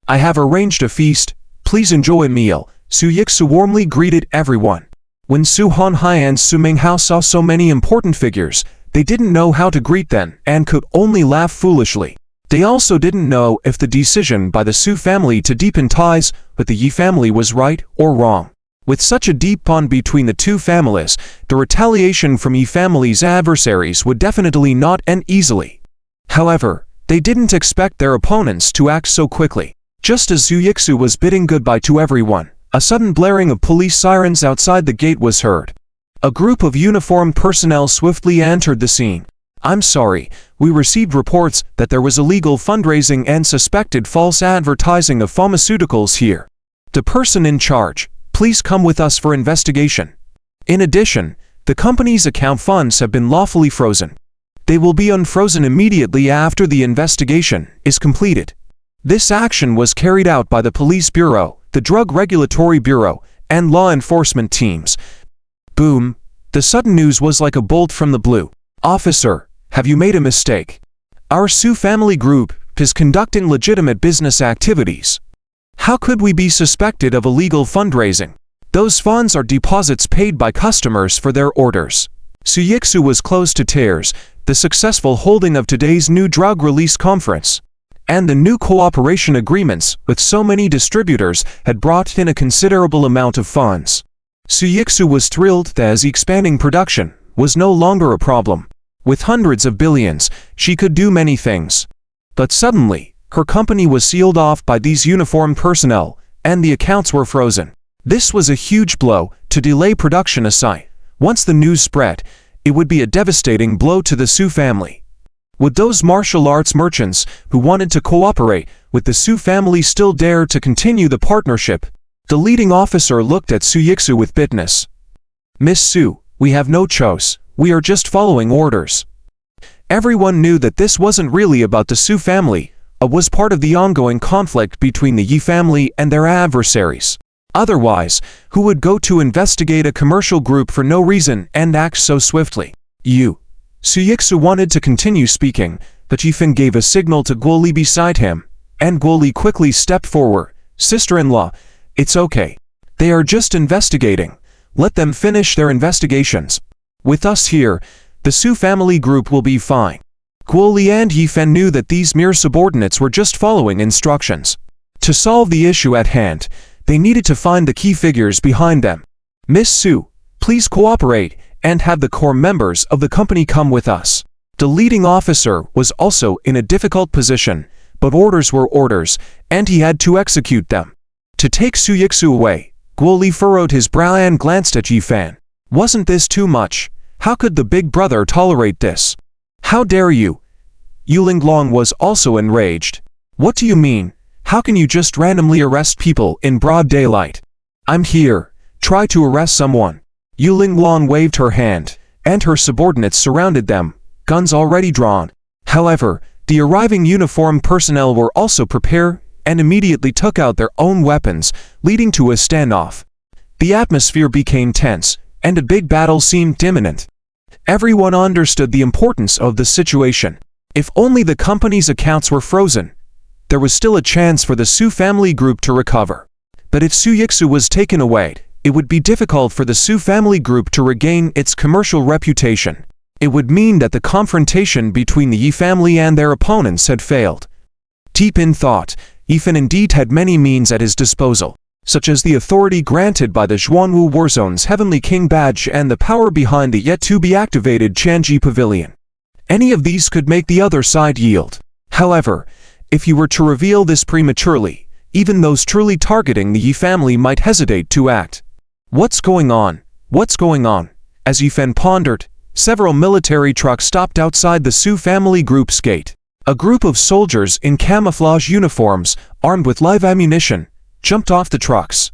I have arranged a feast. Please enjoy a meal. Su Yixu warmly greeted everyone. When Su Hanhai and Su Minghao saw so many important figures, they didn't know how to greet them and could only laugh foolishly. They also didn't know if the decision by the Su family to deepen ties with the Yi family was right or wrong. With such a deep bond between the two families, the retaliation from Yi family's adversaries would definitely not end easily. However, they didn't expect their opponents to act so quickly. Just as Zhu Yixu was bidding goodbye to everyone, a sudden blaring of police sirens outside the gate was heard. A group of uniformed personnel swiftly entered the scene. I'm sorry, we received reports that there was illegal fundraising and suspected false advertising of pharmaceuticals here. The person in charge, please come with us for investigation. In addition, the company's account funds have been lawfully frozen. They will be unfrozen immediately after the investigation is completed. This action was carried out by the Police Bureau, the Drug Regulatory Bureau, and law enforcement teams. Boom! The sudden news was like a bolt from the blue. Officer, have you made a mistake? Our Su family group is conducting legitimate business activities. How could we be suspected of illegal fundraising? Those funds are deposits paid by customers for their orders. Su Yixu was close to tears. The successful holding of today's new drug release conference and the new cooperation agreements with so many distributors had brought in a considerable amount of funds. Su Yixu was thrilled that expanding production was no longer a problem. With hundreds of billions, she could do many things. But suddenly, her company was sealed off by these uniformed personnel, and the accounts were frozen. This was a huge blow. To delay production aside, once the news spread, it would be a devastating blow to the Su family. Would those martial arts merchants who wanted to cooperate with the Su family still dare to continue the partnership? The leading officer looked at Su Yixu with bitterness. Miss Su, we have no choice. We are just following orders. Everyone knew that this wasn't really about the Su family. It was part of the ongoing conflict between the Yi family and their adversaries. Otherwise, who would go to investigate a commercial group for no reason and act so swiftly? Su Yixu wanted to continue speaking, but Yifan gave a signal to Guoli beside him, and Guoli quickly stepped forward. Sister-in-law, it's okay. They are just investigating. Let them finish their investigations. With us here, the Su family group will be fine. Guoli and Yifan knew that these mere subordinates were just following instructions. To solve the issue at hand, they needed to find the key figures behind them. Miss Su, please cooperate and have the core members of the company come with us. The leading officer was also in a difficult position, but orders were orders, and he had to execute them. To take Su Yixu away, Guoli furrowed his brow and glanced at Yifan. Wasn't this too much? How could the big brother tolerate this? How dare you? Yulinglong was also enraged. What do you mean? How can you just randomly arrest people in broad daylight? I'm here. Try to arrest someone. Yulinglong waved her hand, and her subordinates surrounded them, guns already drawn. However, the arriving uniformed personnel were also prepared and immediately took out their own weapons, leading to a standoff. The atmosphere became tense, and a big battle seemed imminent. Everyone understood the importance of the situation. If only the company's accounts were frozen, there was still a chance for the Su family group to recover. But if Su Yixu was taken away, it would be difficult for the Su family group to regain its commercial reputation. It would mean that the confrontation between the Yi family and their opponents had failed. Deep in thought, Yifan indeed had many means at his disposal, such as the authority granted by the Zhuanwu Warzone's Heavenly King badge and the power behind the yet-to-be-activated Chanji Pavilion. Any of these could make the other side yield. However, if you were to reveal this prematurely, even those truly targeting the Yi family might hesitate to act. What's going on? What's going on? As Yifan pondered, several military trucks stopped outside the Su family group's gate. A group of soldiers in camouflage uniforms, armed with live ammunition, jumped off the trucks.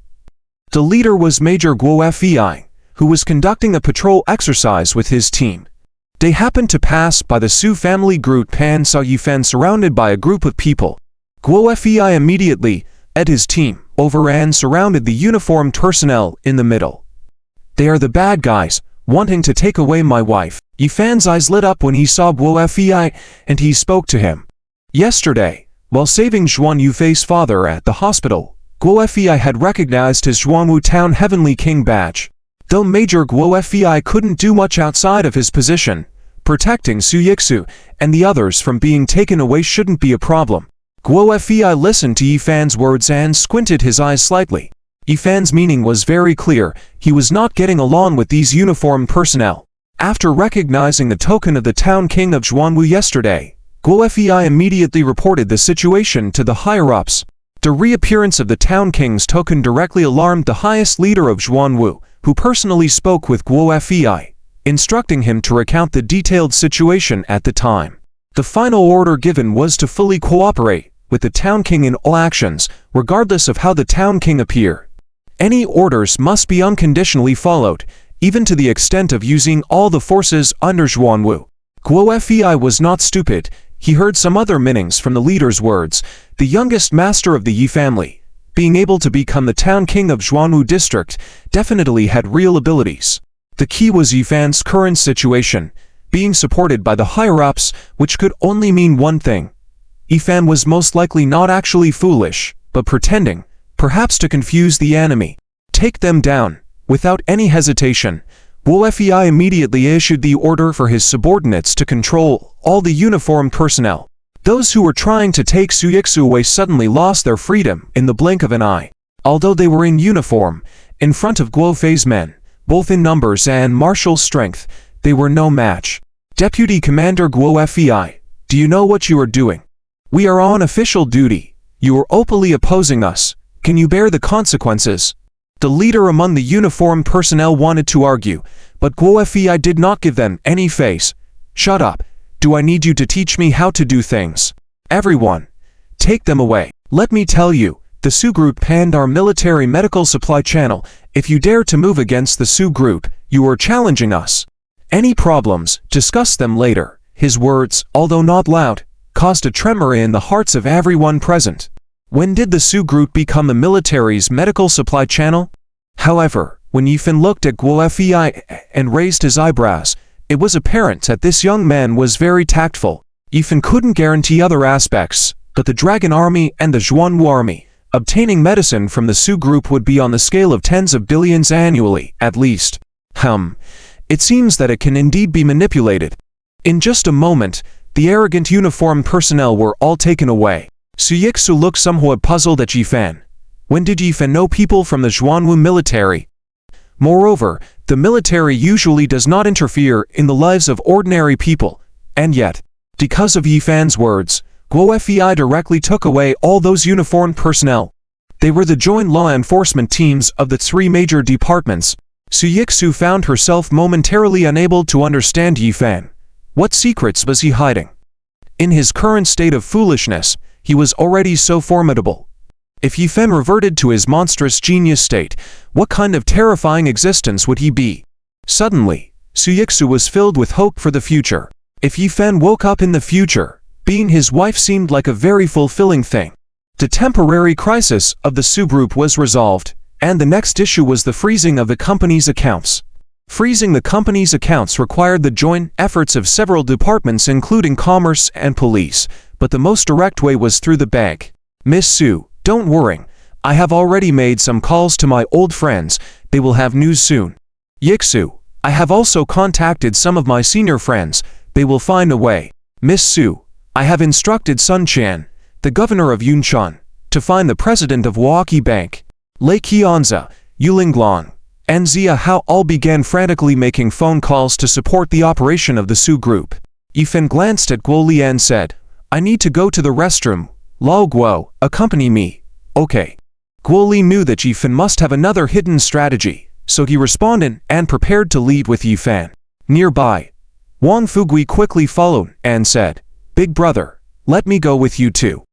The leader was Major Guo Fei, who was conducting a patrol exercise with his team. They happened to pass by the Su family group and saw Yifan surrounded by a group of people. Guo Fei immediately led his team over and surrounded the uniformed personnel in the middle. They are the bad guys, wanting to take away my wife. Yifan's eyes lit up when he saw Guo Fei, and he spoke to him. Yesterday, while saving Zhuan Yufei's father at the hospital, Guo Fei had recognized his Zhuanwu Town Heavenly King badge. Though Major Guo Fei couldn't do much outside of his position, protecting Su Yixu and the others from being taken away shouldn't be a problem. Guo Fei listened to Yifan's words and squinted his eyes slightly. Yifan's meaning was very clear. He was not getting along with these uniformed personnel. After recognizing the token of the Town King of Zhuanwu yesterday, Guo Fei immediately reported the situation to the higher-ups. The reappearance of the Town King's token directly alarmed the highest leader of Zhuanwu, who personally spoke with Guo Fei, instructing him to recount the detailed situation at the time. The final order given was to fully cooperate with the Town King in all actions, regardless of how the Town King appear. Any orders must be unconditionally followed, even to the extent of using all the forces under Zhuanwu. Guo Fei was not stupid. He heard some other meanings from the leader's words. The youngest master of the Yi family, being able to become the Town King of Zhuanwu district, definitely had real abilities. The key was Yifan's current situation, being supported by the higher-ups, which could only mean one thing. Yifan was most likely not actually foolish, but pretending, perhaps to confuse the enemy. Take them down. Without any hesitation, Guo Fei immediately issued the order for his subordinates to control all the uniformed personnel. Those who were trying to take Su Yixu away suddenly lost their freedom in the blink of an eye. Although they were in uniform, in front of Guo Fei's men, both in numbers and martial strength, they were no match. Deputy Commander Guo Fei, do you know what you are doing? We are on official duty. You are openly opposing us. Can you bear the consequences? The leader among the uniformed personnel wanted to argue, but Guo Fei did not give them any face. Shut up. Do I need you to teach me how to do things? Everyone, take them away. Let me tell you, the Su Group panned our military medical supply channel. If you dare to move against the Su Group, you are challenging us. Any problems, discuss them later. His words, although not loud, caused a tremor in the hearts of everyone present. When did the Su Group become the military's medical supply channel? However, when Yifan looked at Guo Fei and raised his eyebrows, it was apparent that this young man was very tactful. Yifan couldn't guarantee other aspects, but the Dragon Army and the Zhuanwu Army, obtaining medicine from the Su Group would be on the scale of tens of billions annually, at least. It seems that it can indeed be manipulated. In just a moment, the arrogant uniformed personnel were all taken away. Su Yixu looked somewhat puzzled at Yifan. When did Yifan know people from the Zhuanwu military? Moreover, the military usually does not interfere in the lives of ordinary people, and yet, because of Yifan's words, Guo Fei directly took away all those uniformed personnel. They were the joint law enforcement teams of the three major departments. Su Yixu found herself momentarily unable to understand Yifan. What secrets was he hiding? In his current state of foolishness, he was already so formidable. If Yifan reverted to his monstrous genius state, what kind of terrifying existence would he be? Suddenly, Su Yixu was filled with hope for the future. If Yifan woke up in the future, being his wife seemed like a very fulfilling thing. The temporary crisis of the Su Group was resolved, and the next issue was the freezing of the company's accounts. Freezing the company's accounts required the joint efforts of several departments including commerce and police, but the most direct way was through the bank. Miss Sue, don't worry. I have already made some calls to my old friends. They will have news soon. Yixu, I have also contacted some of my senior friends. They will find a way. Miss Sue, I have instructed Sun Chan, the governor of Yunchuan, to find the president of Waukee Bank. Lei Qianza, Yulinglang, and Zia Hao all began frantically making phone calls to support the operation of the Su group. Yifan glanced at Guo Li and said, I need to go to the restroom. Lao Guo, accompany me. Okay. Guo Li knew that Yifan must have another hidden strategy, so he responded and prepared to leave with Yifan. Nearby, Wang Fugui quickly followed and said, Big brother, let me go with you too.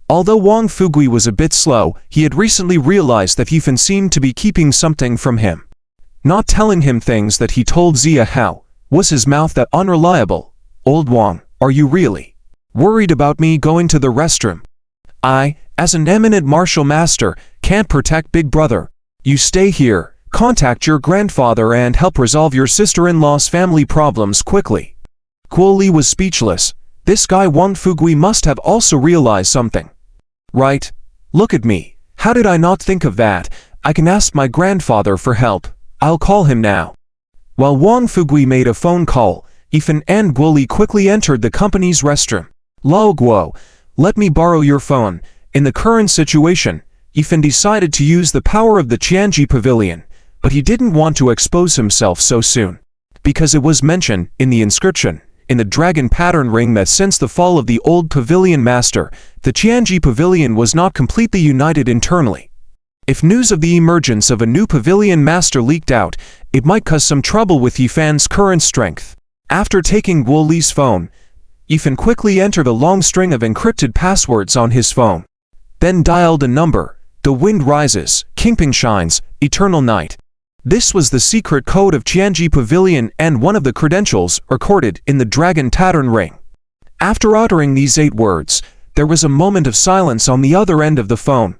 Although Wang Fugui was a bit slow, he had recently realized that Yifan seemed to be keeping something from him. Not telling him things that he told Zia Hao. Was his mouth that unreliable? Old Wang, are you really worried about me going to the restroom? I, as an eminent martial master, can't protect Big brother. You stay here, contact your grandfather and help resolve your sister-in-law's family problems quickly. Guo Li was speechless. This guy Wang Fugui must have also realized something. Right? Look at me. How did I not think of that? I can ask my grandfather for help. I'll call him now. While Wang Fugui made a phone call, Yifan and Guo Li quickly entered the company's restroom. Lao Guo, let me borrow your phone. In the current situation, Yifan decided to use the power of the Qianji Pavilion, but he didn't want to expose himself so soon. Because it was mentioned in the inscription, in the dragon pattern ring that since the fall of the old pavilion master, the Qianji Pavilion was not completely united internally. If news of the emergence of a new pavilion master leaked out, it might cause some trouble with Yifan's current strength. After taking Guo Li's phone, Yifan quickly entered a long string of encrypted passwords on his phone. Then dialed a number. The wind rises, Kingping shines, eternal night. This was the secret code of Qianji Pavilion and one of the credentials recorded in the dragon pattern ring. After uttering these 8 words, there was a moment of silence on the other end of the phone,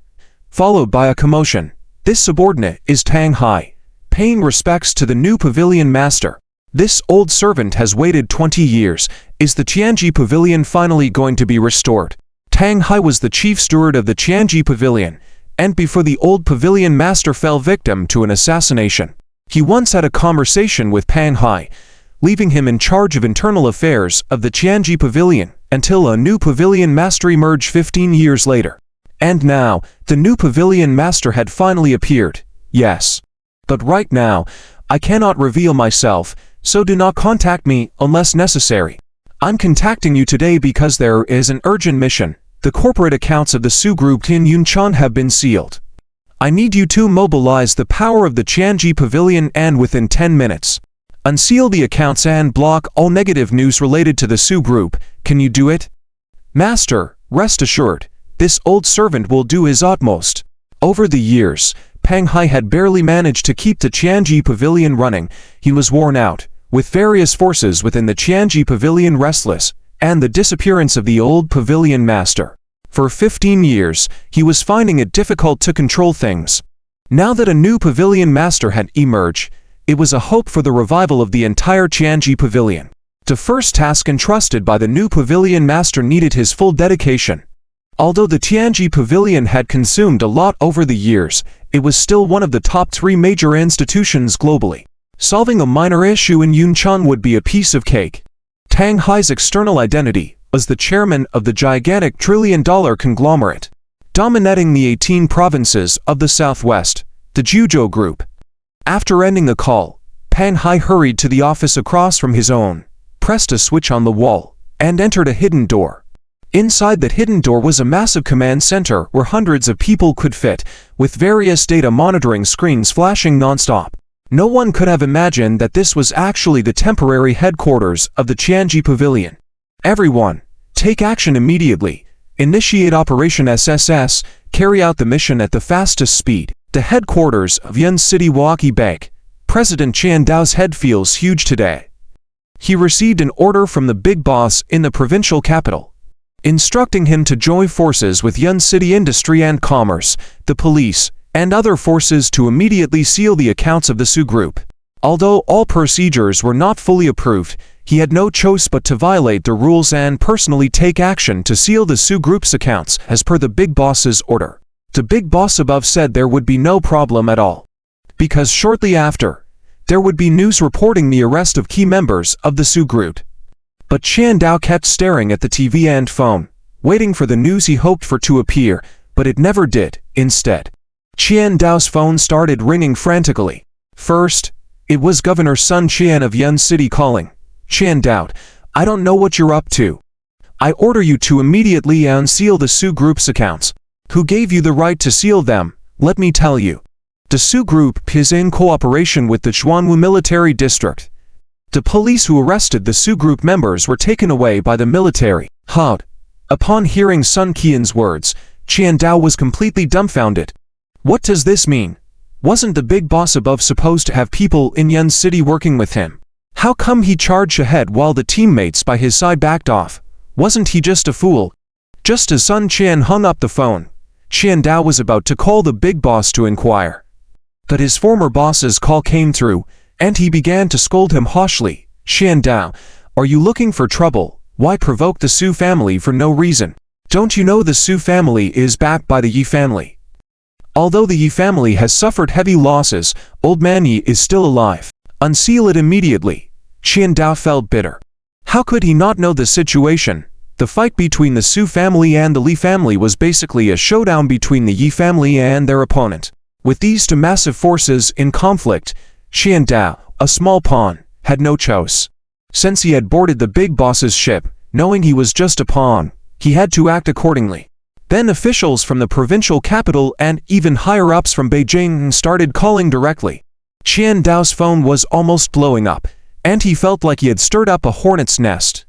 followed by a commotion. This subordinate is Tang Hai, paying respects to the new pavilion master. This old servant has waited 20 years. Is the Qianji Pavilion finally going to be restored? Tang Hai was the chief steward of the Qianji Pavilion, and before the old pavilion master fell victim to an assassination. He once had a conversation with Tang Hai, leaving him in charge of internal affairs of the Qianji Pavilion until a new pavilion master emerged 15 years later. And now, the new pavilion master had finally appeared. Yes. But right now, I cannot reveal myself, so do not contact me unless necessary. I'm contacting you today because there is an urgent mission. The corporate accounts of the Su Group in Yunchuan have been sealed. I need you to mobilize the power of the Qianji Pavilion and within 10 minutes, unseal the accounts and block all negative news related to the Su Group. Can you do it? Master, rest assured, this old servant will do his utmost. Over the years, Pang Hai had barely managed to keep the Qianji Pavilion running. He was worn out, with various forces within the Qianji Pavilion restless, and the disappearance of the old pavilion master. For 15 years, he was finding it difficult to control things. Now that a new pavilion master had emerged, it was a hope for the revival of the entire Qianji Pavilion. The first task entrusted by the new pavilion master needed his full dedication. Although the Qianji Pavilion had consumed a lot over the years, it was still one of the top 3 major institutions globally. Solving a minor issue in Yunchuan would be a piece of cake. Tang Hai's external identity was the chairman of the gigantic trillion-dollar conglomerate, dominating the 18 provinces of the southwest, the Juzhou Group. After ending the call, Tang Hai hurried to the office across from his own, pressed a switch on the wall, and entered a hidden door. Inside that hidden door was a massive command center where hundreds of people could fit, with various data monitoring screens flashing non-stop. No one could have imagined that this was actually the temporary headquarters of the Qianji Pavilion. Everyone, take action immediately. Initiate Operation SSS, carry out the mission at the fastest speed. The headquarters of Yun City Waukee Bank. President Chan Dao's head feels huge today. He received an order from the big boss in the provincial capital, instructing him to join forces with Yun City Industry and Commerce, the police, and other forces to immediately seal the accounts of the Su Group. Although all procedures were not fully approved, he had no choice but to violate the rules and personally take action to seal the Su Group's accounts as per the big boss's order. The big boss above said there would be no problem at all, because shortly after, there would be news reporting the arrest of key members of the Su Group. But Qian Dao kept staring at the TV and phone, waiting for the news he hoped for to appear, but it never did. Instead, Qian Dao's phone started ringing frantically. First, it was Governor Sun Qian of Yun City calling. Qian Dao, I don't know what you're up to. I order you to immediately unseal the Su Group's accounts. Who gave you the right to seal them? Let me tell you. The Su Group is in cooperation with the Chuanwu Military District. The police who arrested the Su Group members were taken away by the military. Upon hearing Sun Qian's words, Qian Dao was completely dumbfounded. What does this mean? Wasn't the big boss above supposed to have people in Yun City working with him? How come he charged ahead while the teammates by his side backed off? Wasn't he just a fool? Just as Sun Qian hung up the phone, Qian Dao was about to call the big boss to inquire. But his former boss's call came through, and he began to scold him harshly. Qian Dao, are you looking for trouble? Why provoke the Su family for no reason? Don't you know the Su family is backed by the Yi family? Although the Yi family has suffered heavy losses, old man Yi is still alive. Unseal it immediately. Qian Dao felt bitter. How could he not know the situation? The fight between the Su family and the Li family was basically a showdown between the Yi family and their opponent. With these two massive forces in conflict, Qian Dao, a small pawn, had no choice. Since he had boarded the big boss's ship, knowing he was just a pawn, he had to act accordingly. Then officials from the provincial capital and even higher-ups from Beijing started calling directly. Qian Dao's phone was almost blowing up, and he felt like he had stirred up a hornet's nest.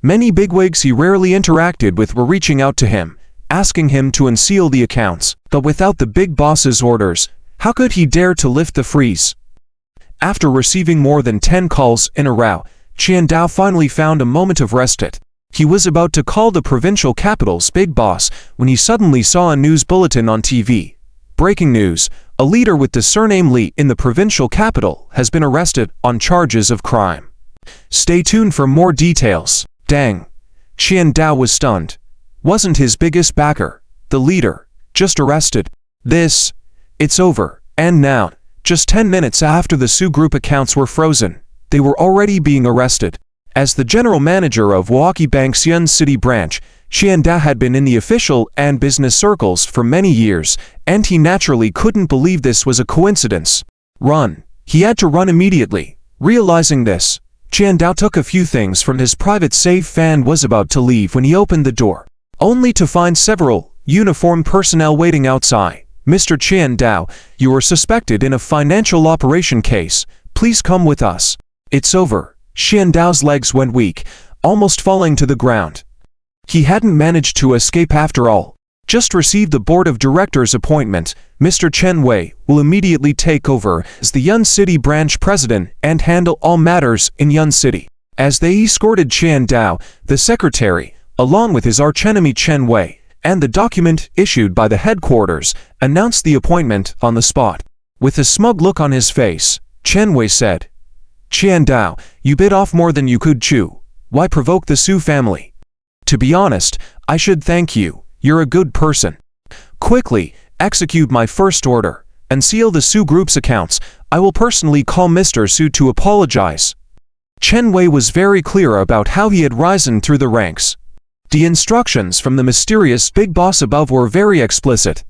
Many bigwigs he rarely interacted with were reaching out to him, asking him to unseal the accounts, but without the big boss's orders, how could he dare to lift the freeze? After receiving more than 10 calls in a row, Qian Dao finally found a moment of respite. He was about to call the provincial capital's big boss when he suddenly saw a news bulletin on TV. Breaking news, a leader with the surname Li in the provincial capital has been arrested on charges of crime. Stay tuned for more details. Dang. Qian Dao was stunned. Wasn't his biggest backer, the leader, just arrested? It's over. And now, just 10 minutes after the Su Group accounts were frozen, they were already being arrested. As the general manager of Milwaukee Bank's Yun City branch, Qian Dao had been in the official and business circles for many years, and he naturally couldn't believe this was a coincidence. Run. He had to run immediately. Realizing this, Qian Dao took a few things from his private safe and was about to leave when he opened the door, only to find several uniformed personnel waiting outside. Mr. Qian Dao, you are suspected in a financial operation case. Please come with us. It's over. Qian Dao's legs went weak, almost falling to the ground. He hadn't managed to escape after all. Just received the board of directors appointment. Mr. Chen Wei will immediately take over as the Yun City branch president and handle all matters in Yun City. As they escorted Qian Dao, the secretary, along with his archenemy Chen Wei, and the document issued by the headquarters, announced the appointment on the spot. With a smug look on his face, Chen Wei said, Qian Dao, you bit off more than you could chew. Why provoke the Su family? To be honest, I should thank you. You're a good person. Quickly, execute my first order, and seal the Su Group's accounts. I will personally call Mr. Su to apologize. Chen Wei was very clear about how he had risen through the ranks. The instructions from the mysterious big boss above were very explicit.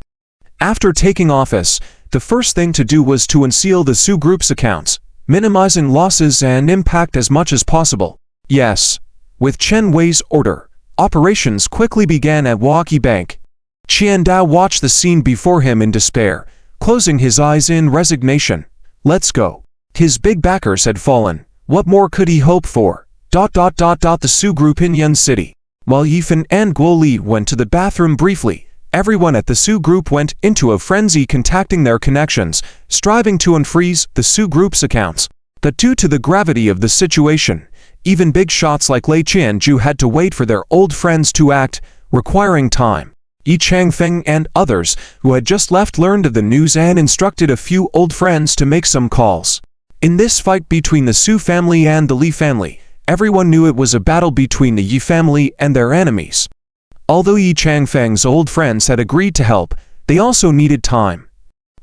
After taking office, the first thing to do was to unseal the Su Group's accounts, minimizing losses and impact as much as possible. Yes. With Chen Wei's order, operations quickly began at Milwaukee Bank. Qian Dao watched the scene before him in despair, closing his eyes in resignation. Let's go. His big backers had fallen. What more could he hope for? The Su Group in Yun City. While Yifan and Guo Li went to the bathroom briefly, everyone at the Su Group went into a frenzy contacting their connections, striving to unfreeze the Su Group's accounts. But due to the gravity of the situation, even big shots like Lei Qianju had to wait for their old friends to act, requiring time. Yi Changfeng and others, who had just left, learned of the news and instructed a few old friends to make some calls. In this fight between the Su family and the Li family, everyone knew it was a battle between the Yi family and their enemies. Although Yi Changfeng's old friends had agreed to help, they also needed time.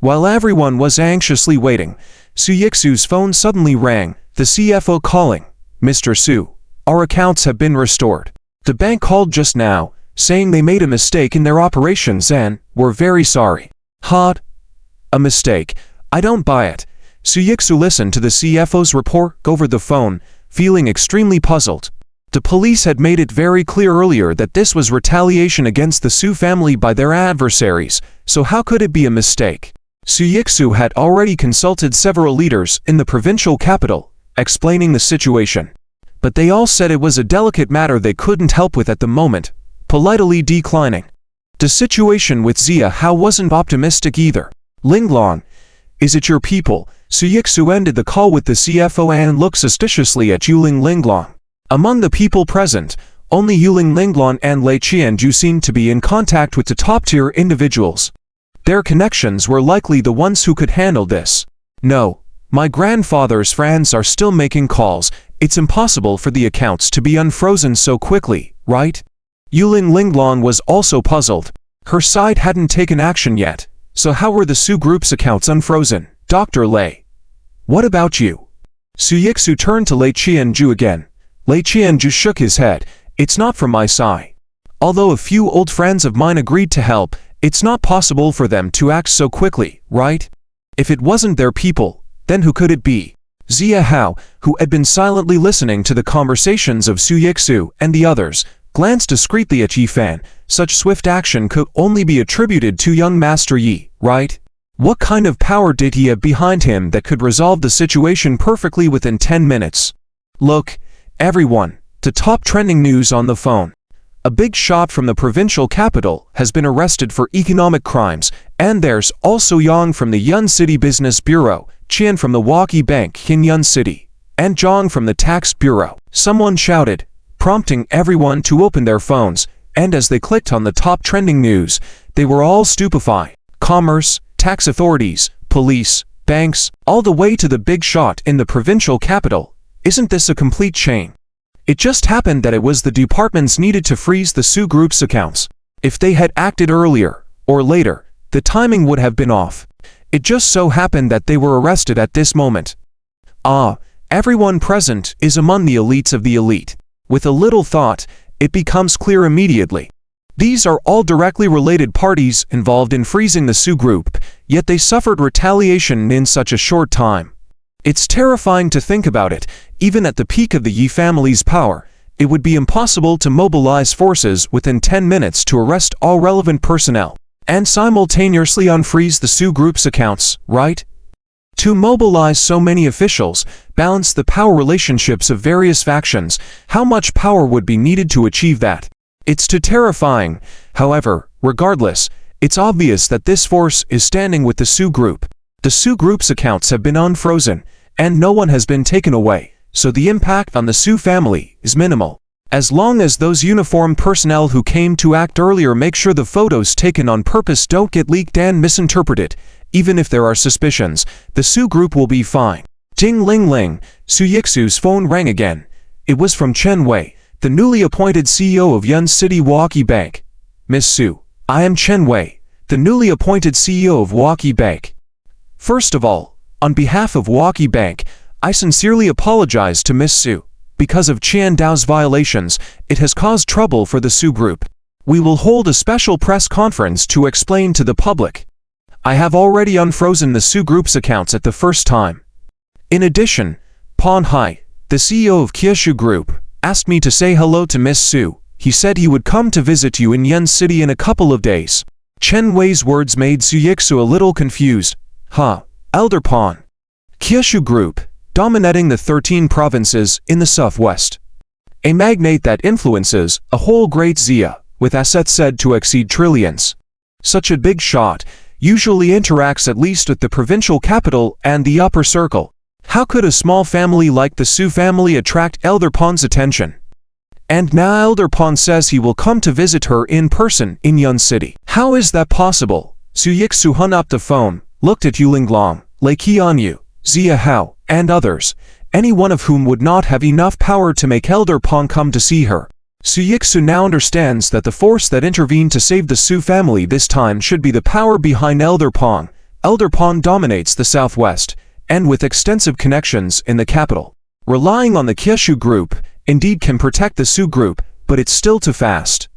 While everyone was anxiously waiting, Su Yixu's phone suddenly rang, the CFO calling, "Mr. Su, our accounts have been restored. The bank called just now, saying they made a mistake in their operations and were very sorry." "Huh? A mistake? I don't buy it." Su Yixu listened to the CFO's report over the phone, feeling extremely puzzled. The police had made it very clear earlier that this was retaliation against the Su family by their adversaries, so how could it be a mistake? Su Yixu had already consulted several leaders in the provincial capital, explaining the situation. But they all said it was a delicate matter they couldn't help with at the moment, politely declining. The situation with Zia Hao wasn't optimistic either. "Linglong, is it your people?" Su Yixu ended the call with the CFO and looked suspiciously at Yuling Linglong. Among the people present, only Yuling Linglong and Lei Qianju seemed to be in contact with the top-tier individuals. Their connections were likely the ones who could handle this. "No, my grandfather's friends are still making calls. It's impossible for the accounts to be unfrozen so quickly, right?" Yuling Linglong was also puzzled. Her side hadn't taken action yet, so how were the Su Group's accounts unfrozen? "Dr. Lei, what about you?" Su Yixu turned to Lei Qianju again. Lei Qianju shook his head. "It's not from my side. Although a few old friends of mine agreed to help, it's not possible for them to act so quickly, right? If it wasn't their people, then who could it be?" Zia Hao, who had been silently listening to the conversations of Su Yixu and the others, glanced discreetly at Yi Fan. Such swift action could only be attributed to young Master Yi, right? What kind of power did he have behind him that could resolve the situation perfectly within 10 minutes? "Look, everyone, the top trending news on the phone. A big shot from the provincial capital has been arrested for economic crimes, and there's also Yang from the Yun City Business Bureau, Qian from the Waki Bank in Yun City, and Zhang from the Tax Bureau." Someone shouted, prompting everyone to open their phones, and as they clicked on the top trending news, they were all stupefied. Commerce, tax authorities, police, banks, all the way to the big shot in the provincial capital. Isn't this a complete chain? It just happened that it was the departments needed to freeze the Su Group's accounts. If they had acted earlier, or later, the timing would have been off. It just so happened that they were arrested at this moment. Everyone present is among the elites of the elite. With a little thought, it becomes clear immediately. These are all directly related parties involved in freezing the Su Group, yet they suffered retaliation in such a short time. It's terrifying to think about it. Even at the peak of the Yi family's power, it would be impossible to mobilize forces within 10 minutes to arrest all relevant personnel and simultaneously unfreeze the Su Group's accounts, right? To mobilize so many officials, balance the power relationships of various factions, how much power would be needed to achieve that? It's too terrifying. However, regardless, it's obvious that this force is standing with the Su Group. The Su Group's accounts have been unfrozen, and no one has been taken away, so the impact on the Su family is minimal. As long as those uniformed personnel who came to act earlier make sure the photos taken on purpose don't get leaked and misinterpreted, even if there are suspicions, the Su Group will be fine. Ding ling ling, Su Yixu's phone rang again. It was from Chen Wei, the newly appointed CEO of Yun City Waki Bank. "Miss Su, I am Chen Wei, the newly appointed CEO of Waki Bank. First of all, on behalf of Waki Bank, I sincerely apologize to Miss Su. Because of Qian Dao's violations, it has caused trouble for the Su Group. We will hold a special press conference to explain to the public. I have already unfrozen the Su Group's accounts at the first time. In addition, Pon Hai, the CEO of Kyushu Group, asked me to say hello to Miss Su. He said he would come to visit you in Yun City in a couple of days." Chen Wei's words made Su Yixu a little confused. Elder Pon. Kyushu Group, dominating the 13 provinces in the southwest. A magnate that influences a whole great Zia, with assets said to exceed trillions. Such a big shot usually interacts at least with the provincial capital and the upper circle. How could a small family like the Su family attract Elder Pon's attention? And now Elder Pon says he will come to visit her in person in Yun City. How is that possible? Su Yixu hung up the phone, looked at Yulinglong, Lei Qianyu, Zia Hao, and others, any one of whom would not have enough power to make Elder Pong come to see her. Su Yixu now understands that the force that intervened to save the Su family this time should be the power behind Elder Pong. Elder Pong dominates the southwest, and with extensive connections in the capital. Relying on the Kyushu group, indeed can protect the Su group, but it's still too fast.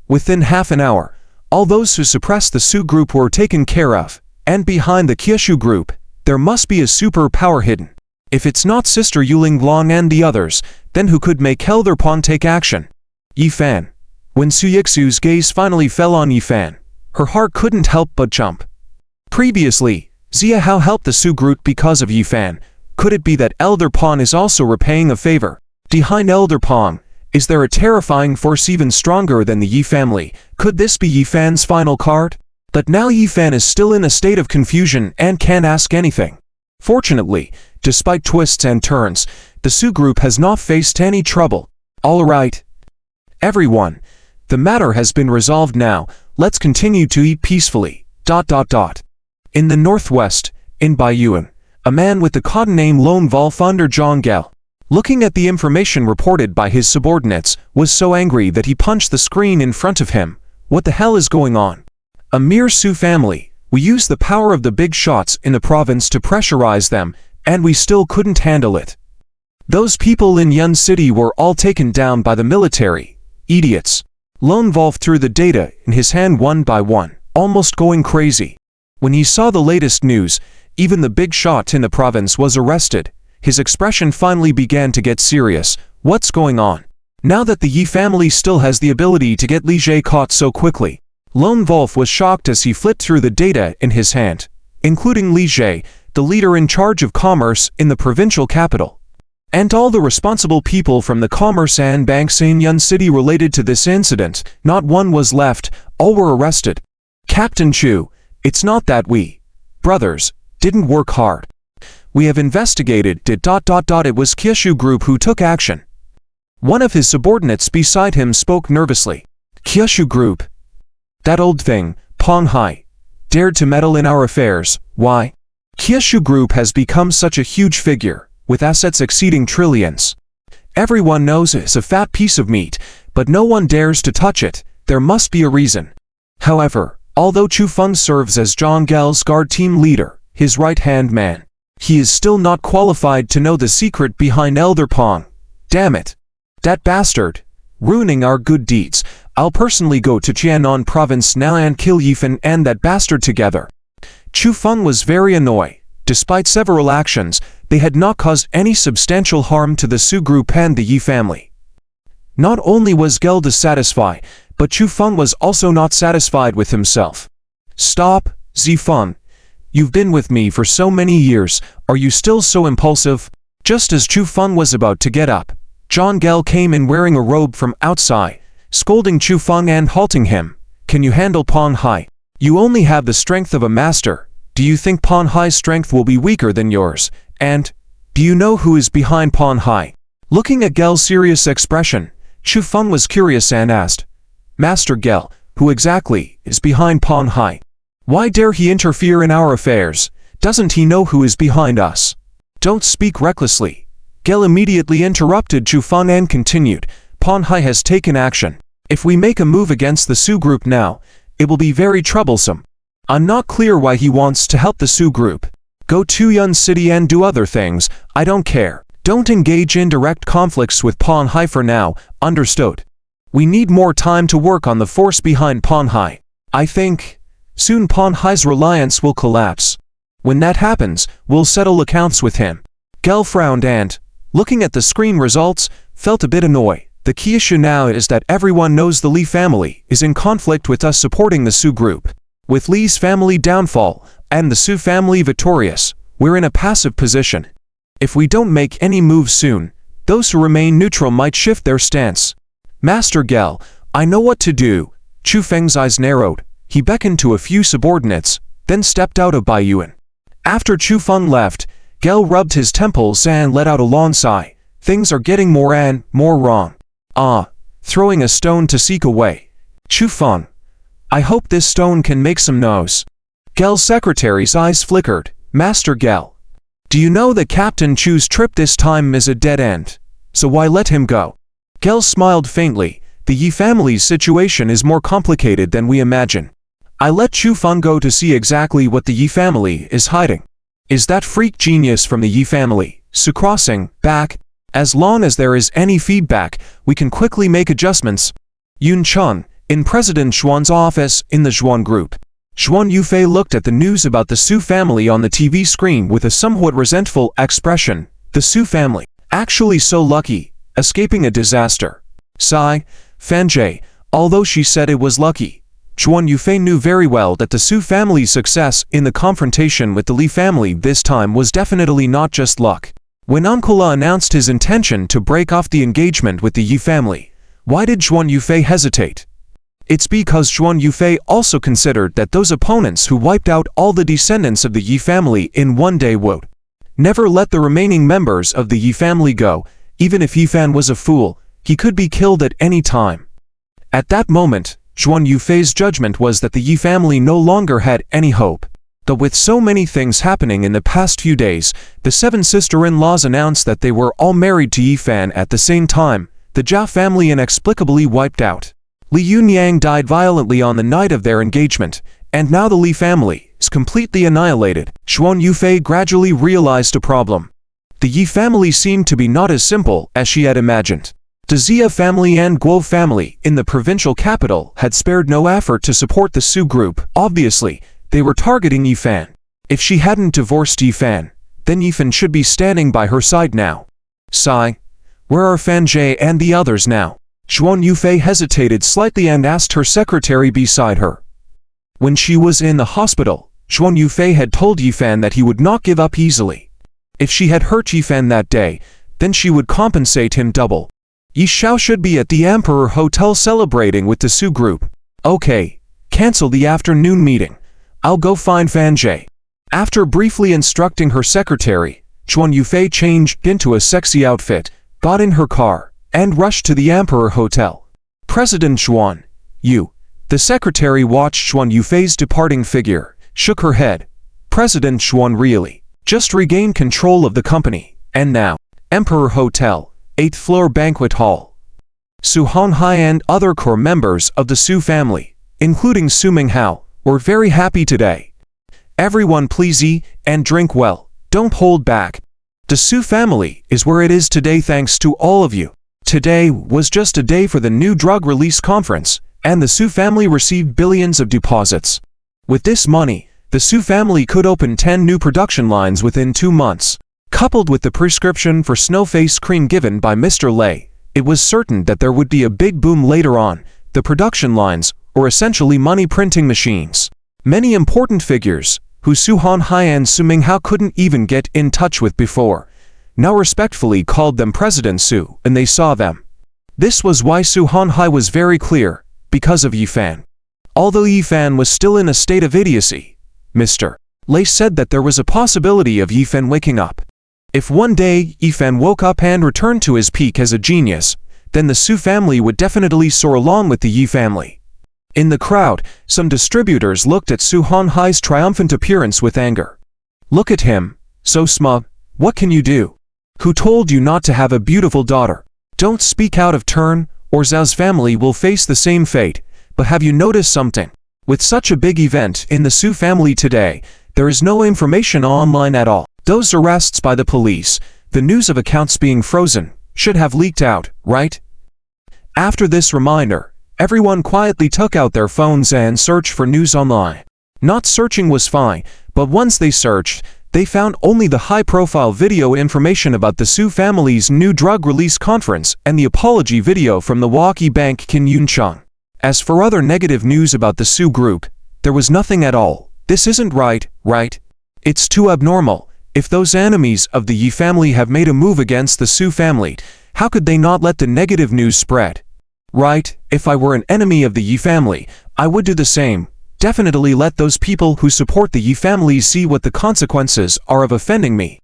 Within half an hour, all those who suppressed the Su group were taken care of, and behind the Kyushu group, there must be a super power hidden. If it's not Sister Yuling Long and the others, then who could make Elder Pong take action? Yifan. When Su Yixu's gaze finally fell on Yifan, her heart couldn't help but jump. Previously, Zia Hao helped the Su group because of Yifan. Could it be that Elder Pong is also repaying a favor? Behind Elder Pong, is there a terrifying force even stronger than the Yi family? Could this be Yifan's final card? But now Yifan is still in a state of confusion and can't ask anything. Fortunately, despite twists and turns, the Su group has not faced any trouble. All right, everyone, the matter has been resolved now, let's continue to eat peacefully. In the northwest, in Baiyuan, a man with the cotton name Lone Wolf under Zhang Gel, looking at the information reported by his subordinates, was so angry that he punched the screen in front of him. What the hell is going on? A mere Su family, we used the power of the big shots in the province to pressurize them, and we still couldn't handle it. Those people in Yun City were all taken down by the military. Idiots. Lone Wolf threw the data in his hand one by one, almost going crazy. When he saw the latest news, even the big shot in the province was arrested. His expression finally began to get serious. What's going on? Now that the Yi family still has the ability to get Li Jie caught so quickly, Lone Wolf was shocked as he flipped through the data in his hand, including Li Jie, the leader in charge of commerce in the provincial capital. And all the responsible people from the commerce and banks in Yun City related to this incident, not one was left, all were arrested. Captain Chu, it's not that we, brothers, didn't work hard. We have investigated it. It was Kyushu group who took action. One of his subordinates beside him spoke nervously. Kyushu group? That old thing, Pong Hai, dared to meddle in our affairs. Why? Kyushu group has become such a huge figure, with assets exceeding trillions. Everyone knows it's a fat piece of meat, but no one dares to touch it. There must be a reason. However, although Chu Feng serves as Zhang Gel's guard team leader, his right-hand man, he is still not qualified to know the secret behind Elder Pong. Damn it. That bastard. Ruining our good deeds. I'll personally go to Jianan province now and kill Yifan and that bastard together. Chu Feng was very annoyed. Despite several actions, they had not caused any substantial harm to the Su group and the Yi family. Not only was Gel dissatisfied, but Chu Feng was also not satisfied with himself. Stop, Zifeng. You've been with me for so many years, are you still so impulsive? Just as Chu Feng was about to get up, Zhang Gel came in wearing a robe from outside, scolding Chu Feng and halting him. Can you handle Pong Hai? You only have the strength of a master. Do you think Pong Hai's strength will be weaker than yours? And, do you know who is behind Pong Hai? Looking at Gel's serious expression, Chu Feng was curious and asked, Master Gel, who exactly is behind Pong Hai? Why dare he interfere in our affairs? Doesn't he know who is behind us? Don't speak recklessly. Gel immediately interrupted Chu Feng and continued, Pong Hai has taken action. If we make a move against the Su group now, it will be very troublesome. I'm not clear why he wants to help the Su group. Go to Yun City and do other things, I don't care. Don't engage in direct conflicts with Pong Hai for now, understood? We need more time to work on the force behind Pong Hai. I think soon Pong Hai's reliance will collapse. When that happens, we'll settle accounts with him. Gel frowned and, looking at the screen results, felt a bit annoyed. The key issue now is that everyone knows the Li family is in conflict with us supporting the Su group. With Li's family downfall, and the Su family victorious, we're in a passive position. If we don't make any moves soon, those who remain neutral might shift their stance. Master Gel, I know what to do. Chu Feng's eyes narrowed. He beckoned to a few subordinates, then stepped out of Baiyuan. After Chu Feng left, Gel rubbed his temples and let out a long sigh. Things are getting more and more wrong. Throwing a stone to seek a way. Chu Feng, I hope this stone can make some noise. Gel's secretary's eyes flickered. Master Gel, Do you know that Captain Chu's trip this time is a dead end? So why let him go? Gel smiled faintly. The Yi family's situation is more complicated than we imagine. I let Chu Feng go to see exactly what the Yi family is hiding. Is that freak genius from the Yi family, Su Crossing, back? As long as there is any feedback, we can quickly make adjustments. Yun Cheng, in President Xuan's office in the Xuan group. Xuan Yufei looked at the news about the Su family on the TV screen with a somewhat resentful expression. The Su family, actually so lucky, escaping a disaster. Sigh, Fanjie, although she said it was lucky. Xuan Yufei knew very well that the Su family's success in the confrontation with the Li family this time was definitely not just luck. When Uncle La announced his intention to break off the engagement with the Yi family, why did Xuan Yufei hesitate? It's because Xuan Yufei also considered that those opponents who wiped out all the descendants of the Yi family in one day would never let the remaining members of the Yi family go. Even if Yifan was a fool, he could be killed at any time. At that moment, Xuan Yufei's judgment was that the Yi family no longer had any hope. Though with so many things happening in the past few days, the 7 sister-in-laws announced that they were all married to Yifan at the same time. The Jia family inexplicably wiped out. Li Yunyang died violently on the night of their engagement, and now the Li family is completely annihilated. Xuan Yufei gradually realized a problem. The Yi family seemed to be not as simple as she had imagined. The Zia family and Guo family in the provincial capital had spared no effort to support the Su group. Obviously, they were targeting Yifan. If she hadn't divorced Yifan, then Yifan should be standing by her side now. Sigh. Where are Fanjie and the others now? Xuan Yufei hesitated slightly and asked her secretary beside her. When she was in the hospital, Xuan Yufei had told Yifan that he would not give up easily. If she had hurt Yifan that day, then she would compensate him double. Yi Xiao should be at the Emperor Hotel celebrating with the Su group. Okay, cancel the afternoon meeting. I'll go find Fanjie. After briefly instructing her secretary, Xuan Yufei changed into a sexy outfit, got in her car, and rushed to the Emperor Hotel. President Xuan, you. The secretary watched Xuan Yufei's departing figure, shook her head. President Xuan really just regained control of the company, and now, Emperor Hotel, 8th floor banquet hall. Su Honghai and other core members of the Su family, including Su Minghao, were very happy today. Everyone please eat and drink well, don't hold back. The Su family is where it is today thanks to all of you. Today was just a day for the new drug release conference, and the Su family received billions of deposits. With this money, the Su family could open 10 new production lines within 2 months. Coupled with the prescription for snow face cream given by Mr. Lei, it was certain that there would be a big boom later on. The production lines, or essentially money printing machines. Many important figures, who Su Honghai and Su Minghao couldn't even get in touch with before, now respectfully called them President Su, and they saw them. This was why Su Honghai was very clear, because of Yifan. Although Yifan was still in a state of idiocy, Mr. Lei said that there was a possibility of Yifan waking up. If one day Yifan woke up and returned to his peak as a genius, then the Su family would definitely soar along with the Yi family. In the crowd, some distributors looked at Su Honghai's triumphant appearance with anger. Look at him, so smug. What can you do? Who told you not to have a beautiful daughter? Don't speak out of turn, or Zhao's family will face the same fate. But have you noticed something? With such a big event in the Su family today, there is no information online at all. Those arrests by the police, the news of accounts being frozen, should have leaked out, right? After this reminder, everyone quietly took out their phones and searched for news online. Not searching was fine, but once they searched, they found only the high-profile video information about the Su family's new drug release conference and the apology video from the Walkie Bank Qin Yuncheng. As for other negative news about the Su group, there was nothing at all. This isn't right, right? It's too abnormal. If those enemies of the Yi family have made a move against the Su family, how could they not let the negative news spread? Right, if I were an enemy of the Yi family, I would do the same. Definitely let those people who support the Yi family see what the consequences are of offending me.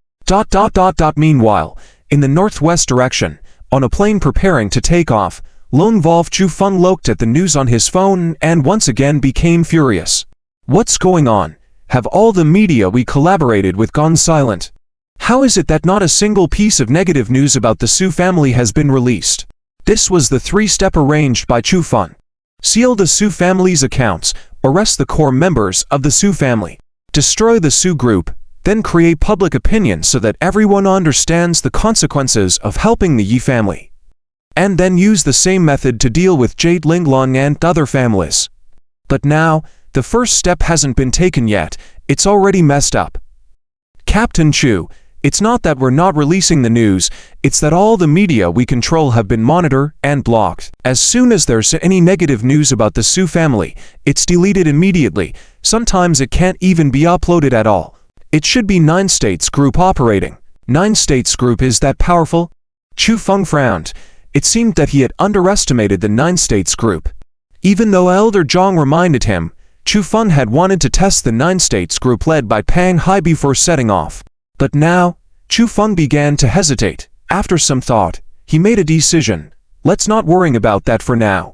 Meanwhile, in the northwest direction, on a plane preparing to take off, Lone Wolf Chu Feng looked at the news on his phone and once again became furious. What's going on? Have all the media we collaborated with gone silent? How is it that not a single piece of negative news about the Su family has been released? This was the three-step arranged by Chu Fun. Seal the Su family's accounts, arrest the core members of the Su family, destroy the Su group, then create public opinion so that everyone understands the consequences of helping the Yi family. And then use the same method to deal with Jade Linglong and other families. But now, the first step hasn't been taken yet, it's already messed up. Captain Chu, it's not that we're not releasing the news, it's that all the media we control have been monitored and blocked. As soon as there's any negative news about the Su family, it's deleted immediately. Sometimes it can't even be uploaded at all. It should be 9 States Group operating. 9 States Group is that powerful? Chu Feng frowned. It seemed that he had underestimated the 9 States Group. Even though Elder Zhang reminded him, Chu Feng had wanted to test the 9 States Group led by Pang Hai before setting off. But now, Chu Feng began to hesitate. After some thought, he made a decision. Let's not worry about that for now.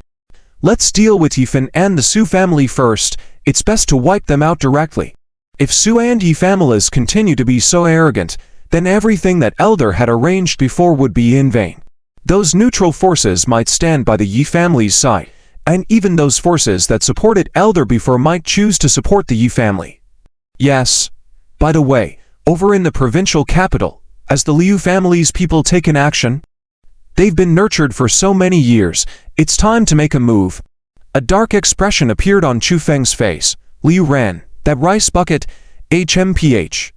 Let's deal with Yifan and the Su family first. It's best to wipe them out directly. If Su and Yi families continue to be so arrogant, then everything that Elder had arranged before would be in vain. Those neutral forces might stand by the Yi family's side, and even those forces that supported Elder before might choose to support the Yi family. Yes. By the way, over in the provincial capital, as the Liu family's people taken action? They've been nurtured for so many years, it's time to make a move. A dark expression appeared on Chu Feng's face. Liu ran, that rice bucket, HMPH.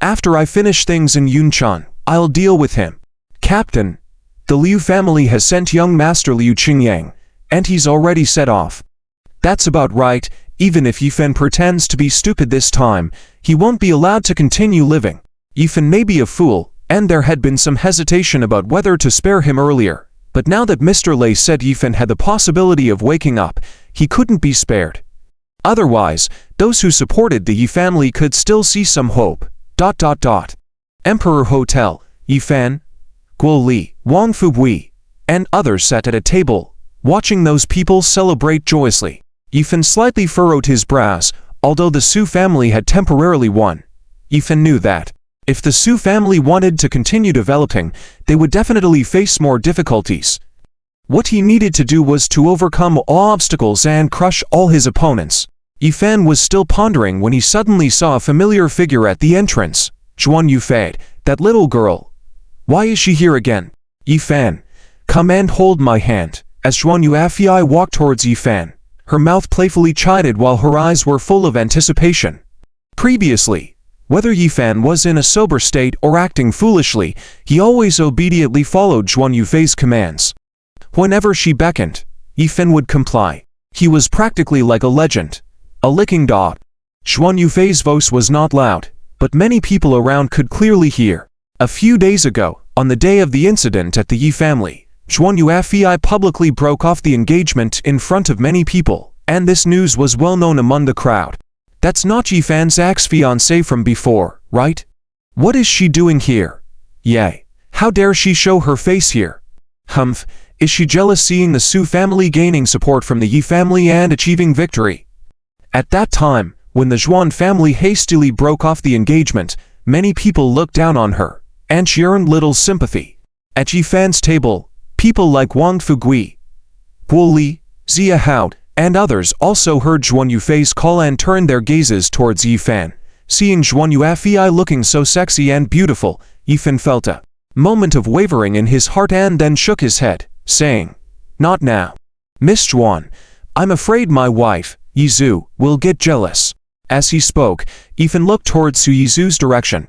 After I finish things in Yunchan, I'll deal with him. Captain, the Liu family has sent young Master Liu Qingyang, and he's already set off. That's about right. Even if Yifan pretends to be stupid this time, he won't be allowed to continue living. Yifan may be a fool, and there had been some hesitation about whether to spare him earlier, but now that Mr. Lei said Yifan had the possibility of waking up, he couldn't be spared. Otherwise, those who supported the Yi family could still see some hope. ... Emperor Hotel, Yifan, Guo Li, Wang Fubui, and others sat at a table, watching those people celebrate joyously. Yifan slightly furrowed his brows. Although the Su family had temporarily won, Yifan knew that if the Su family wanted to continue developing, they would definitely face more difficulties. What he needed to do was to overcome all obstacles and crush all his opponents. Yifan was still pondering when he suddenly saw a familiar figure at the entrance. Zhuan Yufei, that little girl. Why is she here again? Yifan, come and hold my hand. As Zhuan Yufei walked towards Yifan, her mouth playfully chided while her eyes were full of anticipation. Previously, whether Yifan was in a sober state or acting foolishly, he always obediently followed Zhuan Yufei's commands. Whenever she beckoned, Yifan would comply. He was practically like a legend, a licking dog. Zhuan Yufei's voice was not loud, but many people around could clearly hear. A few days ago, on the day of the incident at the Yi family, Zhuan Yufei publicly broke off the engagement in front of many people, and this news was well known among the crowd. That's not Yifan's ex-fiancée from before, right? What is she doing here? Yay. How dare she show her face here? Humph, is she jealous seeing the Su family gaining support from the Yi family and achieving victory? At that time, when the Zhuan family hastily broke off the engagement, many people looked down on her, and she earned little sympathy. At Yifan's table, people like Wang Fugui, Guo Li, Zia Hao, and others also heard Zhuan Yufei's call and turned their gazes towards Yifan. Seeing Zhuan Yufei looking so sexy and beautiful, Yifan felt a moment of wavering in his heart and then shook his head, saying, "Not now. Miss Zhuan, I'm afraid my wife, Yizu, will get jealous." As he spoke, Yifan looked towards Su Yizu's direction.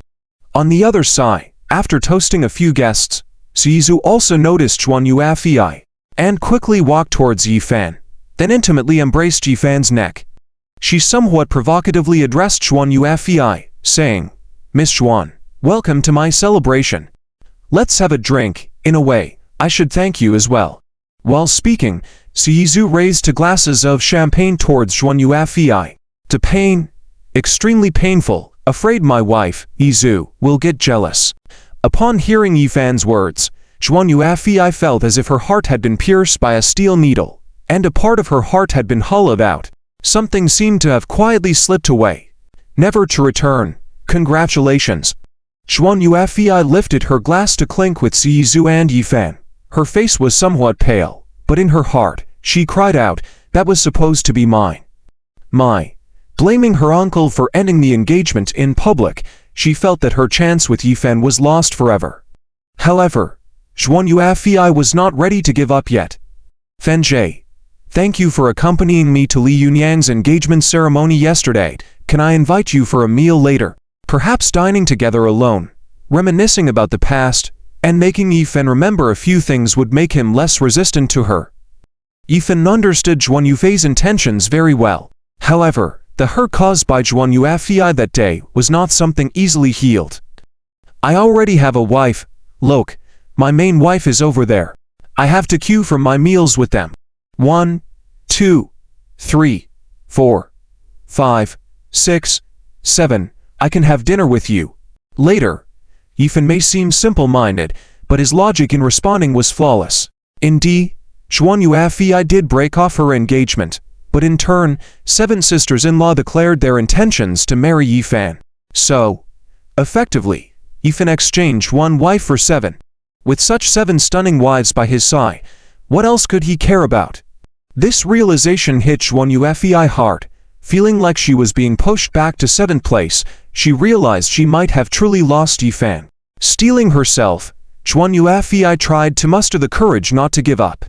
On the other side, after toasting a few guests, Su Yizu also noticed Zhuan Yufei, and quickly walked towards Yifan, then intimately embraced Yifan's neck. She somewhat provocatively addressed Zhuan Yufei, saying, "Miss Zhuan, welcome to my celebration. Let's have a drink. In a way, I should thank you as well." While speaking, Su Yizu raised two glasses of champagne towards Zhuan Yufei. "To pain, extremely painful, afraid my wife, Yizu, will get jealous." Upon hearing Yifan's words, Zhuan Yufei felt as if her heart had been pierced by a steel needle, and a part of her heart had been hollowed out. Something seemed to have quietly slipped away, never to return. "Congratulations." Xuan Yuefei lifted her glass to clink with Ziyizu and Yifan. Her face was somewhat pale, but in her heart, she cried out, "That was supposed to be mine." Blaming her uncle for ending the engagement in public, she felt that her chance with Yifan was lost forever. However, Xuan Yuefei was not ready to give up yet. "Fenjie, thank you for accompanying me to Li Yunyang's engagement ceremony yesterday. Can I invite you for a meal later? Perhaps dining together alone, reminiscing about the past, and making Yifan remember a few things would make him less resistant to her." Yifan understood Xuan Yuefei's intentions very well. However, the hurt caused by Xuan Yuefei that day was not something easily healed. "I already have a wife. Look, my main wife is over there. I have to queue for my meals with them. 1, 2, 3, 4, 5, 6, 7. I can have dinner with you later." Yifan may seem simple-minded, but his logic in responding was flawless. Indeed, Xuan Yuefei did break off her engagement, but in turn, 7 sisters-in-law declared their intentions to marry Yifan. So, effectively, Yifan exchanged one wife for 7. With such 7 stunning wives by his side, what else could he care about? This realization hit Xuan Yuefei hard. Feeling like she was being pushed back to 7th place, she realized she might have truly lost Yifan. Steeling herself, Xuan Yuefei tried to muster the courage not to give up.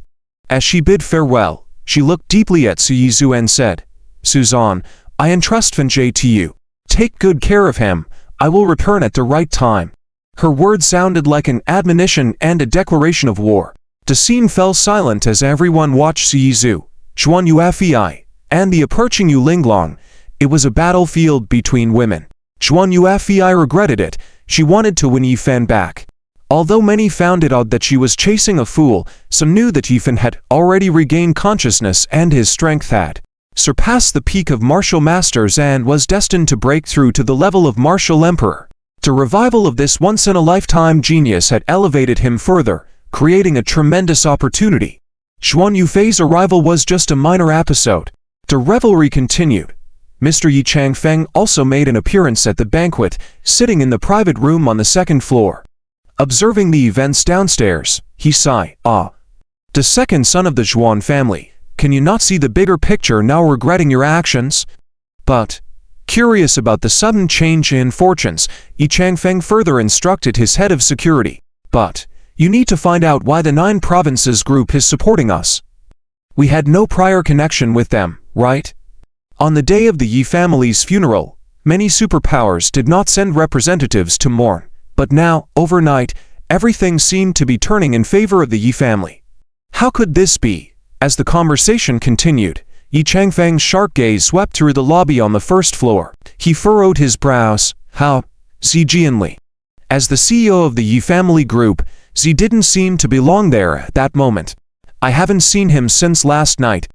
As she bid farewell, she looked deeply at Ziyizu and said, "Suzanne, I entrust Fenjie to you. Take good care of him. I will return at the right time." Her words sounded like an admonition and a declaration of war. The scene fell silent as everyone watched Ziyizu, Xuan Yuefei, and the approaching Yu Linglong. It was a battlefield between women. Xuan Yuefei regretted it. She wanted to win Yifan back. Although many found it odd that she was chasing a fool, some knew that Yifan had already regained consciousness and his strength had surpassed the peak of martial masters and was destined to break through to the level of martial emperor. The revival of this once-in-a-lifetime genius had elevated him further, creating a tremendous opportunity. Xuan Yufei's arrival was just a minor episode. The revelry continued. Mr. Yi Changfeng also made an appearance at the banquet, sitting in the private room on the 2nd floor. Observing the events downstairs, he sighed, "The second son of the Zhuan family, can you not see the bigger picture now regretting your actions?" But, curious about the sudden change in fortunes, Yi Changfeng further instructed his head of security. "But, you need to find out why the 9 provinces group is supporting us. We had no prior connection with them, right?" On the day of the Yi family's funeral, many superpowers did not send representatives to mourn. But now, overnight, everything seemed to be turning in favor of the Yi family. How could this be? As the conversation continued, Yi Changfeng's sharp gaze swept through the lobby on the 1st floor. He furrowed his brows. How? Zi Jianli. As the CEO of the Yi family group, Zi didn't seem to belong there at that moment. "I haven't seen him since last night."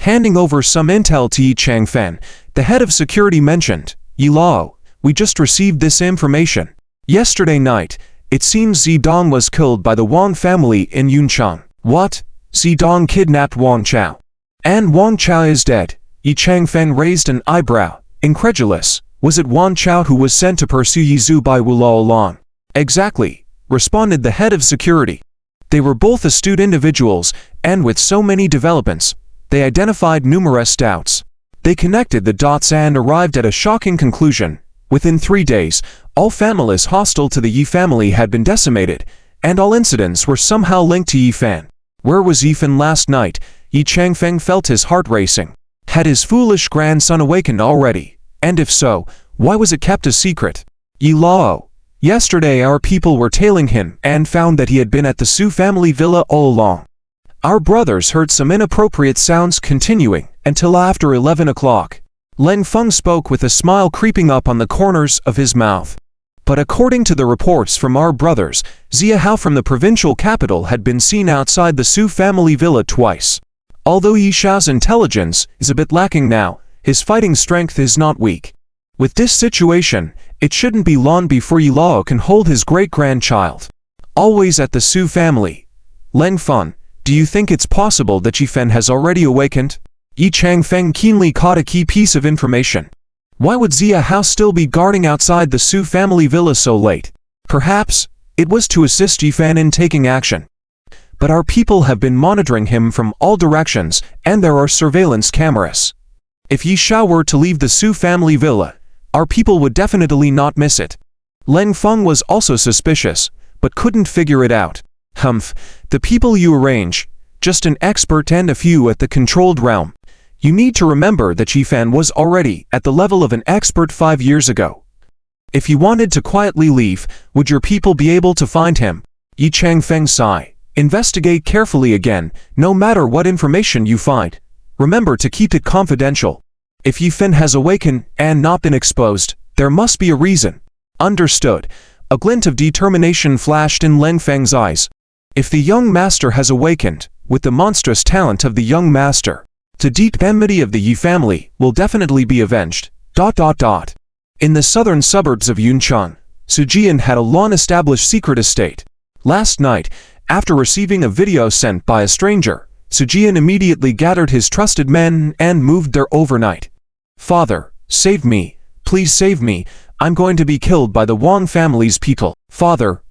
Handing over some intel to Yi Changfeng, the head of security mentioned, "Yi Lao, we just received this information. Yesterday night, it seems Zidong was killed by the Wang family in Yuncheng." "What? Zidong kidnapped Wang Chao? And Wang Chao is dead?" Yi Changfeng raised an eyebrow, incredulous. "Was it Wang Chao who was sent to pursue Yizu by Wu Lao along?" "Exactly," responded the head of security. They were both astute individuals, and with so many developments, they identified numerous doubts. They connected the dots and arrived at a shocking conclusion. Within 3 days, all families hostile to the Yi family had been decimated, and all incidents were somehow linked to Yifan. Where was Yifan last night? Yi Changfeng felt his heart racing. Had his foolish grandson awakened already? And if so, why was it kept a secret? "Yi Lao, yesterday our people were tailing him and found that he had been at the Su family villa all along. Our brothers heard some inappropriate sounds continuing until after 11 o'clock. Leng Feng spoke with a smile creeping up on the corners of his mouth. "But according to the reports from our brothers, Zia Hao from the provincial capital had been seen outside the Su family villa twice. Although Yi Shao's intelligence is a bit lacking now, his fighting strength is not weak. With this situation, it shouldn't be long before Yi Lao can hold his great-grandchild. Always at the Su family. Leng Feng, do you think it's possible that Yifan has already awakened?" Yi Changfeng keenly caught a key piece of information. Why would Zia Hao still be guarding outside the Su family villa so late? Perhaps it was to assist Yifan in taking action. But our people have been monitoring him from all directions, and there are surveillance cameras. If Yi Shao were to leave the Su family villa, our people would definitely not miss it. Leng Feng was also suspicious, but couldn't figure it out. Humph, the people you arrange, just an expert and a few at the controlled realm. You need to remember that Yifan was already at the level of an expert 5 years ago. If you wanted to quietly leave, would your people be able to find him? Yi Changfeng sighed. Investigate carefully again, no matter what information you find. Remember to keep it confidential. If Yifan has awakened and not been exposed, there must be a reason. Understood. A glint of determination flashed in Leng Feng's eyes. If the young master has awakened, with the monstrous talent of the young master, the deep enmity of the Yi family will definitely be avenged. In the southern suburbs of Yuncheng, Su Jian had a long-established secret estate. Last night, after receiving a video sent by a stranger, Su Jian immediately gathered his trusted men and moved there overnight. Father, save me, please save me, I'm going to be killed by the Wang family's people. Father,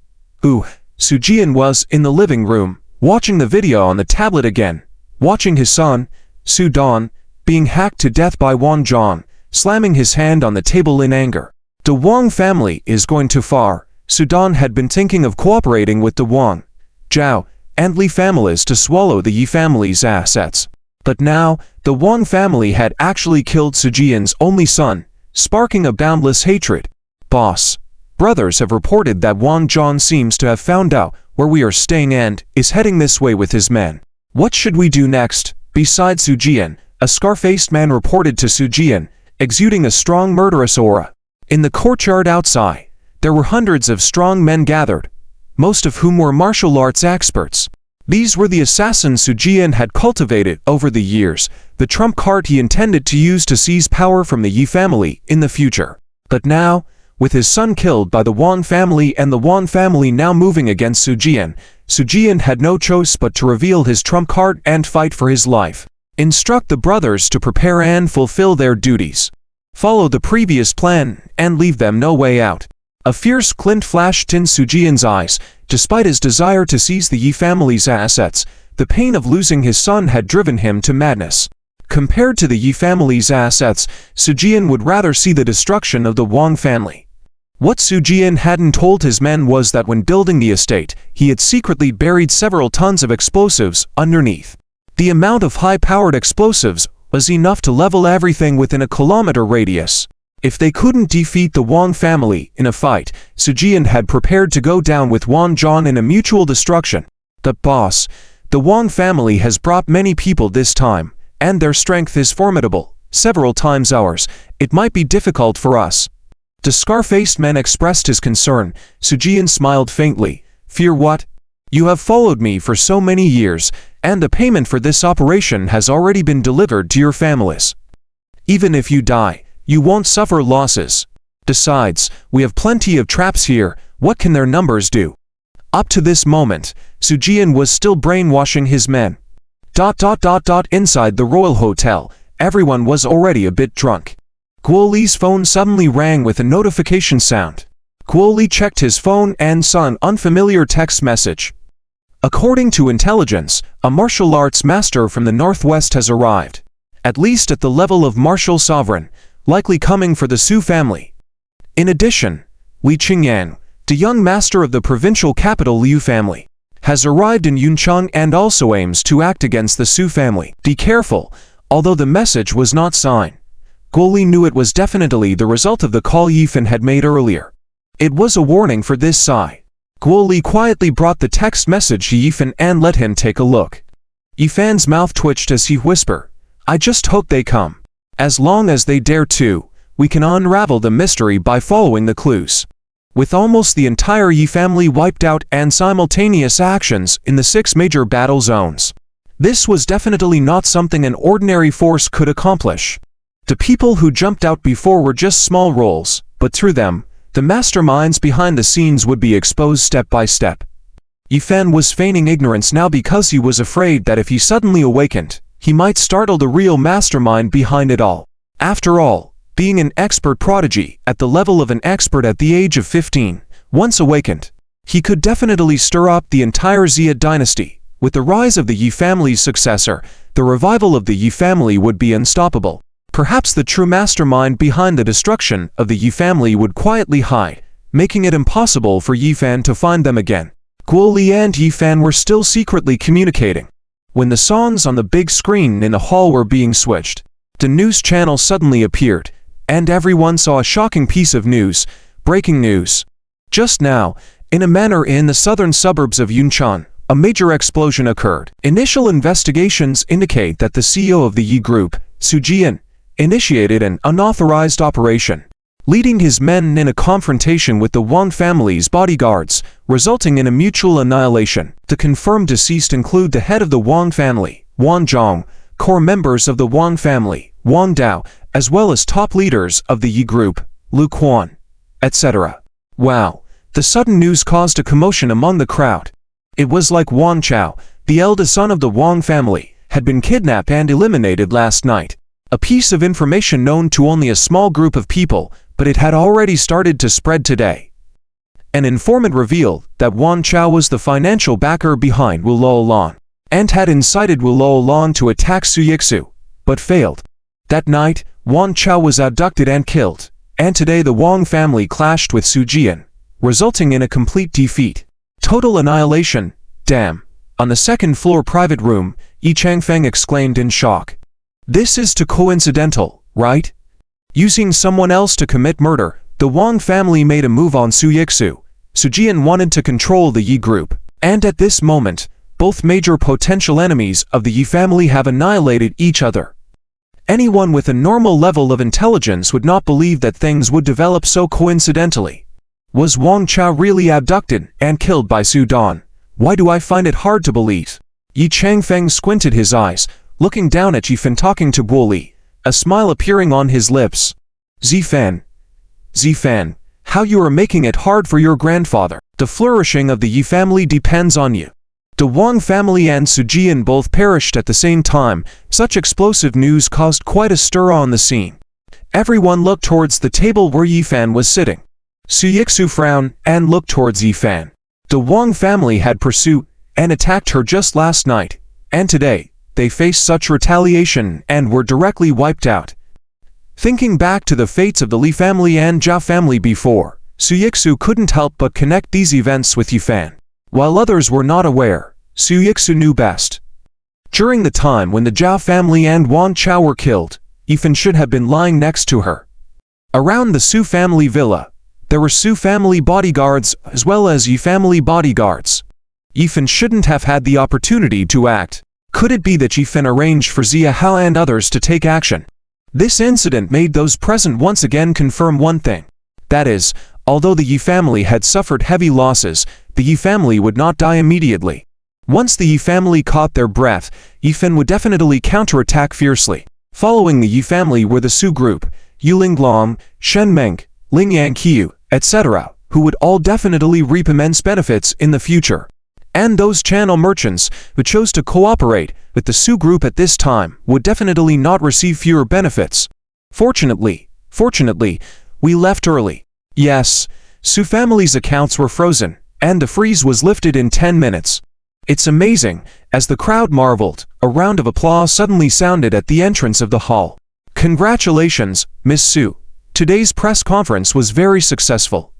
Su Jian was in the living room, watching the video on the tablet again, watching his son, Su Dan, being hacked to death by Wang Zhang, slamming his hand on the table in anger. The Wang family is going too far. Su Dan had been thinking of cooperating with the Wang, Zhao, and Li families to swallow the Yi family's assets. But now, the Wang family had actually killed Su Jian's only son, sparking a boundless hatred. Boss, brothers have reported that Wang Zhang seems to have found out where we are staying and is heading this way with his men. What should we do next? Besides Su Jian, a scar-faced man reported to Su Jian, exuding a strong murderous aura. In the courtyard outside, there were hundreds of strong men gathered, most of whom were martial arts experts. These were the assassins Su Jian had cultivated over the years, the trump card he intended to use to seize power from the Yi family in the future. But now, with his son killed by the Wang family and the Wang family now moving against Su Jian had no choice but to reveal his trump card and fight for his life. Instruct the brothers to prepare and fulfill their duties. Follow the previous plan and leave them no way out. A fierce glint flashed in Su Jian's eyes. Despite his desire to seize the Yi family's assets, the pain of losing his son had driven him to madness. Compared to the Yi family's assets, Su Jian would rather see the destruction of the Wang family. What Su Jian hadn't told his men was that when building the estate, he had secretly buried several tons of explosives underneath. The amount of high-powered explosives was enough to level everything within a kilometer radius. If they couldn't defeat the Wang family in a fight, Su Jian had prepared to go down with Wang Zhang in a mutual destruction. But boss, the Wang family has brought many people this time, and their strength is formidable, several times ours. It might be difficult for us. The scar-faced man expressed his concern. Su Jian smiled faintly. Fear what? You have followed me for so many years, and the payment for this operation has already been delivered to your families. Even if you die, you won't suffer losses. Besides, we have plenty of traps here. What can their numbers do? Up to this moment, Su Jian was still brainwashing his men. Inside the Royal Hotel, everyone was already a bit drunk. Guo Li's phone suddenly rang with a notification sound. Guo Li checked his phone and saw an unfamiliar text message. According to intelligence, a martial arts master from the northwest has arrived. At least at the level of martial sovereign, likely coming for the Su family. In addition, Li Qingyan, the young master of the provincial capital Liu family, has arrived in Yuncheng and also aims to act against the Su family. Be careful. Although the message was not signed, Guo Li knew it was definitely the result of the call Yifan had made earlier. It was a warning for this side. Guo Li quietly brought the text message to Yifan and let him take a look. Yifan's mouth twitched as he whispered, I just hope they come. As long as they dare to, we can unravel the mystery by following the clues. With almost the entire Yi family wiped out and simultaneous actions in the 6 major battle zones, this was definitely not something an ordinary force could accomplish. The people who jumped out before were just small roles, but through them, the masterminds behind the scenes would be exposed step by step. Yifan was feigning ignorance now because he was afraid that if he suddenly awakened, he might startle the real mastermind behind it all. After all, being an expert prodigy at the level of an expert at the age of 15 Once awakened, he could definitely stir up the entire Xia dynasty. With the rise of the Yi family's successor, the revival of the Yi family would be unstoppable. Perhaps the true mastermind behind the destruction of the Yi family would quietly hide, making it impossible for Yi Fan to find them again. Guo Li and Yi Fan were still secretly communicating when the songs on the big screen in the hall were being switched. The news channel suddenly appeared, and everyone saw a shocking piece of news. Breaking news. Just now, in a manor in the southern suburbs of Yunchang, a major explosion occurred. Initial investigations indicate that the CEO of the Yi Group, Su Jian, initiated an unauthorized operation, leading his men in a confrontation with the Wang family's bodyguards, resulting in a mutual annihilation. The confirmed deceased include the head of the Wang family, Wang Zhong, core members of the Wang family, Wang Dao, as well as top leaders of the Yi Group, Lu Quan, etc. Wow, the sudden news caused a commotion among the crowd. It was like Wang Chao, the eldest son of the Wang family, had been kidnapped and eliminated last night. A piece of information known to only a small group of people, but it had already started to spread today. An informant revealed that Wang Chao was the financial backer behind Wu Luolan, and had incited Wu Luolan to attack Su Yixu, but failed. That night, Wang Chao was abducted and killed, and today the Wang family clashed with Su Jian, resulting in a complete defeat. Total annihilation, damn. On the second floor private room, Yi Changfeng exclaimed in shock. This is too coincidental, right? Using someone else to commit murder, the Wang family made a move on Su Yixu. Su Jian wanted to control the Yi Group, and at this moment, both major potential enemies of the Yi family have annihilated each other. Anyone with a normal level of intelligence would not believe that things would develop so coincidentally. Was Wang Chao really abducted and killed by Su Dan? Why do I find it hard to believe? Yi Changfeng squinted his eyes, looking down at Yi Fan talking to Guo Li, a smile appearing on his lips. Zifan, how you are making it hard for your grandfather. The flourishing of the Yi family depends on you. The Wang family and Su Jian both perished at the same time. Such explosive news caused quite a stir on the scene. Everyone looked towards the table where Yi Fan was sitting. Su Yixu frowned and looked towards Yi Fan. The Wang family had pursued and attacked her just last night, and today, they faced such retaliation and were directly wiped out. Thinking back to the fates of the Li family and Zhao family before, Su Yixu couldn't help but connect these events with Yi Fan. While others were not aware, Su Yixu knew best. During the time when the Zhao family and Wang Chao were killed, Yi Fan should have been lying next to her. Around the Su family villa, there were Su family bodyguards as well as Yi family bodyguards. Yi Fan shouldn't have had the opportunity to act. Could it be that Yi Fan arranged for Xia Hao and others to take action? This incident made those present once again confirm one thing. That is, although the Yi family had suffered heavy losses, the Yi family would not die immediately. Once the Yi family caught their breath, Yi Fan would definitely counterattack fiercely. Following the Yi family were the Su group, Yu Linglong, Shen Meng, Ling Yanqiu, etc., who would all definitely reap immense benefits in the future. And those channel merchants who chose to cooperate with the Su group at this time would definitely not receive fewer benefits. Fortunately, we left early. Yes, Su family's accounts were frozen, and the freeze was lifted in 10 minutes. It's amazing. As the crowd marveled, a round of applause suddenly sounded at the entrance of the hall. Congratulations, Miss Su. Today's press conference was very successful.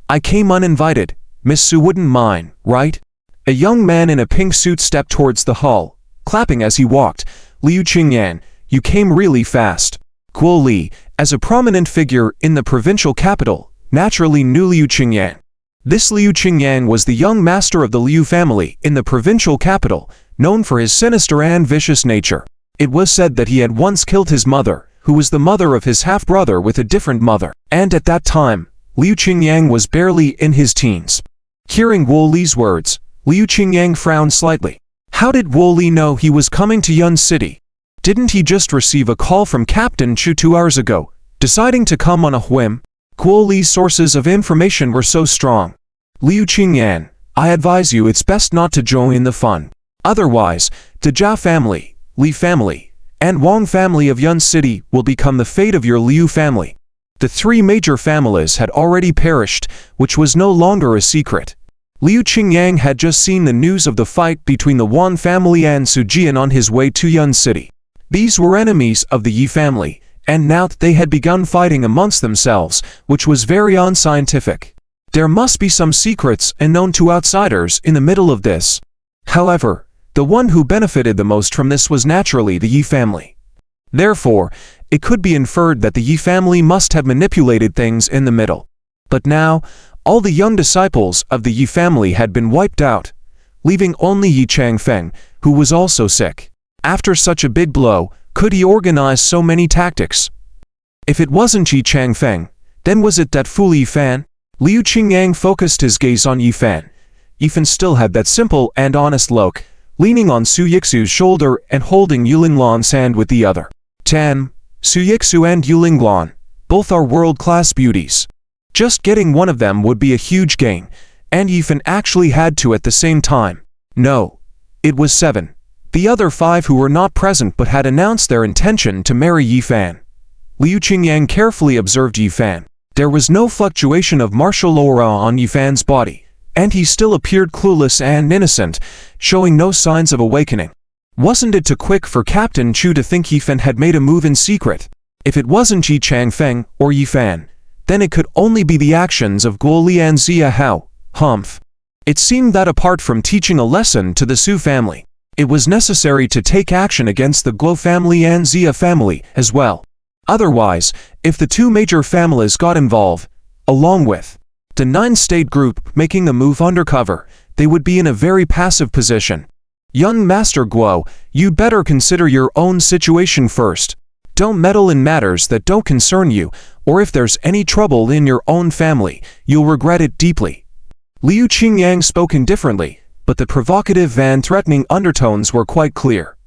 I came uninvited. Miss Su wouldn't mind, right? A young man in a pink suit stepped towards the hall, clapping as he walked. Liu Qingyan, you came really fast. Guo Li, as a prominent figure in the provincial capital, naturally knew Liu Qingyan. This Liu Qingyan was the young master of the Liu family in the provincial capital, known for his sinister and vicious nature. It was said that he had once killed his mother, who was the mother of his half-brother with a different mother, and at that time, Liu Qingyan was barely in his teens. Hearing Guo Li's words, Liu Qingyan frowned slightly. How did Guo Li know he was coming to Yun City? Didn't he just receive a call from Captain Chu 2 hours ago, deciding to come on a whim? Guo Li's sources of information were so strong. Liu Qingyan, I advise you it's best not to join the fun. Otherwise, the Zhao family, Li family, and Wang family of Yun City will become the fate of your Liu family. The three major families had already perished, which was no longer a secret. Liu Qingyang had just seen the news of the fight between the Wan family and Su Jian on his way to Yun City. These were enemies of the Yi family, and now they had begun fighting amongst themselves, which was very unscientific. There must be some secrets unknown to outsiders in the middle of this. However, the one who benefited the most from this was naturally the Yi family. Therefore, it could be inferred that the Yi family must have manipulated things in the middle. But now, all the young disciples of the Yi family had been wiped out, leaving only Yi Changfeng, who was also sick. After such a big blow, could he organize so many tactics? If it wasn't Yi Changfeng, then was it that fool Yifan? Liu Qingyang focused his gaze on Yifan. Yifan still had that simple and honest look, leaning on Su Yixu's shoulder and holding Yulinglan's hand with the other. Su Yixu and Yulinglan, both are world-class beauties. Just getting one of them would be a huge gain, and Yifan actually had to at the same time. No, it was 7. The other 5 who were not present but had announced their intention to marry Yifan. Liu Qingyang carefully observed Yifan. There was no fluctuation of martial aura on Yifan's body, and he still appeared clueless and innocent, showing no signs of awakening. Wasn't it too quick for Captain Chu to think Yifan had made a move in secret? If it wasn't Yi Changfeng or Yifan, then it could only be the actions of Guoli and Zia Hao. Humph. It seemed that apart from teaching a lesson to the Su family, it was necessary to take action against the Guo family and Zia family as well. Otherwise, if the two major families got involved, along with the 9-state group making a move undercover, they would be in a very passive position. Young Master Guo, you'd better consider your own situation first. Don't meddle in matters that don't concern you, or if there's any trouble in your own family, you'll regret it deeply. Liu Qingyang spoke indifferently, but the provocative and threatening undertones were quite clear.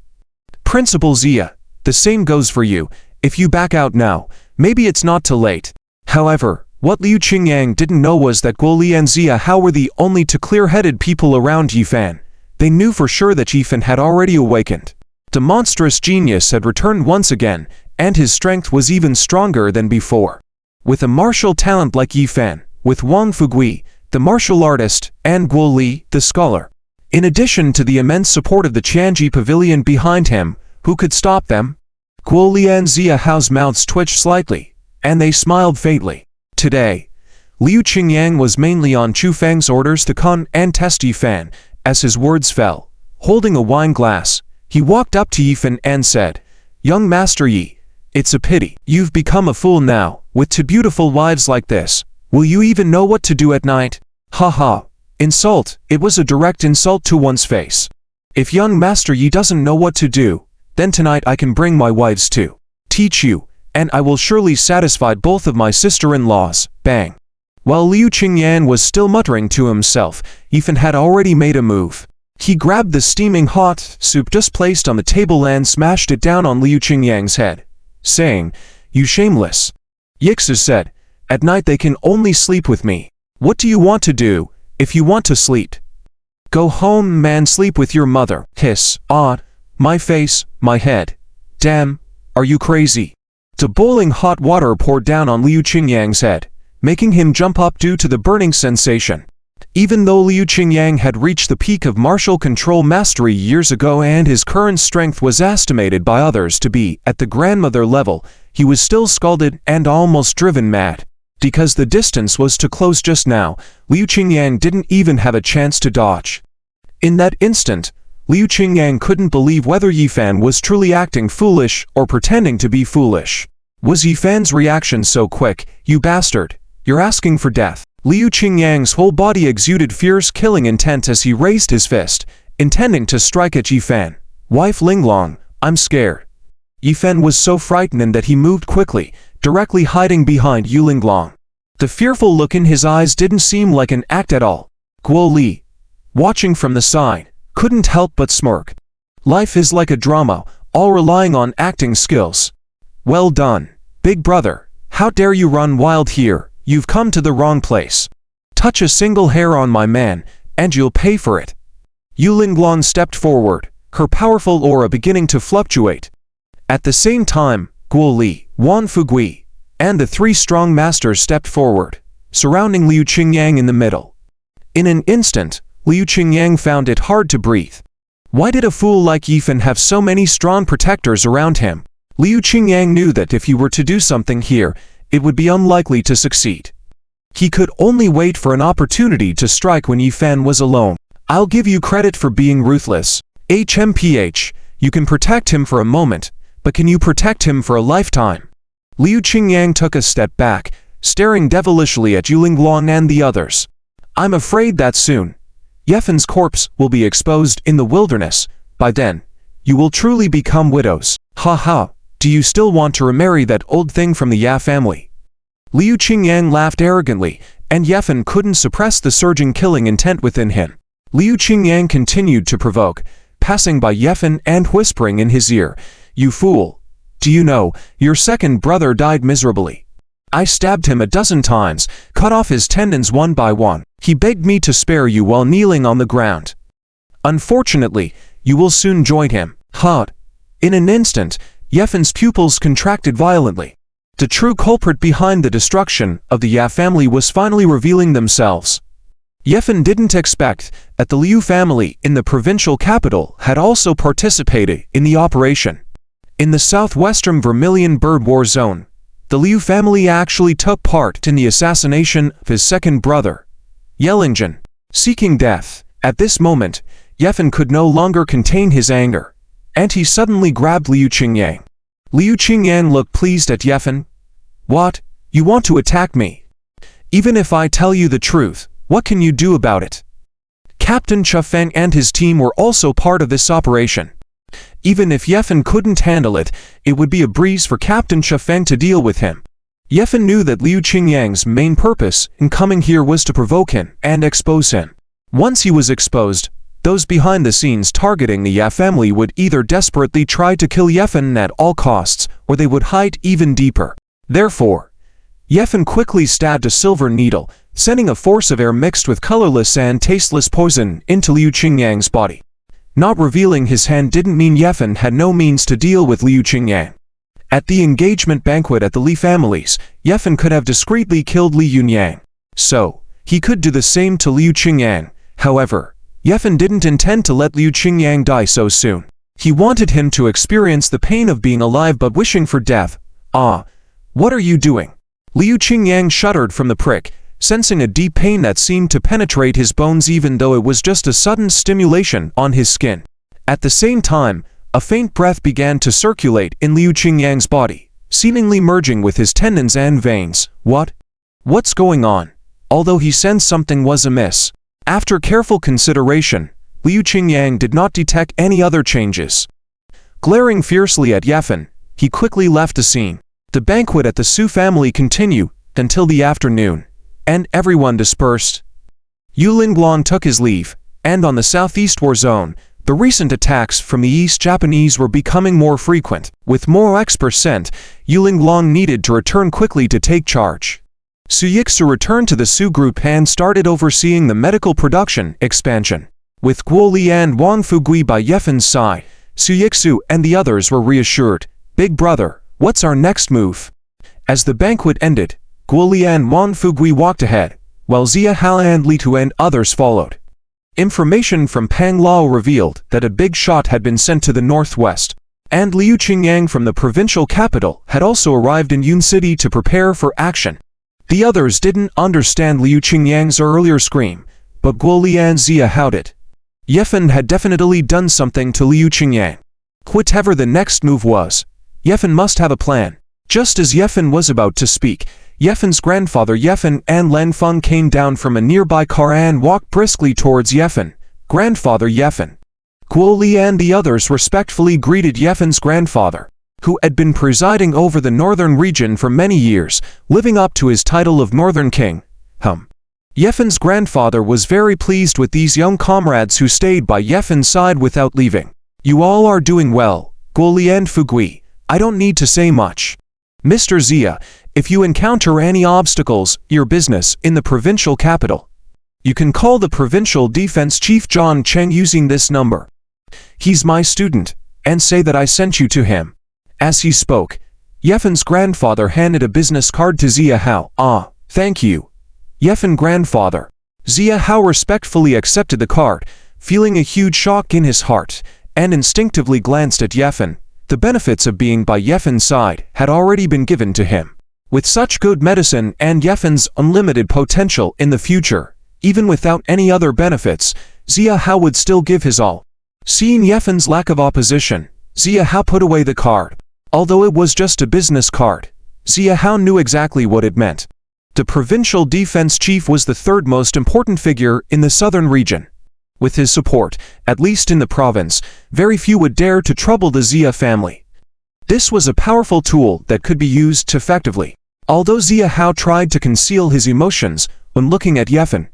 Principal Zia, the same goes for you. If you back out now, maybe it's not too late. However, what Liu Qingyang didn't know was that Guoli and Zia Hao were the only two clear-headed people around Yifan. They knew for sure that Yifan had already awakened. The monstrous genius had returned once again, and his strength was even stronger than before. With a martial talent like Yifan, with Wang Fugui, the martial artist, and Guoli, the scholar, in addition to the immense support of the Qianji Pavilion behind him, who could stop them? Guoli and Zia Hao's mouths twitched slightly, and they smiled faintly. Today, Liu Qingyang was mainly on Chu Feng's orders to con and test Yifan. As his words fell, holding a wine glass, he walked up to Yifan and said, "Young Master Yi, it's a pity. You've become a fool now, with 2 beautiful wives like this. Will you even know what to do at night?" Ha ha. Insult. It was a direct insult to one's face. If young Master Yi doesn't know what to do, then tonight I can bring my wives to teach you, and I will surely satisfy both of my sister-in-laws. Bang. While Liu Qingyang was still muttering to himself, Yifan had already made a move. He grabbed the steaming hot soup just placed on the table and smashed it down on Liu Qingyang's head, saying, "You shameless." Yixu said, "At night they can only sleep with me. What do you want to do, if you want to sleep? Go home and sleep with your mother." Hiss. Ah. My face, my head. Damn, are you crazy? The boiling hot water poured down on Liu Qingyang's head, making him jump up due to the burning sensation. Even though Liu Qingyang had reached the peak of martial control mastery years ago and his current strength was estimated by others to be at the grandmother level, he was still scalded and almost driven mad. Because the distance was too close just now, Liu Qingyang didn't even have a chance to dodge. In that instant, Liu Qingyang couldn't believe whether Yifan was truly acting foolish or pretending to be foolish. Was Yifan's reaction so quick? "You bastard, you're asking for death." Liu Qingyang's whole body exuded fierce killing intent as he raised his fist, intending to strike at Yifan. "Wife Linglong, I'm scared." Yifan was so frightened that he moved quickly, directly hiding behind Yulinglong. The fearful look in his eyes didn't seem like an act at all. Guo Li, watching from the side, couldn't help but smirk. Life is like a drama, all relying on acting skills. Well done, big brother. How dare you run wild here? You've come to the wrong place. Touch a single hair on my man, and you'll pay for it. Yulinglong stepped forward, her powerful aura beginning to fluctuate. At the same time, Guo Li, Wan Fugui, and the three strong masters stepped forward, surrounding Liu Qingyang in the middle. In an instant, Liu Qingyang found it hard to breathe. Why did a fool like Yifan have so many strong protectors around him? Liu Qingyang knew that if he were to do something here, it would be unlikely to succeed. He could only wait for an opportunity to strike when Yifan was alone. I'll give you credit for being ruthless. HMPH, you can protect him for a moment, but can you protect him for a lifetime? Liu Qingyang took a step back, staring devilishly at Yulinglong and the others. I'm afraid that soon, Yefan's corpse will be exposed in the wilderness. By then, you will truly become widows. Ha ha, do you still want to remarry that old thing from the Ya family? Liu Qingyang laughed arrogantly, and Yefan couldn't suppress the surging killing intent within him. Liu Qingyang continued to provoke, passing by Yefan and whispering in his ear, "You fool! Do you know, your second brother died miserably? I stabbed him a dozen times, cut off his tendons one by one. He begged me to spare you while kneeling on the ground. Unfortunately, you will soon join him." Ha! In an instant, Yefan's pupils contracted violently. The true culprit behind the destruction of the Ya family was finally revealing themselves. Yefan didn't expect that the Liu family in the provincial capital had also participated in the operation. In the southwestern Vermilion Bird War Zone, the Liu family actually took part in the assassination of his second brother, Yellingjin. Seeking death, at this moment, Yefan could no longer contain his anger, and he suddenly grabbed Liu Qingyang. Liu Qingyang looked pleased at Yefan. "What? You want to attack me? Even if I tell you the truth, what can you do about it?" Captain Chufeng and his team were also part of this operation. Even if Yefan couldn't handle it, it would be a breeze for Captain Chufeng to deal with him. Yefan knew that Liu Qingyang's main purpose in coming here was to provoke him and expose him. Once he was exposed, those behind the scenes targeting the Ya family would either desperately try to kill Yefan at all costs, or they would hide even deeper. Therefore, Yefan quickly stabbed a silver needle, sending a force of air mixed with colorless and tasteless poison into Liu Qingyang's body. Not revealing his hand didn't mean Yefan had no means to deal with Liu Qingyang. At the engagement banquet at the Li families, Yefan could have discreetly killed Li Yunyang. So, he could do the same to Liu Qingyang. However, Yefan didn't intend to let Liu Qingyang die so soon. He wanted him to experience the pain of being alive but wishing for death. "Ah, what are you doing?" Liu Qingyang shuddered from the prick, sensing a deep pain that seemed to penetrate his bones even though it was just a sudden stimulation on his skin. At the same time, a faint breath began to circulate in Liu Qingyang's body, seemingly merging with his tendons and veins. What's going on? Although he sensed something was amiss, after careful consideration, Liu Qingyang did not detect any other changes. Glaring fiercely at Yefan, he quickly left the scene. The banquet at the Su family continued until the afternoon, and everyone dispersed. Yulinglong took his leave, and on the southeast war zone, the recent attacks from the East Japanese were becoming more frequent. With more experts sent, Yulinglong needed to return quickly to take charge. Su Yixu returned to the Su group and started overseeing the medical production expansion. With Guo Li and Wang Fugui by Yefan's side, Su Yixu and the others were reassured. "Big brother, what's our next move?" As the banquet ended, Guo Li and Wang Fugui walked ahead, while Zia Hao and Li Tu and others followed. Information from Pang Lao revealed that a big shot had been sent to the northwest, and Liu Qingyang from the provincial capital had also arrived in Yun City to prepare for action. The others didn't understand Liu Qingyang's earlier scream, but Guo Li and Zia Hao did. Yefan had definitely done something to Liu Qingyang. Whatever the next move was, Yefan must have a plan. Just as Yefan was about to speak, Yefan's grandfather Yefan and Lan Feng came down from a nearby car and walked briskly towards Yefan. "Grandfather Yefan." Guo Li and the others respectfully greeted Yefan's grandfather, who had been presiding over the northern region for many years, living up to his title of Northern King. Yefan's grandfather was very pleased with these young comrades who stayed by Yefan's side without leaving. "You all are doing well, Guo Li and Fugui. I don't need to say much. Mr. Zia, if you encounter any obstacles, your business in the provincial capital, you can call the provincial defense chief John Cheng using this number. He's my student, and say that I sent you to him." As he spoke, Yefen's grandfather handed a business card to Zia Hao. "Ah, thank you, Yefen grandfather." Zia Hao respectfully accepted the card, feeling a huge shock in his heart, and instinctively glanced at Yefen. The benefits of being by Yefen's side had already been given to him. With such good medicine and Yefen's unlimited potential in the future, even without any other benefits, Zia Hao would still give his all. Seeing Yefen's lack of opposition, Zia Hao put away the card. Although it was just a business card, Zia Hao knew exactly what it meant. The provincial defense chief was the third most important figure in the southern region. With his support, at least in the province, very few would dare to trouble the Zia family. This was a powerful tool that could be used effectively. Although Zia Hao tried to conceal his emotions when looking at Yefen,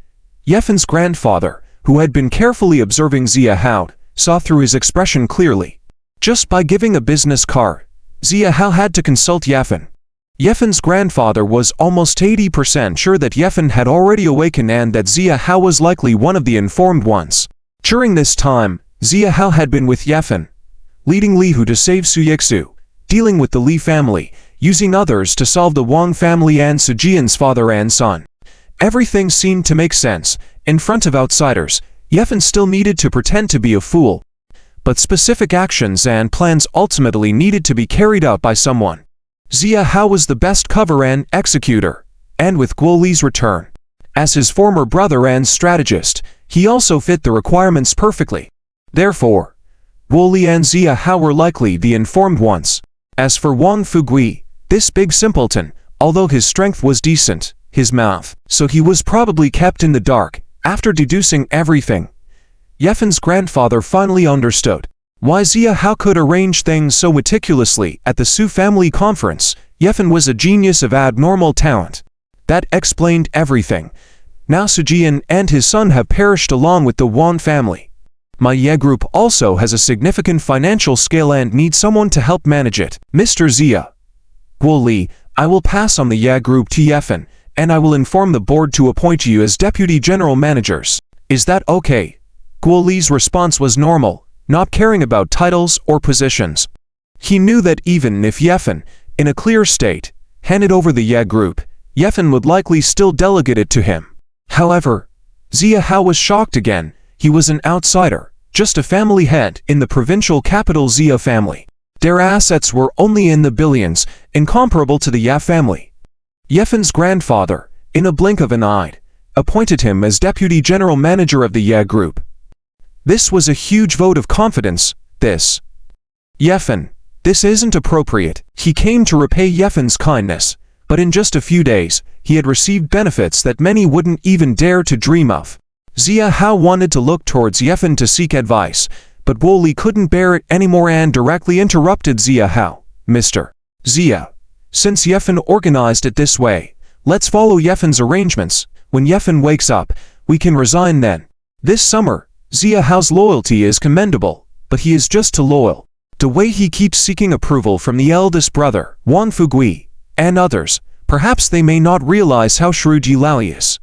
Yefen's grandfather, who had been carefully observing Zia Hao, saw through his expression clearly. Just by giving a business card, Zia Hao had to consult Yefen. Yefen's grandfather was almost 80% sure that Yefen had already awakened and that Zia Hao was likely one of the informed ones. During this time, Zia Hao had been with Yefen, leading Li Hu to save Su Yixu, dealing with the Li family, using others to solve the Wang family and Su Jian's father and son. Everything seemed to make sense. In front of outsiders, Yefen still needed to pretend to be a fool. But specific actions and plans ultimately needed to be carried out by someone. Zia Hao was the best cover and executor, and with Guo Li's return as his former brother and strategist, he also fit the requirements perfectly. Therefore, Guo Li and Zia Hao were likely the informed ones. As for Wang Fugui, this big simpleton, although his strength was decent, his mouth, so he was probably kept in the dark. After deducing everything, Yefen's grandfather finally understood why Zia Hao could arrange things so meticulously at the Su family conference. Yefen was a genius of abnormal talent. That explained everything. Now Su Jian and his son have perished along with the Wan family. My Ye group also has a significant financial scale and needs someone to help manage it. Mr. Zia, Guo Li, I will pass on the Ye group to Yefen, and I will inform the board to appoint you as deputy general managers. Is that okay? Guo Li's response was normal, not caring about titles or positions. He knew that even if Yefen, in a clear state, handed over the Ye group, Yefen would likely still delegate it to him. However, Zia Hao was shocked again. He was an outsider, just a family head in the provincial capital Zia family. Their assets were only in the billions, incomparable to the Ye family. Yefen's grandfather, in a blink of an eye, appointed him as deputy general manager of the Ye group. This was a huge vote of confidence. Yefen, this isn't appropriate. He came to repay Yefen's kindness, but in just a few days, he had received benefits that many wouldn't even dare to dream of. Zia Hao wanted to look towards Yefen to seek advice, but Guo Li couldn't bear it anymore and directly interrupted Zia Hao. Mr. Zia, since Yefen organized it this way, let's follow Yefen's arrangements. When Yefen wakes up, we can resign then. This summer, Zia Hao's loyalty is commendable, but he is just too loyal. The way he keeps seeking approval from the eldest brother, Wang Fugui, and others, perhaps they may not realize how shrewd Yi Lao is.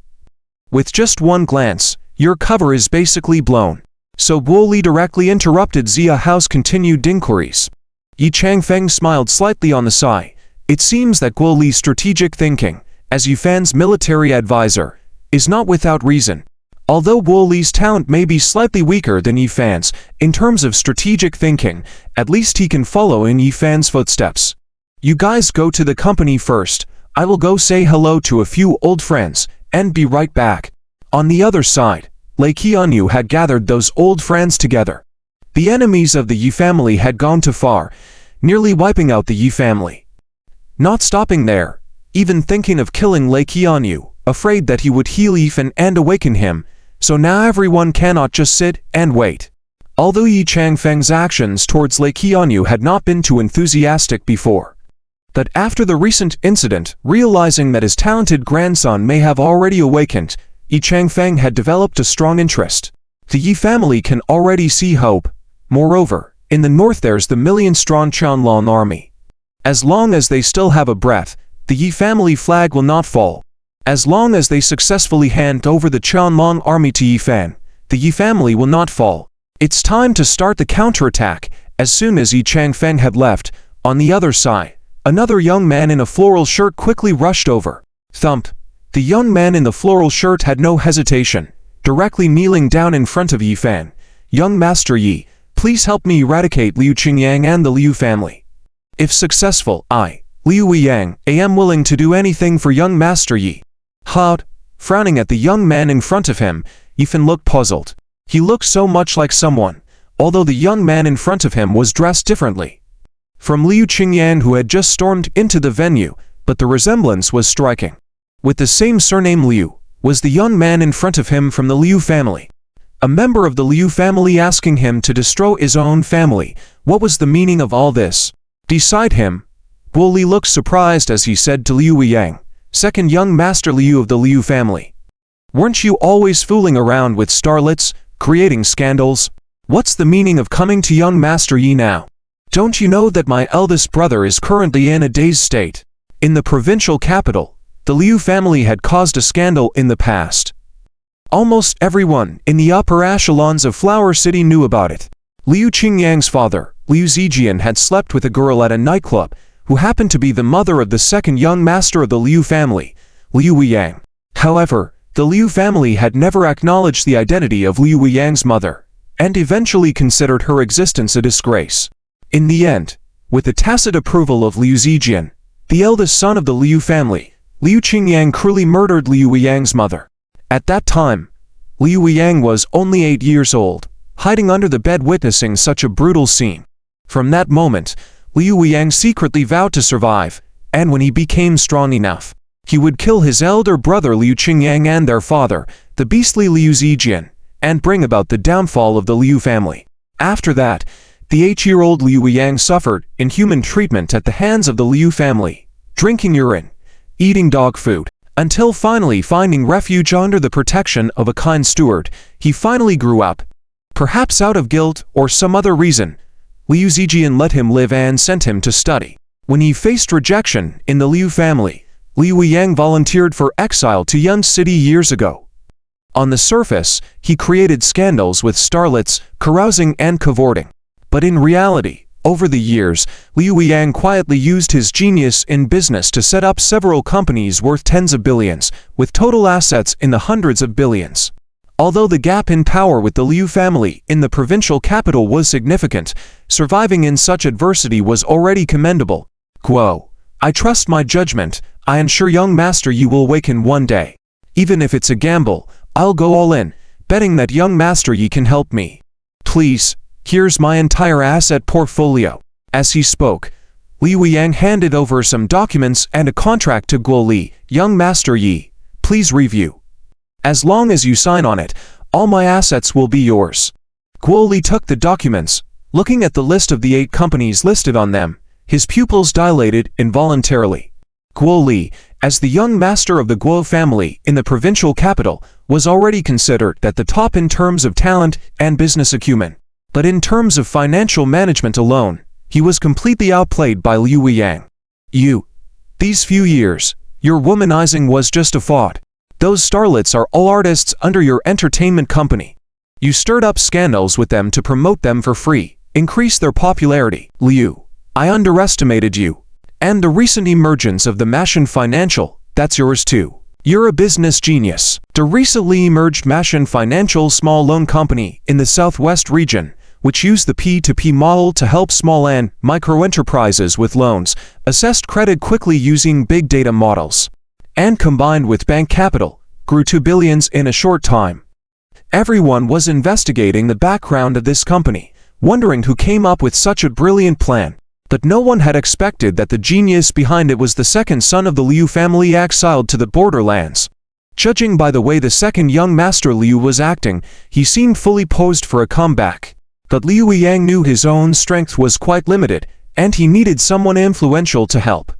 With just one glance, your cover is basically blown. So Guo Li directly interrupted Zia Hao's continued inquiries. Yi Changfeng smiled slightly on the side. It seems that Guo Li's strategic thinking, as Yufan's military advisor, is not without reason. Although Guo Li's talent may be slightly weaker than Yufan's in terms of strategic thinking, at least he can follow in Yufan's footsteps. You guys go to the company first. I will go say hello to a few old friends, and be right back. On the other side, Lei Qianyu had gathered those old friends together. The enemies of the Yi family had gone too far, nearly wiping out the Yi family. Not stopping there, even thinking of killing Lei Qianyu, afraid that he would heal Yifan and awaken him, so now everyone cannot just sit and wait. Although Yi Changfeng's actions towards Lei Qianyu had not been too enthusiastic before, but after the recent incident, realizing that his talented grandson may have already awakened, Yi Changfeng had developed a strong interest. The Yi family can already see hope. Moreover, in the north there's the million-strong Qianlong army. As long as they still have a breath, the Yi family flag will not fall. As long as they successfully hand over the Qianlong army to Yifan, the Yi family will not fall. It's time to start the counterattack. As soon as Yi Changfeng had left, on the other side, Another young man in a floral shirt quickly rushed over. Thump! The young man in the floral shirt had no hesitation, directly kneeling down in front of Yi Fan. "Young Master Yi, please help me eradicate Liu Qingyang and the Liu family. If successful, I, Liu Yang, am willing to do anything for young Master Yi." Howd! Frowning at the young man in front of him, Yi Fan looked puzzled. He looked so much like someone, although the young man in front of him was dressed differently from Liu Qingyang, who had just stormed into the venue, but the resemblance was striking. With the same surname Liu, was the young man in front of him from the Liu family. A member of the Liu family asking him to destroy his own family. What was the meaning of all this? Beside him, Guo Li looked surprised as he said to Liu Yang, "Second young Master Liu of the Liu family. Weren't you always fooling around with starlets, creating scandals? What's the meaning of coming to young Master Yi now? Don't you know that my eldest brother is currently in a dazed state?" In the provincial capital, the Liu family had caused a scandal in the past. Almost everyone in the upper echelons of Flower City knew about it. Liu Qingyang's father, Liu Zijian, had slept with a girl at a nightclub, who happened to be the mother of the second young master of the Liu family, Liu Yang. However, the Liu family had never acknowledged the identity of Liu Yang's mother, and eventually considered her existence a disgrace. In the end, with the tacit approval of Liu Zijian, the eldest son of the Liu family, Liu Qingyang cruelly murdered Liu Yang's mother. At that time, Liu Yang was only 8 years old, hiding under the bed witnessing such a brutal scene. From that moment, Liu Yang secretly vowed to survive, and when he became strong enough, he would kill his elder brother Liu Qingyang and their father, the beastly Liu Zijian, and bring about the downfall of the Liu family. After that, the 8-year-old Liu Yang suffered inhuman treatment at the hands of the Liu family, drinking urine, eating dog food, until finally finding refuge under the protection of a kind steward. He finally grew up. Perhaps out of guilt or some other reason, Liu Zijian let him live and sent him to study. When he faced rejection in the Liu family, Liu Yang volunteered for exile to Yun City years ago. On the surface, he created scandals with starlets, carousing and cavorting. But in reality, over the years, Liu Yang quietly used his genius in business to set up several companies worth tens of billions, with total assets in the hundreds of billions. Although the gap in power with the Liu family in the provincial capital was significant, surviving in such adversity was already commendable. Guo, I trust my judgment. I ensure young Master Yi will awaken one day. Even if it's a gamble, I'll go all in, betting that young Master Yi can help me. Please, here's my entire asset portfolio. As he spoke, Liu Yang handed over some documents and a contract to Guo Li. "Young Master Yi, please review. As long as you sign on it, all my assets will be yours." Guo Li took the documents. Looking at the list of the 8 companies listed on them, his pupils dilated involuntarily. Guo Li, as the young master of the Guo family in the provincial capital, was already considered at the top in terms of talent and business acumen. But in terms of financial management alone, he was completely outplayed by Liu Yang. These few years, your womanizing was just a fraud. Those starlets are all artists under your entertainment company. You stirred up scandals with them to promote them for free, increase their popularity. Liu, I underestimated you. And the recent emergence of the Mashin Financial, that's yours too. You're a business genius. The recently emerged Mashin Financial small loan company in the Southwest region, which used the P2P model to help small and micro enterprises with loans, assessed credit quickly using big data models, and combined with bank capital, grew to billions in a short time. Everyone was investigating the background of this company, wondering who came up with such a brilliant plan. But no one had expected that the genius behind it was the second son of the Liu family exiled to the borderlands. Judging by the way the second young master Liu was acting, he seemed fully posed for a comeback. But Liu Yang knew his own strength was quite limited, and he needed someone influential to help.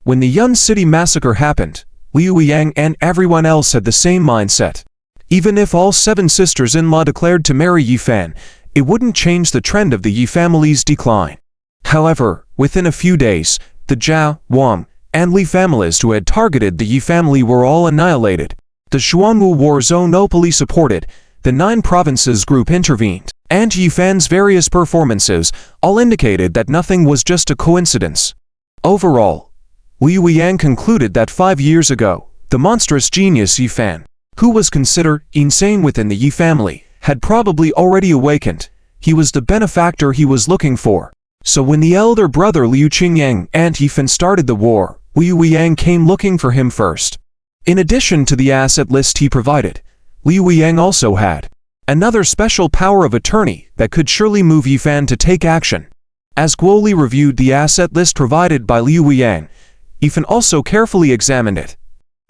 When the Yun City massacre happened, Liu Yang and everyone else had the same mindset. Even if all 7 sisters-in-law declared to marry Yi Fan, it wouldn't change the trend of the Yi family's decline. However, within a few days, the Zhao, Wang, and Li families who had targeted the Yi family were all annihilated. The Xuanwu war zone openly supported, the 9 provinces group intervened, and Yi Fan's various performances all indicated that nothing was just a coincidence. Overall, Liu Yang concluded that 5 years ago, the monstrous genius Yi Fan, who was considered insane within the Yi family, had probably already awakened. He was the benefactor he was looking for. So when the elder brother Liu Qingyang and Yi Fan started the war, Liu Yang came looking for him first. In addition to the asset list he provided, Liu Yang also had another special power of attorney that could surely move Yi Fan to take action. As Guo Li reviewed the asset list provided by Liu Yang, Yi Fan also carefully examined it.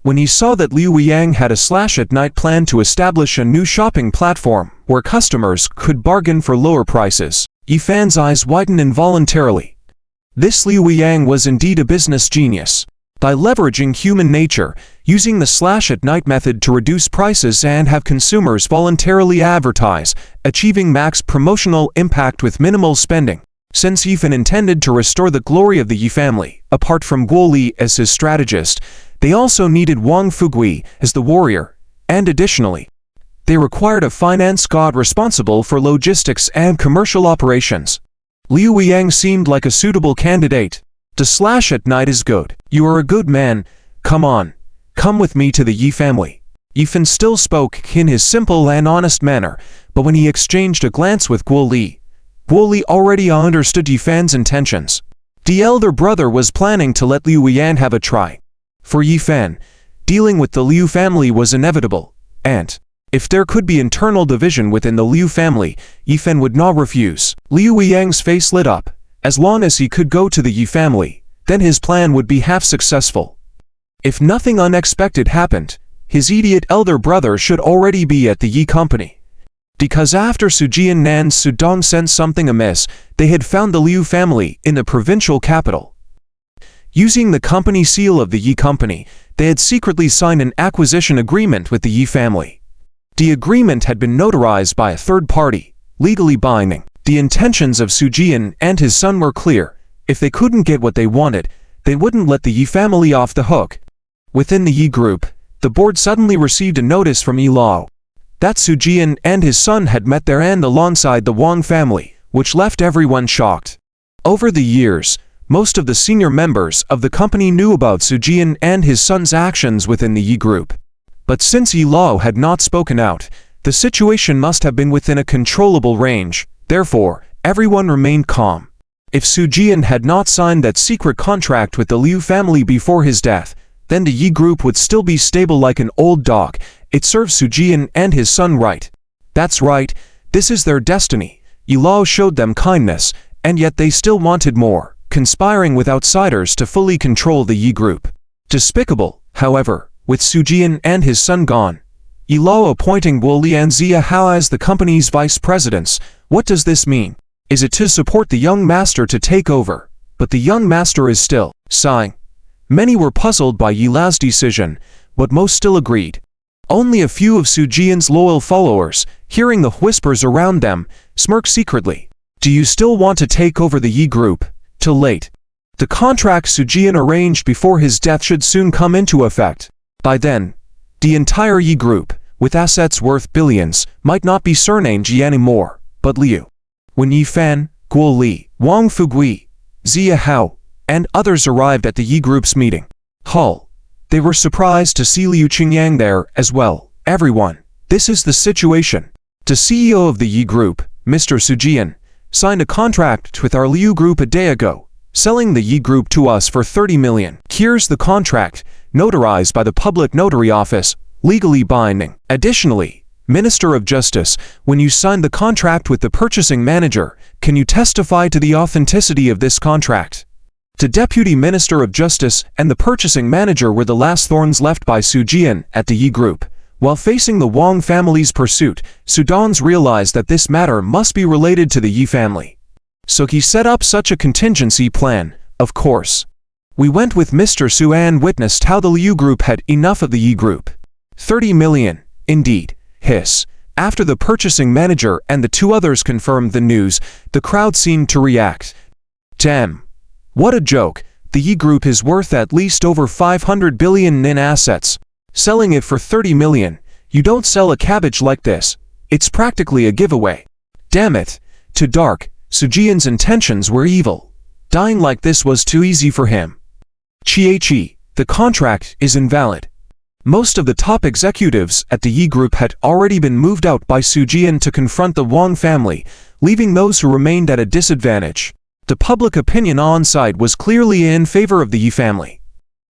When he saw that Liu Yang had a slash-at-night plan to establish a new shopping platform where customers could bargain for lower prices, Yi Fan's eyes widened involuntarily. This Liu Yang was indeed a business genius. By leveraging human nature, using the slash-at-night method to reduce prices and have consumers voluntarily advertise, achieving max promotional impact with minimal spending. Since Yi Fan intended to restore the glory of the Yi family, apart from Guo Li as his strategist, they also needed Wang Fugui as the warrior, and additionally, they required a finance god responsible for logistics and commercial operations. Liu Yang seemed like a suitable candidate. To slash at night is good. You are a good man. Come on. Come with me to the Yi family. Yi Fan still spoke in his simple and honest manner, but when he exchanged a glance with Guo Li already understood Yi Fan's intentions. The elder brother was planning to let Liu Yang have a try. For Yi Fan, dealing with the Liu family was inevitable, and if there could be internal division within the Liu family, Yi Fan would not refuse. Liu Yang's face lit up. As long as he could go to the Yi family, then his plan would be half successful. If nothing unexpected happened, his idiot elder brother should already be at the Yi company. Because after Su Jian and Su Dong sensed something amiss, they had found the Liu family in the provincial capital. Using the company seal of the Yi company, they had secretly signed an acquisition agreement with the Yi family. The agreement had been notarized by a third party, legally binding. The intentions of Su Jian and his son were clear. If they couldn't get what they wanted, they wouldn't let the Yi family off the hook. Within the Yi group, the board suddenly received a notice from Yi Lao that Su Jian and his son had met their end alongside the Wang family, which left everyone shocked. Over the years, most of the senior members of the company knew about Su Jian and his son's actions within the Yi group. But since Yi Lao had not spoken out, the situation must have been within a controllable range. Therefore, everyone remained calm. If Su Jian had not signed that secret contract with the Liu family before his death, then the Yi group would still be stable like an old dog. It serves Su Jian and his son right. That's right, this is their destiny. Yi Lao showed them kindness, and yet they still wanted more, conspiring with outsiders to fully control the Yi group. Despicable, however, with Su Jian and his son gone. Yi Lao appointing Guo Li and Zia Hao as the company's vice presidents. What does this mean? Is it to support the young master to take over? But the young master is still sighing. Many were puzzled by Yi Lao's decision, but most still agreed. Only a few of Su Jian's loyal followers, hearing the whispers around them, smirked secretly. Do you still want to take over the Yi group? Too late. The contract Su Jian arranged before his death should soon come into effect. By then, the entire Yi group, with assets worth billions, might not be surnamed Yi anymore, but Liu. When Yi Fan, Guo Li, Wang Fugui, Zia Hao, and others arrived at the Yi group's meeting hall, they were surprised to see Liu Qingyang there as well. Everyone, this is the situation. The CEO of the Yi group, Mr. Su Jian, signed a contract with our Liu group a day ago, selling the Yi group to us for 30 million. Here's the contract, notarized by the public notary office, legally binding. Additionally, Minister of Justice, when you signed the contract with the purchasing manager, can you testify to the authenticity of this contract? The Deputy Minister of Justice and the purchasing manager were the last thorns left by Su Jian at the Yi group. While facing the Wang family's pursuit, Su Dong realized that this matter must be related to the Yi family. So he set up such a contingency plan, of course. We went with Mr. Su and witnessed how the Liu group had enough of the Yi group. 30 million, indeed. Hiss. After the purchasing manager and the two others confirmed the news, the crowd seemed to react. Damn. What a joke. The Yi group is worth at least over 500 billion in assets. Selling it for 30 million. You don't sell a cabbage like this. It's practically a giveaway. Damn it. Too dark. Su Jian's intentions were evil. Dying like this was too easy for him. Chi, the contract is invalid. Most of the top executives at the Yi Group had already been moved out by Su Jian to confront the Wang family, leaving those who remained at a disadvantage. The public opinion on site was clearly in favor of the Yi family.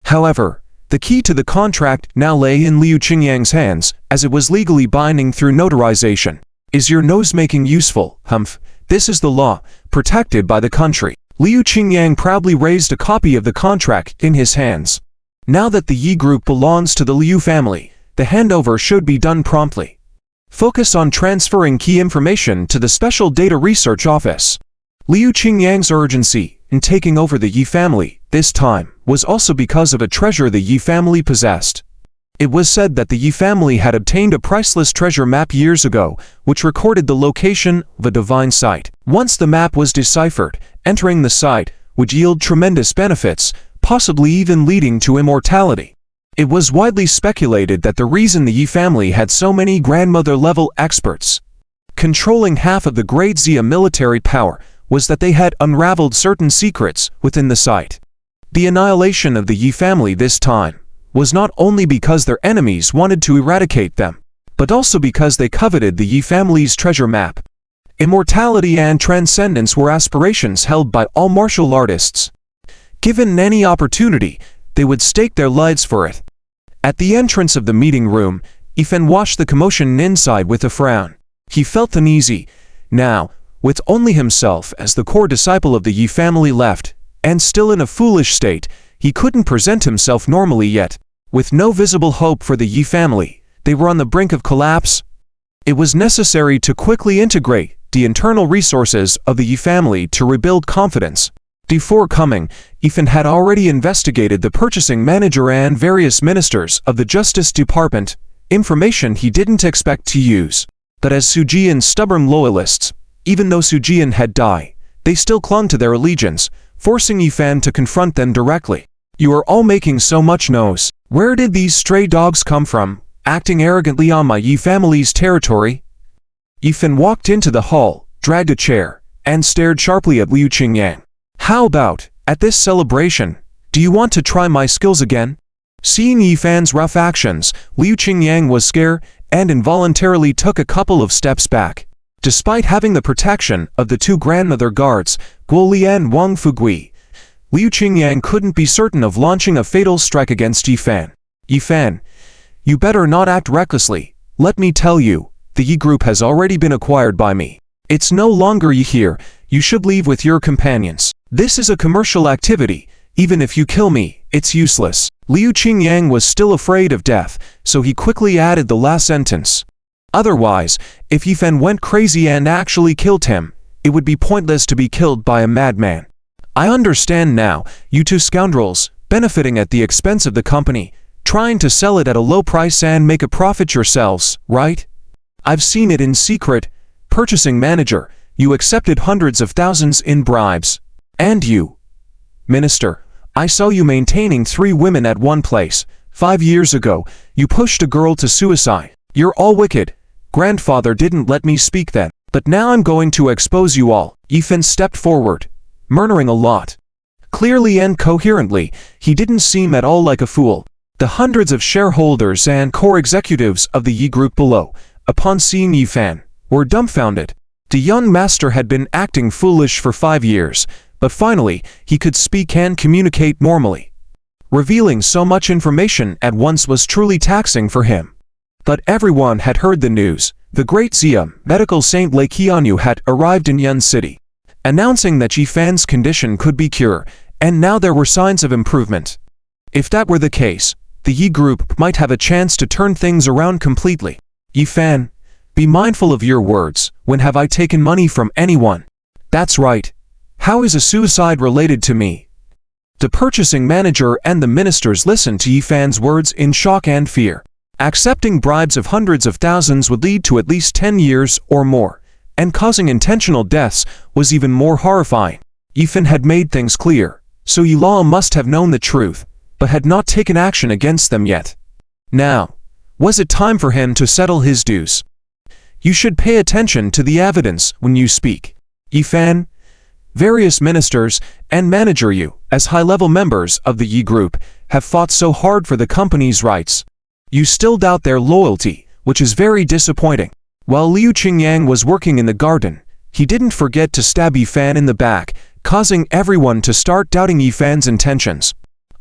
However, the key to the contract now lay in Liu Qingyang's hands, as it was legally binding through notarization. Is your nose-making useful, Humph? This is the law, protected by the country. Liu Qingyang proudly raised a copy of the contract in his hands. Now that the Yi Group belongs to the Liu family, the handover should be done promptly. Focus on transferring key information to the Special Data Research Office. Liu Qingyang's urgency in taking over the Yi family, this time, was also because of a treasure the Yi family possessed. It was said that the Yi family had obtained a priceless treasure map years ago, which recorded the location of a divine site. Once the map was deciphered, entering the site would yield tremendous benefits, possibly even leading to immortality. It was widely speculated that the reason the Yi family had so many grandmother-level experts controlling half of the Great Xia military power was that they had unraveled certain secrets within the site. The annihilation of the Yi family this time was not only because their enemies wanted to eradicate them, but also because they coveted the Yi family's treasure map. Immortality and transcendence were aspirations held by all martial artists. Given any opportunity, they would stake their lives for it. At the entrance of the meeting room, Yifen watched the commotion inside with a frown. He felt uneasy. Now, with only himself as the core disciple of the Yi family left, and still in a foolish state, he couldn't present himself normally yet. With no visible hope for the Yi family, they were on the brink of collapse. It was necessary to quickly integrate the internal resources of the Yi family to rebuild confidence. Before coming, Yifen had already investigated the purchasing manager and various ministers of the Justice Department, information he didn't expect to use. But as Su Jian's stubborn loyalists, even though Su Jian had died, they still clung to their allegiance, forcing Yifen to confront them directly. You are all making so much noise. Where did these stray dogs come from, acting arrogantly on my Yi family's territory? Yifen walked into the hall, dragged a chair, and stared sharply at Liu Qingyang. How about, at this celebration, do you want to try my skills again? Seeing Yifan's rough actions, Liu Qingyang was scared and involuntarily took a couple of steps back. Despite having the protection of the two grandmother guards, Guoli and Wang Fugui, Liu Qingyang couldn't be certain of launching a fatal strike against Yifan. Yifan, you better not act recklessly. Let me tell you, the Yi Group has already been acquired by me. It's no longer Yi here, you should leave with your companions. This is a commercial activity. Even if you kill me, it's useless. Liu Qingyang was still afraid of death, so he quickly added the last sentence. Otherwise, if Yifan went crazy and actually killed him, it would be pointless to be killed by a madman. I understand now, you two scoundrels, benefiting at the expense of the company, trying to sell it at a low price and make a profit yourselves, right? I've seen it in secret. Purchasing manager, you accepted hundreds of thousands in bribes. And you, Minister, I saw you maintaining 3 women at one place. 5 years ago, you pushed a girl to suicide. You're all wicked. Grandfather didn't let me speak then, but now I'm going to expose you all. Yifen stepped forward, murmuring a lot. Clearly and coherently, he didn't seem at all like a fool. The hundreds of shareholders and core executives of the Yi Group below, upon seeing Yifan, were dumbfounded. The young master had been acting foolish for 5 years, but finally, he could speak and communicate normally. Revealing so much information at once was truly taxing for him. But everyone had heard the news. The great Xia, medical saint Lei Qianyu had arrived in Yun City, announcing that Yifan's condition could be cured, and now there were signs of improvement. If that were the case, the Yi Group might have a chance to turn things around completely. Yifan, be mindful of your words. When have I taken money from anyone? That's right. How is a suicide related to me? The purchasing manager and the ministers listened to Yifan's words in shock and fear. Accepting bribes of hundreds of thousands would lead to at least 10 years or more, and causing intentional deaths was even more horrifying. Yifan had made things clear, so Yilao must have known the truth, but had not taken action against them yet. Now, was it time for him to settle his dues? You should pay attention to the evidence when you speak. Yifan, Various ministers and manager Yu, as high-level members of the Yi Group, have fought so hard for the company's rights. You still doubt their loyalty, which is very disappointing. While Liu Qingyang was working in the garden, he didn't forget to stab Yifan in the back, causing everyone to start doubting Yifan's intentions.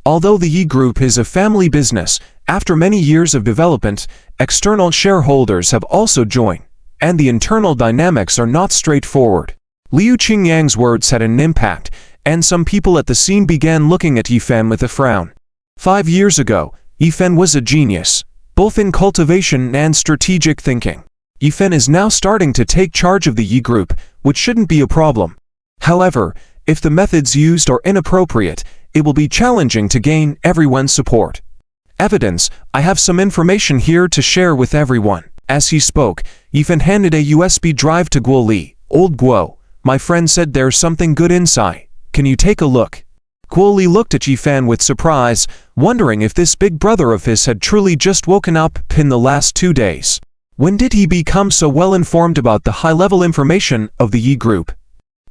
Although the Yi Group is a family business, after many years of development, external shareholders have also joined, and the internal dynamics are not straightforward. Liu Qingyang's words had an impact, and some people at the scene began looking at Yifan with a frown. 5 years ago, Yifan was a genius, both in cultivation and strategic thinking. Yifan is now starting to take charge of the Yi Group, which shouldn't be a problem. However, if the methods used are inappropriate, it will be challenging to gain everyone's support. Evidence: I have some information here to share with everyone. As he spoke, Yifan handed a USB drive to Guo Li. Old Guo, my friend said there's something good inside. Can you take a look? Guo Li looked at Yifan with surprise, wondering if this big brother of his had truly just woken up in the last 2 days. When did he become so well informed about the high-level information of the Yi Group?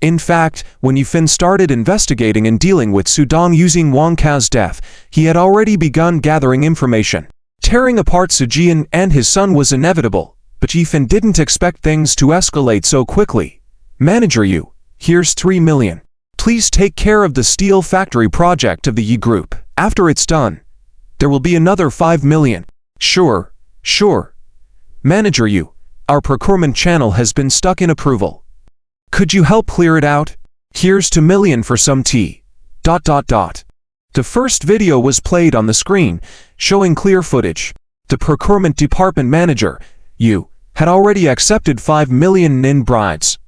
In fact, when Yifan started investigating and dealing with Sudong using Wang Cao's death, he had already begun gathering information. Tearing apart Sujian and his son was inevitable, but Yifan didn't expect things to escalate so quickly. Manager Yu, here's 3 million. Please take care of the steel factory project of the Yi Group. After it's done, there will be another 5 million. Sure. Manager Yu, our procurement channel has been stuck in approval. Could you help clear it out? Here's 2 million for some tea. ... The first video was played on the screen, showing clear footage. The procurement department manager, Yu, had already accepted 5 million in bribes.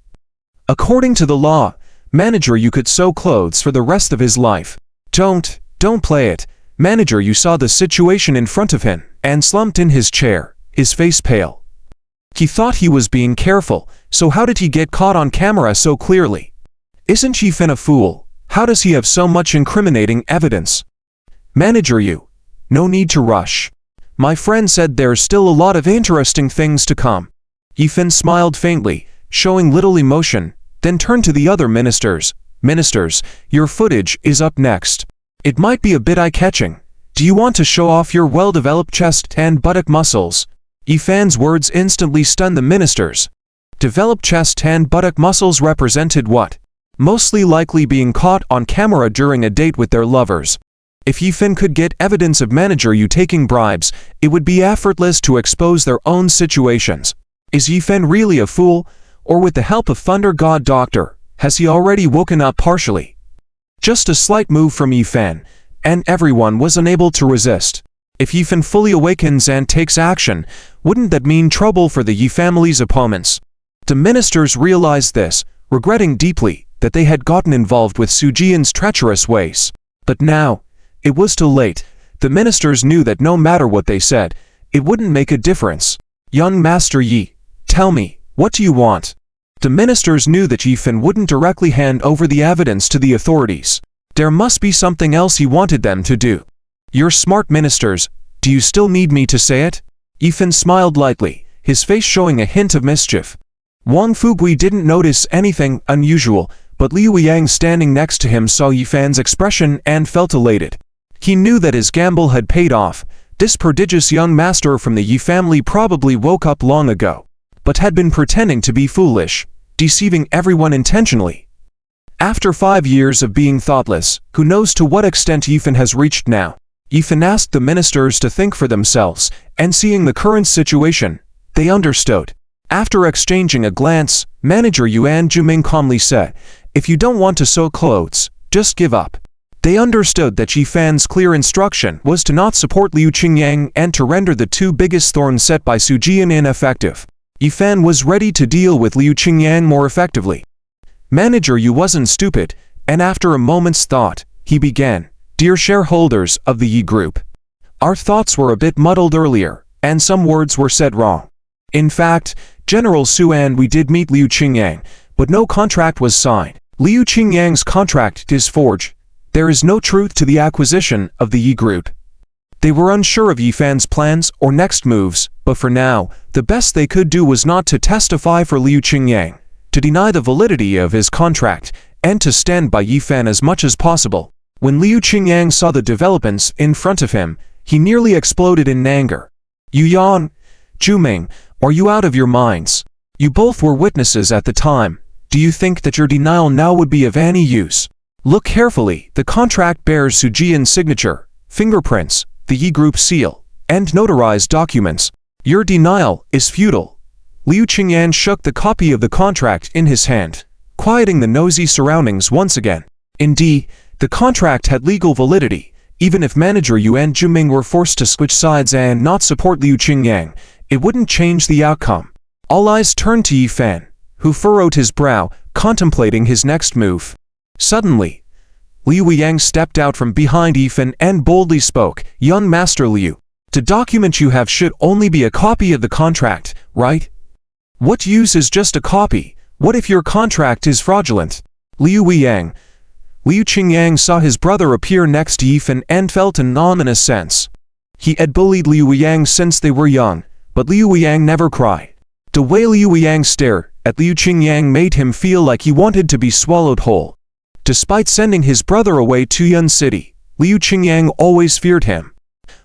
According to the law, Manager Yu could sew clothes for the rest of his life. Don't play it. Manager Yu saw the situation in front of him and slumped in his chair, his face pale. He thought he was being careful, so how did he get caught on camera so clearly? Isn't Yifan a fool? How does he have so much incriminating evidence? Manager Yu, no need to rush. My friend said there's still a lot of interesting things to come. Yifan smiled faintly, showing little emotion, then turned to the other ministers. Ministers, your footage is up next. It might be a bit eye-catching. Do you want to show off your well-developed chest and buttock muscles? Yifan's words instantly stunned the ministers. Developed chest and buttock muscles represented what? Mostly likely being caught on camera during a date with their lovers. If Yifan could get evidence of Manager Yu taking bribes, it would be effortless to expose their own situations. Is Yifan really a fool? Or with the help of Thunder God Doctor, has he already woken up partially? Just a slight move from Yifan, and everyone was unable to resist. If Yifan fully awakens and takes action, wouldn't that mean trouble for the Yi family's opponents? The ministers realized this, regretting deeply that they had gotten involved with Sujian's treacherous ways. But now, it was too late. The ministers knew that no matter what they said, it wouldn't make a difference. Young Master Yi, tell me, what do you want? The ministers knew that Yifan wouldn't directly hand over the evidence to the authorities. There must be something else he wanted them to do. You're smart ministers, do you still need me to say it? Yifan smiled lightly, his face showing a hint of mischief. Wang Fugui didn't notice anything unusual, but Liu Yang standing next to him saw Yifan's expression and felt elated. He knew that his gamble had paid off. This prodigious young master from the Yi family probably woke up long ago, but had been pretending to be foolish, deceiving everyone intentionally. After 5 years of being thoughtless, who knows to what extent Yifan has reached now? Yifan asked the ministers to think for themselves, and seeing the current situation, they understood. After exchanging a glance, Manager Yuan Juming calmly said, "If you don't want to sew clothes, just give up." They understood that Yifan's clear instruction was to not support Liu Qingyang and to render the 2 biggest thorns set by Sujian ineffective. Yifan was ready to deal with Liu Qingyang more effectively. Manager Yu wasn't stupid, and after a moment's thought, he began, "Dear shareholders of the Yi Group, our thoughts were a bit muddled earlier, and some words were said wrong. In fact, General Su and we did meet Liu Qingyang, but no contract was signed. Liu Qingyang's contract is forged. There is no truth to the acquisition of the Yi Group." They were unsure of Yifan's plans or next moves, but for now, the best they could do was not to testify for Liu Qingyang, to deny the validity of his contract, and to stand by Yi Fan as much as possible. When Liu Qingyang saw the developments in front of him, he nearly exploded in anger. "Yu Yan, Zhuming, are you out of your minds? You both were witnesses at the time. Do you think that your denial now would be of any use? Look carefully, the contract bears Su Jian's signature, fingerprints, the Yi Group seal, and notarized documents. Your denial is futile." Liu Qingyan shook the copy of the contract in his hand, quieting the noisy surroundings once again. Indeed, the contract had legal validity. Even if manager Yuan Zhuming were forced to switch sides and not support Liu Qingyang, it wouldn't change the outcome. All eyes turned to Yi Fan, who furrowed his brow, contemplating his next move. Suddenly, Liu Yang stepped out from behind Yi Fan and boldly spoke, "Young Master Liu, the document you have should only be a copy of the contract, right? What use is just a copy? What if your contract is fraudulent?" Liu Qingyang saw his brother appear next to Yi Fan and felt an ominous sense. He had bullied Liu Yang since they were young, but Liu Yang never cried. The way Liu Yang stared at Liu Qingyang made him feel like he wanted to be swallowed whole. Despite sending his brother away to Yun City, Liu Qingyang always feared him.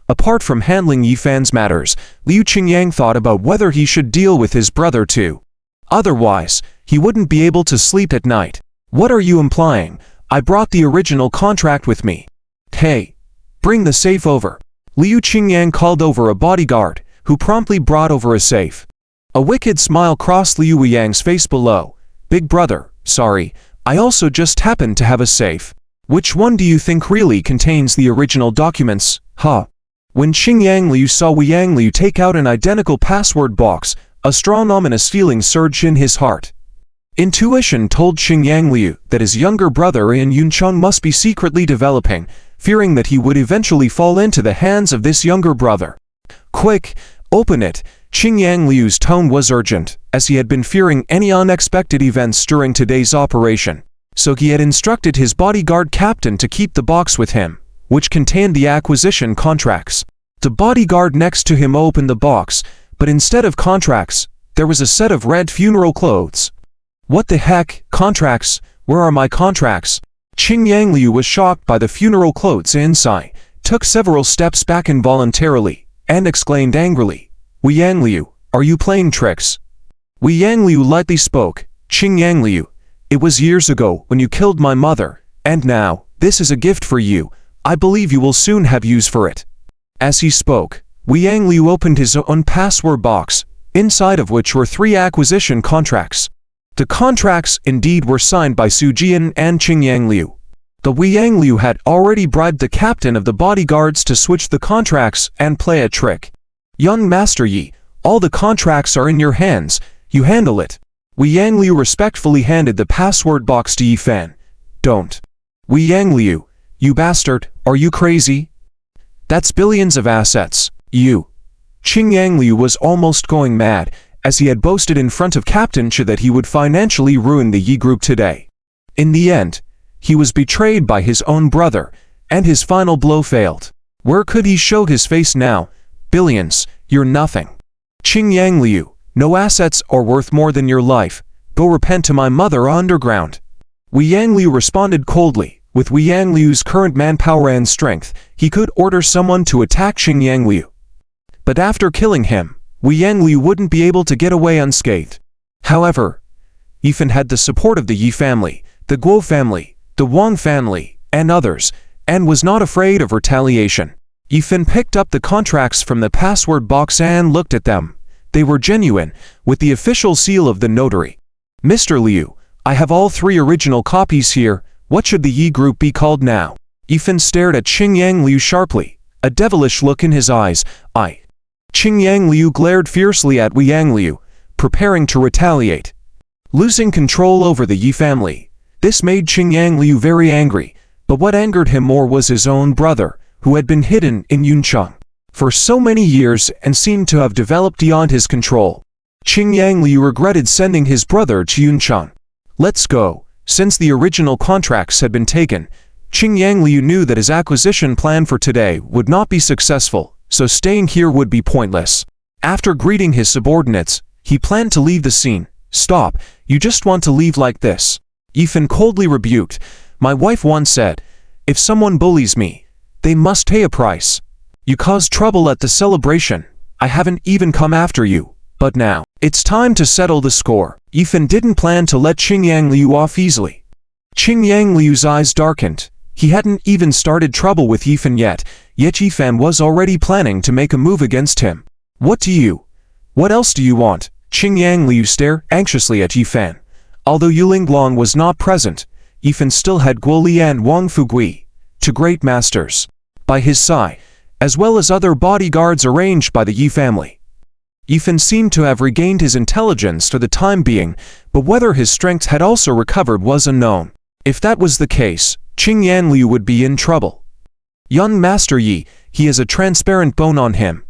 Apart from handling Yi Fan's matters, Liu Qingyang thought about whether he should deal with his brother too. Otherwise, he wouldn't be able to sleep at night. "What are you implying? I brought the original contract with me." "Hey, bring the safe over." Liu Qingyang called over a bodyguard, who promptly brought over a safe. A wicked smile crossed Liu Yang's face below. "Big brother, sorry, I also just happened to have a safe. Which one do you think really contains the original documents, huh?" When Qingyang Liu saw Yang Liu take out an identical password box, a strong ominous feeling surged in his heart. Intuition told Qingyang Liu that his younger brother in Yuncheng must be secretly developing, fearing that he would eventually fall into the hands of this younger brother. "Quick, open it." Qingyang Liu's tone was urgent, as he had been fearing any unexpected events during today's operation. So he had instructed his bodyguard captain to keep the box with him, which contained the acquisition contracts. The bodyguard next to him opened the box, but instead of contracts, there was a set of red funeral clothes. "What the heck, contracts? Where are my contracts?" Qingyang Liu was shocked by the funeral clothes inside, took several steps back involuntarily, and exclaimed angrily, Yang Liu, are you playing tricks?" Yang Liu lightly spoke, "Qingyang Liu, it was years ago when you killed my mother, and now, this is a gift for you. I believe you will soon have use for it." As he spoke, Yang Liu opened his own password box, inside of which were 3 acquisition contracts. The contracts indeed were signed by Su Jian and Qingyang Liu. The Yang Liu had already bribed the captain of the bodyguards to switch the contracts and play a trick. "Young Master Yi, all the contracts are in your hands, you handle it." Yang Liu respectfully handed the password box to Yi Fan. "Don't." "Yang Liu, you bastard, are you crazy? That's billions of assets, you." Qingyang Liu was almost going mad, as he had boasted in front of Captain Che that he would financially ruin the Yi Group today. In the end, he was betrayed by his own brother, and his final blow failed. Where could he show his face now? "Billions, you're nothing. Qingyang Liu, no assets are worth more than your life. Go repent to my mother underground." Yang Liu responded coldly. With Yang Liu's current manpower and strength, he could order someone to attack Qingyang Liu. But after killing him, Yang Liu wouldn't be able to get away unscathed. However, Yi Fan had the support of the Yi family, the Guo family, the Wang family, and others, and was not afraid of retaliation. Yi Fan picked up the contracts from the password box and looked at them. They were genuine, with the official seal of the notary. "Mr. Liu, I have all 3 original copies here. What should the Yi Group be called now?" Yi Fan stared at Qingyang Liu sharply, a devilish look in his eyes. Qingyang Liu glared fiercely at Yang Liu, preparing to retaliate. Losing control over the Yi family, this made Qingyang Liu very angry, but what angered him more was his own brother, who had been hidden in Yuncheng for so many years and seemed to have developed beyond his control. Qingyang Liu regretted sending his brother to Yuncheng. "Let's go." Since the original contracts had been taken, Qingyang Liu knew that his acquisition plan for today would not be successful, so staying here would be pointless. After greeting his subordinates, he planned to leave the scene. "Stop, you just want to leave like this?" Yifan coldly rebuked. My wife once said, if someone bullies me, they must pay a price. You caused trouble at the celebration. I haven't even come after you, but now, it's time to settle the score. Yifan didn't plan to let Qingyang Liu off easily. Qingyang Liu's eyes darkened. He hadn't even started trouble with Yifan yet Yifan was already planning to make a move against him. What else do you want? Qingyang Liu stared anxiously at Yifan. Although Yulinglong was not present, Yifan still had Guoli and Wang Fugui, two great masters, by his side, as well as other bodyguards arranged by the Yi family. Yifan seemed to have regained his intelligence for the time being, but whether his strength had also recovered was unknown. If that was the case, Qingyang Liu would be in trouble. Young Master Yi, he has a transparent bone on him,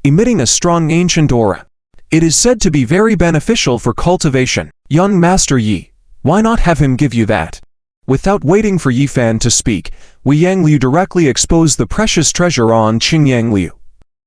emitting a strong ancient aura. It is said to be very beneficial for cultivation. Young Master Yi, why not have him give you that? Without waiting for Yifan to speak, Wei Yang Liu directly exposed the precious treasure on Qingyang Liu.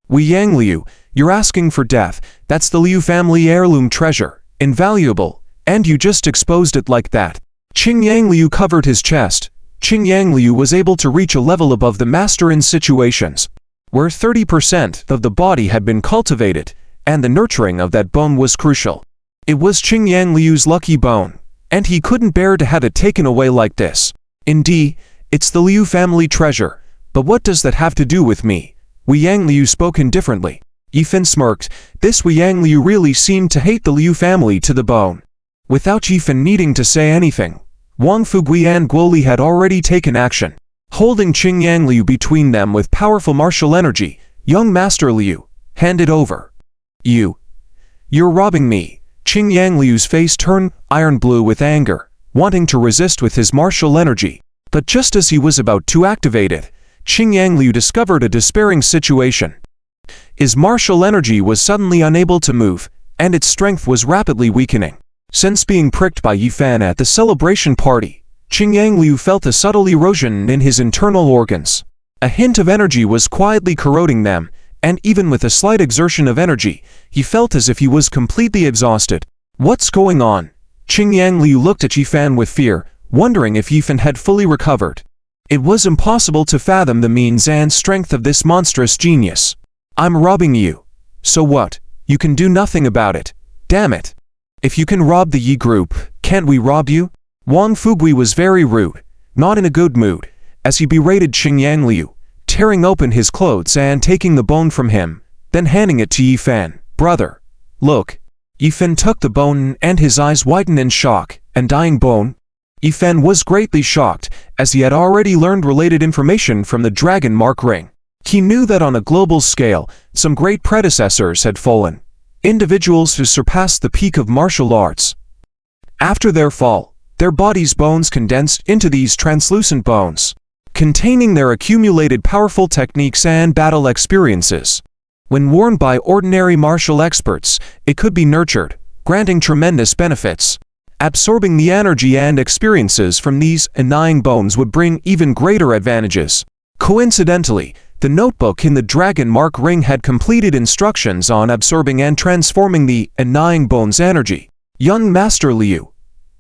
Wei Yang Liu, you're asking for death. That's the Liu family heirloom treasure, invaluable, and you just exposed it like that. Qingyang Liu covered his chest. Qingyang Liu was able to reach a level above the master in situations where 30% of the body had been cultivated, and the nurturing of that bone was crucial. It was Qingyang Liu's lucky bone, and he couldn't bear to have it taken away like this. Indeed, it's the Liu family treasure, but what does that have to do with me? Wei Yang Liu spoke indifferently. Yifan smirked. This Wei Yang Liu really seemed to hate the Liu family to the bone. Without Yifan needing to say anything, Wang Fugui and Guoli had already taken action. Holding Qingyang Liu between them with powerful martial energy, young Master Liu, hand it over. You're robbing me. Qingyang Liu's face turned iron blue with anger, wanting to resist with his martial energy. But just as he was about to activate it, Qingyang Liu discovered a despairing situation. His martial energy was suddenly unable to move, and its strength was rapidly weakening. Since being pricked by Yifan at the celebration party, Qingyang Liu felt a subtle erosion in his internal organs. A hint of energy was quietly corroding them, and even with a slight exertion of energy, he felt as if he was completely exhausted. What's going on? Qingyang Liu looked at Yifan with fear, wondering if Yifan had fully recovered. It was impossible to fathom the means and strength of this monstrous genius. I'm robbing you. So what? You can do nothing about it. Damn it. If you can rob the Yi group, can't we rob you? Wang Fugui was very rude, not in a good mood, as he berated Qingyang Liu, tearing open his clothes and taking the bone from him, then handing it to Yifan. Brother, look. Yifan took the bone and his eyes widened in shock. And dying bone? Yifan was greatly shocked, as he had already learned related information from the dragon mark ring. He knew that on a global scale, some great predecessors had fallen, individuals who surpassed the peak of martial arts. After their fall, their bodies' bones condensed into these translucent bones, containing their accumulated powerful techniques and battle experiences. When worn by ordinary martial experts, it could be nurtured, granting tremendous benefits. Absorbing the energy and experiences from these annoying bones would bring even greater advantages. Coincidentally, the notebook in the dragon mark ring had completed instructions on absorbing and transforming the annoying bone's energy. Young Master Liu.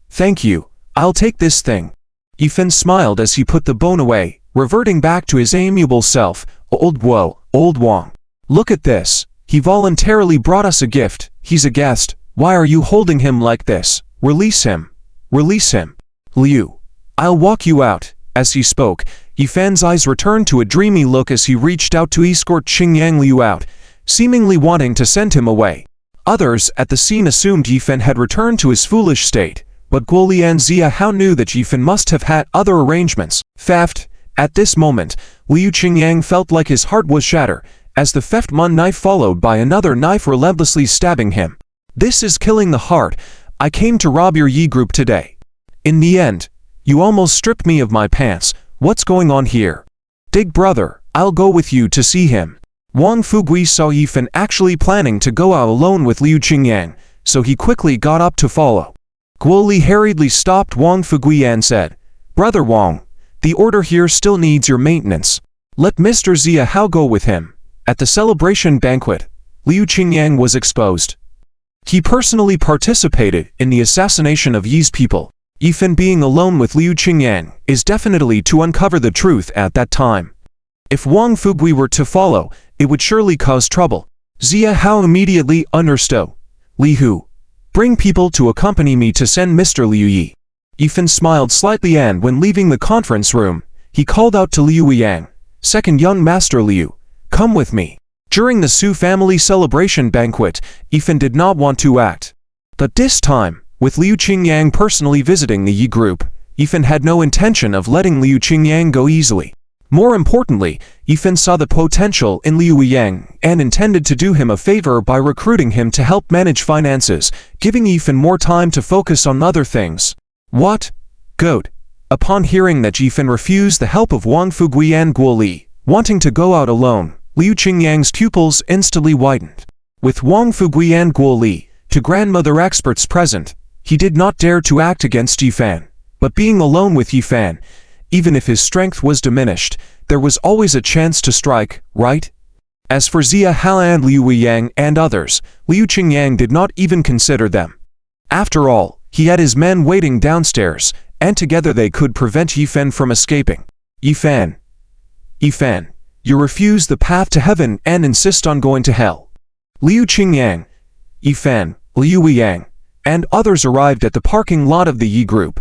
Thank you, I'll take this thing. Yifan smiled as he put the bone away, reverting back to his amiable self. Old Wang. Look at this. He voluntarily brought us a gift. He's a guest. Why are you holding him like this? Release him. Release him. Liu. I'll walk you out. As he spoke, Yifan's eyes returned to a dreamy look as he reached out to escort Qingyang Liu out, seemingly wanting to send him away. Others at the scene assumed Yifan had returned to his foolish state, but Guoli and Zia Hao knew that Yifan must have had other arrangements. Theft. At this moment, Liu Qingyang felt like his heart was shattered, as the theft one knife followed by another knife relentlessly stabbing him. This is killing the heart. I came to rob your Yi group today. In the end, you almost stripped me of my pants. What's going on here? Dig brother, I'll go with you to see him. Wang Fugui saw Yifan actually planning to go out alone with Liu Qingyang, so he quickly got up to follow. Guoli hurriedly stopped Wang Fugui and said, Brother Wang, the order here still needs your maintenance. Let Mr. Zia Hao go with him. At the celebration banquet, Liu Qingyang was exposed. He personally participated in the assassination of Yi's people. Yifan being alone with Liu Qingyang is definitely to uncover the truth at that time. If Wang Fugui were to follow, it would surely cause trouble. Zia Hao immediately understood. Li Hu, bring people to accompany me to send Mr. Liu Yi. Yifan smiled slightly, and when leaving the conference room, he called out to Liu Yang, second young master Liu, come with me. During the Su family celebration banquet, Yifan did not want to act. But this time, with Liu Qingyang personally visiting the Yi group, Yifan had no intention of letting Liu Qingyang go easily. More importantly, Yifan saw the potential in Liu Yang and intended to do him a favor by recruiting him to help manage finances, giving Yifan more time to focus on other things. What? Goat. Upon hearing that Yifan refused the help of Wang Fugui and Guo Li, wanting to go out alone, Liu Qingyang's pupils instantly widened. With Wang Fugui and Guo Li, two grandmother experts present, he did not dare to act against Yifan. But being alone with Yifan, even if his strength was diminished, there was always a chance to strike, right? As for Zia Hao and Liu Yang and others, Liu Qingyang did not even consider them. After all, he had his men waiting downstairs, and together they could prevent Yifan from escaping. Yifan, you refuse the path to heaven and insist on going to hell. Liu Qingyang, Yifan, Liu Yang, and others arrived at the parking lot of the Yi group.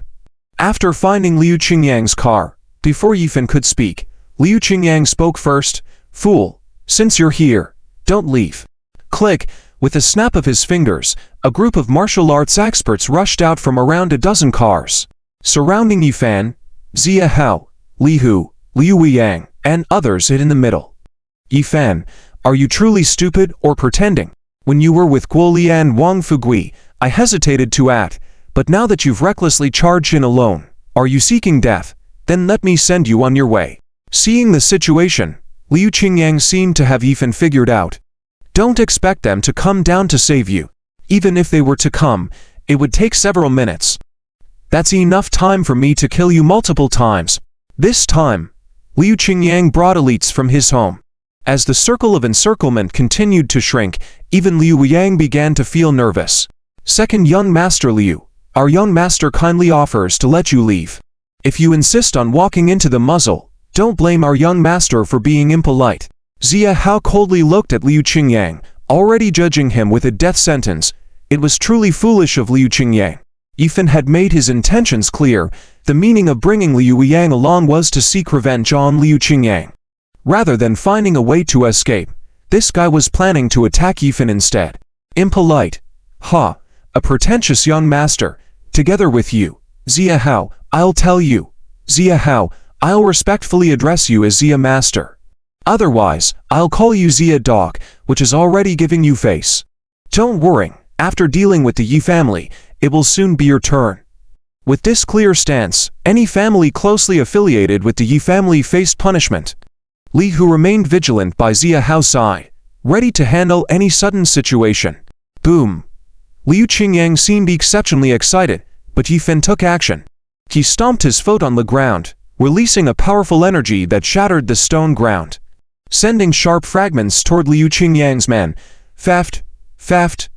After finding Liu Qingyang's car, before Yifan could speak, Liu Qingyang spoke first. Fool, since you're here, don't leave. Click, with a snap of his fingers, a group of martial arts experts rushed out from around a dozen cars. Surrounding Yifan, Zia Hao, Li Hu, Liu Yang, and others hid in the middle. Yifan, are you truly stupid or pretending? When you were with Guo Li and Wang Fugui, I hesitated to act, but now that you've recklessly charged in alone, are you seeking death? Then let me send you on your way. Seeing the situation, Liu Qingyang seemed to have Yifan figured out. Don't expect them to come down to save you. Even if they were to come, it would take several minutes. That's enough time for me to kill you multiple times. This time, Liu Qingyang brought elites from his home. As the circle of encirclement continued to shrink, even Liu Yang began to feel nervous. Second young master Liu, our young master kindly offers to let you leave. If you insist on walking into the muzzle, don't blame our young master for being impolite. Zia Hao coldly looked at Liu Qingyang, already judging him with a death sentence. It was truly foolish of Liu Qingyang. Yifan had made his intentions clear. The meaning of bringing Liu Yang along was to seek revenge on Liu Qingyang. Rather than finding a way to escape, this guy was planning to attack Yifan instead. Impolite. Ha! A pretentious young master. Together with you, Zia Hao, I'll tell you. Zia Hao, I'll respectfully address you as Zia Master. Otherwise, I'll call you Zia Dog, which is already giving you face. Don't worry, after dealing with the Yi family, it will soon be your turn. With this clear stance, any family closely affiliated with the Yi family faced punishment. Li Hu remained vigilant by Zia Hao's side, ready to handle any sudden situation. Boom! Liu Qingyang seemed exceptionally excited, but Yifan took action. He stomped his foot on the ground, releasing a powerful energy that shattered the stone ground, sending sharp fragments toward Liu Qingyang's men. Faft.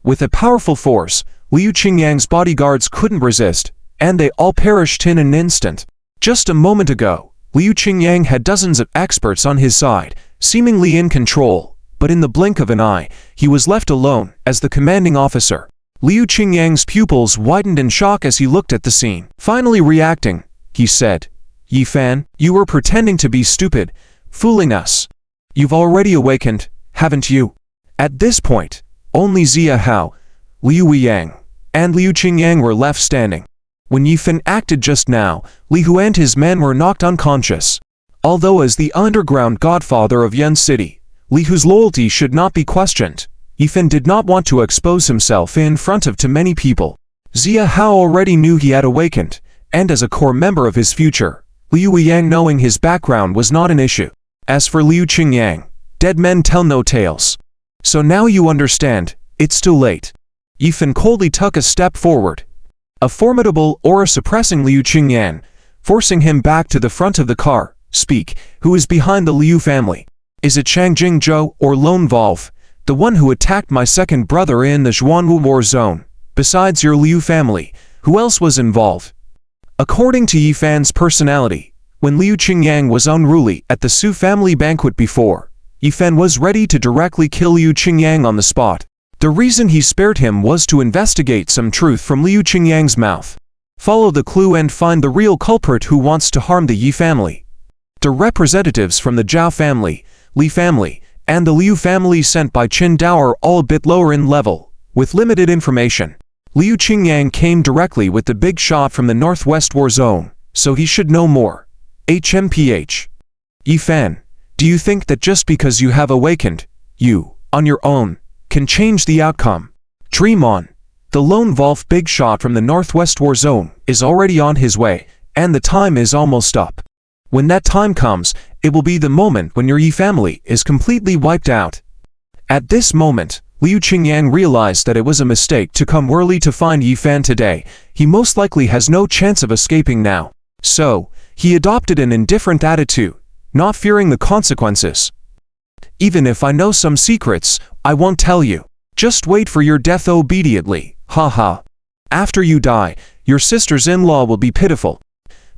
With a powerful force, Liu Qingyang's bodyguards couldn't resist, and they all perished in an instant. Just a moment ago, Liu Qingyang had dozens of experts on his side, seemingly in control, but in the blink of an eye, he was left alone as the commanding officer. Liu Qingyang's pupils widened in shock as he looked at the scene. Finally reacting, he said, Yifan, you were pretending to be stupid, fooling us. You've already awakened, haven't you? At this point, only Zia Hao, Liu Yang, and Liu Qingyang were left standing. When Yifan acted just now, Li Hu and his men were knocked unconscious. Although as the underground godfather of Yan City, Li Hu's loyalty should not be questioned, Yifan did not want to expose himself in front of too many people. Zia Hao already knew he had awakened, and as a core member of his future, Liu Yang knowing his background was not an issue. As for Liu Qingyang, dead men tell no tales. So now you understand, it's too late. Yifan coldly took a step forward. A formidable aura suppressing Liu Qingyang, forcing him back to the front of the car. Speak, who is behind the Liu family? Is it Chang Jingzhou or Lone Wolf, the one who attacked my second brother in the Zhuanwu war zone? Besides your Liu family, Who else was involved? According to Yi Fan's personality, when Liu Qingyang was unruly at the Su family banquet before, Yi Fan was ready to directly kill Liu Qingyang on the spot. The reason he spared him was to investigate some truth from Liu Qingyang's mouth. Follow the clue and find the real culprit who wants to harm the Yi family. The representatives from the Zhao family, Li family, and the Liu family sent by Qin Dao are all a bit lower in level, with limited information. Liu Qingyang came directly with the big shot from the Northwest War Zone, so he should know more. HMPH. Yi Fan, do you think that just because you have awakened, you, on your own, can change the outcome? Dream on. The lone wolf big shot from the Northwest War Zone is already on his way, and the time is almost up. When that time comes, it will be the moment when your Yi family is completely wiped out. At this moment, Liu Qingyang realized that it was a mistake to come early to find Yi Fan today. He most likely has no chance of escaping now. So, he adopted an indifferent attitude, not fearing the consequences. Even if I know some secrets, I won't tell you. Just wait for your death obediently, haha. After you die, your sisters-in-law will be pitiful.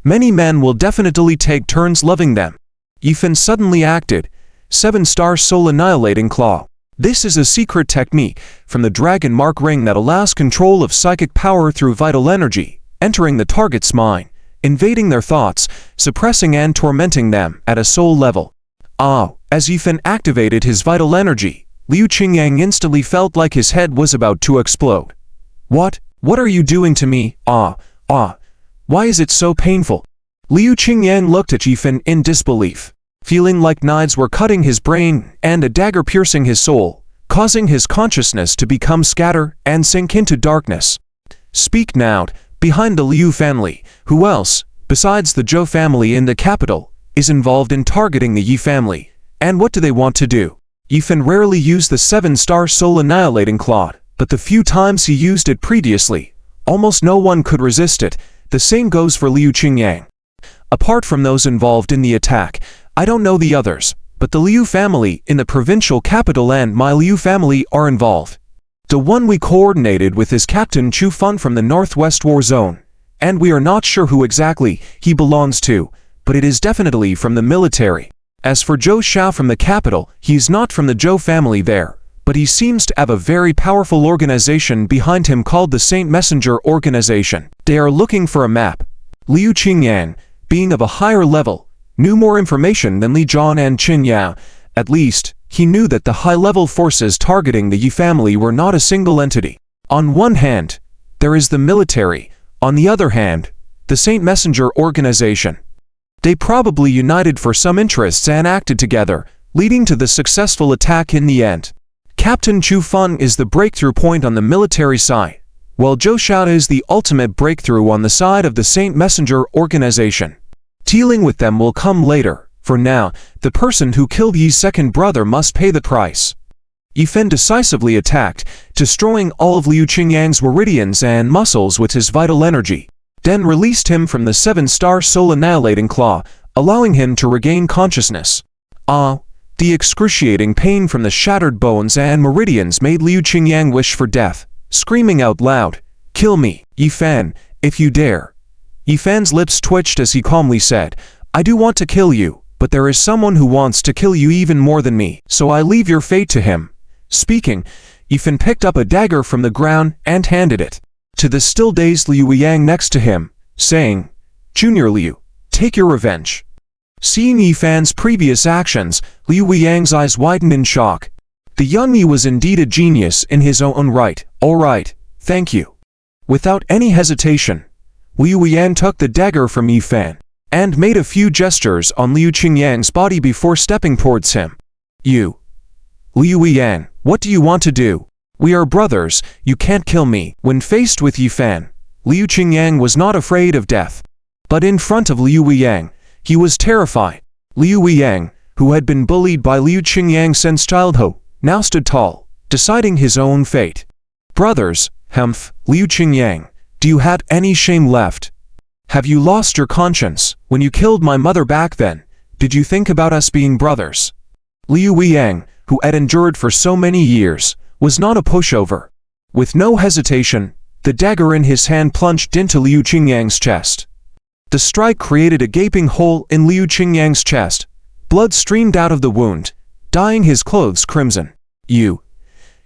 Many men will definitely take turns loving them. Yi Fan suddenly acted. 7-star soul annihilating claw. This is a secret technique from the dragon mark ring that allows control of psychic power through vital energy, entering the target's mind, invading their thoughts, suppressing and tormenting them at a soul level. As Yi Fan activated his vital energy, Liu Qingyang instantly felt like his head was about to explode. What are you doing to me? Why is it so painful? Liu Qingyang looked at Yi Fan in disbelief, feeling like knives were cutting his brain and a dagger piercing his soul, causing his consciousness to become scatter and sink into darkness. Speak now. Behind the Liu family, who else, besides the Zhou family in the capital, is involved in targeting the Yi family, and what do they want to do? Yi Fan rarely used the 7-star soul annihilating claw, but the few times he used it previously, almost no one could resist it. The same goes for Liu Qingyang. Apart from those involved in the attack, I don't know the others, but the Liu family in the provincial capital and my Liu family are involved. The one we coordinated with is Captain Chu Fun from the Northwest War Zone, and we are not sure who exactly he belongs to, but it is definitely from the military. As for Zhou Xiao from the capital, he is not from the Zhou family there, but he seems to have a very powerful organization behind him called the Saint Messenger Organization. They are looking for a map. Liu Qingyang, being of a higher level, knew more information than Li Zhan and Qin Yao. At least, he knew that the high-level forces targeting the Yi family were not a single entity. On one hand, there is the military. On the other hand, the Saint Messenger Organization. They probably united for some interests and acted together, leading to the successful attack in the end. Captain Chu Fun is the breakthrough point on the military side, while Zhou Xiao is the ultimate breakthrough on the side of the Saint Messenger Organization. Dealing with them will come later. For now, the person who killed Yi's second brother must pay the price. Yi Fan decisively attacked, destroying all of Liu Qingyang's meridians and muscles with his vital energy, then released him from the 7-star soul annihilating claw, allowing him to regain consciousness. The excruciating pain from the shattered bones and meridians made Liu Qingyang wish for death, screaming out loud, "Kill me, Yi Fan, if you dare." Yi Fan's lips twitched as he calmly said, "I do want to kill you, but there is someone who wants to kill you even more than me, so I leave your fate to him." Speaking, Yi Fan picked up a dagger from the ground and handed it to the still dazed Liu Yang next to him, saying, "Junior Liu, take your revenge." Seeing Yi Fan's previous actions, Liu Yang's eyes widened in shock. The young Yi was indeed a genius in his own right. "All right, thank you." Without any hesitation, Liu Yang took the dagger from Yi Fan and made a few gestures on Liu Qingyang's body before stepping towards him. Liu Yang, what do you want to do? We are brothers, you can't kill me." When faced with Yi Fan, Liu Qingyang was not afraid of death. But in front of Liu Yang, he was terrified. Liu Yang, who had been bullied by Liu Qingyang since childhood, now stood tall, deciding his own fate. "Brothers, Liu Qingyang, do you have any shame left? Have you lost your conscience? When you killed my mother back then, did you think about us being brothers?" Liu Yang, who had endured for so many years, was not a pushover. With no hesitation, The dagger in his hand plunged into Liu Qingyang's chest. The strike created a gaping hole in Liu Qingyang's chest. Blood streamed out of the wound, dyeing his clothes crimson. You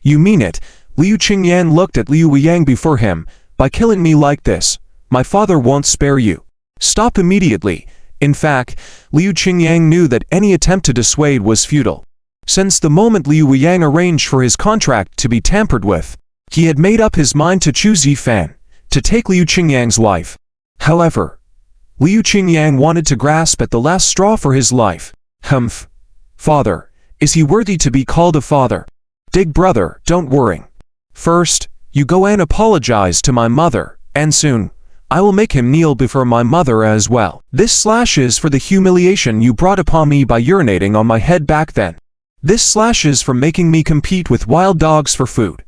mean it? Liu Qingyang looked at Liu Yang before him. By killing me like this, my father won't spare you. Stop immediately. In fact, Liu Qingyang knew that any attempt to dissuade was futile. Since the moment Liu Yang arranged for his contract to be tampered with, he had made up his mind to choose Yifan, to take Liu Qingyang's life. However, Liu Qingyang wanted to grasp at the last straw for his life. Humph. Father, is he worthy to be called a father? Big brother, don't worry. First, you go and apologize to my mother, and soon, I will make him kneel before my mother as well. This slash is for the humiliation you brought upon me by urinating on my head back then. This slash is for making me compete with wild dogs for food.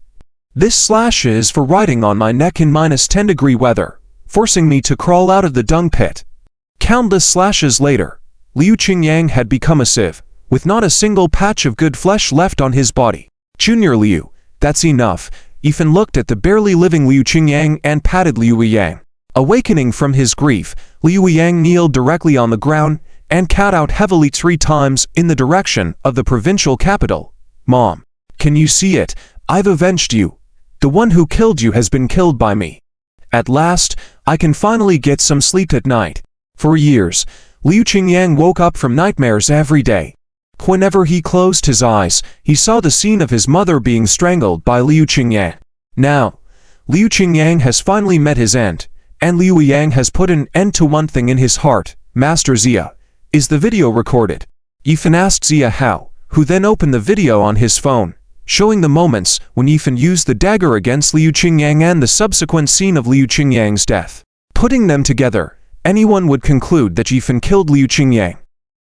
This slash is for riding on my neck in -10-degree weather, forcing me to crawl out of the dung pit. Countless slashes later, Liu Qingyang had become a sieve, with not a single patch of good flesh left on his body. Junior Liu, that's enough. Yifan looked at the barely living Liu Qingyang and patted Liu Yang. Awakening from his grief, Liu Yang kneeled directly on the ground and cat out heavily 3 times in the direction of the provincial capital. Mom, can you see it? I've avenged you. The one who killed you has been killed by me. At last, I can finally get some sleep at night. For years, Liu Qingyang woke up from nightmares every day. Whenever he closed his eyes, he saw the scene of his mother being strangled by Liu Qingyang. Now, Liu Qingyang has finally met his end, and Liu Yang has put an end to one thing in his heart. Master Zia, is the video recorded? Yifan asked Zia how, who then opened the video on his phone, showing the moments when Yifan used the dagger against Liu Qingyang and the subsequent scene of Liu Qingyang's death. Putting them together, anyone would conclude that Yifan killed Liu Qingyang.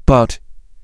But,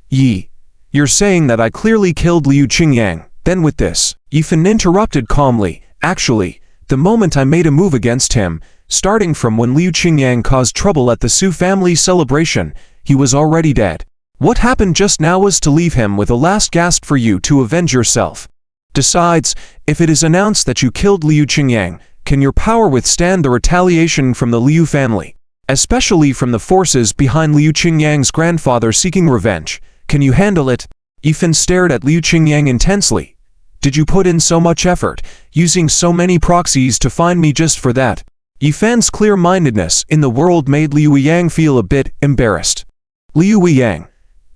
you're saying that I clearly killed Liu Qingyang. Then with this, Yifan interrupted calmly. Actually, the moment I made a move against him, starting from when Liu Qingyang caused trouble at the Su family celebration, he was already dead. What happened just now was to leave him with a last gasp for you to avenge yourself. Besides, if it is announced that you killed Liu Qingyang, can your power withstand the retaliation from the Liu family? Especially from the forces behind Liu Qingyang's grandfather seeking revenge. Can you handle it? Yifan stared at Liu Qingyang intensely. Did you put in so much effort, using so many proxies to find me just for that? Yifan's clear-mindedness in the world made Liu Yang feel a bit embarrassed. Liu Yang,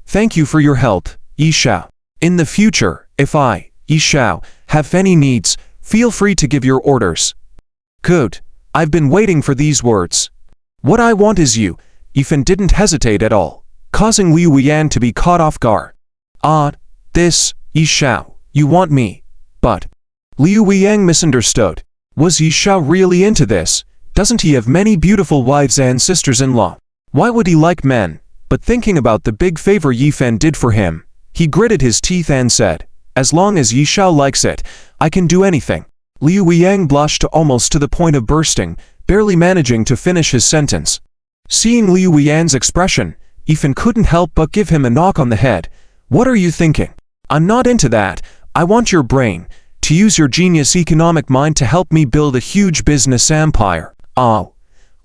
thank you for your help, Yi Shao. In the future, if I, Yi Shao, have any needs, feel free to give your orders. Good. I've been waiting for these words. What I want is you. Yifan didn't hesitate at all, causing Liu Yang to be caught off guard. This, Yi Shao, you want me. But Liu Yang misunderstood. Was Yi Shao really into this? Doesn't he have many beautiful wives and sisters-in-law? Why would he like men? But thinking about the big favor Yifan did for him, he gritted his teeth and said, as long as Yi Shao likes it, I can do anything. Liu Yang blushed almost to the point of bursting, barely managing to finish his sentence. Seeing Liu Yang's expression, Yifan couldn't help but give him a knock on the head. What are you thinking? I'm not into that. I want your brain, to use your genius economic mind to help me build a huge business empire.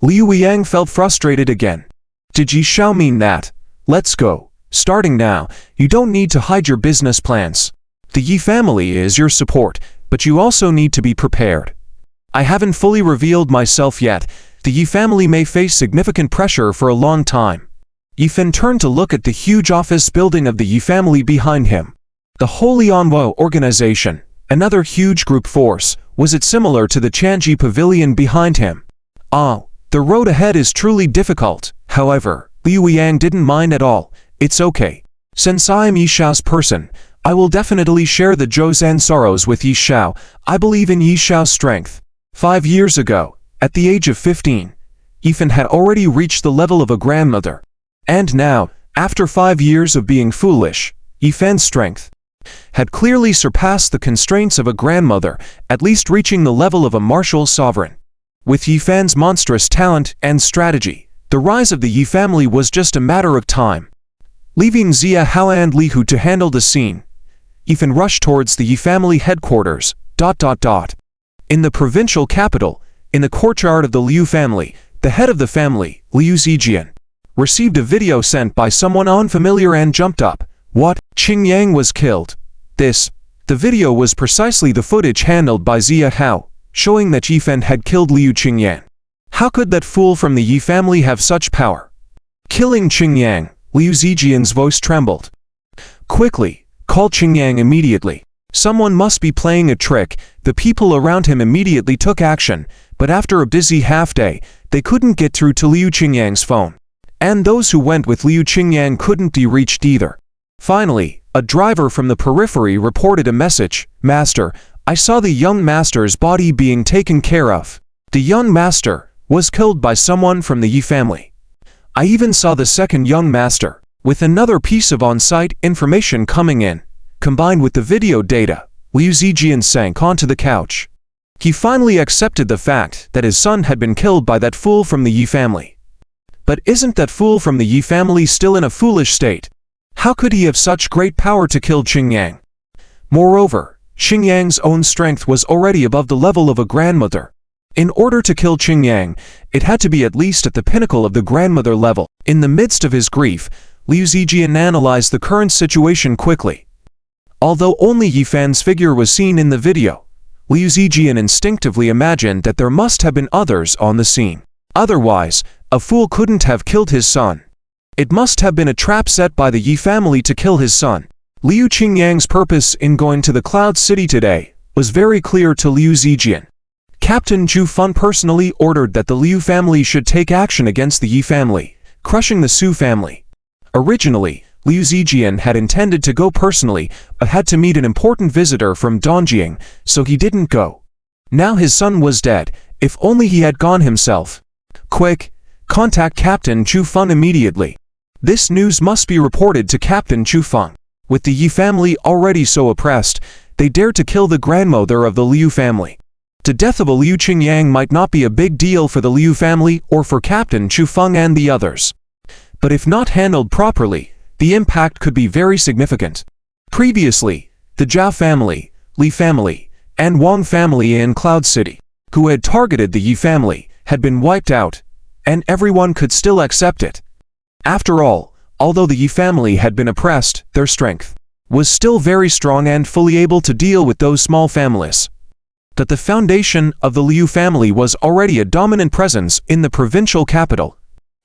Liu Yang felt frustrated again. Did Yi Shao mean that? Let's go. Starting now, you don't need to hide your business plans. The Yi family is your support, but you also need to be prepared. I haven't fully revealed myself yet. The Yi family may face significant pressure for a long time. Yifan turned to look at the huge office building of the Yi family behind him. The Holy Anwo organization, another huge group force, was it similar to the Chanji Pavilion behind him? The road ahead is truly difficult. However, Liu Yang didn't mind at all. It's okay. Since I am Yi Shao's person, I will definitely share the joys and sorrows with Yi Shao. I believe in Yi Shao's strength. 5 years ago, at the age of 15, Yifan had already reached the level of a grandmother. And now, after 5 years of being foolish, Yifan's strength had clearly surpassed the constraints of a grandmother, at least reaching the level of a martial sovereign. With Yifan's monstrous talent and strategy, the rise of the Yi family was just a matter of time. Leaving Zia Hao and Li Hu to handle the scene, Yifan rushed towards the Yi family headquarters. In the provincial capital, In the courtyard of the Liu family, the head of the family, Liu Zijian, received a video sent by someone unfamiliar and jumped up. What? Qingyang was killed. The video was precisely the footage handled by Zia Hao, showing that Yifan had killed Liu Qingyang. How could that fool from the Yi family have such power? Killing Qingyang, Liu Zijian's voice trembled. Quickly, call Qingyang immediately. Someone must be playing a trick. The people around him immediately took action, but after a busy half-day, they couldn't get through to Liu Qingyang's phone. And those who went with Liu Qingyang couldn't be reached either. Finally, a driver from the periphery reported a message. Master, I saw the young master's body being taken care of. The young master was killed by someone from the Yi family. I even saw the second young master, with another piece of on-site information coming in. Combined with the video data, Liu Zijian sank onto the couch. He finally accepted the fact that his son had been killed by that fool from the Yi family. But isn't that fool from the Yi family still in a foolish state? How could he have such great power to kill Qingyang? Moreover, Qingyang's own strength was already above the level of a grandmother. In order to kill Qingyang, it had to be at least at the pinnacle of the grandmother level. In the midst of his grief, Liu Zijian analyzed the current situation quickly. Although only Yifan's figure was seen in the video, Liu Zijian instinctively imagined that there must have been others on the scene. Otherwise, a fool couldn't have killed his son. It must have been a trap set by the Yi family to kill his son. Liu Qingyang's purpose in going to the Cloud City today was very clear to Liu Zijian. Captain Zhu Feng personally ordered that the Liu family should take action against the Yi family, crushing the Su family. Originally, Liu Zijian had intended to go personally, but had to meet an important visitor from Dongjing, so he didn't go. Now his son was dead. If only he had gone himself. Quick, contact Captain Zhu Feng immediately. This news must be reported to Captain Zhu Feng. With the Yi family already so oppressed, they dared to kill the grandmother of the Liu family. The death of a Liu Qingyang might not be a big deal for the Liu family or for Captain Zhu Feng and the others. But if not handled properly, the impact could be very significant. Previously, the Zhao family, Li family, and Wang family in Cloud City, who had targeted the Yi family, had been wiped out, and everyone could still accept it. After all, although the Yi family had been oppressed, their strength was still very strong and fully able to deal with those small families. That the foundation of the Liu family was already a dominant presence in the provincial capital,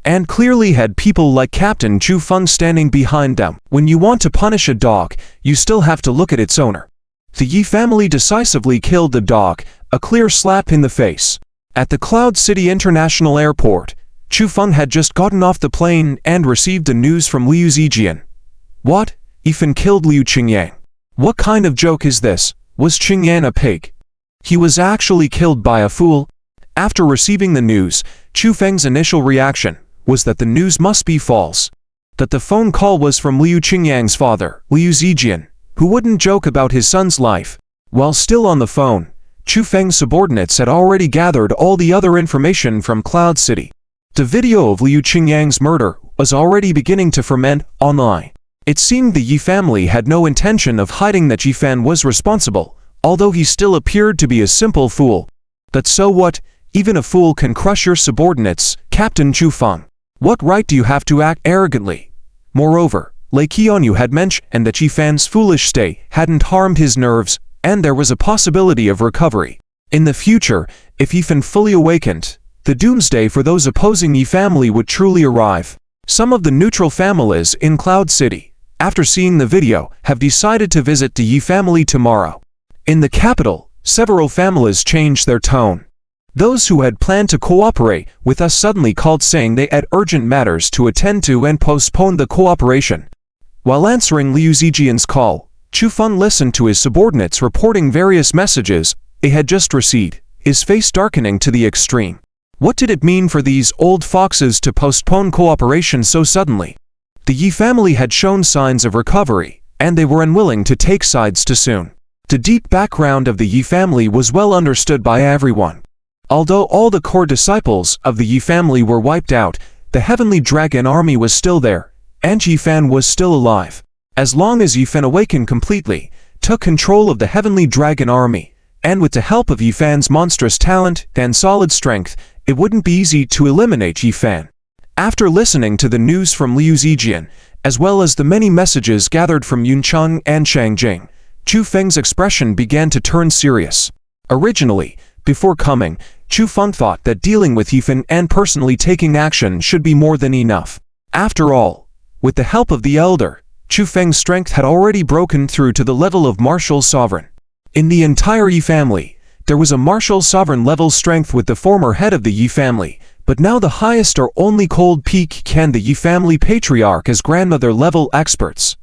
and clearly had people like Captain Zhu Feng standing behind them. When you want to punish a dog, you still have to look at its owner. The Yi family decisively killed the dog, a clear slap in the face. At the Cloud City International Airport, Zhu Feng had just gotten off the plane and received the news from Liu Zijian. What? Yifan killed Liu Qingyang. What kind of joke is this? Was Qingyang a pig? He was actually killed by a fool? After receiving the news, Zhu Feng's initial reaction was that the news must be false. That the phone call was from Liu Qingyang's father, Liu Zijian, who wouldn't joke about his son's life. While still on the phone, Zhu Feng's subordinates had already gathered all the other information from Cloud City. The video of Liu Qingyang's murder was already beginning to ferment online. It seemed the Yi family had no intention of hiding that Yifan was responsible, although he still appeared to be a simple fool. But so what? Even a fool can crush your subordinates, Captain Zhu Feng. What right do you have to act arrogantly? Moreover, Lei Qianyu had mentioned that Yifan's foolish state hadn't harmed his nerves, and there was a possibility of recovery. In the future, if Yifan fully awakened, the doomsday for those opposing Yi family would truly arrive. Some of the neutral families in Cloud City, after seeing the video, have decided to visit the Yi family tomorrow. In the capital, several families changed their tone. Those who had planned to cooperate with us suddenly called saying they had urgent matters to attend to and postponed the cooperation. While answering Liu Zijian's call, Zhu Feng listened to his subordinates reporting various messages they had just received, his face darkening to the extreme. What did it mean for these old foxes to postpone cooperation so suddenly? The Yi family had shown signs of recovery, and they were unwilling to take sides too soon. The deep background of the Yi family was well understood by everyone. Although all the core disciples of the Yi family were wiped out, the Heavenly Dragon Army was still there, and Yifan was still alive. As long as Yifan awakened completely, took control of the Heavenly Dragon Army, and with the help of Yifan's monstrous talent and solid strength, it wouldn't be easy to eliminate Yifan. After listening to the news from Liu Zijian, as well as the many messages gathered from Yuncheng and Shangjing, Chu Feng's expression began to turn serious. Originally, before coming, Chu Feng thought that dealing with Yifan and personally taking action should be more than enough. After all, with the help of the elder, Chu Feng's strength had already broken through to the level of martial sovereign. In the entire Yi family, there was a martial sovereign level strength with the former head of the Yi family, but now the highest or only cold peak can the Yi family patriarch as grandmother level experts.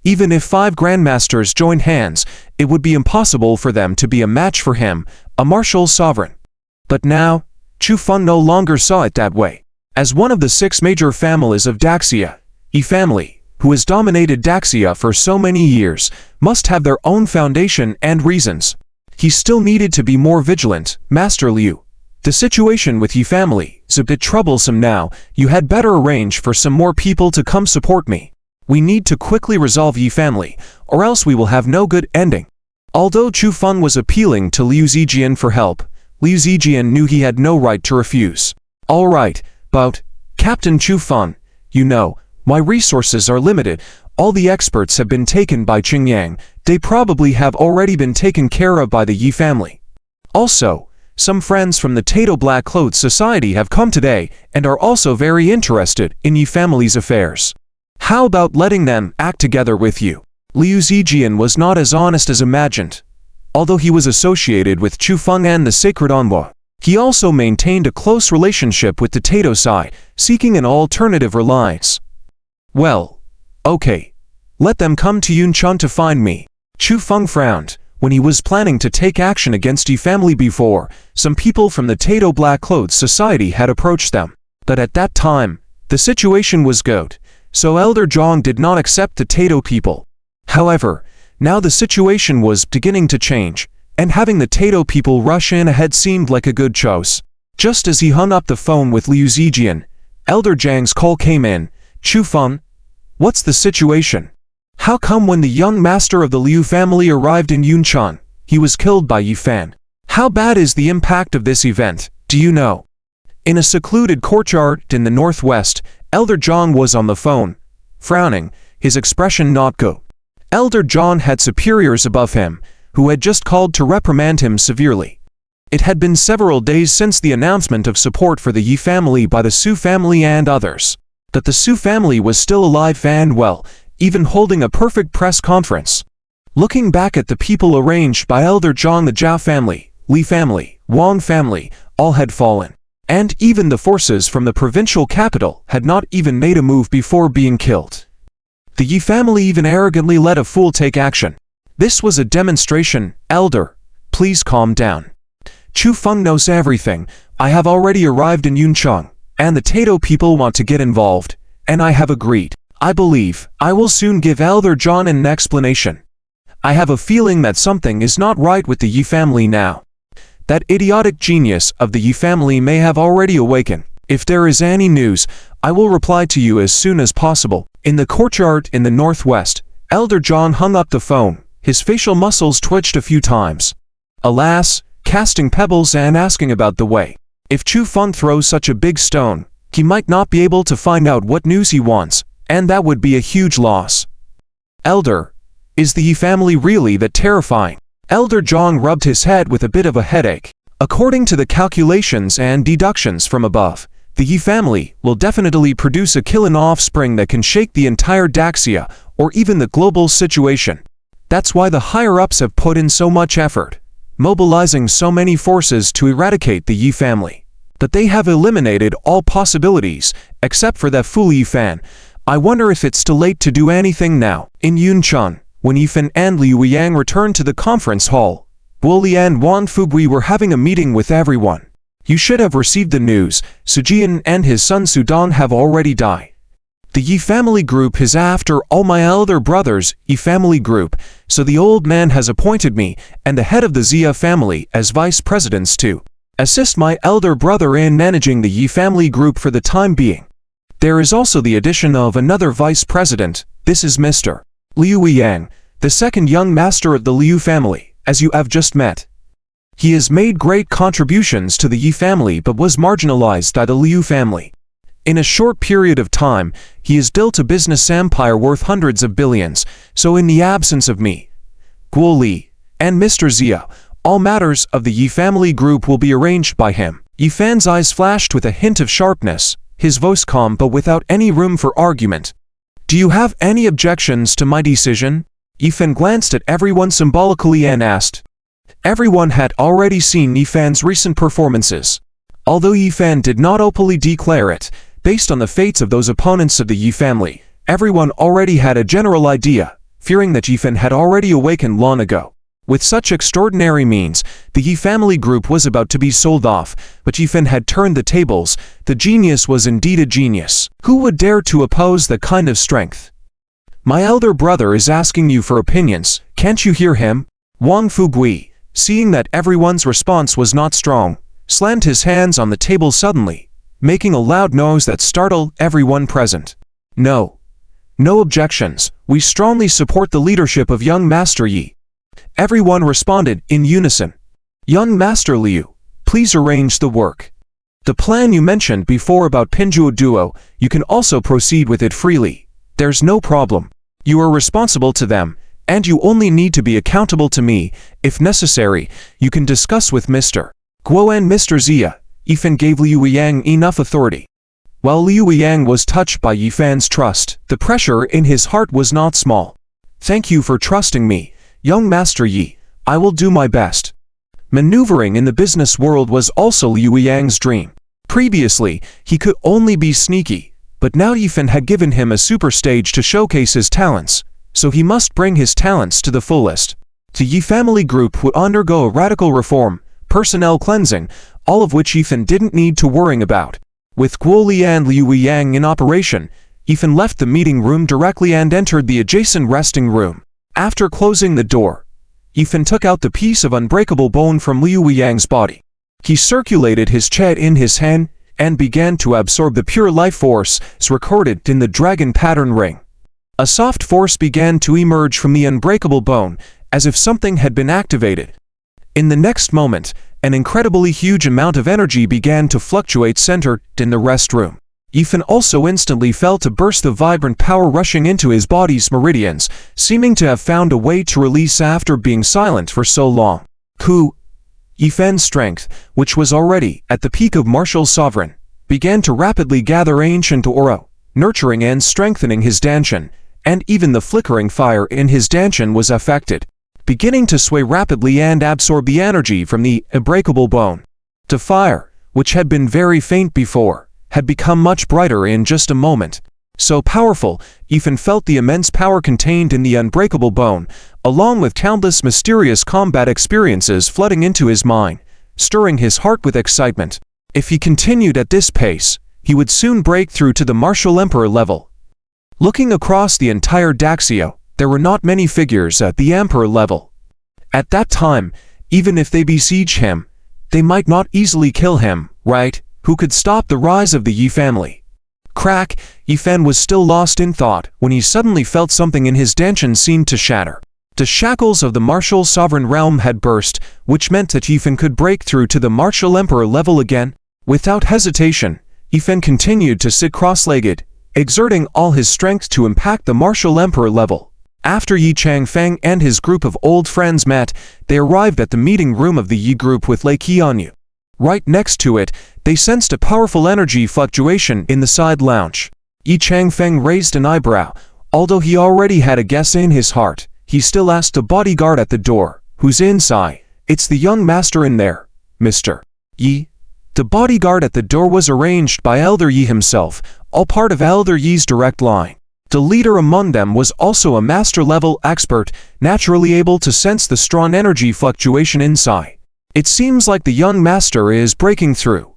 Even if 5 grandmasters joined hands, it would be impossible for them to be a match for him, a martial sovereign. But now, Chu Feng no longer saw it that way. As one of the 6 major families of Daxia, Yi family, who has dominated Daxia for so many years, must have their own foundation and reasons. He still needed to be more vigilant, Master Liu. The situation with Yi family is a bit troublesome now. You had better arrange for some more people to come support me. We need to quickly resolve Yi family, or else we will have no good ending. Although Chu Feng was appealing to Liu Zijian for help, Liu Zijian knew he had no right to refuse. All right, but, Captain Chu Feng, you know, my resources are limited. All the experts have been taken by Qingyang. They probably have already been taken care of by the Yi family. Also, some friends from the Tato Black Clothes Society have come today and are also very interested in Yi family's affairs. How about letting them act together with you? Liu Zijian was not as honest as imagined. Although he was associated with Chu Feng and the Sacred Envoy, he also maintained a close relationship with the Tato side, seeking an alternative alliance. Well, okay. Let them come to Yuncheng to find me. Chu Feng frowned. When he was planning to take action against Yi family before, some people from the Tato Black Clothes Society had approached them. But at that time, the situation was good, so Elder Zhang did not accept the Tato people. However, now the situation was beginning to change, and having the Tato people rush in ahead seemed like a good choice. Just as he hung up the phone with Liu Zijian, Elder Zhang's call came in. Chu Feng, what's the situation? How come when the young master of the Liu family arrived in Yuncheng, he was killed by Yifan? How bad is the impact of this event, do you know? In a secluded courtyard in the northwest, Elder Zhang was on the phone, frowning, his expression not good. Elder Zhang had superiors above him, who had just called to reprimand him severely. It had been several days since the announcement of support for the Yi family by the Su family and others. That the Su family was still alive and well, even holding a perfect press conference. Looking back at the people arranged by Elder Zhang, the Zhao family, Li family, Wang family, all had fallen. And even the forces from the provincial capital had not even made a move before being killed. The Yi family even arrogantly let a fool take action. This was a demonstration. Elder, please calm down. Chu Feng knows everything. I have already arrived in Yuncheng, and the Tato people want to get involved, and I have agreed. I believe I will soon give Elder Zhang an explanation. I have a feeling that something is not right with the Yi family now. That idiotic genius of the Yi family may have already awakened. If there is any news, I will reply to you as soon as possible. In the courtyard in the northwest, Elder Zhang hung up the phone. His facial muscles twitched a few times. Alas, casting pebbles and asking about the way. If Chu Feng throws such a big stone, he might not be able to find out what news he wants, and that would be a huge loss. Elder, is the Yi family really that terrifying? Elder Zhang rubbed his head with a bit of a headache. According to the calculations and deductions from above, the Yi family will definitely produce a killing offspring that can shake the entire Daxia, or even the global situation. That's why the higher-ups have put in so much effort, mobilizing so many forces to eradicate the Yi family. That they have eliminated all possibilities, except for that fool Yifan. I wonder if it's too late to do anything now. In Yuncheng, when Yifan and Liu Yang returned to the conference hall, Woli and Wang Fugui were having a meeting with everyone. You should have received the news. Sujian and his son Sudong have already died. The Yi family group is after all my elder brothers' Yi family group, so the old man has appointed me and the head of the Zia family as vice presidents to assist my elder brother in managing the Yi family group for the time being. There is also the addition of another vice president. This is Mr. Liu Yang, the second young master of the Liu family, as you have just met. He has made great contributions to the Yi family but was marginalized by the Liu family. In a short period of time, he has built a business empire worth hundreds of billions, so in the absence of me, Guo Li, and Mr. Zia, all matters of the Yi family group will be arranged by him. Yi Fan's eyes flashed with a hint of sharpness, his voice calm but without any room for argument. Do you have any objections to my decision? Yi Fan glanced at everyone symbolically and asked. Everyone had already seen Yi Fan's recent performances. Although Yi Fan did not openly declare it, based on the fates of those opponents of the Yi family, everyone already had a general idea, fearing that Yi Fan had already awakened long ago. With such extraordinary means, the Yi family group was about to be sold off, but Yi Fan had turned the tables. The genius was indeed a genius. Who would dare to oppose that kind of strength? My elder brother is asking you for opinions, can't you hear him? Wang Fugui, seeing that everyone's response was not strong, slammed his hands on the table suddenly, making a loud noise that startled everyone present. No. No objections. We strongly support the leadership of young Master Yi. Everyone responded in unison. Young Master Liu, please arrange the work. The plan you mentioned before about Pinjuo Duo, you can also proceed with it freely. There's no problem. You are responsible to them, and you only need to be accountable to me. If necessary, you can discuss with Mr. Guo and Mr. Zia. Yi Fan gave Liu Yang enough authority. While Liu Yang was touched by Yi Fan's trust, the pressure in his heart was not small. Thank you for trusting me, young Master Yi. I will do my best. Maneuvering in the business world was also Liu Yang's dream. Previously, he could only be sneaky, but now Yi Fan had given him a super stage to showcase his talents, so he must bring his talents to the fullest. The Yi family group would undergo a radical reform, personnel cleansing, all of which Yi Fan didn't need to worry about. With Guo Li and Liu Yang in operation, Yi Fan left the meeting room directly and entered the adjacent resting room. After closing the door, Yi Fan took out the piece of unbreakable bone from Liu Yang's body. He circulated his chat in his hand and began to absorb the pure life force recorded in the dragon pattern ring. A soft force began to emerge from the unbreakable bone, as if something had been activated. In the next moment, an incredibly huge amount of energy began to fluctuate centered in the rest room. Yi Fan also instantly felt a burst of vibrant power rushing into his body's meridians, seeming to have found a way to release after being silent for so long. Yi Fan's strength, which was already at the peak of martial sovereign, began to rapidly gather ancient aura, nurturing and strengthening his danshan, and even the flickering fire in his danshan was affected, beginning to sway rapidly and absorb the energy from the unbreakable bone. The fire, which had been very faint before, had become much brighter in just a moment. So powerful, Yi Fan felt the immense power contained in the unbreakable bone, along with countless mysterious combat experiences flooding into his mind, stirring his heart with excitement. If he continued at this pace, he would soon break through to the martial emperor level. Looking across the entire Daxio, there were not many figures at the emperor level. At that time, even if they besiege him, they might not easily kill him, right? Who could stop the rise of the Yi family? Crack, Yi Fan was still lost in thought when he suddenly felt something in his danshan seemed to shatter. The shackles of the martial sovereign realm had burst, which meant that Yi Fan could break through to the martial emperor level again. Without hesitation, Yi Fan continued to sit cross-legged, exerting all his strength to impact the martial emperor level. After Yi Changfeng and his group of old friends met, they arrived at the meeting room of the Yi group with Lei Qianyu. Right next to it, they sensed a powerful energy fluctuation in the side lounge. Yi Changfeng raised an eyebrow. Although he already had a guess in his heart, he still asked the bodyguard at the door, "Who's inside?" "It's the young master in there, Mr. Yi." The bodyguard at the door was arranged by Elder Yi himself, all part of Elder Yi's direct line. The leader among them was also a master-level expert, naturally able to sense the strong energy fluctuation inside. It seems like the young master is breaking through.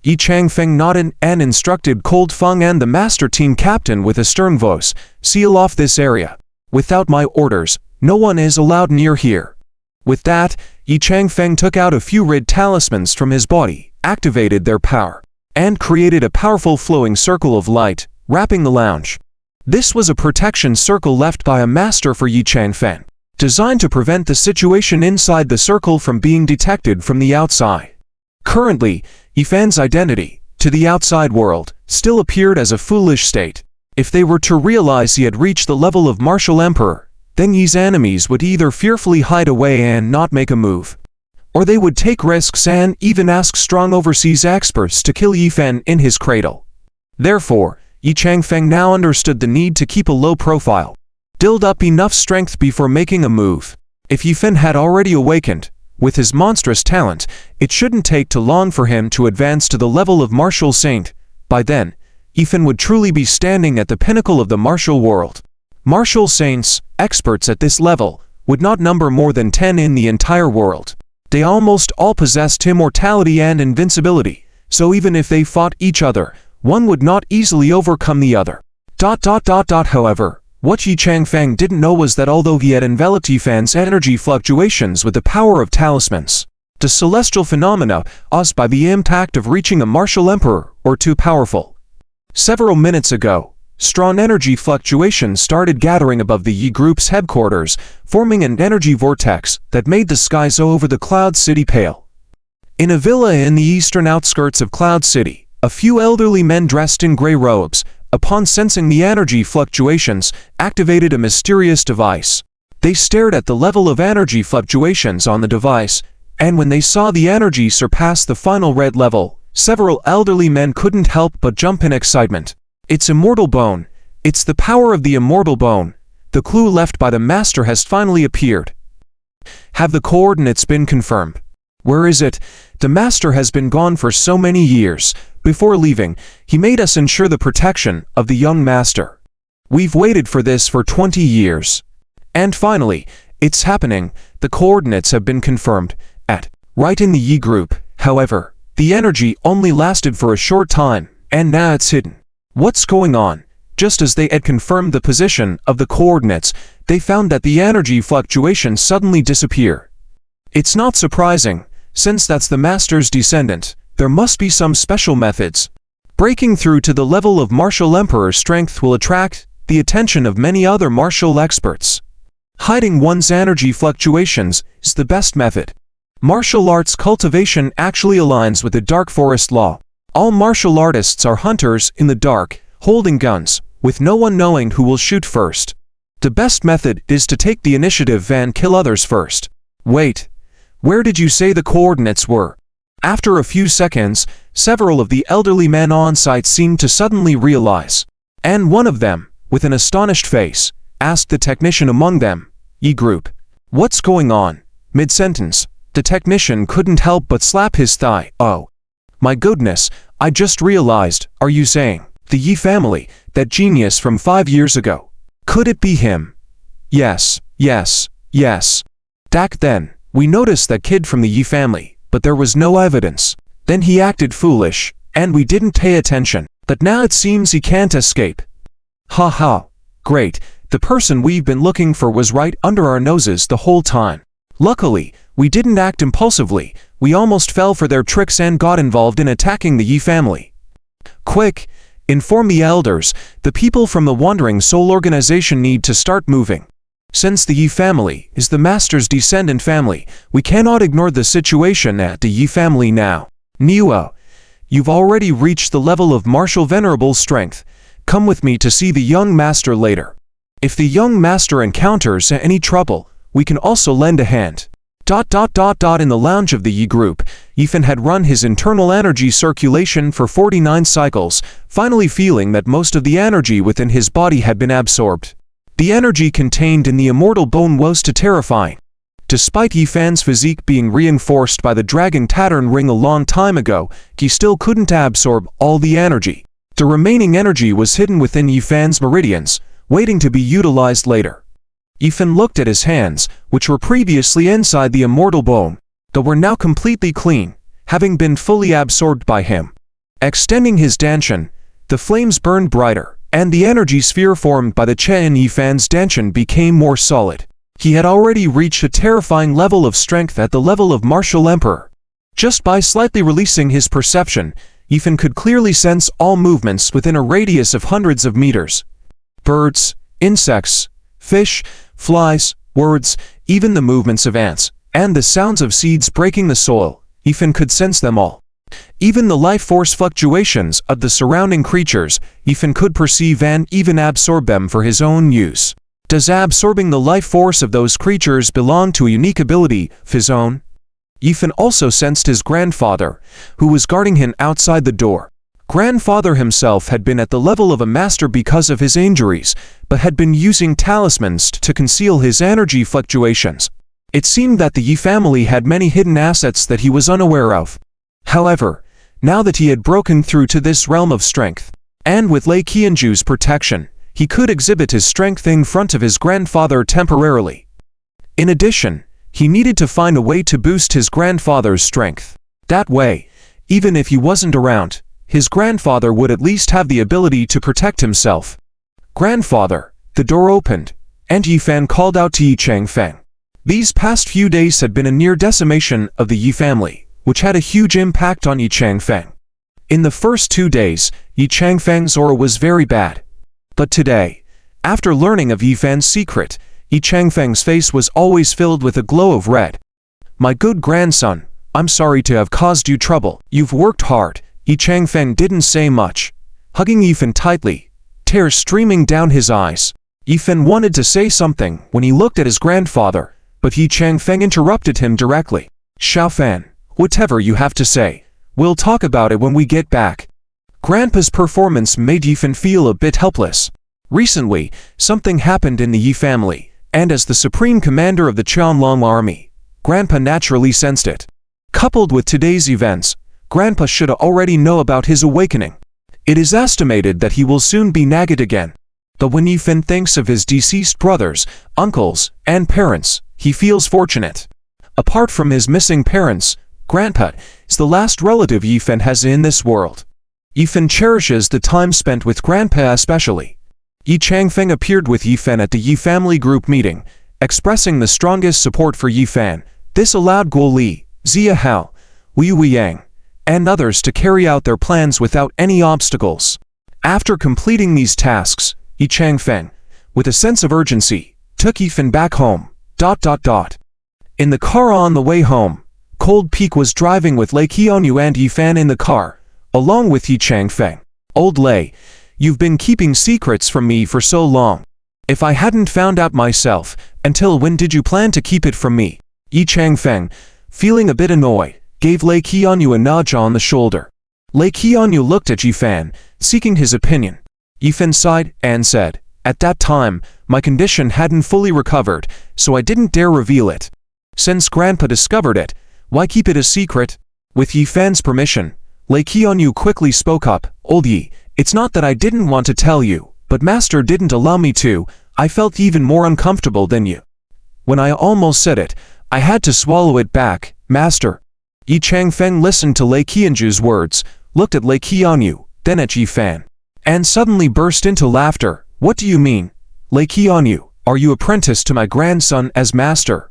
Yi Changfeng nodded and instructed Cold Feng and the master team captain with a stern voice, "Seal off this area. Without my orders, no one is allowed near here." With that, Yi Changfeng took out a few red talismans from his body, activated their power, and created a powerful flowing circle of light, wrapping the lounge. This was a protection circle left by a master for Yi Changfeng. designed to prevent the situation inside the circle from being detected from the outside. Currently, Yifan's identity, to the outside world, still appeared as a foolish state. If they were to realize he had reached the level of martial emperor, then Yi's enemies would either fearfully hide away and not make a move, or they would take risks and even ask strong overseas experts to kill Yifan in his cradle. Therefore, Yi Changfeng now understood the need to keep a low profile, build up enough strength before making a move. If Yifan had already awakened, with his monstrous talent, it shouldn't take too long for him to advance to the level of martial saint. By then, Yifan would truly be standing at the pinnacle of the martial world. Martial saints, experts at this level, would not number more than 10 in the entire world. They almost all possessed immortality and invincibility, so even if they fought each other, one would not easily overcome the other. However, what Yi Changfeng didn't know was that although he had enveloped Yifan's energy fluctuations with the power of talismans, the celestial phenomena caused by the impact of reaching a martial emperor were too powerful. Several minutes ago, strong energy fluctuations started gathering above the Yi group's headquarters, forming an energy vortex that made the skies over the Cloud City pale. In a villa in the eastern outskirts of Cloud City, a few elderly men dressed in gray robes, upon sensing the energy fluctuations, activated a mysterious device. They stared at the level of energy fluctuations on the device, and when they saw the energy surpass the final red level, several elderly men couldn't help but jump in excitement. It's immortal bone. It's the power of the immortal bone. The clue left by the master has finally appeared. Have the coordinates been confirmed? Where is it? The master has been gone for so many years. Before leaving, he made us ensure the protection of the young master. We've waited for this for 20 years. And finally, it's happening. The coordinates have been confirmed. Right in the Yi group. However, the energy only lasted for a short time, and now it's hidden. What's going on? Just as they had confirmed the position of the coordinates, they found that the energy fluctuations suddenly disappear. It's not surprising, since that's the master's descendant. There must be some special methods. Breaking through to the level of martial emperor strength will attract the attention of many other martial experts. Hiding one's energy fluctuations is the best method. Martial arts cultivation actually aligns with the Dark Forest law. All martial artists are hunters in the dark, holding guns, with no one knowing who will shoot first. The best method is to take the initiative and kill others first. Wait, where did you say the coordinates were? After a few seconds, several of the elderly men on site seemed to suddenly realize, and one of them, with an astonished face, asked the technician among them, Yi group, what's going on? Mid-sentence, the technician couldn't help but slap his thigh. Oh, my goodness, I just realized, are you saying, the Yi family, that genius from 5 years ago? Could it be him? Yes. Back then, we noticed that kid from the Yi family, but there was no evidence. Then he acted foolish, and we didn't pay attention. But now it seems he can't escape. Ha. Great, the person we've been looking for was right under our noses the whole time. Luckily, we didn't act impulsively. We almost fell for their tricks and got involved in attacking the Yi family. Quick, inform the elders. The people from the Wandering Soul organization need to start moving. Since the Yi family is the master's descendant family, we cannot ignore the situation at the Yi family now. Niwa, you've already reached the level of martial venerable strength. Come with me to see the young master later. If the young master encounters any trouble, we can also lend a hand. In the lounge of the Yi group, Yifan had run his internal energy circulation for 49 cycles, finally feeling that most of the energy within his body had been absorbed. The energy contained in the immortal bone was too terrifying. Despite Yifan's physique being reinforced by the dragon Tattern ring a long time ago, he still couldn't absorb all the energy. The remaining energy was hidden within Yifan's meridians, waiting to be utilized later. Yifan looked at his hands, which were previously inside the immortal bone, but were now completely clean, having been fully absorbed by him. Extending his danshan, the flames burned brighter, and the energy sphere formed by the Che in Yifan's danshan became more solid. He had already reached a terrifying level of strength at the level of martial emperor. Just by slightly releasing his perception, Yifan could clearly sense all movements within a radius of hundreds of meters. Birds, insects, fish, flies, Words, even the movements of ants, and the sounds of seeds breaking the soil, Yifan could sense them all. Even the life force fluctuations of the surrounding creatures, Yifan could perceive and even absorb them for his own use. Does absorbing the life force of those creatures belong to a unique ability of his own? Yifan also sensed his grandfather, who was guarding him outside the door. Grandfather himself had been at the level of a master because of his injuries, but had been using talismans to conceal his energy fluctuations. It seemed that the Yi family had many hidden assets that he was unaware of. However, now that he had broken through to this realm of strength, and with Lei Qianju's protection, he could exhibit his strength in front of his grandfather temporarily. In addition, he needed to find a way to boost his grandfather's strength. That way, even if he wasn't around, his grandfather would at least have the ability to protect himself. "Grandfather," the door opened, and Yifan called out to Yi Changfeng. These past few days had been a near decimation of the Yi family, which had a huge impact on Yi Changfeng. In the first 2 days, Yi Changfeng's aura was very bad. But today, after learning of Yifan's secret, Yi Changfeng's face was always filled with a glow of red. "My good grandson, I'm sorry to have caused you trouble. You've worked hard." Yi Changfeng didn't say much, hugging Yifan tightly, tears streaming down his eyes. Yifan wanted to say something when he looked at his grandfather, but Yi Changfeng interrupted him directly. "Xiaofan, whatever you have to say, we'll talk about it when we get back." Grandpa's performance made Yifan feel a bit helpless. Recently, something happened in the Yi family, and as the supreme commander of the Qianlong army, Grandpa naturally sensed it. Coupled with today's events, Grandpa should already know about his awakening. It is estimated that he will soon be Nagant again. But when Yifan thinks of his deceased brothers, uncles, and parents, he feels fortunate. Apart from his missing parents, Grandpa is the last relative Yifan has in this world. Yifan cherishes the time spent with Grandpa especially. Yi Changfeng appeared with Yifan at the Yi family group meeting, expressing the strongest support for Yifan. This allowed Guo Li, Zia Hao, Liu Yang, and others to carry out their plans without any obstacles. After completing these tasks, Yi Changfeng, with a sense of urgency, took Yifan back home. In the car on the way home, Cold Peak was driving with Lei Qianyu and Yifan in the car, along with Yi Changfeng. "Old Lei, you've been keeping secrets from me for so long. If I hadn't found out myself, until when did you plan to keep it from me?" Yi Changfeng, feeling a bit annoyed, gave Lei Qianyu a nudge on the shoulder. Lei Qianyu looked at Yifan, seeking his opinion. Yifan sighed and said, "At that time, my condition hadn't fully recovered, so I didn't dare reveal it. Since Grandpa discovered it, why keep it a secret?" With Yifan's permission, Lei Qianyu quickly spoke up. "Old Yi, it's not that I didn't want to tell you, but Master didn't allow me to. I felt even more uncomfortable than you. When I almost said it, I had to swallow it back, Master." Yi Changfeng listened to Lei Qianju's words, looked at Lei Qianyu, then at Yifan, and suddenly burst into laughter. "What do you mean? Lei Qianyu, are you apprenticed to my grandson as master?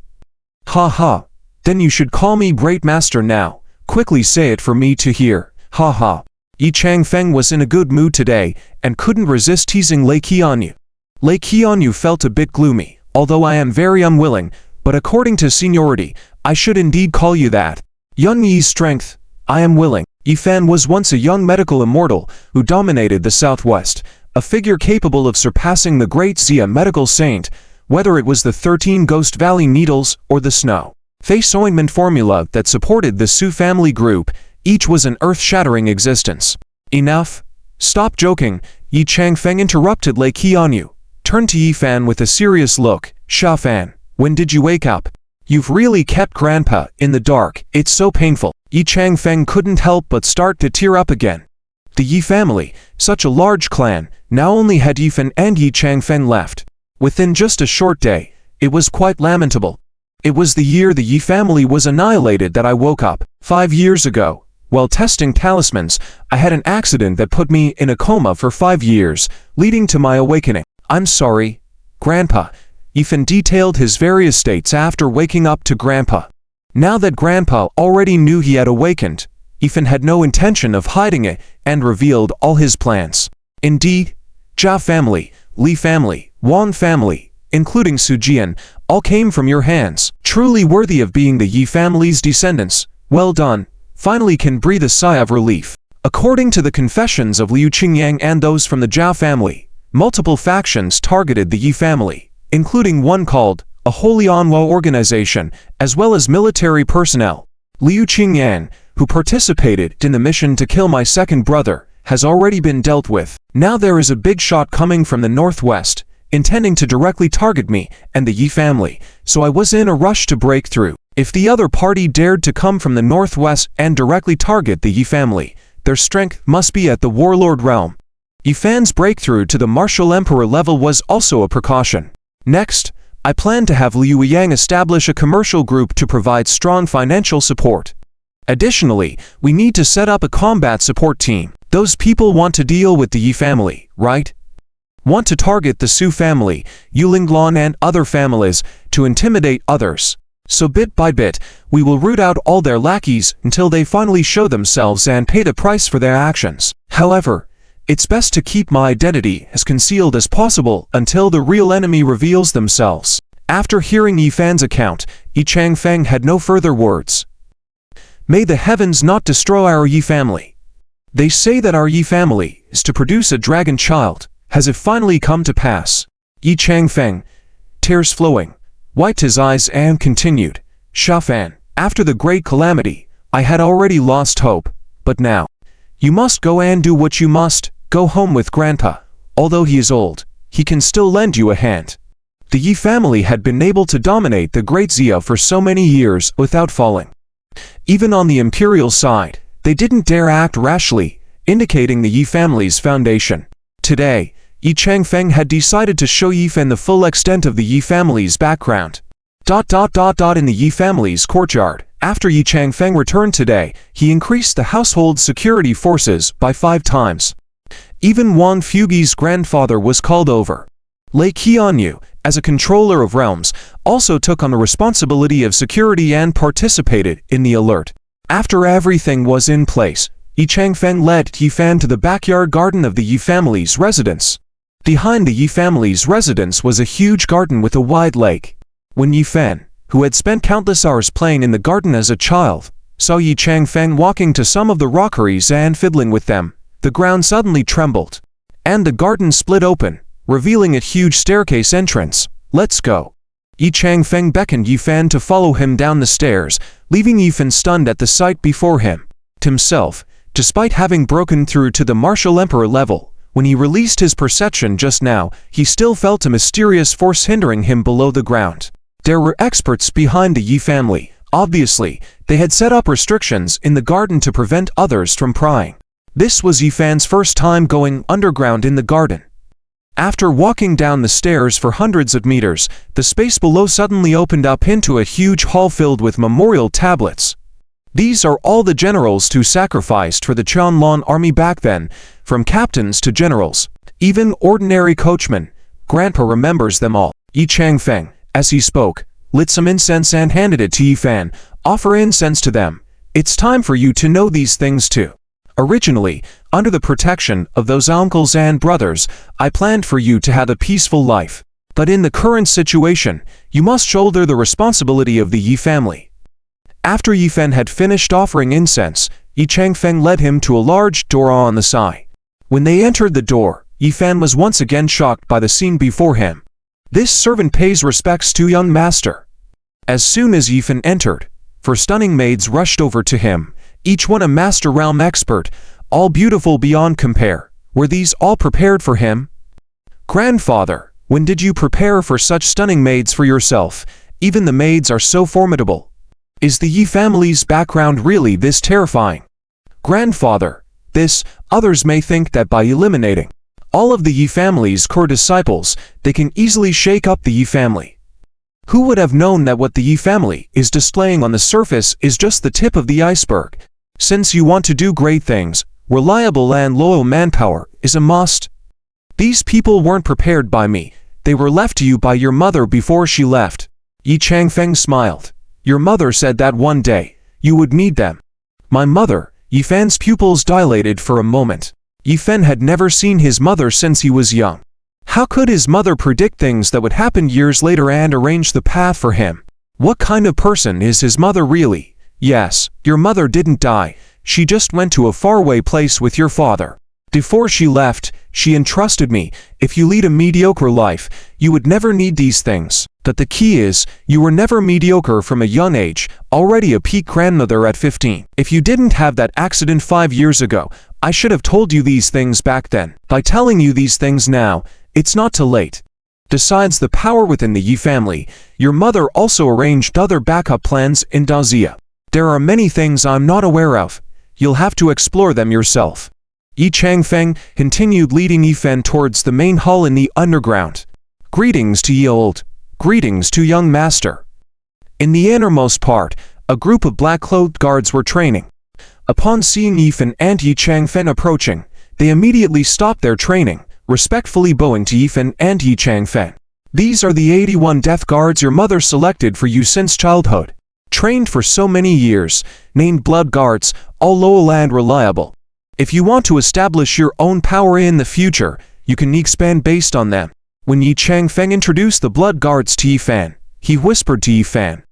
Ha ha, then you should call me Great Master now. Quickly say it for me to hear. Ha ha." Yi Changfeng was in a good mood today, and couldn't resist teasing Lei Qianyu. Lei Qianyu felt a bit gloomy. "Although I am very unwilling, but according to seniority, I should indeed call you that. Young Yi's strength, I am willing." Yifan was once a young medical immortal who dominated the Southwest, a figure capable of surpassing the great Zia medical saint, whether it was the 13 Ghost Valley needles or the snow face ointment formula that supported the Su family group. Each was an earth-shattering existence. "Enough. Stop joking," Yi Changfeng interrupted Lei Qianyu, turned to Yifan with a serious look. "Xiaofan, when did you wake up? You've really kept Grandpa in the dark. It's so painful." Yi Changfeng couldn't help but start to tear up again. The Yi family, such a large clan, now only had Yifan and Yi Changfeng left. Within just a short day, it was quite lamentable. It was the year the Yi family was annihilated that I woke up. 5 years ago, while testing talismans, I had an accident that put me in a coma for 5 years, leading to my awakening. "I'm sorry, Grandpa." Yifan detailed his various states after waking up to Grandpa. Now that Grandpa already knew he had awakened, Yifan had no intention of hiding it and revealed all his plans. Indeed, Jia family, Li family, Wang family, including Su Jian, all came from your hands. Truly worthy of being the Yi family's descendants. Well done. Finally can breathe a sigh of relief. According to the confessions of Liu Qingyang and those from the Zhao family, multiple factions targeted the Yi family, including one called a Holy Anhua organization, as well as military personnel. Liu Qingyang, who participated in the mission to kill my second brother, has already been dealt with. Now there is a big shot coming from the northwest, intending to directly target me and the Yi family, so I was in a rush to break through. If the other party dared to come from the northwest and directly target the Yi family, their strength must be at the warlord realm. Yi Fan's breakthrough to the martial emperor level was also a precaution. Next, I plan to have Liu Yang establish a commercial group to provide strong financial support. Additionally, we need to set up a combat support team. Those people want to deal with the Yi family, right? Want to target the Su family, Yulinglan and other families to intimidate others. So bit by bit, we will root out all their lackeys until they finally show themselves and pay the price for their actions. However, it's best to keep my identity as concealed as possible until the real enemy reveals themselves. After hearing Yi Fan's account, Yi Changfeng had no further words. May the heavens not destroy our Yi family. They say that our Yi family is to produce a dragon child. Has it finally come to pass? Yi Changfeng, tears flowing, wiped his eyes and continued. Shafan, after the great calamity, I had already lost hope, but now, you must go and do what you must. Go home with Grandpa. Although he is old, he can still lend you a hand. The Yi family had been able to dominate the Great Xia for so many years without falling. Even on the imperial side, they didn't dare act rashly, indicating the Yi family's foundation. Today, Yi Changfeng had decided to show Yi Fan the full extent of the Yi family's background. In the Yi family's courtyard, after Yi Changfeng returned today, he increased the household security forces by 5 times. Even Wang Fugi's grandfather was called over. Lei Qianyu, as a controller of realms, also took on the responsibility of security and participated in the alert. After everything was in place, Yi Changfeng led Yi Fan to the backyard garden of the Yi family's residence. Behind the Yi family's residence was a huge garden with a wide lake. When Yi Fan, who had spent countless hours playing in the garden as a child, saw Yi Changfeng walking to some of the rockeries and fiddling with them, the ground suddenly trembled, and the garden split open, revealing a huge staircase entrance. Let's go. Yi Changfeng beckoned Yi Fan to follow him down the stairs, leaving Yi Fan stunned at the sight before him. Himself, despite having broken through to the martial emperor level, when he released his perception just now, he still felt a mysterious force hindering him below the ground. There were experts behind the Yi family. Obviously, they had set up restrictions in the garden to prevent others from prying. This was Yi Fan's first time going underground in the garden. After walking down the stairs for hundreds of meters, the space below suddenly opened up into a huge hall filled with memorial tablets. These are all the generals who sacrificed for the Qianlong army back then, from captains to generals, even ordinary coachmen. Grandpa remembers them all. Yi Changfeng, as he spoke, lit some incense and handed it to Yi Fan. Offer incense to them. It's time for you to know these things too. Originally, under the protection of those uncles and brothers, I planned for you to have a peaceful life. But in the current situation, you must shoulder the responsibility of the Yi family. After Yi Fan had finished offering incense, Yi Changfeng led him to a large door on the side. When they entered the door, Yi Fan was once again shocked by the scene before him. This servant pays respects to young master. As soon as Yi Fan entered, 4 stunning maids rushed over to him, each one a master realm expert, all beautiful beyond compare. Were these all prepared for him? Grandfather, when did you prepare for such stunning maids for yourself? Even the maids are so formidable. Is the Yi family's background really this terrifying? Grandfather, others may think that by eliminating all of the Yi family's core disciples, they can easily shake up the Yi family. Who would have known that what the Yi family is displaying on the surface is just the tip of the iceberg? Since you want to do great things, reliable and loyal manpower is a must. These people weren't prepared by me. They were left to you by your mother before she left. Yi Changfeng smiled. Your mother said that one day, you would need them. My mother. Yi Fan's pupils dilated for a moment. Yi Fan had never seen his mother since he was young. How could his mother predict things that would happen years later and arrange the path for him? What kind of person is his mother really? Yes, your mother didn't die. She just went to a faraway place with your father. Before she left, she entrusted me, if you lead a mediocre life, you would never need these things. But the key is, you were never mediocre from a young age, already a peak grandmother at 15. If you didn't have that accident 5 years ago, I should have told you these things back then. By telling you these things now, it's not too late. Besides the power within the Yi family, your mother also arranged other backup plans in DRIZZLE. There are many things I'm not aware of. You'll have to explore them yourself. Yi Changfeng continued leading Yifen towards the main hall in the underground. Greetings to ye old. Greetings to young master. In the innermost part, a group of black-clothed guards were training. Upon seeing Yifen and Yi Changfeng approaching, they immediately stopped their training, respectfully bowing to Yifen and Yi Changfeng. These are the 81 death guards your mother selected for you since childhood. Trained for so many years, named blood guards, all loyal and reliable. If you want to establish your own power in the future, you can expand based on them. When Yi Changfeng introduced the blood guards to Yifan, he whispered to Yifan,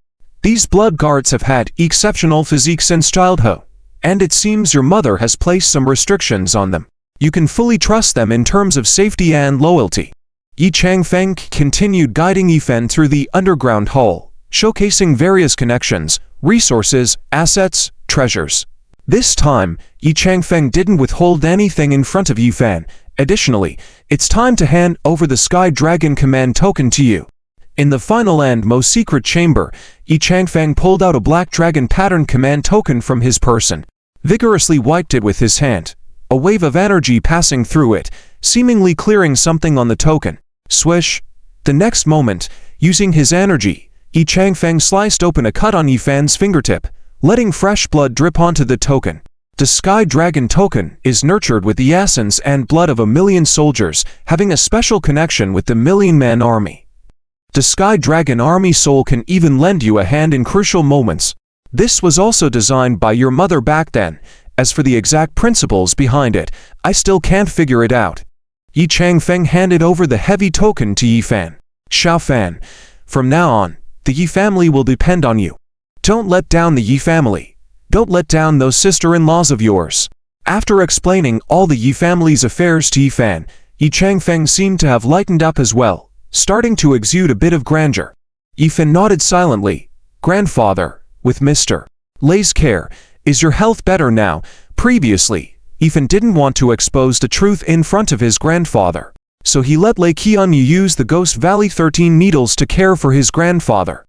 "These blood guards have had exceptional physique since childhood, and it seems your mother has placed some restrictions on them. You can fully trust them in terms of safety and loyalty." Yi Changfeng continued guiding Yifan through the underground hall, showcasing various connections, resources, assets, treasures. This time, Yi Changfeng didn't withhold anything in front of Yifan. Additionally, it's time to hand over the Sky Dragon command token to you. In the final and most secret chamber, Yi Changfeng pulled out a black dragon pattern command token from his person, vigorously wiped it with his hand, a wave of energy passing through it, seemingly clearing something on the token. Swish! The next moment, using his energy, Yi Changfeng sliced open a cut on Yifan's fingertip, letting fresh blood drip onto the token. The Sky Dragon token is nurtured with the essence and blood of 1,000,000 soldiers, having a special connection with the Million-Man Army. The Sky Dragon Army soul can even lend you a hand in crucial moments. This was also designed by your mother back then. As for the exact principles behind it, I still can't figure it out. Yi Changfeng handed over the heavy token to Yifan. Xiaofan, from now on, the Yi family will depend on you. Don't let down the Yi family. Don't let down those sister-in-laws of yours. After explaining all the Yi family's affairs to Yifan, Yi Changfeng seemed to have lightened up as well, starting to exude a bit of grandeur. Yifan nodded silently. "Grandfather, with Mr. Lei's care, is your health better now?" Previously, Yifan didn't want to expose the truth in front of his grandfather, so he let Lei Qianyu use the Ghost Valley 13 needles to care for his grandfather.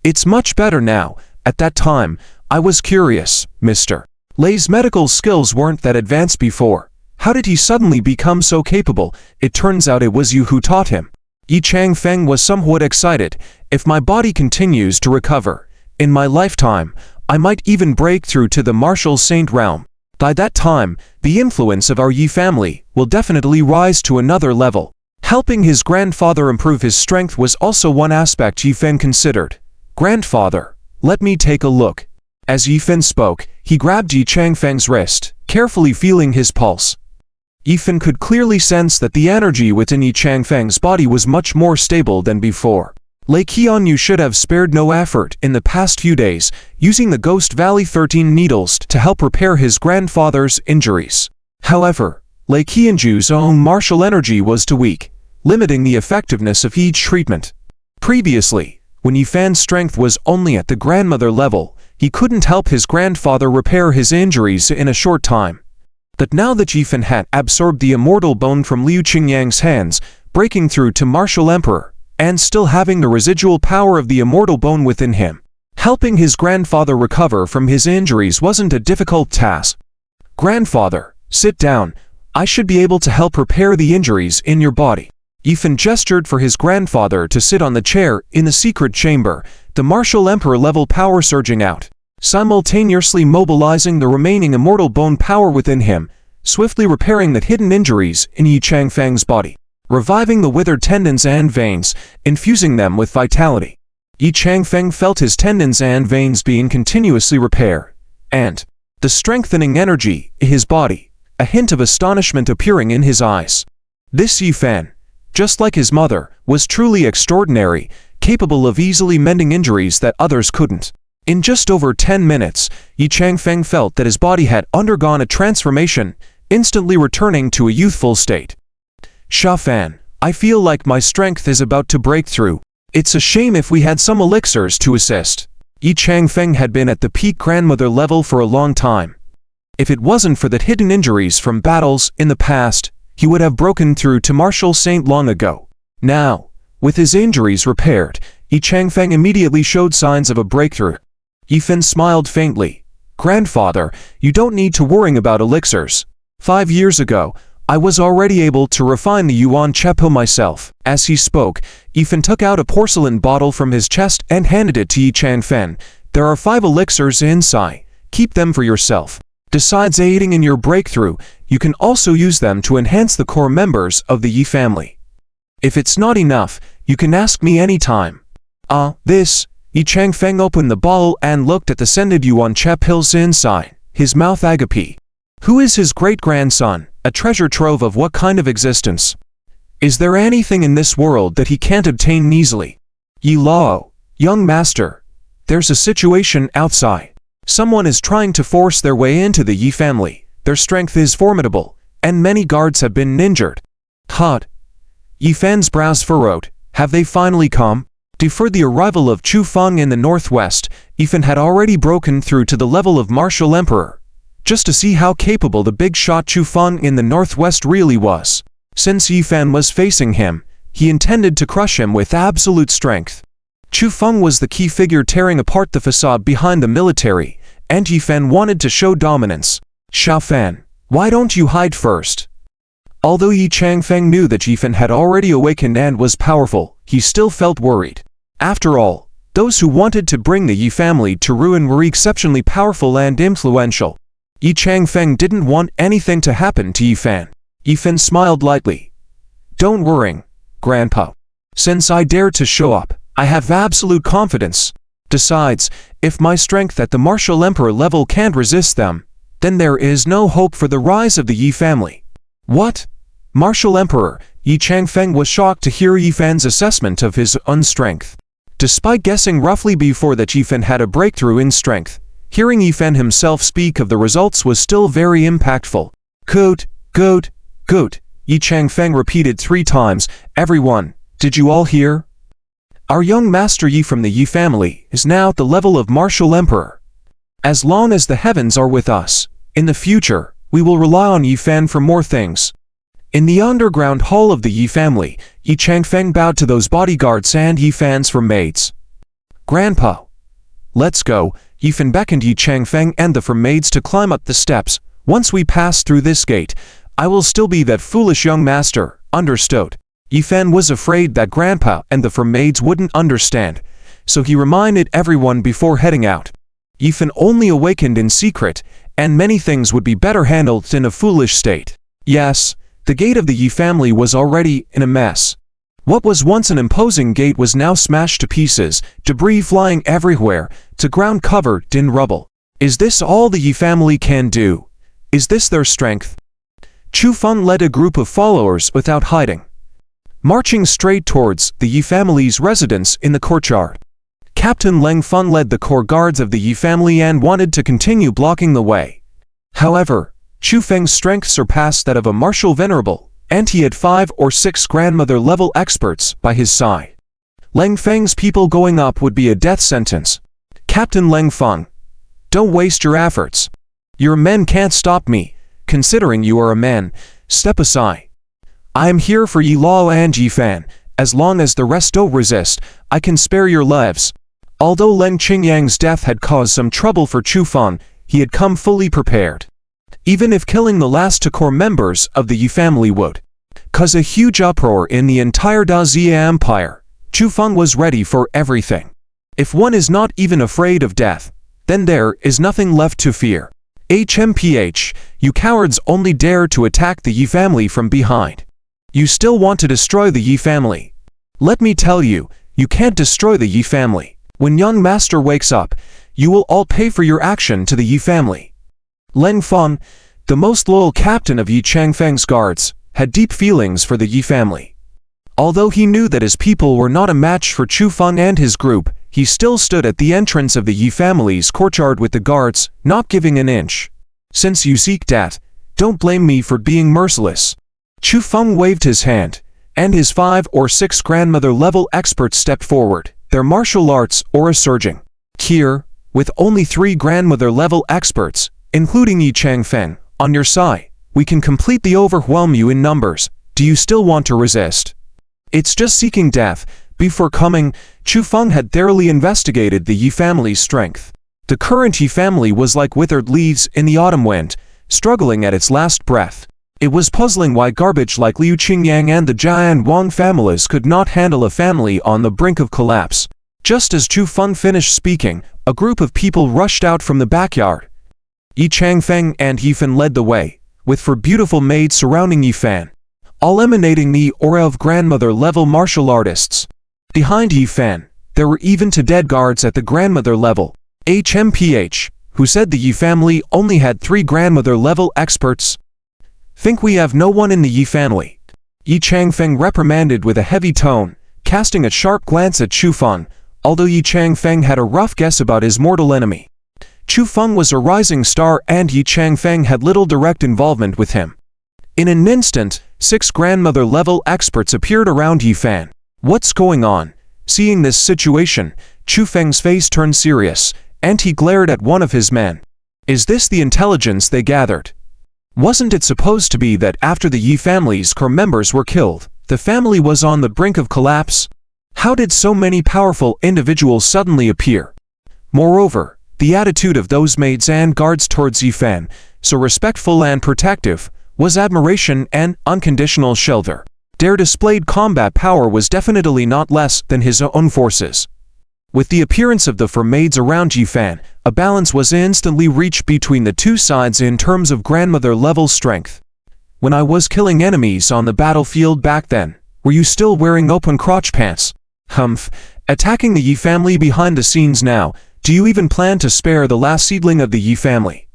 "It's much better now. At that time, I was curious, Mr. Lei's medical skills weren't that advanced before. How did he suddenly become so capable? It turns out it was you who taught him." Yi Changfeng was somewhat excited. "If my body continues to recover, in my lifetime, I might even break through to the martial saint realm. By that time, the influence of our Yi family will definitely rise to another level." Helping his grandfather improve his strength was also one aspect Yifan considered. "Grandfather, let me take a look." As Yifan spoke, he grabbed Yi Changfeng's wrist, carefully feeling his pulse. Yifan could clearly sense that the energy within Yi Changfeng's body was much more stable than before. Lei Qianyu should have spared no effort in the past few days, using the Ghost Valley 13 needles to help repair his grandfather's injuries. However, Lei Qianyu's own martial energy was too weak, limiting the effectiveness of each treatment. Previously, when Yifan's strength was only at the grandmother level, he couldn't help his grandfather repair his injuries in a short time. But now that Yifan had absorbed the immortal bone from Liu Qingyang's hands, breaking through to Martial Emperor, and still having the residual power of the immortal bone within him, helping his grandfather recover from his injuries wasn't a difficult task. "Grandfather, sit down. I should be able to help repair the injuries in your body." Yifan gestured for his grandfather to sit on the chair in the secret chamber, the Martial Emperor level power surging out, simultaneously mobilizing the remaining immortal bone power within him, swiftly repairing the hidden injuries in Yi Changfeng's body, reviving the withered tendons and veins, infusing them with vitality. Yi Changfeng felt his tendons and veins being continuously repaired, and the strengthening energy in his body, a hint of astonishment appearing in his eyes. "This Yifan, just like his mother, was truly extraordinary, capable of easily mending injuries that others couldn't. In just over 10 minutes, Yi Changfeng felt that his body had undergone a transformation, instantly returning to a youthful state. Sha Fan, I feel like my strength is about to break through. It's a shame if we had some elixirs to assist. Yi Changfeng had been at the peak grandmother level for a long time. If it wasn't for the hidden injuries from battles in the past, he would have broken through to martial saint long ago. Now, with his injuries repaired, Yi Changfeng immediately showed signs of a breakthrough. Yi Fen smiled faintly. Grandfather, you don't need to worry about elixirs. 5 years ago, I was already able to refine the Yuan Chepo myself. As he spoke, Yi Fen took out a porcelain bottle from his chest and handed it to Yi Changfeng. There are 5 elixirs inside. Keep them for yourself. Besides aiding in your breakthrough, you can also use them to enhance the core members of the Yi family. If it's not enough, you can ask me anytime. Yi Changfeng opened the bottle and looked at the scented Yuan Che pills inside, his mouth agape. Who is his great-grandson, a treasure trove of what kind of existence? Is there anything in this world that he can't obtain easily? Yi Lao, young master, there's a situation outside. Someone is trying to force their way into the Yi family. Their strength is formidable, and many guards have been injured. Hot. Yi Fan's brows furrowed. Have they finally come? Before the arrival of Chu Feng in the northwest, Yi Fan had already broken through to the level of martial emperor, just to see how capable the big shot Chu Feng in the northwest really was. Since Yi Fan was facing him, he intended to crush him with absolute strength. Chu Feng was the key figure tearing apart the facade behind the military, and Yi Fan wanted to show dominance. Sha Fan, why don't you hide first? Although Yi Changfeng knew that Yi Fan had already awakened and was powerful, he still felt worried. After all, those who wanted to bring the Yi family to ruin were exceptionally powerful and influential. Yi Changfeng didn't want anything to happen to Yi Fan. Yi Fan smiled lightly. Don't worry, Grandpa. Since I dare to show up, I have absolute confidence. Besides, if my strength at the martial emperor level can't resist them, then there is no hope for the rise of the Yi family. What? Martial emperor? Yi Changfeng was shocked to hear Yi Fan's assessment of his own strength. Despite guessing roughly before that Yi Fan had a breakthrough in strength, hearing Yi Fan himself speak of the results was still very impactful. Good. Yi Changfeng repeated 3 times. Everyone, did you all hear? Our young master Yi from the Yi family is now at the level of martial emperor. As long as the heavens are with us, in the future, we will rely on Yi Fan for more things. In the underground hall of the Yi family, Yi Changfeng bowed to those bodyguards and Yi Fans for maids. Grandpa, let's go. Yi Fan beckoned Yi Changfeng and the maids to climb up the steps. Once we pass through this gate, I will still be that foolish young master, understood. Yi Fan was afraid that Grandpa and the maids wouldn't understand, so he reminded everyone before heading out. Yi Fan only awakened in secret, and many things would be better handled in a foolish state. Yes, the gate of the Yi family was already in a mess. What was once an imposing gate was now smashed to pieces, debris flying everywhere, to ground covered in rubble. Is this all the Yi family can do? Is this their strength? Chu Feng led a group of followers without hiding, marching straight towards the Yi family's residence in the courtyard. Captain Leng Feng led the core guards of the Yi family and wanted to continue blocking the way. However, Chu Feng's strength surpassed that of a martial venerable, and he had 5 or 6 grandmother-level experts by his side. Leng Feng's people going up would be a death sentence. Captain Leng Feng, don't waste your efforts. Your men can't stop me. Considering you are a man, step aside. I am here for Yi Lao and Yi Fan. As long as the rest don't resist, I can spare your lives. Although Leng Qingyang's death had caused some trouble for Chu Feng, he had come fully prepared. Even if killing the last 2 core members of the Yi family would cause a huge uproar in the entire Dazia Empire, Chu Feng was ready for everything. If one is not even afraid of death, then there is nothing left to fear. HMPH, you cowards only dare to attack the Yi family from behind. You still want to destroy the Yi family. Let me tell you, you can't destroy the Yi family. When young master wakes up, you will all pay for your action to the Yi family. Leng Feng, the most loyal captain of Yi Changfeng's guards, had deep feelings for the Yi family. Although he knew that his people were not a match for Chu Feng and his group, he still stood at the entrance of the Yi family's courtyard with the guards, not giving an inch. Since you seek that, don't blame me for being merciless. Chu Feng waved his hand, and his 5 or 6 grandmother-level experts stepped forward, their martial arts aura surging. Here, with only 3 grandmother-level experts, including Yi Changfeng, on your side, we can completely overwhelm you in numbers. Do you still want to resist? It's just seeking death. Before coming, Chu Feng had thoroughly investigated the Yi family's strength. The current Yi family was like withered leaves in the autumn wind, struggling at its last breath. It was puzzling why garbage like Liu Qingyang and the Jian Wang families could not handle a family on the brink of collapse. Just as Chu Feng finished speaking, a group of people rushed out from the backyard. Yi Changfeng and Yi Fan led the way, with 4 beautiful maids surrounding Yi Fan, all emanating the aura of grandmother-level martial artists. Behind Yi Fan, there were even 2 dead guards at the grandmother level. HMPH, who said the Yi family only had 3 grandmother-level experts. Think we have no one in the Yi family? Yi Changfeng reprimanded with a heavy tone, casting a sharp glance at Chu Feng, although Yi Changfeng had a rough guess about his mortal enemy. Chu Feng was a rising star and Yi Changfeng had little direct involvement with him. In an instant, 6 grandmother-level experts appeared around Yi Fan. What's going on? Seeing this situation, Chu Feng's face turned serious, and he glared at one of his men. Is this the intelligence they gathered? Wasn't it supposed to be that after the Yi family's core members were killed, the family was on the brink of collapse? How did so many powerful individuals suddenly appear? Moreover, the attitude of those maids and guards towards Yi Fan, so respectful and protective, was admiration and unconditional shelter. Their displayed combat power was definitely not less than his own forces. With the appearance of the 4 maids around Yi Fan, a balance was instantly reached between the 2 sides in terms of grandmother-level strength. When I was killing enemies on the battlefield back then, were you still wearing open crotch pants? Humph, attacking the Yi family behind the scenes now, do you even plan to spare the last seedling of the Yi family?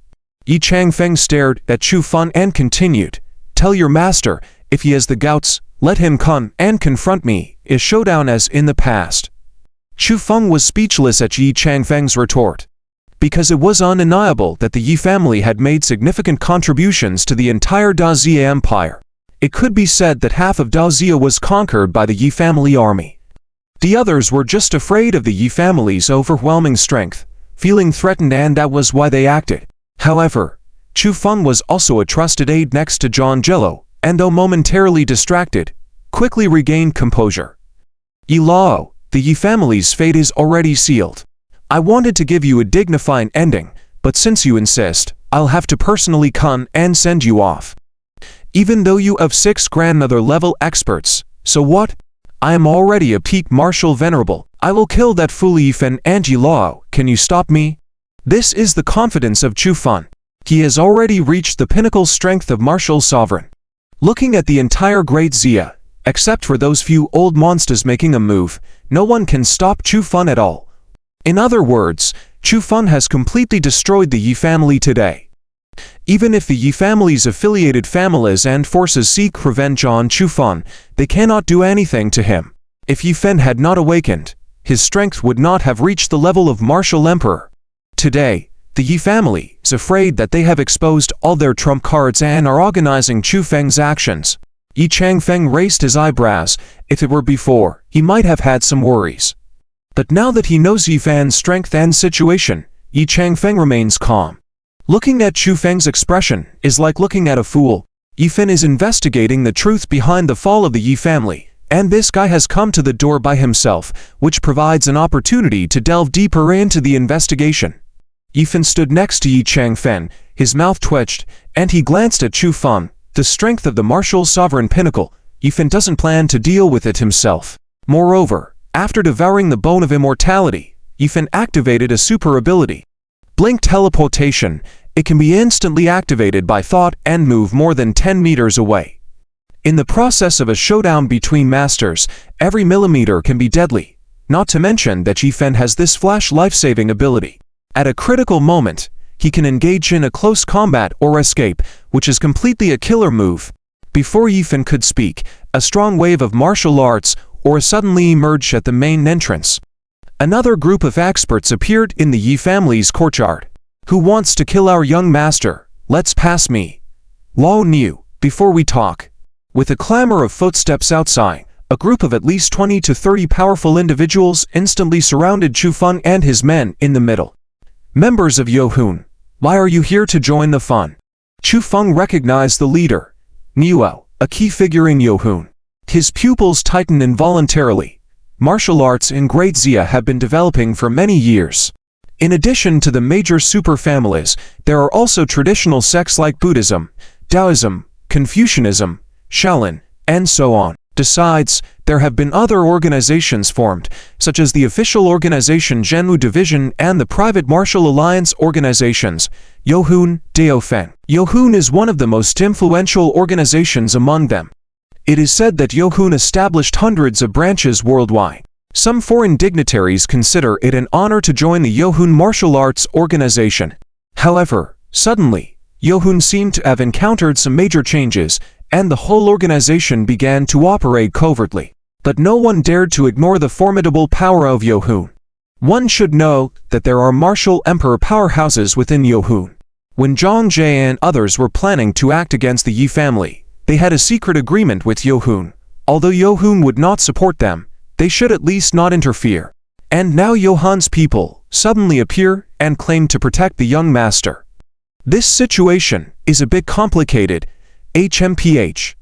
Yi Changfeng stared at Chu Feng and continued, tell your master, if he has the gouts, let him come and confront me, a showdown as in the past. Chu Feng was speechless at Yi Changfeng's retort. Because it was undeniable that the Yi family had made significant contributions to the entire DRIZZLE empire. It could be said that half of DRIZZLE was conquered by the Yi family army. The others were just afraid of the Yi family's overwhelming strength, feeling threatened, and that was why they acted. However, Chu Feng was also a trusted aide next to John Jello, and though momentarily distracted, quickly regained composure. Yi Lao, the Yi family's fate is already sealed. I wanted to give you a dignified ending, but since you insist, I'll have to personally come and send you off. Even though you have 6 grandmother-level experts, so what? I am already a peak martial venerable. I will kill that fool Yi Fan and Yi Lao. Can you stop me? This is the confidence of Chu Feng. He has already reached the pinnacle strength of martial sovereign. Looking at the entire Great Xia, except for those few old monsters making a move, no one can stop Chu Feng at all. In other words, Chu Feng has completely destroyed the Yi family today. Even if the Yi family's affiliated families and forces seek revenge on Chu Feng, they cannot do anything to him. If Yi Fan had not awakened, his strength would not have reached the level of martial emperor. Today, the Yi family is afraid that they have exposed all their trump cards and are organizing Chu Feng's actions. Yi Changfeng raised his eyebrows. If it were before, he might have had some worries. But now that he knows Yi Fan's strength and situation, Yi Changfeng remains calm. Looking at Chu Feng's expression is like looking at a fool. Yi Fan is investigating the truth behind the fall of the Yi family, and this guy has come to the door by himself, which provides an opportunity to delve deeper into the investigation. Yi Fan stood next to Yi Changfeng, his mouth twitched, and he glanced at Chu Feng. The strength of the martial sovereign pinnacle, Yi Fan doesn't plan to deal with it himself. Moreover, after devouring the bone of immortality, Yi Fan activated a super ability. Blink teleportation. It can be instantly activated by thought and move more than 10 meters away. In the process of a showdown between masters, every millimeter can be deadly, not to mention that Yi Fan has this flash life-saving ability. At a critical moment, he can engage in a close combat or escape, which is completely a killer move. Before Yifan could speak, a strong wave of martial arts or suddenly emerged at the main entrance. Another group of experts appeared in the Yi family's courtyard. "Who wants to kill our young master? Let's pass me. Lao Niu, before we talk." With a clamor of footsteps outside, a group of at least 20 to 30 powerful individuals instantly surrounded Chu Feng and his men in the middle. "Members of Yohun, why are you here to join the fun?" Chu Feng recognized the leader, Niuo, a key figure in Yohun. His pupils tightened involuntarily. Martial arts in Great Xia have been developing for many years. In addition to the major superfamilies, there are also traditional sects like Buddhism, Taoism, Confucianism, Shaolin, and so on. Besides, there have been other organizations formed, such as the official organization Zhenwu Division and the private martial alliance organizations, Yohun, Daofen. Yohun is one of the most influential organizations among them. It is said that Yohun established hundreds of branches worldwide. Some foreign dignitaries consider it an honor to join the Yohun martial arts organization. However, suddenly, Yohun seemed to have encountered some major changes, and the whole organization began to operate covertly. But no one dared to ignore the formidable power of Yohun. One should know that there are martial emperor powerhouses within Yohun. When Zhang Jie and others were planning to act against the Yi family, they had a secret agreement with Yohun. Although Yohun would not support them, they should at least not interfere. And now Yohun's people suddenly appear and claim to protect the young master. This situation is a bit complicated. HMPH.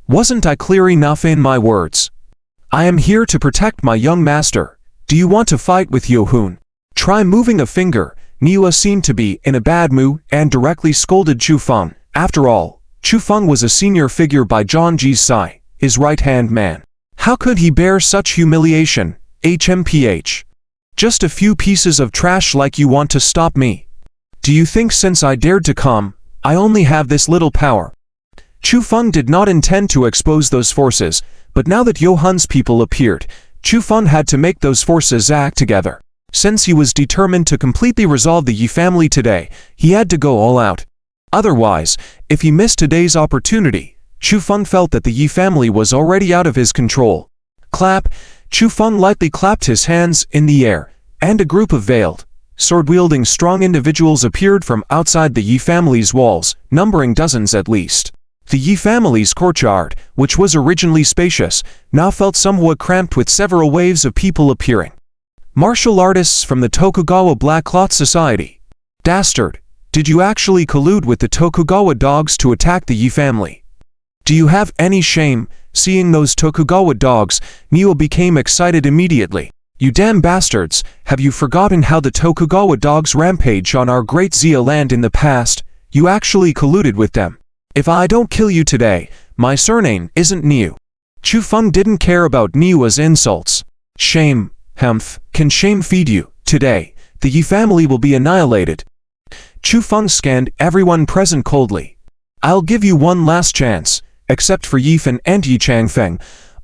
Wasn't I clear enough in my words? I am here to protect my young master. Do you want to fight with Yohun? Try moving a finger. Niwa seemed to be in a bad mood and directly scolded Chu Feng. After all, Chu Feng was a senior figure by Zhang Ji's side, his right-hand man. How could he bear such humiliation? HMPH. Just a few pieces of trash like you want to stop me? Do you think since I dared to come, I only have this little power? Chu Feng did not intend to expose those forces, but now that Yohun's people appeared, Chu Feng had to make those forces act together. Since he was determined to completely resolve the Yi family today, he had to go all out. Otherwise, if he missed today's opportunity, Chu Feng felt that the Yi family was already out of his control. Clap! Chu Feng lightly clapped his hands in the air, and a group of veiled, sword-wielding strong individuals appeared from outside the Yi family's walls, numbering dozens at least. The Yi family's courtyard, which was originally spacious, now felt somewhat cramped with several waves of people appearing. Martial artists from the Tokugawa Black Cloth Society. Dastard, did you actually collude with the Tokugawa dogs to attack the Yi family? Do you have any shame? Seeing those Tokugawa dogs, Niwa became excited immediately. You damn bastards, have you forgotten how the Tokugawa dogs rampaged on our Great Xia land in the past? You actually colluded with them. If I don't kill you today, my surname isn't Niu. Chu Feng didn't care about Niu's insults. Shame, Hemph, can shame feed you? Today, the Yi family will be annihilated. Chu Feng scanned everyone present coldly. I'll give you one last chance, except for Yifan and Yi Changfeng.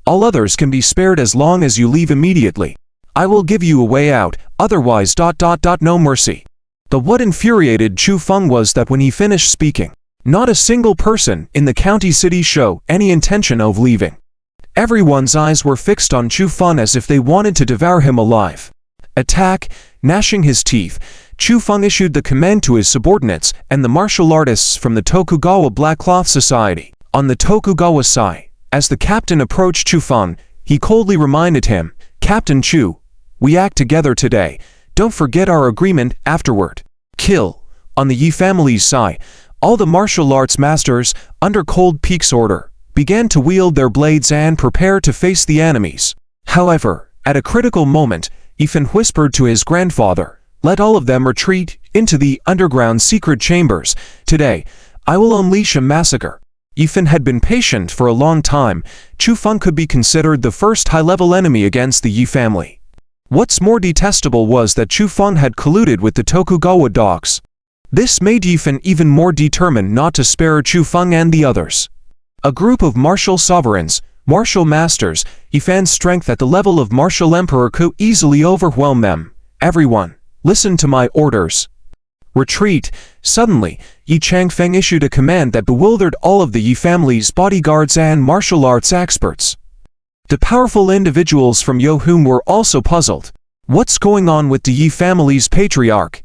All others can be spared as long as you leave immediately. I will give you a way out, otherwise ... no mercy. But what infuriated Chu Feng was that when he finished speaking, not a single person in the county city showed any intention of leaving. Everyone's eyes were fixed on Chu Feng as if they wanted to devour him alive. Attack! Gnashing his teeth, Chu Feng issued the command to his subordinates and the martial artists from the Tokugawa Black Cloth Society. On the Tokugawa side, as the captain approached Chu Feng, he coldly reminded him, Captain Chu, we act together today. Don't forget our agreement afterward. Kill! On the Yi family's side, all the martial arts masters, under Cold Peak's order, began to wield their blades and prepare to face the enemies. However, at a critical moment, Yifan whispered to his grandfather, let all of them retreat into the underground secret chambers. Today, I will unleash a massacre. Yifan had been patient for a long time. Chu Feng could be considered the first high-level enemy against the Yi family. What's more detestable was that Chu Feng had colluded with the Tokugawa dogs. This made Yifan even more determined not to spare Chu Feng and the others. A group of martial sovereigns, martial masters, Yifan's strength at the level of martial emperor could easily overwhelm them. Everyone, listen to my orders. Retreat! Suddenly, Yi Changfeng issued a command that bewildered all of the Yi family's bodyguards and martial arts experts. The powerful individuals from Yohun were also puzzled. What's going on with the Yi family's patriarch?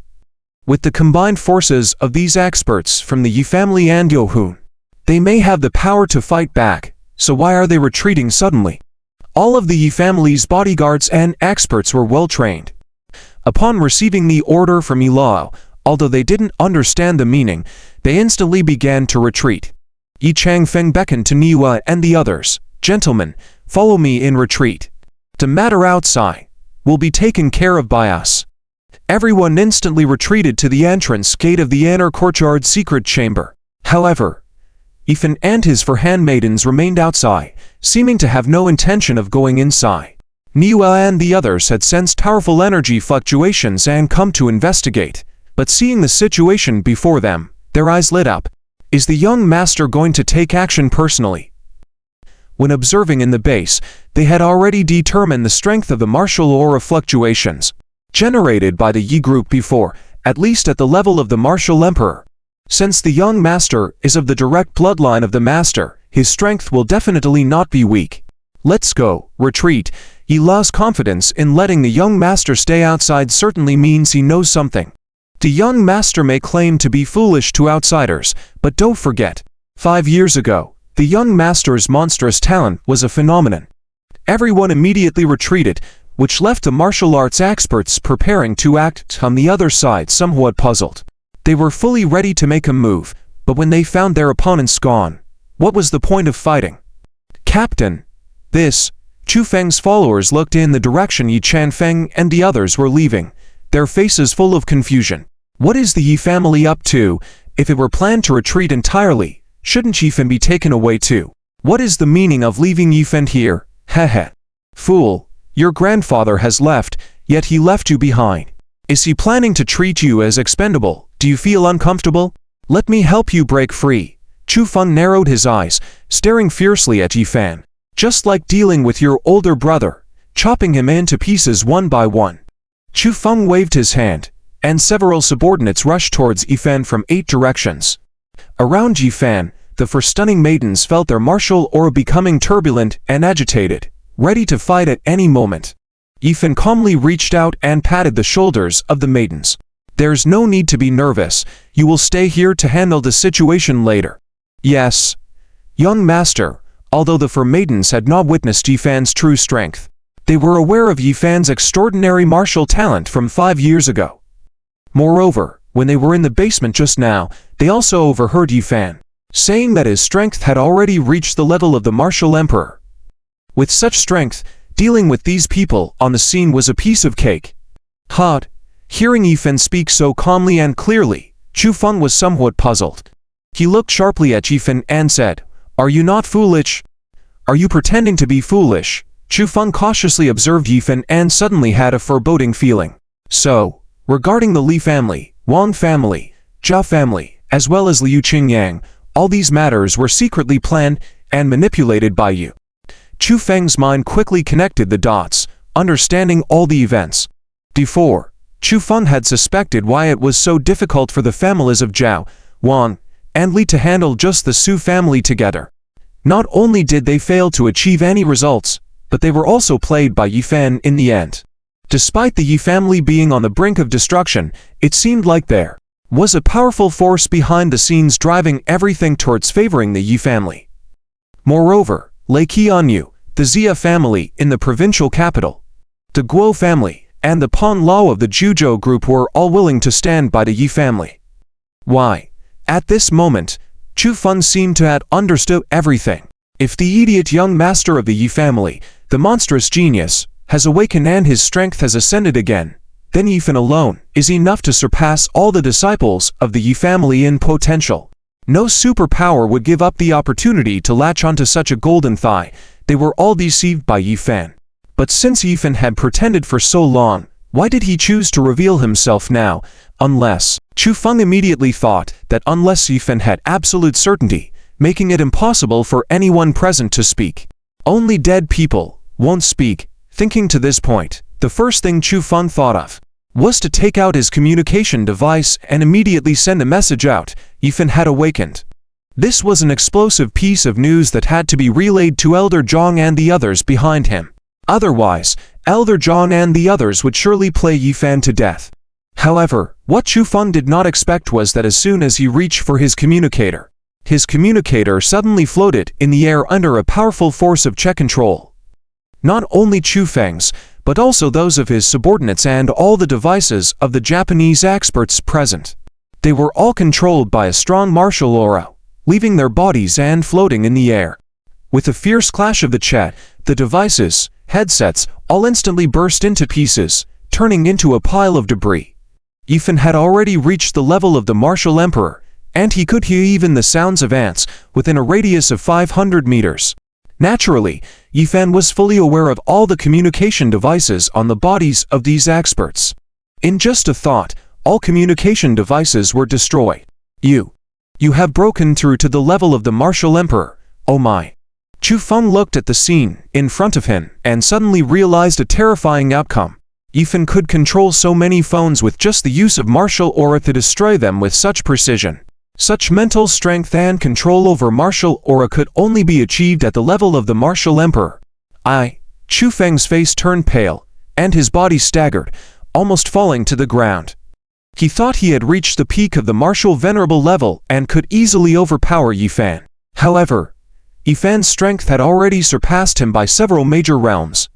With the combined forces of these experts from the Yi family and Yohun, they may have the power to fight back, so why are they retreating suddenly? All of the Yi family's bodyguards and experts were well trained. Upon receiving the order from Yi Lao, although they didn't understand the meaning, they instantly began to retreat. Yi Changfeng beckoned to Niwa and the others. Gentlemen, follow me in retreat. The matter outside will be taken care of by us. Everyone instantly retreated to the entrance gate of the inner courtyard secret chamber. However, Ethan and his four handmaidens remained outside, seeming to have no intention of going inside. Niwa and the others had sensed powerful energy fluctuations and come to investigate, but seeing the situation before them, their eyes lit up. Is the young master going to take action personally? When observing in the base, they had already determined the strength of the martial aura fluctuations generated by the Yi group before, at least at the level of the martial emperor. Since the young master is of the direct bloodline of the master, his strength will definitely not be weak. Let's go, retreat. Yi Lao's confidence in letting the young master stay outside certainly means he knows something. The young master may claim to be foolish to outsiders, but don't forget, 5 years ago, the young master's monstrous talent was a phenomenon. Everyone immediately retreated, which left the martial arts experts preparing to act on the other side somewhat puzzled. They were fully ready to make a move, but when they found their opponents gone, what was the point of fighting? Captain! Chu Feng's followers looked in the direction Yi Changfeng and the others were leaving, their faces full of confusion. What is the Yi family up to? If it were planned to retreat entirely, shouldn't Yifen be taken away too? What is the meaning of leaving Yifen here? Heh. Fool! Your grandfather has left, yet he left you behind. Is he planning to treat you as expendable? Do you feel uncomfortable? Let me help you break free. Chu Feng narrowed his eyes, staring fiercely at Yifan. Just like dealing with your older brother, chopping him into pieces one by one. Chu Feng waved his hand, and several subordinates rushed towards Yifan from 8 directions. Around Yifan, the 4 stunning maidens felt their martial aura becoming turbulent and agitated, ready to fight at any moment. Yifan calmly reached out and patted the shoulders of the maidens. There's no need to be nervous, you will stay here to handle the situation later. Yes. Young master, although the 4 maidens had not witnessed Yifan's true strength, they were aware of Yifan's extraordinary martial talent from 5 years ago. Moreover, when they were in the basement just now, they also overheard Yifan saying that his strength had already reached the level of the martial emperor. With such strength, dealing with these people on the scene was a piece of cake. Hearing Yifan speak so calmly and clearly, Chu Feng was somewhat puzzled. He looked sharply at Yifan and said, "Are you not foolish? Are you pretending to be foolish?" Chu Feng cautiously observed Yifan and suddenly had a foreboding feeling. So, regarding the Li family, Wang family, Zhao family, as well as Liu Qingyang, all these matters were secretly planned and manipulated by you. Chu Feng's mind quickly connected the dots, understanding all the events. Before, Chu Feng had suspected why it was so difficult for the families of Zhao, Wang, and Li to handle just the Su family together. Not only did they fail to achieve any results, but they were also played by Yifan in the end. Despite the Yi family being on the brink of destruction, it seemed like there was a powerful force behind the scenes driving everything towards favoring the Yi family. Moreover, Lei Qianyu, the Xia family in the provincial capital, the Guo family, and the Pan Lao of the Zhuzhou group were all willing to stand by the Yi family. Why? At this moment, Chu Feng seemed to have understood everything. If the idiot young master of the Yi family, the monstrous genius, has awakened and his strength has ascended again, then Yifan alone is enough to surpass all the disciples of the Yi family in potential. No superpower would give up the opportunity to latch onto such a golden thigh. They were all deceived by Yifan. But since Yifan had pretended for so long, why did he choose to reveal himself now? Unless, Chu Feng immediately thought that unless Yifan had absolute certainty, making it impossible for anyone present to speak. Only dead people won't speak. Thinking to this point, the first thing Chu Feng thought of was to take out his communication device and immediately send a message out. Yifan had awakened. This was an explosive piece of news that had to be relayed to Elder Zhang and the others behind him. Otherwise, Elder Zhang and the others would surely play Yifan to death. However, what Chu Feng did not expect was that as soon as he reached for his communicator suddenly floated in the air under a powerful force of check control. Not only Chu Feng's, but also those of his subordinates and all the devices of the Japanese experts present. They were all controlled by a strong martial aura, leaving their bodies and floating in the air. With a fierce clash of the devices, headsets, all instantly burst into pieces, turning into a pile of debris. Yifan had already reached the level of the martial emperor, and he could hear even the sounds of ants within a radius of 500 meters. Naturally, Yifan was fully aware of all the communication devices on the bodies of these experts. In just a thought, all communication devices were destroyed. You have broken through to the level of the martial emperor, oh my. Chu Feng looked at the scene in front of him and suddenly realized a terrifying outcome. Yifan could control so many phones with just the use of martial aura to destroy them with such precision. Such mental strength and control over martial aura could only be achieved at the level of the martial emperor. Chu Feng's face turned pale, and his body staggered, almost falling to the ground. He thought he had reached the peak of the martial venerable level and could easily overpower Yifan. However, Yifan's strength had already surpassed him by several major realms.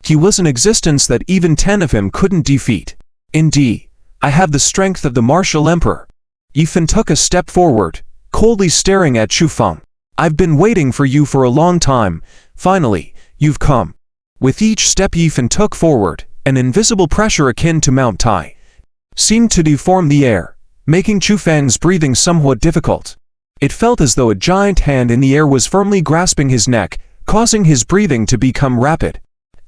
He was an existence that even 10 of him couldn't defeat. Indeed, I have the strength of the martial emperor. Yifan took a step forward, coldly staring at Chu Feng. I've been waiting for you for a long time. Finally, you've come. With each step Yifan took forward, an invisible pressure akin to Mount Tai seemed to deform the air, making Chu Feng's breathing somewhat difficult. It felt as though a giant hand in the air was firmly grasping his neck, causing his breathing to become rapid.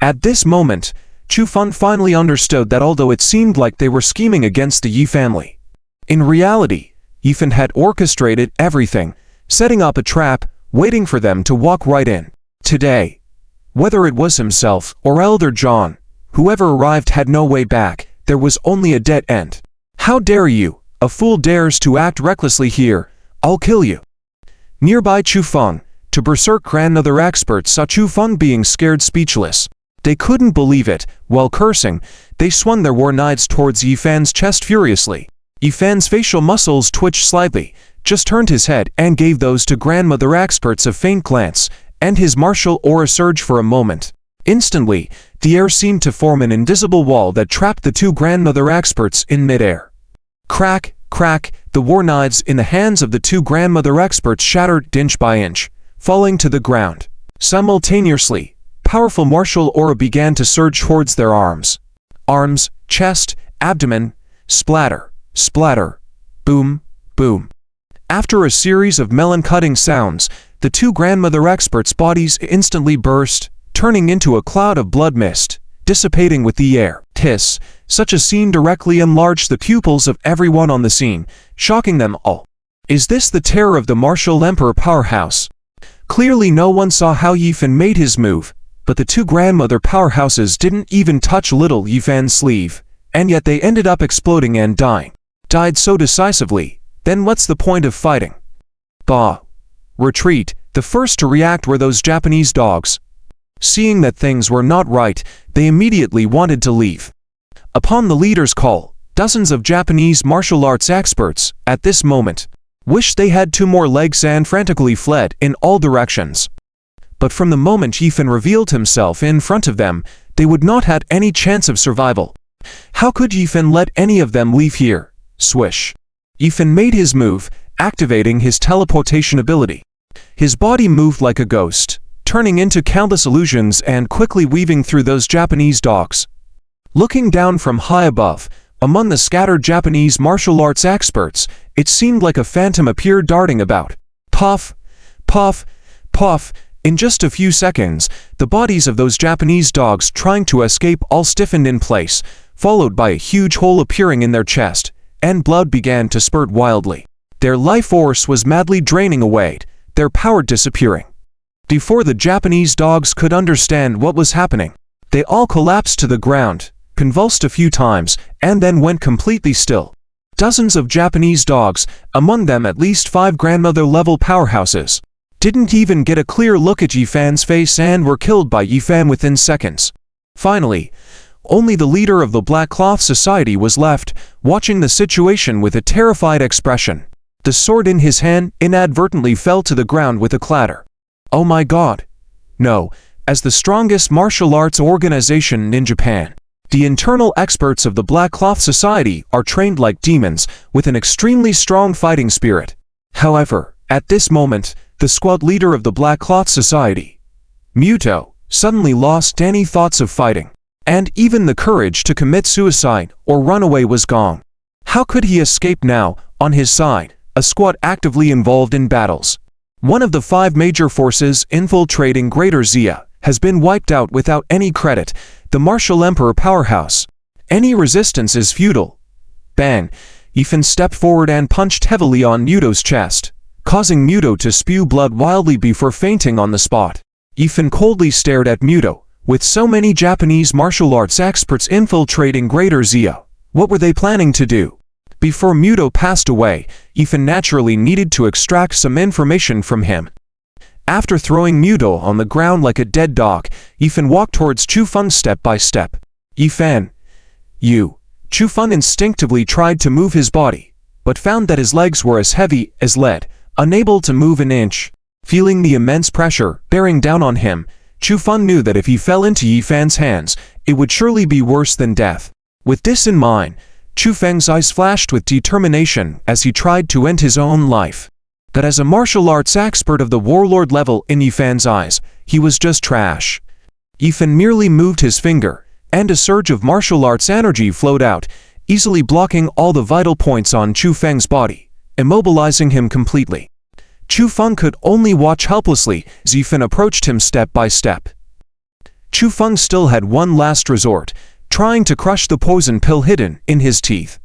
At this moment, Chu Feng finally understood that although it seemed like they were scheming against the Yi family, in reality, Yifan had orchestrated everything, setting up a trap, waiting for them to walk right in. Today, whether it was himself or Elder John, whoever arrived had no way back. There was only a dead end. How dare you? A fool dares to act recklessly here. I'll kill you. Nearby Chu Feng, to berserk grandmother experts saw Chu Feng being scared speechless. They couldn't believe it. While cursing, they swung their war knives towards Yifan's chest furiously. Yifan's facial muscles twitched slightly, just turned his head and gave those to grandmother experts a faint glance, and his martial aura surged for a moment. Instantly, the air seemed to form an invisible wall that trapped the two grandmother experts in midair. Crack, crack, the war knives in the hands of the two grandmother experts shattered inch by inch, falling to the ground. Simultaneously, powerful martial aura began to surge towards their arms. Arms, chest, abdomen, splatter, splatter, boom, boom. After a series of melon-cutting sounds, the two grandmother experts' bodies instantly burst, turning into a cloud of blood mist, dissipating with the air. Such a scene directly enlarged the pupils of everyone on the scene, shocking them all. Is this the terror of the martial emperor powerhouse? Clearly no one saw how Yifan made his move, but the two grandmother powerhouses didn't even touch little Yifan's sleeve, and yet they ended up exploding and dying. Died so decisively, then what's the point of fighting? Bah! Retreat. The first to react were those Japanese dogs. Seeing that things were not right, they immediately wanted to leave. Upon the leader's call, dozens of Japanese martial arts experts, at this moment, wished they had two more legs and frantically fled in all directions. But from the moment Yifan revealed himself in front of them, they would not have any chance of survival. How could Yifan let any of them leave here? Swish. Yifan made his move, activating his teleportation ability. His body moved like a ghost, turning into countless illusions and quickly weaving through those Japanese dogs. Looking down from high above, among the scattered Japanese martial arts experts, it seemed like a phantom appeared darting about. Puff, puff, puff. In just a few seconds, the bodies of those Japanese dogs trying to escape all stiffened in place, followed by a huge hole appearing in their chest, and blood began to spurt wildly. Their life force was madly draining away, their power disappearing. Before the Japanese dogs could understand what was happening, they all collapsed to the ground, convulsed a few times, and then went completely still. Dozens of Japanese dogs, among them at least 5 grandmother-level powerhouses, didn't even get a clear look at Yifan's face and were killed by Yifan within seconds. Finally, only the leader of the Black Cloth Society was left, watching the situation with a terrified expression. The sword in his hand inadvertently fell to the ground with a clatter. Oh my God! No, as the strongest martial arts organization in Japan, the internal experts of the Black Cloth Society are trained like demons with an extremely strong fighting spirit. However, at this moment, the squad leader of the Black Cloth Society, Muto, suddenly lost any thoughts of fighting, and even the courage to commit suicide or run away was gone. How could he escape now, on his side, a squad actively involved in battles? One of the 5 major forces infiltrating Greater Xia has been wiped out without any credit, the Martial Emperor powerhouse. Any resistance is futile. Bang! Yifan stepped forward and punched heavily on Muto's chest, causing Muto to spew blood wildly before fainting on the spot. Yifan coldly stared at Muto. With so many Japanese martial arts experts infiltrating Greater Xia, what were they planning to do? Before Muto passed away, Yifan naturally needed to extract some information from him. After throwing Muto on the ground like a dead dog, Yifan walked towards Chufeng step by step. Yifan, you. Chufeng instinctively tried to move his body, but found that his legs were as heavy as lead, unable to move an inch. Feeling the immense pressure bearing down on him, Chufeng knew that if he fell into Yifan's hands, it would surely be worse than death. With this in mind, Chufeng's eyes flashed with determination as he tried to end his own life. That as a martial arts expert of the warlord level in Yifan's eyes, he was just trash. Yifan merely moved his finger, and a surge of martial arts energy flowed out, easily blocking all the vital points on Chufeng's body, immobilizing him completely. Chufeng could only watch helplessly as Yifan approached him step by step. Chufeng still had one last resort, trying to crush the poison pill hidden in his teeth.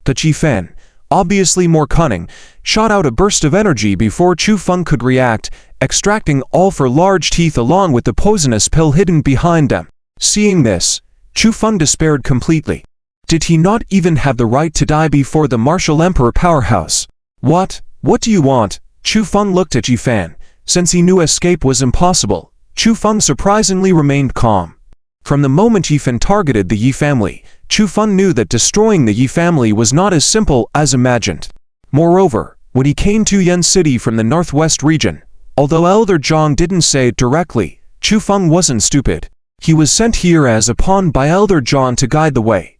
But Yifan, obviously more cunning, shot out a burst of energy before Chufeng could react, extracting all 4 large teeth along with the poisonous pill hidden behind them. Seeing this, Chufeng despaired completely. Did he not even have the right to die before the Martial Emperor powerhouse? What do you want? Chufeng looked at Yifan. Since he knew escape was impossible, Chufeng surprisingly remained calm. From the moment Yifan targeted the Yi family, Chufeng knew that destroying the Yi family was not as simple as imagined. Moreover, when he came to Yen City from the northwest region, although Elder Zhang didn't say it directly, Chufeng wasn't stupid. He was sent here as a pawn by Elder Zhang to guide the way.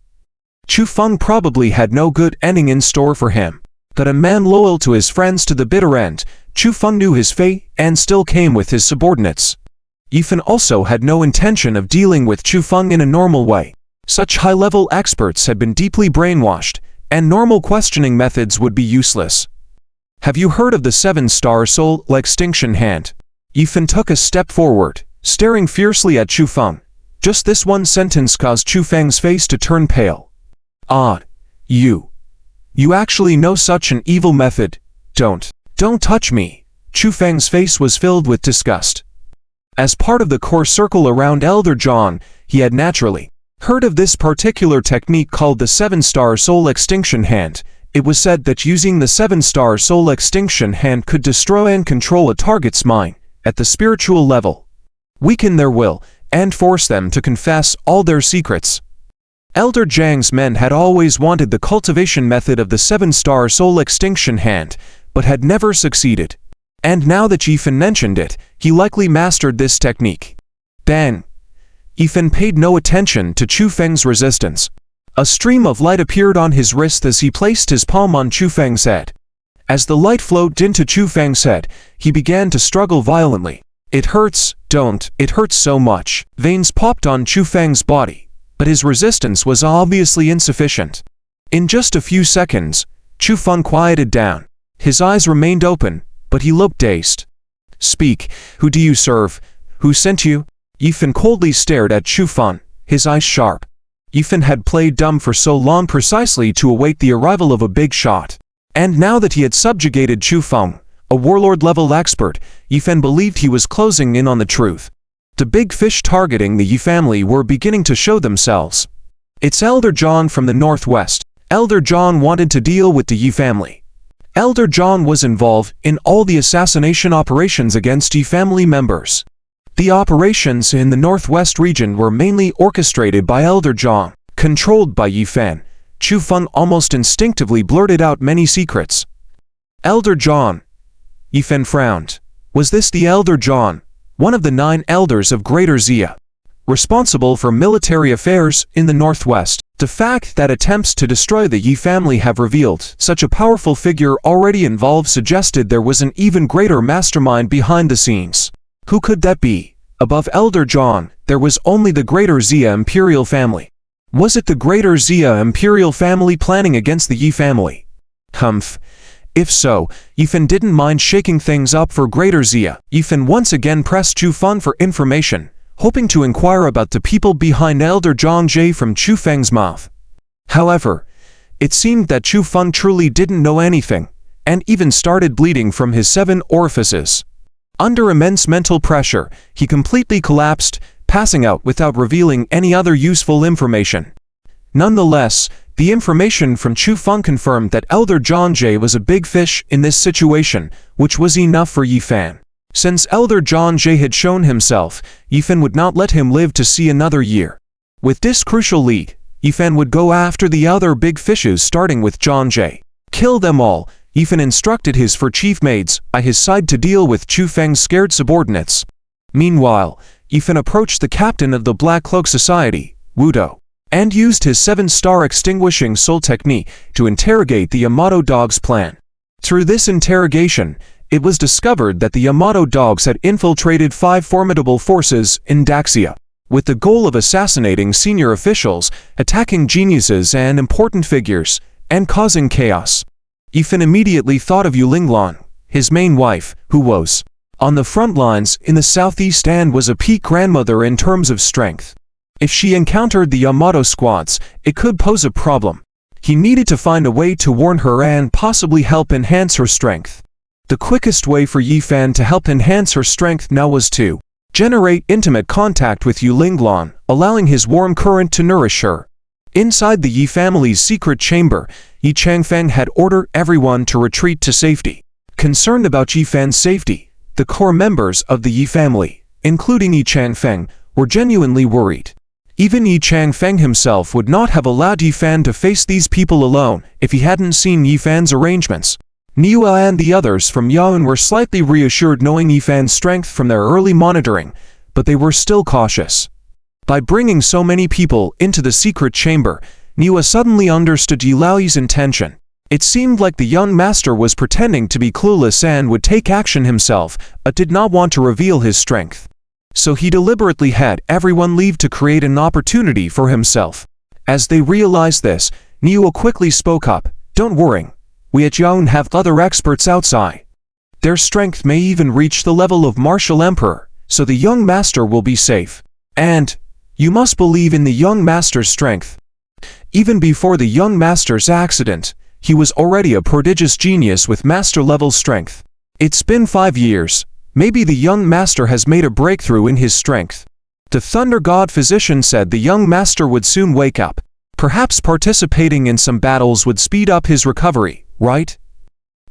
Chufeng probably had no good ending in store for him. That a man loyal to his friends to the bitter end, Chufeng knew his fate and still came with his subordinates. Yifan also had no intention of dealing with Chufeng in a normal way. Such high-level experts had been deeply brainwashed, and normal questioning methods would be useless. Have you heard of the 7-star soul extinction hand? Yifan took a step forward, staring fiercely at Chufeng. Just this one sentence caused Chufeng's face to turn pale. Odd. You actually know such an evil method? Don't touch me. Chufeng's face was filled with disgust. As part of the core circle around Elder Zhang, he had naturally heard of this particular technique called the 7-star soul extinction hand. It was said that using the 7-star soul extinction hand could destroy and control a target's mind at the spiritual level, weaken their will, and force them to confess all their secrets. Elder Zhang's men had always wanted the cultivation method of the 7-star soul extinction hand, but had never succeeded. And now that Yifan mentioned it, he likely mastered this technique. Bang! Yifan paid no attention to Chufeng's resistance. A stream of light appeared on his wrist as he placed his palm on Chufeng's head. As the light flowed into Chufeng's head, he began to struggle violently. It hurts, it hurts so much. Veins popped on Chufeng's body. But his resistance was obviously insufficient. In just a few seconds, Chufeng quieted down. His eyes remained open, but he looked dazed. Speak, who do you serve? Who sent you? Yifan coldly stared at Chufeng, his eyes sharp. Yifan had played dumb for so long precisely to await the arrival of a big shot. And now that he had subjugated Chufeng, a warlord-level expert, Yifan believed he was closing in on the truth. The big fish targeting the Yi family were beginning to show themselves. It's Elder John from the Northwest. Elder John wanted to deal with the Yi family. Elder John was involved in all the assassination operations against Yi family members. The operations in the Northwest region were mainly orchestrated by Elder John, controlled by Yi Fan. Chu Feng almost instinctively blurted out many secrets. Elder John. Yi Fan frowned. Was this the Elder John, one of the 9 elders of Greater Xia, responsible for military affairs in the Northwest? The fact that attempts to destroy the Yi family have revealed such a powerful figure already involved suggested there was an even greater mastermind behind the scenes. Who could that be? Above Elder John, there was only the Greater Xia imperial family. Was it the Greater Xia imperial family planning against the Yi family? Humph. If so, Yi Fan didn't mind shaking things up for Greater Xia. Yi Fan once again pressed Chu Feng for information, hoping to inquire about the people behind Elder John Jie from Chu Feng's mouth. However, it seemed that Chu Feng truly didn't know anything, and even started bleeding from his 7 orifices. Under immense mental pressure, he completely collapsed, passing out without revealing any other useful information. Nonetheless, the information from Chu Feng confirmed that Elder John Jie was a big fish in this situation, which was enough for Yi Fan. Since Elder John Jie had shown himself, Yi Fan would not let him live to see another year. With this crucial lead, Yi Fan would go after the other big fishes, starting with John Jie. Kill them all. Yi Fan instructed his 4 chief maids by his side to deal with Chu Feng's scared subordinates. Meanwhile, Yi Fan approached the captain of the Black Cloak Society, Wu Do, and used his 7-star extinguishing soul technique to interrogate the Yamato dogs' plan. Through this interrogation, it was discovered that the Yamato dogs had infiltrated 5 formidable forces in Daxia, with the goal of assassinating senior officials, attacking geniuses and important figures, and causing chaos. Yi Fan immediately thought of Yulinglan, his main wife, who was on the front lines in the southeast and was a peak grandmother in terms of strength. If she encountered the Yamato squads, it could pose a problem. He needed to find a way to warn her and possibly help enhance her strength. The quickest way for Yi Fan to help enhance her strength now was to generate intimate contact with Yulinglan, allowing his warm current to nourish her. Inside the Yi family's secret chamber, Yi Changfeng had ordered everyone to retreat to safety. Concerned about Yi Fan's safety, the core members of the Yi family, including Yi Changfeng, were genuinely worried. Even Yi Changfeng himself would not have allowed Yi Fan to face these people alone if he hadn't seen Yi Fan's arrangements. Niwa and the others from Yaoan were slightly reassured knowing Yi Fan's strength from their early monitoring, but they were still cautious. By bringing so many people into the secret chamber, Niwa suddenly understood Yi Laoyi's intention. It seemed like the young master was pretending to be clueless and would take action himself, but did not want to reveal his strength. So he deliberately had everyone leave to create an opportunity for himself. As they realized this, Niwa quickly spoke up. "Don't worry. We at Yaoan have other experts outside. Their strength may even reach the level of Martial Emperor, so the young master will be safe. And you must believe in the young master's strength." Even before the young master's accident, he was already a prodigious genius with master-level strength. It's been 5 years. Maybe the young master has made a breakthrough in his strength. The Thunder God physician said the young master would soon wake up. Perhaps participating in some battles would speed up his recovery, right?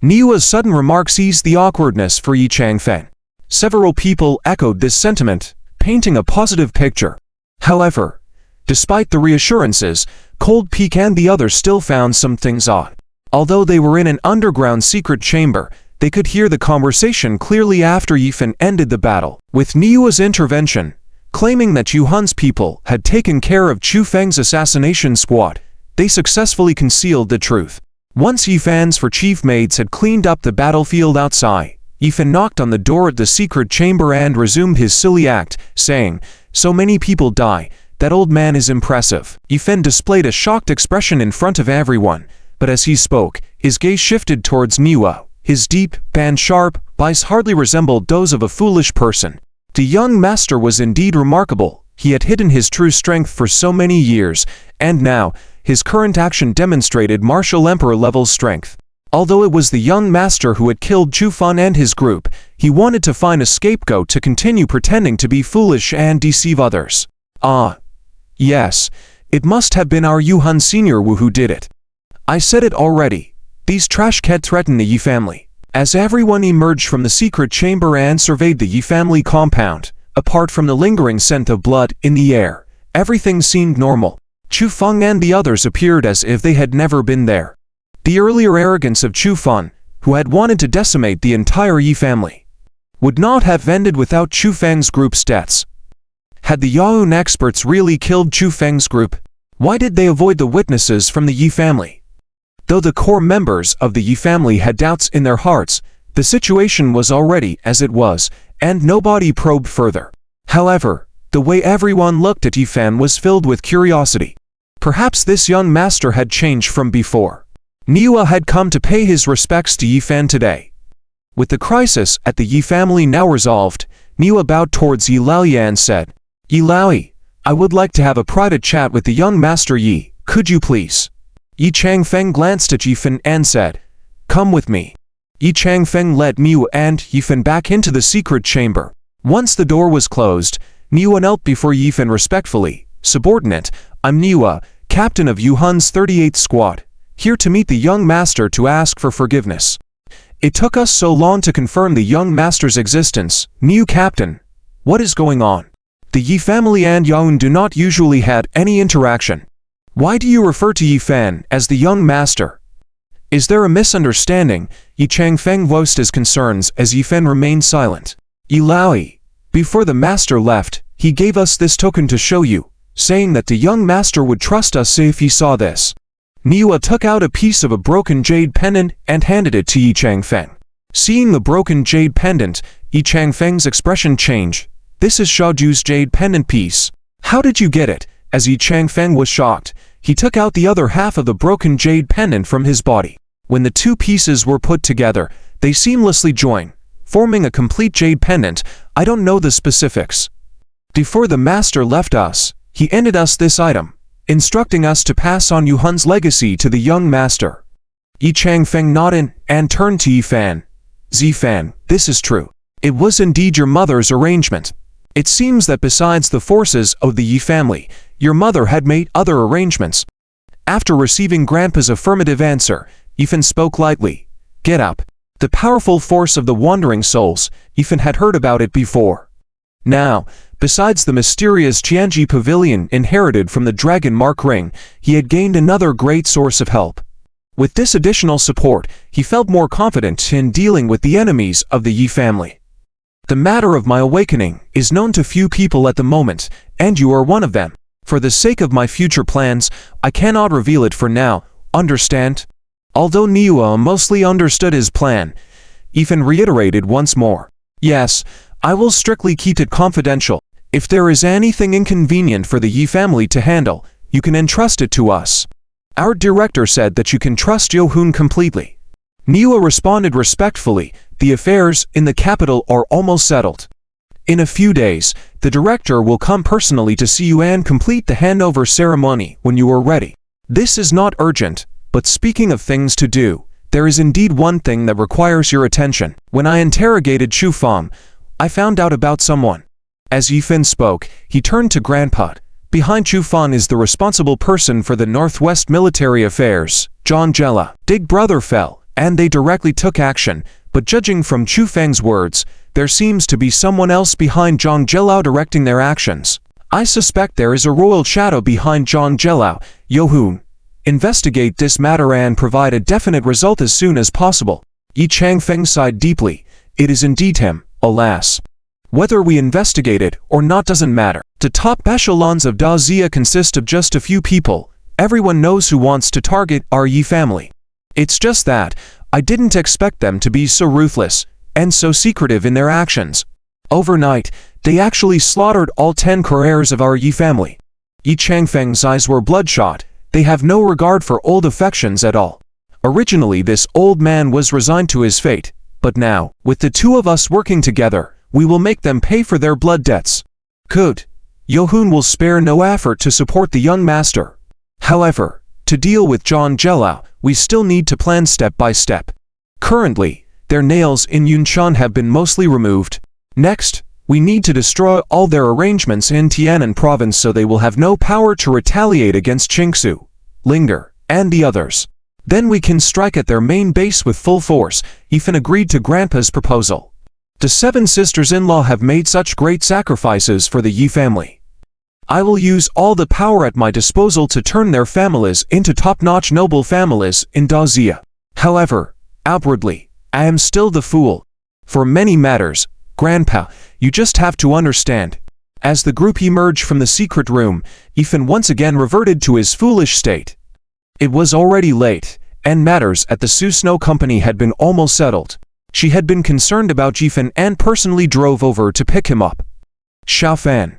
Niwa's sudden remarks eased the awkwardness for Yi Changfeng. Several people echoed this sentiment, painting a positive picture. However, despite the reassurances, Cold Peak and the others still found some things odd. Although they were in an underground secret chamber, they could hear the conversation clearly after Yi Fan ended the battle. With Niwa's intervention, claiming that Yu Hun's people had taken care of Chu Feng's assassination squad, they successfully concealed the truth. Once Yi Fan's 4 chief maids had cleaned up the battlefield outside, Yi Fan knocked on the door of the secret chamber and resumed his silly act, saying, "So many people die. That old man is impressive." Yi Fan displayed a shocked expression in front of everyone, but as he spoke, his gaze shifted towards Niwa. His deep, sharp eyes hardly resembled those of a foolish person. The young master was indeed remarkable. He had hidden his true strength for so many years, and now, his current action demonstrated Martial Emperor-level strength. Although it was the young master who had killed Chu Fan and his group, he wanted to find a scapegoat to continue pretending to be foolish and deceive others. Ah, yes, It must have been our Yuhan Senior Wu who did it. I said it already. These trash cats threaten the Yi family. As everyone emerged from the secret chamber and surveyed the Yi family compound, apart from the lingering scent of blood in the air, everything seemed normal. Chu Feng and the others appeared as if they had never been there. The earlier arrogance of Chu Feng, who had wanted to decimate the entire Yi family, would not have ended without Chu Feng's group's deaths. Had the Yaoun experts really killed Chu Feng's group? Why did they avoid the witnesses from the Yi family? Though the core members of the Yi family had doubts in their hearts, the situation was already as it was, and nobody probed further. However, the way everyone looked at Yi Fan was filled with curiosity. Perhaps this young master had changed from before. Niwa had come to pay his respects to Yi Fan today. With the crisis at the Yi family now resolved, Niwa bowed towards Yi Laoyi and said, "Yi Laoyi, I would like to have a private chat with the young master Yi, could you please?" Yi Changfeng glanced at Yi Fan and said, "Come with me." Yi Changfeng led Niwa and Yi Fan back into the secret chamber. Once the door was closed, Niwa knelt before Yi Fan respectfully. "Subordinate, I'm Niwa, captain of Yuhan's 38th squad, here to meet the young master to ask for forgiveness. It took us so long to confirm the young master's existence. New captain, what is going on? The Yi family and Yaoun do not usually have any interaction. Why do you refer to Yi Fan as the young master? Is there a misunderstanding?" Yi Changfeng voiced his concerns as Yi Fan remained silent. "Yi Laoyi, before the master left, he gave us this token to show you, saying that the young master would trust us if he saw this." Niwa took out a piece of a broken jade pendant and handed it to Yi Changfeng. Seeing the broken jade pendant, Yi Changfeng's expression changed. "This is Shaoju's jade pendant piece. How did you get it?" As Yi Changfeng was shocked, he took out the other half of the broken jade pendant from his body. When the two pieces were put together, they seamlessly joined, forming a complete jade pendant. "I don't know the specifics. Before the master left us, he ended us this item, instructing us to pass on Yuhan's legacy to the young master." Yi Changfeng nodded and turned to Yi Fan. "Zi Fan, this is true. It was indeed your mother's arrangement. It seems that besides the forces of the Yi family, your mother had made other arrangements." After receiving Grandpa's affirmative answer, Yi Fan spoke lightly. "Get up." The powerful force of the wandering souls, Yi Fan had heard about it before. Now, besides the mysterious Qianji pavilion inherited from the Dragon Mark Ring, he had gained another great source of help. With this additional support, he felt more confident in dealing with the enemies of the Yi family. "The matter of my awakening is known to few people at the moment, and you are one of them. For the sake of my future plans, I cannot reveal it for now, understand?" Although Niwa mostly understood his plan, Yi Fan reiterated once more, "Yes, I will strictly keep it confidential. If there is anything inconvenient for the Yi family to handle, you can entrust it to us. Our director said that you can trust Yohun completely." Niwa responded respectfully. "The affairs in the capital are almost settled. In a few days, the director will come personally to see you and complete the handover ceremony when you are ready. This is not urgent, but speaking of things to do, there is indeed one thing that requires your attention. When I interrogated Chu Feng, I found out about someone." As Yi Fan spoke, he turned to Grandpa. "Behind Chu Feng is the responsible person for the Northwest military affairs, Zhang Jela. Big Brother fell, and they directly took action, but judging from Chu Feng's words, there seems to be someone else behind Zhang Jela directing their actions. I suspect there is a royal shadow behind Zhang Jela. Yohun, investigate this matter and provide a definite result as soon as possible." Yi Changfeng sighed deeply. "It is indeed him, alas. Whether we investigate it or not doesn't matter. The top echelons of Dazia consist of just a few people. Everyone knows who wants to target our Yi family. It's just that I didn't expect them to be so ruthless and so secretive in their actions. Overnight, they actually slaughtered all 10 couriers of our Yi family." Yi Changfeng's eyes were bloodshot. They have no regard for old affections at all. Originally, this old man was resigned to his fate, but now, with the two of us working together, we will make them pay for their blood debts. Good. Yohun will spare no effort to support the young master. However, to deal with Zhang Jela, we still need to plan step by step. Currently, their nails in Yunshan have been mostly removed. Next, We need to destroy all their arrangements in Tianan province so they will have no power to retaliate against Qingsu, Linger, and the others. Then we can strike at their main base with full force. Yifan agreed to Grandpa's proposal. The 7 sisters-in-law have made such great sacrifices for the Yi family. I will use all the power at my disposal to turn their families into top-notch noble families in Dazia. However, outwardly, I am still the fool. For many matters, Grandpa, you just have to understand. As the group emerged from the secret room, Yifan once again reverted to his foolish state. It was already late, and matters at the Su Snow Company had been almost settled. She had been concerned about Yifan and personally drove over to pick him up. Xiaofan.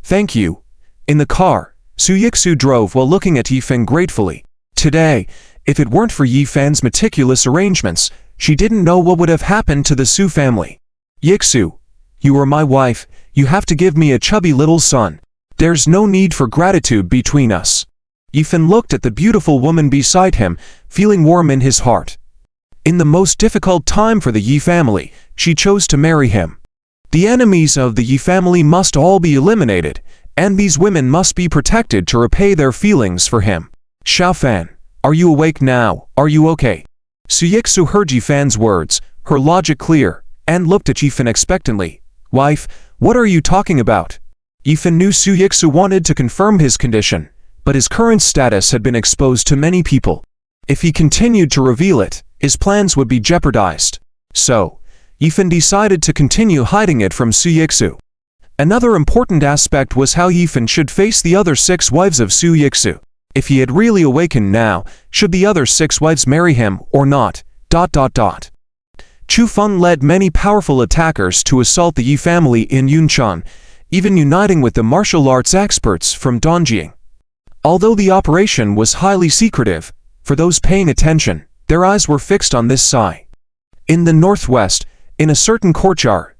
Thank you. In the car, Su Yixu drove while looking at Yifan gratefully. Today, if it weren't for Yifan's meticulous arrangements, she didn't know what would have happened to the Su family. Yixu, you are my wife, you have to give me a chubby little son. There's no need for gratitude between us. Yifan looked at the beautiful woman beside him, feeling warm in his heart. In the most difficult time for the Yi family, she chose to marry him. The enemies of the Yi family must all be eliminated, and these women must be protected to repay their feelings for him. Xiaofan, are you awake now? Are you okay? Su Yixu heard Yifan's words, her logic clear, and looked at Yifan expectantly. Wife, what are you talking about? Yifan knew Su Yixu wanted to confirm his condition, but his current status had been exposed to many people. If he continued to reveal it, his plans would be jeopardized. So, Yifan decided to continue hiding it from Su Yixu. Another important aspect was how Yifan should face the other 6 wives of Su Yixu. If he had really awakened now, should the other 6 wives marry him or not? Chu Feng led many powerful attackers to assault the Yi family in Yunchuan, even uniting with the martial arts experts from Dongjing. Although the operation was highly secretive, for those paying attention, their eyes were fixed on this side. In the northwest, in a certain courtyard,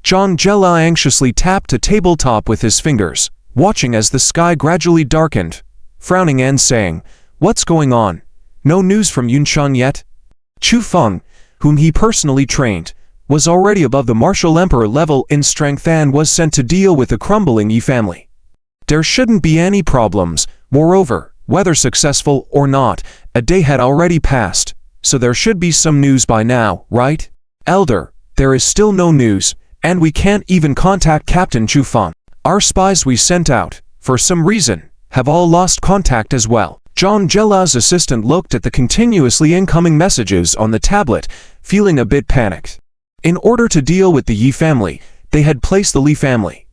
Zhang Jela anxiously tapped a tabletop with his fingers, watching as the sky gradually darkened, frowning and saying, "What's going on? No news from Yunchuan yet?" Chu Feng, whom he personally trained, was already above the martial emperor level in strength and was sent to deal with the crumbling Yi family. There shouldn't be any problems. Moreover, whether successful or not, a day had already passed, so there should be some news by now, right? Elder, there is still no news, and we can't even contact Captain Chu Feng. Our spies we sent out, for some reason, have all lost contact as well. Zhang Jela's assistant looked at the continuously incoming messages on the tablet, feeling a bit panicked. In order to deal with the Yi family, they had placed the Li family,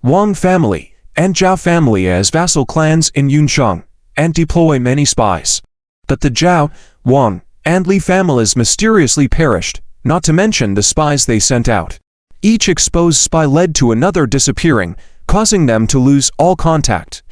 Wang family, and Zhao family as vassal clans in Yunchuan, and deploy many spies. But the Zhao, Wang, and Li families mysteriously perished, not to mention the spies they sent out. Each exposed spy led to another disappearing, causing them to lose all contact.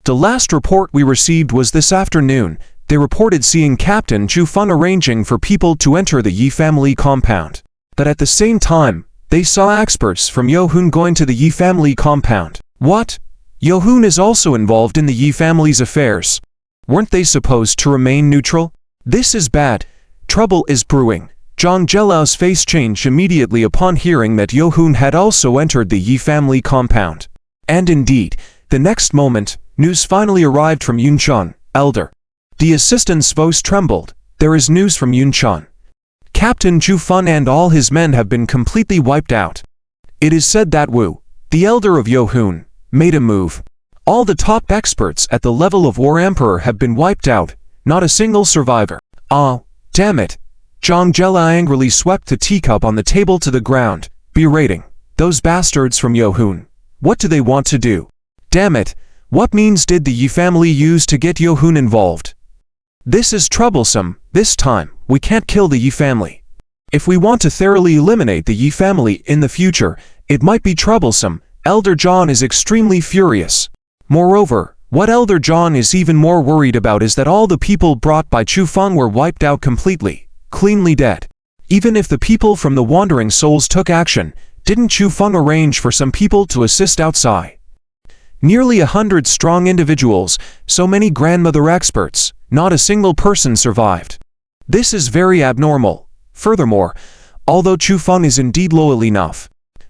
The last report we received was this afternoon. They reported seeing Captain Chu Feng arranging for people to enter the Yi family compound. But at the same time, they saw experts from Yohun going to the Yi family compound. What? Yohun is also involved in the Yi family's affairs. Weren't they supposed to remain neutral? This is bad. Trouble is brewing. Zhang Jelao's face changed immediately upon hearing that Yohun had also entered the Yi family compound. And indeed, the next moment, news finally arrived from Yunchuan. Elder. The assistant's voice trembled. There is news from Yunchuan. Captain Chu Feng and all his men have been completely wiped out. It is said that Wu, the elder of Yohun, made a move. All the top experts at the level of War Emperor have been wiped out, not a single survivor. Ah, damn it. Zhang Jela angrily swept the teacup on the table to the ground, berating, "Those bastards from Yohun. What do they want to do? Damn it, what means did the Yi family use to get Yohun involved? This is troublesome. This time, we can't kill the Yi family. If we want to thoroughly eliminate the Yi family in the future, it might be troublesome." Elder John is extremely furious. Moreover, what Elder John is even more worried about is that all the people brought by Chu Feng were wiped out completely, cleanly dead. Even if the people from the Wandering Souls took action, didn't Chu Feng arrange for some people to assist outside? Nearly 100 strong individuals, so many grandmother experts, not a single person survived. This is very abnormal. Furthermore, although Chu Feng is indeed loyal enough,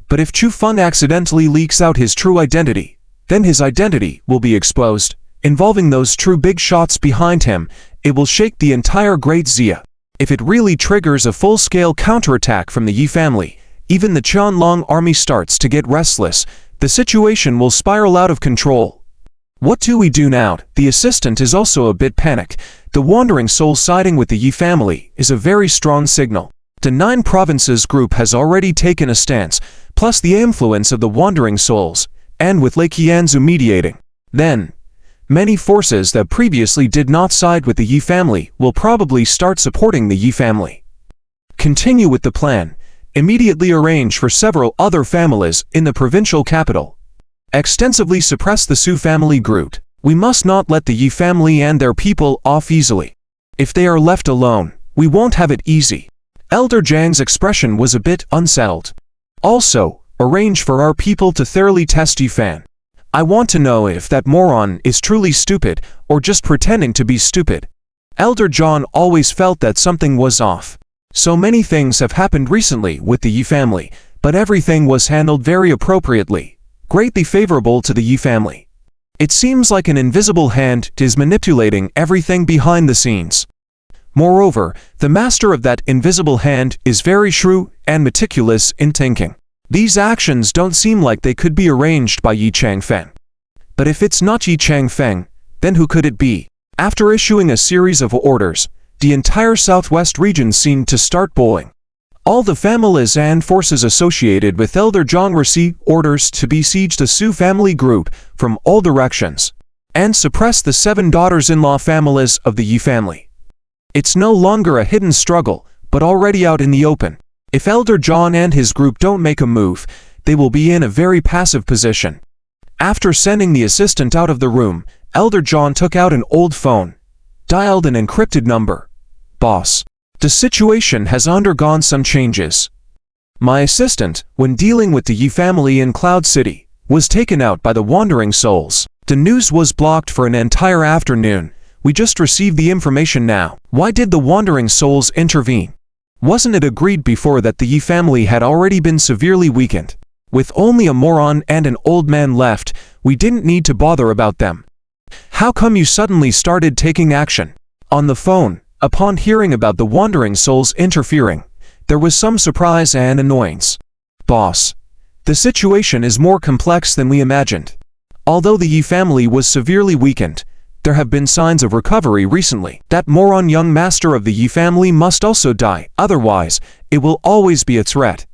But if Chu Feng accidentally leaks out his true identity, then his identity will be exposed, involving those true big shots behind him. It will shake the entire Great Xia. If it really triggers a full-scale counterattack from the Yi family, even the Qianlong army starts to get restless. The situation will spiral out of control. What do we do now? The assistant is also a bit panicked. The Wandering Soul siding with the Yi family is a very strong signal. The 9 Provinces group has already taken a stance, plus the influence of the Wandering Souls, and with Lei Qianzu mediating. Then, many forces that previously did not side with the Yi family will probably start supporting the Yi family. Continue with the plan. Immediately arrange for several other families in the provincial capital. Extensively suppress the Su family group. We must not let the Yi family and their people off easily. If they are left alone, we won't have it easy. Elder Zhang's expression was a bit unsettled. Also, arrange for our people to thoroughly test Yi Fan. I want to know if that moron is truly stupid or just pretending to be stupid. Elder John always felt that something was off. So many things have happened recently with the Yi family, but everything was handled very appropriately, greatly favorable to the Yi family. It seems like an invisible hand is manipulating everything behind the scenes. Moreover, the master of that invisible hand is very shrewd and meticulous in thinking. These actions don't seem like they could be arranged by Yi Changfeng. But if it's not Yi Changfeng, then who could it be? After issuing a series of orders, the entire southwest region seemed to start boiling. All the families and forces associated with Elder Zhang received orders to besiege the Su family group from all directions, and suppress the 7 daughters-in-law families of the Yi family. It's no longer a hidden struggle, but already out in the open. If Elder John and his group don't make a move, they will be in a very passive position. After sending the assistant out of the room, Elder John took out an old phone, dialed an encrypted number. Boss, the situation has undergone some changes. My assistant, when dealing with the Yi family in Cloud City, was taken out by the Wandering Souls. The news was blocked for an entire afternoon. We just received the information now. Why did the Wandering Souls intervene? Wasn't it agreed before that the Yi family had already been severely weakened? With only a moron and an old man left, we didn't need to bother about them. How come you suddenly started taking action? On the phone, upon hearing about the Wandering Souls interfering, there was some surprise and annoyance. Boss, the situation is more complex than we imagined. Although the Yi family was severely weakened, there have been signs of recovery recently. That moron young master of the Yi family must also die, otherwise, it will always be a threat.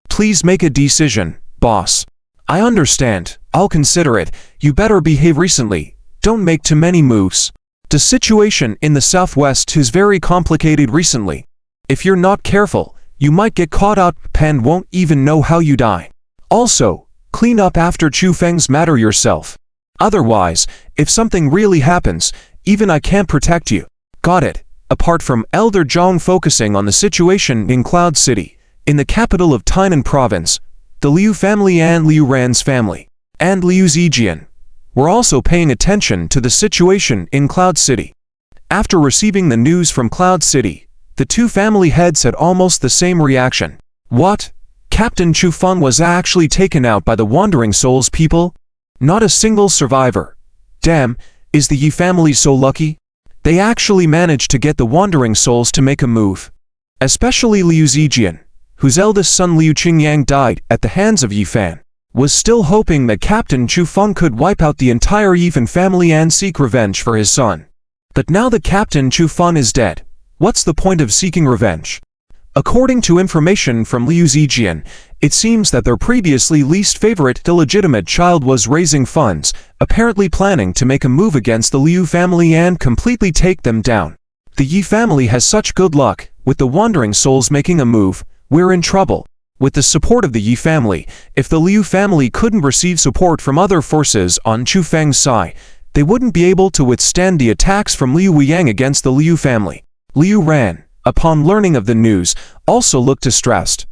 Please make a decision, boss. I understand, I'll consider it. You better behave recently. Don't make too many moves. The situation in the southwest is very complicated recently. If you're not careful, you might get caught out and won't even know how you die. Also, clean up after Chu Feng's matter yourself. Otherwise, if something really happens, even I can't protect you. Got it. Apart from Elder Zhang focusing on the situation in Cloud City, in the capital of Tainan Province, the Liu family and Liu Ran's family, and Liu Zijian, were also paying attention to the situation in Cloud City. After receiving the news from Cloud City, the 2 family heads had almost the same reaction. What? Captain Chu Feng was actually taken out by the Wandering Souls people? Not a single survivor. Damn, is the Yi family so lucky? They actually managed to get the Wandering Souls to make a move. Especially Liu Zijian, whose eldest son Liu Qingyang died at the hands of Yi Fan, was still hoping that Captain Chu Feng could wipe out the entire Yi Fan family and seek revenge for his son. But now that Captain Chu Feng is dead, what's the point of seeking revenge? According to information from Liu Zijian, it seems that their previously least favorite illegitimate child was raising funds, apparently planning to make a move against the Liu family and completely take them down. The Yi family has such good luck, with the Wandering Souls making a move, we're in trouble. With the support of the Yi family, if the Liu family couldn't receive support from other forces on Chu Feng's side, they wouldn't be able to withstand the attacks from Liu Weiyang against the Liu family. Liu Ran, upon learning of the news, also looked distressed.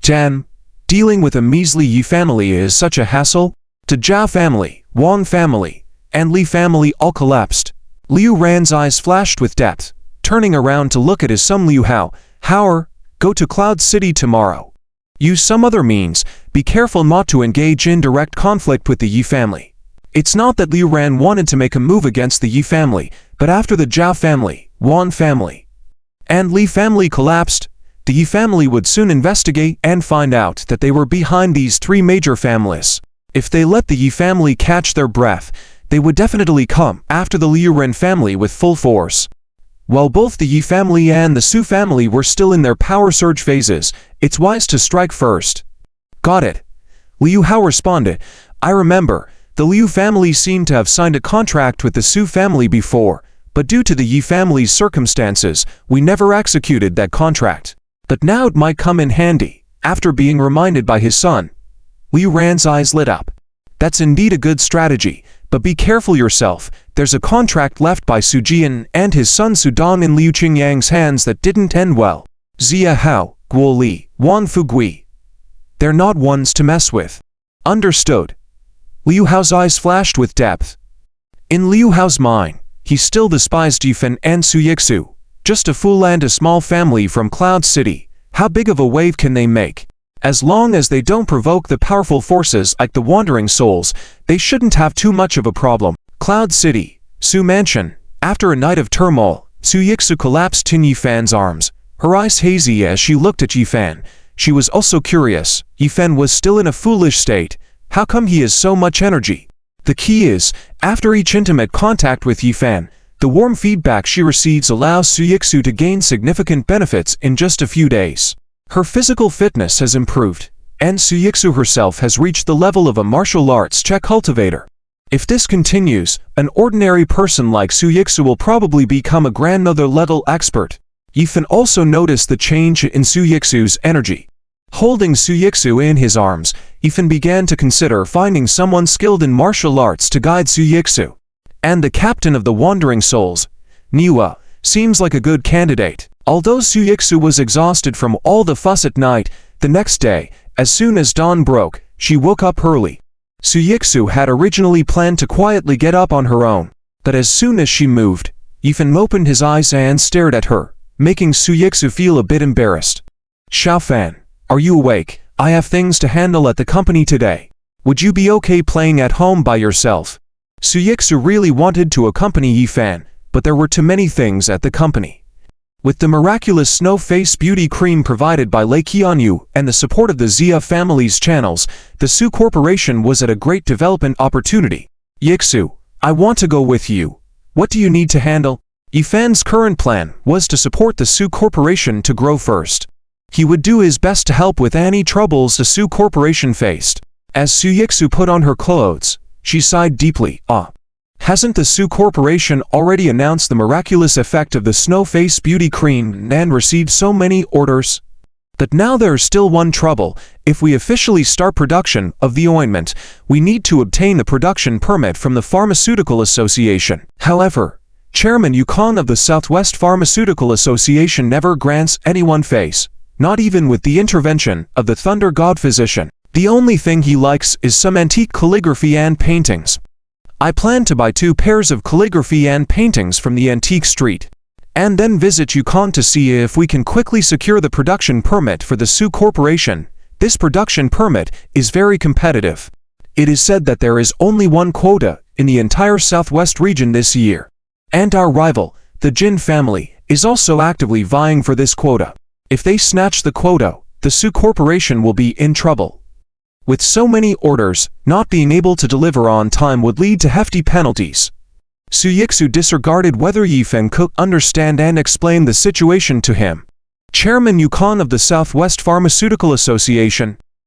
Damn, dealing with a measly Yi family is such a hassle. The Zhao family, Wang family, and Li family all collapsed. Liu Ran's eyes flashed with depth, turning around to look at his son Liu Hao. Hao, go to Cloud City tomorrow. Use some other means. Be careful not to engage in direct conflict with the Yi family. It's not that Liu Ran wanted to make a move against the Yi family, but after the Zhao family, Wan family, and Li family collapsed, the Yi family would soon investigate and find out that they were behind these three major families. If they let the Yi family catch their breath, they would definitely come after the Liu Ran family with full force. While both the Yi family and the Su family were still in their power surge phases, it's wise to strike first. Got it. Liu Hao responded. I remember, the Liu family seemed to have signed a contract with the Su family before, but due to the Yi family's circumstances, we never executed that contract. But now it might come in handy, after being reminded by his son. Liu Ran's eyes lit up. That's indeed a good strategy, but be careful yourself. There's a contract left by Su Jian and his son Su Dong in Liu Qingyang's hands that didn't end well. Zia Hao, Guo Li, Wan Fugui. They're not ones to mess with. Understood. Liu Hao's eyes flashed with depth. In Liu Hao's mind, he still despised Yifan and Su Yixu. Just a fool and a small family from Cloud City. How big of a wave can they make? As long as they don't provoke the powerful forces like the Wandering Souls, they shouldn't have too much of a problem. Cloud City, Su Mansion. After a night of turmoil, Su Yixu collapsed in Yifan's arms. Her eyes hazy as she looked at Yifan. She was also curious. Yifan was still in a foolish state. How come he has so much energy? The key is, after each intimate contact with Yifan, the warm feedback she receives allows Su Yixu to gain significant benefits in just a few days. Her physical fitness has improved, and Su Yixu herself has reached the level of a martial arts check cultivator. If this continues, an ordinary person like Su Yixu will probably become a grandmother-level expert. Yifan also noticed the change in Su Yixu's energy. Holding Su Yixu in his arms, Yifan began to consider finding someone skilled in martial arts to guide Su Yixu. And the captain of the Wandering Souls, Niwa, seems like a good candidate. Although Su Yixu was exhausted from all the fuss at night, the next day, as soon as dawn broke, she woke up early. Su Yixu had originally planned to quietly get up on her own, but as soon as she moved, Yifan opened his eyes and stared at her, making Su Yixu feel a bit embarrassed. Xiaofan, are you awake? I have things to handle at the company today. Would you be okay playing at home by yourself? Su Yixu really wanted to accompany Yifan, but there were too many things at the company. With the miraculous Snow Face Beauty Cream provided by Lei Qianyu and the support of the Zia family's channels, the Su Corporation was at a great development opportunity. Yixu, I want to go with you. What do you need to handle? Yifan's current plan was to support the Su Corporation to grow first. He would do his best to help with any troubles the Su Corporation faced. As Su Yixu put on her clothes, she sighed deeply. Hasn't the Su Corporation already announced the miraculous effect of the Snow Face Beauty Cream and received so many orders? But now there's still one trouble. If we officially start production of the ointment, we need to obtain the production permit from the Pharmaceutical Association. However, Chairman Yukon of the Southwest Pharmaceutical Association never grants anyone face, not even with the intervention of the Thunder God Physician. The only thing he likes is some antique calligraphy and paintings. I plan to buy 2 pairs of calligraphy and paintings from the antique street, and then visit Yukon to see if we can quickly secure the production permit for the Su Corporation. This production permit is very competitive. It is said that there is only one quota in the entire Southwest region this year. And our rival, the Jin family, is also actively vying for this quota. If they snatch the quota, the Su Corporation will be in trouble. With so many orders, not being able to deliver on time would lead to hefty penalties. Su Yixu disregarded whether Yifan could understand and explain the situation to him. Chairman Yukon of the Southwest Pharmaceutical Association,